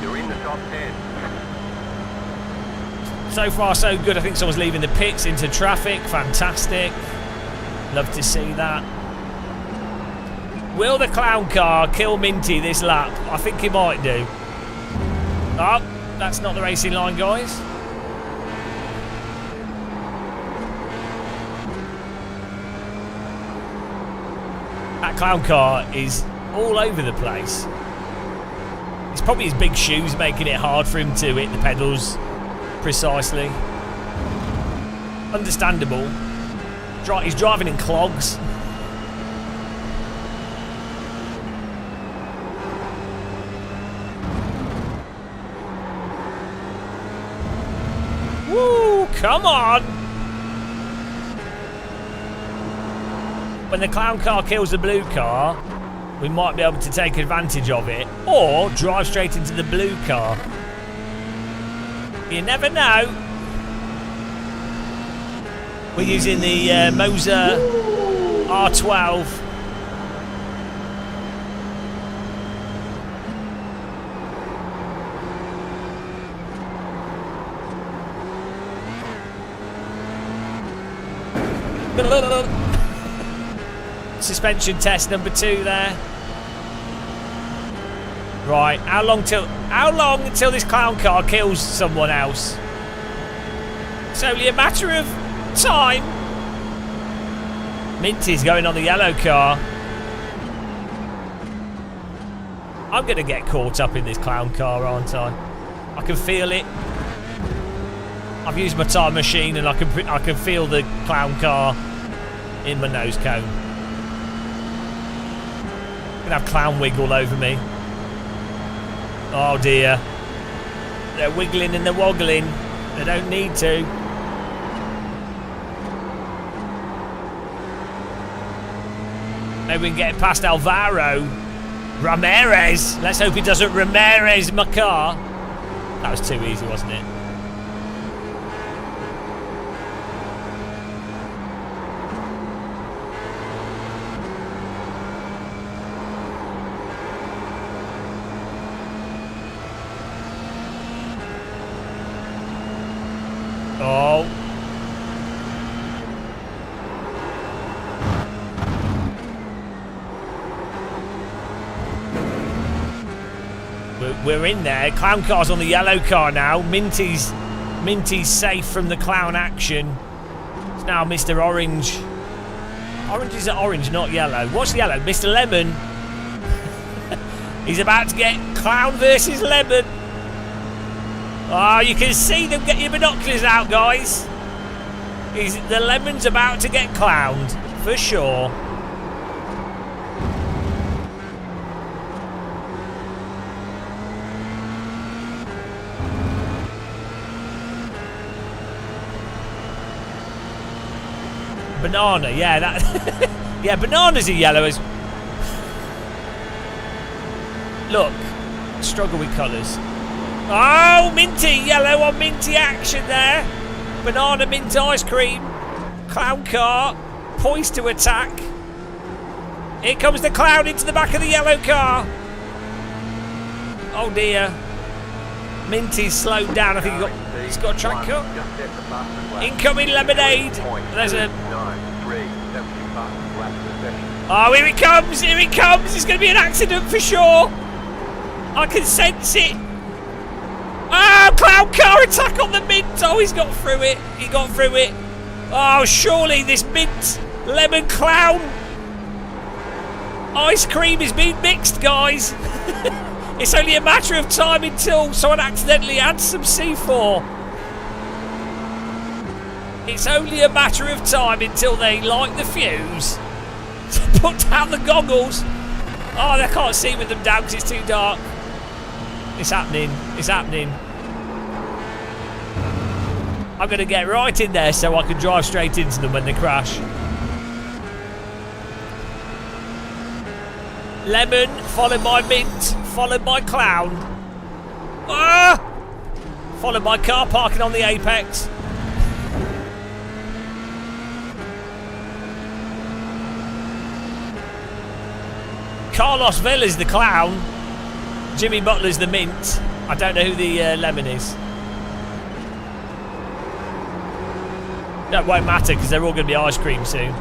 You're in the top 10. So far, so good. I think someone's leaving the pits into traffic. Fantastic. Love to see that. Will the clown car kill Minty this lap? I think he might do. Oh, that's not the racing line, guys. That clown car is all over the place. It's probably his big shoes making it hard for him to hit the pedals precisely. Understandable. He's driving in clogs. Woo! Come on! When the clown car kills the blue car, we might be able to take advantage of it, or drive straight into the blue car. You never know. We're using the Moser R12. suspension test number 2 there. Right, how long until this clown car kills someone else? It's only a matter of time. Minty's going on the yellow car. I'm going to get caught up in this clown car, aren't I? I can feel it. I've used my time machine and I can feel the clown car in my nose cone. I'm going to have clown wig all over me. Oh dear. They're wiggling and they're woggling. They don't need to. Maybe we can get it past Alvaro. Ramirez. Let's hope he doesn't Ramirez my car. That was too easy, wasn't it? Oh. We're in there. Clown car's on the yellow car now. Minty's safe from the clown action. It's now Mr. Orange. Orange is orange, not yellow. What's yellow? Mr. Lemon. He's about to get clown versus lemon. Oh, you can see them. Get your binoculars out, guys. The lemon's about to get clowned, for sure. Banana, yeah, that. Yeah, bananas are yellow as. Look, struggle with colours. Oh, minty, yellow on minty action there. Banana mint ice cream. Clown car, poised to attack. Here comes the clown into the back of the yellow car. Oh dear. Minty's slowed down. I think he's got a track cut. Incoming lemonade. There's a. Oh, here it comes! Here it comes! It's going to be an accident for sure. I can sense it. Oh, clown car attack on the mint. Oh, he's got through it. He got through it. Oh, surely this mint lemon clown ice cream is being mixed, guys. It's only a matter of time until someone accidentally adds some C4. It's only a matter of time until they light the fuse. Put down the goggles. Oh, they can't see with them down because it's too dark. It's happening. It's happening. I'm going to get right in there so I can drive straight into them when they crash. Lemon, followed by mint, followed by clown. Ah! Followed by car parking on the apex. Carlos Villa's the clown. Jimmy Butler's the mint. I don't know who the lemon is. That won't matter because they're all going to be ice cream soon.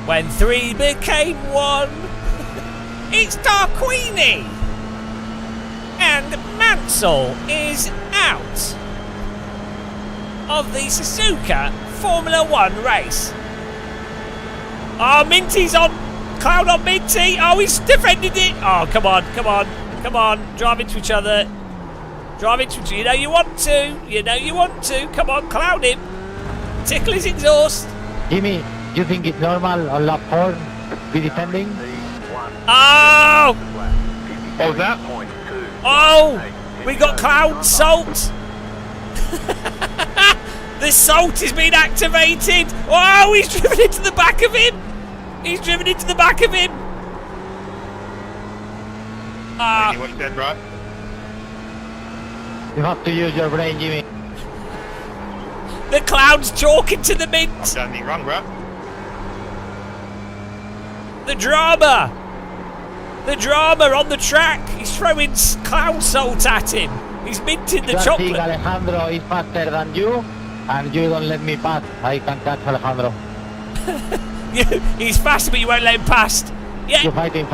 When 3 became 1, it's Darquini. And Mansell is out of the Suzuka Formula 1 race. Oh, Minty's on. Clown on Minty. Oh, he's defended it. Oh, come on, come on, come on. Drive into each other. Drive into each other. You know you want to. You know you want to. Come on, clown him. Tickle his exhaust. Jimmy, you think it's normal on lap 4 be defending? Oh! What was that? Oh! We got clown salt. The salt has been activated. Oh, he's driven into the back of him. He's driven into the back of him. What's dead, right? You have to use your brain, Jimmy. The clown's talking to the mint. I've done anything wrong, bro. The drama. The drama on the track. He's throwing clown salt at him. He's minting the You chocolate. think Alejandro is faster than you, and you don't let me pass. I can catch Alejandro. He's faster, but you won't let him past. Yeah. You're fighting.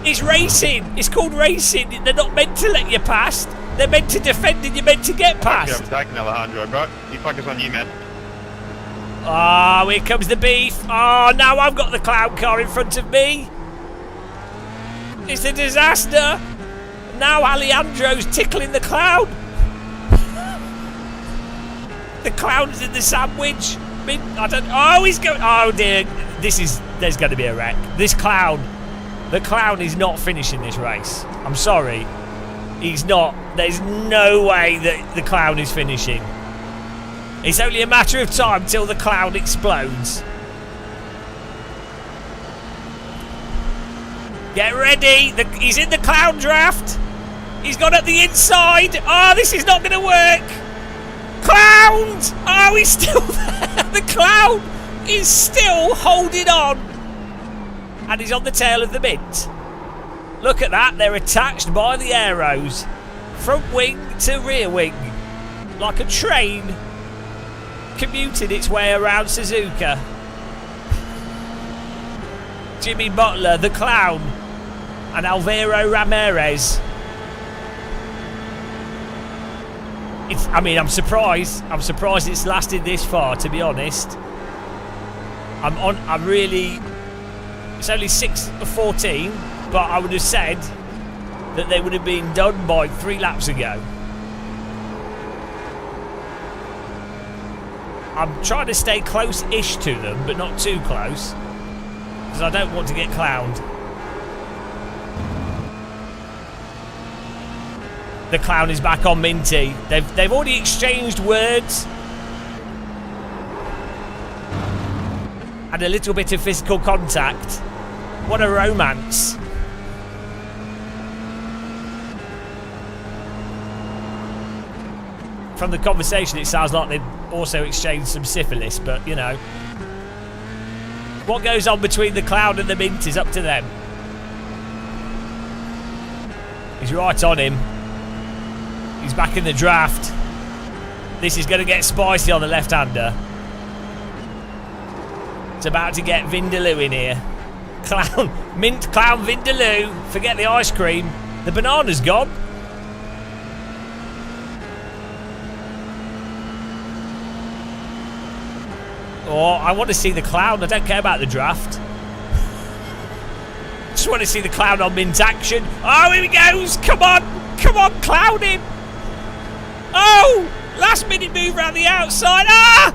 It's racing. It's called racing. They're not meant to let you past. They're meant to defend and you're meant to get past. I'm attacking Alejandro, bro. You focus on you, man. Oh, here comes the beef. Oh, now I've got the clown car in front of me. It's a disaster. Now Alejandro's tickling the clown. The clown's in the sandwich. I don't. Oh, he's going. Oh dear. There's going to be a wreck. This clown. The clown is not finishing this race. I'm sorry. He's not. There's no way that the clown is finishing. It's only a matter of time till the clown explodes. Get ready. He's in the clown draft. He's gone at the inside. Oh, this is not going to work. Clowns! Oh, he's still there. The clown is still holding on. And he's on the tail of the mint. Look at that. They're attached by the arrows. Front wing to rear wing. Like a train commuting its way around Suzuka. Jimmy Butler, the clown, and Alvaro Ramirez. I'm surprised. I'm surprised it's lasted this far, to be honest. It's only 6 of 14, but I would have said that they would have been done by 3 laps ago. I'm trying to stay close-ish to them, but not too close, because I don't want to get clowned. The clown is back on Minty. They've already exchanged words. And a little bit of physical contact. What a romance. From the conversation, it sounds like they've also exchanged some syphilis, but, you know. What goes on between the clown and the mint is up to them. He's right on him. He's back in the draft. This is going to get spicy on the left-hander. It's about to get Vindaloo in here. Clown, mint clown Vindaloo. Forget the ice cream. The banana's gone. Oh, I want to see the clown. I don't care about the draft. Just want to see the clown on mint action. Oh, here he goes. Come on. Come on, clown him. Oh! Last minute move around the outside. Ah!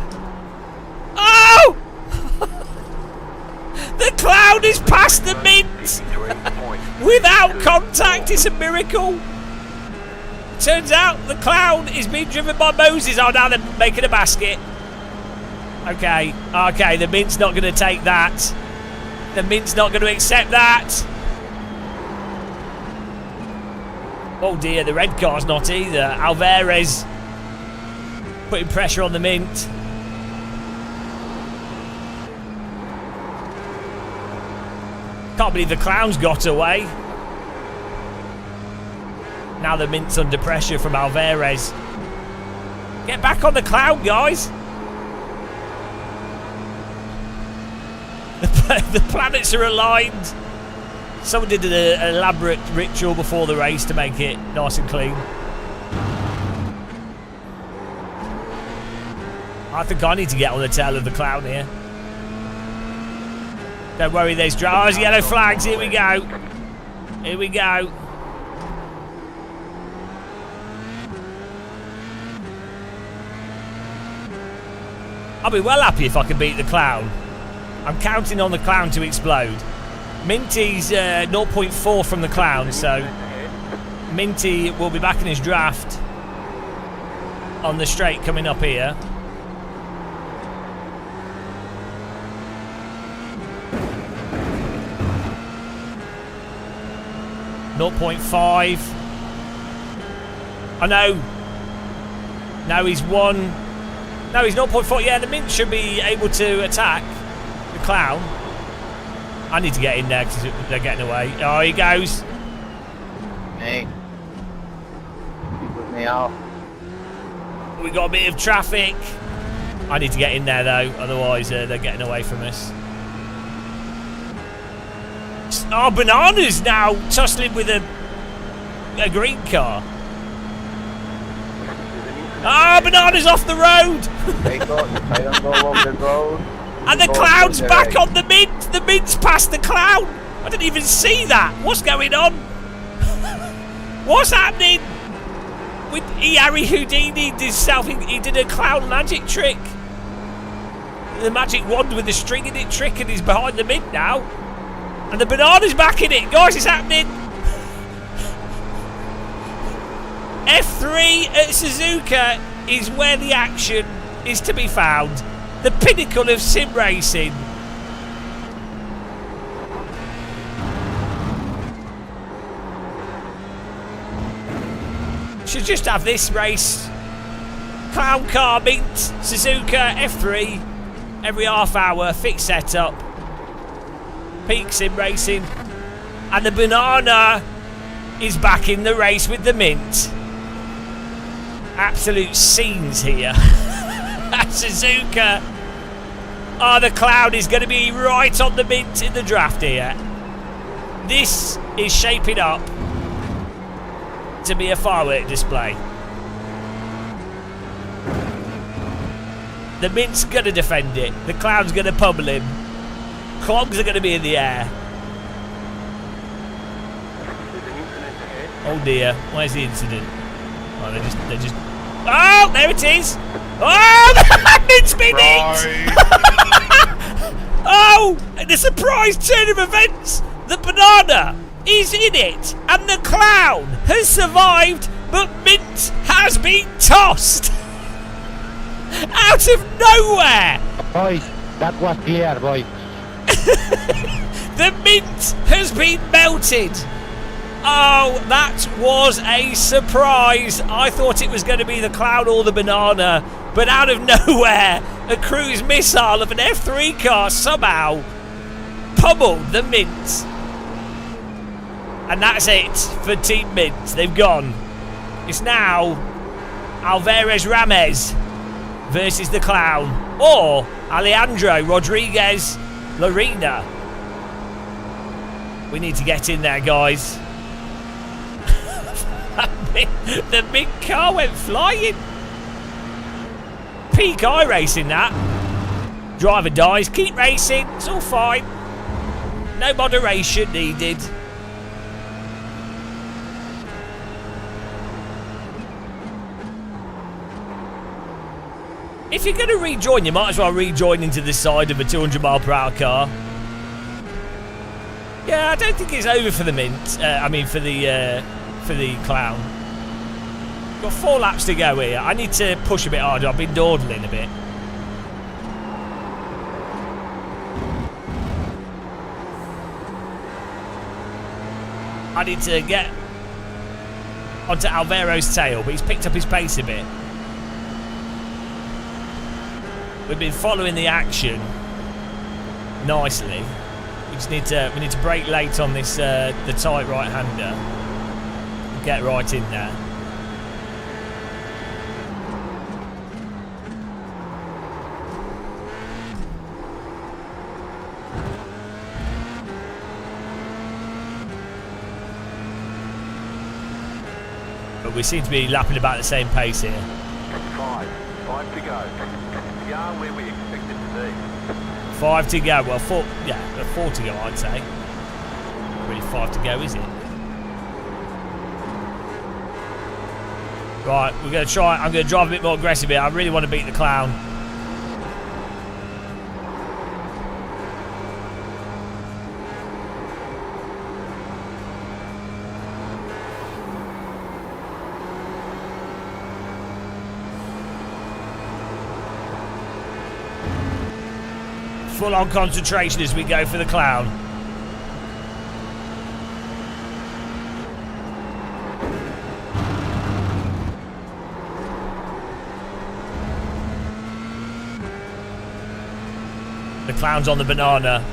Oh! The clown is past the mint without contact. It's a miracle. Turns out the clown is being driven by Moses. Oh, now they're making a basket. Okay, the mint's not going to take that. The mint's not going to accept that. Oh dear, the red car's not either. Alvarez putting pressure on the mint. Can't believe the clown's got away. Now the mint's under pressure from Alvarez. Get back on the clown, guys. The planets are aligned. Someone did an elaborate ritual before the race to make it nice and clean. I think I need to get on the tail of the clown here. Don't worry, there's drivers, yellow flags. Here we go. Here we go. I'll be well happy if I can beat the clown. I'm counting on the clown to explode. Minty's 0.4 from the clown, so Minty will be back in his draft on the straight coming up here. .5. Oh no. No, he's 1. No, he's 0.4. Yeah, the mint should be able to attack the clown. I need to get in there because they're getting away. Oh, he goes. Hey. Put me out. We got a bit of traffic. I need to get in there though, otherwise they're getting away from us. Oh, Banana's now tussling with a green car. Ah, Banana's off the road. They don't go over the road. And the Clown's back on the Mint. The Mint's past the Clown. I didn't even see that. What's going on? What's happening? Harry Houdini did himself. He did a Clown magic trick. The magic wand with the string in it trick, and he's behind the Mint now. And the Banana's back in it. Guys, it's happening. F3 at Suzuka is where the action is to be found. The pinnacle of sim racing. Should just have this race. Clown car, Mint, Suzuka, F3. Every half hour, fixed setup. Peak sim racing. And the Banana is back in the race with the Mint. Absolute scenes here. Suzuka. Oh, the Clown is going to be right on the Mint in the draft here. This is shaping up to be a firework display. The Mint's going to defend it. The Clown's going to pummel him. Clogs are going to be in the air. Oh dear, where's the incident? Oh, they're just. Oh, there it is. Oh, the Mint's been hit. Oh, and the surprise turn of events. The Banana is in it, and the Clown has survived, but Mint has been tossed out of nowhere. Boys, that was clear, boys. The Mint has been melted. Oh, that was a surprise. I thought it was going to be the Clown or the Banana, but out of nowhere, a cruise missile of an F3 car somehow pummeled the Mint. And that's it for Team Mint. They've gone. It's now Alvarez Ramirez versus the Clown, or Alejandro Rodriguez Lorena. We need to get in there, guys. The big car went flying. Peak iRacing, that. Driver dies. Keep racing. It's all fine. No moderation needed. If you're going to rejoin, you might as well rejoin into the side of a 200 mile per hour car. Yeah, I don't think it's over for the Mint. For the Clown. Got 4 laps to go here. I need to push a bit harder. I've been dawdling a bit. I need to get onto Alvaro's tail, but he's picked up his pace a bit. We've been following the action nicely. We need to brake late on this the tight right-hander. Get right in there. But we seem to be lapping about the same pace here. 5 to go. We are where we expected to be. 5 to go. Well, 4 to go, I'd say. Not really 5 to go, is it? Right, we're going to try. I'm going to drive a bit more aggressive here. I really want to beat the Clown. Full on concentration as we go for the Clown. The Clown's on the Banana.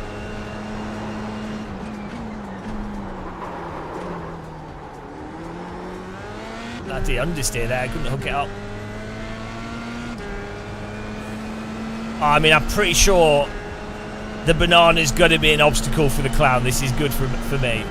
Bloody understeer there, couldn't hook it up. I mean, I'm pretty sure the banana's going to be an obstacle for the clown. This is good for me.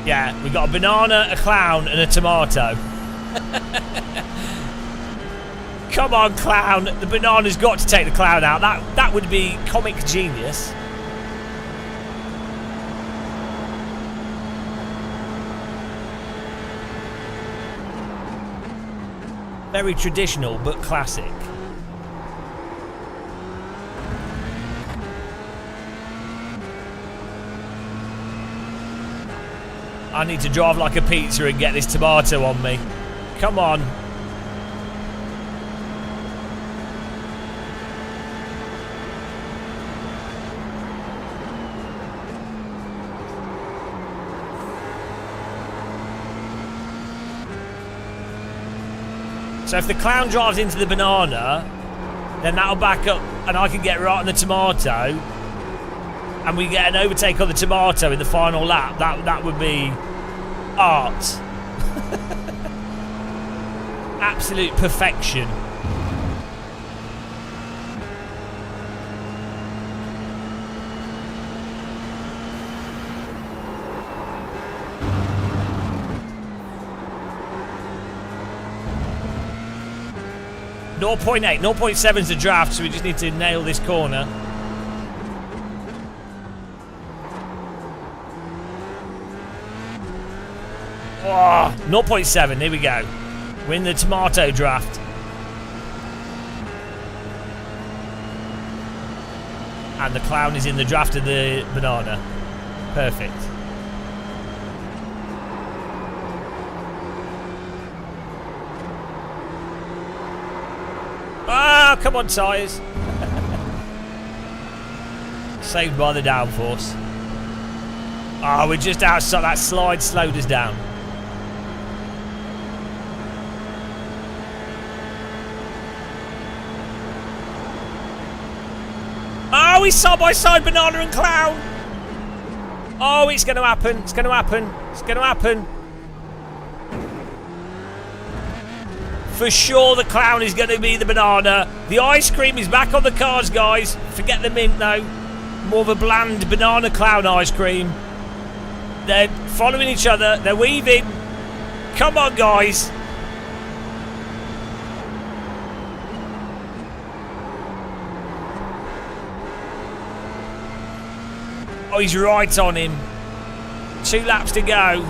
Yeah, we got a banana, a clown, and a tomato. Come on, clown. The banana's got to take the clown out. That would be comic genius. Very traditional, but classic. I need to drive like a pizza and get this tomato on me. Come on. So if the clown drives into the banana, then that'll back up and I can get right on the tomato and we get an overtake on the tomato in the final lap. That would be art. Absolute perfection. .8, 0.7 is the draft, so we just need to nail this corner. Oh, 0.7, here we go. We're in the tomato draft. And the clown is in the draft of the banana. Perfect. Ah, come on, tyres. Saved by the downforce. Ah, we're just outside. That slide slowed us down. Oh, he's side by side, banana and clown. Oh, it's going to happen. It's going to happen. It's going to happen. For sure, the clown is going to be the banana. The ice cream is back on the cards, guys. Forget the mint, though. More of a bland banana clown ice cream. They're following each other. They're weaving. Come on, guys. Oh, he's right on him. 2 laps to go.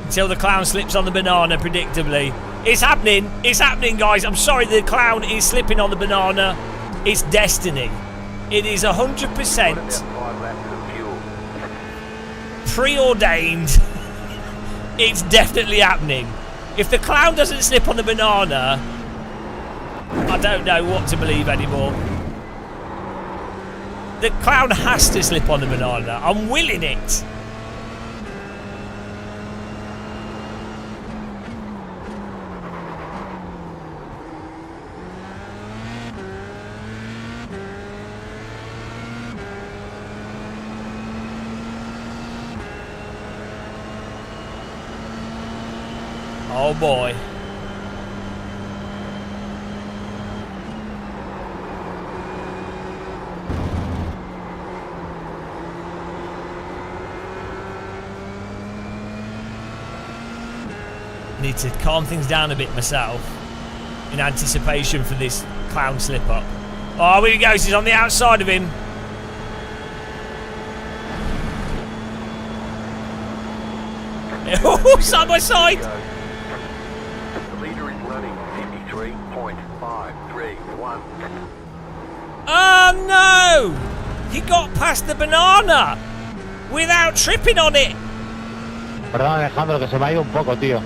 Until the clown slips on the banana, predictably. It's happening. It's happening, guys. I'm sorry, the clown is slipping on the banana. It's destiny. It is 100% preordained. It's definitely happening. If the clown doesn't slip on the banana, I don't know what to believe anymore. The clown has to slip on the banana. I'm willing it. Oh boy. Need to calm things down a bit myself in anticipation for this clown slip up. Oh, here he goes. He's on the outside of him. Oh, side by side. The leader is running 53.531. Oh no! He got past the banana without tripping on it. Perdón, Alejandro, que se me ha ido un poco, tío.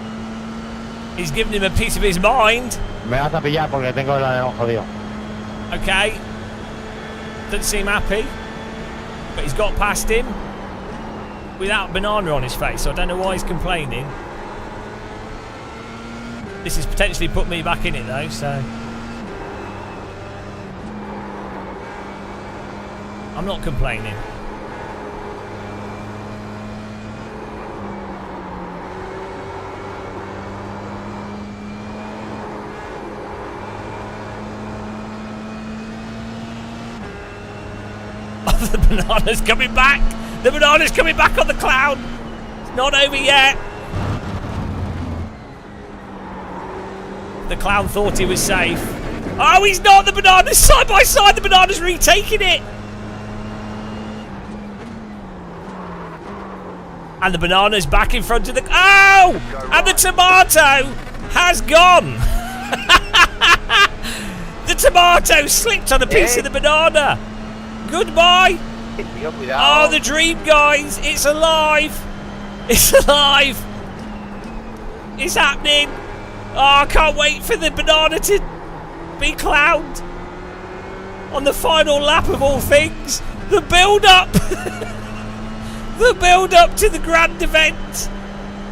He's giving him a piece of his mind. Me vas a pillar porque tengo el alerón jodido. Okay. Doesn't seem happy. But he's got past him without banana on his face, so I don't know why he's complaining. This has potentially put me back in it though, so I'm not complaining. Oh, the banana's coming back! The banana's coming back on the cloud! It's not over yet! The clown thought he was safe. Oh, he's not! The banana's side by side! The banana's retaking it! And the banana's back in front of the... Oh! And the tomato has gone! The tomato slipped on a piece of the banana! Goodbye! Oh, the dream, guys! It's alive! It's alive! It's happening! Oh, I can't wait for the banana to be clowned! On the final lap of all things! The build-up! The build-up to the grand event!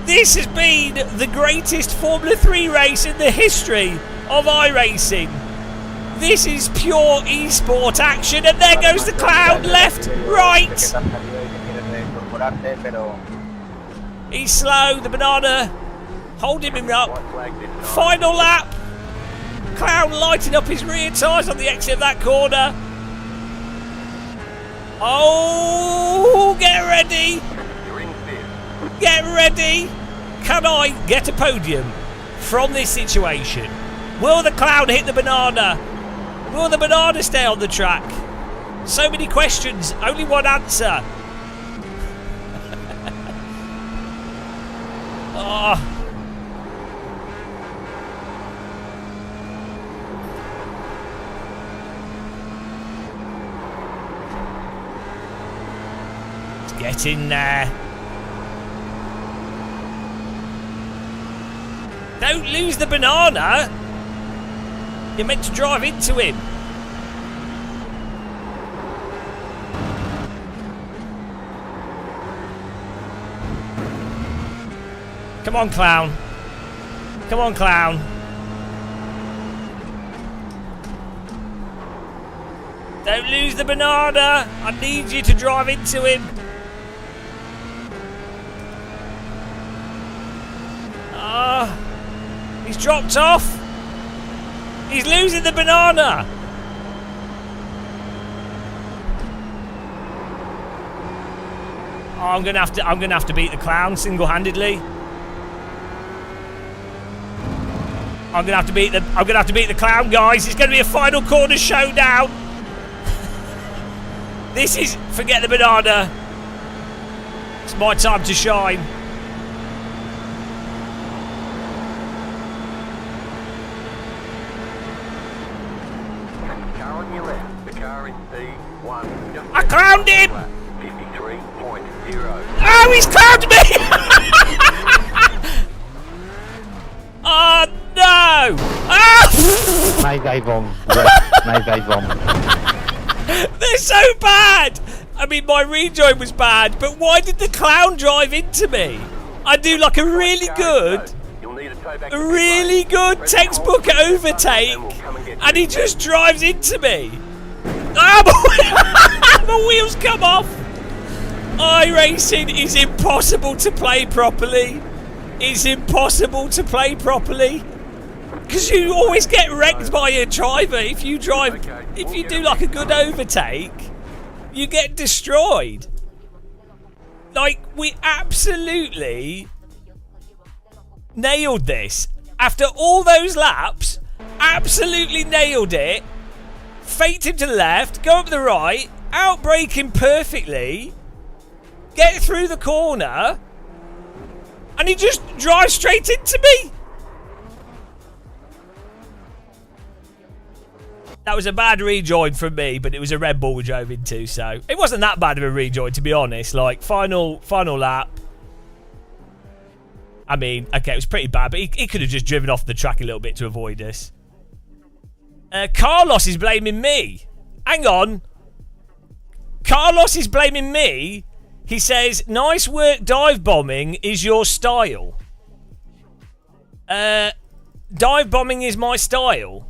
This has been the greatest Formula 3 race in the history of iRacing! This is pure esport action, and there goes the clown, left, right! He's slow, the banana, holding him up. Final lap! Clown lighting up his rear tyres on the exit of that corner. Oh, get ready! Get ready! Can I get a podium from this situation? Will the clown hit the banana? Will the banana stay on the track? So many questions, only one answer. Oh. Let's get in there. Don't lose the banana. You're meant to drive into him. Come on, clown. Come on, clown. Don't lose the banana. I need you to drive into him. Ah, he's dropped off. He's losing the banana. Oh, I'm gonna have to beat the clown single-handedly. I'm gonna have to beat the clown, guys. It's gonna be a final corner showdown. This is forget the banana. It's my time to shine. Car on your left. The car in P1. I clowned him. 53.0. Oh, he's clowned me. Oh no! Ah! Nice wrong. They're so bad! I mean, my rejoin was bad, but why did the clown drive into me? I do like a really good textbook overtake, and he just drives into me. Ah, my wheels come off! iRacing is impossible to play properly. It's impossible to play properly. Because you always get wrecked by a driver. If you do like a good overtake, you get destroyed. Like, we absolutely nailed this. After all those laps, absolutely nailed it. Faked him to the left, go up the right, outbrake him perfectly, get through the corner, and he just drives straight into me. That was a bad rejoin from me, but it was a Red Bull we drove into, so it wasn't that bad of a rejoin, to be honest. Like, final lap. I mean, okay, it was pretty bad, but he could have just driven off the track a little bit to avoid us. Carlos is blaming me. Hang on. Carlos is blaming me. He says, nice work dive bombing is your style. Dive bombing is my style.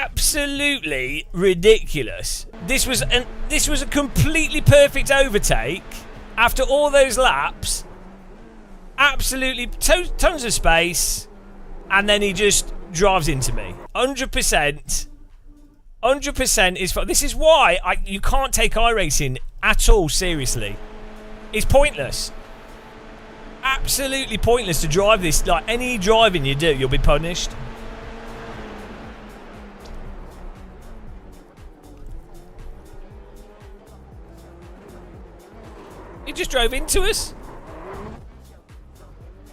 absolutely ridiculous. This was a completely perfect overtake after all those laps. Absolutely tons of space, and then he just drives into me. 100%. 100% is. This is why you can't take iRacing at all seriously. It's pointless. Absolutely pointless to drive this. Like any driving you do, you'll be punished. He just drove into us.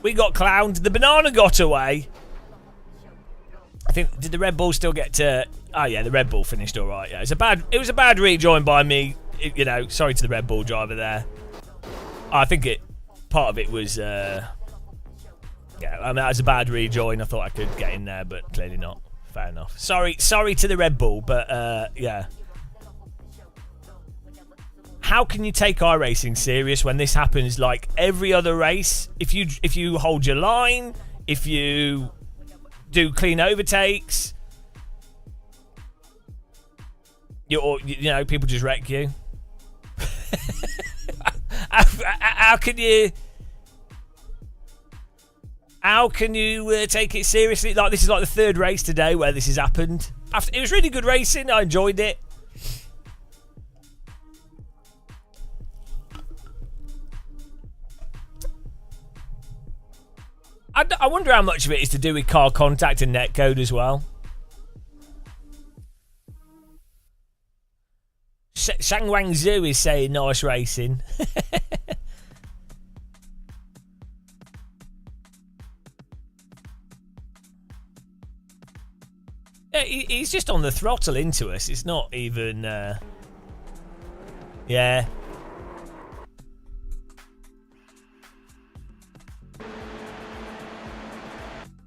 We got clowned. The banana got away. I think, did the Red Bull still get to... Oh, yeah, the Red Bull finished all right. Yeah, it was a bad rejoin by me. You know, sorry to the Red Bull driver there. I think part of it was... yeah, I mean, that was a bad rejoin. I thought I could get in there, but clearly not. Fair enough. Sorry to the Red Bull, but, yeah. How can you take iRacing serious when this happens like every other race? If you hold your line, if you do clean overtakes, you know, people just wreck you. How can you take it seriously? Like, this is like the third race today where this has happened. It was really good racing. I enjoyed it. I wonder how much of it is to do with car contact and netcode as well. Shang Wang Zhu is saying nice racing. Yeah, he's just on the throttle into us. It's not even... yeah.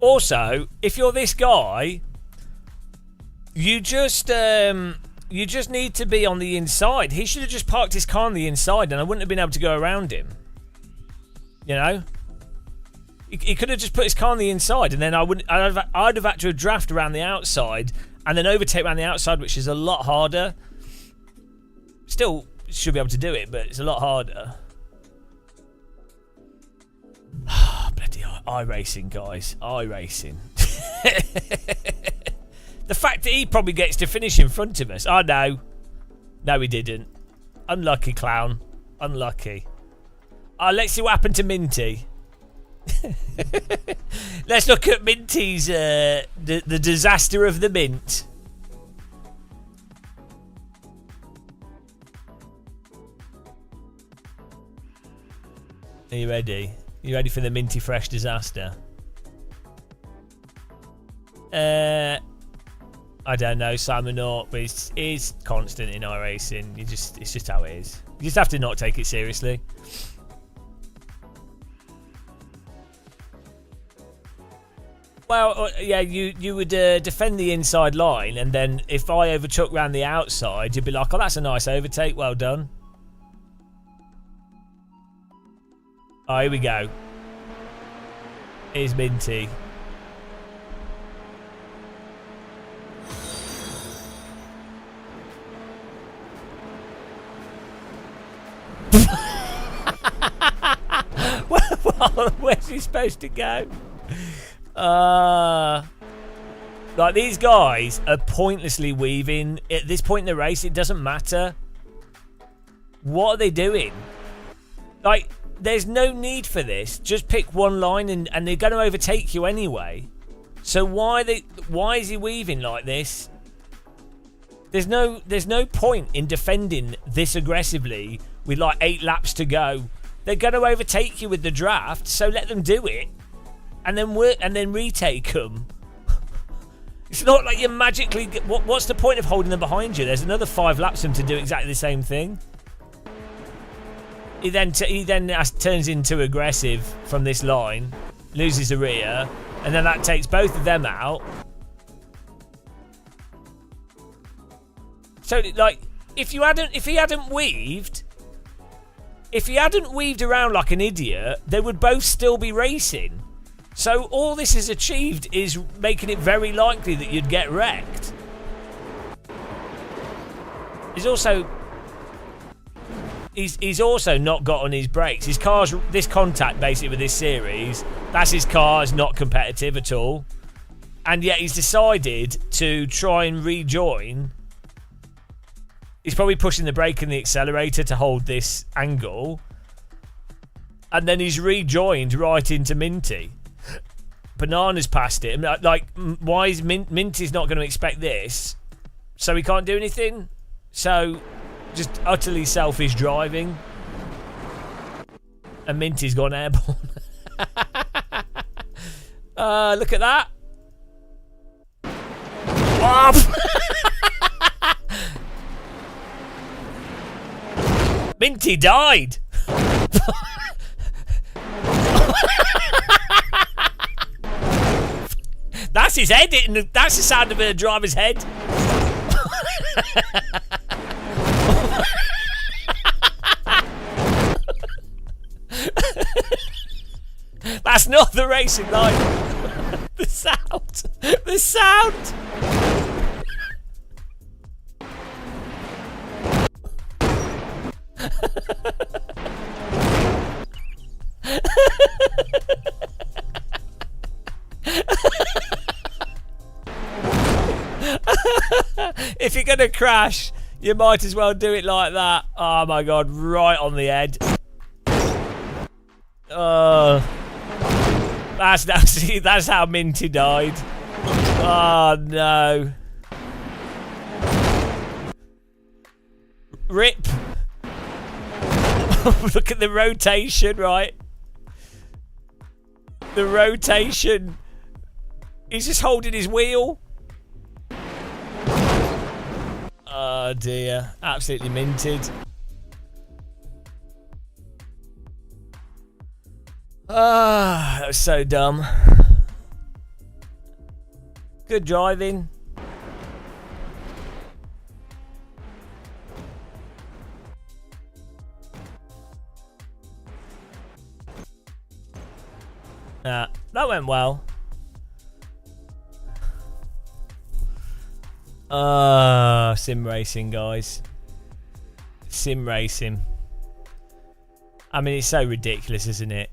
Also, if you're this guy, you just need to be on the inside. He should have just parked his car on the inside, and I wouldn't have been able to go around him. You know, he could have just put his car on the inside, and then I'd have had to draft around the outside and then overtake around the outside, which is a lot harder. Still should be able to do it, but it's a lot harder. Bloody iRacing, guys. iRacing. The fact that he probably gets to finish in front of us. Oh, no. No, he didn't. Unlucky, clown. Unlucky. Let's see what happened to Minty. Let's look at Minty's... the disaster of the Mint. Are you ready? You ready for the Minty Fresh disaster? I don't know, Simon Orr, but it's constant in iRacing. It's just how it is. You just have to not take it seriously. Well, yeah, you would defend the inside line, and then if I overtook round the outside, you'd be like, oh, that's a nice overtake, well done. Oh, here we go. Here's Minty. Well, where's he supposed to go? Like, these guys are pointlessly weaving. At this point in the race, it doesn't matter. What are they doing? Like, there's no need for this. Just pick one line and they're going to overtake you anyway. So why is he weaving like this? There's no point in defending this aggressively with like 8 laps to go. They're going to overtake you with the draft, so let them do it, and then retake them. It's not like you magically. What's the point of holding them behind you? There's another 5 laps for them to do exactly the same thing. He then turns into aggressive from this line, loses the rear, and then that takes both of them out. So, like, if he hadn't weaved around like an idiot, they would both still be racing. So all this has achieved is making it very likely that you'd get wrecked. He's also not got on his brakes. His car's this contact basically with this series. That's his car. It's not competitive at all, and yet he's decided to try and rejoin. He's probably pushing the brake and the accelerator to hold this angle, and then he's rejoined right into Minty. Banana's past it. Like, why is Minty's not going to expect this? So he can't do anything. So. Just utterly selfish driving. And Minty's gone airborne. Look at that. Off. Minty died. That's his head. That's the sound of a driver's head. That's not the racing line. The sound. The sound. If you're going to crash, you might as well do it like that. Oh my god, right on the head. That's how Minty died. Oh no. Rip. Look at the rotation, right? The rotation. He's just holding his wheel. Oh dear. Absolutely minted. Ah, that was so dumb. Good driving. That went well. Sim racing, guys. Sim racing. I mean, it's so ridiculous, isn't it?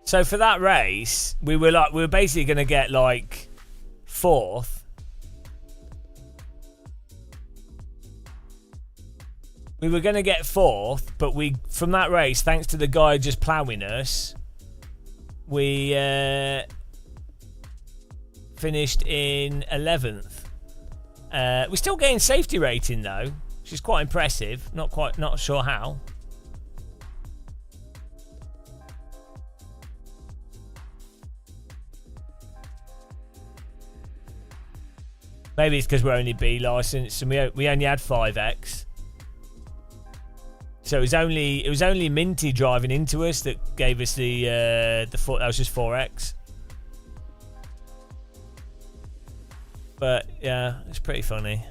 So for that race, we were basically going to get like 4th. We were going to get 4th, but from that race, thanks to the guy just ploughing us, we finished in 11th. We're still getting safety rating though, which is quite impressive. Not sure how. Maybe it's because we're only B licensed and we only had 5X. So it was only Minty driving into us that gave us that was just 4X. But yeah, it's pretty funny.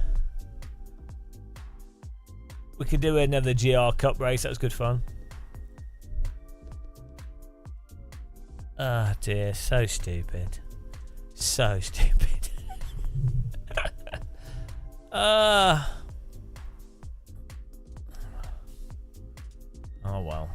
We could do another GR Cup race. That was good fun. Ah dear, so stupid. So stupid. Oh well.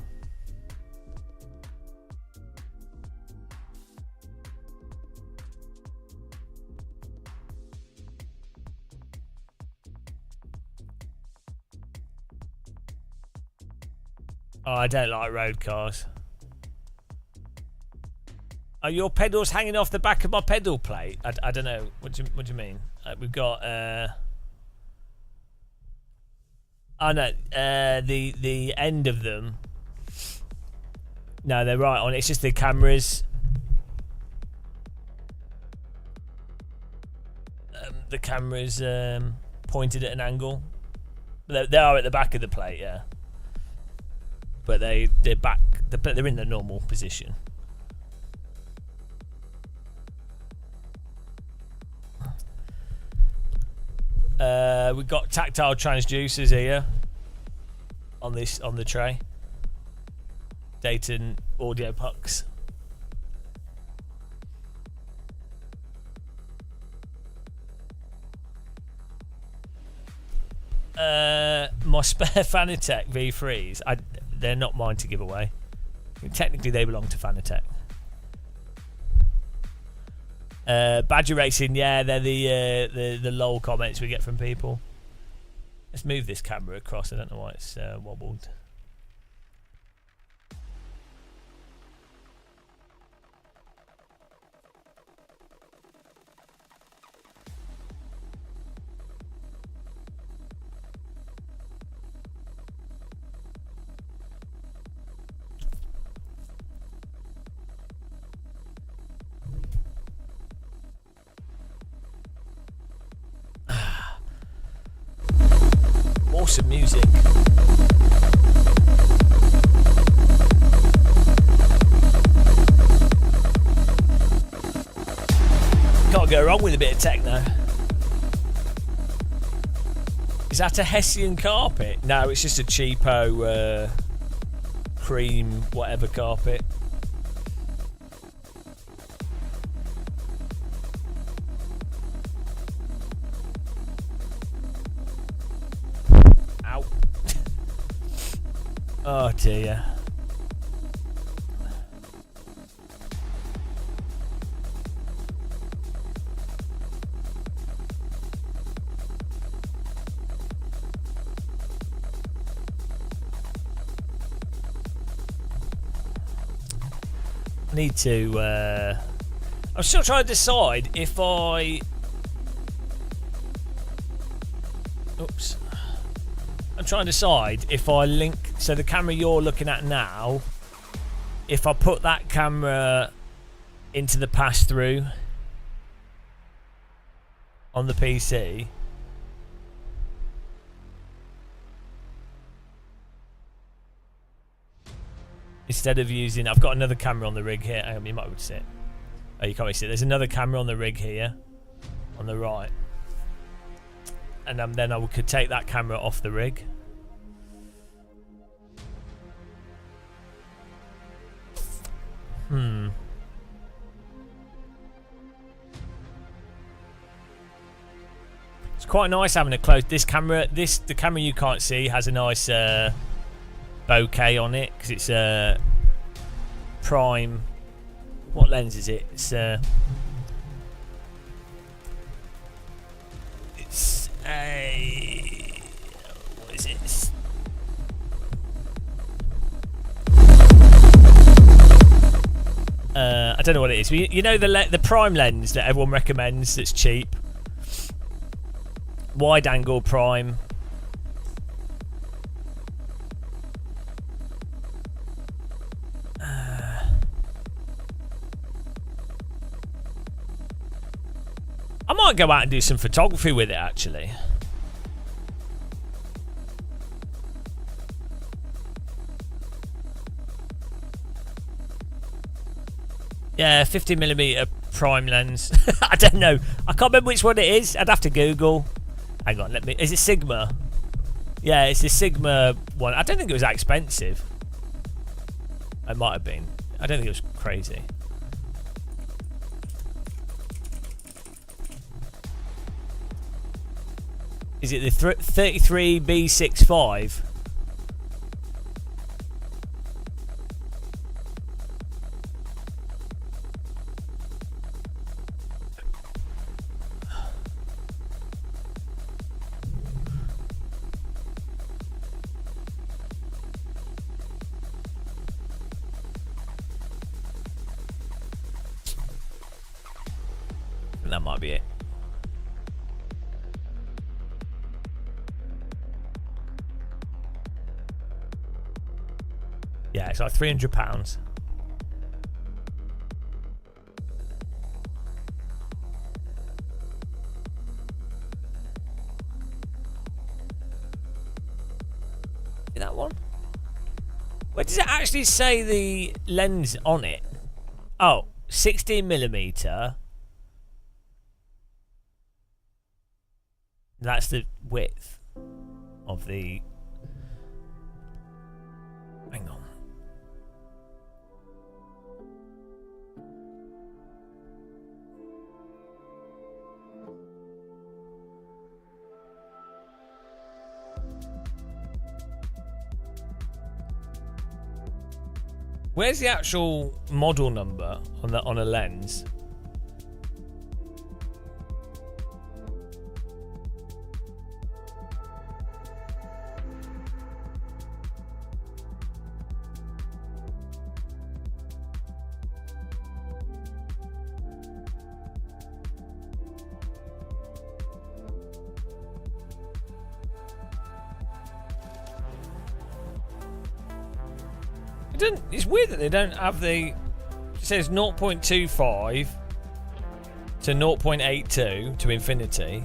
Oh, I don't like road cars. Are your pedals hanging off the back of my pedal plate? I don't know. What do you mean? We've got oh no, the end of them. No, they're right on. It's just the cameras. The cameras pointed at an angle. They are at the back of the plate, yeah. But they're back. They're in the normal position. We've got tactile transducers here on the tray. Dayton audio pucks. My spare Fanatec V3s, they're not mine to give away. I mean, technically, they belong to Fanatec. Badger Racing, yeah, they're the lol comments we get from people. Let's move this camera across. I don't know why it's wobbled. Awesome music. Can't go wrong with a bit of techno. Is that a Hessian carpet? No, it's just a cheapo cream whatever carpet. Ow. Oh dear. Need to I'm still trying to decide if I I'm trying to decide if I link, so the camera you're looking at now, if I put that camera into the pass-through on the PC, instead of using, I've got another camera on the rig here. Hang on, you might be able to see it. Oh, you can't really see it. There's another camera on the rig here, on the right. And then I could take that camera off the rig. It's quite nice having a close. This camera, the camera you can't see has a nice bokeh on it because it's a prime. What lens is it? It's a what is it? I don't know what it is. You know the prime lens that everyone recommends that's cheap, wide angle prime. I might go out and do some photography with it actually. Yeah, 50mm prime lens. I don't know. I can't remember which one it is. I'd have to Google. Hang on, let me. Is it Sigma? Yeah, it's a Sigma one. I don't think it was that expensive. It might have been. I don't think it was crazy. Is it the 33B65? That might be it. Yeah, it's like £300. That one? Where does it actually say the lens on it? Oh, 16mm. That's the width of the. Hang on. Where's the actual model number on a lens? It's weird that they don't have the. It says 0.25 to 0.82 to infinity.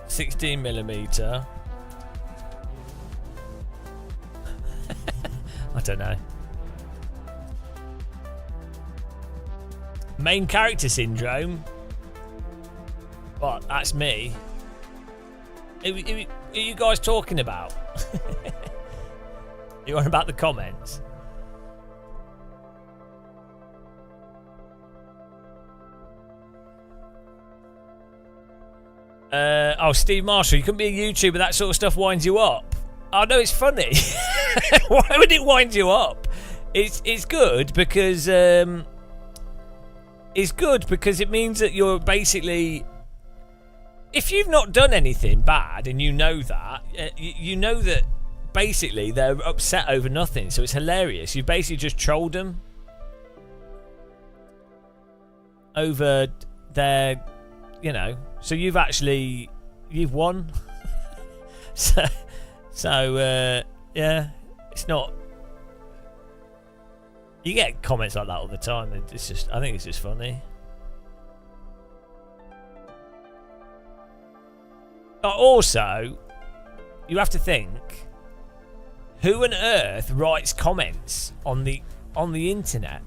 16mm. I don't know. Main character syndrome. What? That's me. Who are you guys talking about? You on about the comments? Oh, Steve Marshall, you couldn't be a YouTuber. That sort of stuff winds you up. Oh no, it's funny. Why would it wind you up? It's good because it means that you're basically. If you've not done anything bad and you know that, you know that. Basically, they're upset over nothing, so it's hilarious. You basically just trolled them over their, you know. So you've won. so yeah, it's not. You get comments like that all the time. It's just, I think it's just funny. Also, you have to think. Who on earth writes comments on the internet?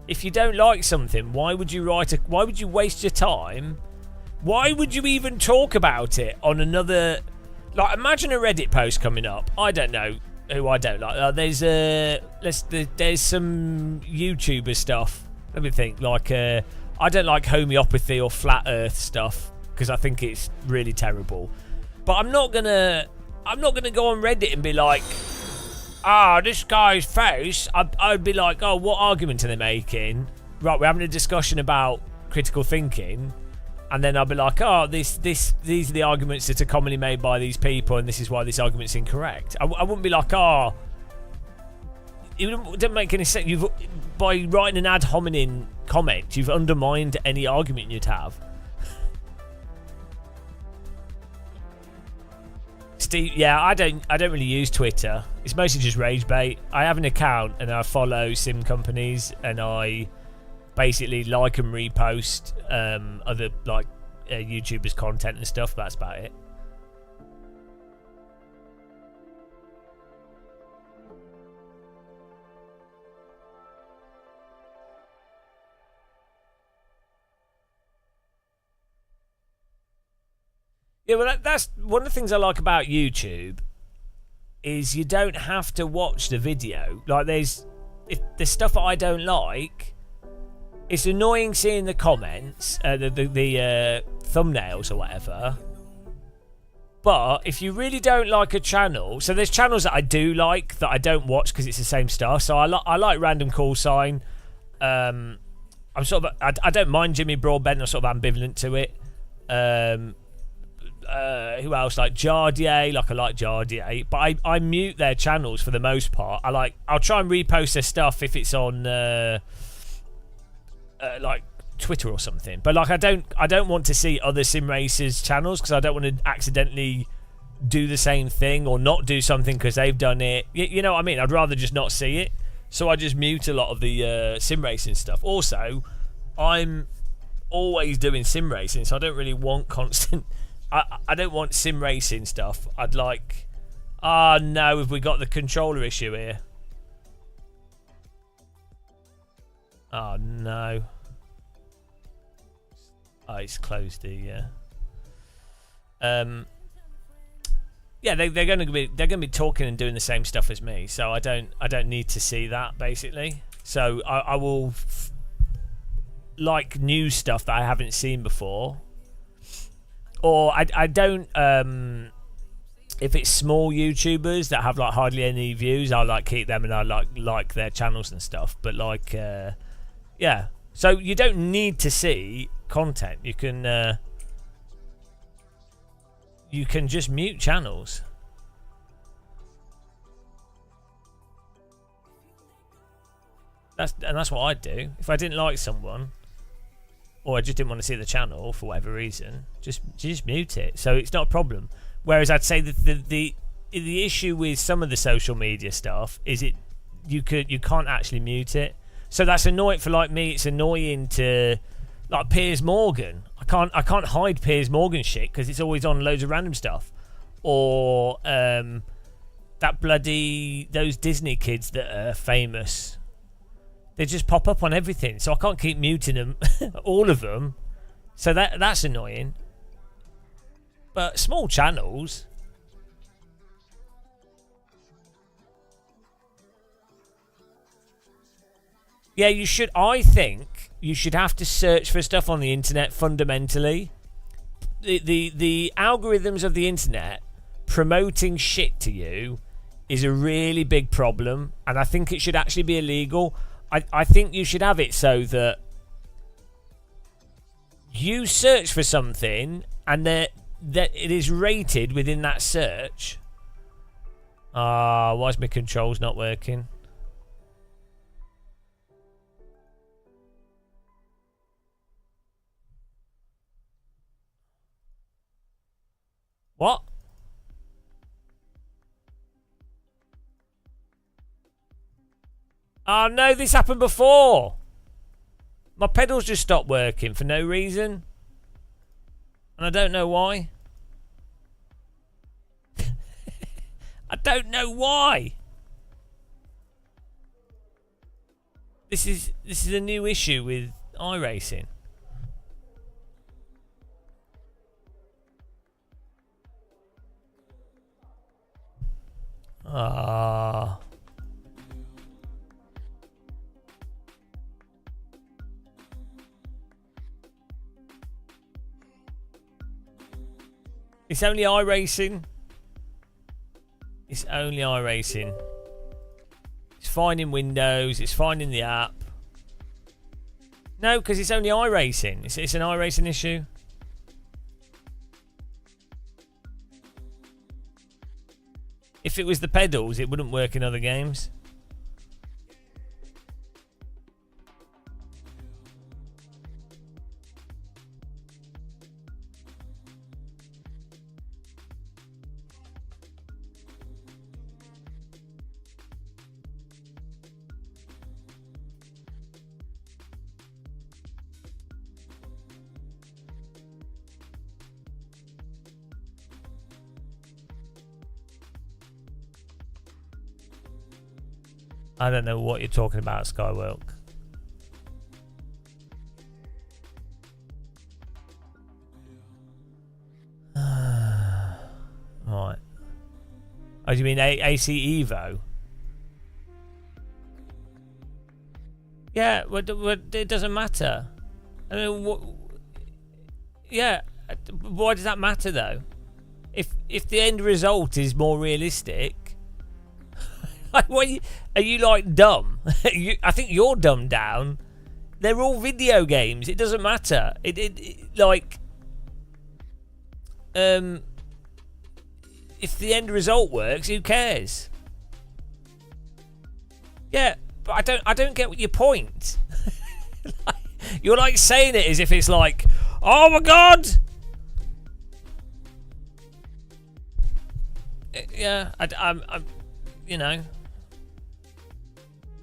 If you don't like something, why would you why would you waste your time? Why would you even talk about it on another? Like, imagine a Reddit post coming up. I don't know who I don't like. There's some YouTuber stuff. Let me think. Like, I don't like homeopathy or flat Earth stuff because I think it's really terrible. But I'm not gonna go on Reddit and be like, this guy's face. I'd be like, oh, what argument are they making? Right, we're having a discussion about critical thinking, and then I'll be like, oh, these are the arguments that are commonly made by these people, and this is why this argument's incorrect. I wouldn't be like, oh, it doesn't make any sense. By writing an ad hominem comment, you've undermined any argument you'd have. Steve, yeah, I don't really use Twitter. It's mostly just rage bait. I have an account and I follow sim companies and I basically like and repost other like YouTubers' content and stuff. That's about it. Yeah, well, that's one of the things I like about YouTube is you don't have to watch the video. Like, if there's stuff that I don't like, it's annoying seeing the comments, the thumbnails or whatever. But if you really don't like a channel, so there's channels that I do like that I don't watch because it's the same stuff. So I like Random Call Sign. I'm sort of I don't mind Jimmy Broadbent. I'm sort of ambivalent to it. Who else? Like Jardier. Like, I like Jardier, but I mute their channels for the most part. I'll try and repost their stuff if it's on like Twitter or something. But like, I don't want to see other sim racers channels because I don't want to accidentally do the same thing or not do something because they've done it. You know what I mean? I'd rather just not see it. So I just mute a lot of the sim racing stuff. Also, I'm always doing sim racing, so I don't really want constant. I don't want sim racing stuff. I'd like. Ah, no, have we got the controller issue here? Oh no. Oh, it's closed here. Yeah, they're going to be talking and doing the same stuff as me, so I don't need to see that basically. So I will like new stuff that I haven't seen before, or I don't if it's small YouTubers that have like hardly any views, I like keep them and I like their channels and stuff. But like, yeah. So you don't need to see content. You can just mute channels. That's what I'd do if I didn't like someone, or I just didn't want to see the channel for whatever reason. Just mute it, so it's not a problem. Whereas I'd say that the issue with some of the social media stuff is you can't actually mute it. So that's annoying for like me. It's annoying to like Piers Morgan. I can't hide Piers Morgan shit because it's always on loads of random stuff, or that bloody those Disney kids that are famous. They just pop up on everything, so I can't keep muting them, all of them. So that's annoying. But small channels. Yeah, you should. I think you should have to search for stuff on the internet fundamentally. The algorithms of the internet promoting shit to you is a really big problem, and I think it should actually be illegal. I think you should have it so that you search for something and that it is rated within that search. Why is my controls not working? What? Oh no, this happened before. My pedals just stopped working for no reason. And I don't know why. I don't know why. This is a new issue with iRacing. Ah. It's only iRacing. It's only iRacing. It's fine in Windows. It's fine in the app. No, because it's only iRacing. It's an iRacing issue. If it was the pedals, it wouldn't work in other games. I don't know what you're talking about, Skywalk. Right. Oh, do you mean AC Evo? Yeah, well, it doesn't matter. I mean, yeah, why does that matter though? If the end result is more realistic. Are you like dumb? I think you're dumbed down. They're all video games. It doesn't matter. It like if the end result works, who cares? Yeah, but I don't get what your point. You're like saying it as if it's like, oh my god. Yeah, I'm you know.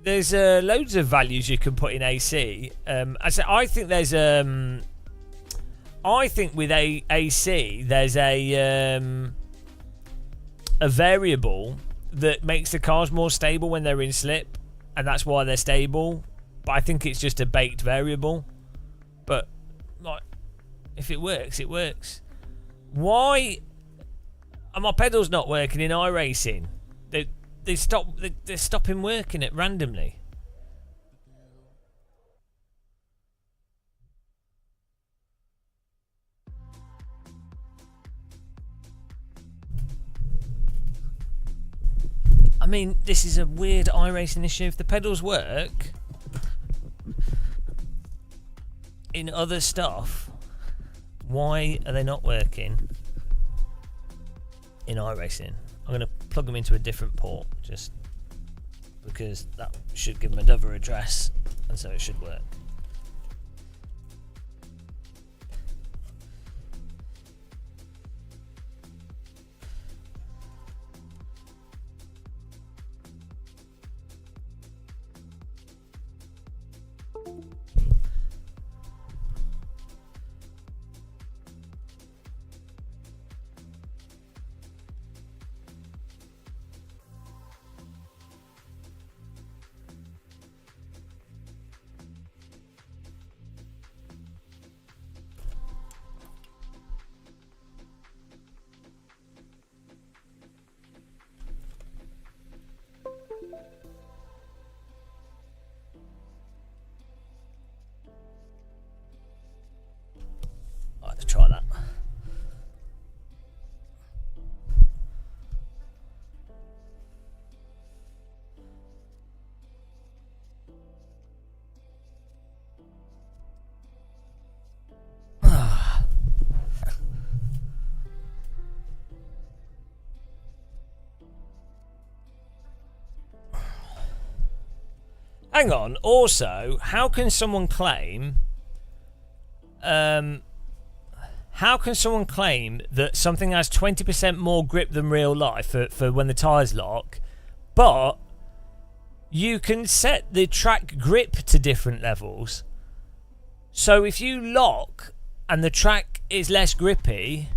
There's loads of values you can put in AC. I think there's I think with AC there's a variable that makes the cars more stable when they're in slip, and that's why they're stable. But I think it's just a baked variable. But like, if it works, it works. Why are my pedals not working in iRacing? They're stopping working it randomly. mean, this is a weird iRacing issue. If the pedals work in other stuff, why are they not working in iRacing? I'm going to plug them into a different port, just because that should give them another address, and so it should work. Let's try that. Hang on. Also, how can someone claim? How can someone claim that something has 20% more grip than real life for when the tyres lock, but you can set the track grip to different levels? So if you lock and the track is less grippy,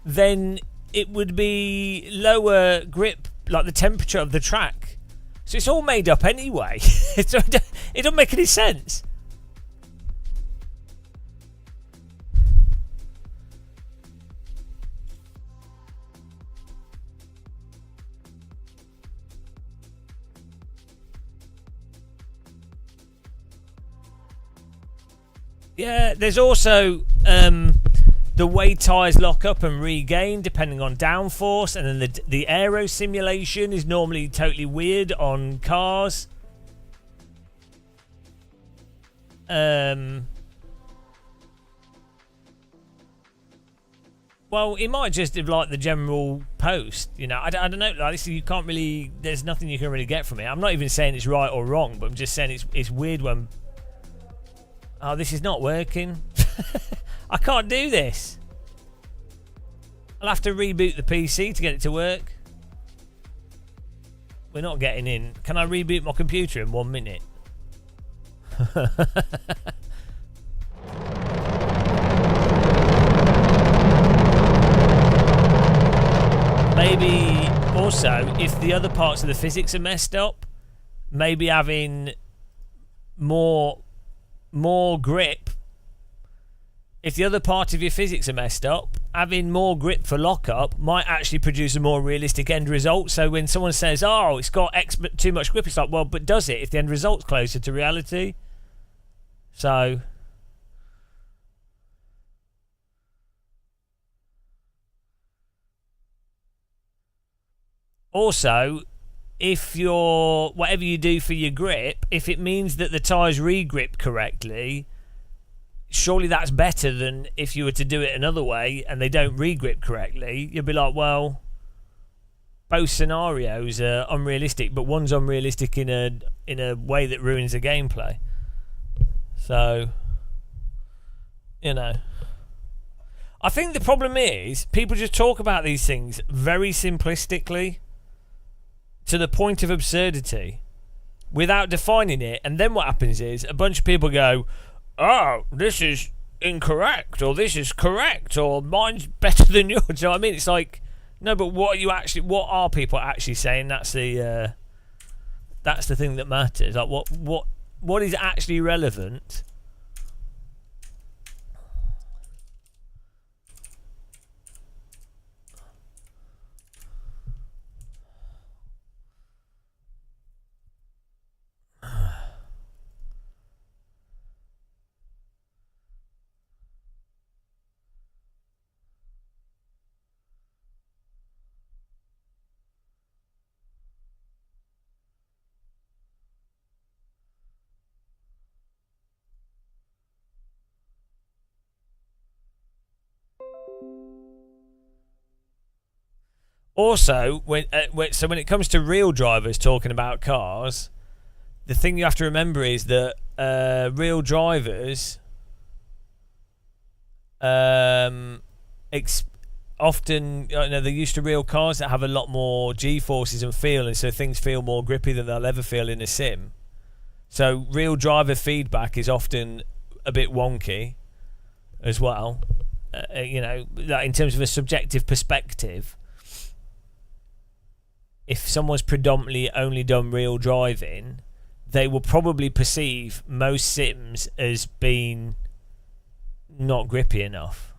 then it would be lower grip, like the temperature of the track. So it's all made up anyway. It don't make any sense. Yeah, there's also the way tyres lock up and regain depending on downforce, and then the aero simulation is normally totally weird on cars. Well, it might just have like the general post, you know. I don't know. Like this, you can't really. There's nothing you can really get from it. I'm not even saying it's right or wrong, but I'm just saying it's weird when. Oh, this is not working. I can't do this. I'll have to reboot the PC to get it to work. We're not getting in. Can I reboot my computer in 1 minute? Maybe also, if the other parts of the physics are messed up, maybe having more grip. If the other part of your physics are messed up, having more grip for lockup might actually produce a more realistic end result. So when someone says, oh, it's got too much grip, it's like, well, but does it if the end result's closer to reality? So also, if you're whatever you do for your grip, if it means that the tyres re-grip correctly, surely that's better than if you were to do it another way and they don't re-grip correctly. You'll be like, well, both scenarios are unrealistic, but one's unrealistic in a way that ruins the gameplay. So, you know, I think the problem is people just talk about these things very simplistically to the point of absurdity without defining it, and then what happens is a bunch of people go, oh, this is incorrect, or this is correct, or mine's better than yours. Do you know what I mean? It's like, no, but what are people actually saying? That's the thing that matters. Like what is actually relevant? Also, when it comes to real drivers talking about cars, the thing you have to remember is that real drivers often, they're used to real cars that have a lot more G-forces and feel, and so things feel more grippy than they'll ever feel in a sim. So real driver feedback is often a bit wonky as well. In terms of a subjective perspective, if someone's predominantly only done real driving, they will probably perceive most sims as being not grippy enough.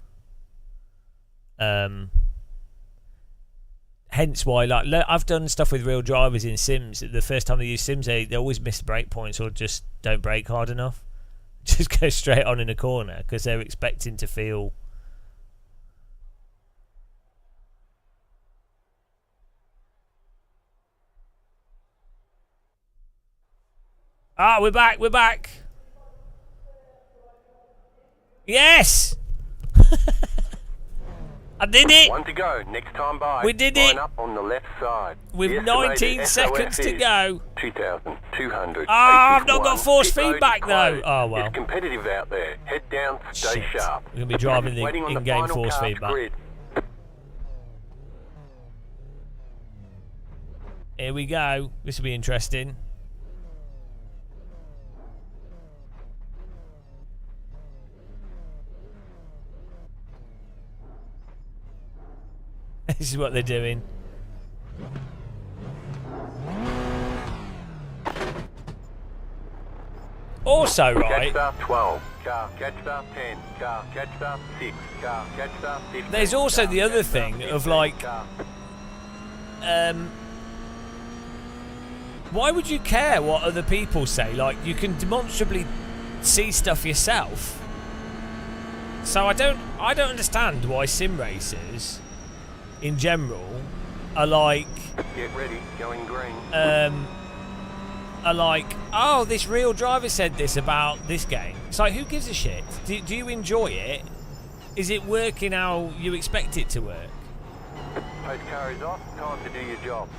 Hence why, I've done stuff with real drivers in sims. The first time they use sims, they always miss the brake points or just don't brake hard enough. Just go straight on in a corner because they're expecting to feel. We're back. Yes! I did it! One to go. Next time by. We did Line it! up on the left side. With The 19 estimated seconds SOS to is go. 2,200. I've not got force feedback though. Closed. Oh well. It's competitive out there. Head down, stay Shit. sharp. We're going to be driving the Waiting on the in-game final force cast feedback. grid. Here we go. This will be interesting. This is what they're doing. Also, right, Catch start 12. Car, catch start 10. Car, catch start 6. Car, catch start 15. there's also Car, the other catch start thing of 15. like, Car. why would you care what other people say? Like, you can demonstrably see stuff yourself. So I don't understand why sim racers, in general, are like, Get ready, going green. are like, oh, this real driver said this about this game. It's like, who gives a shit? Do you enjoy it? Is it working how you expect it to work? Post car is off, time to do your job.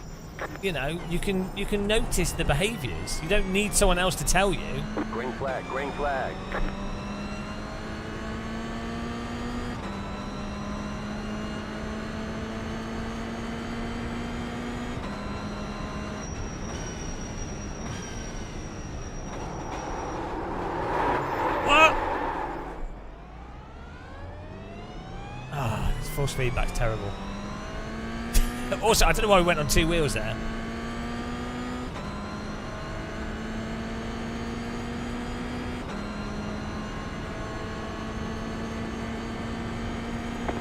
You know, you can notice the behaviours. You don't need someone else to tell you. Green flag, green flag. What? This force feedback's terrible. Also, I don't know why we went on two wheels there.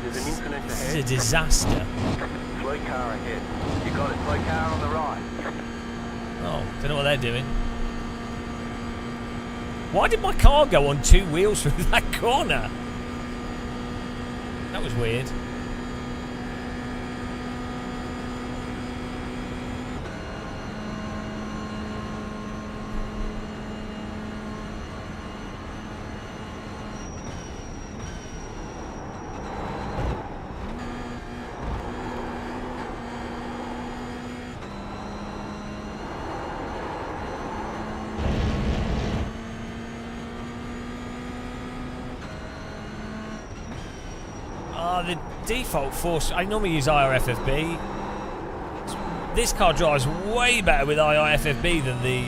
There's an incident This ahead. is a disaster. Slow car ahead. You got it, slow car on the right. Oh, don't know what they're doing. Why did my car go on two wheels through that corner? That was weird. The default force, I normally use IRFFB. This car drives way better with IRFFB than the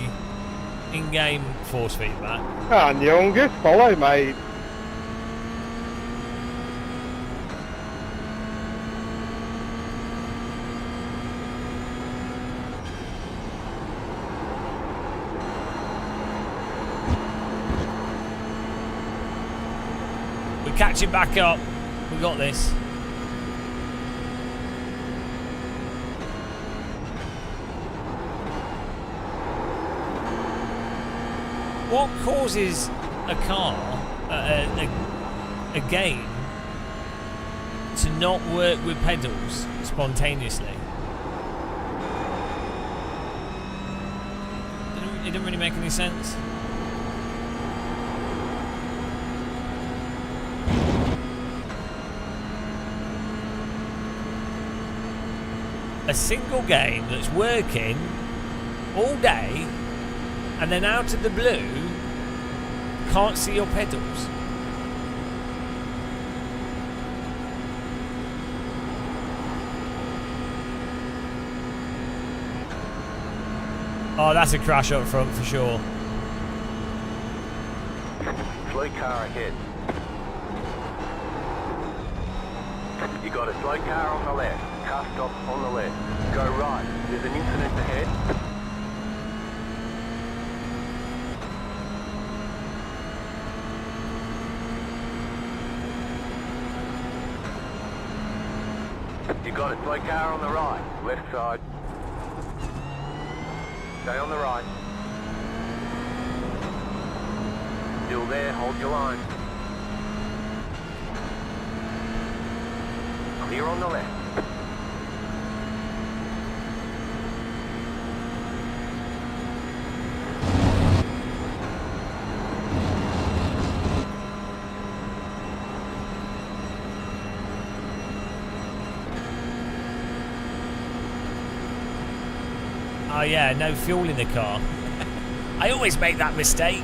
in-game force feedback. And youngest, follow, mate. We're catching back up. We got this. What causes a car, a game, to not work with pedals spontaneously? It didn't really make any sense. a single game that's working all day, and then out of the blue, can't see your pedals. Oh, that's a crash up front for sure. Slow car ahead. You got a slow car on the left. Car stop on the left. Go right. There's an incident ahead. You got a slow car on the right. Left side. Stay on the right. Still there, hold your line. Clear on the left. Oh yeah, no fuel in the car. I always make that mistake.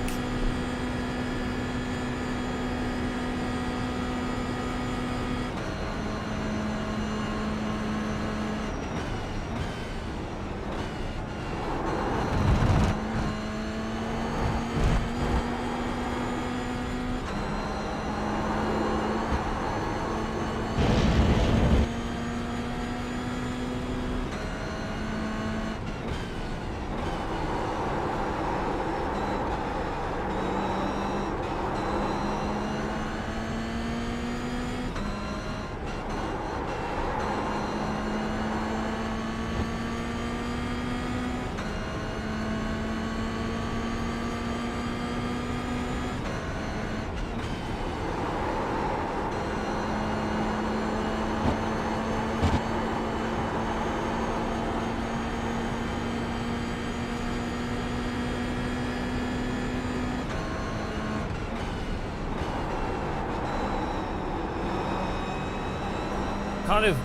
Kind of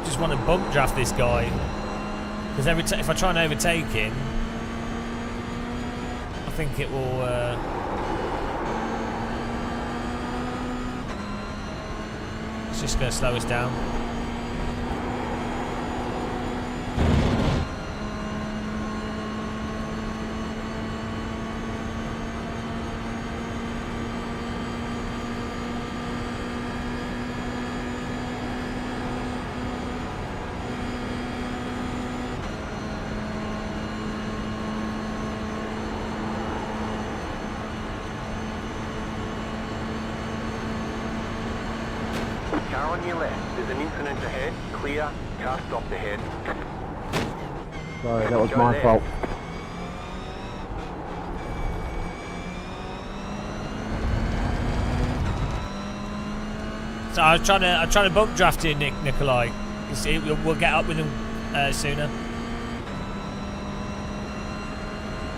just want to bump draft this guy, because if I try and overtake him, I think it will it's just going to slow us down. Car on your left. There's an incident ahead. Clear. Car stopped ahead. Sorry, that was Go my there. fault. So I'm trying to bump draft here, Nikolai. We'll get up with him sooner.